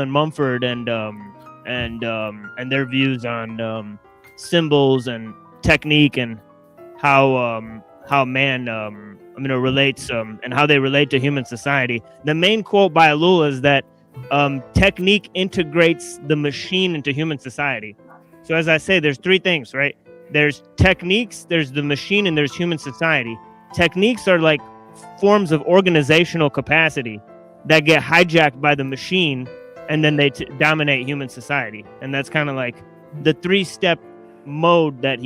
and Mumford, and their views on symbols and technique, and how man relates and how they relate to human society. The main quote by Ellul is that technique integrates the machine into human society. So as I say, there's 3 things, right? There's techniques, there's the machine, and there's human society. Techniques are like forms of organizational capacity that get hijacked by the machine, and then they dominate human society. And that's kind of like the 3-step mode that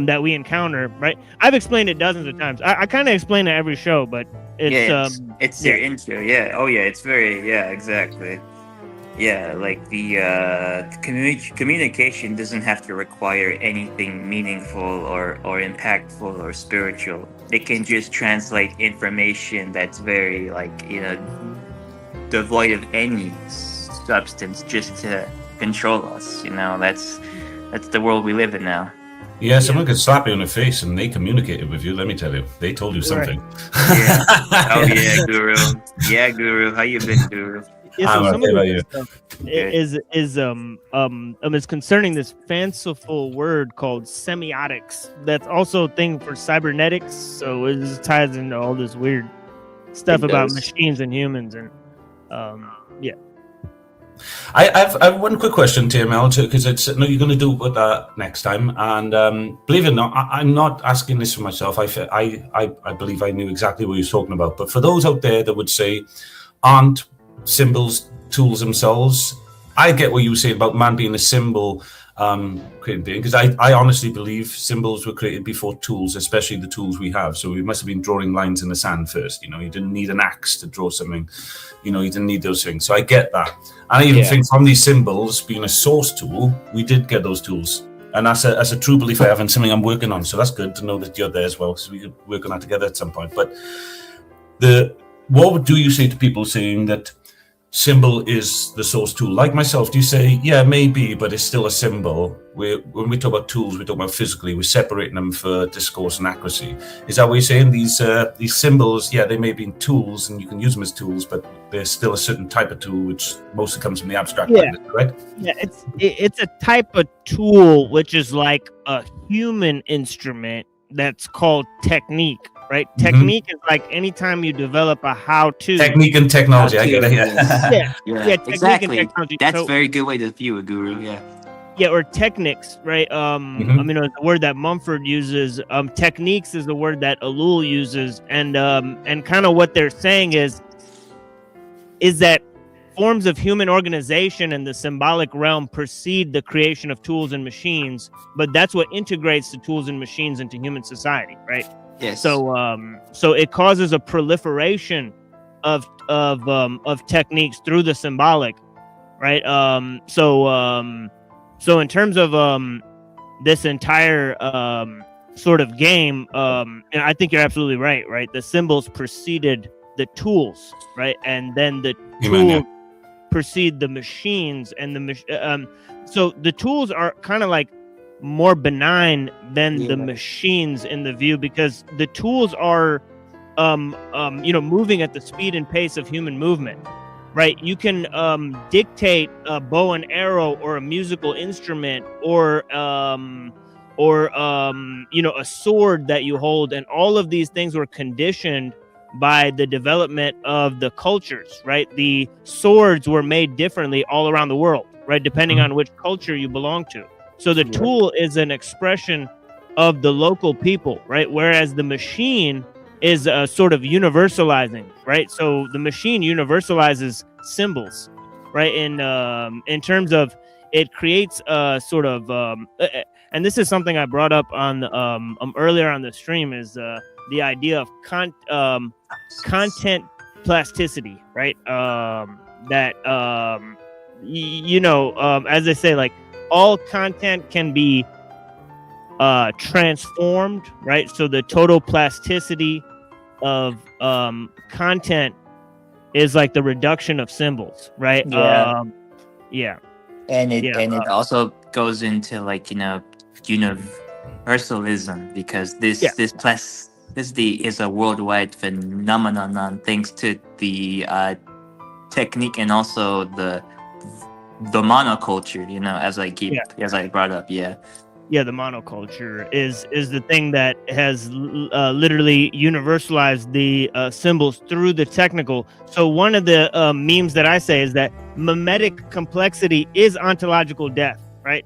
that we encounter, right? I've explained it dozens of times. I kind of explain it every show, but it's their intro. Yeah. Oh yeah, it's very, exactly. Yeah, like the communication doesn't have to require anything meaningful or impactful or spiritual. It can just translate information that's very devoid of any substance, just to control us. That's the world we live in now. Yeah, someone could slap you in the face and they communicated with you. Let me tell you, they told you something. Yeah. Oh yeah, Guru. Yeah, Guru. How you been, Guru? Yeah, so some of this stuff is concerning this fanciful word called semiotics. That's also a thing for cybernetics. So it just ties into all this weird stuff about machines and humans, and yeah. I have one quick question, TML, because you're going to do with that next time. And believe it or not, I'm not asking this for myself. I believe I knew exactly what he was talking about. But for those out there that would say, aren't symbols tools themselves? I get what you were saying about man being a symbol created being, because I honestly believe symbols were created before tools, especially the tools we have. So we must have been drawing lines in the sand first. You didn't need an axe to draw something. You didn't need those things. So I get that. And I even think from these symbols being a source tool, we did get those tools. And that's a true belief I have and something I'm working on. So that's good to know that you're there as well, because we could work on that together at some point. But what do you say to people saying that symbol is the source tool? Like myself, do you say, yeah, maybe, but it's still a symbol? When we talk about tools, we talk about physically, we're separating them for discourse and accuracy. Is that what you're saying? These symbols, yeah, they may be tools and you can use them as tools, but they're still a certain type of tool, which mostly comes from the abstract language, right? Yeah, it's a type of tool which is like a human instrument that's called technique. Right, technique is like anytime you develop a how-to. Technique and technology, I get it. Yeah, exactly. That's a very good way to view it, Guru. Yeah, or techniques, right? I mean, the word that Mumford uses. Techniques is the word that Ellul uses, and kind of what they're saying is that forms of human organization and the symbolic realm precede the creation of tools and machines, but that's what integrates the tools and machines into human society, right? Yes. So it causes a proliferation of techniques through the symbolic, right? So in terms of this entire sort of game, and I think you're absolutely right. Right, the symbols preceded the tools, right, and then the tools precede the machines, and so the tools are kind of like more benign than the machines in the view, because the tools are moving at the speed and pace of human movement, right? You can dictate a bow and arrow or a musical instrument or a sword that you hold, and all of these things were conditioned by the development of the cultures, right? The swords were made differently all around the world, right, depending on which culture you belong to. So the tool is an expression of the local people, right? Whereas the machine is sort of universalizing, right? So the machine universalizes symbols, right? In terms of it creates a sort of, and this is something I brought up on earlier on the stream, is the idea of content plasticity, right? As I say, like, all content can be transformed, right? So the total plasticity of content is like the reduction of symbols, right? And it also goes into, like, universalism, because this plasticity is a worldwide phenomenon thanks to the technique and also the monoculture, as I brought up. The monoculture is the thing that has literally universalized the symbols through the technical. So one of the memes that I say is that mimetic complexity is ontological death, right?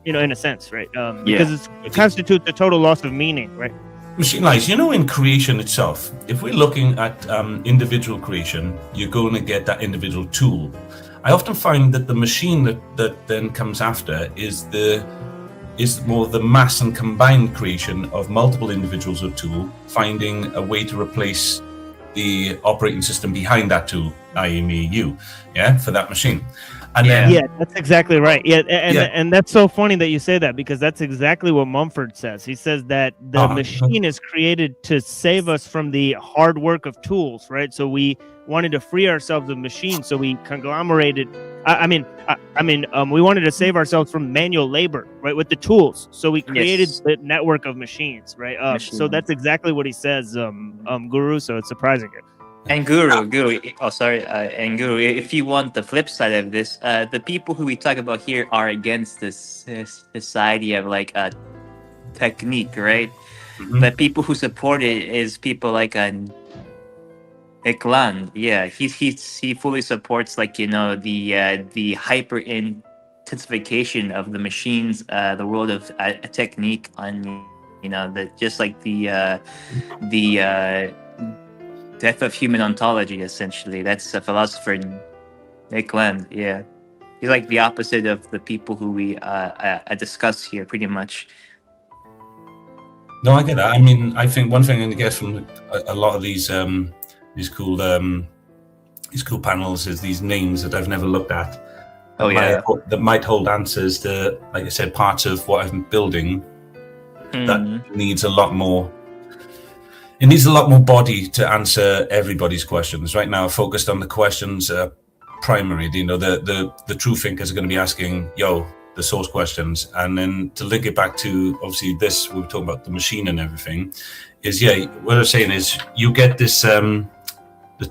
In a sense, right? Because it constitutes a total loss of meaning, right? Machine lies, in creation itself, if we're looking at individual creation, you're going to get that individual tool. I often find that the machine that then comes after is more the mass and combined creation of multiple individuals or tool, finding a way to replace the operating system behind that tool, i.e. me, you, for that machine. And then, that's exactly right. And that's so funny that you say that, because that's exactly what Mumford says. He says that the machine is created to save us from the hard work of tools, right? So we wanted to free ourselves of machines, so we conglomerated. We wanted to save ourselves from manual labor, right, with the tools. So we created the network of machines, right? So that's exactly what he says, Guru. So it's surprising. And Guru, and Guru, if you want the flip side of this, the people who we talk about here are against this society of like a technique, right? But people who support it is people like Ekland. He fully supports, like, the hyper intensification of the machines, the world of technique, on just like the death of human ontology, essentially. That's a philosopher, Nick Land. He's like the opposite of the people who we discuss here, pretty much. No, I get that. I mean, I think one thing I guess from a lot of these cool panels is these names that I've never looked at. that, that might hold answers to, like I said, parts of what I'm building that needs a lot more. It needs a lot more body to answer everybody's questions. Right now, focused on the questions primary. You know, the true thinkers are going to be asking, the source questions, and then to link it back to obviously this, we were talking about the machine and everything. Is what I'm saying is you get this the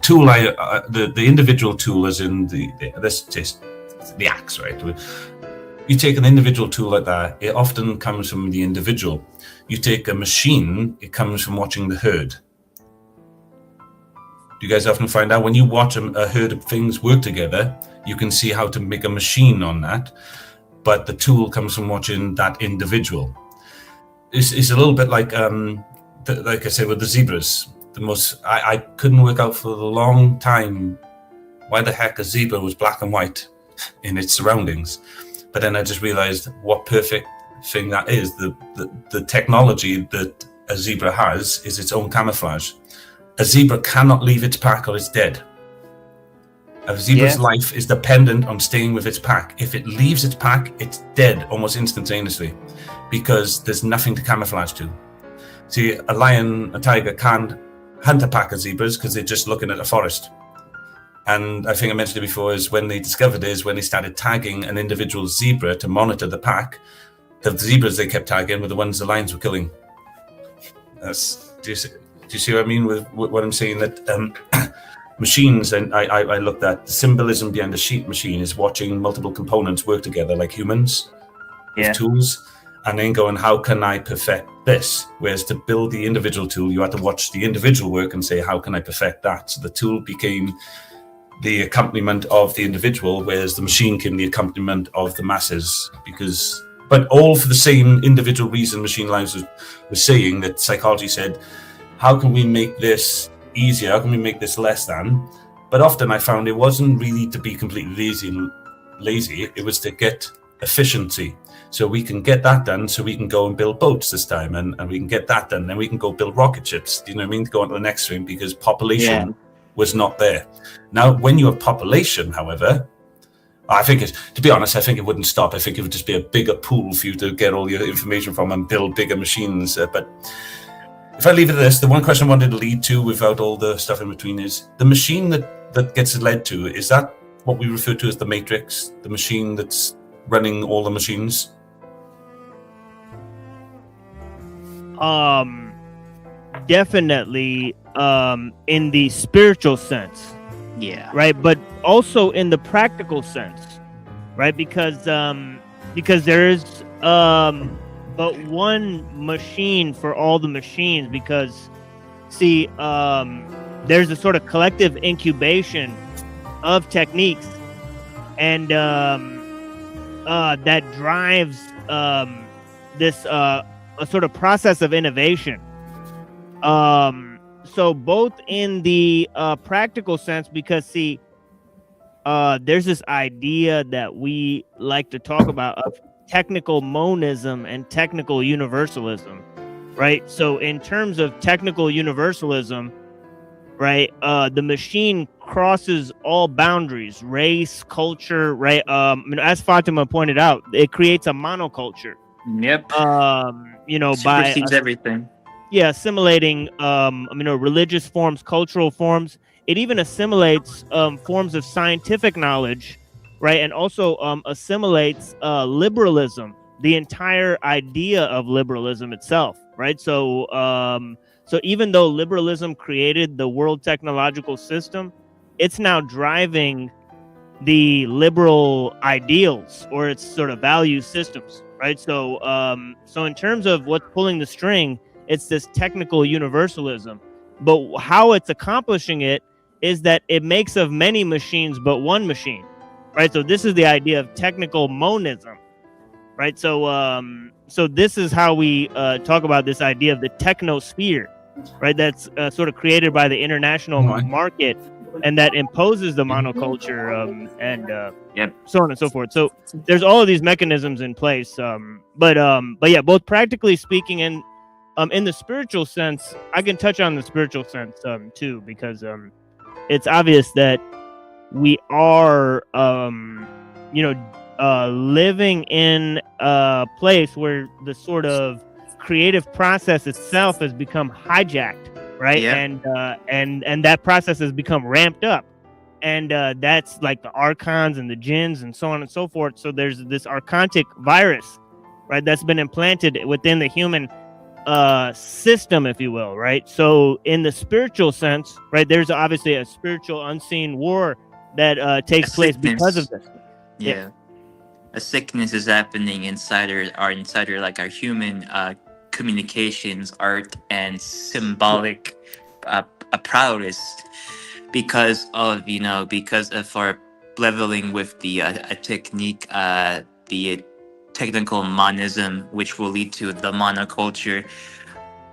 tool, the individual tool, as in the axe, right? You take an individual tool like that, it often comes from the individual. You take a machine, it comes from watching the herd. Do you guys often find out when you watch a herd of things work together, you can see how to make a machine on that, but the tool comes from watching that individual. It's a little bit like I said with the zebras. I couldn't work out for a long time why the heck a zebra was black and white in its surroundings. But then I just realized what perfect thing that is. The technology that a zebra has is its own camouflage. A zebra cannot leave its pack or it's dead. A zebra's life is dependent on staying with its pack. If it leaves its pack, it's dead almost instantaneously because there's nothing to camouflage to. See, a lion, a tiger can't hunt a pack of zebras because they're just looking at a forest. And I think I mentioned it before, is when they discovered is when they started tagging an individual zebra to monitor the pack, the zebras they kept tagging were the ones the lions were killing. Do you see what I mean with what I'm saying? That machines, and I looked at the symbolism behind the sheep machine is watching multiple components work together like humans with tools, and then going, how can I perfect this? Whereas to build the individual tool, you had to watch the individual work and say, how can I perfect that? So the tool became the accompaniment of the individual, whereas the machine became the accompaniment of the masses. But all for the same individual reason. Machine Lives was saying that psychology said, how can we make this easier? How can we make this less than? But often I found it wasn't really to be completely lazy. It was to get efficiency. So we can get that done, so we can go and build boats this time, and we can get that done. Then we can go build rocket ships. Do you know what I mean? To go on to the next thing, because population was not there. Now, when you have population, however, I think to be honest, I think it wouldn't stop. I think it would just be a bigger pool for you to get all your information from and build bigger machines. But if I leave it at this, the one question I wanted to lead to without all the stuff in between is the machine that gets led to, is that what we refer to as the matrix, the machine that's running all the machines? Definitely in the spiritual sense. Yeah. Right, but also in the practical sense, right? Because there is but one machine for all the machines, because see, there's a sort of collective incubation of techniques, and that drives this a sort of process of innovation. So both in the practical sense, because see, there's this idea that we like to talk about of technical monism and technical universalism, right? So in terms of technical universalism, right, the machine crosses all boundaries, race, culture, right? As Fatima pointed out, it creates a monoculture. Yep. By everything. Yeah, assimilating religious forms, cultural forms. It even assimilates forms of scientific knowledge, right? And also assimilates liberalism, the entire idea of liberalism itself, right? So even though liberalism created the world technological system, it's now driving the liberal ideals or its sort of value systems, right? So in terms of what's pulling the string, it's this technical universalism. But how it's accomplishing it is that it makes of many machines but one machine, right? So this is the idea of technical monism, right? So this is how we talk about this idea of the technosphere, right? That's sort of created by the international market, and that imposes the monoculture and so on and so forth. So there's all of these mechanisms in place. But yeah, both practically speaking and in the spiritual sense, I can touch on the spiritual sense too, because it's obvious that we are living in a place where the sort of creative process itself has become hijacked, right? Yeah. And that process has become ramped up. And that's like the archons and the jinns and so on and so forth. So there's this archontic virus, right, that's been implanted within the human system, if you will, right? So in the spiritual sense, right, there's obviously a spiritual unseen war that takes place because of this. Yeah. A sickness is happening inside our human communications, art, and symbolic prowess because of our leveling with the technique, the technical monism, which will lead to the monoculture.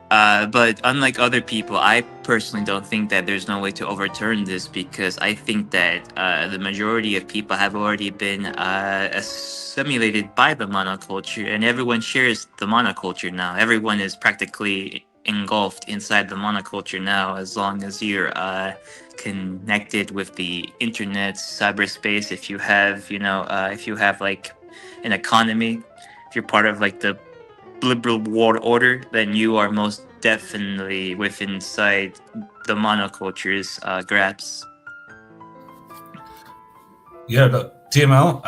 But unlike other people, I personally don't think that there's no way to overturn this, because I think that the majority of people have already been assimilated by the monoculture, and everyone shares the monoculture now. Everyone is practically engulfed inside the monoculture now, as long as you're connected with the internet, cyberspace. If you have like an economy, if you're part of like the liberal world order, then you are most definitely inside the monoculture's grasp. Yeah, look, TML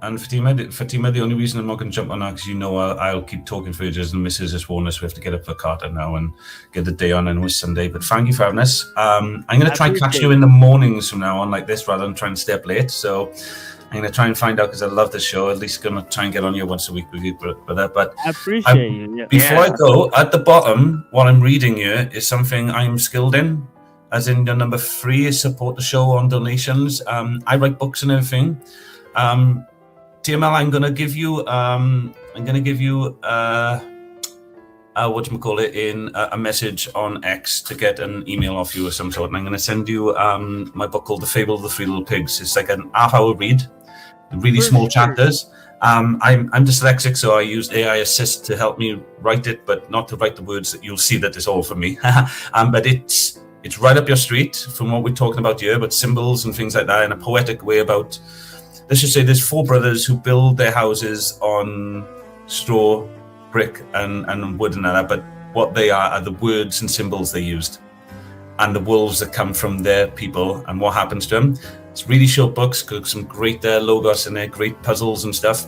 and Fatima, the only reason I'm not going to jump on that because I'll keep talking for ages, and Mrs. has warned us we have to get up for Carter now and get the day on, and it was Sunday. But thank you for having us. I'm going to try and catch you in the mornings from now on like this, rather than trying to stay up late. So I'm going to try and find out, because I love the show. At least going to try and get on here once a week with you, brother. But I appreciate you. Yeah. Before I go, at the bottom, what I'm reading here is something I'm skilled in. As in, the number 3 is support the show on donations. I write books and everything. TML, I'm going to give you a message on X to get an email off you of some sort, and I'm going to send you my book called The Fable of the Three Little Pigs. It's like an half-hour read, really small chapters. I'm dyslexic, so I used AI Assist to help me write it, but not to write the words. That you'll see that it's all for me. But it's right up your street from what we're talking about here, but symbols and things like that in a poetic way about, let's just say there's 4 brothers who build their houses on straw, brick and wood and that, but what they are the words and symbols they used, and the wolves that come from their people and what happens to them. It's really short books, got some great logos in there, great puzzles and stuff.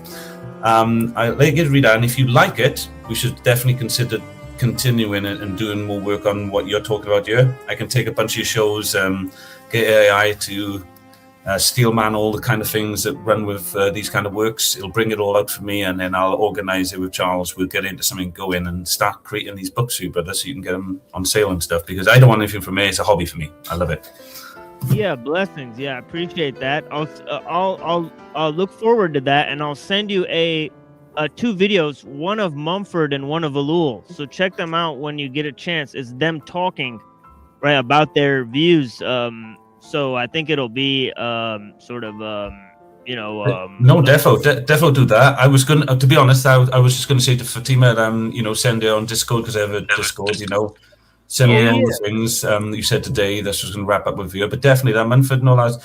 I'll let you read that, and if you like it, we should definitely consider continuing it and doing more work on what you're talking about here. I can take a bunch of your shows, get AI to steelman all the kind of things that run with these kind of works. It'll bring it all out for me, and then I'll organize it with Charles. We'll get into something, go in and start creating these books for you, brother, so you can get them on sale and stuff, because I don't want anything from me. It's a hobby for me. I love it. Yeah, blessings. Yeah, I appreciate that. I'll look forward to that, and I'll send you 2 videos, one of Mumford and one of Ellul. So check them out when you get a chance. It's them talking, right, about their views. So I think it'll be no, defo do that. I was gonna, to be honest, I was just gonna say to Fatima, send her on Discord, because I have a Discord, send me all the things you said today. That's just going to wrap up with you. But definitely that Munford and all that.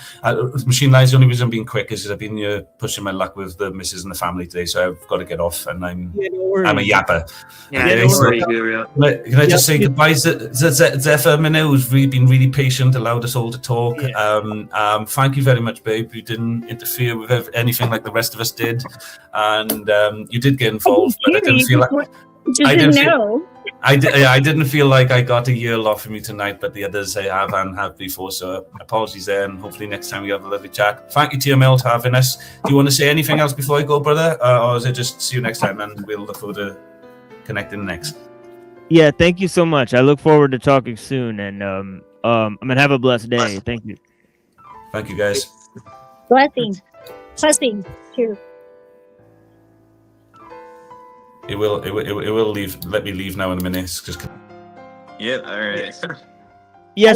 Machine Lies, the only reason I'm being quick is because I've been pushing my luck with the missus and the family today, so I've got to get off, and I'm a yapper. Can I just say goodbye to Zephyr Minnow, who's been really patient, allowed us all to talk. Thank you very much, babe. You didn't interfere with anything like the rest of us did, and you did get involved, but I didn't feel like I didn't feel like I got a year off from you tonight, but the others I have and have before, so apologies there, and hopefully next time we have a lovely chat. Thank you, TML, for having us. Do you want to say anything else before I go, brother? Or is it just see you next time, and we'll look forward to connecting next? Yeah, thank you so much. I look forward to talking soon, and I'm going to have a blessed day. Thank you. Thank you, guys. Blessings. Blessings, too. It will leave. Let me leave now in a minute. Just. Yeah. All right. Yeah.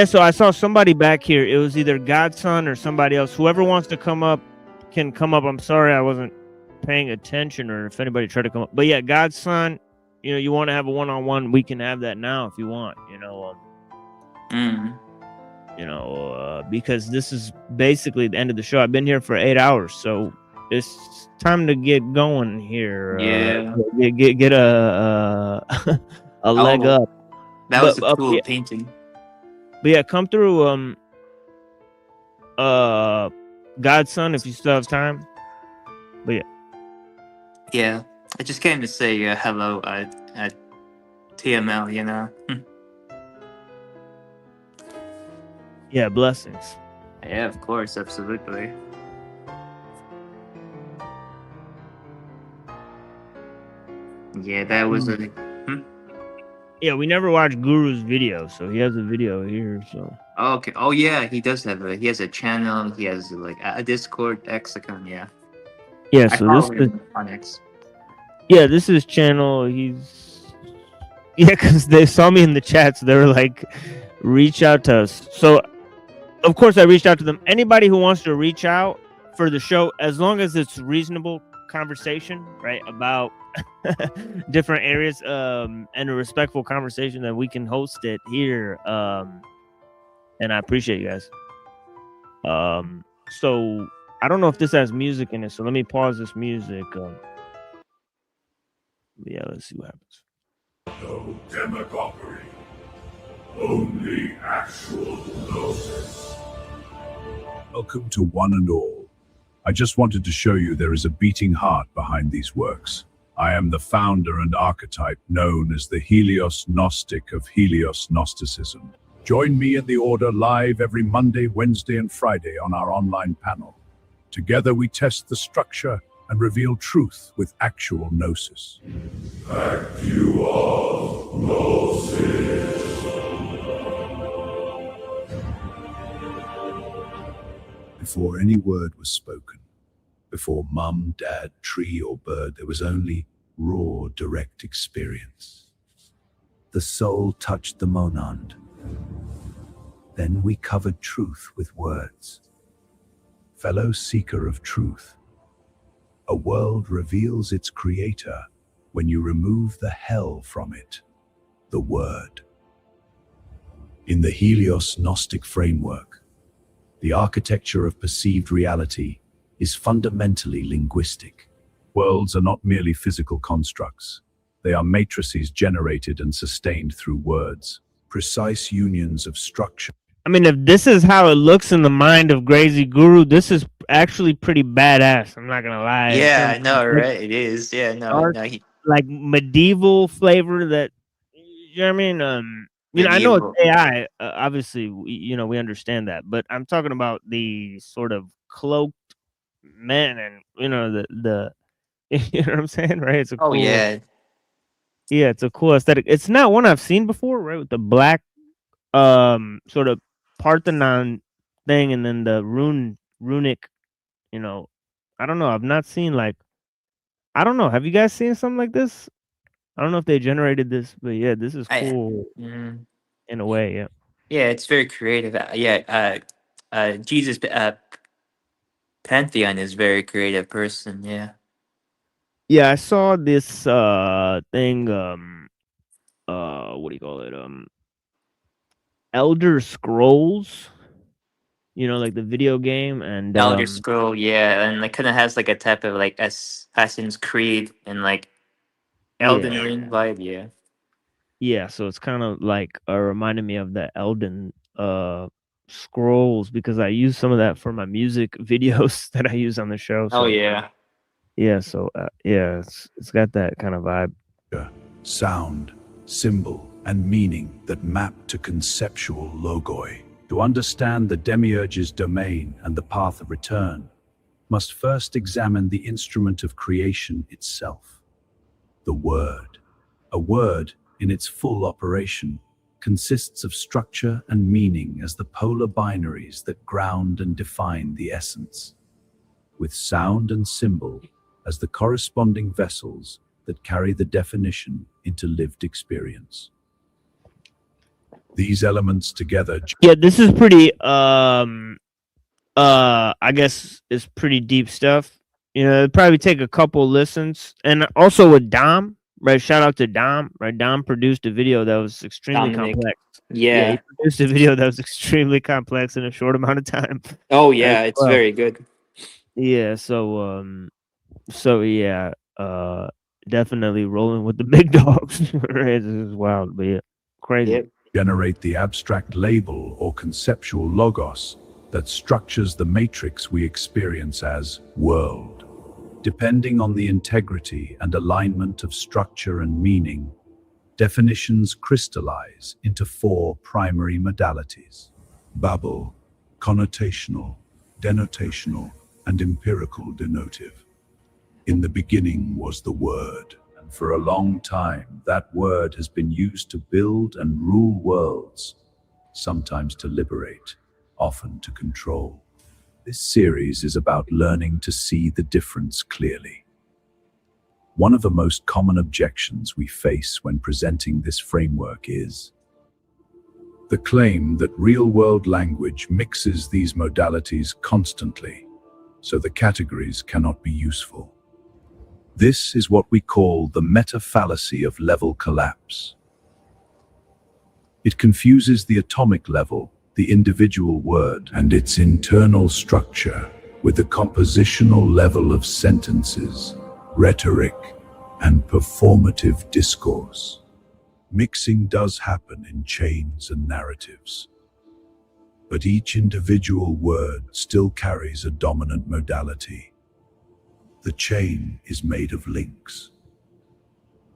So I saw somebody back here. It was either Godson or somebody else. Whoever wants to come up can come up. I'm sorry I wasn't paying attention, or if anybody tried to come up. But yeah, Godson, you want to have a one-on-one, we can have that now if you want. you know, because this is basically the end of the show. I've been here for 8 hours, so it's time to get going here. Yeah. Get a a leg up. That was a But, cool yeah, painting. but yeah, come through Godson if you still have time. But yeah. Yeah, I just came to say hello at TML, you know. Yeah, blessings. Yeah, of course, absolutely. Yeah, that was a. Yeah, we never watched Guru's video, so he has a video here. So Oh, okay. Oh yeah, he has a channel. He has like a Discord X account. Yeah. yeah, I so follow this is him on X. yeah, this is channel. Yeah, because they saw me in the chats. They were like, reach out to us. So of course I reached out to them. Anybody who wants to reach out for the show, as long as it's reasonable conversation, right, about different areas, and a respectful conversation, that we can host it here. And I appreciate you guys. So I don't know if this has music in it, so let me pause this music. Yeah, let's see what happens. No demagoguery, only actual gnosis. Welcome to one and all. I just wanted to show you there is a beating heart behind these works. I am the founder and archetype known as the Helios Gnostic of Helios Gnosticism. Join me in the Order live every Monday, Wednesday, and Friday on our online panel. Together we test the structure and reveal truth with actual gnosis. Actual gnosis. Before any word was spoken, before mum, dad, tree, or bird, there was only raw, direct experience. The soul touched the monad. Then we covered truth with words. Fellow seeker of truth, a world reveals its creator when you remove the hell from it, the word. In the Helios Gnostic framework, the architecture of perceived reality is fundamentally linguistic. Worlds are not merely physical constructs. They are matrices generated and sustained through words, precise unions of structure. I mean, if this is how it looks in the mind of Crazy Guru, this is actually pretty badass. I'm not gonna lie. Yeah, I know, right? It is. Yeah, no, Like medieval flavor that, you know what I mean? You know, I know it's AI. Obviously, we understand that, but I'm talking about the sort of cloaked men, and the you know what I'm saying, right? It's a cool, yeah, it's a cool aesthetic. It's not one I've seen before, right? With the black sort of Parthenon thing, and then the runic, I don't know. I've not seen I don't know. Have you guys seen something like this? I don't know if they generated this, but yeah, this is cool in a way. Yeah. Yeah, it's very creative. Jesus Pantheon is very creative person. Yeah. Yeah, I saw this thing. What do you call it? Elder Scrolls. Like the video game, and Elder Scroll, yeah, and it kind of has like a type of like Assassin's Creed and like Elden Ring vibe, yeah. Yeah, so it's kind of like reminded me of the Elden Scrolls, because I use some of that for my music videos that I use on the show. So, oh yeah. Yeah, so it's got that kind of vibe. Sound, symbol, and meaning that map to conceptual logoi. To understand the demiurge's domain and the path of return, must first examine the instrument of creation itself, the word. A word, in its full operation, consists of structure and meaning as the polar binaries that ground and define the essence, with sound and symbol as the corresponding vessels that carry the definition into lived experience. These elements together. Yeah, this is pretty I guess it's pretty deep stuff. It'd probably take a couple listens. And also with Dom, Right, shout out to Dom. Right, Dom produced a video that was extremely Dominic. complex. Yeah. He produced a video that was extremely complex in a short amount of time. Oh as yeah, it's well. very good. Yeah, so yeah, definitely rolling with the big dogs. Right, this is wild, but yeah, crazy. Generate the abstract label or conceptual logos that structures the matrix we experience as world. Depending on the integrity and alignment of structure and meaning, definitions crystallize into 4 primary modalities: Babel, connotational, denotational, and empirical denotive. In the beginning was the Word, and for a long time that word has been used to build and rule worlds, sometimes to liberate, often to control. This series is about learning to see the difference clearly. One of the most common objections we face when presenting this framework is the claim that real-world language mixes these modalities constantly, so the categories cannot be useful. This is what we call the meta-fallacy of level collapse. It confuses the atomic level, the individual word, and its internal structure with the compositional level of sentences, rhetoric, and performative discourse. Mixing does happen in chains and narratives, but each individual word still carries a dominant modality. The chain is made of links.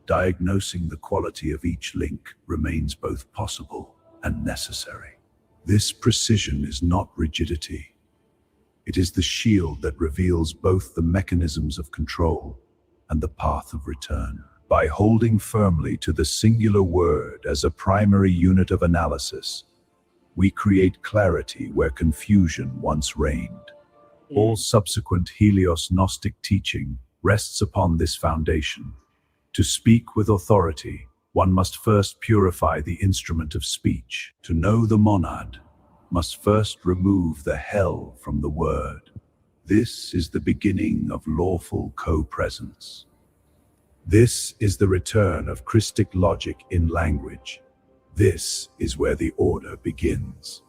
Diagnosing the quality of each link remains both possible and necessary. This precision is not rigidity. It is the shield that reveals both the mechanisms of control and the path of return. By holding firmly to the singular word as a primary unit of analysis, we create clarity where confusion once reigned. All subsequent Helios Gnostic teaching rests upon this foundation. To speak with authority, one must first purify the instrument of speech. To know the monad, must first remove the hell from the word. This is the beginning of lawful co-presence. This is the return of Christic logic in language. This is where the order begins.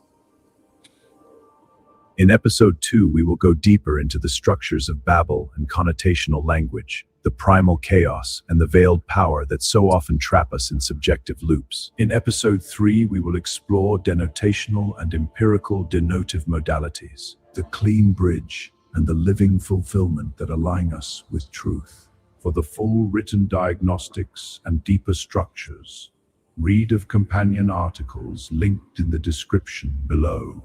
In episode 2, we will go deeper into the structures of Babel and connotational language, the primal chaos and the veiled power that so often trap us in subjective loops. In episode 3, we will explore denotational and empirical denotive modalities, the clean bridge and the living fulfillment that align us with truth. For the full written diagnostics and deeper structures, read of companion articles linked in the description below.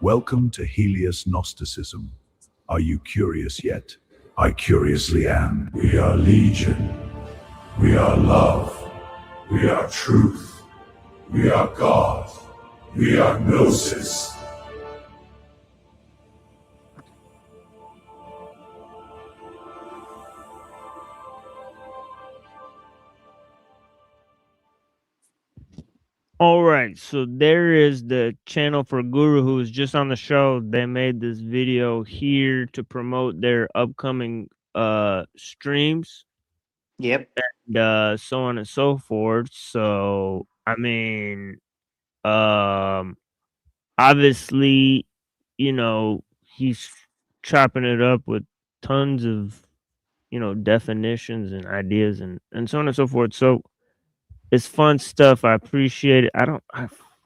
Welcome to Helios Gnosticism. Are you curious yet? I curiously am. We are legion. We are love. We are truth. We are God. We are gnosis. All right, so there is the channel for Guru who was just on the show. They made this video here to promote their upcoming streams. Yep. And so on and so forth. So I mean, obviously, you know, he's chopping it up with tons of, you know, definitions and ideas and so on and so forth. So it's fun stuff. I appreciate it. I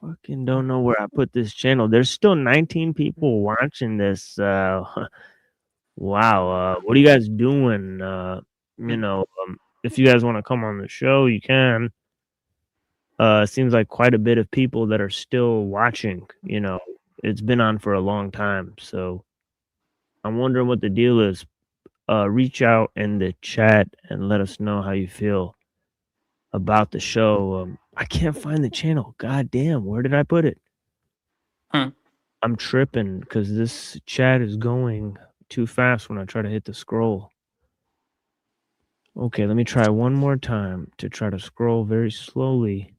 fucking don't know where I put this channel. There's still 19 people watching this. Wow. What are you guys doing? You know, if you guys want to come on the show, you can. Seems like quite a bit of people that are still watching. You know, it's been on for a long time. So I'm wondering what the deal is. Reach out in the chat and let us know how you feel about the show. I can't find the channel. God damn, where did I put it? I'm tripping because this chat is going too fast when I try to hit the scroll. Okay, let me try one more time to try to scroll very slowly.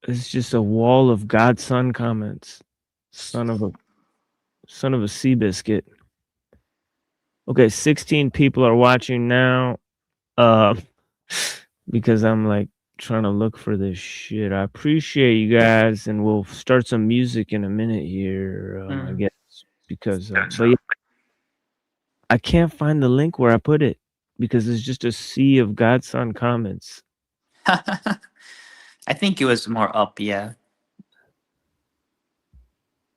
It's just a wall of Godson comments. Son of a Son of a sea biscuit. Okay, 16 people are watching now. Because I'm like trying to look for this shit. I appreciate you guys, and we'll start some music in a minute here, I guess, because but yeah, I can't find the link where I put it because it's just a sea of Godson comments. I think it was more up, yeah.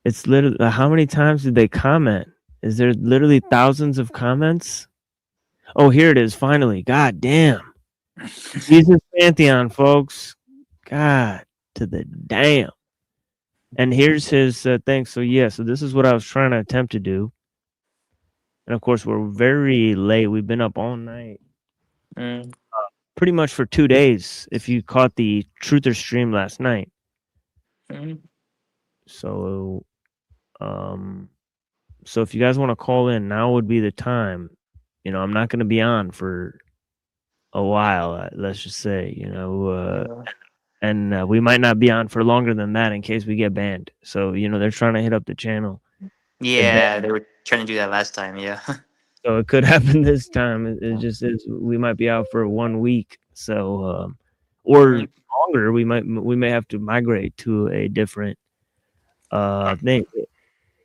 It's literally how many times did they comment? Is there literally thousands of comments? Oh, here it is. Finally, god damn. Jesus Pantheon, folks. God to the damn. And here's his thing. So yeah, so this is what I was trying to attempt to do. And of course, we're very late. We've been up all night. Pretty much for 2 days, if you caught the Truther stream last night. So so if you guys want to call in, now would be the time. You know, I'm not going to be on for a while, let's just say, you know, and we might not be on for longer than that in case we get banned. So, you know, they're trying to hit up the channel. Yeah, they were trying to do that last time, yeah. So it could happen this time. It just is, we might be out for 1 week. So, or longer, we may have to migrate to a different thing.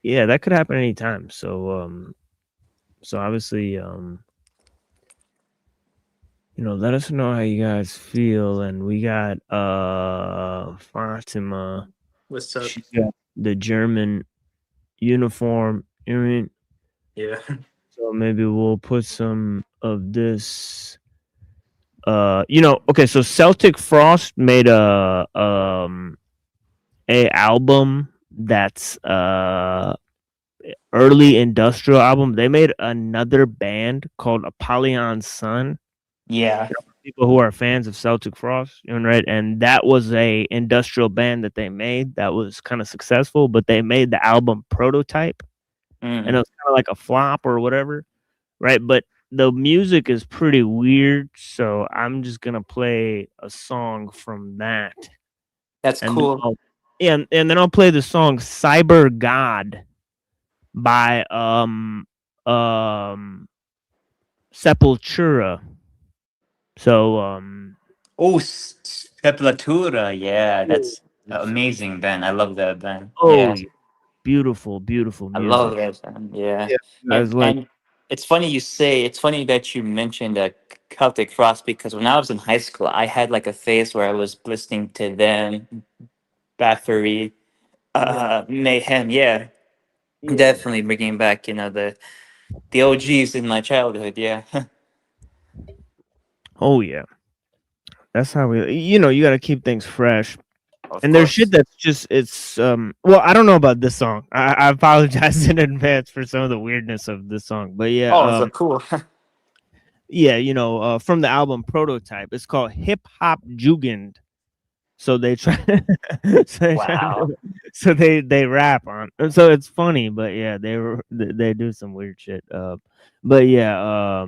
Yeah, that could happen anytime. So, so obviously, you know, let us know how you guys feel. And we got Fatima. What's up? She got the German uniform. You know what I mean? Yeah. So maybe we'll put some of this. You know, okay, so Celtic Frost made a album that's early industrial album. They made another band called Apollyon Sun. Yeah. People who are fans of Celtic Frost, you know, right? And that was a industrial band that they made that was kind of successful, but they made the album Prototype. And it was kind of like a flop or whatever, right? But the music is pretty weird, so I'm just gonna play a song from that. That's cool. And then I'll play the song Cyber God by Sepultura. So Sepultura, yeah, that's amazing band. I love that band. Oh, yeah. Beautiful music. I love that band. Yeah. And it's funny that you mentioned Celtic Frost, because when I was in high school, I had like a phase where I was listening to them, Bathory, Mayhem. Yeah, definitely bringing back, you know, the OGs in my childhood. Yeah. Oh yeah, that's how we. You know, you got to keep things fresh. Of and there's course. shit that's just well, I don't know about this song. I apologize in advance for some of the weirdness of this song, but yeah. Oh, so cool. Yeah, you know, from the album Prototype, it's called Hip Hop Jugend. So they try. So they rap on. So it's funny, but yeah, they do some weird shit. But yeah,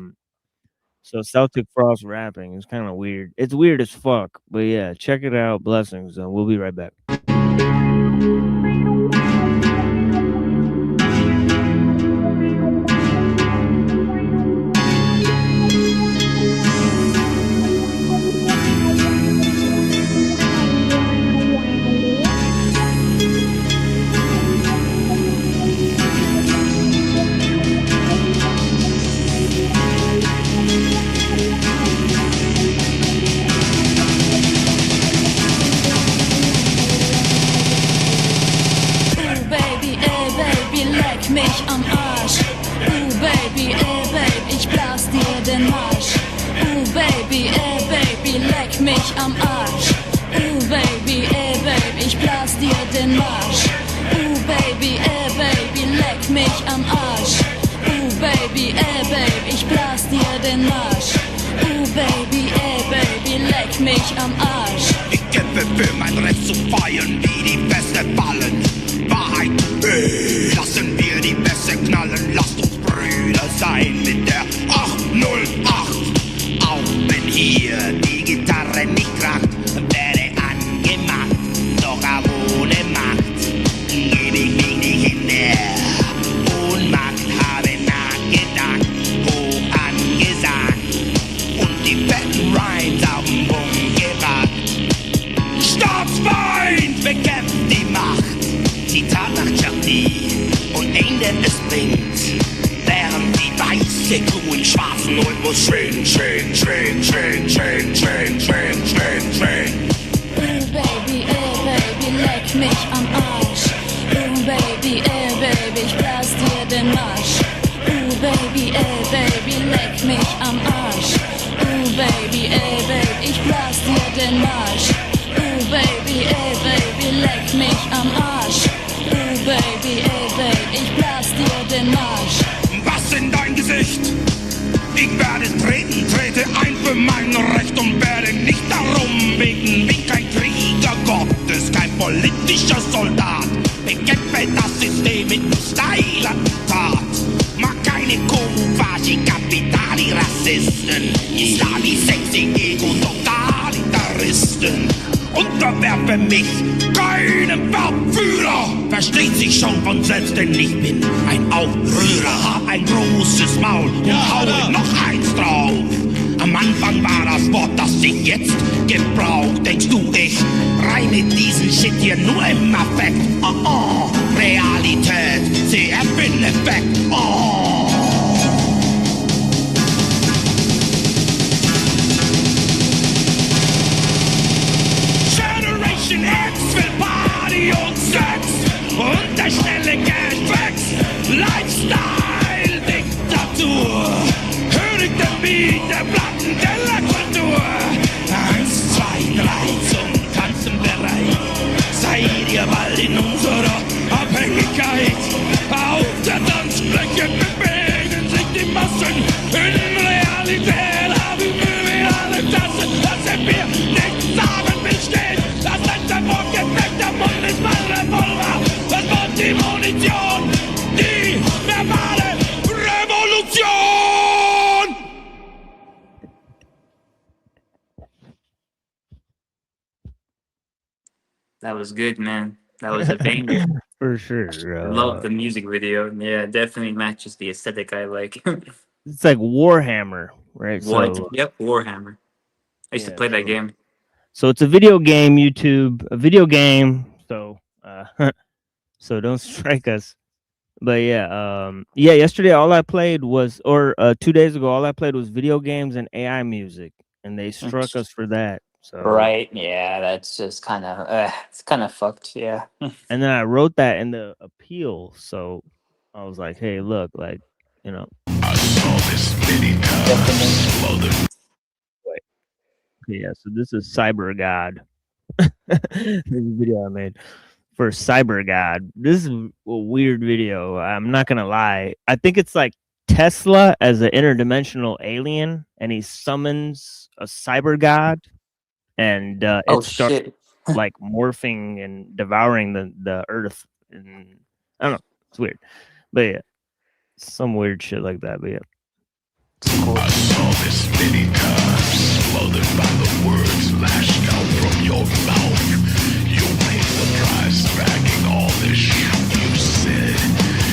so Celtic Frost rapping is kind of weird. It's weird as fuck, but yeah, check it out. Blessings. We'll be right back. Mich am Arsch. Baby, Baby, ich blas dir den Marsch. Baby, Baby, leck mich am Arsch. Baby, Baby, ich blas dir den Marsch. Baby, Baby, leck mich am Arsch. Baby, Baby, ich blas dir den Marsch. Baby, Baby, leck mich am Arsch. Ich kämpfe für mein Recht zu feiern, wie die Feste fallen. Wahrheit, lassen wir die Bässe knallen, lasst uns Brüder sein mit der 808. Auch wenn hier die Gitarre nicht kracht, werde angemacht, doch auch ohne Macht gebe ich mich nicht in der bekämpft die Macht. Die Tat macht ja nie und ein, der es bringt. Während die weiße Kuh in schwarzen Rhythmus schwingt, schwingt, schwingt, schwingt, schwingt, schwingt, schwingt, schwingt, schwingt. Baby, leck mich am Arsch. Baby, ich blas dir den Marsch. Baby, leck mich am Arsch. Baby, ich blas dir den Marsch. Baby, leck mich am Arsch. Baby, ich blas dir den Marsch. Was in dein Gesicht? Ich werde treten, trete ein für mein Recht und werde nicht darum beten. Bin kein Krieger Gottes, kein politischer Soldat. Bekämpfe das System mit steiler Tat. Mag keine Kovaci, Kapitali, Rassisten, Islami, sexy, Ego, Totalitaristen. Unterwerfe mich keinem Verführer. Versteht sich schon von selbst, denn ich bin ein Aufrührer. Hab ein großes Maul und haue noch eins drauf. Am Anfang war das Wort, das ich jetzt gebraucht. Denkst du, ich reime diesen Shit hier nur im Affekt? Realität, CF-Effekt, Generation X will Party und Sex und der schnelle Cashbacks, Lifestyle-Diktatur. Hörig der Beat der Plattentellerkultur. 1, 2, 3 zum Tanzen bereit. Seid ihr bald in unserer Abhängigkeit? Auf der Tanzfläche bewegen sich die Massen. In Realität haben wir alle Tassen. Lassen wir nichts sagen, will stehen. Das letzte Wort gefällt, der Mund ist mein Revolver. Das Wort die Munition, die verbale Revolution. That was good, man. That was a banger. For sure. I love the music video. Yeah, definitely matches the aesthetic I like. It's like Warhammer, right? What? So, Yep, Warhammer. I used to play that game. so it's a video game, YouTube, a video game. So, so don't strike us. But yeah, yesterday all I played was, or 2 days ago, all I played was video games and AI music, and they struck us for that. So Right? Yeah, that's just kind of, it's kind of fucked. Yeah. and then I wrote that in the appeal. So I was like, hey, look, like, you know. Wait. Yeah, so this is Cyber God. This is a video I made for Cyber God. This is a weird video. I'm not gonna lie. I think it's like Tesla as an interdimensional alien, and he summons a cyber god, and it starts shit. like morphing and devouring the earth. And I don't know. It's weird, but yeah, some weird shit like that. But yeah. I saw this many times, smothered by the words lashed out from your mouth. You paid the price, backing all the shit you said.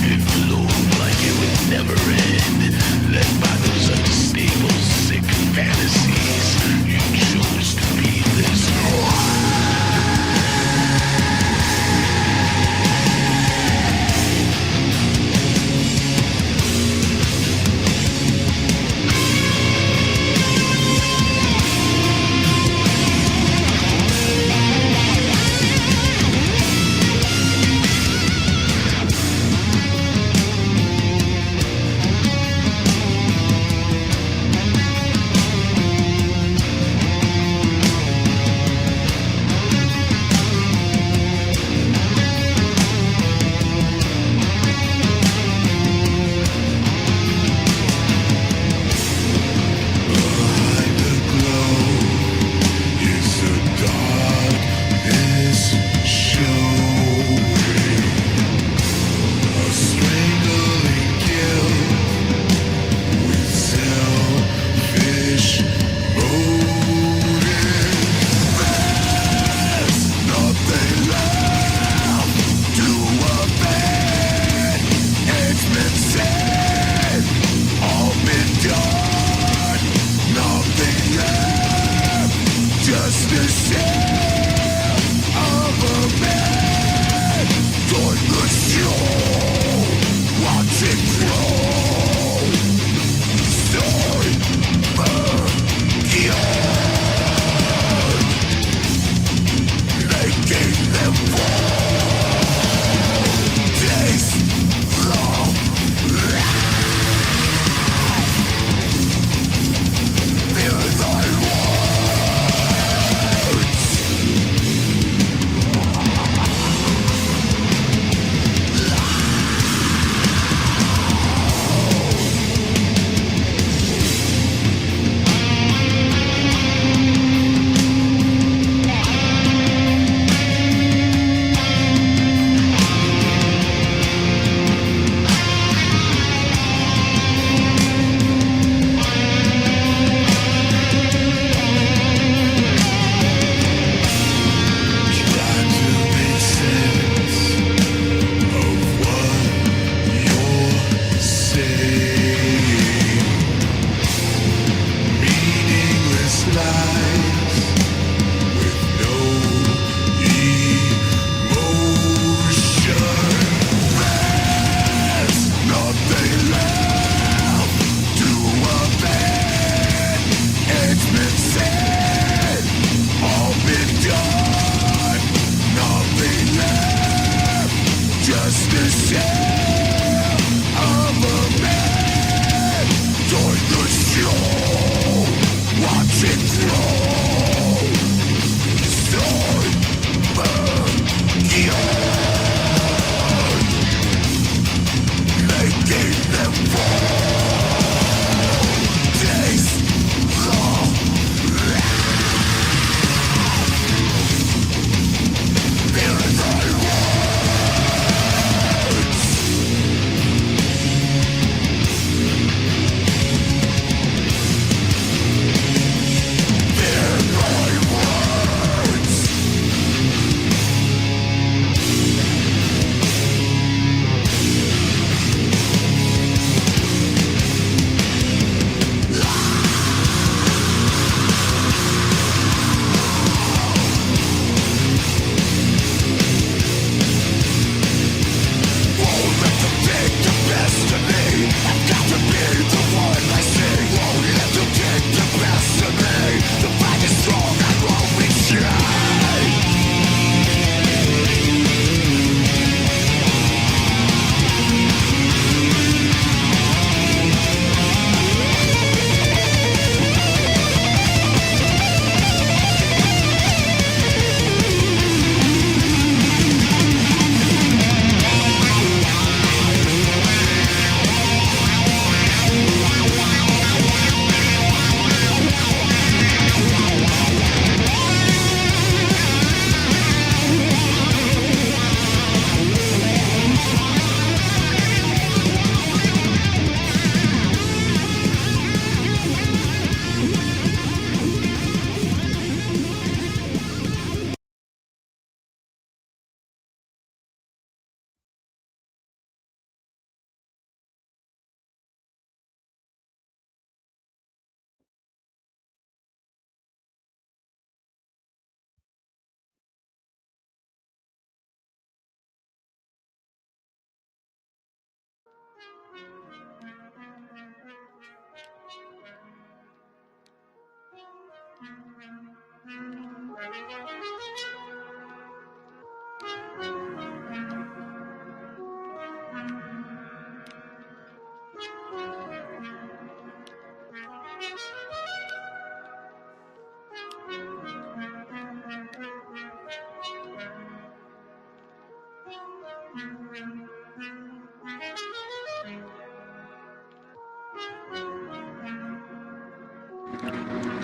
It flowed like it would never end, led by those unstable, sick fantasies. You chose to be this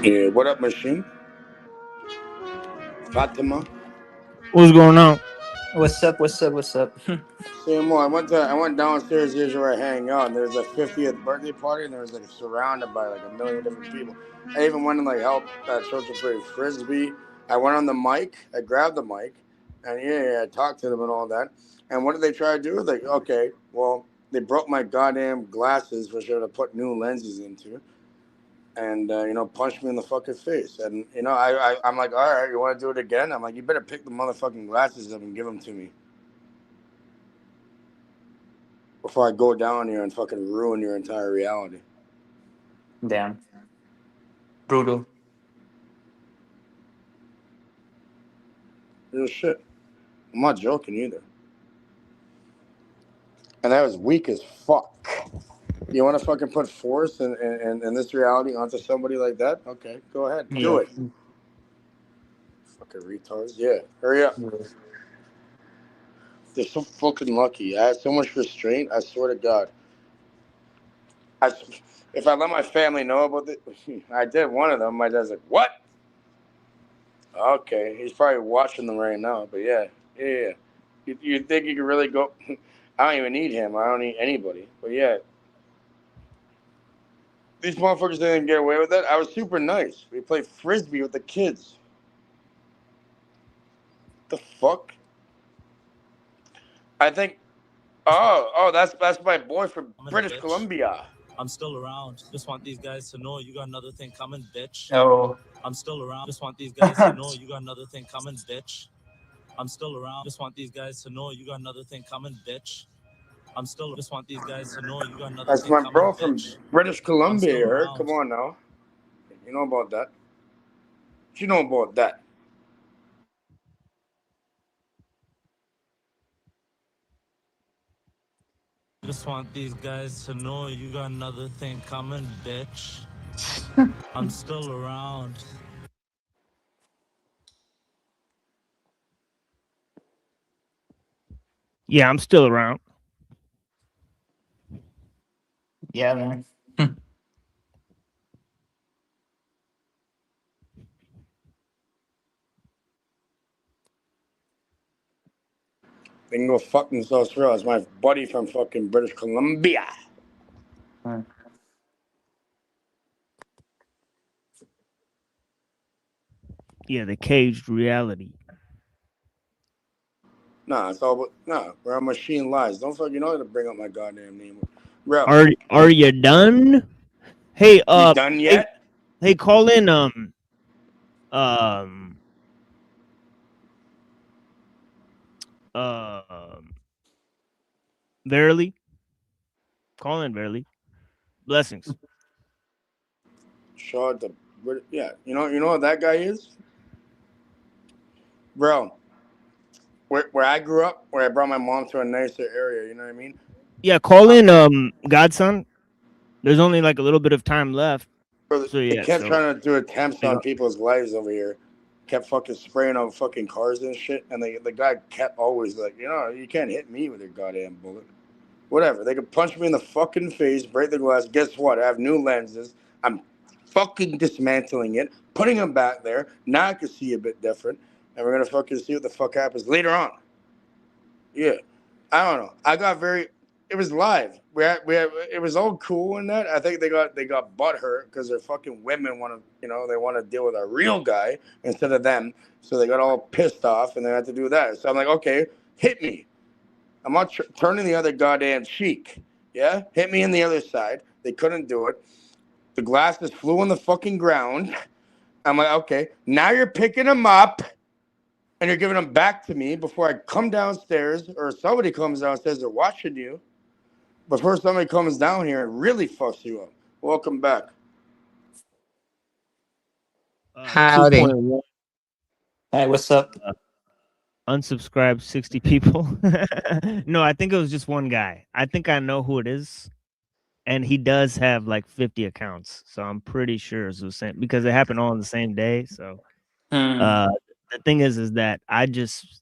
Yeah, what up, machine? Fatima. What's going on? What's up? What's up? What's up? Same more. I went downstairs usually where I hang out. And there was a 50th birthday party, and there was like surrounded by like a million different people. I even went and like helped church play frisbee. I went on the mic. I grabbed the mic, and I talked to them and all that. And what did they try to do? Like, okay, well, they broke my goddamn glasses, which I had to put new lenses into. And punch me in the fucking face. And I'm like, all right, you want to do it again? I'm like, you better pick the motherfucking glasses up and give them to me before I go down here and fucking ruin your entire reality. Damn. Brutal. Real shit. I'm not joking either. And that was weak as fuck. You want to fucking put force and this reality onto somebody like that? Okay, go ahead. Do it. Fucking retards. Yeah, hurry up. They're so fucking lucky. I had so much restraint. I swear to God. If I let my family know about it, I did one of them. My dad's like, what? Okay, he's probably watching them right now. But yeah. You think you could really go? I don't even need him. I don't need anybody. But yeah. These motherfuckers didn't get away with that. I was super nice. We played frisbee with the kids. The fuck? I think. Oh, that's my boy from British Columbia. I'm still around. Just want these guys to know you got another thing coming, bitch. Oh. I'm still around. Just want these guys to know you got another thing coming, bitch. I'm still around. Just want these guys to know you got another thing coming, bitch. Just want these guys to know you got another That's thing my coming, bro bitch. from British Columbia. You heard? around. Come on now. You know about that? What you know about that? Just want these guys to know you got another thing coming, bitch. I'm still around. Yeah, I'm still around. Yeah, man. They can go fuck themselves real. It's my buddy from fucking British Columbia. Yeah, the caged reality. Nah, it's all but nah. We're on machine lies. Don't fucking know how to bring up my goddamn name, bro. Are you done? Hey, You done yet? Hey, call in. Verily. Call in, Verily. Blessings. Shout out to yeah. You know what that guy is, bro. Where I grew up, where I brought my mom to a nicer area. You know what I mean? Yeah, call in, Godson. There's only like a little bit of time left. So They yeah, kept so trying to do attempts you on know. people's lives over here. Kept fucking spraying on fucking cars and shit. And the guy kept always like, you can't hit me with your goddamn bullet. Whatever. They could punch me in the fucking face, break the glass. Guess what? I have new lenses. I'm fucking dismantling it, putting them back there. Now I can see a bit different. And we're gonna fucking see what the fuck happens later on. Yeah. I don't know. It was live. It was all cool in that. I think they got butthurt because their fucking women want to, they want to deal with a real guy instead of them. So they got all pissed off and they had to do that. So I'm like, okay, hit me. I'm not turning the other goddamn cheek. Yeah, hit me in the other side. They couldn't do it. The glasses flew on the fucking ground. I'm like, okay, now you're picking them up. And you're giving them back to me before I come downstairs or somebody comes downstairs. They're watching you. Before somebody comes down here and really fucks you up. Welcome back. Howdy. 2.1. Hey, what's up? Unsubscribed 60 people. No, I think it was just one guy. I think I know who it is. And he does have like 50 accounts. So I'm pretty sure it's the same because it happened all on the same day. So the thing is that I just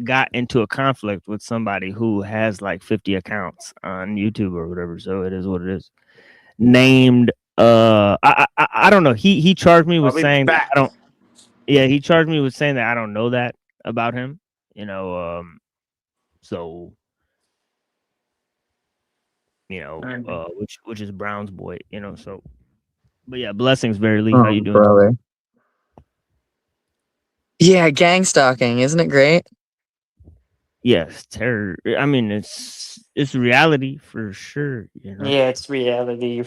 got into a conflict with somebody who has like 50 accounts on YouTube or whatever. So it is what it is. Named I don't know. He charged me with saying that I don't. Yeah, he charged me with saying that I don't know that about him. So which is Brown's boy. So. But yeah, blessings, Verily. How you doing? Brother. Yeah, gang stalking, isn't it great? Yes, terror. I mean, it's reality for sure. Yeah, it's reality.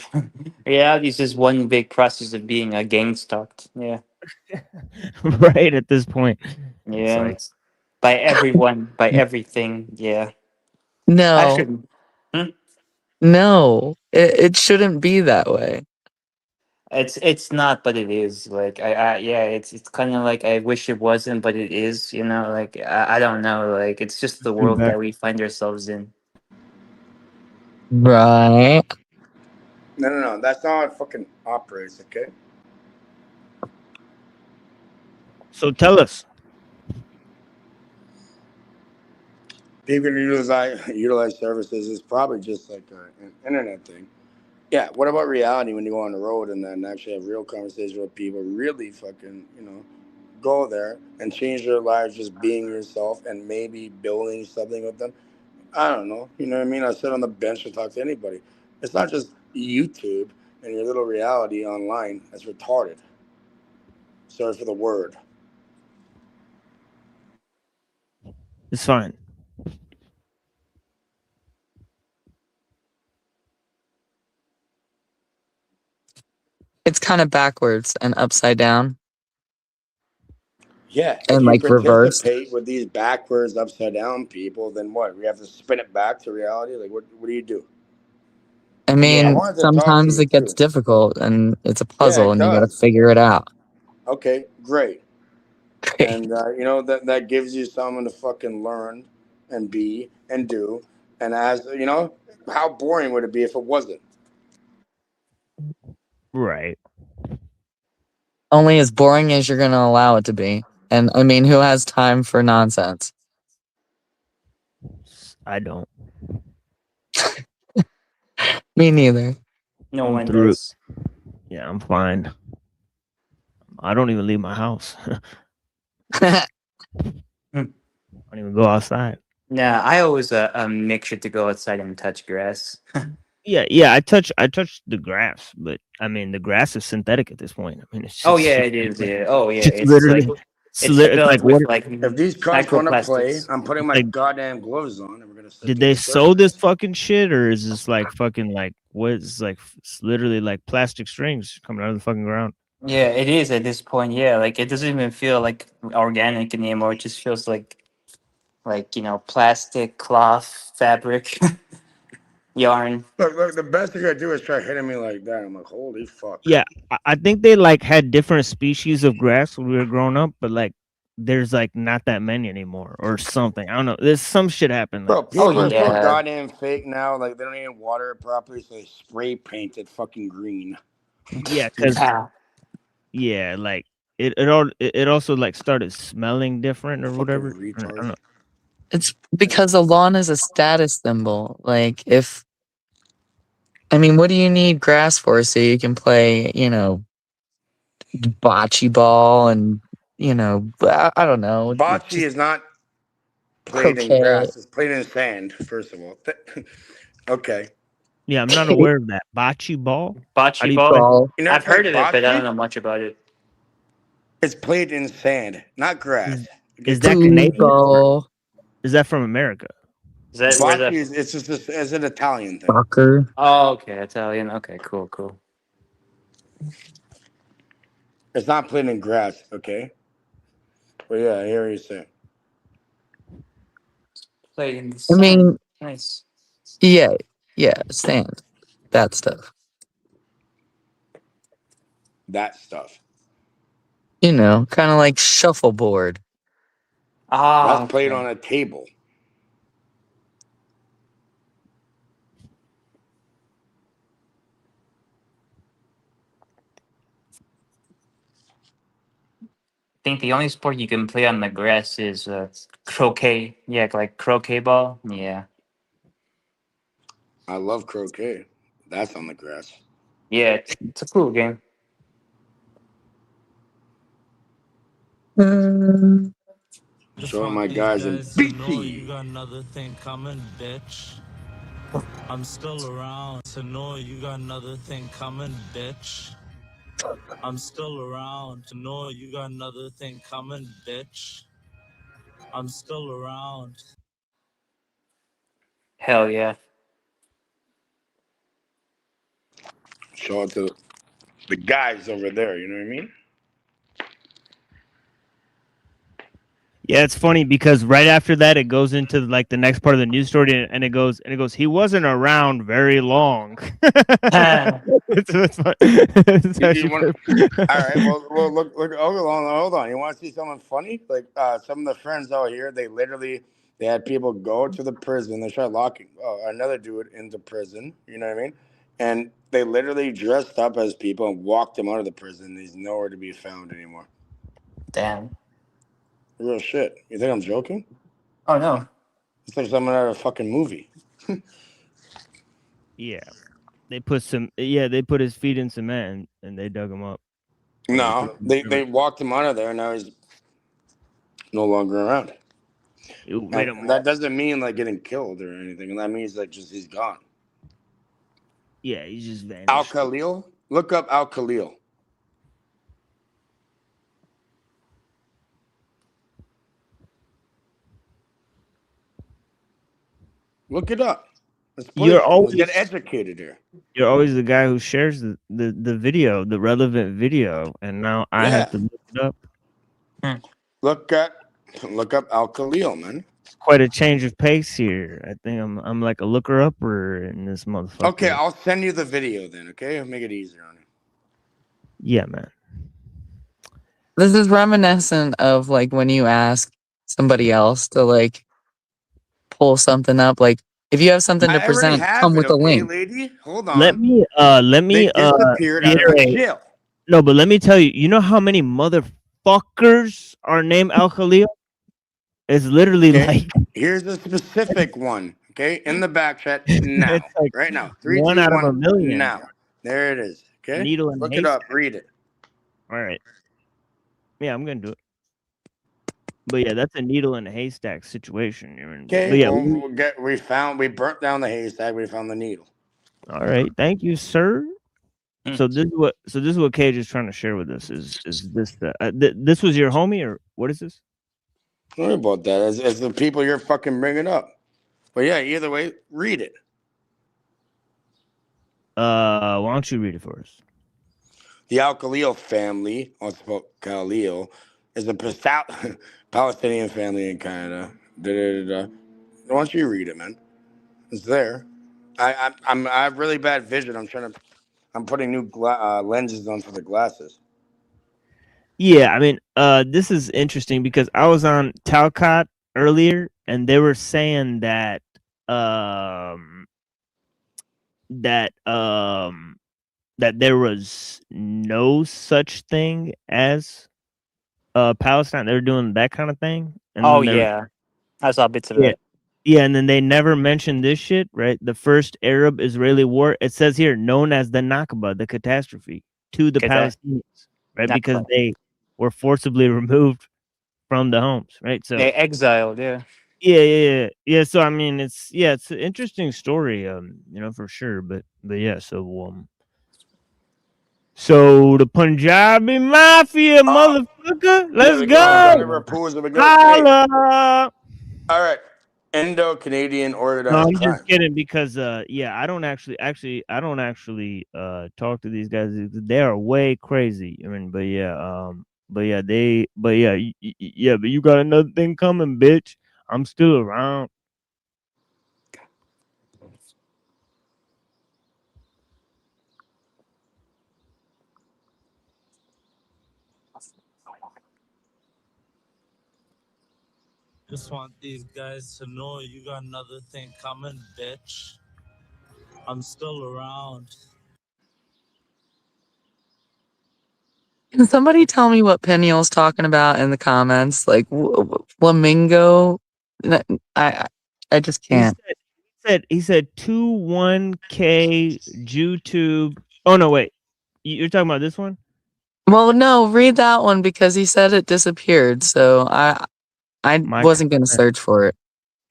Reality is just one big process of being a gang stalked. Yeah. Right at this point. Yeah. Like... by everyone, by everything. Yeah. No. I shouldn't. No, it shouldn't be that way. It's not, but it is. Like it's kind of like I wish it wasn't, but it is. Like I don't know. Like it's just the world that we find ourselves in. Right. No. That's not how it fucking operates, okay? So tell us. People can utilize services is probably just like an internet thing. Yeah, what about reality when you go on the road and then actually have real conversations with people, really fucking, go there and change their lives just being yourself and maybe building something with them? I don't know. You know what I mean? I sit on the bench and talk to anybody. It's not just YouTube and your little reality online. That's retarded. Sorry for the word. It's fine. It's kind of backwards and upside down. Yeah, and if you like reversed. participate with these backwards, upside down people, then what? We have to spin it back to reality? Like, what do you do? I mean, I wanted to talk to sometimes you it gets too. difficult and it's a puzzle it and you got to does. figure it out. Okay, great. And, that gives you something to fucking learn and be and do. And how boring would it be if it wasn't? Right. Only as boring as you're going to allow it to be. And I mean, who has time for nonsense? I don't. Me neither. No I'm one through. does. Yeah, I'm fine. I don't even leave my house. I don't even go outside. Nah, I always make sure to go outside and touch grass. Yeah. I touch the grass, but I mean, the grass is synthetic at this point. I mean, it's Oh just, yeah, it is. Yeah. Oh yeah, just it's like literally. it's It's built like what? with like If these cunts want to play, microplastics. I'm putting my Like, goddamn gloves on, and we're gonna sit did through they this sew this fucking shit, or is this like fucking like what is like? It's literally like plastic strings coming out of the fucking ground. Yeah, it is at this point. Yeah, like it doesn't even feel like organic anymore. It just feels like plastic, cloth, fabric, yarn. Look, the best they're gonna do is try hitting me like that. I'm like, holy fuck. Yeah, I think they like had different species of grass when we were growing up, but like there's like not that many anymore or something. I don't know. There's some shit happened. Bro, Like, people are so goddamn fake now. Like they don't even water it properly, so they spray paint it fucking green. yeah, because yeah, like it also like started smelling different or whatever. I don't know. It's because a lawn is a status symbol. Like if, I mean, what do you need grass for? So you can play, bocce ball and, I don't know. Bocce is not played in Croquet. grass. It's played in sand, first of all. Okay. Yeah, I'm not aware of that. Bocce ball? How do Bocce you ball. play? I've heard of it, but I don't know much about it. It's played in sand, not grass. Is that Canadian? Or is that from America? Is that where Bocce the is it's an Italian thing. Soccer. Oh, okay, Italian. Okay, cool. It's not played in grass, okay? But yeah, I hear what you're saying. Played in the I sand. mean, Nice. yeah, sand, that stuff. That stuff. Kind of like shuffleboard. Ah, That's played on a table. I think the only sport you can play on the grass is croquet. Yeah, like croquet ball. Yeah. I love croquet. That's on the grass. Yeah, it's a cool game. Showing my guys in to know BC. you got another thing coming, bitch. I'm still around to know you got another thing coming, bitch. I'm still around to know you got another thing coming, bitch. I'm still around. Hell yeah. Show it to the guys over there, you know what I mean? Yeah, it's funny because right after that it goes into like the next part of the news story and it goes he wasn't around very long. It's actually All right, well look, hold on. You want to see something funny? Like some of the friends out here, they had people go to the prison. They tried locking another dude into prison. You know what I mean? And they literally dressed up as people and walked him out of the prison. He's nowhere to be found anymore. Damn. Real shit. You think I'm joking? Oh no. It's like something out of a fucking movie. Yeah. They put his feet in cement and they dug him up. No, they walked him out of there and now he's no longer around. And that doesn't mean like getting killed or anything. That means like just he's gone. Yeah, he's just vanished. Al Khalil? Look up Al Khalil. Look it up. Let's get educated here. You're always the guy who shares the video, the relevant video, and now I have to look it up. Look up Al Khalil, man. It's quite a change of pace here. I think I'm like a looker upper in this motherfucker. Okay, I'll send you the video then, okay? I'll make it easier on you. Yeah, man. This is reminiscent of like when you ask somebody else to like pull something up. Like if you have something to present, come with a link. Lady, hold on. Let me they disappeared out of a jail. No, but let me tell you. You know how many motherfuckers are named Al Khalil. It's literally like Here's a specific one. Okay, in the back chat now, it's like right now. 3, 1 2, out of 1. a million. Now, there it is. Okay, Needle in a look it up. haystack. Read it. All right. Yeah, I'm gonna do it. But yeah, that's a needle in a haystack situation. Okay, But yeah, we burnt down the haystack. We found the needle. all right. Thank you, sir. So this is what Cage is trying to share with us. Is this this was your homie or what is this? Don't worry about that. It's the people you're fucking bringing up. But yeah, either way, read it. Why don't you read it for us? The Al Khalil family, also Khalil, is a Palestinian family in Canada. Why don't you read it, man? It's there. I have really bad vision. I'm putting new lenses on for the glasses. Yeah, I mean, this is interesting because I was on Talcott earlier, and they were saying that that there was no such thing as Palestine. They were doing that kind of thing. And Oh yeah, I saw bits of it. Yeah, and then they never mentioned this shit, right? The first Arab-Israeli war. It says here, known as the Nakba, the catastrophe, to the Palestinians, right? Nakba. Because they were forcibly removed from the homes, right? So They exiled, yeah. Yeah. So I mean, it's an interesting story, for sure. But yeah, so the Punjabi Mafia, motherfucker, let's go. Holla! All right, Indo-Canadian No, organized I'm crime. just kidding because I don't actually talk to these guys. They are way crazy. I mean, but you got another thing coming, bitch. I'm still around. Just want these guys to know you got another thing coming, bitch. I'm still around. Can somebody tell me what Peniel's talking about in the comments? Like flamingo? I just can't. He said 21K YouTube. Oh no, wait. You're talking about this one? Well, no, read that one because he said it disappeared. So I wasn't going to search for it.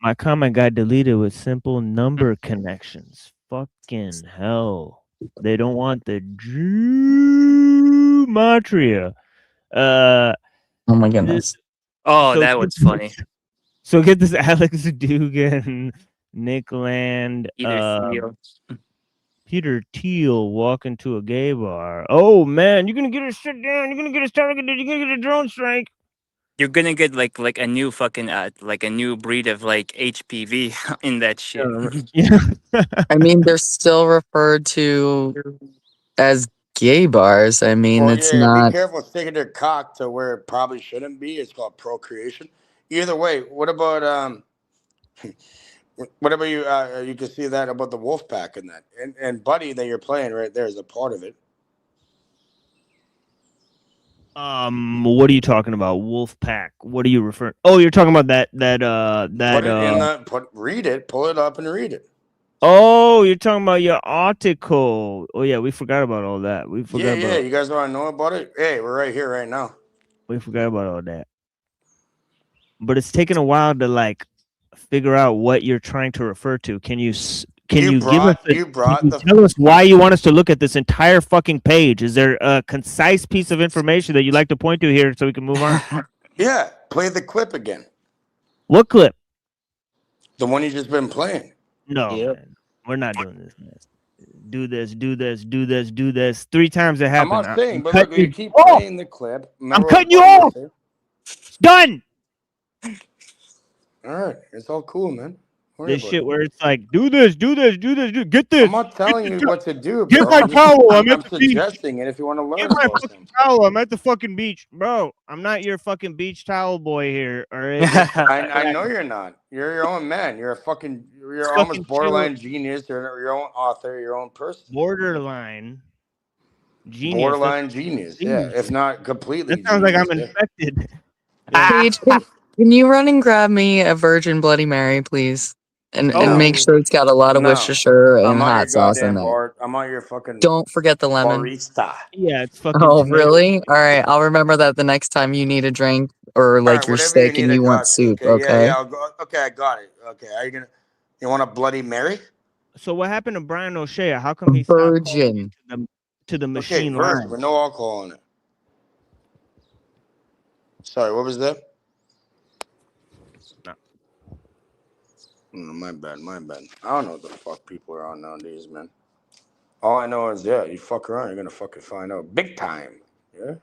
My comment got deleted with simple number connections. Fucking hell. They don't want the gematria. Oh my goodness. That was funny. So get this: Alex Dugan, Nick Land, Peter Thiel walking to a gay bar. Oh man, you're gonna get a shut down. You're gonna get a targeted. You're gonna get a drone strike. You're gonna get like a new fucking like a new breed of like HPV in that shit. Yeah. I mean, they're still referred to as gay bars. I mean, Well, it's yeah, not. be careful sticking their cock to where it probably shouldn't be. It's called procreation. Either way, what about you? You can see that about the wolf pack in that, and Buddy that you're playing right there is a part of it. What are you talking about? Wolf pack. What are you referring? Oh, you're talking about that. Read it, pull it up, and read it. Oh, you're talking about your article. Oh yeah, we forgot about all that. We forgot Yeah. about. You guys want to know about it? Hey, we're right here, right now. We forgot about all that. But it's taken a while to like figure out what you're trying to refer to. Can you tell us why you want us to look at this entire fucking page? Is there a concise piece of information that you'd like to point to here so we can move on? Yeah, play the clip again. What clip? The one you just been playing. No, man, we're not doing this, man. Do this. 3 times it happened. I'm not saying, but look, you keep playing the clip. I'm cutting you off. Done. All right, it's all cool, man. This shit where it's like, do this. Get this. I'm not telling you what to do, bro. Get my towel. I'm at the beach. Suggesting it if you want to learn. Get my fucking towel. I'm at the fucking beach, bro. I'm not your fucking beach towel boy here. All right. I know you're not. You're your own man. You're almost borderline genius. You're your own author. Your own person. Borderline. Genius. Borderline genius. Yeah, if not completely. That sounds like I'm genius, infected. Paige, can you run and grab me a Virgin Bloody Mary, please? And make sure it's got a lot of No. Worcestershire and I'm on your hot sauce in goddamn there. bar. I'm on your fucking Don't forget the lemon. barista. Yeah, it's fucking. Oh, tomato. really? All right, I'll remember that the next time you need a drink or like Alright, you're whatever you sick need, and I you want got you. soup. Okay, Okay. I'll go. Okay, I got it. Okay, are you gonna? You want a Bloody Mary? So what happened to Brian O'Shea? How come he stopped calling Virgin. to the Okay, machine virgin line? with no alcohol in it. Sorry, what was that? No. My bad. I don't know what the fuck people are on nowadays, man. All I know is, yeah, you fuck around, you're gonna fucking find out big time. Yeah,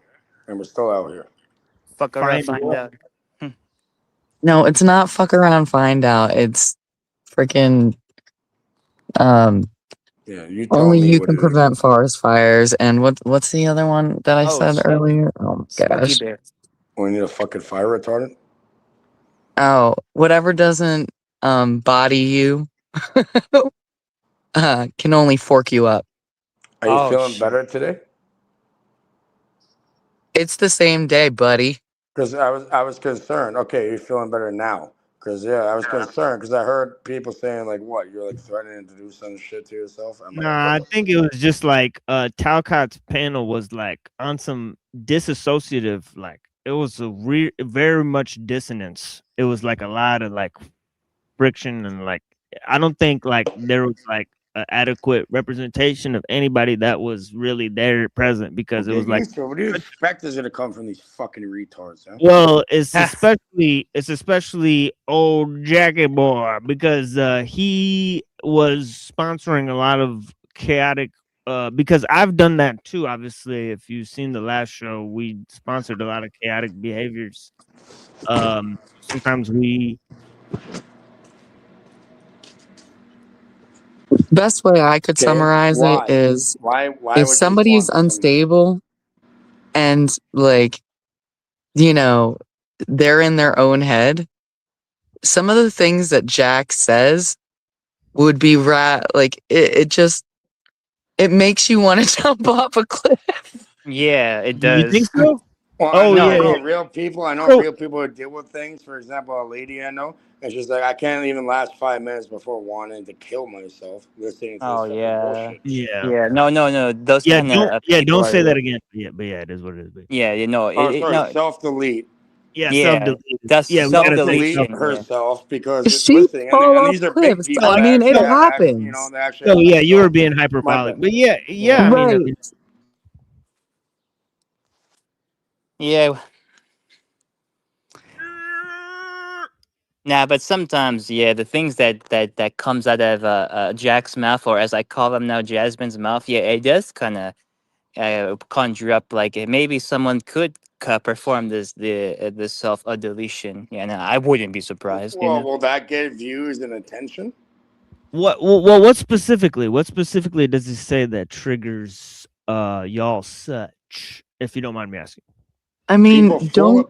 and we're still out here. Fuck around, find out. No, it's not fuck around, find out. It's freaking Yeah, you tell only me you what can it is. prevent forest fires. And what's the other one that I said earlier? Oh my Smokey gosh. Bear. We need a fucking fire retardant. Oh, whatever doesn't body you can only fork you up. Are you feeling better today? It's the same day, buddy. Because I was concerned. Okay, you're feeling better now. Because I was concerned because I heard people saying like, "What? You're like threatening to do some shit to yourself." I'm like, Nah, I think it was just like Talcott's panel was like on some disassociative, like it was a very much dissonance. It was like a lot of like friction and like I don't think like there was like an adequate representation of anybody that was really there present because it was like what do you expect is gonna come from these fucking retards? Huh? well, it's especially old Jackie Boy because he was sponsoring a lot of chaotic. Because I've done that too. Obviously, if you've seen the last show, we sponsored a lot of chaotic behaviors. Sometimes we. Best way I could summarize it is if somebody is unstable and like they're in their own head, some of the things that Jack says would be like it makes you want to jump off a cliff. Yeah, it does. You think so? Well, Oh, I know yeah. real people. I know real people who deal with things. For example, a lady I know, and she's like, I can't even last 5 minutes before wanting to kill myself listening to this fucking bullshit. Yeah. No. Those Yeah, kind of don't say that again. Yeah, but yeah, it is what it is. But Yeah, Sorry, self-delete. yeah, Yeah, self-delete. that's Yeah, we gotta say Self-delete self-deletion. herself because it's She listening, fall and off these are cliffs. big people. I that mean, it actually have access, happens. they actually. Oh have yeah, you were being my hyperbolic, bad. but yeah, I mean, Right. Yeah. Nah, but sometimes, the things that comes out of Jack's mouth, or as I call them now, Jasmine's mouth, it does kind of conjure up like maybe someone could perform the self deletion. Yeah, no, I wouldn't be surprised. Well, will that get views and attention? What specifically? What specifically does he say that triggers y'all such? If you don't mind me asking. I mean,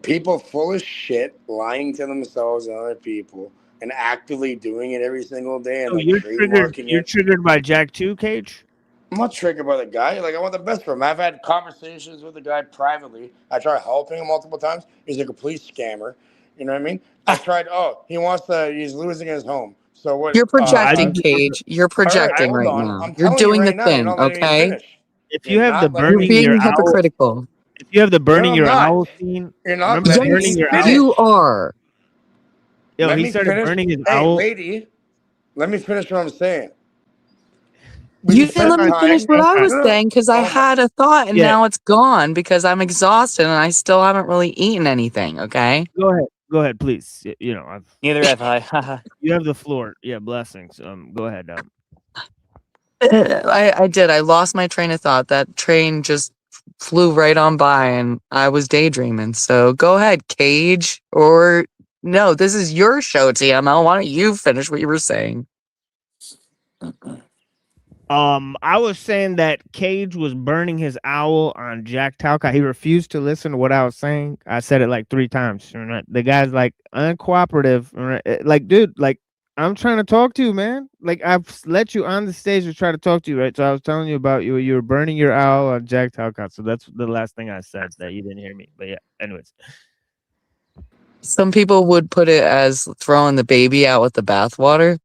people full of shit, lying to themselves and other people, and actively doing it every single day, and So like you're trademarking You're it. triggered by Jack too, Cage? I'm not triggered by the guy. Like, I want the best for him. I've had conversations with the guy privately. I tried helping him multiple times. He's a complete scammer. You know what I mean? I tried. He's losing his home. So what? You're projecting, Cage. You're projecting hold right on. now. I'm You're telling doing you the right now. You're thing, not letting me okay? finish. If you have the You're burning being your owl, hypocritical. if you have the burning No, I'm your not. owl scene, You're not remember letting burning me your finish. owl? You are. Yo, Let he me started finish. burning his Hey, owl. lady, let me finish what I'm saying. You didn't let me finish what I was saying because I Oh my- had a thought and Yeah. now it's gone because I'm exhausted and I still haven't really eaten anything. Okay. Go ahead, please. I've Neither have I. you have the floor. Yeah, blessings. Go ahead. I did. I lost my train of thought. That train just flew right on by and I was daydreaming. So go ahead, Cage. Or no, this is your show, TML. Why don't you finish what you were saying? I was saying that Cage was burning his owl on Jack Talcott. He refused to listen to what I was saying. I said it like 3 times. The guy's like uncooperative. Like, dude, like I'm trying to talk to you, man. Like I've let you on the stage to try to talk to you, right? So I was telling you about you were burning your owl on Jack Talcott. So that's the last thing I said that you didn't hear me. But yeah, anyways. Some people would put it as throwing the baby out with the bathwater.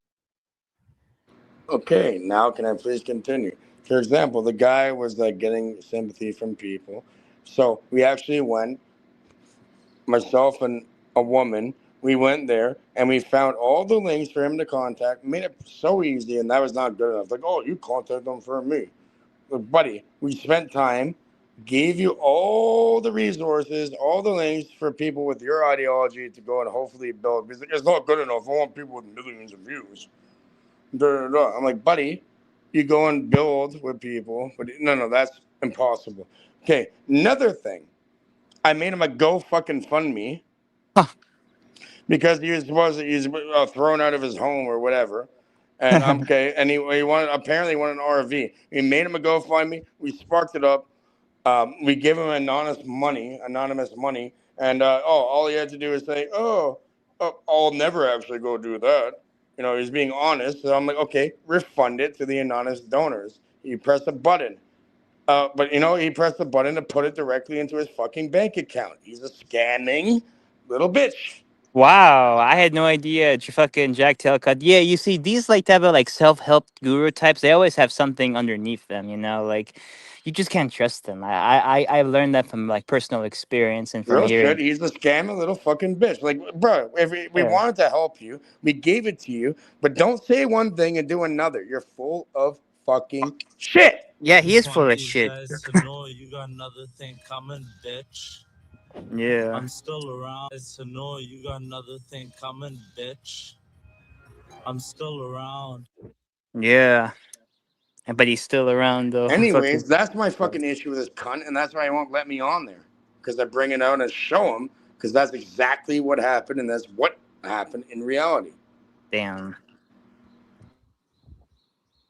Okay, now can I please continue? For example, the guy was like getting sympathy from people. So we actually went, myself and a woman, we went there and we found all the links for him to contact, made it so easy, and that was not good enough. Like, oh, you contact them for me. Look, buddy, we spent time, gave you all the resources, all the links for people with your ideology to go and hopefully build. Because it's not good enough. I want people with millions of views. I'm like, buddy, you go and build with people, but no, that's impossible. Okay, another thing, I made him a go fucking fund me because he was supposed to, he's thrown out of his home or whatever, and I'm okay, and he wanted an RV. We made him a GoFundMe. We sparked it up. We gave him anonymous money, and all he had to do is say, I'll never actually go do that. You know, he's being honest. So I'm like, okay, refund it to the anonymous donors. You press a button. But, you know, he pressed the button to put it directly into his fucking bank account. He's a scamming little bitch. Wow, I had no idea. Fucking Jack Talcott. Yeah, you see, these like type of like self-help guru types, they always have something underneath them, you know, like you just can't trust them. I learned that from like personal experience and from Real hearing. shit. He's a scamming little fucking bitch. Like, bro, if we Yeah. wanted to help you, we gave it to you, but don't say one thing and do another. You're full of fucking shit. Yeah, he is Just full want of these shit. guys to know you got another thing coming, bitch. Yeah. I'm still around. To know you got another thing coming, bitch. I'm still around. Yeah. But he's still around though. Anyways, Fucking. that's my fucking issue with this cunt, and that's why he won't let me on there. Because I bring it out and show him, because that's exactly what happened, and that's what happened in reality. Damn.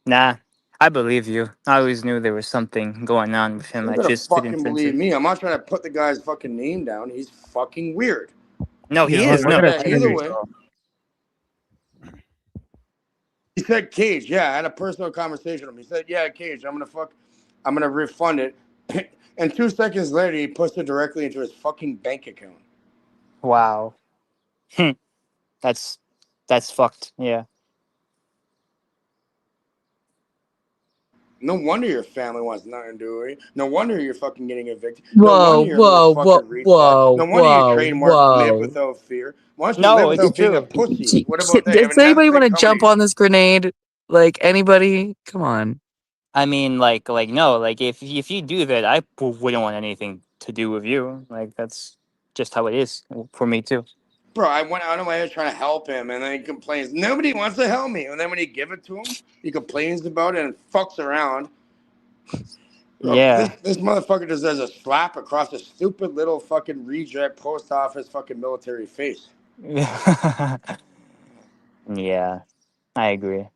Nah, I believe you. I always knew there was something going on with him. You I gotta just couldn't fucking sense believe it. me. I'm not trying to put the guy's fucking name down. He's fucking weird. No, he Yeah, is. I No. gotta send Either you. way. He said, Cage, yeah, I had a personal conversation with him. He said, yeah, Cage, I'm gonna refund it. And 2 seconds later, he puts it directly into his fucking bank account. Wow. That's fucked. Yeah. No wonder your family wants nothing to do with you. No wonder you're fucking getting evicted. No Whoa, wonder you're a little whoa, whoa, fucking retard. whoa, No wonder you whoa, trademark live whoa. without fear. Why don't you live No, it's without being a true. pussy? What about that? You have Does anybody another want thing to coming jump to you. on this grenade? Like anybody? Come on. I mean, like no, like if you do that, I wouldn't want anything to do with you. Like that's just how it is for me too. Bro, I went out of my way trying to help him, and then he complains. Nobody wants to help me. And then when you give it to him, he complains about it and fucks around. Bro, Yeah. this motherfucker deserves a slap across his stupid little fucking reject post office fucking military face. Yeah, I agree.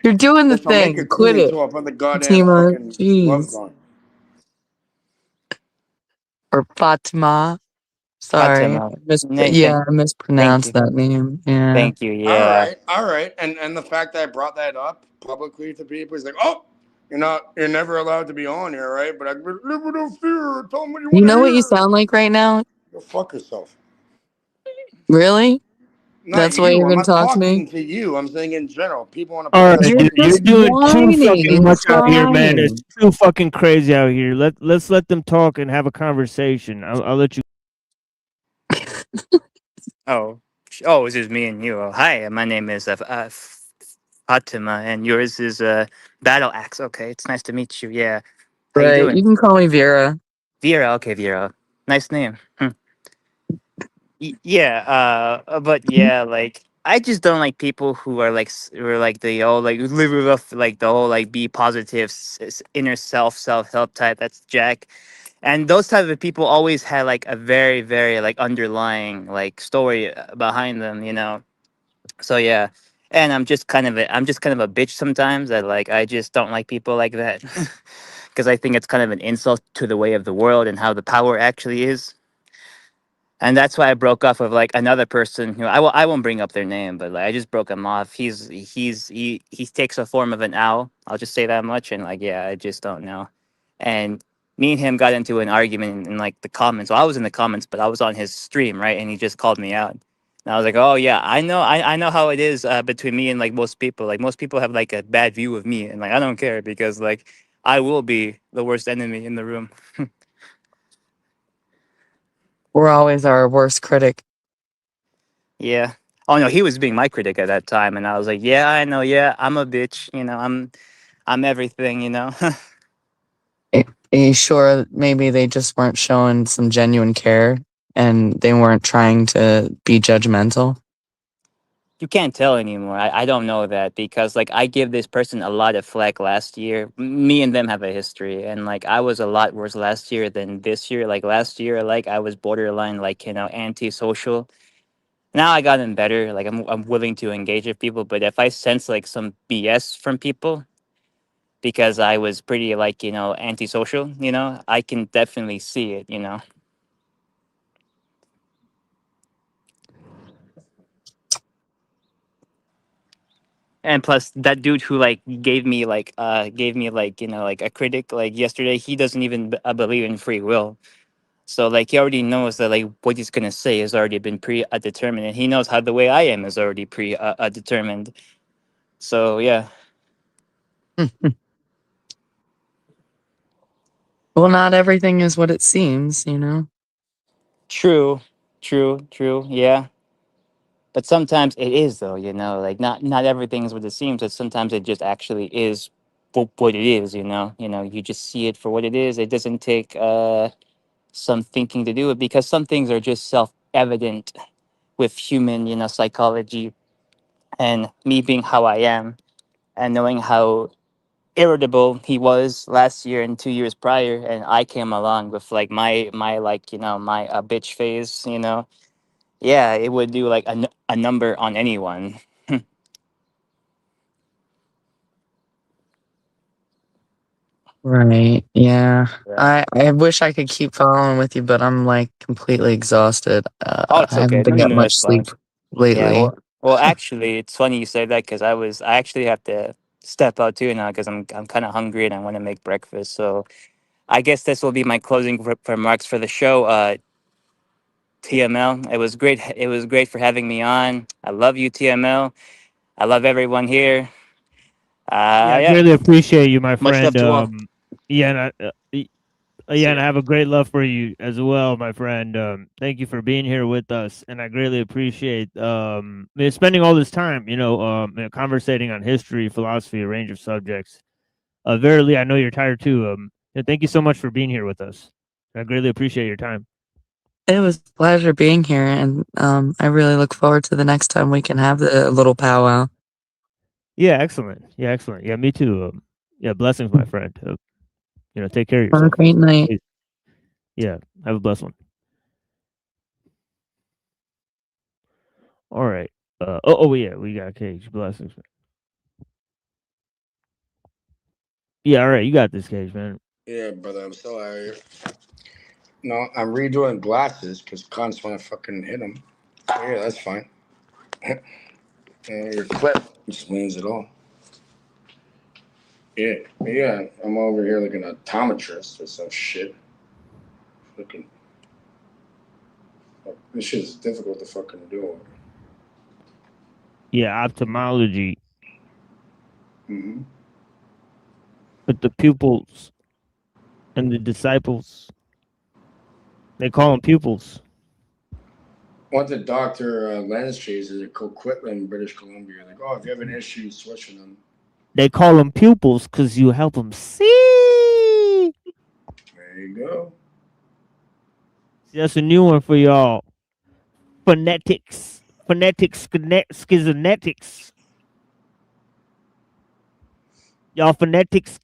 You're doing the If I make thing. a Quit cooling it. toe, I'll put the goddamn Fatima. fucking gloves Jeez. on. Or Fatima. Sorry. Fatima. I Thank mispronounced you. that name. Yeah. Thank you. Yeah. All right. And the fact that I brought that up publicly to people is like, oh, you're never allowed to be on here, right? But I live without fear. Tell them what you You want to know what you hear. sound like right now? Go fuck yourself. Really? Not That's why you. you're I'm gonna not talk to me? talking to you. I'm saying in general. People want to All put right, that. dude, you're just doing too whining fucking and much out here, man. crying. It's too fucking crazy out here. Let's let them talk and have a conversation. I'll let you. Oh, it's just me and you. Oh, hi, my name is Fatima, and yours is Battle Axe. Okay, it's nice to meet you. Yeah, how you Right. doing? You can call me Vera. Vera. Okay, Vera. Nice name. Yeah. But yeah, like I just don't like people who are like who are like the all like live with us, like the whole like be positive inner self help type. That's Jack. And those type of people always had like a very very like underlying like story behind them, you know. So yeah, and I'm just kind of a bitch sometimes. That like I just don't like people like that because I think it's kind of an insult to the way of the world and how the power actually is. And that's why I broke off with like another person who I won't bring up their name, but like I just broke him off. He takes a form of an owl. I'll just say that much. And like, yeah, I just don't know. And me and him got into an argument in like the comments. Well, I was in the comments, but I was on his stream, right? And he just called me out. And I was like, oh yeah, I know how it is between me and like most people. Like most people have like a bad view of me, and like I don't care because like I will be the worst enemy in the room. We're always our worst critic. Yeah. Oh no, he was being my critic at that time, and I was like, yeah, I know, yeah, I'm a bitch, you know, I'm everything, you know. Are you sure maybe they just weren't showing some genuine care and they weren't trying to be judgmental? You can't tell anymore. I don't know that because like I give this person a lot of flack last year. Me and them have a history, and like I was a lot worse last year than this year. Like last year, like I was borderline like, you know, antisocial. Now I gotten better. Like I'm willing to engage with people, but if I sense like some BS from people because I was pretty like, you know, antisocial, you know, I can definitely see it, you know. And plus that dude who like gave me like you know like a critic like yesterday, he doesn't even believe in free will. So like he already knows that like what he's gonna say has already been determined, and he knows how the way I am is already determined. So yeah. Well, not everything is what it seems, you know. True, true, yeah. But sometimes it is though, you know, like not everything is what it seems, but sometimes it just actually is what it is, you know. You know, you just see it for what it is. It doesn't take some thinking to do it because some things are just self-evident with human, you know, psychology, and me being how I am and knowing how irritable he was last year and 2 years prior, and I came along with like my like, you know, my bitch phase, you know. Yeah, it would do like a number on anyone. Right. Yeah. Yeah. I wish I could keep following with you, but I'm like completely exhausted. Oh, I it's haven't okay. been No, getting no, much it's fine. sleep Yeah, lately. well, actually, it's funny you say that because I actually have to step out too now because I'm kind of hungry and I want to make breakfast. So I guess this will be my closing remarks for the show. TML, it was great. It was great for having me on. I love you, TML. I love everyone here. Yeah, I Yeah. greatly appreciate you, my Much love friend. to all. Yeah, and See and ya. I have a great love for you as well, my friend. Thank you for being here with us, and I greatly appreciate spending all this time, conversating on history, philosophy, a range of subjects. Verily, I know you're tired too. Thank you so much for being here with us. I greatly appreciate your time. It was a pleasure being here, and I really look forward to the next time we can have the little powwow. Yeah, excellent. Yeah, me too. Yeah, blessings, my friend. Take care of Have a yourself. great night. Yeah, have a blessed one. All right. Yeah, we got Cage. Blessings. Yeah, all right. You got this, Cage, man. Yeah, brother, I'm still out here. No, I'm redoing glasses because cons want to fucking hit them. Yeah, that's fine. Your clip just means it all. Yeah, I'm over here like an optometrist or some shit. Fucking, this shit's difficult to fucking do. Yeah, ophthalmology. Mm-hmm. But the pupils and the disciples, they call them pupils. Went to Dr. Lens Chaser at Coquitlam, British Columbia. Like, if you have an issue switching them. They call them pupils because you help them see. There you go. See, that's a new one for y'all. Phonetics. Schizonetics. Y'all phonetics,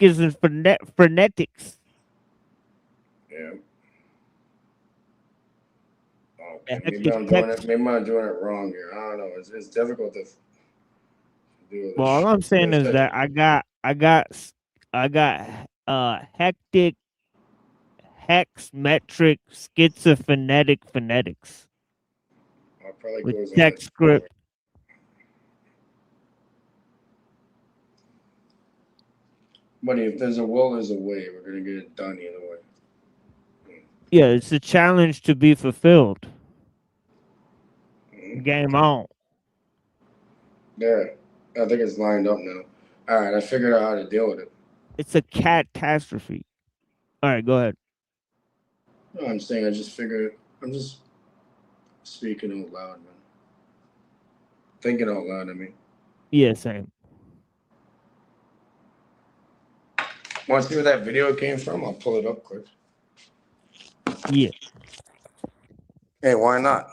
phonetics. Yeah. The Maybe I'm doing it wrong here. I don't know. It's difficult to do this Well, all I'm shit. saying is that I got hectic hex metric schizophonetic phonetics Probably with goes on text script. But if there's a will, there's a way. We're gonna get it done either way. Yeah, it's a challenge to be fulfilled. Mm-hmm. Game on. There, I think it's lined up now. All right, I figured out how to deal with it. It's a catastrophe. All right, go ahead. No, I'm saying I just figured. I'm just speaking out loud, man. Thinking out loud. I mean, Yeah, same. want to see where that video came from? I'll pull it up quick. Yeah. Hey, why not?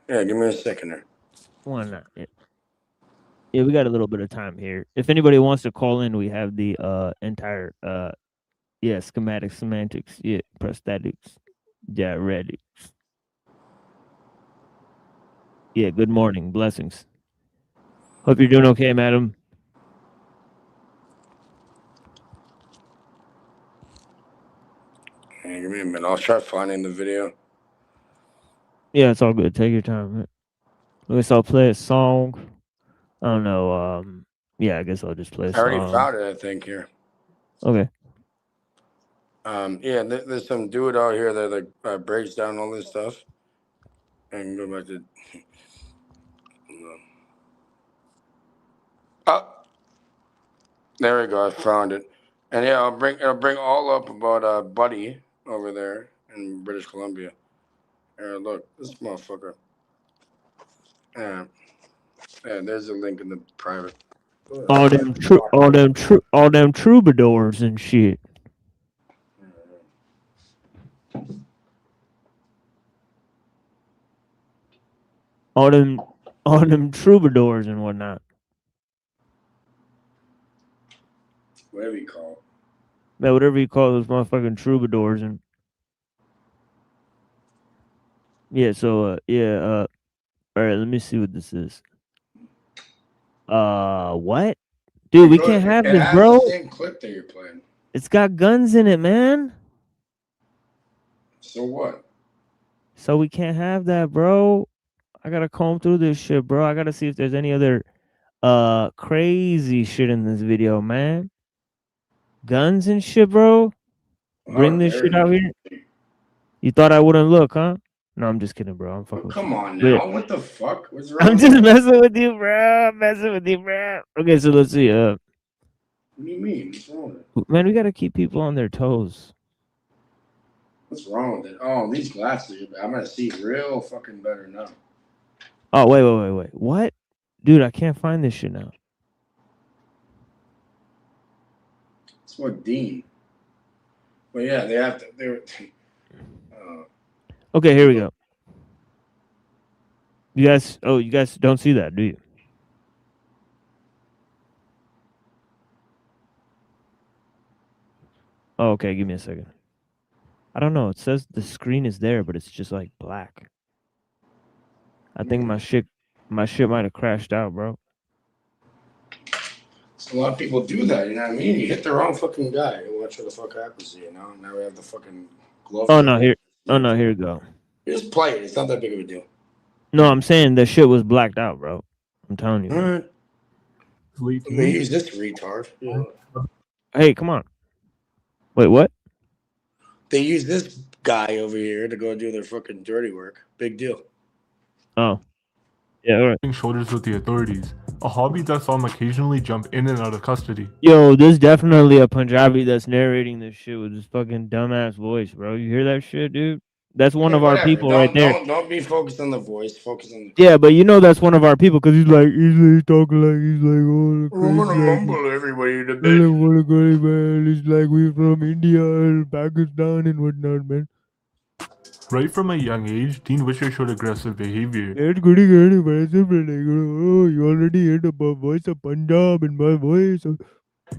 Yeah, give me a second there. Why not? Yeah, we got a little bit of time here. If anybody wants to call in, we have the entire schematic semantics, prosthetics, diuretics. Yeah, good morning. Blessings. Hope you're doing okay, madam. Hey, give me a minute. I'll try finding the video. Yeah, it's all good. Take your time. I guess I'll play a song. I don't know. Yeah, I guess I'll just play a I already song. found it, I think, here. Okay. Yeah, there's some dude out here that like breaks down all this stuff. And go back to. Oh, there we go. I found it. And yeah, I'll bring all up about Buddy over there in British Columbia. Look, this motherfucker. Yeah, there's a link in the private. All them troubadours and shit. All them troubadours and whatnot. Whatever you call it. Man, whatever you call those motherfucking troubadours and yeah, so all right, let me see what this is. What? Dude, we can't have this, bro. It has the same clip that you're playing. It's got guns in it, man. So what? So we can't have that, bro. I gotta comb through this shit, bro. I gotta see if there's any other crazy shit in this video, man. Guns and shit, bro. Bring this shit out here. You thought I wouldn't look, huh? No, I'm just kidding, bro. I'm fucking. Come on now. What the fuck? What's wrong? I'm just messing with you, bro. I'm messing with you, bro. Okay, so let's see. What do you mean? What's wrong with it? Man, we gotta keep people on their toes. What's wrong with it? Oh, these glasses. I'm gonna see real fucking better now. Oh, wait. What? Dude, I can't find this shit now. It's what Dean. But yeah, they have to. Okay, here we go. You guys don't see that, do you? Oh, okay, give me a second. I don't know. It says the screen is there, but it's just like black. I think my shit might have crashed out, bro. So a lot of people do that, you know what I mean? You hit the wrong fucking guy. Watch what the fuck happens to you, Now we have the fucking glove. Oh no, here we go. You just play it. It's not that big of a deal. No, I'm saying the shit was blacked out, bro. I'm telling you. All right. They use this retard. Yeah. Hey, come on. Wait, what? They use this guy over here to go do their fucking dirty work. Big deal. Oh. Yeah, all right. Shoulders with the authorities. A hobby that saw him occasionally jump in and out of custody. Yo, there's definitely a Punjabi that's narrating this shit with his fucking dumbass voice, bro. You hear that shit, dude? That's one of our people right there. Don't be focused on the voice. Focus on the. Yeah, but you know that's one of our people because he's talking like he's like, oh, I'm gonna mumble everybody to bed. Man. It's like we're from India and Pakistan and whatnot, man. Right from a young age, Dean Wisher showed aggressive behavior. It's good, oh, you already heard about voice of Punjab and my voice.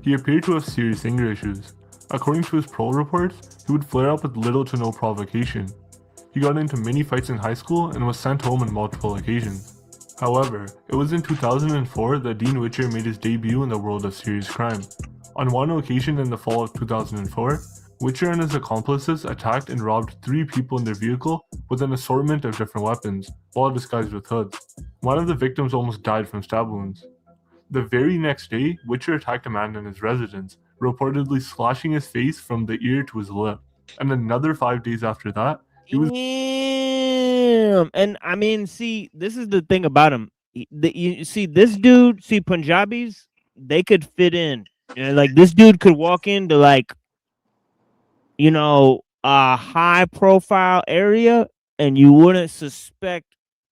He appeared to have serious anger issues. According to his parole reports, he would flare up with little to no provocation. He got into many fights in high school and was sent home on multiple occasions. However, it was in 2004 that Dean Wisher made his debut in the world of serious crime. On one occasion in the fall of 2004, Witcher and his accomplices attacked and robbed 3 people in their vehicle with an assortment of different weapons, all disguised with hoods. One of the victims almost died from stab wounds. The very next day, Witcher attacked a man in his residence, reportedly slashing his face from the ear to his lip. And another 5 days after that, he was... Damn. And I mean, see, this is the thing about him. You see, this dude, see, Punjabis, they could fit in. You know, like, this dude could walk into, like, you know, a high profile area and you wouldn't suspect.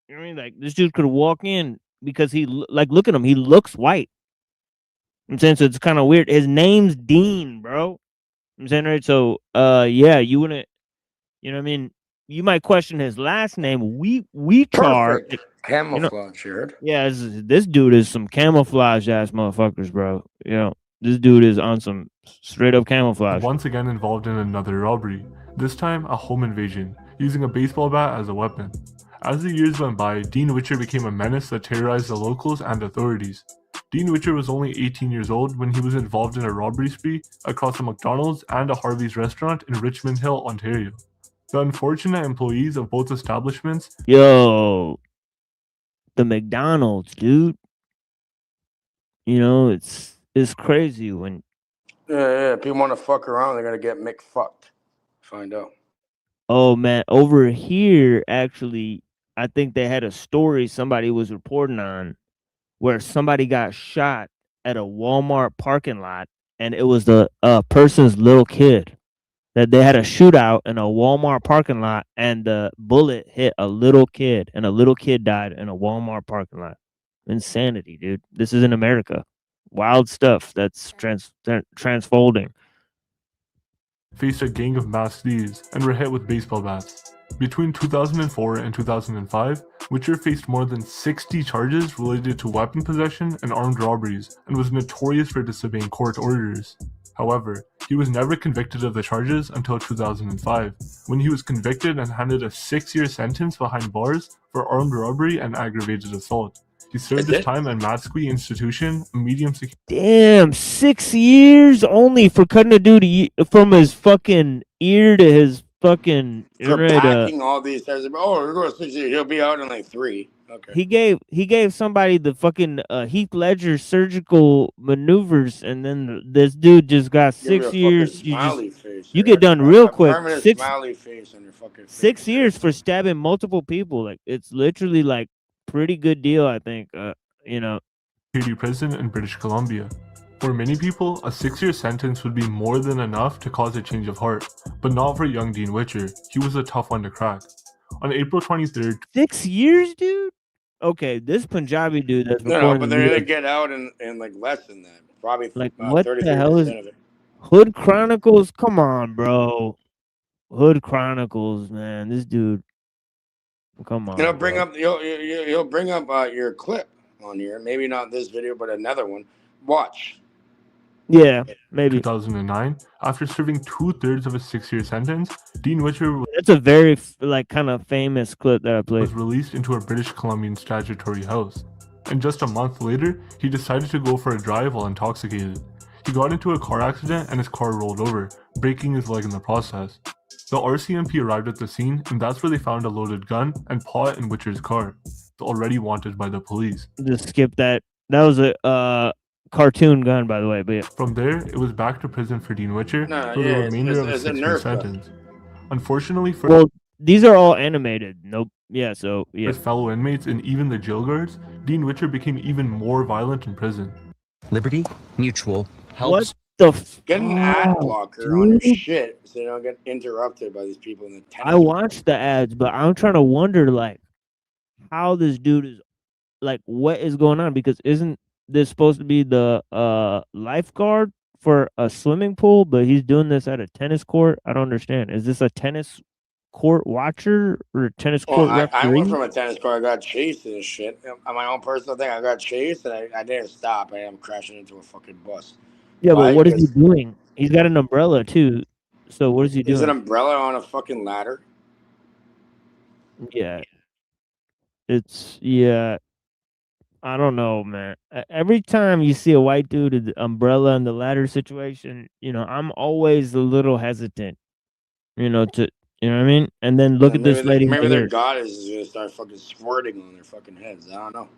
You know what I mean? Like, this dude could walk in because like, look at him. He looks white. I'm saying, so it's kind of weird. His name's Dean, bro. I'm saying, right? So, yeah, you wouldn't, you know what I mean? You might question his last name. Weechar. Perfect. Camouflage, you heard? Yeah, this dude is some camouflage ass motherfuckers, bro. You know, this dude is on some straight up camouflage. Once again involved in another robbery, this time a home invasion, using a baseball bat as a weapon. As the years went by, Dean Witcher became a menace that terrorized the locals and authorities. Dean Witcher was only 18 years old when he was involved in a robbery spree across a McDonald's and a Harvey's restaurant in Richmond Hill, Ontario. The unfortunate employees of both establishments... Yo, the McDonald's, dude. You know, it's crazy when... Yeah, people want to fuck around, they're going to get McFucked. Find out. Oh, man, over here, actually, I think they had a story somebody was reporting on where somebody got shot at a Walmart parking lot, and it was the person's little kid. That they had a shootout in a Walmart parking lot, and the bullet hit a little kid, and a little kid died in a Walmart parking lot. Insanity, dude. This is in America. Wild stuff that's transfolding. Faced a gang of masked thieves and were hit with baseball bats. Between 2004 and 2005, Witcher faced more than 60 charges related to weapon possession and armed robberies, and was notorious for disobeying court orders. However, he was never convicted of the charges until 2005, when he was convicted and handed a 6-year sentence behind bars for armed robbery and aggravated assault. He served his time at Matsqui Institution, a medium security... Damn, 6 years only for cutting a dude from his fucking ear to his fucking... For packing all these things. Oh, we're going to 6 years. He'll be out in like 3. Okay. He gave somebody the fucking Heath Ledger surgical maneuvers, and then this dude just got 6 years. You get done real quick. Smiley face on your fucking face. 6 years for stabbing multiple people. Like, it's literally like pretty good deal, I think. You know, prison in British Columbia. For many people, a 6-year sentence would be more than enough to cause a change of heart, but not for young Dean Witcher. He was a tough one to crack. On April 23rd... 6 years, dude? Okay, this Punjabi dude that's No, but they're gonna get out in like less than that. Probably like what the hell is of it. Hood Chronicles? Come on, bro. Hood Chronicles, man. This dude. Come on. You'll bring up you'll bring up your clip on here. Maybe not this video, but another one. Watch. Yeah, maybe. 2009, after serving 2/3 of a 6-year sentence, Dean Witcher... That's a very like kind of famous clip that I played. ...was released into a British Columbian statutory house. And just a month later, he decided to go for a drive while intoxicated. He got into a car accident and his car rolled over, breaking his leg in the process. The RCMP arrived at the scene, and that's where they found a loaded gun and pot in Witcher's car, already wanted by the police. Just skip that. That was a cartoon gun, by the way. But yeah. From there, it was back to prison for Dean Witcher for the remainder of his 6-year sentence. Unfortunately for these are all animated. Nope. Yeah, so yeah. His fellow inmates and even the jail guards, Dean Witcher became even more violent in prison. Liberty Mutual helps. What the get an ad blocker on your shit so you don't get interrupted by these people in the tennis. I watched the ads, but I'm trying to wonder like how this dude is like what is going on, because isn't this supposed to be the lifeguard for a swimming pool, but he's doing this at a tennis court? I don't understand. Is this a tennis court watcher or a tennis court referee? I went from a tennis court. I got chased and shit. On my own personal thing, I got chased and I didn't stop. I am crashing into a fucking bus. Yeah, but what is he doing? He's got an umbrella too. So what is he doing? Is an umbrella on a fucking ladder? Yeah. It's I don't know, man. Every time you see a white dude with the umbrella and the ladder situation, I'm always a little hesitant, to, you know what I mean? And then look at this lady right maybe their here. goddess is gonna start fucking squirting on their fucking heads. I don't know.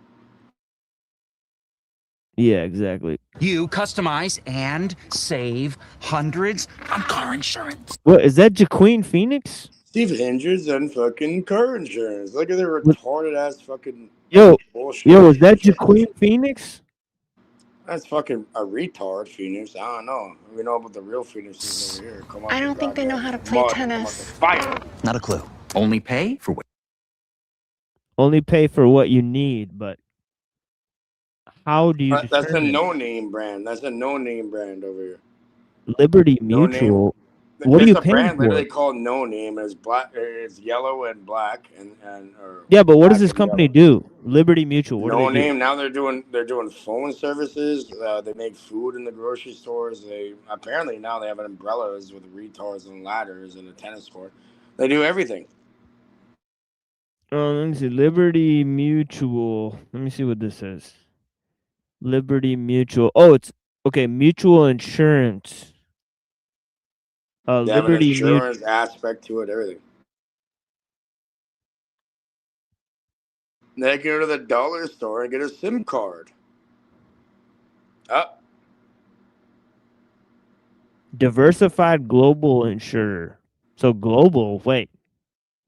Yeah, exactly. You customize and save hundreds on car insurance. What is that, Jaqueen Phoenix? Steve Hendricks and fucking car insurance. Look at their retarded ass fucking bullshit. Yo, is that Jaqueen Phoenix? That's fucking a retard, Phoenix. I don't know. We know about the real Phoenixes over here. Come on. I don't think they know how to play tennis. Fire. Not a clue. Only pay for what? Only pay for what you need, but how do you That's a determine? no-name brand. That's a no-name brand over here. Liberty No name. Mutual. What are It's you a paying brand for? literally called No Name. It's black. It's yellow and black or Yeah, but what does black this and company yellow. do? Liberty Mutual. What do No they do? Name. Now they're doing phone services. They make food in the grocery stores. They apparently now they have umbrellas with retards and ladders and a tennis court. They do everything. Let me see. Liberty Mutual. Let me see what this says. Liberty Mutual. Oh, it's okay. Mutual insurance. They have an Liberty Mutual. insurance aspect to it. Everything. They can go to the dollar store and get a SIM card. Diversified global insurer. So global. Wait.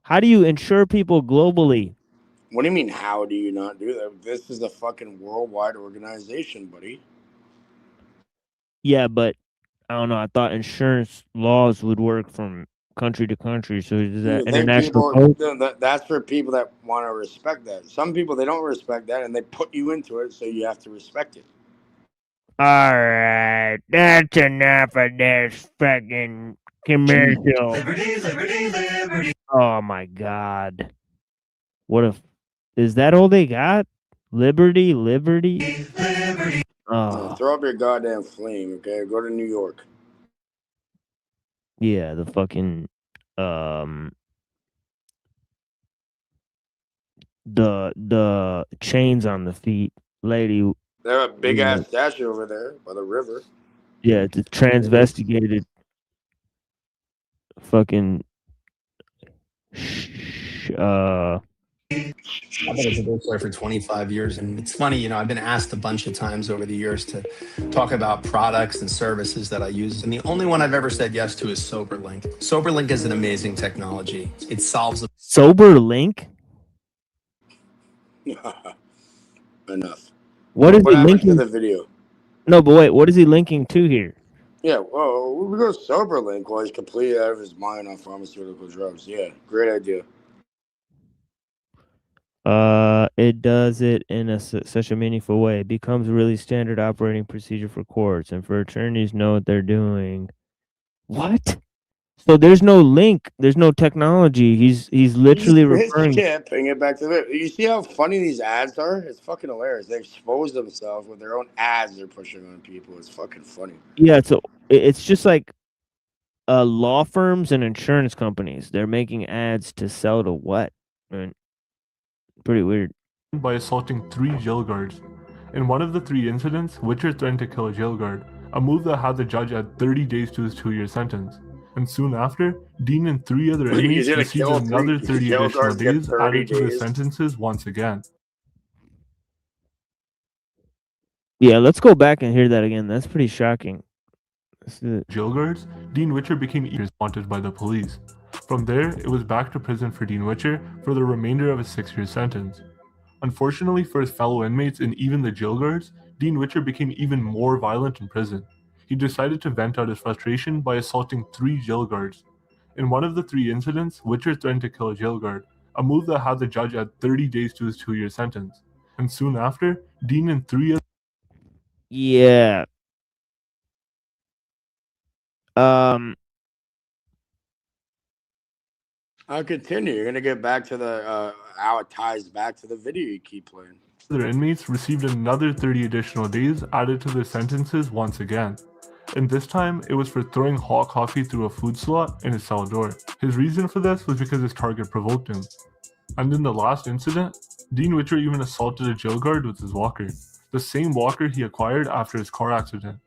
How do you insure people globally? What do you mean? How do you not do that? This is a fucking worldwide organization, buddy. Yeah, but I don't know. I thought insurance laws would work from country to country. So is that You think international people? code? That's for people that want to respect that. Some people they don't respect that, and they put you into it, so you have to respect it. All right, that's enough of this fucking commercial. Oh my god. What if is that all they got? Liberty? Oh, Throw up your goddamn flame, okay? Go to New York. yeah, the fucking the chains on the feet, lady. They have a big ass statue over there by the river. Yeah, it's a transvestigated fucking I've been a divorce lawyer for 25 years, and it's funny, I've been asked a bunch of times over the years to talk about products and services that I use, and the only one I've ever said yes to is SoberLink. SoberLink is an amazing technology. It solves SoberLink? Enough. What is he happened linking to the video? No, but wait, what is he linking to here? Yeah, well, we go SoberLink while he's completely out of his mind on pharmaceutical drugs. Yeah, great idea. It does it in such a meaningful way. It becomes a really standard operating procedure for courts and for attorneys know what they're doing. What? So there's no link. There's no technology. He's literally referring. Yeah, bring it back to the. You see how funny these ads are? It's fucking hilarious. They expose themselves with their own ads they're pushing on people. It's fucking funny. Yeah, so it's just like law firms and insurance companies. They're making ads to sell to what? Right? Pretty weird. By assaulting 3 jail guards. In one of the 3 incidents, Witcher threatened to kill a jail guard, a move that had the judge add 30 days to his 2-year sentence. And soon after, Dean and 3 other inmates received another 30 additional days added to their sentences once again. Yeah, let's go back and hear that again. That's pretty shocking. Jail guards, Dean Witcher became wanted by the police. From there, it was back to prison for Dean Witcher for the remainder of his 6-year sentence. Unfortunately for his fellow inmates and even the jail guards, Dean Witcher became even more violent in prison. He decided to vent out his frustration by assaulting 3 jail guards. In one of the 3 incidents, Witcher threatened to kill a jail guard, a move that had the judge add 30 days to his 2-year sentence. And soon after, Dean and 3 other... Yeah. I'll continue. You're gonna get back to the how it ties back to the video you keep playing. Other inmates received another 30 additional days added to their sentences once again. And this time, it was for throwing hot coffee through a food slot in his cell door. His reason for this was because his target provoked him. And in the last incident, Dean Witcher even assaulted a jail guard with his walker, the same walker he acquired after his car accident.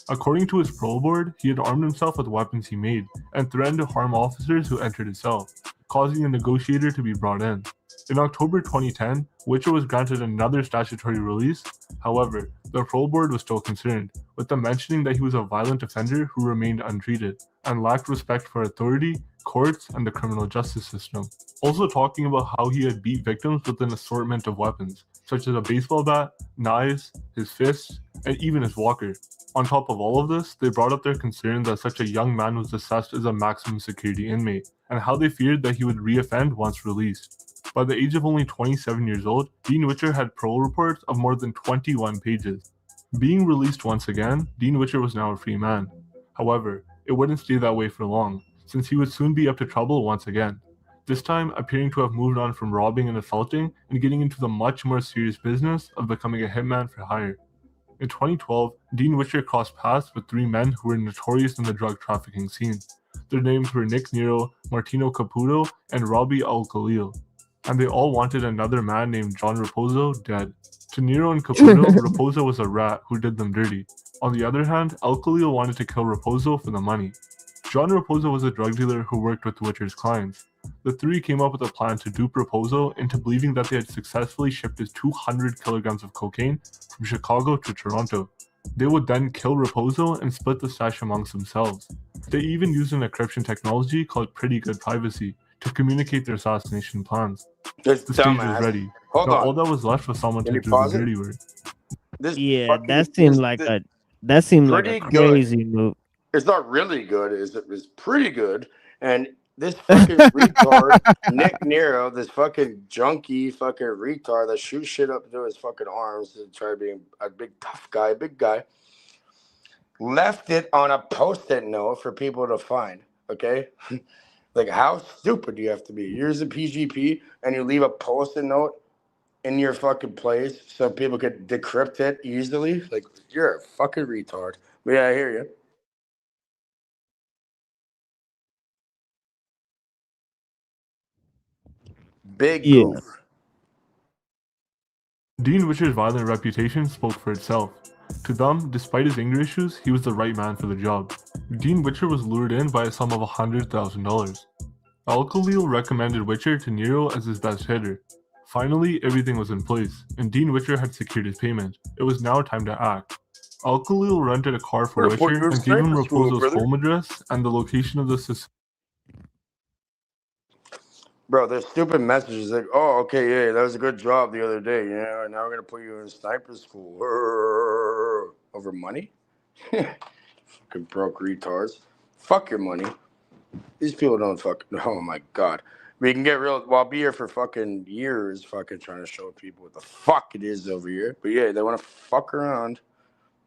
According to his parole board, he had armed himself with weapons he made and threatened to harm officers who entered his cell, causing a negotiator to be brought in. In October 2010, Witcher was granted another statutory release. However, the parole board was still concerned, with them mentioning that he was a violent offender who remained untreated and lacked respect for authority, courts, and the criminal justice system. Also talking about how he had beat victims with an assortment of weapons, such as a baseball bat, knives, his fists, and even his walker. On top of all of this, they brought up their concern that such a young man was assessed as a maximum security inmate, and how they feared that he would reoffend once released. By the age of only 27 years old, Dean Witcher had parole reports of more than 21 pages. Being released once again, Dean Witcher was now a free man. However, it wouldn't stay that way for long, since he would soon be up to trouble once again. This time appearing to have moved on from robbing and assaulting and getting into the much more serious business of becoming a hitman for hire. In 2012, Dean Witcher crossed paths with three men who were notorious in the drug trafficking scene. Their names were Nick Nero, Martino Caputo, and Robbie Al-Khalil, and they all wanted another man named John Raposo dead. To Nero and Caputo, Raposo was a rat who did them dirty. On the other hand, Al-Khalil wanted to kill Raposo for the money. John Raposo was a drug dealer who worked with Witcher's clients. The three came up with a plan to dupe Raposo into believing that they had successfully shipped his 200 kilograms of cocaine from Chicago to Toronto. They would then kill Raposo and split the stash amongst themselves. They even used an encryption technology called Pretty Good Privacy to communicate their assassination plans. The stage was ready. Now all that was left was someone to do the dirty work. This that seemed like a crazy move. It's not really good. It's pretty good. And this fucking retard, Nick Nero, this fucking junkie fucking retard that shoots shit up into his fucking arms to try being a big tough guy, big guy, left it on a post-it note for people to find. Okay? Like, how stupid do you have to be? Here's a PGP, and you leave a post-it note in your fucking place so people could decrypt it easily? Like, you're a fucking retard. But yeah, I hear you. Big goof. Dean Witcher's violent reputation spoke for itself. To them, despite his anger issues, he was the right man for the job. Dean Witcher was lured in by a sum of $100,000. Al-Khalil recommended Witcher to Nero as his best hitter. Finally, everything was in place, and Dean Witcher had secured his payment. It was now time to act. Al-Khalil rented a car for Witcher and gave him Raposo's home address and the location of the society. Bro, there's stupid messages like, oh, okay, yeah, that was a good job the other day. Yeah, now we're going to put you in sniper school. Over money? Fucking broke retards. Fuck your money. These people don't fucking, oh my God. We can get real, well, I'll be here for fucking years fucking trying to show people what the fuck it is over here. But yeah, they want to fuck around.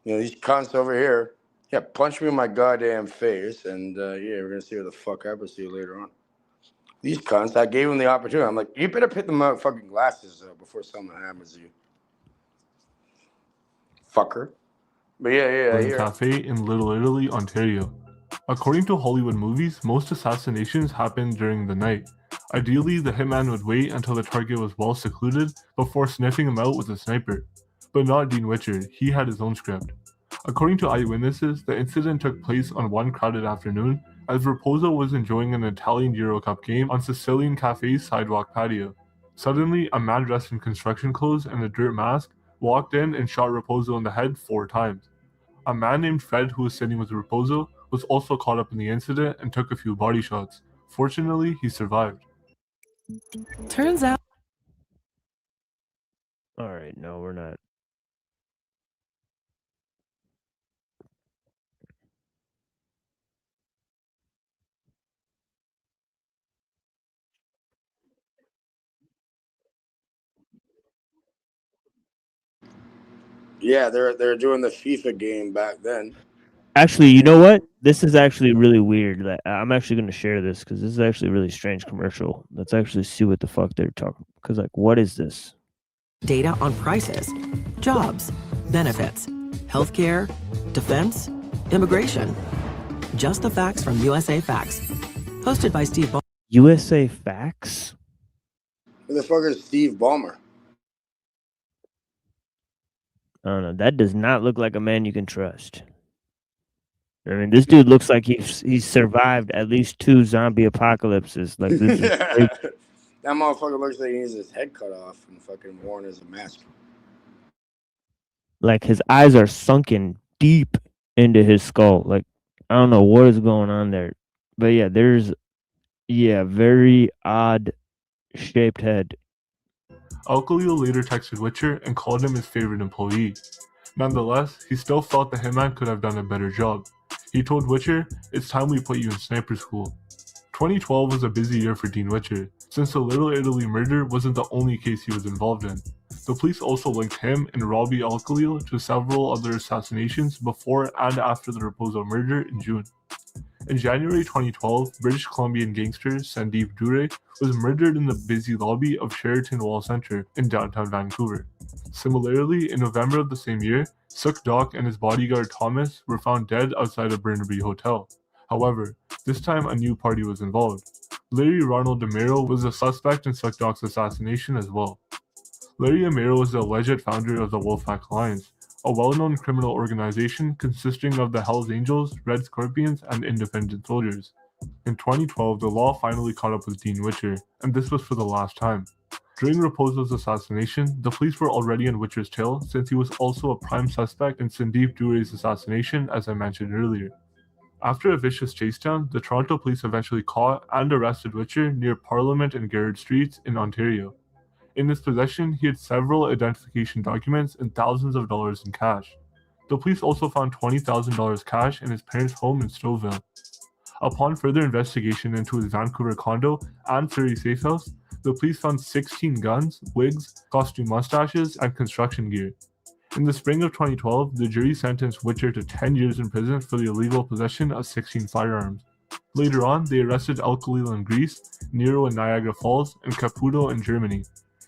You know, these cunts over here. Yeah, punch me in my goddamn face. And yeah, we're going to see what the fuck happens to you later on. These cunts, I gave them the opportunity. I'm like, you better put the motherfucking glasses up before something happens to you. Fucker. But yeah. Cafe in Little Italy, Ontario. According to Hollywood movies, most assassinations happen during the night. Ideally, the hitman would wait until the target was well secluded before sniffing him out with a sniper. But not Dean Witcher, he had his own script. According to eyewitnesses, the incident took place on one crowded afternoon as Raposo was enjoying an Italian Euro Cup game on Sicilian Cafe's sidewalk patio. Suddenly, a man dressed in construction clothes and a dirt mask walked in and shot Raposo in the head 4 times. A man named Fred, who was sitting with Raposo, was also caught up in the incident and took a few body shots. Fortunately, he survived. Turns out. Alright, no, we're not. Yeah, they're doing the FIFA game back then. Actually, you know what? This is actually really weird. I'm actually going to share this because this is actually a really strange commercial. Let's actually see what the fuck they're talking. Because, like, what is this? Data on prices, jobs, benefits, healthcare, defense, immigration. Just the facts from USA Facts. Hosted by Steve Ballmer. USA Facts? Who the fuck is Steve Ballmer? I don't know. That does not look like a man you can trust. I mean, this dude looks like he's survived at least 2 zombie apocalypses. Like this is crazy. That motherfucker looks like he needs his head cut off and fucking worn as a mask. Like his eyes are sunken deep into his skull. Like I don't know what is going on there, but yeah, there's very odd shaped head. Alkalil later texted Witcher and called him his favorite employee. Nonetheless, he still felt the hitman could have done a better job. He told Witcher, "It's time we put you in sniper school." 2012 was a busy year for Dean Witcher, since the Little Italy murder wasn't the only case he was involved in. The police also linked him and Robbie Alkalil to several other assassinations before and after the Raposo murder in June. In January 2012, British Columbian gangster Sandeep Dure was murdered in the busy lobby of Sheraton Wall Centre in downtown Vancouver. Similarly, in November of the same year, Suk Dok and his bodyguard Thomas were found dead outside a Burnaby hotel. However, this time a new party was involved. Larry Ronald Amero was a suspect in Suk Dok's assassination as well. Larry Amero was the alleged founder of the Wolfpack Alliance, a well-known criminal organization consisting of the Hells Angels, Red Scorpions, and Independent Soldiers. In 2012, the law finally caught up with Dean Witcher, and this was for the last time. During Raposo's assassination, the police were already on Witcher's tail since he was also a prime suspect in Sandeep Dure's assassination, as I mentioned earlier. After a vicious chasedown, the Toronto police eventually caught and arrested Witcher near Parliament and Garrett Streets in Ontario. In his possession, he had several identification documents and thousands of dollars in cash. The police also found $20,000 cash in his parents' home in Stouffville. Upon further investigation into his Vancouver condo and Surrey safe house, the police found 16 guns, wigs, costume mustaches, and construction gear. In the spring of 2012, the jury sentenced Witcher to 10 years in prison for the illegal possession of 16 firearms. Later on, they arrested Alkalil in Greece, Nuero in Niagara Falls, and Caputo in Germany.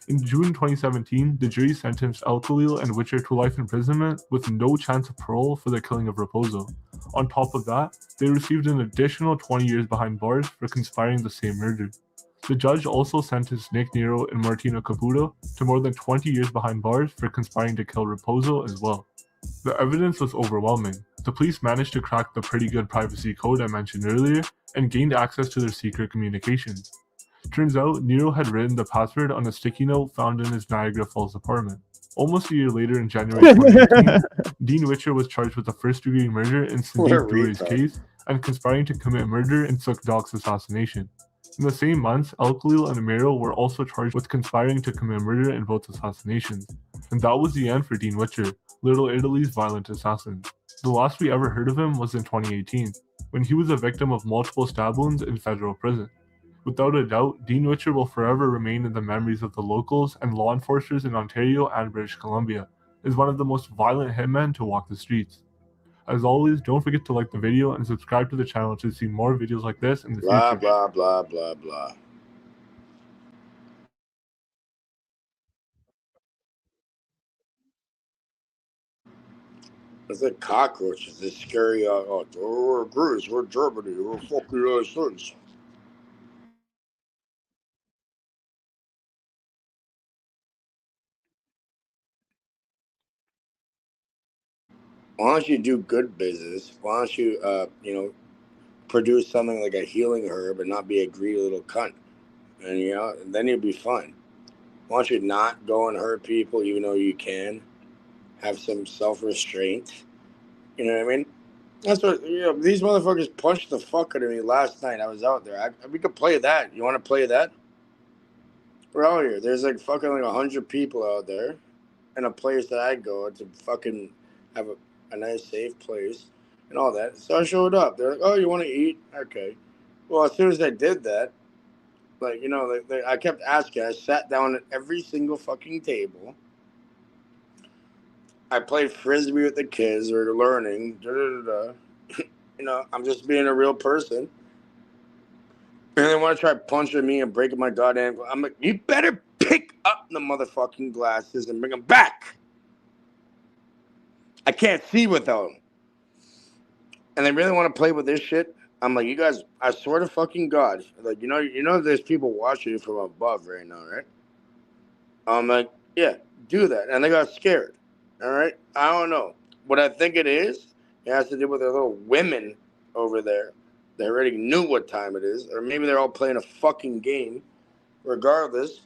In June 2017, the jury sentenced Alkalil and Witcher to life imprisonment with no chance of parole for the killing of Raposo. On top of that, they received an additional 20 years behind bars for conspiring the same murder. The judge also sentenced Nick Nuero and Martino Caputo to more than 20 years behind bars for conspiring to kill Raposo as well. The evidence was overwhelming. The police managed to crack the pretty good privacy code I mentioned earlier and gained access to their secret communications. Turns out, Nuero had written the password on a sticky note found in his Niagara Falls apartment. Almost a year later, in January 2018, Dean Witcher was charged with a first-degree murder in Sandeep Dure's case and conspiring to commit murder in Suk Dok's assassination. In the same months, Alkalil and Amero were also charged with conspiring to commit murder in both assassinations. And that was the end for Dean Witcher, Little Italy's violent assassin. The last we ever heard of him was in 2018, when he was a victim of multiple stab wounds in federal prison. Without a doubt, Dean Witcher will forever remain in the memories of the locals and law enforcers in Ontario and British Columbia as one of the most violent hitmen to walk the streets. As always, don't forget to like the video and subscribe to the channel to see more videos like this in the Blah, future. blah, blah, blah, blah. It's like cockroaches. They scary. We're Greece. We're Germany. We're fucking United States. Why don't you do good business? Why don't you, produce something like a healing herb and not be a greedy little cunt? And then you'll be fine. Why don't you not go and hurt people even though you can? Have some self-restraint. You know what I mean? That's what, these motherfuckers punched the fuck out of me last night. I was out there. We could play that. You want to play that? We're out here. There's like fucking like 100 people out there in a place that I go to fucking have a nice, safe place and all that. So I showed up. They're like, "Oh, you want to eat?" Okay. Well, as soon as I did that, I kept asking. I sat down at every single fucking table. I played frisbee with the kids. They're learning. I'm just being a real person. And they want to try punching me and breaking my goddamn. I'm like, you better pick up the motherfucking glasses and bring them back. I can't see without them. And they really want to play with this shit. I'm like, you guys, I swear to fucking God, like, there's people watching you from above right now, right? I'm like, yeah, do that. And they got scared. All right? I don't know. What I think it has to do with the little women over there. They already knew what time it is. Or maybe they're all playing a fucking game. Regardless,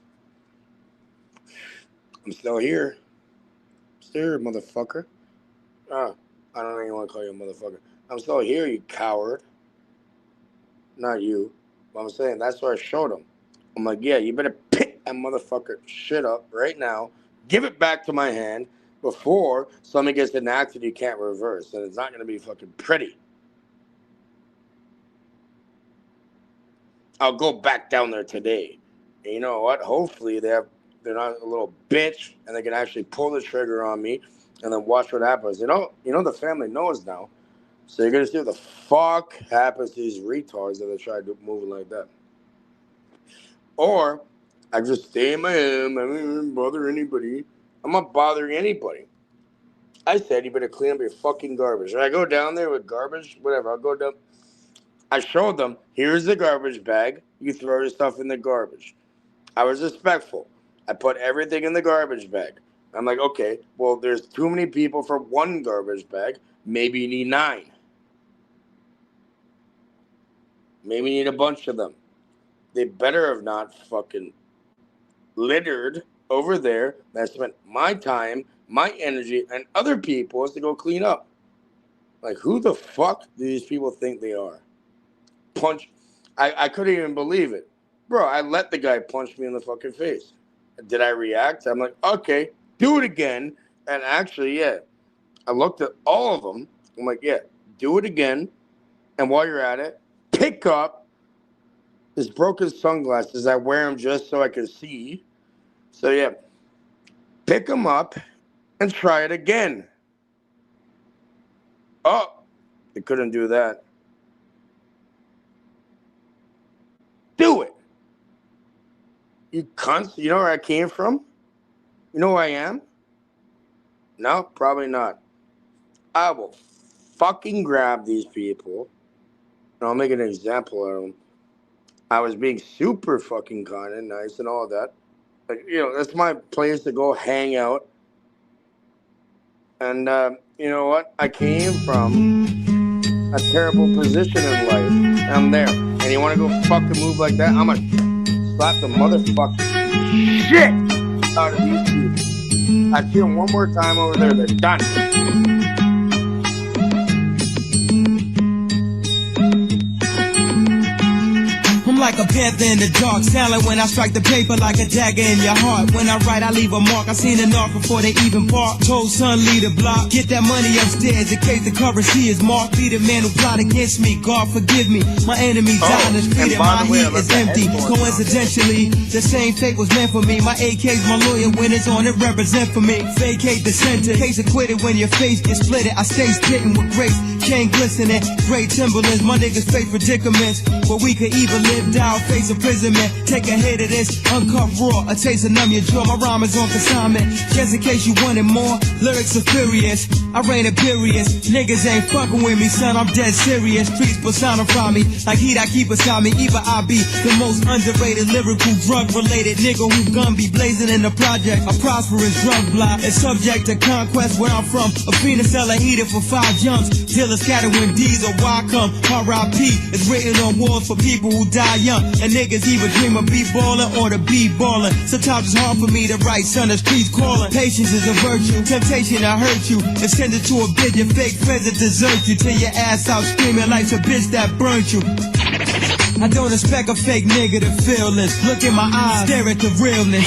I'm still here. Still here, motherfucker. I don't even want to call you a motherfucker. I'm still here, you coward. Not you. But I'm saying that's what I showed him. I'm like, yeah, you better pick that motherfucker shit up right now. Give it back to my hand before something gets enacted you can't reverse. And it's not going to be fucking pretty. I'll go back down there today. And you know what? Hopefully they're not a little bitch and they can actually pull the trigger on me and then watch what happens. You know the family knows now. So you're gonna see what the fuck happens to these retards that they try to do moving like that. Or I just stay in my home. I don't even bother anybody. I'm not bothering anybody. I said you better clean up your fucking garbage. And I go down there with garbage, whatever. I'll go down. I showed them, here's the garbage bag. You throw your stuff in the garbage. I was respectful. I put everything in the garbage bag. I'm like, okay, well, there's too many people for one garbage bag. Maybe you need 9. Maybe you need a bunch of them. They better have not fucking littered over there. I spent my time, my energy, and other people's to go clean up. Like, who the fuck do these people think they are? Punch. I couldn't even believe it. Bro, I let the guy punch me in the fucking face. Did I react? I'm like, okay, do it again. And actually, yeah, I looked at all of them. I'm like, yeah, do it again. And while you're at it, pick up his broken sunglasses. I wear them just so I can see. So, yeah, pick them up and try it again. Oh, they couldn't do that. Do it. You cunts. You know where I came from? You know who I am? No, probably not. I will fucking grab these people and I'll make an example out of them. I was being super fucking kind and nice and all that. Like, that's my place to go hang out. And you know what? I came from a terrible position in life. I'm there. And you want to go fucking move like that? I'm going to slap the motherfucking shit out of these people. I see them one more time over there. They're done. I'm like a panther in the dark, silent when I strike the paper like a dagger in your heart. When I write, I leave a mark. I seen enough before they even park. Told son, lead a block. Get that money upstairs in case the currency is marked. Be the man who plot against me. God forgive me. My enemy died in the street and my heat is empty. Coincidentally, the same fate was meant for me. My AK's my lawyer when it's on, it represent for me. Vacate the center. Case acquitted when your face gets split. I stay spitting with grace. Chain glistening. Great Timberlands. My niggas face predicaments. But we could even live down, face imprisonment. Take a hit of this, uncut raw. A taste of numb your jaw. My rhyme is on consignment. Just in case you wanted more, lyrics are furious. I reign imperious. Niggas ain't fucking with me, son. I'm dead serious. Streets personify me like heat I keep beside me. Either I be the most underrated lyrical drug-related nigga who gun be blazing in the project. A prosperous drug block is subject to conquest where I'm from. A peanut seller heated for 5 jumps. Dealers scattering D's or why come R.I.P. is written on walls for people who die young. And niggas either dream of B-ballin' or to be ballin'. Sometimes it's hard for me to write, son, the streets callin'. Patience is a virtue, temptation I hurt you. It's send it to a bid, your fake friends that desert you. Till your ass out screaming like a bitch that burnt you. I don't expect a fake nigga to feel this. Look in my eyes, stare at the realness.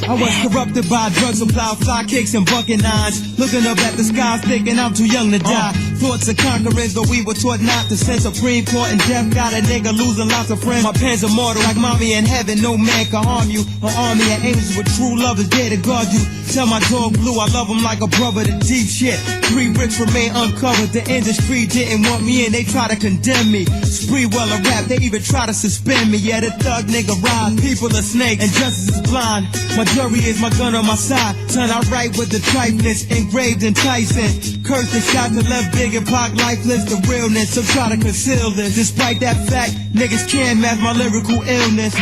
I was corrupted by drug supply, fly kicks and bucket nines. Looking up at the skies, thinking I'm too young to die. Thoughts of conquerors, but we were taught not to send. Supreme Court and death got a nigga losing lots of friends. My pen's immortal, like mommy in heaven, no man can harm you. An army of angels with true love is there to guard you. Tell my dog Blue I love him like a brother to deep shit. 3 bricks remain uncovered, the industry didn't want me and they try to condemn me. Spree well a rap, they even try to suspend me. Yeah, the thug nigga rise, people are snakes and justice is blind. My jury is my gun on my side. Son, I write with the trifleness engraved in Tyson. Curse the shots that left Big and Pac lifeless, the realness, so try to conceal this. Despite that fact, niggas can't match my lyrical illness.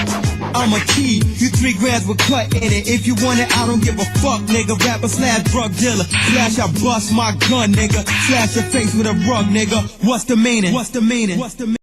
I'm a key, you 3 grams with cut in it. If you want it, I don't give a fuck, nigga. Rapper slash drug dealer, slash I bust my gun, nigga. Slash your face with a rug, nigga. What's the meaning? What's the meaning? What's the meaning?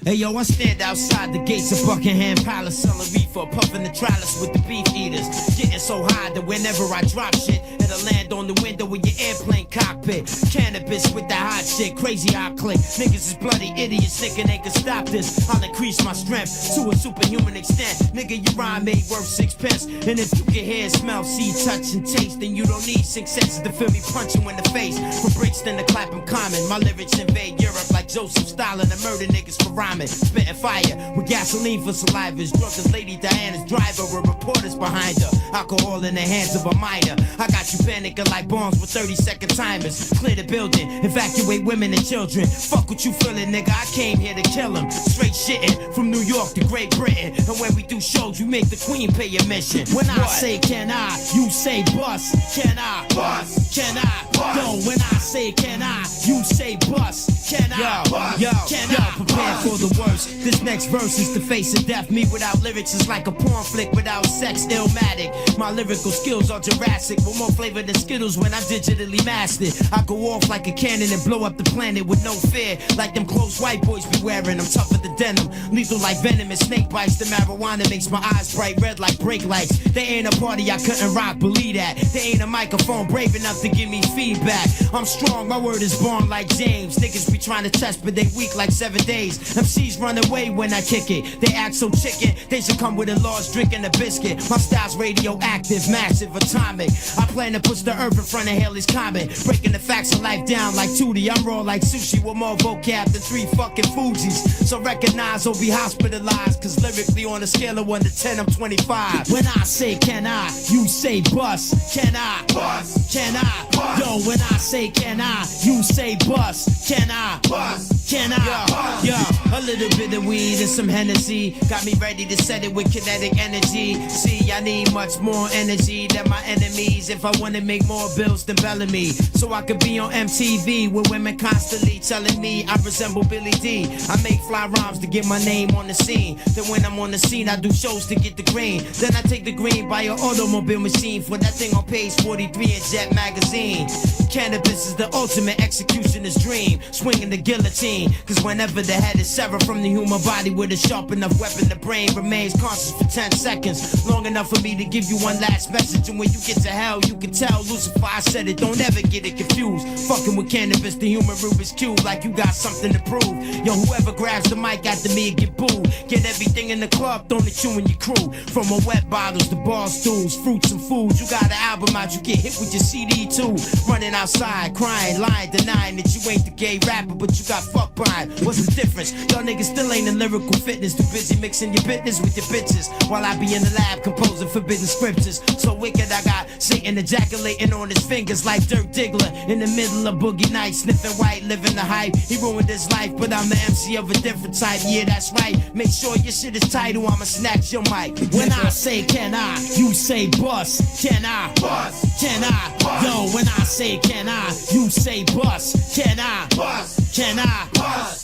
Hey yo, I stand outside the gates of Buckingham Palace, selling reefer, puffing the trellis with the beef eaters. Getting so high that whenever I drop shit, it'll land on the window of your airplane cockpit. Cannabis with that hot shit, crazy hot click. Niggas is bloody idiots, thinking they can stop this. I'll increase my strength to a superhuman extent. Nigga, your rhyme ain't worth 6 pence. And if you can hear, smell, see, touch, and taste, then you don't need 6 senses to feel me punch you in the face. From Brixton to Clapham Common, my lyrics invade Europe like Joseph Stalin and murder niggas for rhyming. Spitting fire with gasoline for salivas. Drunk as Lady Diana's driver with reporters behind her. Alcohol in the hands of a minor. I got you panicking like bombs with 30-second timers. Clear the building, evacuate women and children. Fuck what you feeling, nigga, I came here to kill them. Straight shitting from New York to Great Britain. And when we do shows, you make the queen pay admission. When I say can I, you say bust. Can I, bust? Can I, bust? Yo, when I say can I, you say bust. Can I, yo, can I, prepare for the worst. This next verse is the face of death. Me without lyrics is like a porn flick without sex, illmatic. My lyrical skills are Jurassic, with more flavor than Skittles when I digitally mastered. I go off like a cannon and blow up the planet with no fear, like them clothes white boys be wearing. I'm tougher than denim, lethal like venom and snake bites. The marijuana makes my eyes bright red like brake lights. They ain't a party I couldn't rock, believe that. They ain't a microphone brave enough to give me feedback. I'm strong, my word is born like James. Niggas be trying to test, but they weak like 7 days. MCs run away when I kick it. They act so chicken, they should come with a large drink and a biscuit. My style's radioactive, massive, atomic. I plan to push the earth in front of Halley's Comet, breaking the facts of life down like Tootie. I'm raw like sushi with more vocab than 3 fucking Fujis. So recognize or be hospitalized, cause lyrically on a scale of 1 to 10, I'm 25. When I say can I, you say bust. Can I, bust? Can I, bust? Yo, when I say can I, you say bust. Can I, bust? Can I, yo, a little bit of weed and some Hennessy got me ready to set it with kinetic energy. See, I need much more energy than my enemies if I want to make more bills than Bellamy. So I could be on MTV with women constantly telling me I resemble Billy D. I make fly rhymes to get my name on the scene. Then when I'm on the scene, I do shows to get the green. Then I take the green by an automobile machine for that thing on page 43 in Jet magazine. Cannabis is the ultimate executioner's dream, swinging the guillotine. Cause whenever the head is severed from the human body with a sharp enough weapon, the brain remains conscious for 10 seconds. Long enough for me to give you one last message. And when you get to hell, you can tell Lucifer I said it, don't ever get it confused. Fucking with cannabis, the human Rubik's Cube, like you got something to prove. Yo, whoever grabs the mic after me get booed. Get everything in the club thrown at you and your crew. From a wet bottles to bar stools, fruits and foods. You got an album out, you get hit with your CD too. Running outside, crying, lying, denying that you ain't the gay rapper, but you got fucked by. What's the difference? Y'all niggas still ain't in lyrical fitness. Too busy mixing your business with your bitches, while I be in the lab composing forbidden scriptures. So wicked I got Satan ejaculating on his fingers like Dirk Diggler in the middle of Boogie Nights, sniffing white, living the hype. He ruined his life, but I'm the MC of a different type. Yeah, that's right. Make sure your shit is tight or I'ma snatch your mic. When I say can I, you say bust. Can I, bust? Can I, bust? Yo, when I say can I, you say bust. Can I, bust? Can I, bust?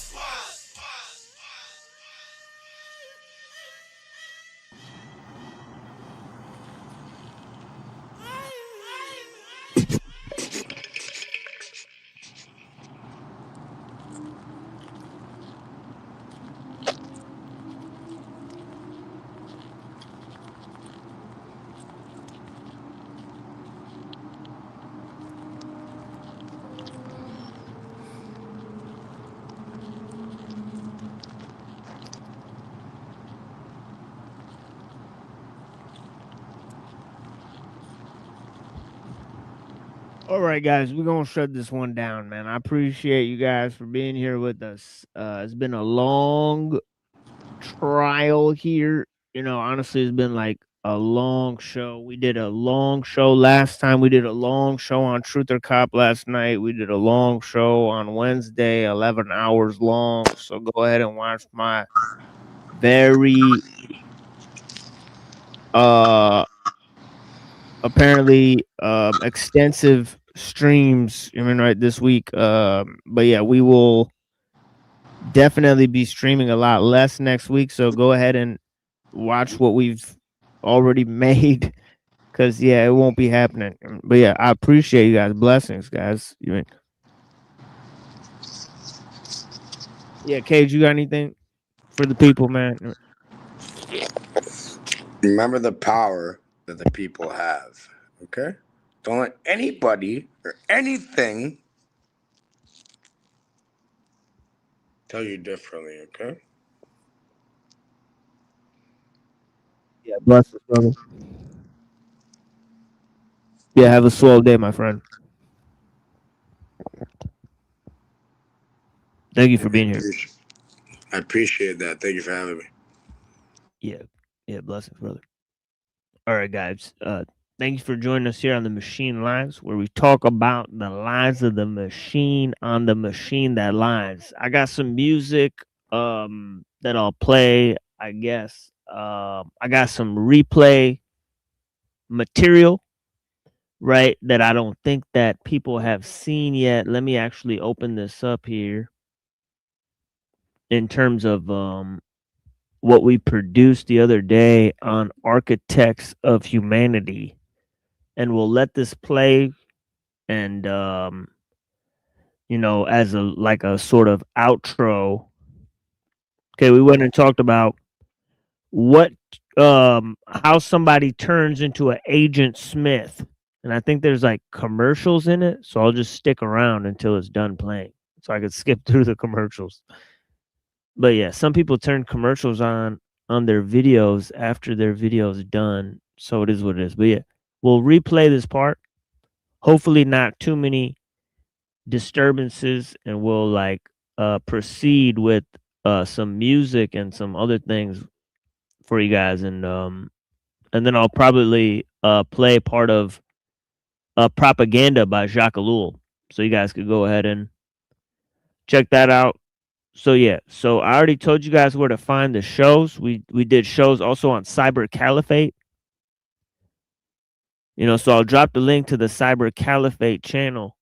All right, guys, we're gonna shut this one down, man. I appreciate you guys for being here with us. It's been a long trial here. You know, honestly, it's been like a long show. We did a long show last time. We did a long show on Truth or Cop last night. We did a long show on Wednesday, 11 hours long. So go ahead and watch my very apparently extensive streams. I mean, right this week. But yeah, we will definitely be streaming a lot less next week. So go ahead and watch what we've already made, because yeah, it won't be happening. But yeah, I appreciate you guys. Blessings, guys. You mean? Yeah, Cage, you got anything for the people, man? Remember the power that the people have. Okay? Don't let anybody or anything tell you differently, okay? Yeah, blessings, brother. Yeah, have a swell day, my friend. Thank you for being here. I appreciate that. Thank you for having me. Yeah, blessings, brother. All right, guys. Thank you for joining us here on the Machine Lives, where we talk about the lies of the machine on the machine that lies. I got some music that I'll play, I guess. I got some replay material, right, that I don't think that people have seen yet. Let me actually open this up here in terms of what we produced the other day on Architects of Humanity. And we'll let this play, and you know, as a like a sort of outro. Okay, we went and talked about what how somebody turns into an Agent Smith. And I think there's like commercials in it, so I'll just stick around until it's done playing so I could skip through the commercials. But yeah, some people turn commercials on their videos after their video's done, so it is what it is. But yeah, we'll replay this part. Hopefully not too many disturbances, and we'll like proceed with some music and some other things for you guys, and then I'll probably play part of Propaganda by Jacques Ellul, so you guys could go ahead and check that out. So yeah, so I already told you guys where to find the shows. We did shows also on Cyber Caliphate. You know, so I'll drop the link to the Cyber Caliphate channel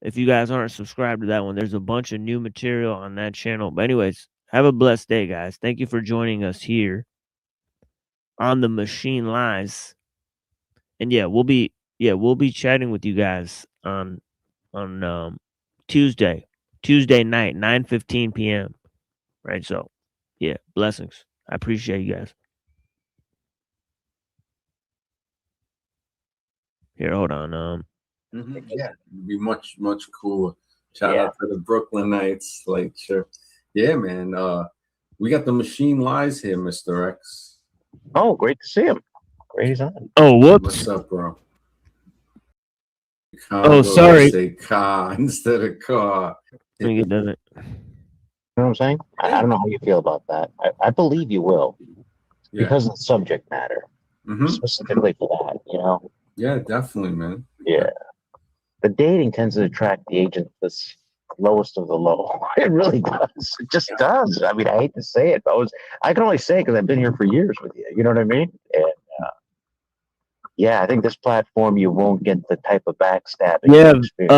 if you guys aren't subscribed to that one. There's a bunch of new material on that channel. But anyways, have a blessed day, guys. Thank you for joining us here on the Machine Lies. And yeah, we'll be chatting with you guys on Tuesday night, 9:15 p.m. Right? So, yeah, blessings. I appreciate you guys. Here, hold on. Yeah, it'd be much cooler. Shout out to the Brooklynites. Like, sure. Yeah, man. We got the Machine Lies here, Mr. X. Oh, great to see him. Great he's on. Oh, whoops. What's up, bro? Oh, sorry. Say car instead of car. Let me get done it. You know what I'm saying? I don't know how you feel about that. I believe you will, because of the subject matter, specifically for that, you know? Yeah, definitely, man. Yeah. The dating tends to attract the agent that's lowest of the low. It really does. It just does. I mean, I hate to say it, but I can only say it because I've been here for years with you. You know what I mean? And yeah, I think this platform, you won't get the type of backstabbing. Yeah,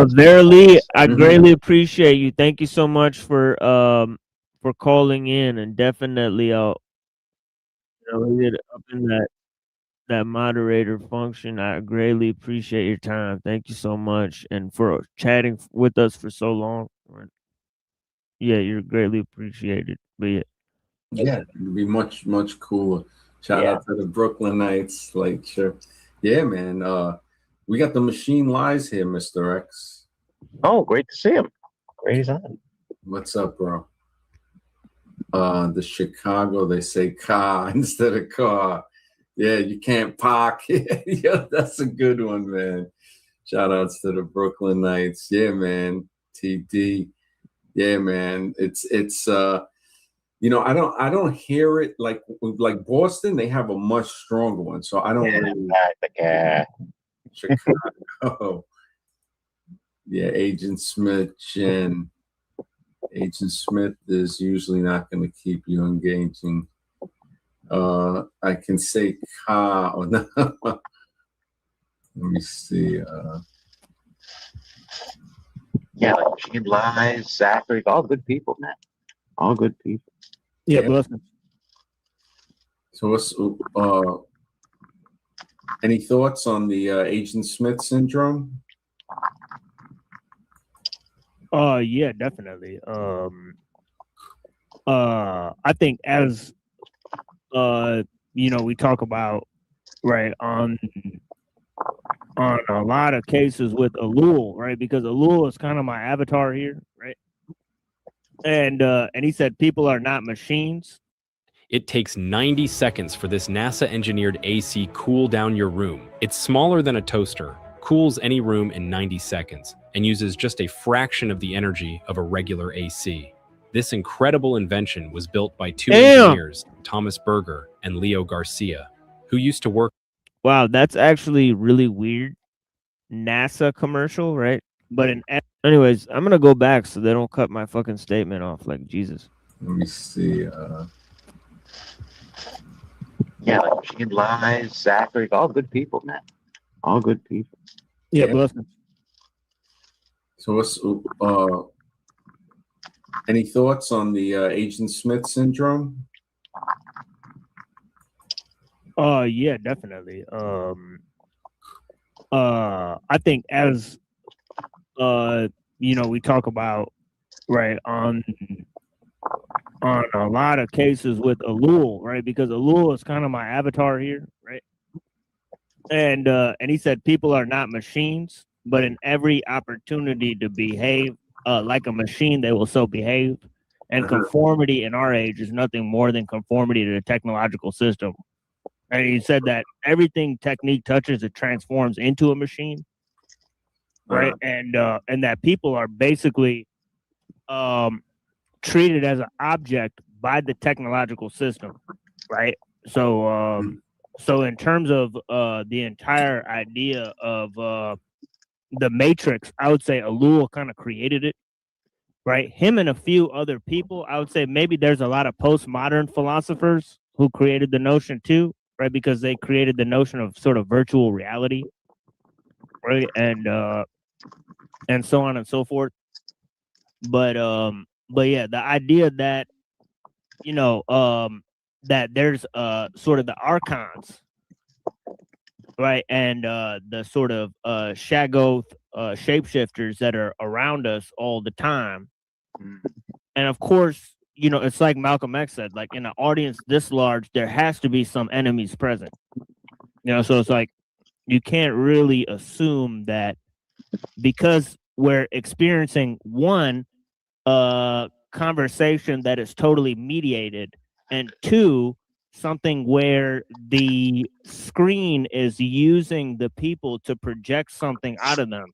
verily, I greatly appreciate you. Thank you so much for calling in, and definitely I'll get up in that moderator function. I greatly appreciate your time. Thank you so much, and for chatting with us for so long. Yeah, you're greatly appreciated. But yeah, it'd be much cooler. Shout out to the Brooklynites. Like, sure. Yeah, man. We got the Machine Lies here, Mr. X. Oh, great to see him. Great he's on. What's up, bro? The Chicago, they say car instead of car. Yeah, you can't park. Yeah, that's a good one, man. Shout outs to the Brooklynites. Yeah, man. TD. Yeah, man. It's you know, I don't hear it like Boston. They have a much stronger one, so I don't really. Chicago. Yeah, Agent Smith, Jen. Agent Smith is usually not going to keep you engaging. I can say car or not. Let me see. Yeah, like Gene Lies, Zachary, all good people, man. All good people. Yeah, blessings. So what's any thoughts on the Agent Smith syndrome? Yeah, definitely. I think as we talk about, right, on a lot of cases with ellul, right? Because ellul is kind of my avatar here, right? And he said people are not machines. It takes 90 seconds for this NASA-engineered AC cool down your room. It's smaller than a toaster, cools any room in 90 seconds, and uses just a fraction of the energy of a regular AC. This incredible invention was built by two engineers, Thomas Berger and Leo Garcia, who used to work. Wow, that's actually really weird. NASA commercial, right? But anyways, I'm gonna go back so they don't cut my fucking statement off like Jesus. Let me see. Yeah, like Gene Lies, Zachary, all good people, man. All good people. Yeah, blessings. So what's any thoughts on the Agent Smith syndrome? Yeah, definitely. I think as we talk about, right, on a lot of cases with ellul, right? Because ellul is kind of my avatar here, right? And he said people are not machines, but in every opportunity to behave like a machine, they will so behave. And conformity in our age is nothing more than conformity to the technological system. And he said that everything technique touches, it transforms into a machine, right? And that people are basically treated as an object by the technological system, right? So so in terms of the entire idea of the Matrix, I would say ellul kind of created it, right? Him and a few other people. I would say maybe there's a lot of postmodern philosophers who created the notion too, right? Because they created the notion of sort of virtual reality, right? And so on and so forth. But yeah, the idea that that there's sort of the archons, right, and the sort of Shaggoth shapeshifters that are around us all the time. And of course, it's like Malcolm X said, like in an audience this large, there has to be some enemies present. So it's like you can't really assume that because we're experiencing one conversation that is totally mediated, and two, something where the screen is using the people to project something out of them,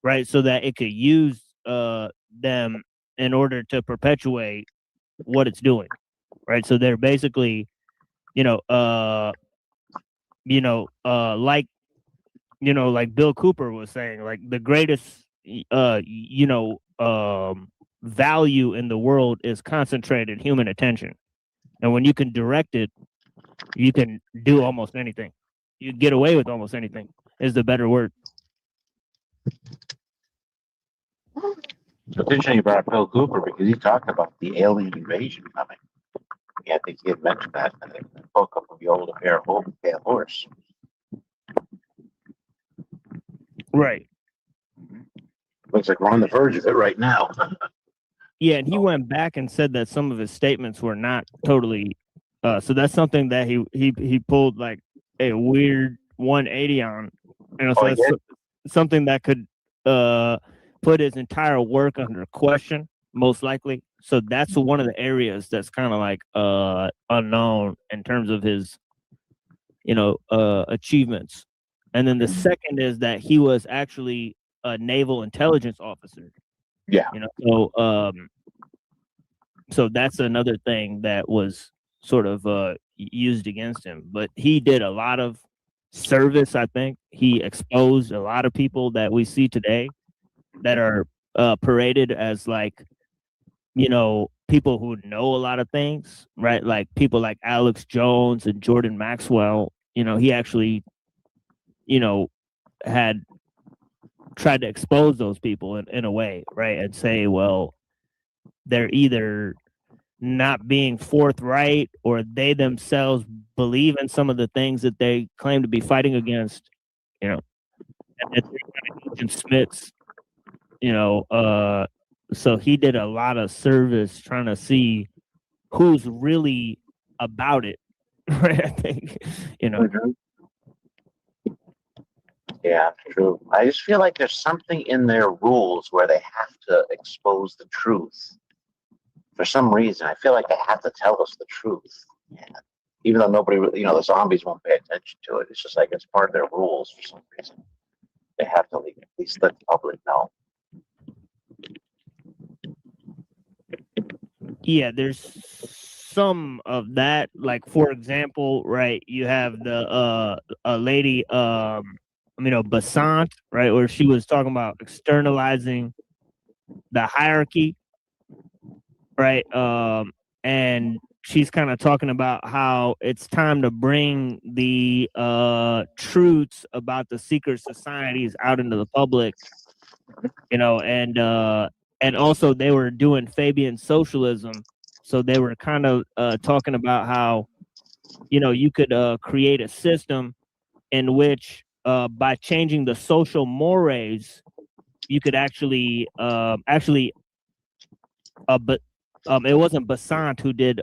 right? So that it could use them in order to perpetuate what it's doing, right? So they're basically, like like Bill Cooper was saying, like the greatest, value in the world is concentrated human attention. And when you can direct it, you can do almost anything. You get away with almost anything is the better word. It's interesting you brought up Bill Cooper because he talked about the alien invasion coming. Yeah, I think he had mentioned that in the book of the old Pale Horse. Right. Looks like we're on the verge of it right now. Yeah, and he went back and said that some of his statements were not totally. So that's something that he pulled like a weird 180 on. So that's something that could put his entire work under question, most likely. So that's one of the areas that's kind of like unknown in terms of his, achievements. And then the second is that he was actually a naval intelligence officer. Yeah. So that's another thing that was sort of used against him. But he did a lot of service, I think. He exposed a lot of people that we see today that are paraded as like, people who know a lot of things, right? Like people like Alex Jones and Jordan Maxwell. He actually, had tried to expose those people in a way, right? And say, well, they're either not being forthright or they themselves believe in some of the things that they claim to be fighting against, you know. And then Agent Smith's, you know, so he did a lot of service trying to see who's really about it, right? I think, you know. Yeah, true. I just feel like there's something in their rules where they have to expose the truth. For some reason, I feel like they have to tell us the truth. Yeah. Even though nobody really, you know, the zombies won't pay attention to it. It's just like it's part of their rules for some reason. They have to at least let the public know. Yeah, there's some of that. Like, for example, right, you have the a lady, you know, Basant, right, where she was talking about externalizing the hierarchy, right? And she's kind of talking about how it's time to bring the truths about the secret societies out into the public, you know, and also they were doing Fabian socialism, so they were kind of talking about how, you know, you could create a system in which by changing the social mores, you could actually but it wasn't Basant who did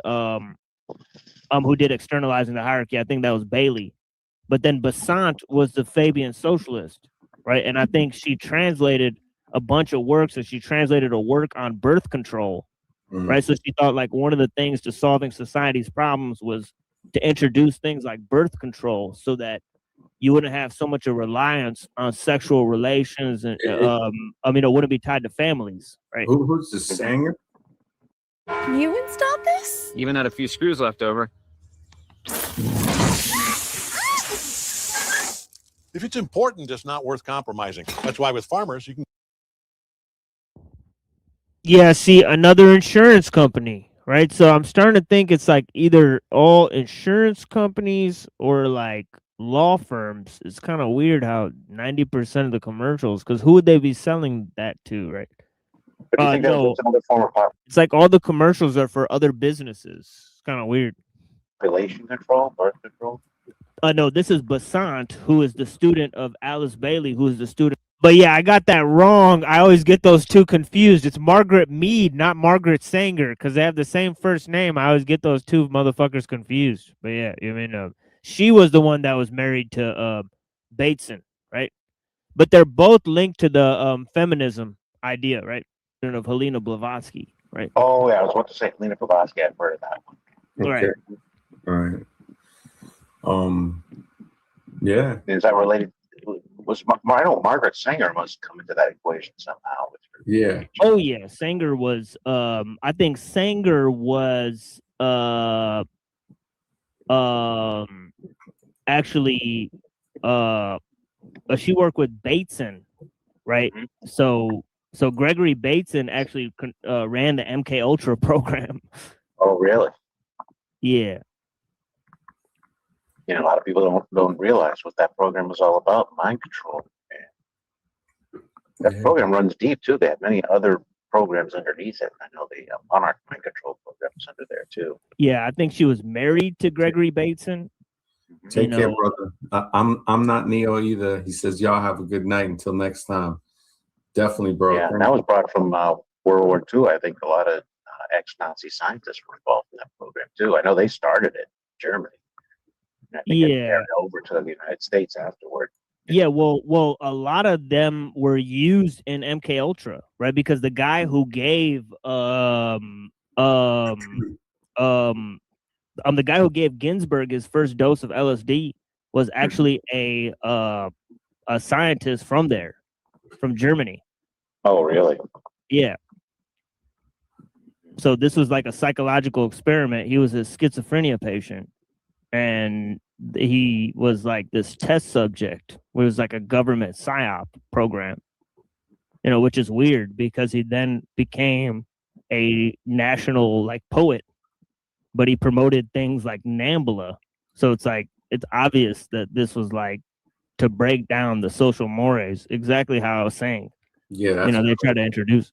externalizing the hierarchy. I think that was Bailey. But then Basant was the Fabian socialist, right? And I think she translated a bunch of works, and she translated a work on birth control, right? So she thought like one of the things to solving society's problems was to introduce things like birth control so that you wouldn't have so much a reliance on sexual relations and I mean, it wouldn't be tied to families, right? Who's the singer? You installed this? Even had a few screws left over. If it's important, it's not worth compromising. That's why with farmers, you can. Yeah, see, another insurance company, right? So I'm starting to think it's like either all insurance companies or like law firms. It's kind of weird how 90% of the commercials, because who would they be selling that to, right? But do you think No, that's another form of it's like all the commercials are for other businesses. It's kind of weird. population control, birth control? No, this is Basant, who is the student of Alice Bailey, who is the student. But yeah, I got that wrong. I always get those two confused. It's Margaret Mead, not Margaret Sanger, because they have the same first name. I always get those two motherfuckers confused. But yeah, I mean, she was the one that was married to Bateson, right? But they're both linked to the feminism idea, right? Of Helena Blavatsky, right? Oh, yeah, I was about to say Helena Blavatsky. I've heard of that one. Right. Right. Yeah. Is that related? I know Margaret Sanger must come into that equation somehow. Yeah. Oh yeah, Sanger was. I think Sanger was. Actually, she worked with Bateson, right? So Gregory Bateson actually ran the MK Ultra program. Oh, really? Yeah. You know, a lot of people don't realize what that program was all about, mind control. That program runs deep, too. They have many other programs underneath it. I know the Monarch mind control program is under there, too. Yeah, I think she was married to Gregory Bateson. Take care, brother. I'm not Neo either. He says, y'all have a good night until next time. Definitely, bro. Yeah, that was brought from World War II. I think a lot of ex-Nazi scientists were involved in that program, too. I know they started it in Germany. I think it carried over to the United States afterward. Yeah, well, a lot of them were used in MK Ultra, right? Because the guy who gave the guy who gave Ginsburg his first dose of LSD was actually a scientist from there, from Germany. Oh, really? Yeah. So this was like a psychological experiment. He was a schizophrenia patient, and he was like this test subject. It was like a government psyop program, you know, which is weird because he then became a national like poet, but he promoted things like Nambla. So it's like, it's obvious that this was like to break down the social mores, exactly how I was saying. Yeah, you know, they try to introduce.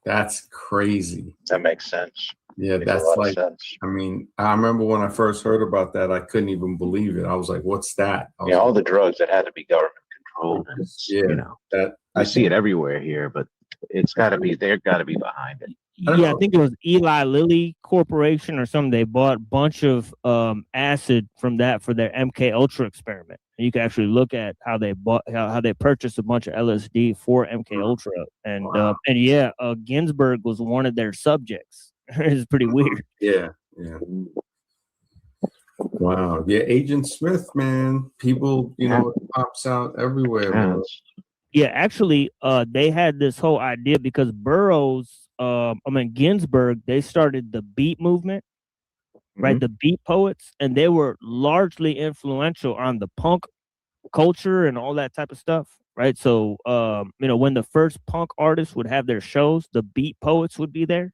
That's crazy. That makes sense. Yeah, Makes a that's lot of like, sense. I mean, I remember when I first heard about that, I couldn't even believe it. I was like, what's that? I was Yeah, all like, the drugs that had to be government controlled. And yeah, you know, that I see it everywhere here, but it's got to be, they've got to be behind it. Yeah, I think it was Eli Lilly Corporation or something. They bought a bunch of acid from that for their MK Ultra experiment. And you can actually look at how they bought, how they purchased a bunch of LSD for MK Ultra, and yeah, Ginsburg was one of their subjects. It's pretty weird. Yeah, yeah. Wow. Yeah, Agent Smith, man. People, you know, it pops out everywhere, bro. Yeah, actually, they had this whole idea because Burroughs, Ginsburg, they started the beat movement, right? The beat poets, and they were largely influential on the punk culture and all that type of stuff, right? So, you know, when the first punk artists would have their shows, the beat poets would be there.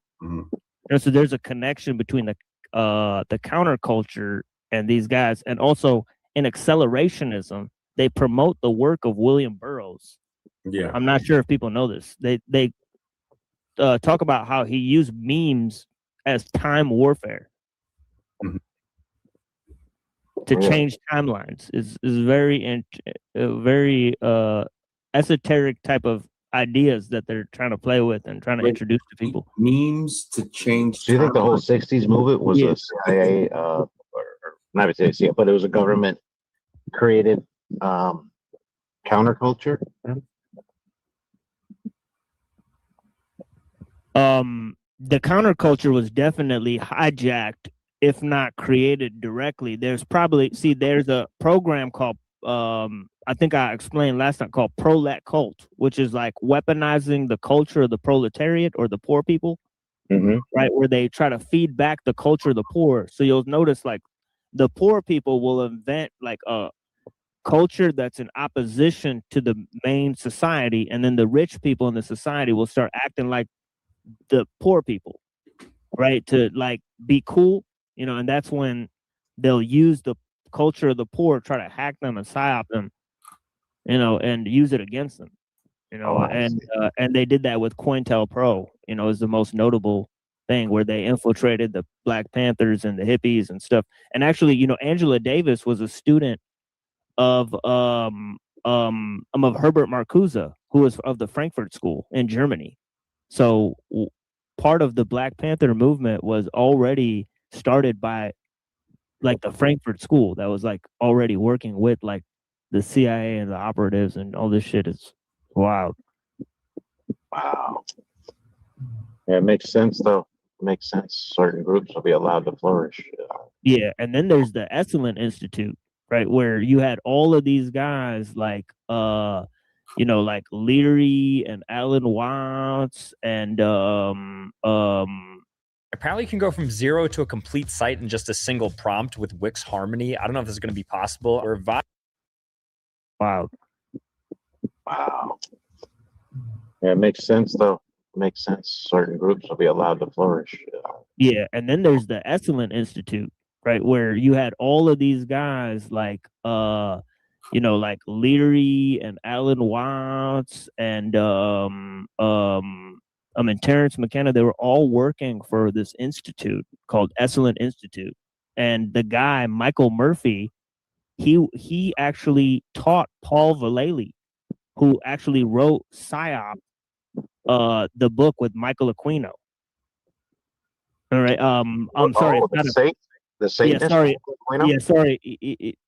And so there's a connection between the counterculture and these guys, and also in accelerationism, they promote the work of William Burroughs. Yeah, I'm not sure if people know this. They talk about how he used memes as time warfare to change timelines. Is very very esoteric type of ideas that they're trying to play with and trying to introduce to people. Memes to change. Do you think the whole '60s movement was a CIA, or not a CIA, but it was a government created counterculture? The counterculture was definitely hijacked, if not created directly. There's a program called I think I explained last time, called Prolet Cult, which is like weaponizing the culture of the proletariat or the poor people, right? Where they try to feed back the culture of the poor. So you'll notice like the poor people will invent like a culture that's in opposition to the main society, and then the rich people in the society will start acting like the poor people, right? To like be cool, you know, and that's when they'll use the culture of the poor, try to hack them and psyop them, you know, and use it against them, you know. And they did that with COINTELPRO, you know, is the most notable thing, where they infiltrated the Black Panthers and the hippies and stuff. And actually, you know, Angela Davis was a student of Herbert Marcuse, who was of the Frankfurt School in Germany. So part of the Black Panther movement was already started by like the Frankfurt School that was like already working with like the CIA and the operatives, and all this shit is wild. Wow. Yeah, it makes sense though. It makes sense. Certain groups will be allowed to flourish. Yeah, and then there's the Esalen Institute, right, where you had all of these guys like you know, like Leary and Alan Watts and Apparently you can go from 0 to a complete site in just a single prompt with Wix Harmony. I don't know if this is going to be possible. Or wow. Yeah, it makes sense though. It makes sense. Certain groups will be allowed to flourish. Yeah, and then there's the Esalen Institute, right, where you had all of these guys like you know, like Leary and Alan Watts and Terrence McKenna. They were all working for this institute called Esalen Institute. And the guy, Michael Murphy, he actually taught Paul Vallely, who actually wrote PSYOP, the book with Michael Aquino. All right. I'm sorry. It's not the Satanist? Sorry. Aquino? Sorry.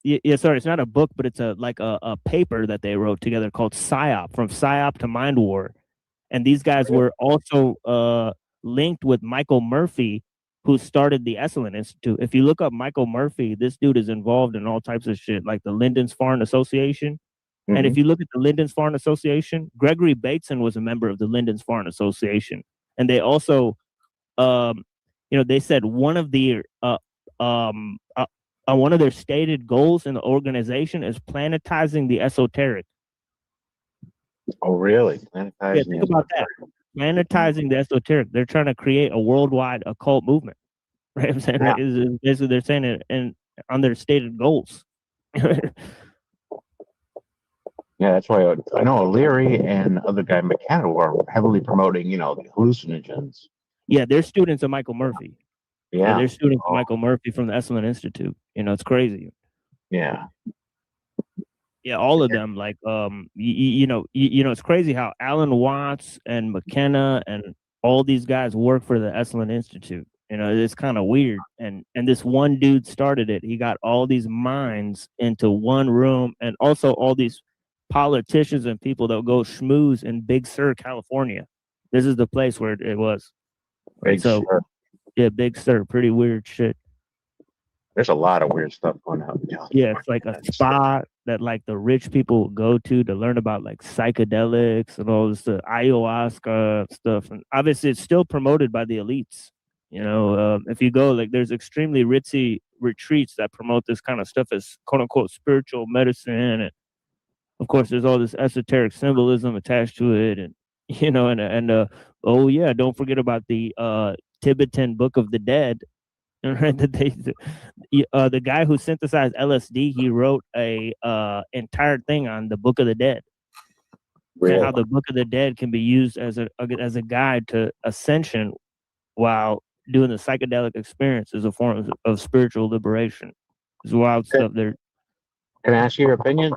It's not a book, but it's a paper that they wrote together called PSYOP, From PSYOP to Mind War. And these guys were also linked with Michael Murphy, who started the Esalen Institute. If you look up Michael Murphy, this dude is involved in all types of shit, like the Lindensfarne Association. And if you look at the Lindensfarne Association, Gregory Bateson was a member of the Lindensfarne Association. And they also, you know, they said one of their stated goals in the organization is planetizing the esoteric. Oh, really? Yeah, think about that. Planetizing the esoteric. They're trying to create a worldwide occult movement. Right? I'm saying basically they're saying it and on their stated goals. Yeah, that's why I know O'Leary and other guy McKenna were heavily promoting, the hallucinogens. Yeah, they're students of Michael Murphy. Yeah. They're students of Michael Murphy from the Esalen Institute. It's crazy. Yeah. Yeah, all of them. Like, it's crazy how Alan Watts and McKenna and all these guys work for the Esalen Institute. It's kind of weird. And this one dude started it. He got all these minds into one room, and also all these politicians and people that go schmooze in Big Sur, California. This is the place where it was. Big Sur. Yeah, Big Sur. Pretty weird shit. There's a lot of weird stuff going on. Yeah, it's like a spot that like the rich people go to learn about like psychedelics and all this ayahuasca stuff. And obviously it's still promoted by the elites. If you go, like, there's extremely ritzy retreats that promote this kind of stuff as quote unquote spiritual medicine. And of course there's all this esoteric symbolism attached to it. And, oh yeah, don't forget about the Tibetan Book of the Dead. Right, that the guy who synthesized LSD, he wrote a entire thing on the Book of the Dead, and how the Book of the Dead can be used as a guide to ascension while doing the psychedelic experience as a form of spiritual liberation. It's wild stuff there. Can I ask you your opinion?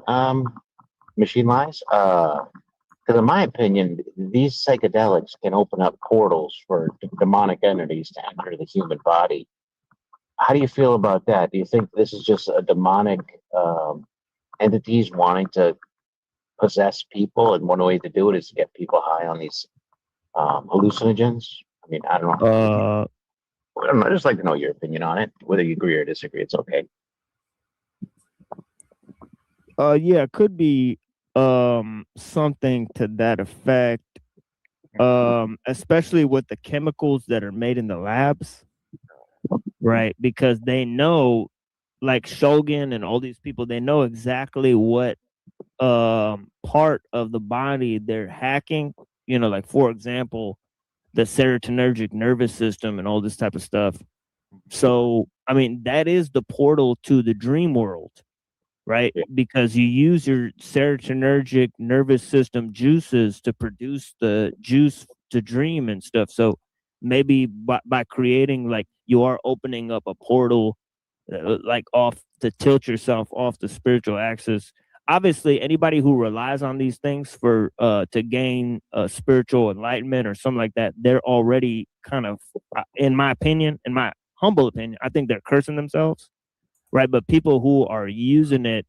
Machine Lies? Because in my opinion, these psychedelics can open up portals for demonic entities to enter the human body. How do you feel about that? Do you think this is just a demonic entities wanting to possess people, and one way to do it is to get people high on these hallucinogens? I mean, I don't know. I'd just like to know your opinion on it. Whether you agree or disagree, it's okay. Yeah, it could be something to that effect. Especially with the chemicals that are made in the labs. Right, because they know, like Shogun and all these people, they know exactly what part of the body they're hacking. Like, for example, the serotonergic nervous system and all this type of stuff. So, I mean, that is the portal to the dream world, right? Because you use your serotonergic nervous system juices to produce the juice to dream and stuff. So maybe by creating, like, you are opening up a portal, like, off to tilt yourself off the spiritual axis. Obviously, anybody who relies on these things for to gain spiritual enlightenment or something like that, they're already kind of, in my opinion, in my humble opinion, I think they're cursing themselves, right? But people who are using it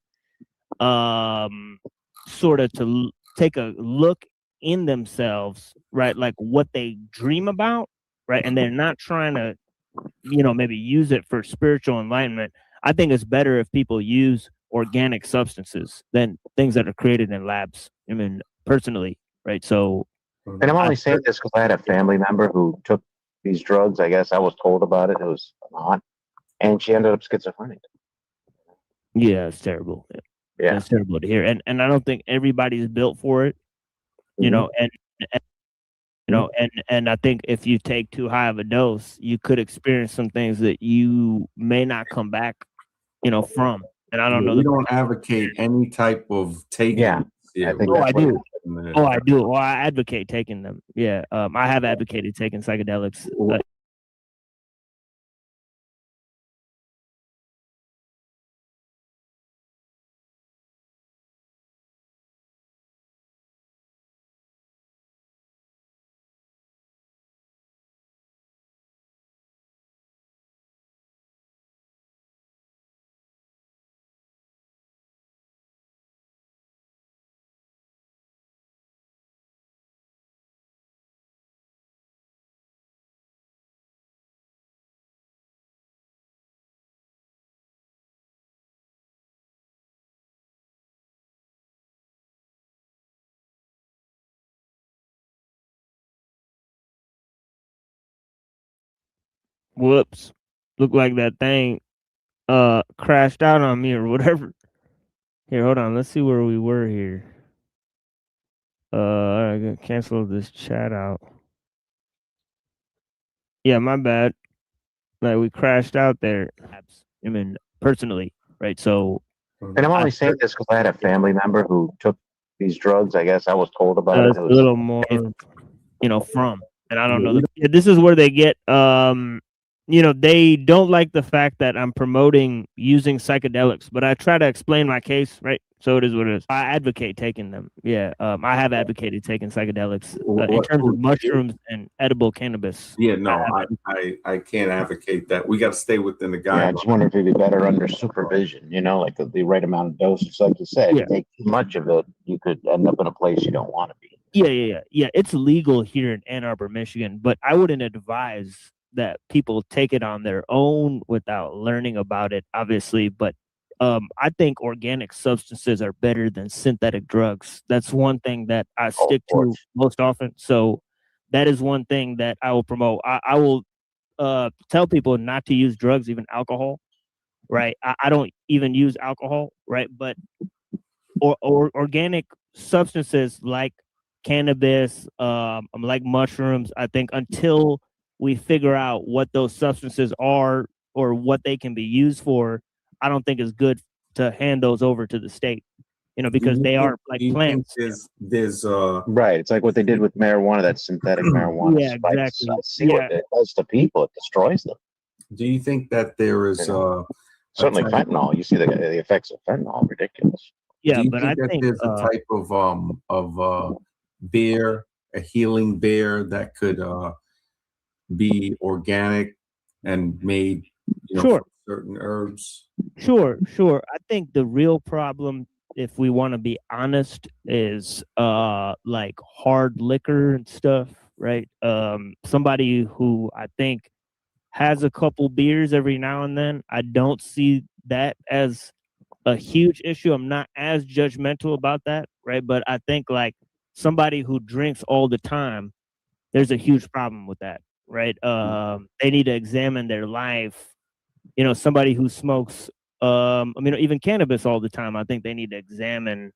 sort of to take a look in themselves, right? Like what they dream about, right? And they're not trying to, maybe use it for spiritual enlightenment. I think it's better if people use organic substances than things that are created in labs. I mean, personally, right? So, and I'm only saying this because I had a family member who took these drugs. I guess I was told about it. It was not, and she ended up schizophrenic. Yeah, it's terrible. Yeah, it's terrible to hear. And I don't think everybody's built for it. And I think if you take too high of a dose, you could experience some things that you may not come back, from. And I don't know. We don't advocate any type of taking. Yeah, I think I do. I do. Well, I advocate taking them. Yeah, I have advocated taking psychedelics. Whoops. Looked like that thing crashed out on me or whatever. Here, hold on. Let's see where we were here. I gotta cancel this chat out. Yeah, my bad. Like, we crashed out there. I mean, personally, right? So, and I'm only saying this because I had a family member who took these drugs. I guess I was told about it. It's It a was little more, from, and I don't know. This is where they get, they don't like the fact that I'm promoting using psychedelics, but I try to explain my case, right? So it is what it is. I advocate taking them. Yeah, I have advocated taking psychedelics in terms of mushrooms and edible cannabis. Yeah, no, I can't advocate that. We got to stay within the guidelines. Yeah, I just wonder if it'd be better under supervision, like the right amount of dosage. Like you said, if you take too much of it, you could end up in a place you don't want to be. Yeah. It's legal here in Ann Arbor, Michigan, but I wouldn't advise that people take it on their own without learning about it, obviously. But I think organic substances are better than synthetic drugs. That's one thing that I stick to most often. So that is one thing that I will promote. I will tell people not to use drugs, even alcohol, right? I don't even use alcohol, right? But or organic substances like cannabis, like mushrooms, I think until we figure out what those substances are or what they can be used for, I don't think it's good to hand those over to the state, because they are like plants. There's right. It's like what they did with marijuana, that synthetic marijuana. Yeah, spikes. exactly. I see what it does to people. It destroys them. Do you think that there is certainly fentanyl? You see the effects of fentanyl, ridiculous. Yeah, do you but think I think there's a type of beer, a healing beer that could be organic and made, Sure. from certain herbs? Sure. I think the real problem, if we want to be honest, is like hard liquor and stuff, right? Somebody who I think has a couple beers every now and then, I don't see that as a huge issue. I'm not as judgmental about that, right? But I think like somebody who drinks all the time, there's a huge problem with that, right? They need to examine their life. Somebody who smokes, even cannabis all the time, I think they need to examine,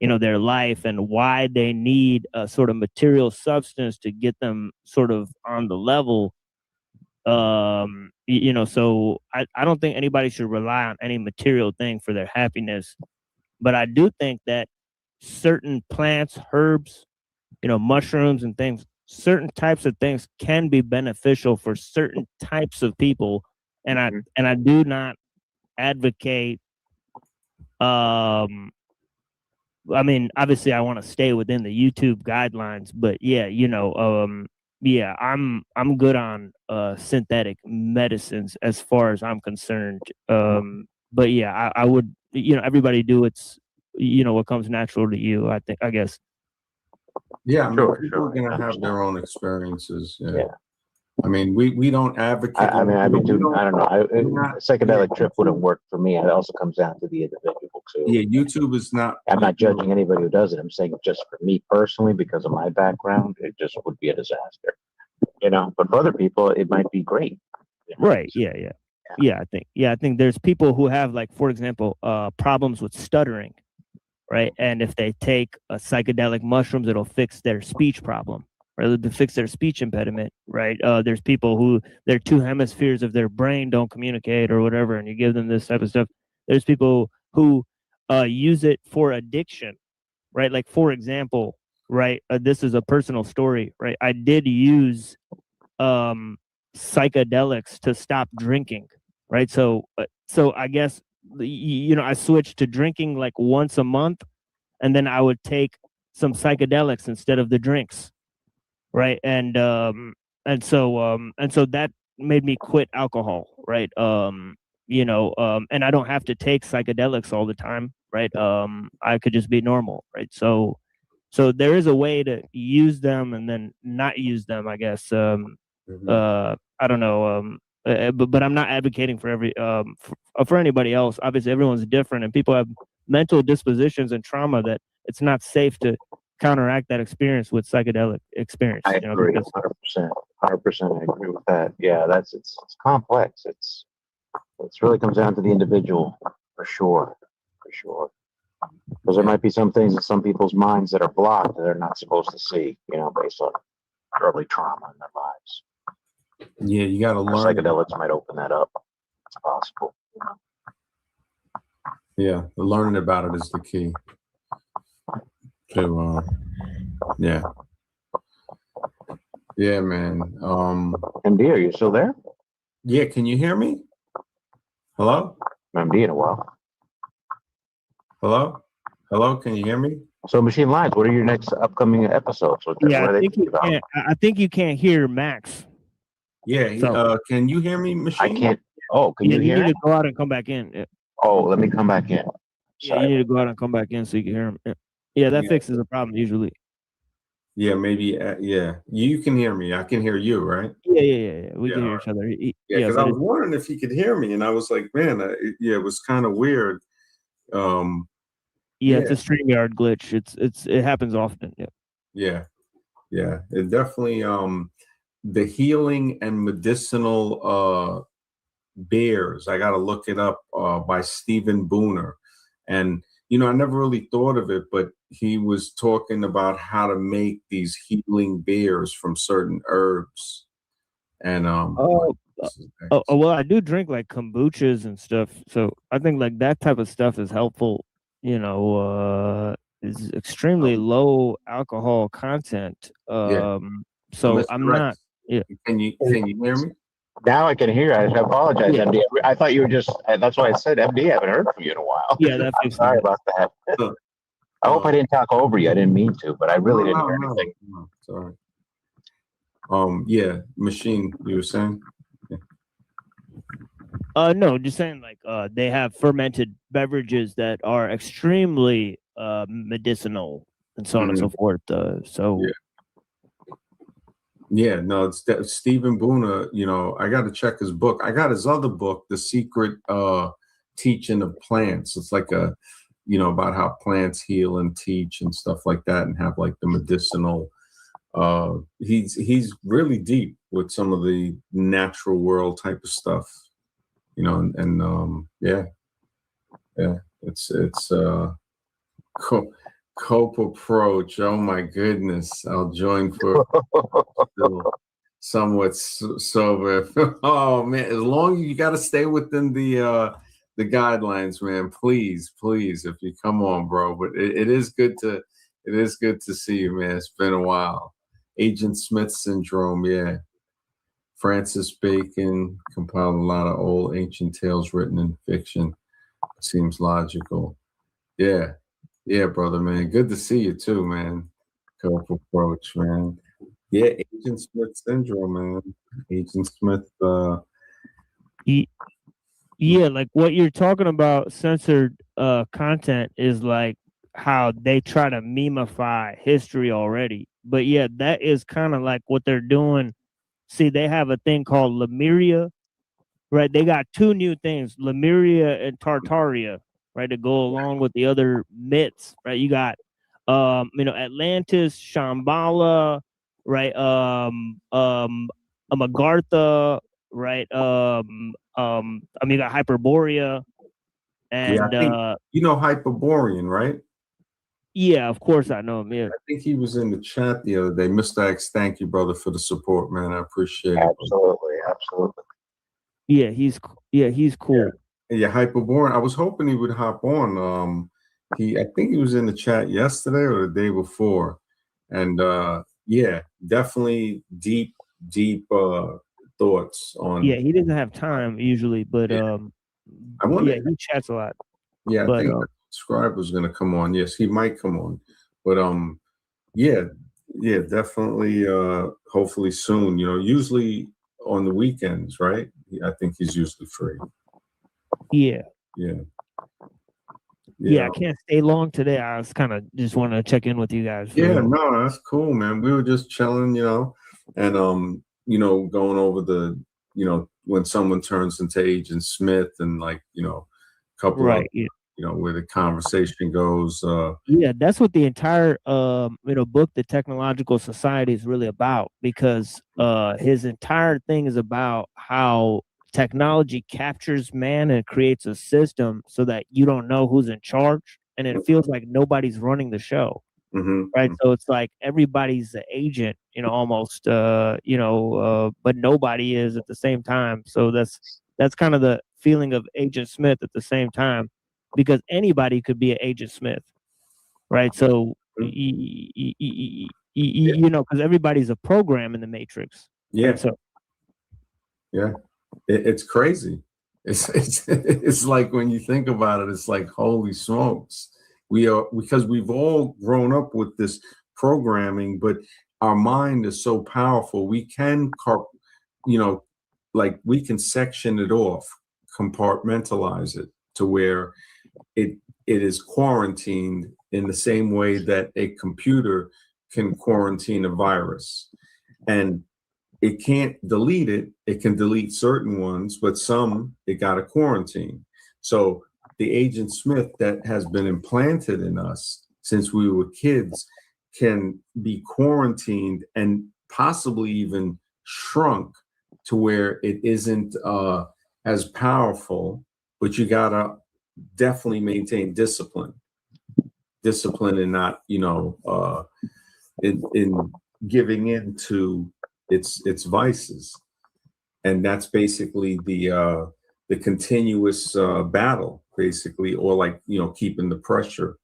their life and why they need a sort of material substance to get them sort of on the level. So I don't think anybody should rely on any material thing for their happiness. But I do think that certain plants, herbs, mushrooms and things, certain types of things can be beneficial for certain types of people. And I do not advocate, obviously I want to stay within the YouTube guidelines, but I'm good on synthetic medicines as far as I'm concerned. But yeah, I would, everybody do what comes natural to you, I guess. Yeah, people are gonna have their own experiences. Yeah. I mean, we don't advocate. I don't know. A psychedelic trip wouldn't work for me. It also comes down to the individual too. Yeah, YouTube is not. I'm not judging anybody who does it. I'm saying just for me personally, because of my background, it just would be a disaster. But for other people, it might be great. Right. Yeah. I think there's people who have, like, for example, problems with stuttering, right? And if they take psychedelic mushrooms, it'll fix their speech problem, rather than fix their speech impediment, right? There's people who their two hemispheres of their brain don't communicate or whatever, and you give them this type of stuff. There's people who use it for addiction, right? Like, for example, right? This is a personal story, right? I did use psychedelics to stop drinking, right? So I guess, I switched to drinking like once a month, and then I would take some psychedelics instead of the drinks, right? And so that made me quit alcohol, right? And I don't have to take psychedelics all the time, right? I could just be normal, right? So there is a way to use them and then not use them, I guess. I don't know, but I'm not advocating for for anybody else. Obviously, everyone's different, and people have mental dispositions and trauma that it's not safe to counteract that experience with psychedelic experience. I agree, 100%. 100%. I agree with that. Yeah, it's complex. It really comes down to the individual, for sure. Because there might be some things in some people's minds that are blocked that they're not supposed to see, based on early trauma in their lives. Yeah, you got to learn. Psychedelics might open that up. It's possible. Yeah, the learning about it is the key. to yeah. Yeah, man. MD, are you still there? Yeah, can you hear me? Hello? MD in a while. Hello? Hello, can you hear me? So Machine Lines, what are your next upcoming episodes? What Yeah, are I they think you about? can't. I think you can't hear Max. Yeah, So can you hear me, Machine? I can't. Oh, can yeah, you you hear need me? to go out and come back in. Yeah. Oh, let me come back in. Yeah, you need to go out and come back in so you can hear him. Yeah, yeah, that fixes the problem usually. Yeah, maybe. Yeah, you can hear me. I can hear you, right? Yeah. We Yeah, can hear each other. Yeah, Yeah, because but I was wondering if he could hear me, and I was like, man, it was kind of weird. yeah, it's a StreamYard glitch. It happens often. Yeah. Yeah. It definitely the healing and medicinal bears. I got to look it up by Stephen Booner, and I never really thought of it, but he was talking about how to make these healing beers from certain herbs, and well, I do drink like kombuchas and stuff, so I think like that type of stuff is helpful. Is extremely low alcohol content. So Mr. I'm Rex, not. Yeah. Can you hear me? Now I can hear. I apologize, Yeah. MD. I thought you were just. That's why I said, MD. I haven't heard from you in a while. Yeah, that fixes Sorry it. about that. I hope I didn't talk over you. I didn't mean to, but I really didn't hear anything. No, sorry. Yeah, Machine, you were saying? No, just saying like they have fermented beverages that are extremely medicinal and so on and so forth. Yeah, no, it's Stephen Booner. I got to check his book. I got his other book, The Secret Teaching of Plants. It's like about how plants heal and teach and stuff like that, and have like the medicinal. He's really deep with some of the natural world type of stuff, and yeah, it's cope approach. Oh my goodness, I'll join for still somewhat sober. Oh man, as long as you got to stay within the guidelines, man. Please, if you come on, bro. But it is good to see you, man. It's been a while. Agent Smith syndrome, yeah. Francis Bacon compiled a lot of old ancient tales written in fiction. Seems logical. Yeah, brother, man. Good to see you too, man. Cope approach, man. Yeah, Agent Smith syndrome, man. Agent Smith. Yeah, like what you're talking about, censored content is like how they try to memify history already. But yeah, that is kind of like what they're doing. See, they have a thing called Lemuria, right? They got two new things, Lemuria and Tartaria, right, to go along with the other myths, right? You got Atlantis, Shambhala, right? Amagartha, right? You got Hyperborea, and I think Hyperborean, right? Yeah, of course I know him. Yeah, I think he was in the chat the other day. Mr. X, thank you, brother, for the support, man. I appreciate it. Absolutely. Yeah, he's cool. Yeah, Hyperborean. I was hoping he would hop on. I think he was in the chat yesterday or the day before, and yeah, definitely deep thoughts on. Yeah, he doesn't have time usually, but I wonder. Yeah, he chats a lot. Yeah, but, I think Scribe was going to come on. Yes, he might come on, but yeah, definitely. Hopefully soon. Usually on the weekends, right? I think he's usually free. Yeah. Yeah, I can't stay long today. I was kind of just want to check in with you guys. Yeah, no, that's cool, man. We were just chilling, and going over the, when someone turns into Agent Smith and like, a couple of, where the conversation goes. Yeah, that's what the entire book, The Technological Society, is really about, because his entire thing is about how technology captures man and creates a system so that you don't know who's in charge, and it feels like nobody's running the show. Right, so it's like everybody's the agent, almost, but nobody is at the same time. So that's kind of the feeling of Agent Smith at the same time, because anybody could be an Agent Smith, right? So You know, because everybody's a program in the Matrix. Yeah. Right? So yeah, it's crazy. It's like when you think about it, it's like holy smokes. We are, because we've all grown up with this programming, but our mind is so powerful. We can, you know, like we can section it off, compartmentalize it to where it is quarantined in the same way that a computer can quarantine a virus. And it can't delete it. It can delete certain ones, but some it got to quarantine. So the Agent Smith that has been implanted in us since we were kids can be quarantined and possibly even shrunk to where it isn't as powerful, but you got to definitely maintain discipline and not, you know, in giving in to its vices. And that's basically the continuous battle, basically, or like, you know, keeping the pressure.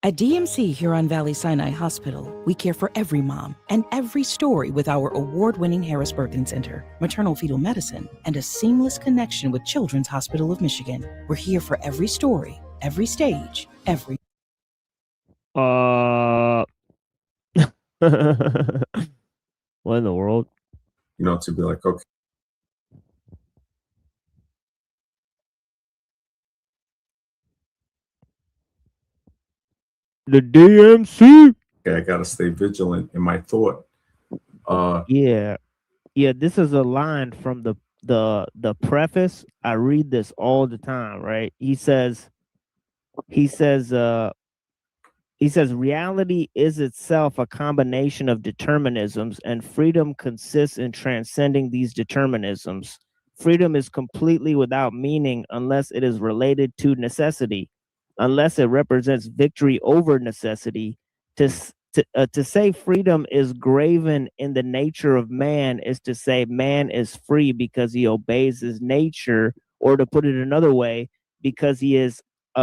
At DMC Huron Valley Sinai Hospital, we care for every mom and every story with our award-winning Harris Birthing Center, maternal fetal medicine, and a seamless connection with Children's Hospital of Michigan. We're here for every story, every stage, every... what in the world? You know, to be like, okay. The DMC. Okay, I gotta stay vigilant in my thought. Yeah. This is a line from the preface. I read this all the time, right? He says, reality is itself a combination of determinisms, and freedom consists in transcending these determinisms. Freedom is completely without meaning unless it is related to necessity, unless it represents victory over necessity. To say freedom is graven in the nature of man is to say man is free because he obeys his nature, or to put it another way, because he is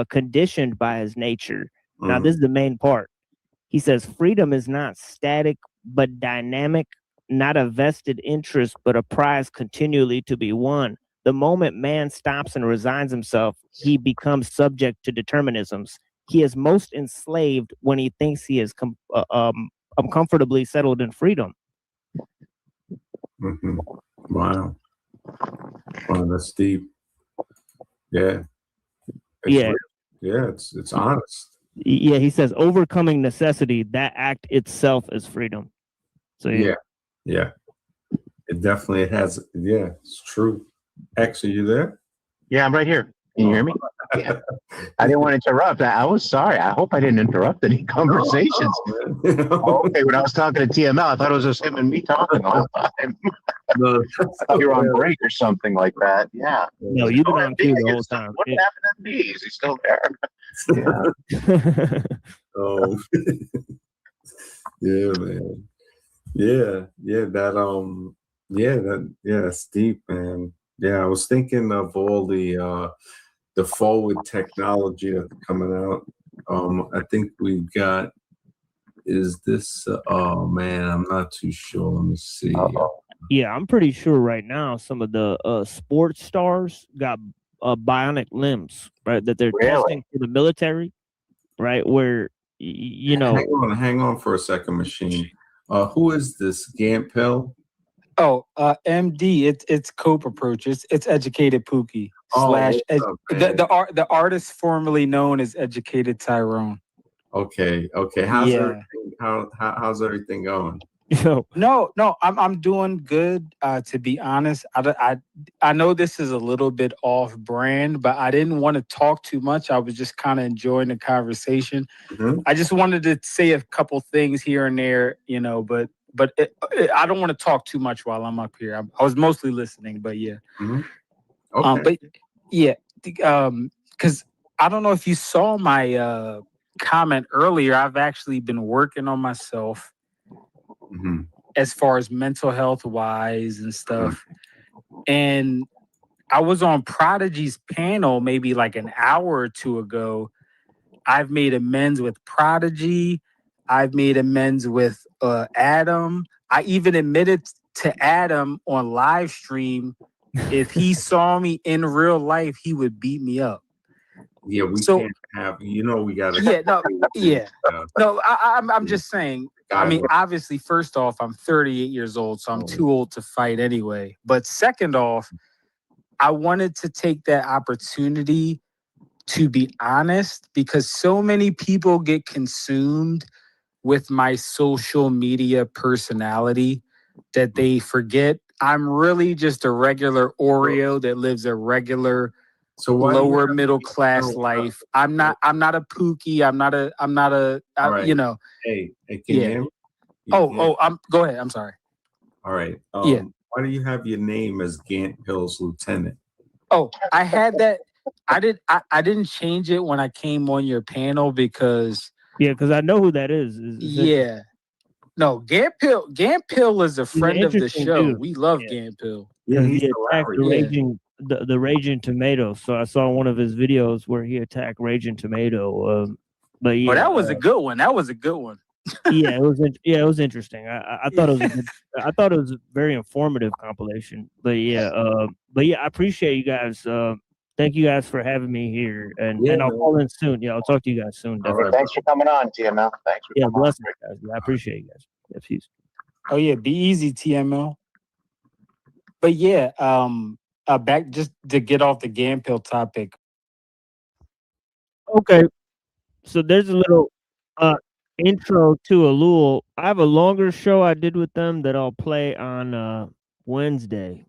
conditioned by his nature. Now, this is the main part. He says freedom is not static, but dynamic, not a vested interest, but a prize continually to be won. The moment man stops and resigns himself, he becomes subject to determinisms. He is most enslaved when he thinks he is comfortably settled in freedom. Wow. Wow, that's deep. Yeah. It's honest. Yeah, he says overcoming necessity, that act itself is freedom. So yeah. It definitely has. Yeah, it's true. X, are you there? Yeah, I'm right here. Can you hear me? Yeah. I didn't want to interrupt. I was sorry. I hope I didn't interrupt any conversations. Okay, when I was talking to TML, I thought it was just him and me talking all the time. I thought you were on break or something like that. Yeah. No, you've been on cue the whole time. What happened to me? Is he still there? Yeah. Oh. Yeah, man. Yeah. That's deep, man. Yeah, I was thinking of all the forward technology that's coming out. I think we've got, is this, oh man, I'm not too sure. Let me see. Yeah, I'm pretty sure right now some of the sports stars got bionic limbs, right? That they're testing for the military, right? Where, you know. Hang on for a second, Machine. Who is this? Gampel? Oh, MD. It's Cope Approach. It's Educated Pookie the artist formerly known as Educated Tyrone. Okay. How's everything going? No, I'm doing good. To be honest, I know this is a little bit off brand, but I didn't want to talk too much. I was just kind of enjoying the conversation. I just wanted to say a couple things here and there, you know, but I don't want to talk too much while I'm up here. I was mostly listening, but yeah. Okay. Because I don't know if you saw my comment earlier. I've actually been working on myself. As far as mental health wise and stuff. And I was on Prodigy's panel maybe like an hour or two ago. I've made amends with Prodigy. I've made amends with Adam. I even admitted to Adam on live stream, if he saw me in real life, he would beat me up. Yeah, we can't have. We got to. Yeah, no. I'm just saying. I mean, obviously, first off, I'm 38 years old, so I'm too old to fight anyway. But second off, I wanted to take that opportunity to be honest, because so many people get consumed with my social media personality that they forget I'm really just a regular Oreo that lives a regular lower middle class life. I'm not a Pookie. I'm not a right. Hey, can you hear me? Go ahead. I'm sorry. All right. Why do you have your name as Gant Hill's lieutenant? Oh, I had that. I didn't change it when I came on your panel because I know who that is. No, Gant Pill is a friend of the show. Dude. We love Gant Pill. Yeah, he attacked the Raging Tomato. So I saw one of his videos where he attacked Raging Tomato. But yeah, that was a good one. That was a good one. It was interesting. I thought it was a very informative compilation. But I appreciate you guys. Thank you guys for having me here, and I'll call in soon. Yeah, I'll talk to you guys soon. Right, thanks for coming on, TML. Thanks for coming blessings, guys. I appreciate you guys. Yeah, peace. Oh yeah, be easy, TML. But back just to get off the Gant Pill topic. Okay, so there's a little intro to ellul. I have a longer show I did with them that I'll play on Wednesday.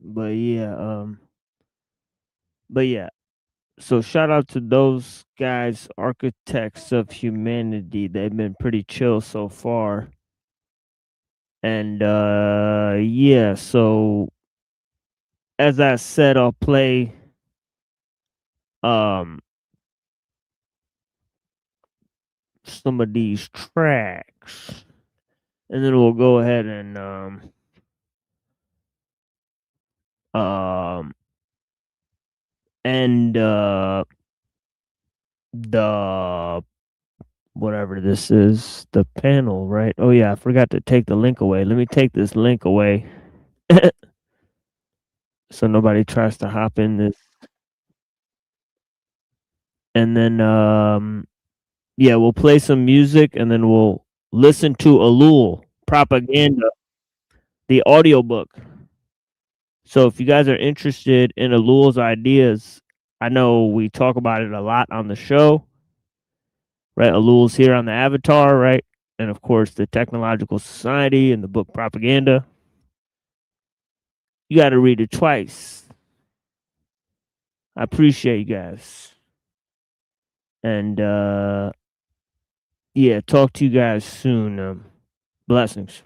So shout out to those guys, architects of humanity. They've been pretty chill so far. And so as I said, I'll play some of these tracks. And then we'll go ahead and the whatever this is, the panel, right? Oh yeah, I forgot to take the link away. Let me take this link away so nobody tries to hop in this. And then we'll play some music and then we'll listen to ellul Propaganda, the audiobook. So if you guys are interested in ellul's ideas, I know we talk about it a lot on the show, right? ellul's here on the avatar, right? And of course, the Technological Society and the book Propaganda. You got to read it twice. I appreciate you guys. And talk to you guys soon. Blessings.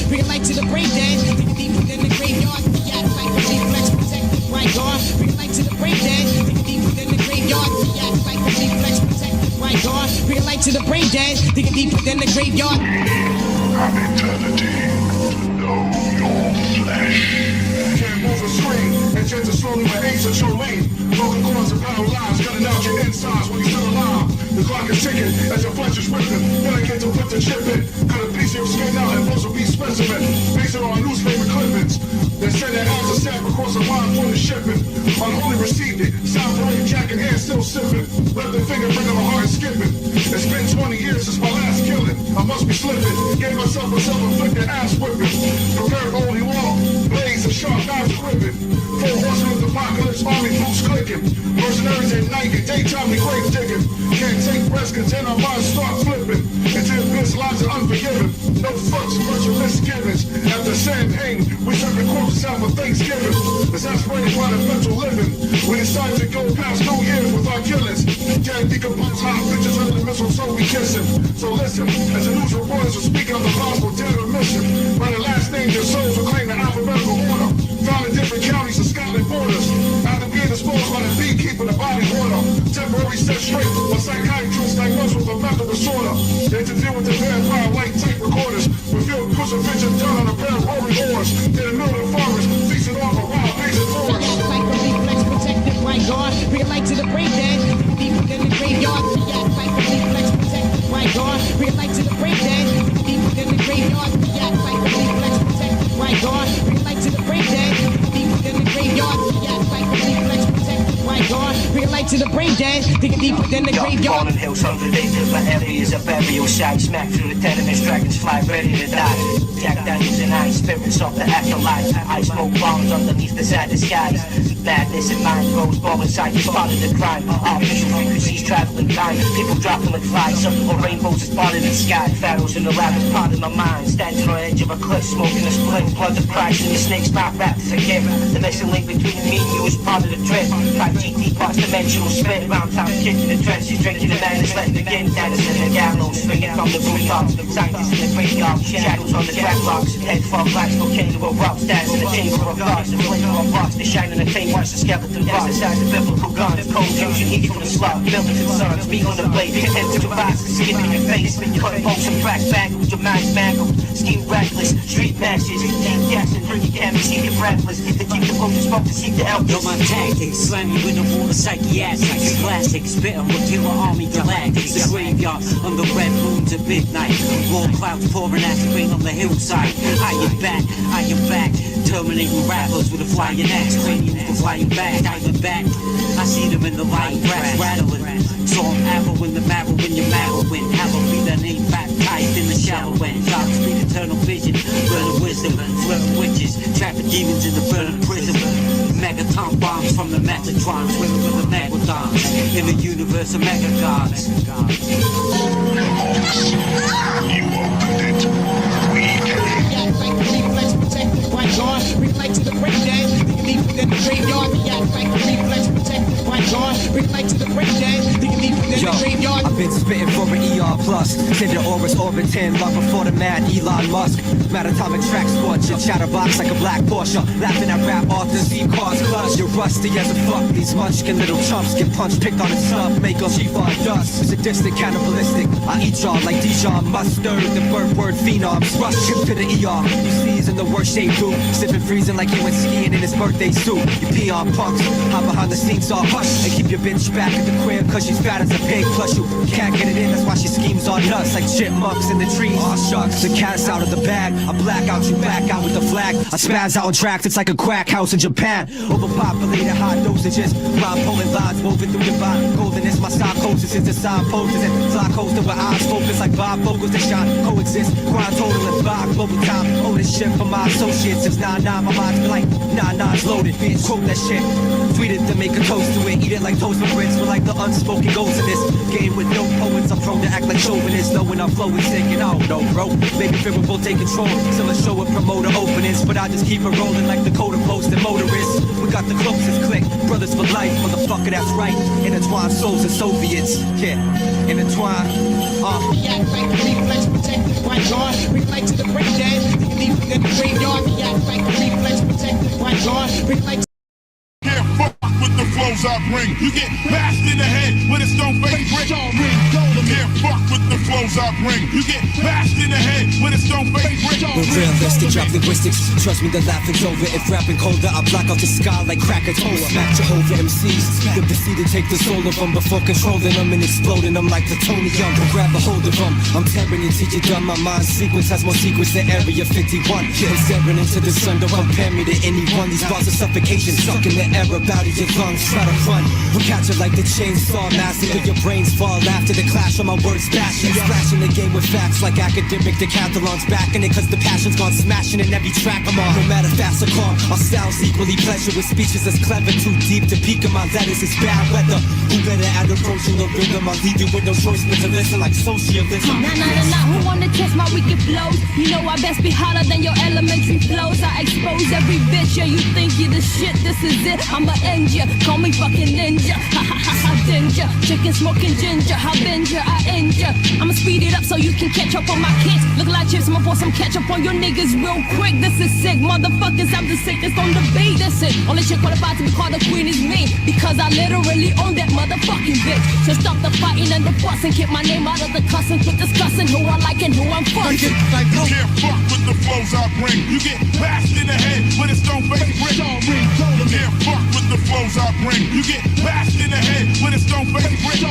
Bring light to the brain dead. Think deeper than the graveyard. React like a reflex, protected right guard. Bring light to the brain dead. Think deeper than the graveyard. React like a reflex, protected right guard. Bring light to the brain dead. Think deeper than the graveyard. An eternity to know your flesh. Can't move a screen, and change slowly with age and show lean. Broken cords and paralyzed, cutting out your insides when you're still alive. The clock is ticking as your flesh is ripping. Then I get to put the chip in. Cut a piece of your skin out and post a piece specimen. Based it on newspaper clippings. Then send that out to sap across the line for the shipping. Unholy received it. Sound parade, jack in hand, still sipping. Left the fingerprint of a heart skipping. It's been 20 years since my last killing. I must be slipping. Gave myself a self-inflicted ass whipping. Prepared for only war. Blades and sharp knives ripping. 4 horsemen of the apocalypse, army boots clicking. Mercenaries at night and daytime we grave digging. Can't take breaths, content our minds start flipping. Until this lives are unforgiven. No fucks, bunch of misgivings. After sand hang, we serve the corpses out for Thanksgiving. Exasperated by the mental living. We decided to go past New Year's with our killings. Can't decompose hot bitches under the mistletoe we kissing. So listen, as the news reporters will speak on the gospel dead or missing. By the last names your souls will claim the alphabetical order. Found in different counties and Scotland borders. After being disposed by the beekeeper, the body water. Temporary set straight, but psychiatrists diagnosed with a mental disorder. They had to deal with the vampire white tape recorders. We feel crucifixion done on a pair of rolling oars. In the middle of the forest, feasting off a wild the brain dead. Deeper than the graveyard. React like a reflex. Protect the right guard. Realight to the brain dead. Deeper than the graveyard. React like a reflex. Protect the right guard. Realight to the brain dead. Deeper than the graveyard. React like a reflex. Protect the right guard. Realight to the brain dead. Digging deeper than the graveyard. Fallen hills, 100 acres, my area is a burial site. Smack through the tenements, dragons fly ready to die. Jack Daniels and ice, spirits off the afterlife. I smoke bombs underneath the saddest skies. Madness and mind grows, ball inside you, part of the crime. Artificial frequencies traveling time. People dropping like flies, some for rainbows is part of the sky. Pharaohs in the rabbits, part of my mind. Standing on the edge of a cliff, smoking a split. Blood of Christ and the snakes not wrapped as a gift. The missing link between me and you is part of the trip. 5 GT parts dimensional split. Round time kicking the trenches, drinking the madness, letting the game dance in the gallows. Swinging from the rooftops, scientists in the graveyard. Shadows on the track blocks, head fog lights, volcano erupts. Stats in the chamber of gods, the flavor of rocks. They shine in the tape, watch the skeleton box. Exercise the biblical guns, cold fusion, heat from the slug. Building concerns, beat on the blade, content to the rise, skin in your face. Cut bolts and cracks, bangles, your mind's mangled. Scheme reckless, street matches, deep gas and drinking cameras, keep you breathless. To keep the potion smoke, to seek the help. Know my tactics, slam you with the water psychiatrics. Classics, spitting with killer army galactics. The graveyard on the red moons at midnight. Warm clouds pouring acid rain on the hillside. I am back, terminating rappers with a flying axe. Cranium for flying back, diving back. I see them in the light, grass rattling. So I'm arrow in the marrow when you're marrowing. Hallowed be that ain't baptized in the shallow end. God speed eternal vision, burning wisdom, flirting witches, trapping demons in the burning prison. Megaton bombs from the Metatron, swimming with the megalodons. In the universe of mega gods. You opened it. We can. React like a reflex, protect the right guard. React to the brain dead. Digging deeper than the graveyard. React like a reflex, protect the right guard. React to the brain dead. Digging deeper than the graveyard. I've been spitting for an ER plus. Cinder Oris orbiting long before the mad Elon Musk. Mad atomic track squad, your chatterbox like a black Porsche. Laughing at rap authors, deep cars clutch. You're rusty as a fuck. These munchkin little chumps get punched, picked on its sub, make them cheap on dust. Sadistic, cannibalistic. I eat y'all like Dijon mustard. The bird word phenoms rush him to the ER. You sneeze in the worst shape group, sipping freezing like he went skiing in his birthday suit. You pee on punks, hide behind the scenes all hush, and keep your bitch back at the crib cause she's fat as a pig. Plus you can't get it in, that's why she schemes on nuts like chipmunks in the trees. Aw shucks, the cat's out of the bag. I black out, you back out with the flag. I spaz out on tracks, it's like a crack house in Japan. Overpopulated high dosages, rhyme pulling lines woven through divine goldenness. My psychosis is the signposters and fly coaster with eyes focused like Bob vocals that shine coexist. Grind total and vibe, global time. Ownership for my associates since 9-9. My mind's been like 9-9's loaded. Bitch, quote that shit. Tweet it to make a toast to it. Eat it like toast with grits. We're like the unspoken ghosts in this game with no poets. I'm prone to act like chauvinists, knowing I'm flowing sick and I don't know, bro. Maybe fear will take control. Still a show with promoter openings, but I just keep it rolling like the Dakota Post and motorists. We got the closest click, brothers for life, motherfucker, that's right. Intertwined souls and Soviets, yeah, intertwined. React like a reflex, protect the right guard. React to the brain dead. Digging deeper than the graveyard. React like a reflex, protect the right guard. React. Can't fuck with the flows I bring. You get bashed in the head with a stone face brick. Can't fuck with the flows I bring. You get bashed in the head with a stone face brick. We're realistic, drop linguistics. Trust me, the laughing's over. If rapping colder, I block out the sky like Krakatoa. Smack Jehovah MCs. The proceed to take the soul of them before controlling them and exploding them like plutonium. Grab a hold of them. I'm tearing into your dumb. My mind sequence has more secrets than Area 51. Yeah, staring into the sun. Don't compare me to anyone. These bars of suffocation sucking the air out of your lungs. Try to run. We catch it like the chainsaw massacre. Your brains fall after the clash of my words bashing. Splashing the game with facts like academic decathlons. Backing it cause the passion's gone smashing in every track I'm on. No matter fast or calm, our styles equally pleasure with speeches that's clever. Too deep to peak in my letters. It's bad weather. Who better add approaching the rhythm? I'll leave you with no choice but to listen like socialism. Nah, who wanna test my wicked flows? You know I best be hotter than your elementary flows. I expose every bitch, yeah, you think you the shit, this is it. I'ma end ya, call me fucking ninja. Ha ha ha ha, danger. Chicken smoking ginger, I bend ya, I end ya. I'ma speed speed it up so you can catch up on my kids. Look like chips, I'ma pour some ketchup on your niggas real quick. This is sick, motherfuckers, I'm the sickest on the beat. That's it, only chick qualified to be called a queen is me, because I literally own that motherfucking bitch. So stop the fighting and the fussing, keep my name out of the cussing, quit discussing who I like and who I'm fucking. You can't fuck with the flows I bring. You get bashed in the head with a stone face brick. You can't fuck with the flows I bring. You get bashed in the head with a stone face brick.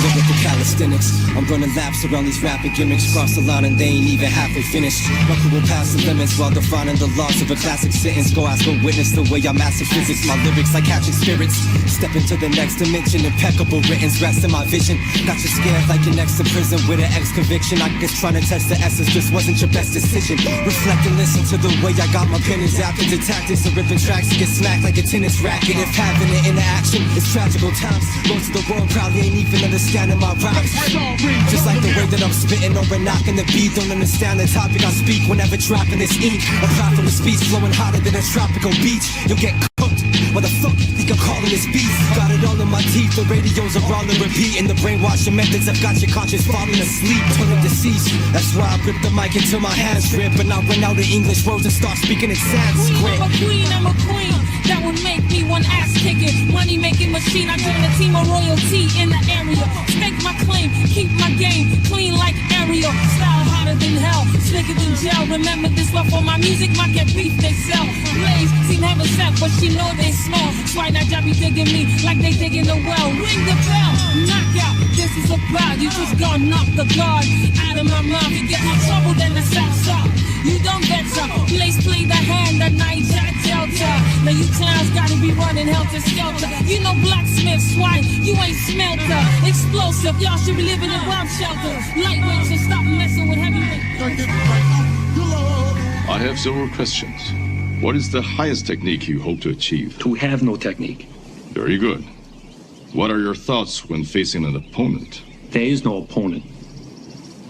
Lyrical calisthenics. I'm running laps around these rapid gimmicks. Cross the line and they ain't even halfway finished. My crew will pass the limits while defining the laws of a classic sentence. Go ask a witness the way I master physics. My lyrics like catching spirits. Step into the next dimension. Impeccable writtens rest in my vision. Got you scared like you're next to prison with an ex-conviction. I guess trying to test the essence just wasn't your best decision. Reflect and listen to the way I got my pen and zapped into tactics and ripping tracks to get smacked like a tennis racket. If having it in action is tragical times, most of the world probably ain't even understanding my rhymes. Just like the way that I'm spitting over knocking the beat. Don't understand the topic I speak whenever dropping this ink. A profitable speech flowing hotter than a tropical beach. You'll get cooked. What the fuck think I'm calling this beast? Got it all in my teeth. The radios are on the repeat, and the brainwashing methods have got your conscience falling asleep. Turning deceased. That's why I grip the mic until my hands grip, and I run out of English words and start speaking in Sanskrit. I'm a queen. That would make me one ass kicking, money making machine. I join a team of royalty in the area. Stake my claim, keep my game clean like Ariel. Style hotter than hell, slicker than gel. Remember this love for my music, my get beef they sell. Blaze, seen have a set, but she know they small. Why that job be digging me like they digging the well. Ring the bell, knock out. This is about you just gonna knock the guard out of my mouth. You get more trouble than the South Side. You don't get so. Blaze play the hand, the night shot delta. Now you clowns gotta be running helter skelter. You know blacksmith swine, you ain't smelter. Explosive, y'all should be living in bomb shelter. Lightweight, so stop messing with heavyweight. I have several questions. What is the highest technique you hope to achieve? To have no technique. Very good. What are your thoughts when facing an opponent? There is no opponent.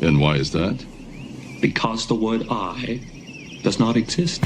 And why is that? Because the word I does not exist.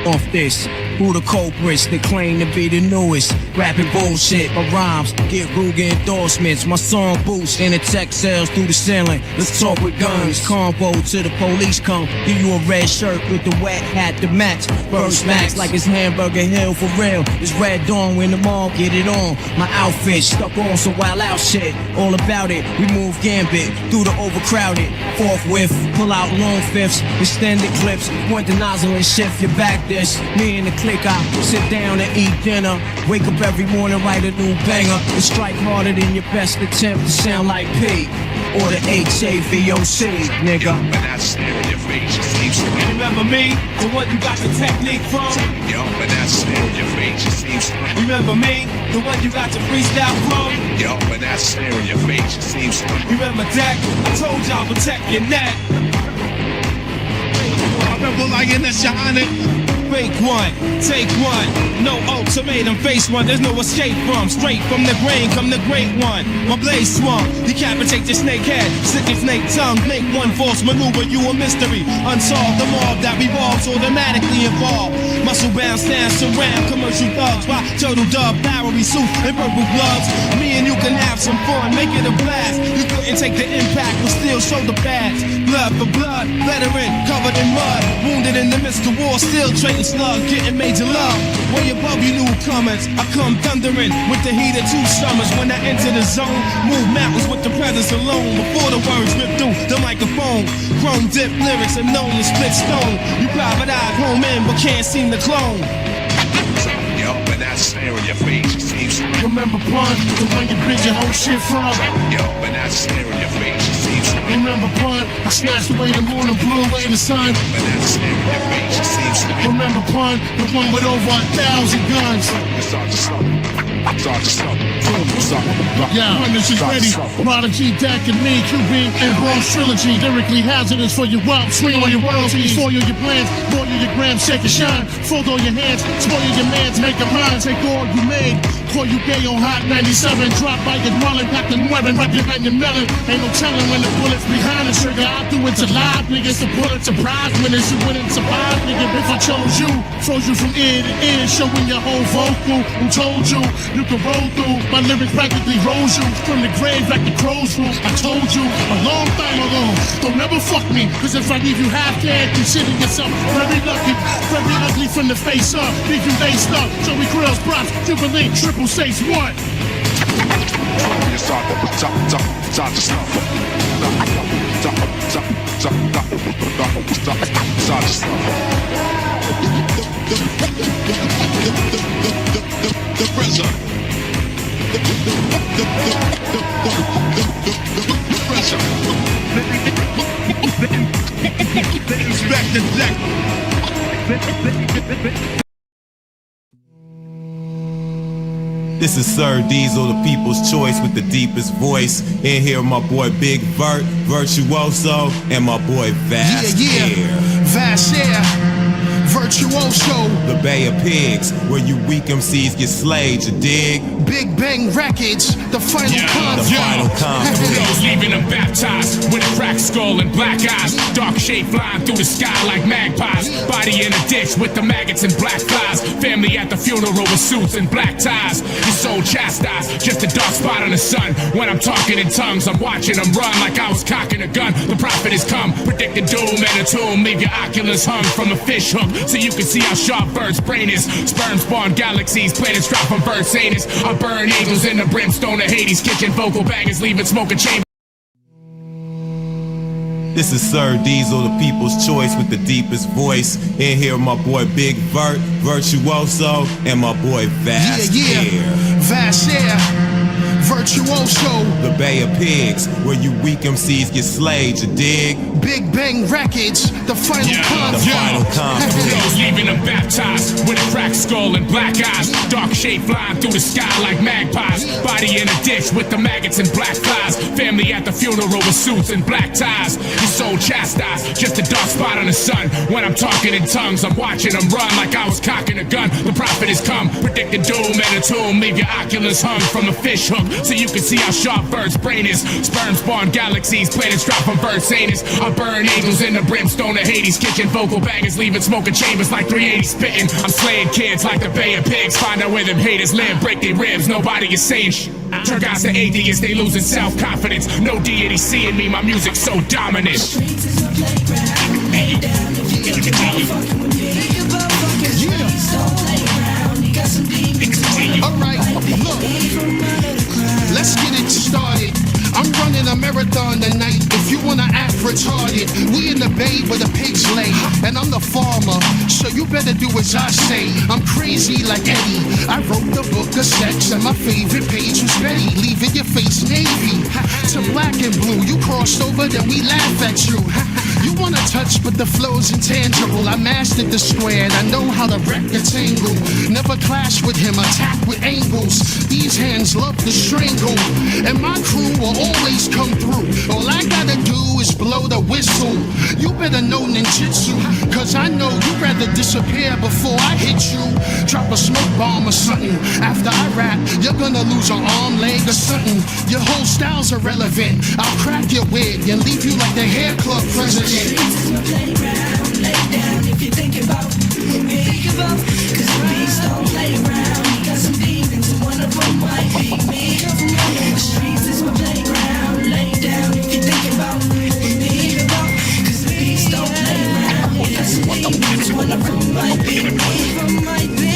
Off this, who the culprits that claim to be the newest? Rapping bullshit, my rhymes get Ruger endorsements. My song boosts and the tech sells through the ceiling. Let's talk with guns, combo till the police come. Give you a red shirt with the wet hat to match. Burst max like it's Hamburger Hill for real. It's Red Dawn when the mall get it on. My outfit stuck on some wild out shit. All about it, we move gambit through the overcrowded. Forthwith, pull out long fifths, extended clips. Point the nozzle and shift your back this. Me and the clique, I sit down and eat dinner. Wake up every morning, write a new banger. And strike harder than your best attempt to sound like P. Or the HAVOC, nigga. But that's in your face, it seems to me. Remember me? The one you got the technique from? Yo, but that's in your face, it seems to me. Remember me? The one you got the freestyle from? Yo, but that's in your face, it seems to me. Remember that? I told y'all protect your neck. Remember lioness, your honor. Fake one, take one, no ultimatum, face one, there's no escape from. Straight from the brain come the great one. My blade swung, decapitate your snake head, stick your snake tongue, make one false maneuver, you a mystery. Unsolved, the mob that revolves automatically involved. Muscle bound, stand surround, commercial thugs, by turtle dove, Bowery suit, and purple gloves. Me and you can have some fun, make it a blast. You couldn't take the impact, but still show the pads. Blood for blood, veteran, covered in mud, wounded in the midst of war, still trading slug, getting major love. Way above you newcomers, I come thundering with the heat of 2 summers. When I enter the zone, move mountains with the presence alone. Before the words rip through the microphone, chrome dip lyrics are known as split stone. You private eye home in, but can't seem to clone. Yo, but that's in your face, it seems to me. Remember Pun, the one you bring your whole shit from? Yo, but that's in your face, it seems to me. Remember Pun, I snatched away the moon and blew away the sun. But that's in your face, it seems to me. Remember Pun, the one with over 1,000 guns. It's all just something. It's all just something. Yeah, Hunters is ready. Prodigy, Dak, and me, QB, and Bronze Trilogy. Lyrically hazardous for your wealth. Swing on your royalties, soil your plans, boil your grams, shake and shine. Fold all your hands, spoil your mans, make a mind. Take all you made, call you gay on Hot 97. Drop by your dwelling, got the nuero, represent your melon. Ain't no telling when the bullet's behind the trigger. I do it to live niggas, the bullet surprise winners. You wouldn't survive, nigga, if I chose you. Froze you from ear to ear, showing your whole vocal. Who told you you could roll through? My lyrics practically rose you from the grave like the crows rule. I told you a long time ago, don't never fuck me, cause if I leave you half dead, consider yourself very lucky. Very ugly from the face up, leave you laced up. Joey Grills, props, Jubilee, triple six, what? The pressure. This is Sir Diesel, the people's choice with the deepest voice. In here, my boy Big Vert, Virtuoso, and my boy Vast Air. Vast Air, Virtuoso. The Bay of Pigs, where you weak MCs get slayed, you dig? Big Bang Records, the final conflict. The final conflict. Those leaving them baptized with a cracked skull and black eyes. Dark shape flying through the sky like magpies. Body in a ditch with the maggots and black flies. Family at the funeral with suits and black ties. Your soul chastised, just a dark spot on the sun. When I'm talking in tongues, I'm watching them run like I was cocking a gun. The prophet has come, predicting doom and a tomb. Leave your oculus hung from a fish hook, so you can see how sharp Bird's brain is. Sperm spawn galaxies, planets drop from Bird's anus. I burn angels in the brimstone of Hades, kitchen vocal bangers, leaving smoking chamber. This is Sir Diesel, the people's choice with the deepest voice. In here, my boy Big Vert, Virtuoso, and my boy Vast Air. Vast Air, Virtuoso. The Bay of Pigs, where you weak MCs get slayed, you dig? Big Bang Records, the final conflict. The final conflict. Those leaving them baptized with a cracked skull and black eyes. Dark shape flying through the sky like magpies. Body in a ditch with the maggots and black flies. Family at the funeral with suits and black ties. Your soul chastised, just a dark spot on the sun. When I'm talking in tongues, I'm watching them run like I was cocking a gun. The prophet has come, predicting doom and a tomb. Leave your oculus hung from a fish hook, so you can see how sharp Bird's brain is. Sperm spawn galaxies, planets drop from Bird's anus. I burn angels in the brimstone of Hades, kitchen vocal bangers, leaving smoking chambers like 380 spitting. I'm slaying kids like the Bay of Pigs. Find out where them haters live, break their ribs. Nobody is saying shit. Turn guys to atheists, they losing self-confidence. No deity seeing me, my music's so dominant. Alright, look, let's get it started. I'm running a marathon tonight. If you wanna act retarded, we in the bay where the pigs lay, and I'm the farmer, so you better do as I say. I'm crazy like Eddie. I wrote the book of sex, and my favorite page was Betty, leaving your face navy to black and blue. You crossed over, then we laugh at you. You wanna touch, but the flow's intangible. I mastered the square, and I know how to rectangle. Never clash with him, attack with angles. These hands love to strangle, and my crew will always come through. All I gotta do is blow the whistle. You better know ninjutsu, cause I know you'd rather disappear before I hit you. Drop a smoke bomb or something. After I rap, you're gonna lose an arm, leg, or something. Your whole style's irrelevant. I'll crack your wig and leave you like the hair club president. This is my playground. Lay down if you think about cause the beast don't play around. He got some demons and one of them might be me. The streets is my playground. Lay down if you think about cause the beast don't play around. He got some demons and one of them might be me.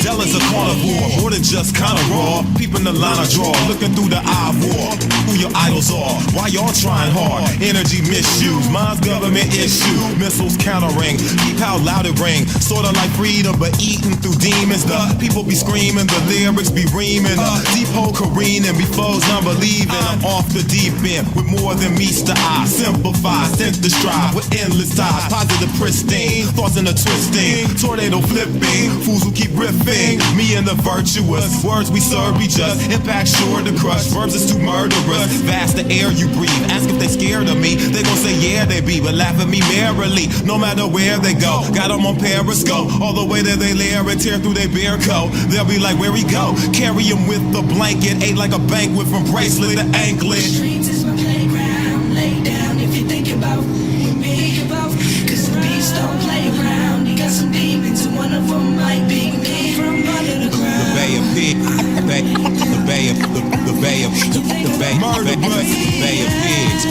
Jealous of carnivore, more than just kinda raw. Peeping the line I draw, looking through the eye war. Who your idols are, why y'all trying hard? Energy misuse, mine's government issue. Missiles countering, keep how loud it ring. Sorta like freedom, but eating through demons. The people be screaming, the lyrics be reaming. Deep hole careening, before non-believing. I'm off the deep end, with more than meets the eye. Simplify, sense the strive, with endless ties. Positive pristine, thoughts in a twisting. Tornado flipping, fools who keep riffing. Me and the virtuous, us. Words we serve be just, impact sure to crush. Verbs is too murderous, vast the air you breathe. Ask if they scared of me, they gon' say yeah they be, but laugh at me merrily, no matter where they go. Got them on Periscope, all the way that they lair and tear through their bare coat. They'll be like, where we go? Carry him with the blanket, ate like a banquet from bracelet to anklet. Streets is my playground. Lay down if you think about me, cause the beast don't play around. He got some demons and one of them might be me from under the ground. The Bay of Pigs, the Bay of Pigs.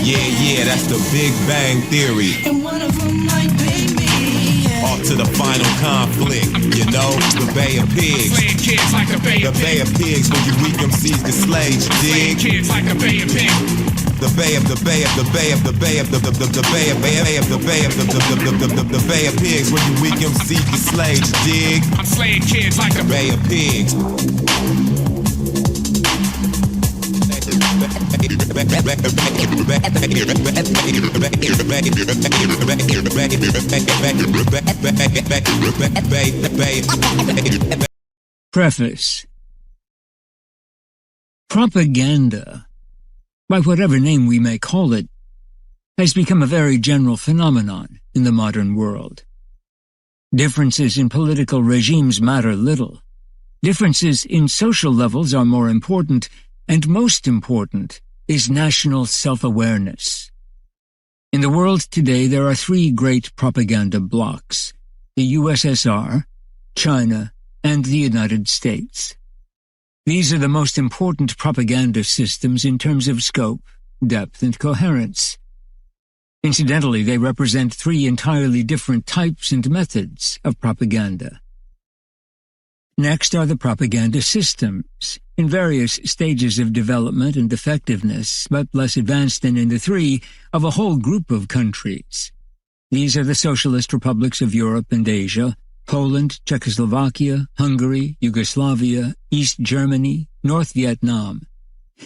Yeah, that's the Big Bang Theory. And one of them might be me. Off to the final conflict, you know, the Bay of Pigs. Slaying kids like a Bay of The Bay of Pigs, when you weak MCs get slayed, you dig? kids like a Bay of Pigs. The Bay of Pigs, when you weak MCs get slayed, you dig? I'm slaying kids like a Bay of Pigs. Preface. Propaganda, by whatever name we may call it, has become a very general phenomenon in the modern world. Differences in political regimes matter little. Differences in social levels are more important, and most important is national self-awareness. In the world today, there are three great propaganda blocs: the USSR, China, and the United States. These are the most important propaganda systems in terms of scope, depth, and coherence. Incidentally, they represent three entirely different types and methods of propaganda. Next are the propaganda systems, in various stages of development and effectiveness, but less advanced than in the three, of a whole group of countries. These are the socialist republics of Europe and Asia, Poland, Czechoslovakia, Hungary, Yugoslavia, East Germany, North Vietnam.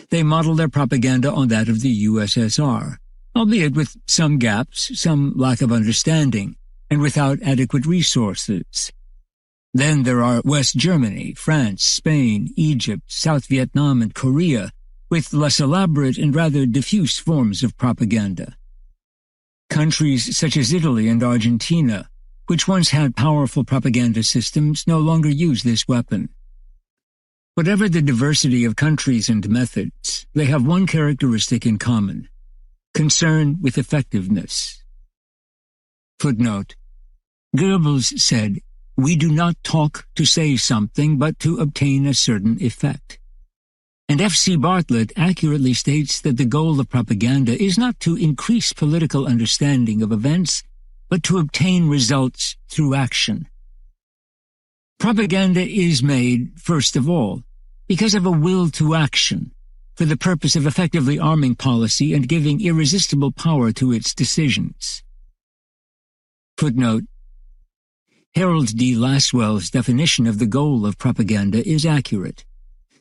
They model their propaganda on that of the USSR, albeit with some gaps, some lack of understanding, and without adequate resources. Then there are West Germany, France, Spain, Egypt, South Vietnam, and Korea, with less elaborate and rather diffuse forms of propaganda. Countries such as Italy and Argentina, which once had powerful propaganda systems, no longer use this weapon. Whatever the diversity of countries and methods, they have one characteristic in common: concern with effectiveness. Footnote: Goebbels said, "We do not talk to say something, but to obtain a certain effect." And F.C. Bartlett accurately states that the goal of propaganda is not to increase political understanding of events, but to obtain results through action. Propaganda is made, first of all, because of a will to action, for the purpose of effectively arming policy and giving irresistible power to its decisions. Footnote: Harold D. Lasswell's definition of the goal of propaganda is accurate: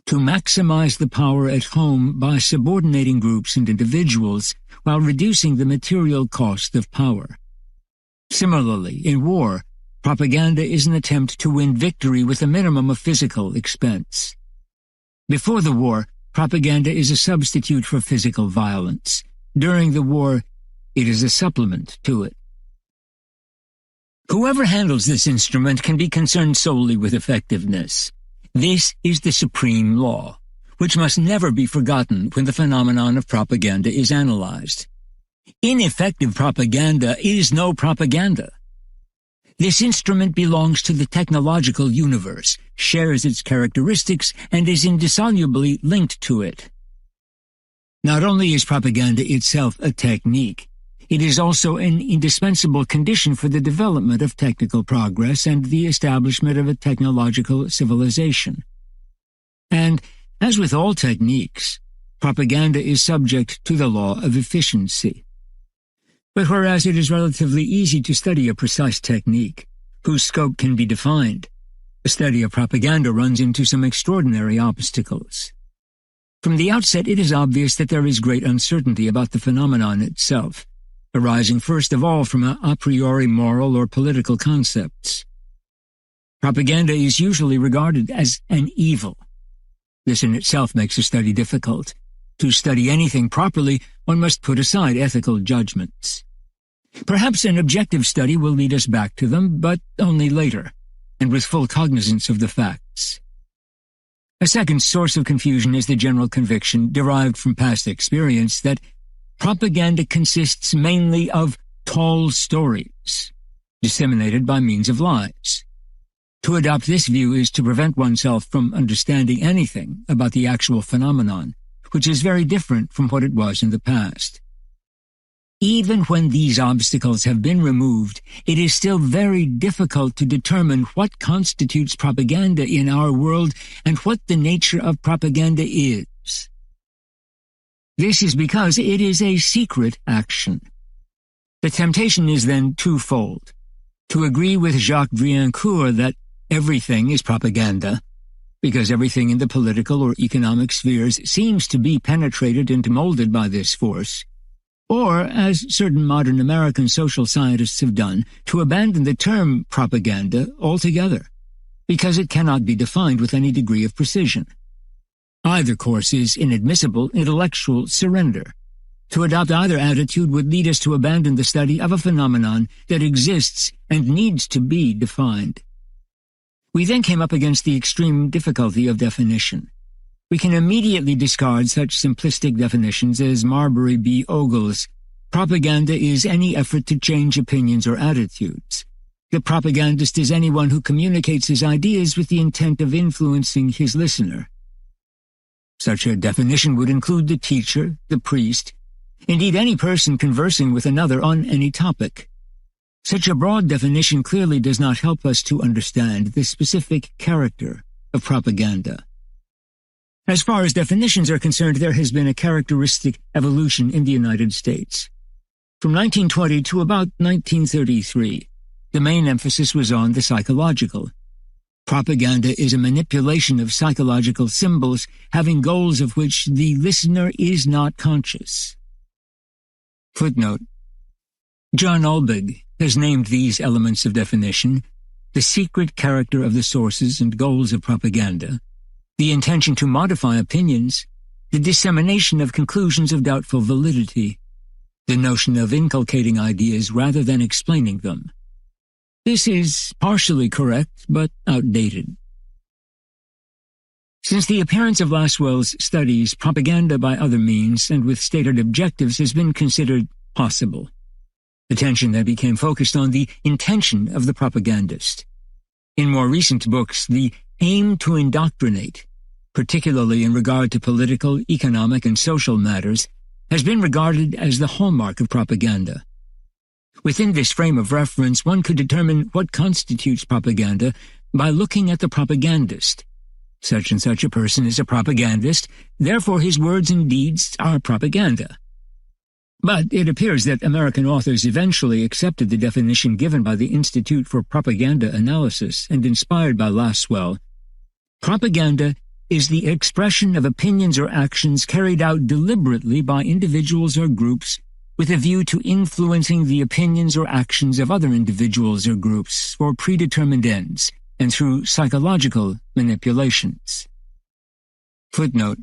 to maximize the power at home by subordinating groups and individuals while reducing the material cost of power. Similarly, in war, propaganda is an attempt to win victory with a minimum of physical expense. Before the war, propaganda is a substitute for physical violence. During the war, it is a supplement to it. Whoever handles this instrument can be concerned solely with effectiveness. This is the supreme law, which must never be forgotten when the phenomenon of propaganda is analyzed. Ineffective propaganda is no propaganda. This instrument belongs to the technological universe, shares its characteristics, and is indissolubly linked to it. Not only is propaganda itself a technique, it is also an indispensable condition for the development of technical progress and the establishment of a technological civilization. And, as with all techniques, propaganda is subject to the law of efficiency. But whereas it is relatively easy to study a precise technique, whose scope can be defined, the study of propaganda runs into some extraordinary obstacles. From the outset, it is obvious that there is great uncertainty about the phenomenon itself, arising first of all from a priori moral or political concepts. Propaganda is usually regarded as an evil, This in itself makes a study difficult. To study anything properly, one must put aside ethical judgments. Perhaps an objective study will lead us back to them, but only later, and with full cognizance of the facts. A second source of confusion is the general conviction, derived from past experience, that propaganda consists mainly of tall stories, disseminated by means of lies. To adopt this view is to prevent oneself from understanding anything about the actual phenomenon, which is very different from what it was in the past. Even when these obstacles have been removed, it is still very difficult to determine what constitutes propaganda in our world and what the nature of propaganda is. This is because it is a secret action. The temptation is then twofold: to agree with Jacques Vriancourt that everything is propaganda, because everything in the political or economic spheres seems to be penetrated and molded by this force, or, as certain modern American social scientists have done, to abandon the term propaganda altogether, because it cannot be defined with any degree of precision. Either course is inadmissible intellectual surrender. To adopt either attitude would lead us to abandon the study of a phenomenon that exists and needs to be defined. We then came up against the extreme difficulty of definition. We can immediately discard such simplistic definitions as Marbury B. Ogle's propaganda is any effort to change opinions or attitudes. The propagandist is anyone who communicates his ideas with the intent of influencing his listener. Such a definition would include the teacher, the priest, indeed any person conversing with another on any topic. Such a broad definition clearly does not help us to understand the specific character of propaganda. As far as definitions are concerned, there has been a characteristic evolution in the United States. From 1920 to about 1933, the main emphasis was on the psychological. Propaganda is a manipulation of psychological symbols, having goals of which the listener is not conscious. Footnote: John Ulbig has named these elements of definition the secret character of the sources and goals of propaganda, the intention to modify opinions, the dissemination of conclusions of doubtful validity, the notion of inculcating ideas rather than explaining them. This is partially correct, but outdated. Since the appearance of Laswell's studies, propaganda by other means and with stated objectives has been considered possible. Attention then became focused on the intention of the propagandist. In more recent books, the aim to indoctrinate, particularly in regard to political, economic, and social matters, has been regarded as the hallmark of propaganda. Within this frame of reference, one could determine what constitutes propaganda by looking at the propagandist. Such and such a person is a propagandist, therefore his words and deeds are propaganda. But it appears that American authors eventually accepted the definition given by the Institute for Propaganda Analysis and inspired by Laswell. Propaganda is the expression of opinions or actions carried out deliberately by individuals or groups with a view to influencing the opinions or actions of other individuals or groups for predetermined ends and through psychological manipulations. Footnote: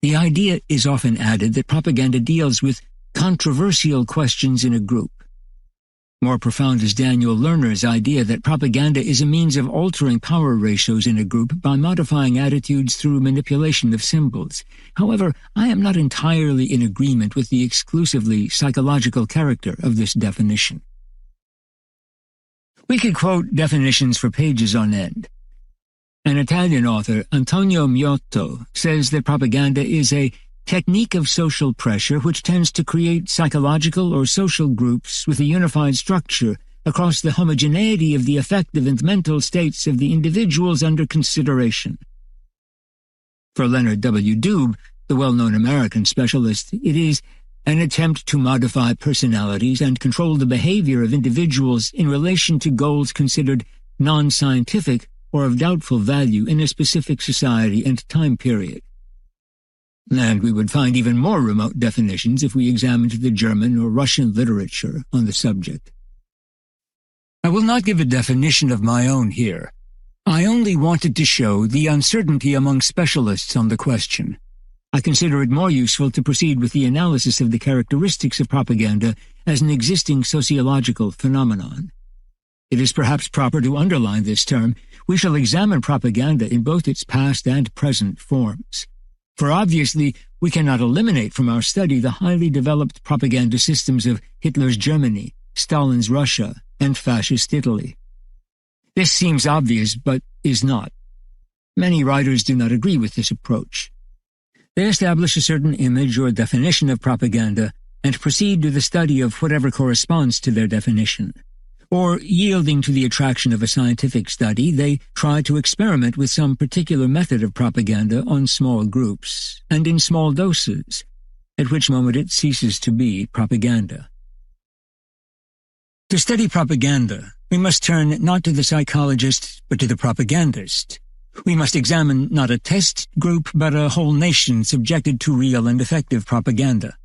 The idea is often added that propaganda deals with controversial questions in a group. More profound is Daniel Lerner's idea that propaganda is a means of altering power ratios in a group by modifying attitudes through manipulation of symbols. However, I am not entirely in agreement with the exclusively psychological character of this definition. We could quote definitions for pages on end. An Italian author, Antonio Miotto, says that propaganda is a technique of social pressure which tends to create psychological or social groups with a unified structure across the homogeneity of the affective and mental states of the individuals under consideration. For Leonard W. Dube, the well-known American specialist, it is an attempt to modify personalities and control the behavior of individuals in relation to goals considered non-scientific or of doubtful value in a specific society and time period. And we would find even more remote definitions if we examined the German or Russian literature on the subject. I will not give a definition of my own here. I only wanted to show the uncertainty among specialists on the question. I consider it more useful to proceed with the analysis of the characteristics of propaganda as an existing sociological phenomenon. It is perhaps proper to underline this term. We shall examine propaganda in both its past and present forms. For obviously, we cannot eliminate from our study the highly developed propaganda systems of Hitler's Germany, Stalin's Russia, and fascist Italy. This seems obvious, but is not. Many writers do not agree with this approach. They establish a certain image or definition of propaganda and proceed to the study of whatever corresponds to their definition. Or, yielding to the attraction of a scientific study, they try to experiment with some particular method of propaganda on small groups, and in small doses, at which moment it ceases to be propaganda. To study propaganda, we must turn not to the psychologist, but to the propagandist. We must examine not a test group, but a whole nation subjected to real and effective propaganda.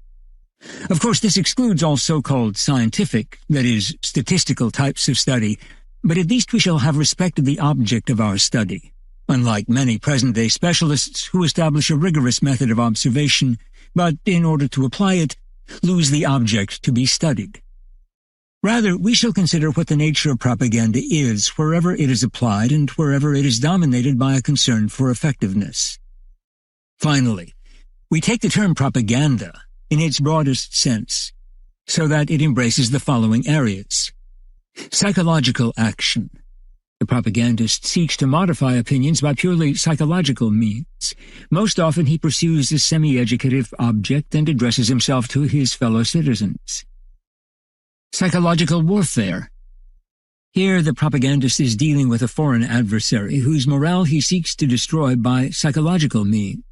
Of course, this excludes all so-called scientific, that is, statistical types of study, but at least we shall have respected the object of our study, unlike many present-day specialists who establish a rigorous method of observation, but, in order to apply it, lose the object to be studied. Rather, we shall consider what the nature of propaganda is wherever it is applied and wherever it is dominated by a concern for effectiveness. Finally, we take the term propaganda in its broadest sense, so that it embraces the following areas. Psychological action. The propagandist seeks to modify opinions by purely psychological means. Most often he pursues a semi-educative object and addresses himself to his fellow citizens. Psychological warfare. Here the propagandist is dealing with a foreign adversary whose morale he seeks to destroy by psychological means,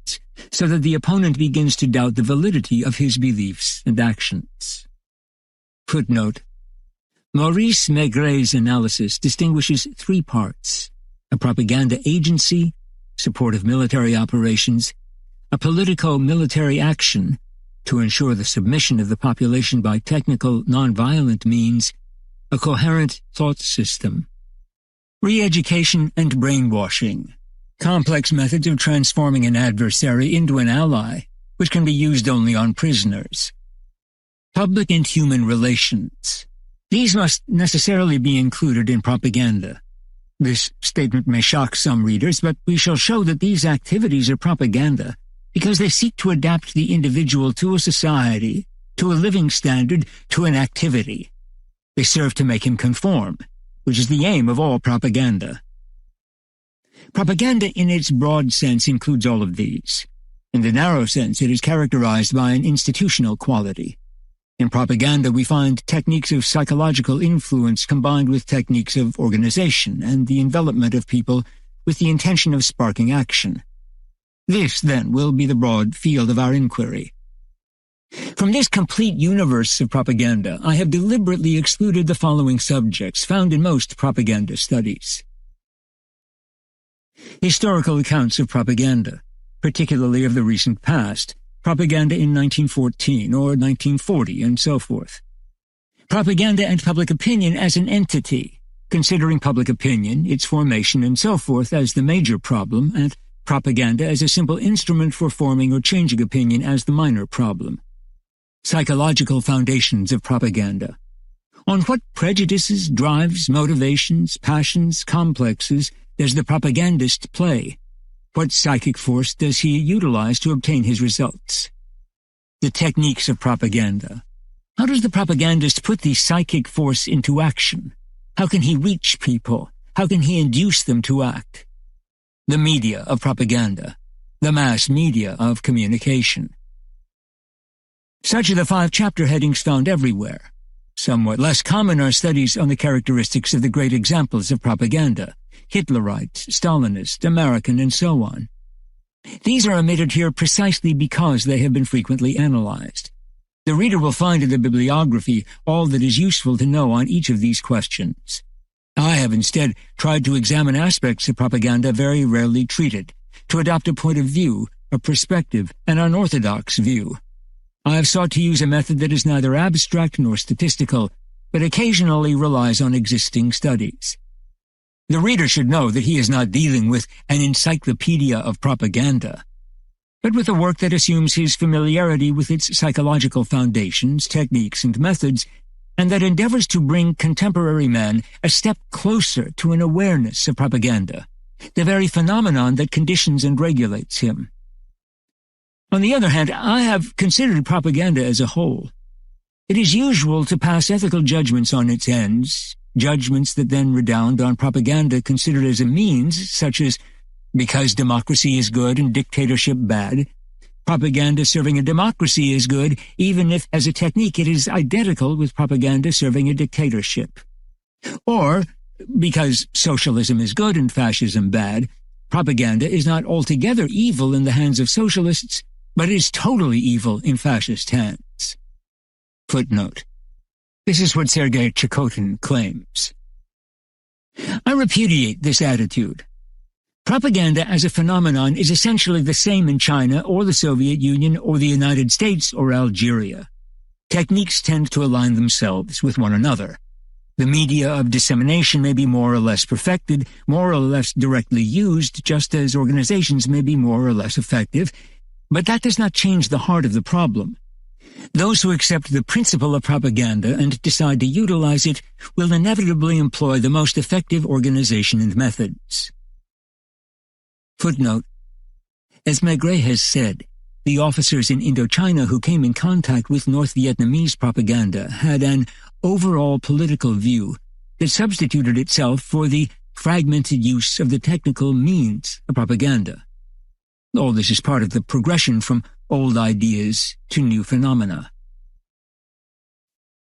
so that the opponent begins to doubt the validity of his beliefs and actions. Footnote: Maurice Maigret's analysis distinguishes three parts: a propaganda agency, support of military operations, a politico-military action, to ensure the submission of the population by technical, non-violent means, a coherent thought system. Re-education and brainwashing. Complex methods of transforming an adversary into an ally, which can be used only on prisoners. Public and human relations. These must necessarily be included in propaganda. This statement may shock some readers, but we shall show that these activities are propaganda because they seek to adapt the individual to a society, to a living standard, to an activity. They serve to make him conform, which is the aim of all propaganda. Propaganda in its broad sense includes all of these. In the narrow sense, it is characterized by an institutional quality. In propaganda, we find techniques of psychological influence combined with techniques of organization and the envelopment of people with the intention of sparking action. This, then, will be the broad field of our inquiry. From this complete universe of propaganda, I have deliberately excluded the following subjects found in most propaganda studies. Historical accounts of propaganda, particularly of the recent past, propaganda in 1914 or 1940, and so forth. Propaganda and public opinion as an entity, considering public opinion, its formation, and so forth as the major problem, and propaganda as a simple instrument for forming or changing opinion as the minor problem. Psychological foundations of propaganda. On what prejudices, drives, motivations, passions, complexes does the propagandist play? What psychic force does he utilize to obtain his results? The techniques of propaganda. How does the propagandist put the psychic force into action? How can he reach people? How can he induce them to act? The media of propaganda. The mass media of communication. Such are the 5 chapter headings found everywhere. Somewhat less common are studies on the characteristics of the great examples of propaganda, Hitlerite, Stalinist, American, and so on. These are omitted here precisely because they have been frequently analyzed. The reader will find in the bibliography all that is useful to know on each of these questions. I have instead tried to examine aspects of propaganda very rarely treated, to adopt a point of view, a perspective, an unorthodox view. I have sought to use a method that is neither abstract nor statistical, but occasionally relies on existing studies. The reader should know that he is not dealing with an encyclopedia of propaganda, but with a work that assumes his familiarity with its psychological foundations, techniques, and methods, and that endeavors to bring contemporary man a step closer to an awareness of propaganda, the very phenomenon that conditions and regulates him. On the other hand, I have considered propaganda as a whole. It is usual to pass ethical judgments on its ends, judgments that then redound on propaganda considered as a means, such as, because democracy is good and dictatorship bad, propaganda serving a democracy is good, even if, as a technique, it is identical with propaganda serving a dictatorship. Or, because socialism is good and fascism bad, propaganda is not altogether evil in the hands of socialists, but is totally evil in fascist hands. Footnote. This is what Sergei Chakotkin claims. I repudiate this attitude. Propaganda as a phenomenon is essentially the same in China or the Soviet Union or the United States or Algeria. Techniques tend to align themselves with one another. The media of dissemination may be more or less perfected, more or less directly used, just as organizations may be more or less effective, but that does not change the heart of the problem. Those who accept the principle of propaganda and decide to utilize it will inevitably employ the most effective organization and methods. Footnote. As Maigret has said, the officers in Indochina who came in contact with North Vietnamese propaganda had an overall political view that substituted itself for the fragmented use of the technical means of propaganda. All this is part of the progression from old ideas to new phenomena.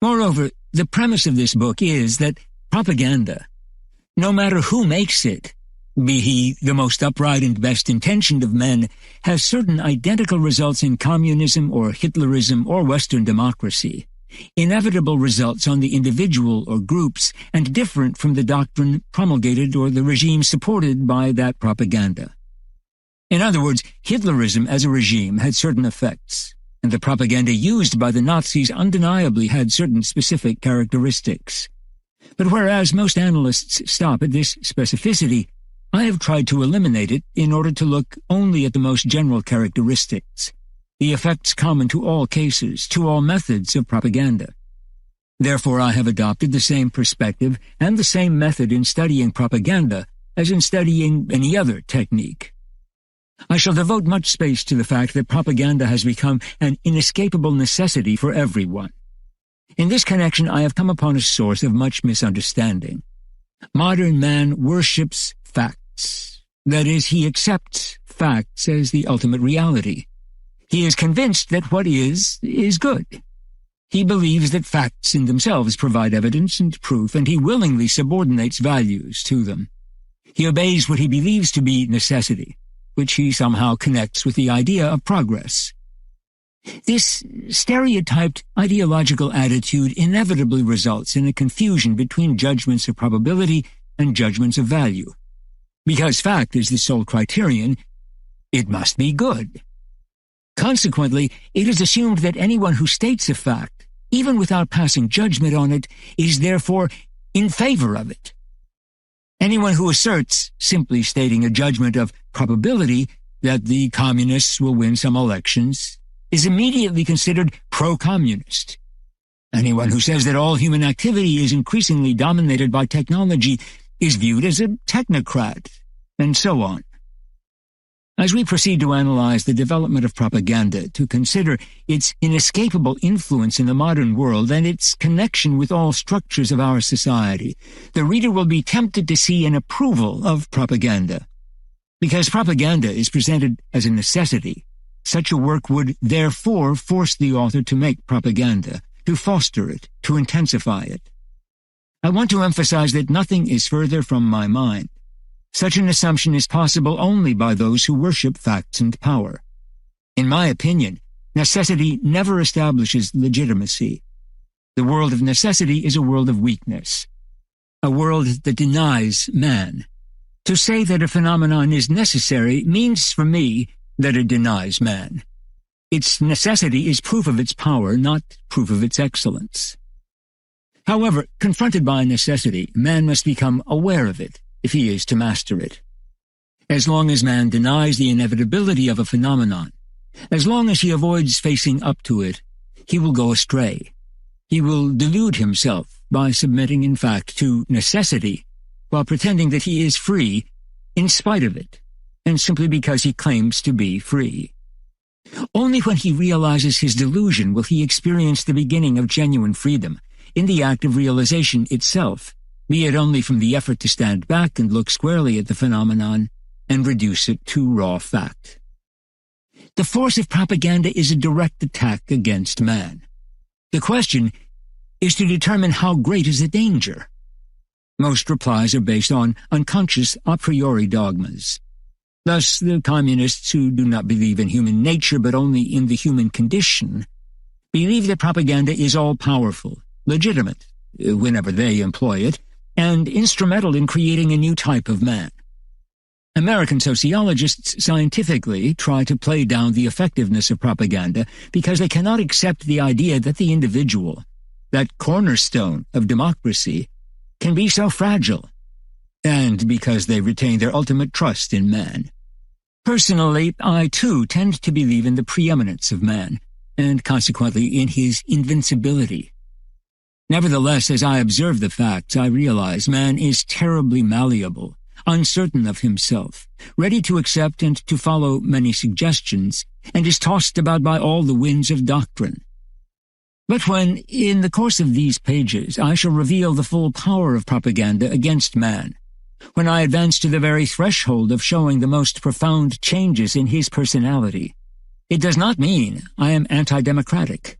Moreover, the premise of this book is that propaganda, no matter who makes it, be he the most upright and best-intentioned of men, has certain identical results in communism or Hitlerism or Western democracy, inevitable results on the individual or groups, and different from the doctrine promulgated or the regime supported by that propaganda. In other words, Hitlerism as a regime had certain effects, and the propaganda used by the Nazis undeniably had certain specific characteristics. But whereas most analysts stop at this specificity, I have tried to eliminate it in order to look only at the most general characteristics, the effects common to all cases, to all methods of propaganda. Therefore, I have adopted the same perspective and the same method in studying propaganda as in studying any other technique. I shall devote much space to the fact that propaganda has become an inescapable necessity for everyone. In this connection, I have come upon a source of much misunderstanding. Modern man worships facts. That is, he accepts facts as the ultimate reality. He is convinced that what is good. He believes that facts in themselves provide evidence and proof, and he willingly subordinates values to them. He obeys what he believes to be necessity, which he somehow connects with the idea of progress. This stereotyped ideological attitude inevitably results in a confusion between judgments of probability and judgments of value. Because fact is the sole criterion, it must be good. Consequently, it is assumed that anyone who states a fact, even without passing judgment on it, is therefore in favor of it. Anyone who asserts, simply stating a judgment of probability, that the communists will win some elections, is immediately considered pro-communist. Anyone who says that all human activity is increasingly dominated by technology is viewed as a technocrat, and so on. As we proceed to analyze the development of propaganda, to consider its inescapable influence in the modern world and its connection with all structures of our society, the reader will be tempted to see an approval of propaganda. Because propaganda is presented as a necessity, such a work would therefore force the author to make propaganda, to foster it, to intensify it. I want to emphasize that nothing is further from my mind. Such an assumption is possible only by those who worship facts and power. In my opinion, necessity never establishes legitimacy. The world of necessity is a world of weakness, a world that denies man. To say that a phenomenon is necessary means for me that it denies man. Its necessity is proof of its power, not proof of its excellence. However, confronted by necessity, man must become aware of it, if he is to master it. As long as man denies the inevitability of a phenomenon, as long as he avoids facing up to it, he will go astray. He will delude himself by submitting, in fact, to necessity, while pretending that he is free in spite of it, and simply because he claims to be free. Only when he realizes his delusion will he experience the beginning of genuine freedom, in the act of realization itself, be it only from the effort to stand back and look squarely at the phenomenon and reduce it to raw fact. The force of propaganda is a direct attack against man. The question is to determine how great is the danger. Most replies are based on unconscious a priori dogmas. Thus, the communists who do not believe in human nature but only in the human condition believe that propaganda is all-powerful, legitimate, whenever they employ it, and instrumental in creating a new type of man. American sociologists scientifically try to play down the effectiveness of propaganda because they cannot accept the idea that the individual, that cornerstone of democracy, can be so fragile, and because they retain their ultimate trust in man. Personally, I too tend to believe in the preeminence of man, and consequently in his invincibility. Nevertheless, as I observe the facts, I realize man is terribly malleable, uncertain of himself, ready to accept and to follow many suggestions, and is tossed about by all the winds of doctrine. But when, in the course of these pages, I shall reveal the full power of propaganda against man, when I advance to the very threshold of showing the most profound changes in his personality, it does not mean I am anti-democratic.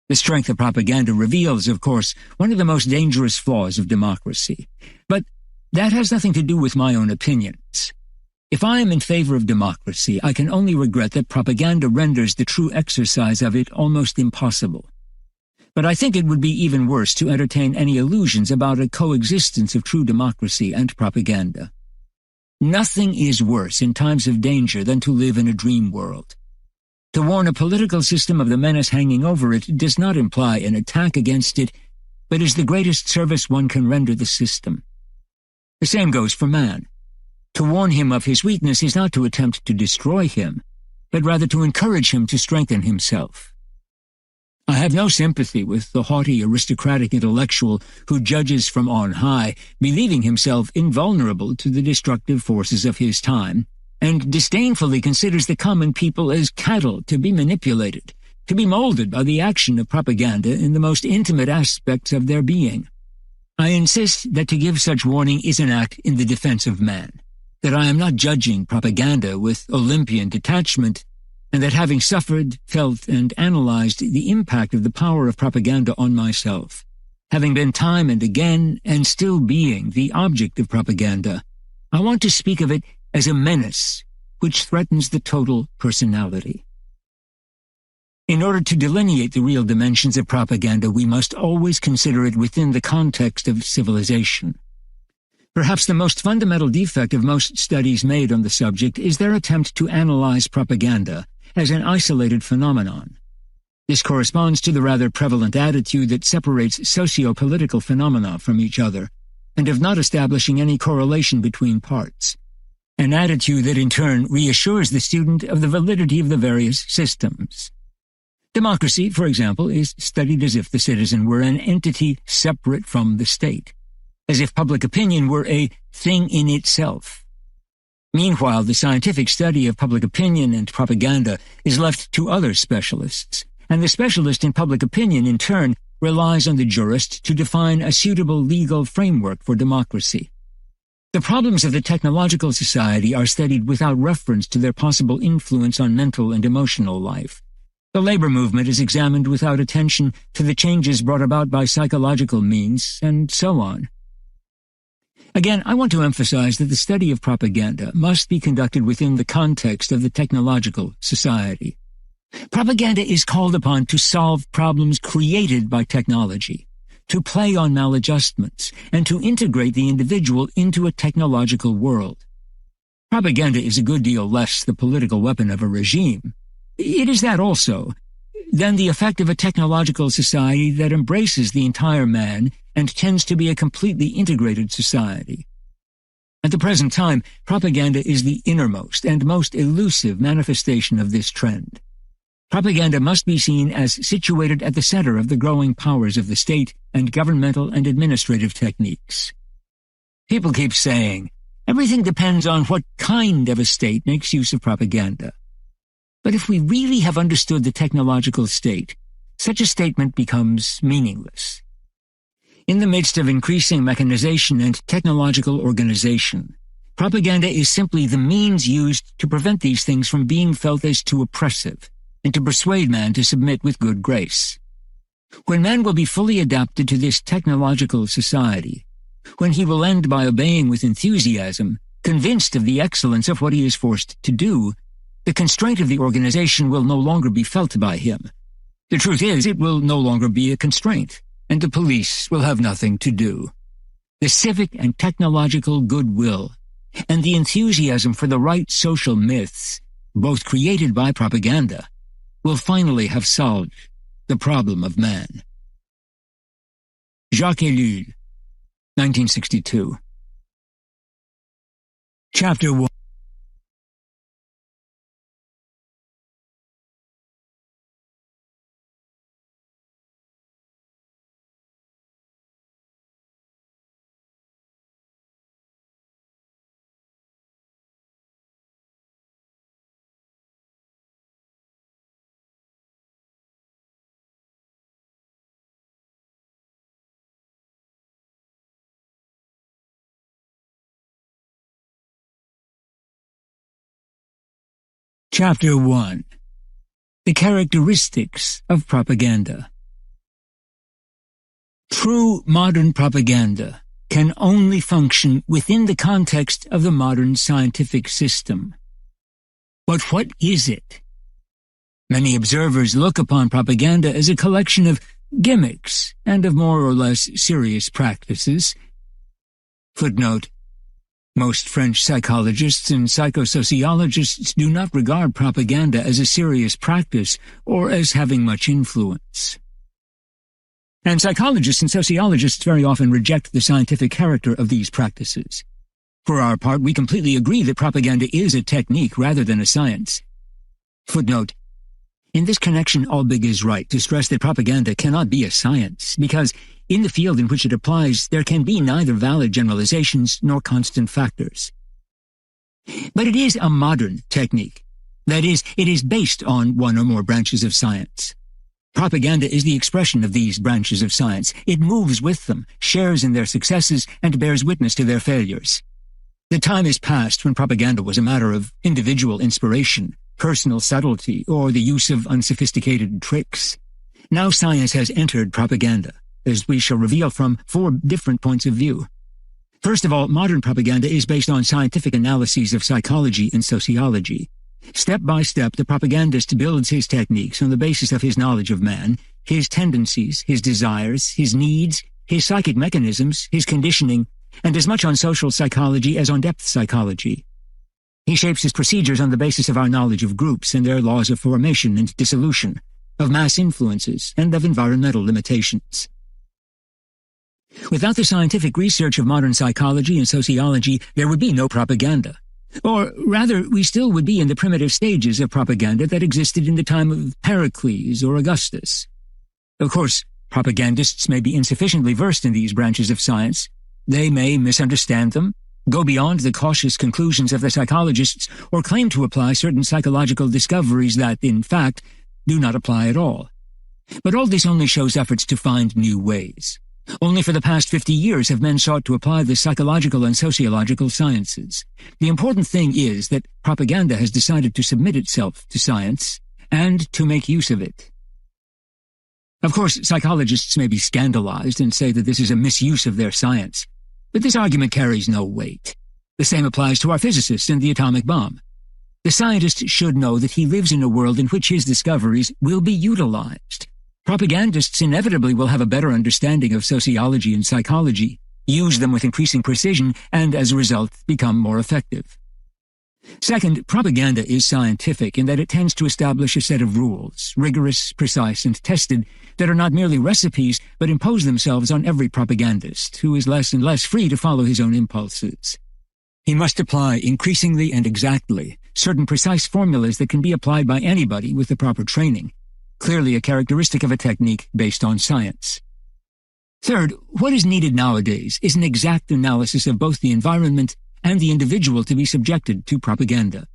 The strength of propaganda reveals, of course, one of the most dangerous flaws of democracy, but that has nothing to do with my own opinions. If I am in favor of democracy, I can only regret that propaganda renders the true exercise of it almost impossible. But I think it would be even worse to entertain any illusions about a coexistence of true democracy and propaganda. Nothing is worse in times of danger than to live in a dream world. To warn a political system of the menace hanging over it does not imply an attack against it, but is the greatest service one can render the system. The same goes for man. To warn him of his weakness is not to attempt to destroy him, but rather to encourage him to strengthen himself. I have no sympathy with the haughty aristocratic intellectual who judges from on high, believing himself invulnerable to the destructive forces of his time, and disdainfully considers the common people as cattle to be manipulated, to be molded by the action of propaganda in the most intimate aspects of their being. I insist that to give such warning is an act in the defense of man, that I am not judging propaganda with Olympian detachment, and that having suffered, felt, and analyzed the impact of the power of propaganda on myself, having been time and again, and still being, the object of propaganda, I want to speak of it as a menace which threatens the total personality. In order to delineate the real dimensions of propaganda, we must always consider it within the context of civilization. Perhaps the most fundamental defect of most studies made on the subject is their attempt to analyze propaganda as an isolated phenomenon. This corresponds to the rather prevalent attitude that separates socio-political phenomena from each other, and of not establishing any correlation between parts, an attitude that in turn reassures the student of the validity of the various systems. Democracy, for example, is studied as if the citizen were an entity separate from the state, as if public opinion were a thing in itself. Meanwhile, the scientific study of public opinion and propaganda is left to other specialists, and the specialist in public opinion, in turn, relies on the jurist to define a suitable legal framework for democracy. The problems of the technological society are studied without reference to their possible influence on mental and emotional life. The labor movement is examined without attention to the changes brought about by psychological means, and so on. Again, I want to emphasize that the study of propaganda must be conducted within the context of the technological society. Propaganda is called upon to solve problems created by technology, to play on maladjustments, and to integrate the individual into a technological world. Propaganda is a good deal less the political weapon of a regime. It is that also, than the effect of a technological society that embraces the entire man and tends to be a completely integrated society. At the present time, propaganda is the innermost and most elusive manifestation of this trend. Propaganda must be seen as situated at the center of the growing powers of the state and governmental and administrative techniques. People keep saying, everything depends on what kind of a state makes use of propaganda. But if we really have understood the technological state, such a statement becomes meaningless. In the midst of increasing mechanization and technological organization, propaganda is simply the means used to prevent these things from being felt as too oppressive, and to persuade man to submit with good grace. When man will be fully adapted to this technological society, when he will end by obeying with enthusiasm, convinced of the excellence of what he is forced to do, the constraint of the organization will no longer be felt by him. The truth is, it will no longer be a constraint, and the police will have nothing to do. The civic and technological goodwill, and the enthusiasm for the right social myths, both created by propaganda, will finally have solved the problem of man. Jacques Ellul, 1962. Chapter 1. Chapter 1. The Characteristics of Propaganda. True modern propaganda can only function within the context of the modern scientific system. But what is it? Many observers look upon propaganda as a collection of gimmicks and of more or less serious practices. Footnote: most French psychologists and psychosociologists do not regard propaganda as a serious practice or as having much influence. And psychologists and sociologists very often reject the scientific character of these practices. For our part, we completely agree that propaganda is a technique rather than a science. Footnote: in this connection, Albig is right to stress that propaganda cannot be a science, because in the field in which it applies, there can be neither valid generalizations nor constant factors. But it is a modern technique. That is, it is based on one or more branches of science. Propaganda is the expression of these branches of science. It moves with them, shares in their successes, and bears witness to their failures. The time is past when propaganda was a matter of individual inspiration, personal subtlety, or the use of unsophisticated tricks. Now science has entered propaganda, as we shall reveal from 4 different points of view. First of all, modern propaganda is based on scientific analyses of psychology and sociology. Step by step, the propagandist builds his techniques on the basis of his knowledge of man, his tendencies, his desires, his needs, his psychic mechanisms, his conditioning, and as much on social psychology as on depth psychology. He shapes his procedures on the basis of our knowledge of groups and their laws of formation and dissolution, of mass influences, and of environmental limitations. Without the scientific research of modern psychology and sociology, there would be no propaganda. Or, rather, we still would be in the primitive stages of propaganda that existed in the time of Pericles or Augustus. Of course, propagandists may be insufficiently versed in these branches of science. They may misunderstand them, go beyond the cautious conclusions of the psychologists, or claim to apply certain psychological discoveries that, in fact, do not apply at all. But all this only shows efforts to find new ways. Only for the past 50 years have men sought to apply the psychological and sociological sciences. The important thing is that propaganda has decided to submit itself to science and to make use of it. Of course, psychologists may be scandalized and say that this is a misuse of their science, but this argument carries no weight. The same applies to our physicists and the atomic bomb. The scientist should know that he lives in a world in which his discoveries will be utilized. Propagandists inevitably will have a better understanding of sociology and psychology, use them with increasing precision, and as a result become more effective. Second, propaganda is scientific in that it tends to establish a set of rules, rigorous, precise, and tested, that are not merely recipes, but impose themselves on every propagandist, who is less and less free to follow his own impulses. He must apply increasingly and exactly certain precise formulas that can be applied by anybody with the proper training, clearly a characteristic of a technique based on science. Third, what is needed nowadays is an exact analysis of both the environment and the individual to be subjected to propaganda.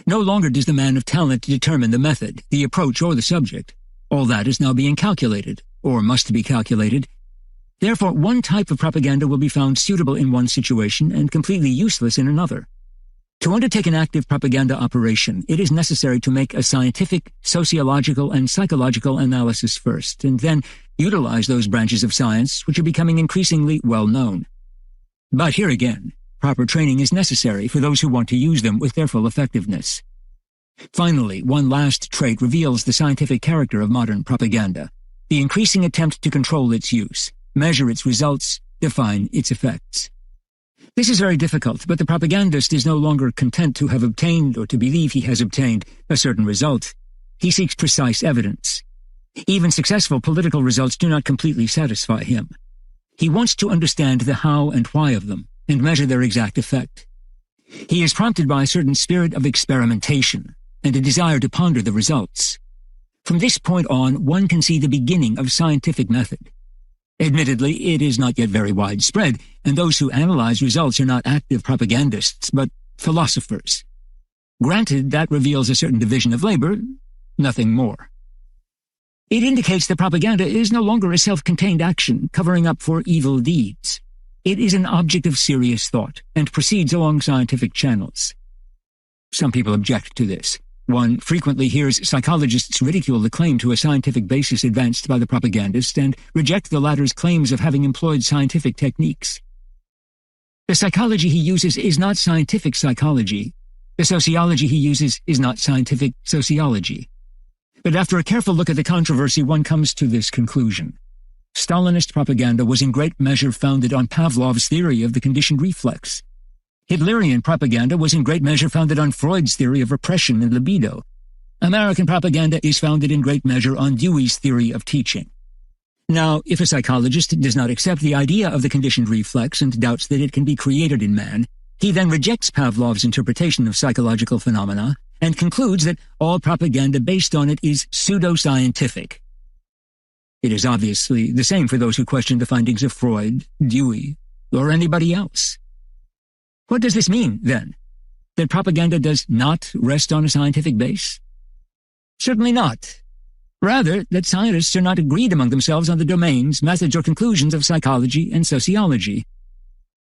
No longer does the man of talent determine the method, the approach, or the subject. All that is now being calculated, or must be calculated. Therefore, one type of propaganda will be found suitable in one situation and completely useless in another. To undertake an active propaganda operation, it is necessary to make a scientific, sociological, and psychological analysis first, and then utilize those branches of science which are becoming increasingly well known. But here again, proper training is necessary for those who want to use them with their full effectiveness. Finally, one last trait reveals the scientific character of modern propaganda: the increasing attempt to control its use, measure its results, define its effects. This is very difficult, but the propagandist is no longer content to have obtained or to believe he has obtained a certain result. He seeks precise evidence. Even successful political results do not completely satisfy him. He wants to understand the how and why of them and measure their exact effect. He is prompted by a certain spirit of experimentation and a desire to ponder the results. From this point on, one can see the beginning of scientific method. Admittedly, it is not yet very widespread, and those who analyze results are not active propagandists, but philosophers. Granted, that reveals a certain division of labor, nothing more. It indicates that propaganda is no longer a self-contained action covering up for evil deeds. It is an object of serious thought and proceeds along scientific channels. Some people object to this. One frequently hears psychologists ridicule the claim to a scientific basis advanced by the propagandist and reject the latter's claims of having employed scientific techniques. The psychology he uses is not scientific psychology. The sociology he uses is not scientific sociology. But after a careful look at the controversy, one comes to this conclusion. Stalinist propaganda was in great measure founded on Pavlov's theory of the conditioned reflex. Hitlerian propaganda was in great measure founded on Freud's theory of repression and libido. American propaganda is founded in great measure on Dewey's theory of teaching. Now, if a psychologist does not accept the idea of the conditioned reflex and doubts that it can be created in man, he then rejects Pavlov's interpretation of psychological phenomena and concludes that all propaganda based on it is pseudoscientific. It is obviously the same for those who question the findings of Freud, Dewey, or anybody else. What does this mean, then? That propaganda does not rest on a scientific base? Certainly not. Rather, that scientists are not agreed among themselves on the domains, methods, or conclusions of psychology and sociology.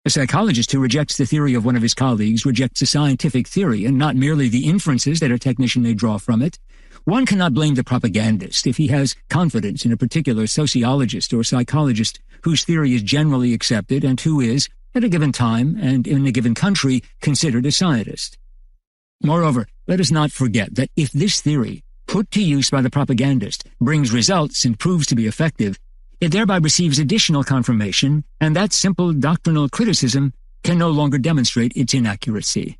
A psychologist who rejects the theory of one of his colleagues rejects a scientific theory and not merely the inferences that a technician may draw from it. One cannot blame the propagandist if he has confidence in a particular sociologist or psychologist whose theory is generally accepted and who is, at a given time and in a given country, considered a scientist. Moreover, let us not forget that if this theory, put to use by the propagandist, brings results and proves to be effective, it thereby receives additional confirmation, and that simple doctrinal criticism can no longer demonstrate its inaccuracy.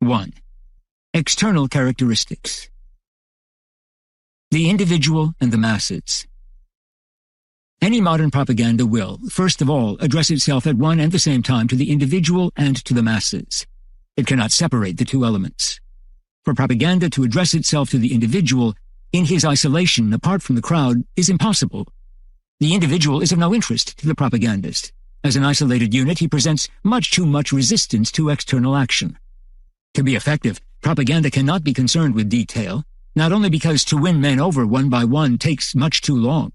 1. External characteristics. The individual and the masses. Any modern propaganda will, first of all, address itself at one and the same time to the individual and to the masses. It cannot separate the two elements. For propaganda to address itself to the individual in his isolation apart from the crowd is impossible. The individual is of no interest to the propagandist. As an isolated unit, he presents much too much resistance to external action. To be effective, propaganda cannot be concerned with detail, not only because to win men over one by one takes much too long,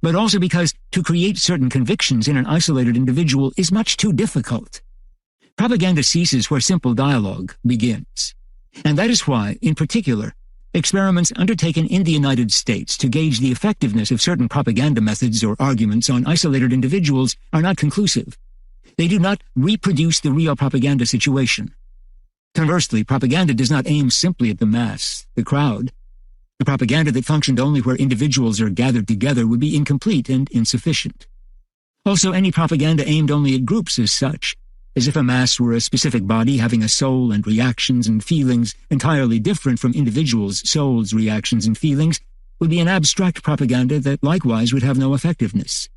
but also because to create certain convictions in an isolated individual is much too difficult. Propaganda ceases where simple dialogue begins. And that is why, in particular, experiments undertaken in the United States to gauge the effectiveness of certain propaganda methods or arguments on isolated individuals are not conclusive. They do not reproduce the real propaganda situation. Conversely, propaganda does not aim simply at the mass, the crowd. The propaganda that functioned only where individuals are gathered together would be incomplete and insufficient. Also, any propaganda aimed only at groups as such, as if a mass were a specific body having a soul and reactions and feelings entirely different from individuals' souls, reactions, and feelings, would be an abstract propaganda that likewise would have no effectiveness.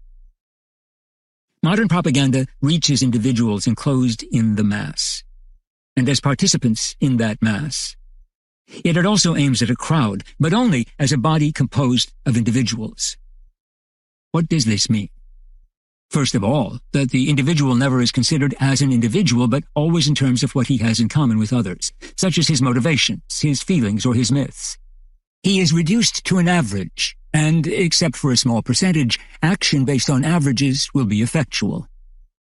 Modern propaganda reaches individuals enclosed in the mass, and as participants in that mass. Yet it also aims at a crowd, but only as a body composed of individuals. What does this mean? First of all, that the individual never is considered as an individual, but always in terms of what he has in common with others, such as his motivations, his feelings, or his myths. He is reduced to an average, and, except for a small percentage, action based on averages will be effectual.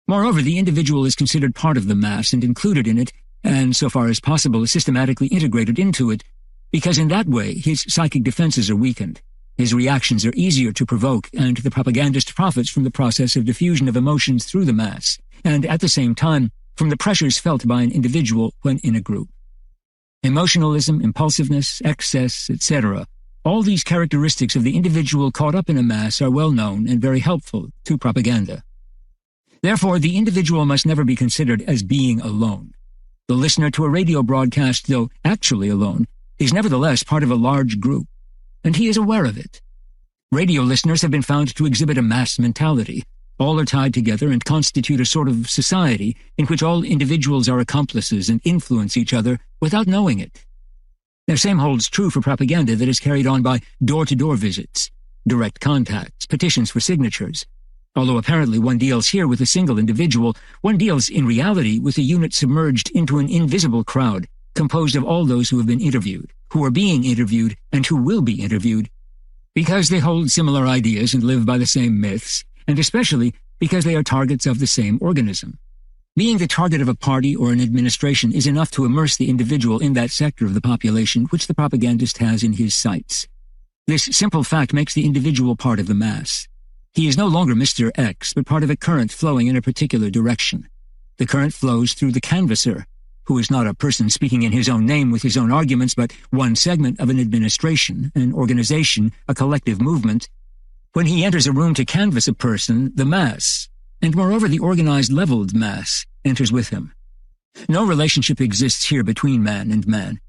Moreover, the individual is considered part of the mass and included in it, and so far as possible systematically integrated into it, because in that way his psychic defenses are weakened, his reactions are easier to provoke, and the propagandist profits from the process of diffusion of emotions through the mass, and at the same time from the pressures felt by an individual when in a group. Emotionalism, impulsiveness, excess, etc., all these characteristics of the individual caught up in a mass are well known and very helpful to propaganda. Therefore, the individual must never be considered as being alone. The listener to a radio broadcast, though actually alone, is nevertheless part of a large group, and he is aware of it. Radio listeners have been found to exhibit a mass mentality. All are tied together and constitute a sort of society in which all individuals are accomplices and influence each other without knowing it. The same holds true for propaganda that is carried on by door-to-door visits, direct contacts, petitions for signatures. Although apparently one deals here with a single individual, one deals in reality with a unit submerged into an invisible crowd, composed of all those who have been interviewed, who are being interviewed, and who will be interviewed, because they hold similar ideas and live by the same myths, and especially because they are targets of the same organism. Being the target of a party or an administration is enough to immerse the individual in that sector of the population which the propagandist has in his sights. This simple fact makes the individual part of the mass. He is no longer Mr. X, but part of a current flowing in a particular direction. The current flows through the canvasser, who is not a person speaking in his own name with his own arguments, but one segment of an administration, an organization, a collective movement. When he enters a room to canvass a person, the mass, and moreover the organized leveled mass, enters with him. No relationship exists here between man and man.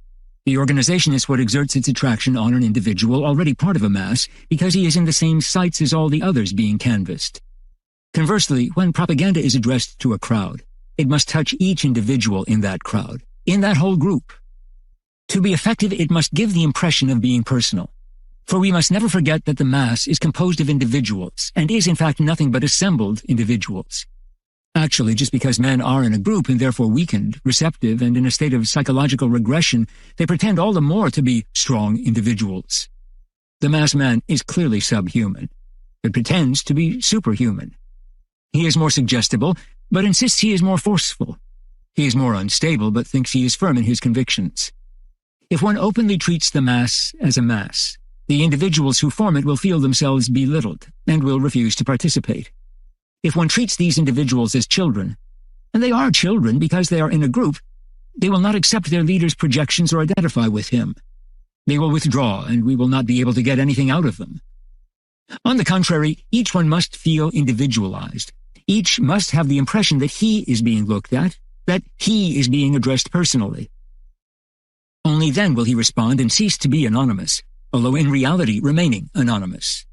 The organization is what exerts its attraction on an individual already part of a mass because he is in the same sights as all the others being canvassed. Conversely, when propaganda is addressed to a crowd, it must touch each individual in that crowd, in that whole group. To be effective, it must give the impression of being personal. For we must never forget that the mass is composed of individuals, and is in fact nothing but assembled individuals. Actually, just because men are in a group and therefore weakened, receptive, and in a state of psychological regression, they pretend all the more to be strong individuals. The mass man is clearly subhuman, but pretends to be superhuman. He is more suggestible, but insists he is more forceful. He is more unstable, but thinks he is firm in his convictions. If one openly treats the mass as a mass, the individuals who form it will feel themselves belittled and will refuse to participate. If one treats these individuals as children, and they are children because they are in a group, they will not accept their leader's projections or identify with him. They will withdraw, and we will not be able to get anything out of them. On the contrary, each one must feel individualized. Each must have the impression that he is being looked at, that he is being addressed personally. Only then will he respond and cease to be anonymous, although in reality remaining anonymous.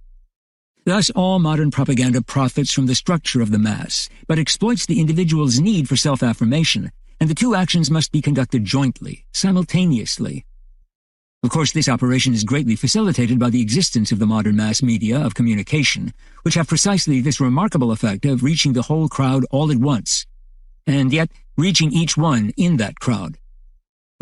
Thus, all modern propaganda profits from the structure of the mass, but exploits the individual's need for self-affirmation, and the two actions must be conducted jointly, simultaneously. Of course, this operation is greatly facilitated by the existence of the modern mass media of communication, which have precisely this remarkable effect of reaching the whole crowd all at once, and yet reaching each one in that crowd.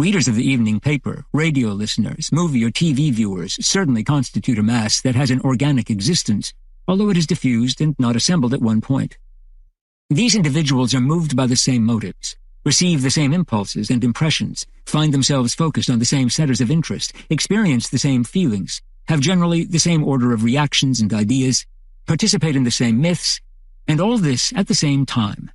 Readers of the evening paper, radio listeners, movie or TV viewers certainly constitute a mass that has an organic existence, although it is diffused and not assembled at one point. These individuals are moved by the same motives, receive the same impulses and impressions, find themselves focused on the same centers of interest, experience the same feelings, have generally the same order of reactions and ideas, participate in the same myths, and all this at the same time.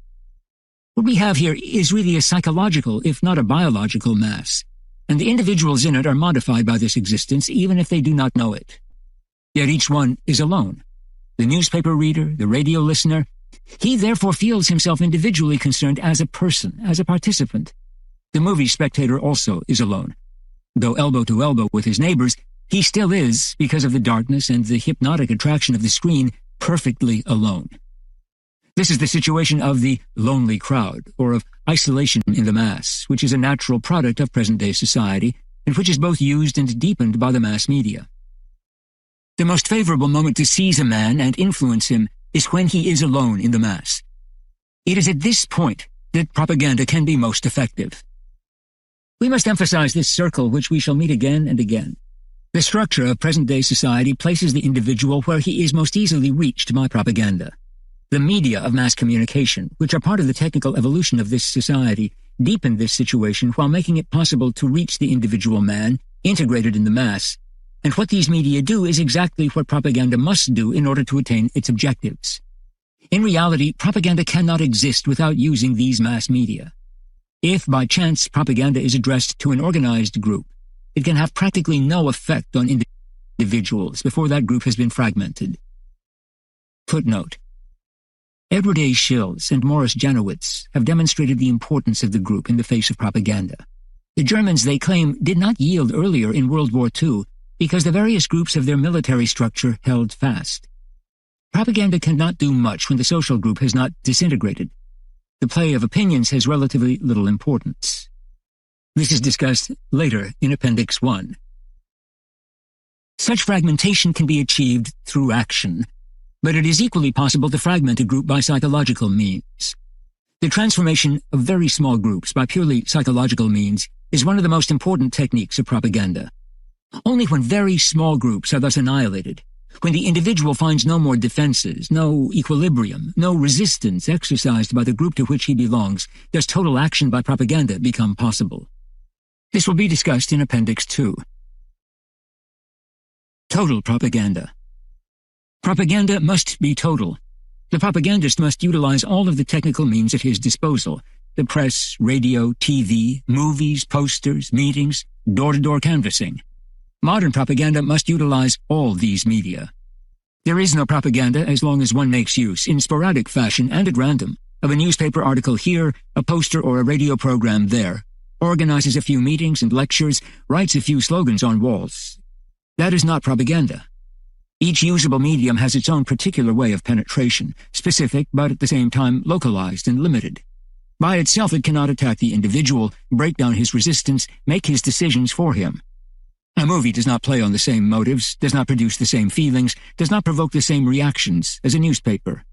What we have here is really a psychological, if not a biological mass, and the individuals in it are modified by this existence even if they do not know it. Yet each one is alone. The newspaper reader, the radio listener, he therefore feels himself individually concerned as a person, as a participant. The movie spectator also is alone. Though elbow to elbow with his neighbors, he still is, because of the darkness and the hypnotic attraction of the screen, perfectly alone. This is the situation of the lonely crowd, or of isolation in the mass, which is a natural product of present-day society, and which is both used and deepened by the mass media. The most favorable moment to seize a man and influence him is when he is alone in the mass. It is at this point that propaganda can be most effective. We must emphasize this circle, which we shall meet again and again. The structure of present-day society places the individual where he is most easily reached by propaganda. The media of mass communication, which are part of the technical evolution of this society, deepen this situation while making it possible to reach the individual man, integrated in the mass, and what these media do is exactly what propaganda must do in order to attain its objectives. In reality, propaganda cannot exist without using these mass media. If, by chance, propaganda is addressed to an organized group, it can have practically no effect on individuals before that group has been fragmented. Footnote. Edward A. Schills and Morris Janowitz have demonstrated the importance of the group in the face of propaganda. The Germans, they claim, did not yield earlier in World War II because the various groups of their military structure held fast. Propaganda cannot do much when the social group has not disintegrated. The play of opinions has relatively little importance. This is discussed later in Appendix 1. Such fragmentation can be achieved through action, but it is equally possible to fragment a group by psychological means. The transformation of very small groups by purely psychological means is one of the most important techniques of propaganda. Only when very small groups are thus annihilated, when the individual finds no more defenses, no equilibrium, no resistance exercised by the group to which he belongs, does total action by propaganda become possible. This will be discussed in Appendix 2. Total propaganda. Propaganda must be total. The propagandist must utilize all of the technical means at his disposal: the press, radio, TV, movies, posters, meetings, door-to-door canvassing. Modern propaganda must utilize all these media. There is no propaganda as long as one makes use, in sporadic fashion and at random, of a newspaper article here, a poster or a radio program there, organizes a few meetings and lectures, writes a few slogans on walls. That is not propaganda. Each usable medium has its own particular way of penetration, specific but at the same time localized and limited. By itself it cannot attack the individual, break down his resistance, make his decisions for him. A movie does not play on the same motives, does not produce the same feelings, does not provoke the same reactions as a newspaper.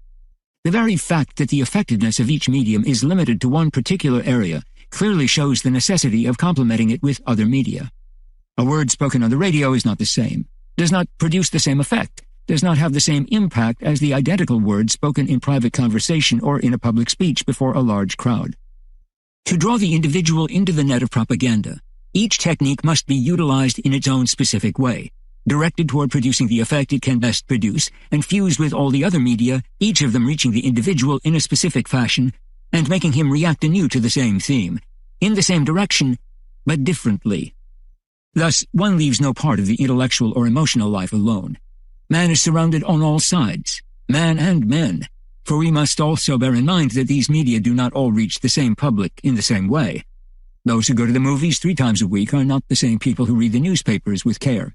The very fact that the effectiveness of each medium is limited to one particular area clearly shows the necessity of complementing it with other media. A word spoken on the radio is not the same, does not produce the same effect, does not have the same impact as the identical word spoken in private conversation or in a public speech before a large crowd. To draw the individual into the net of propaganda, each technique must be utilized in its own specific way, directed toward producing the effect it can best produce, and fused with all the other media, each of them reaching the individual in a specific fashion, and making him react anew to the same theme, in the same direction, but differently. Thus, one leaves no part of the intellectual or emotional life alone. Man is surrounded on all sides, man and men, for we must also bear in mind that these media do not all reach the same public in the same way. Those who go to the movies 3 times a week are not the same people who read the newspapers with care.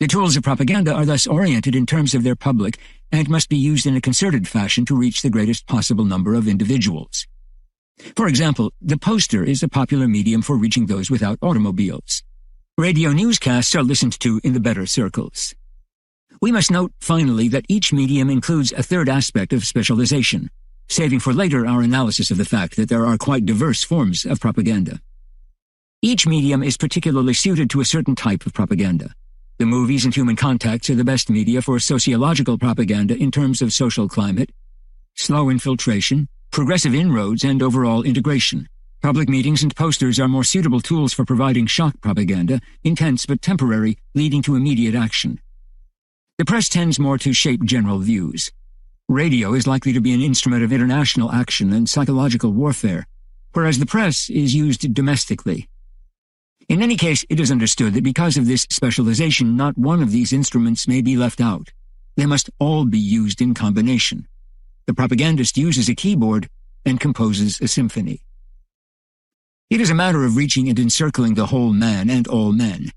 The tools of propaganda are thus oriented in terms of their public and must be used in a concerted fashion to reach the greatest possible number of individuals. For example, the poster is a popular medium for reaching those without automobiles. Radio newscasts are listened to in the better circles. We must note, finally, that each medium includes a third aspect of specialization, saving for later our analysis of the fact that there are quite diverse forms of propaganda. Each medium is particularly suited to a certain type of propaganda. The movies and human contacts are the best media for sociological propaganda in terms of social climate, slow infiltration, progressive inroads, and overall integration. Public meetings and posters are more suitable tools for providing shock propaganda, intense but temporary, leading to immediate action. The press tends more to shape general views. Radio is likely to be an instrument of international action and psychological warfare, whereas the press is used domestically. In any case, it is understood that because of this specialization, not one of these instruments may be left out. They must all be used in combination. The propagandist uses a keyboard and composes a symphony. It is a matter of reaching and encircling the whole man and all men.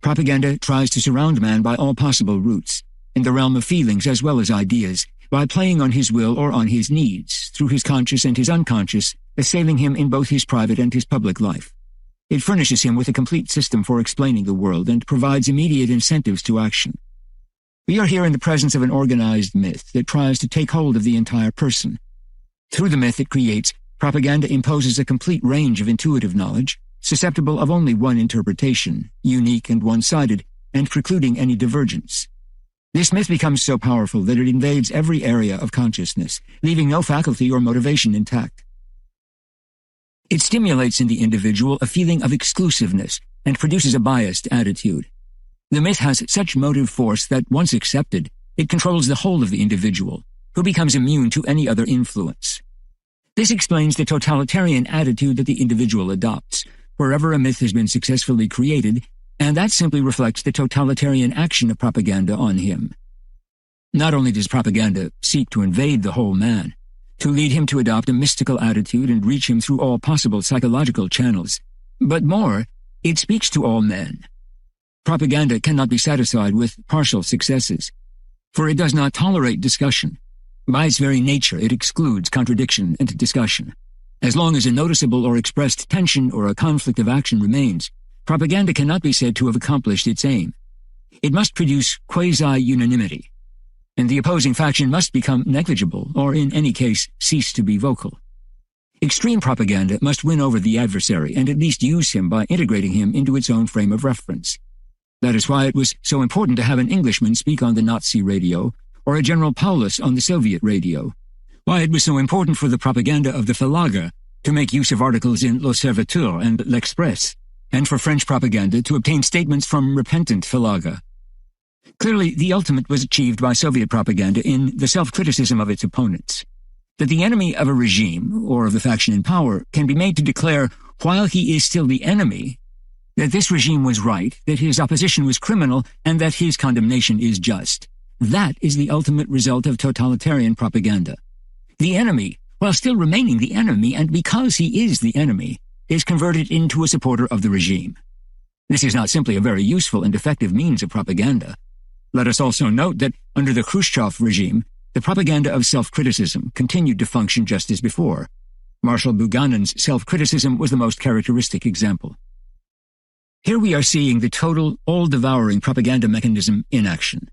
Propaganda tries to surround man by all possible routes, in the realm of feelings as well as ideas, by playing on his will or on his needs, through his conscious and his unconscious, assailing him in both his private and his public life. It furnishes him with a complete system for explaining the world and provides immediate incentives to action. We are here in the presence of an organized myth that tries to take hold of the entire person. Through the myth it creates, propaganda imposes a complete range of intuitive knowledge, susceptible of only one interpretation, unique and one-sided, and precluding any divergence. This myth becomes so powerful that it invades every area of consciousness, leaving no faculty or motivation intact. It stimulates in the individual a feeling of exclusiveness and produces a biased attitude. The myth has such motive force that, once accepted, it controls the whole of the individual, who becomes immune to any other influence. This explains the totalitarian attitude that the individual adopts, wherever a myth has been successfully created, and that simply reflects the totalitarian action of propaganda on him. Not only does propaganda seek to invade the whole man, to lead him to adopt a mystical attitude and reach him through all possible psychological channels, but more, it speaks to all men. Propaganda cannot be satisfied with partial successes, for it does not tolerate discussion. By its very nature, it excludes contradiction and discussion. As long as a noticeable or expressed tension or a conflict of action remains, propaganda cannot be said to have accomplished its aim. It must produce quasi-unanimity, and the opposing faction must become negligible or, in any case, cease to be vocal. Extreme propaganda must win over the adversary and at least use him by integrating him into its own frame of reference. That is why it was so important to have an Englishman speak on the Nazi radio or a General Paulus on the Soviet radio, why it was so important for the propaganda of the Verlage to make use of articles in L'Observateur and L'Express, and for French propaganda to obtain statements from repentant Verlage. Clearly, the ultimate was achieved by Soviet propaganda in the self-criticism of its opponents. That the enemy of a regime, or of the faction in power, can be made to declare, while he is still the enemy, that this regime was right, that his opposition was criminal, and that his condemnation is just. That is the ultimate result of totalitarian propaganda. The enemy, while still remaining the enemy, and because he is the enemy, is converted into a supporter of the regime. This is not simply a very useful and effective means of propaganda. Let us also note that under the Khrushchev regime, the propaganda of self-criticism continued to function just as before. Marshal Buchanan's self-criticism was the most characteristic example. Here we are seeing the total, all-devouring propaganda mechanism in action.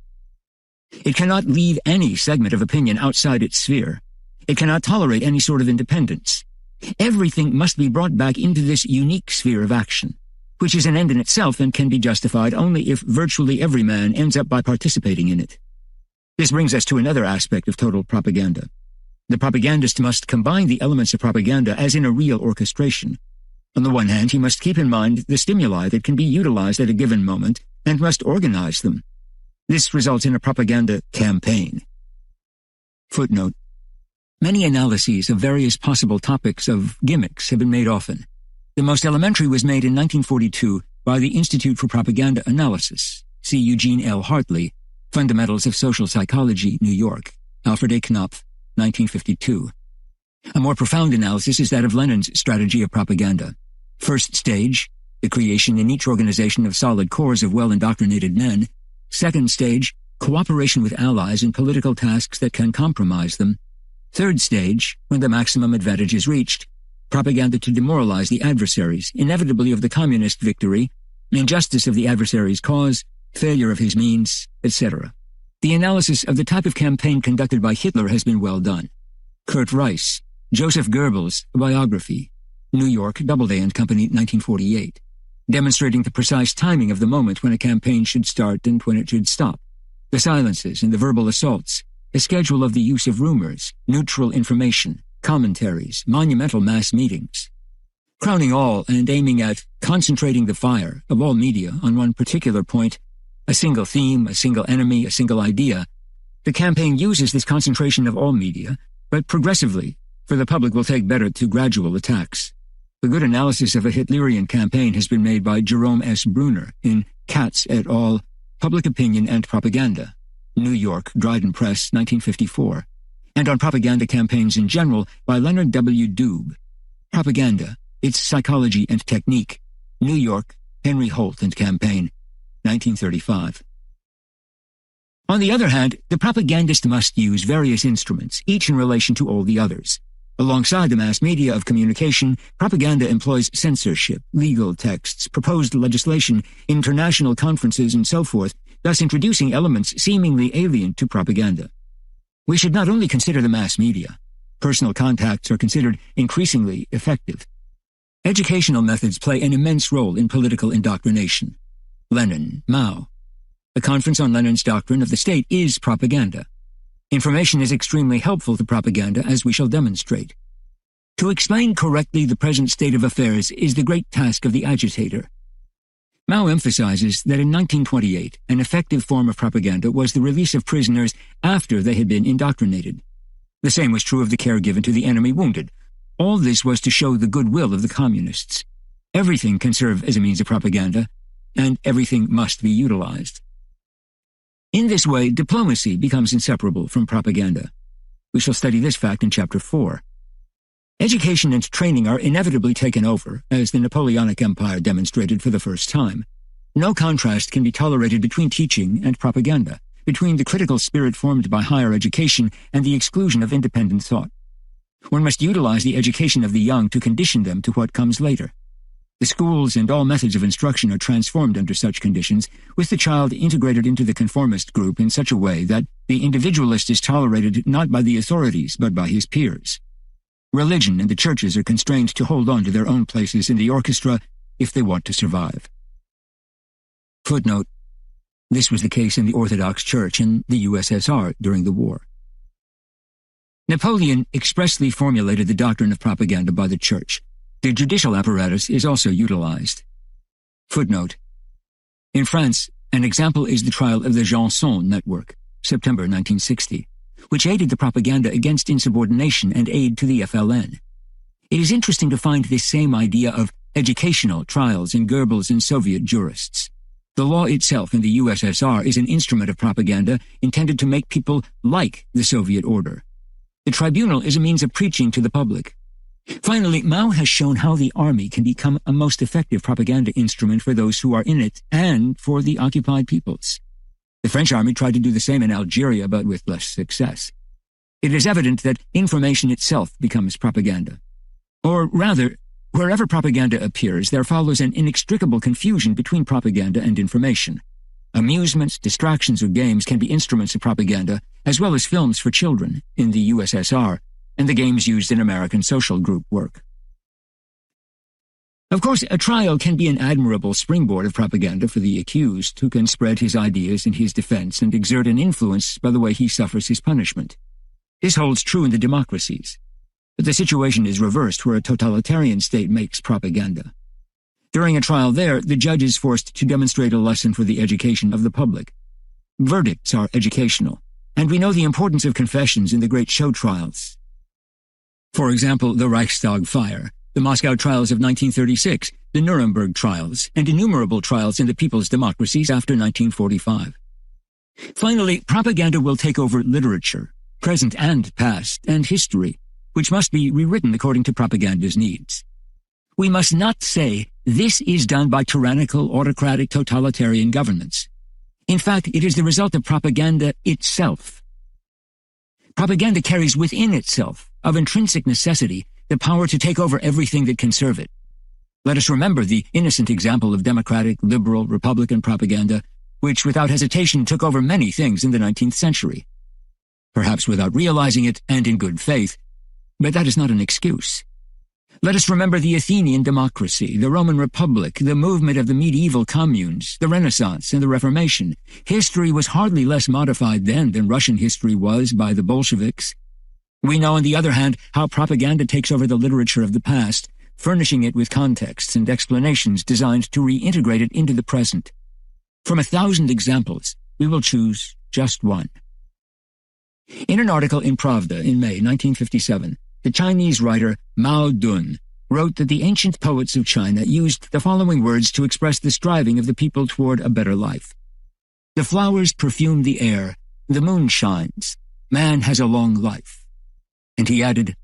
It cannot leave any segment of opinion outside its sphere. It cannot tolerate any sort of independence. Everything must be brought back into this unique sphere of action, which is an end in itself and can be justified only if virtually every man ends up by participating in it. This brings us to another aspect of total propaganda. The propagandist must combine the elements of propaganda as in a real orchestration. On the one hand, he must keep in mind the stimuli that can be utilized at a given moment and must organize them. This results in a propaganda campaign. Footnote: many analyses of various possible topics of gimmicks have been made often. The most elementary was made in 1942 by the Institute for Propaganda Analysis. See Eugene L. Hartley, Fundamentals of Social Psychology, New York, Alfred A. Knopf, 1952. A more profound analysis is that of Lenin's strategy of propaganda. First stage, the creation in each organization of solid cores of well-indoctrinated men. Second stage, cooperation with allies in political tasks that can compromise them. Third stage, when the maximum advantage is reached, propaganda to demoralize the adversaries, inevitably of the communist victory, injustice of the adversary's cause, failure of his means, etc. The analysis of the type of campaign conducted by Hitler has been well done. Kurt Rice, Joseph Goebbels, a biography, New York, Doubleday and Company, 1948, demonstrating the precise timing of the moment when a campaign should start and when it should stop, the silences and the verbal assaults, a schedule of the use of rumors, neutral information, commentaries, monumental mass meetings. Crowning all and aiming at concentrating the fire of all media on one particular point, a single theme, a single enemy, a single idea, the campaign uses this concentration of all media, but progressively, for the public will take better to gradual attacks. The good analysis of a Hitlerian campaign has been made by Jerome S. Bruner in Katz et al., Public Opinion and Propaganda, New York, Dryden Press, 1954, and on propaganda campaigns in general by Leonard W. Doob, Propaganda, Its Psychology and Technique, New York, Henry Holt and Campaign, 1935. On the other hand, the propagandist must use various instruments, each in relation to all the others. Alongside the mass media of communication, propaganda employs censorship, legal texts, proposed legislation, international conferences, and so forth, thus introducing elements seemingly alien to propaganda. We should not only consider the mass media. Personal contacts are considered increasingly effective. Educational methods play an immense role in political indoctrination. Lenin, Mao. The Conference on Lenin's Doctrine of the State is propaganda. Information is extremely helpful to propaganda, as we shall demonstrate. To explain correctly the present state of affairs is the great task of the agitator. Mao emphasizes that in 1928, an effective form of propaganda was the release of prisoners after they had been indoctrinated. The same was true of the care given to the enemy wounded. All this was to show the goodwill of the communists. Everything can serve as a means of propaganda, and everything must be utilized. In this way, diplomacy becomes inseparable from propaganda. We shall study this fact in Chapter 4. Education and training are inevitably taken over, as the Napoleonic Empire demonstrated for the first time. No contrast can be tolerated between teaching and propaganda, between the critical spirit formed by higher education and the exclusion of independent thought. One must utilize the education of the young to condition them to what comes later. The schools and all methods of instruction are transformed under such conditions, with the child integrated into the conformist group in such a way that the individualist is tolerated not by the authorities but by his peers. Religion and the churches are constrained to hold on to their own places in the orchestra if they want to survive. Footnote: this was the case in the Orthodox Church in the USSR during the war. Napoleon expressly formulated the doctrine of propaganda by the Church. The judicial apparatus is also utilized. Footnote: in France, an example is the trial of the Janson Network, September 1960, which aided the propaganda against insubordination and aid to the FLN. It is interesting to find this same idea of educational trials in Goebbels and Soviet jurists. The law itself in the USSR is an instrument of propaganda intended to make people like the Soviet order. The tribunal is a means of preaching to the public. Finally, Mao has shown how the army can become a most effective propaganda instrument for those who are in it and for the occupied peoples. The French army tried to do the same in Algeria, but with less success. It is evident that information itself becomes propaganda. Or rather, wherever propaganda appears, there follows an inextricable confusion between propaganda and information. Amusements, distractions, or games can be instruments of propaganda, as well as films for children in the USSR, and the games used in American social group work. Of course, a trial can be an admirable springboard of propaganda for the accused, who can spread his ideas in his defense and exert an influence by the way he suffers his punishment. This holds true in the democracies. But the situation is reversed where a totalitarian state makes propaganda. During a trial there, the judge is forced to demonstrate a lesson for the education of the public. Verdicts are educational, and we know the importance of confessions in the great show trials. For example, the Reichstag fire, the Moscow trials of 1936, the Nuremberg trials, and innumerable trials in the people's democracies after 1945. Finally, propaganda will take over literature, present and past, and history, which must be rewritten according to propaganda's needs. We must not say, this is done by tyrannical, autocratic, totalitarian governments. In fact, it is the result of propaganda itself. Propaganda carries within itself, of intrinsic necessity, the power to take over everything that can serve it. Let us remember the innocent example of democratic, liberal, republican propaganda, which without hesitation took over many things in the 19th century. Perhaps without realizing it and in good faith, but that is not an excuse. Let us remember the Athenian democracy, the Roman Republic, the movement of the medieval communes, the Renaissance, and the Reformation. History was hardly less modified then than Russian history was by the Bolsheviks. We know, on the other hand, how propaganda takes over the literature of the past, furnishing it with contexts and explanations designed to reintegrate it into the present. From 1,000 examples, we will choose just one. In an article in Pravda in May 1957, the Chinese writer Mao Dun wrote that the ancient poets of China used the following words to express the striving of the people toward a better life. The flowers perfume the air, the moon shines, man has a long life. And he added,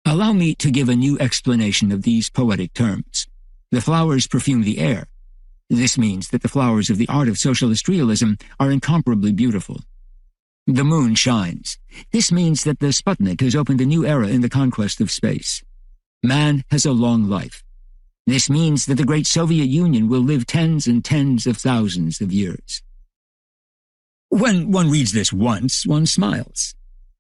allow me to give a new explanation of these poetic terms. The flowers perfume the air. This means that the flowers of the art of socialist realism are incomparably beautiful. The moon shines. This means that the Sputnik has opened a new era in the conquest of space. Man has a long life. This means that the great Soviet Union will live tens and tens of thousands of years. When one reads this once, one smiles.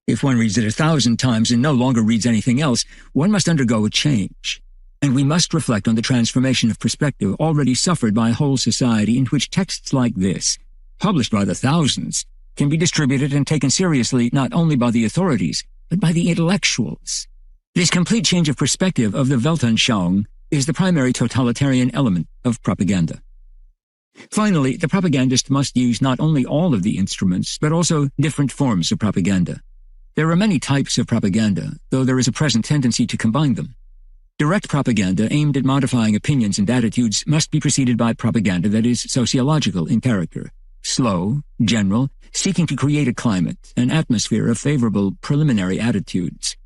If one reads it 1,000 times and no longer reads anything else, one must undergo a change. And we must reflect on the transformation of perspective already suffered by a whole society in which texts like this, published by the thousands, can be distributed and taken seriously not only by the authorities, but by the intellectuals. This complete change of perspective of the Weltanschauung is the primary totalitarian element of propaganda. Finally, the propagandist must use not only all of the instruments, but also different forms of propaganda. There are many types of propaganda, though there is a present tendency to combine them. Direct propaganda aimed at modifying opinions and attitudes must be preceded by propaganda that is sociological in character, slow, general, seeking to create a climate, an atmosphere of favorable preliminary attitudes.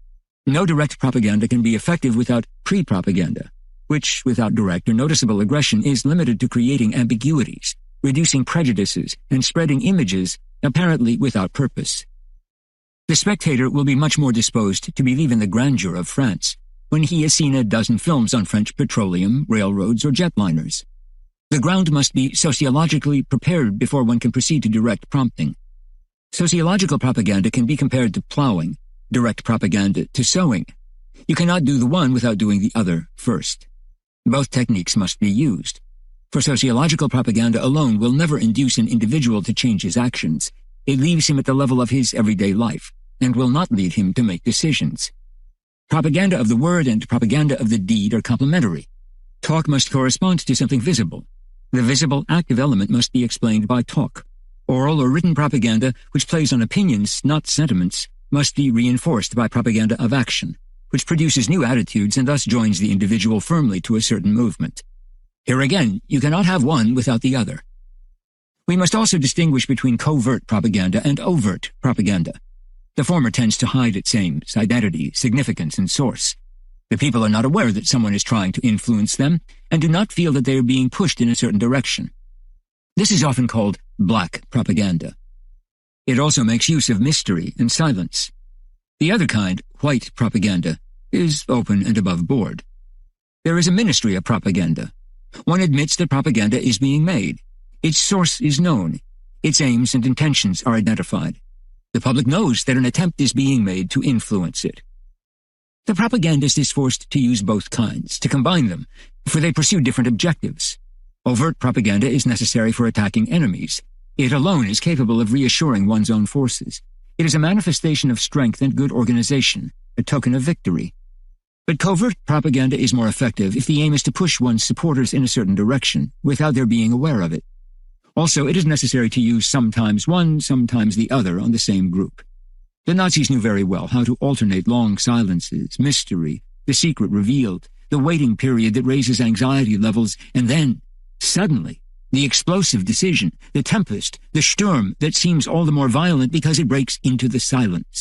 No direct propaganda can be effective without pre-propaganda, which, without direct or noticeable aggression, is limited to creating ambiguities, reducing prejudices, and spreading images apparently without purpose. The spectator will be much more disposed to believe in the grandeur of France when he has seen a dozen films on French petroleum, railroads, or jetliners. The ground must be sociologically prepared before one can proceed to direct prompting. Sociological propaganda can be compared to plowing, direct propaganda to sowing. You cannot do the one without doing the other first. Both techniques must be used. For sociological propaganda alone will never induce an individual to change his actions. It leaves him at the level of his everyday life, and will not lead him to make decisions. Propaganda of the word and propaganda of the deed are complementary. Talk must correspond to something visible. The visible, active element must be explained by talk. Oral or written propaganda, which plays on opinions, not sentiments, must be reinforced by propaganda of action, which produces new attitudes and thus joins the individual firmly to a certain movement. Here again, you cannot have one without the other. We must also distinguish between covert propaganda and overt propaganda. The former tends to hide its aims, identity, significance, and source. The people are not aware that someone is trying to influence them and do not feel that they are being pushed in a certain direction. This is often called black propaganda. It also makes use of mystery and silence. The other kind, white propaganda, is open and above board. There is a ministry of propaganda. One admits that propaganda is being made. Its source is known. Its aims and intentions are identified. The public knows that an attempt is being made to influence it. The propagandist is forced to use both kinds, to combine them, for they pursue different objectives. Overt propaganda is necessary for attacking enemies. It alone is capable of reassuring one's own forces. It is a manifestation of strength and good organization, a token of victory. But covert propaganda is more effective if the aim is to push one's supporters in a certain direction, without their being aware of it. Also, it is necessary to use sometimes one, sometimes the other on the same group. The Nazis knew very well how to alternate long silences, mystery, the secret revealed, the waiting period that raises anxiety levels, and then, suddenly, the explosive decision, the tempest, the Sturm that seems all the more violent because it breaks into the silence.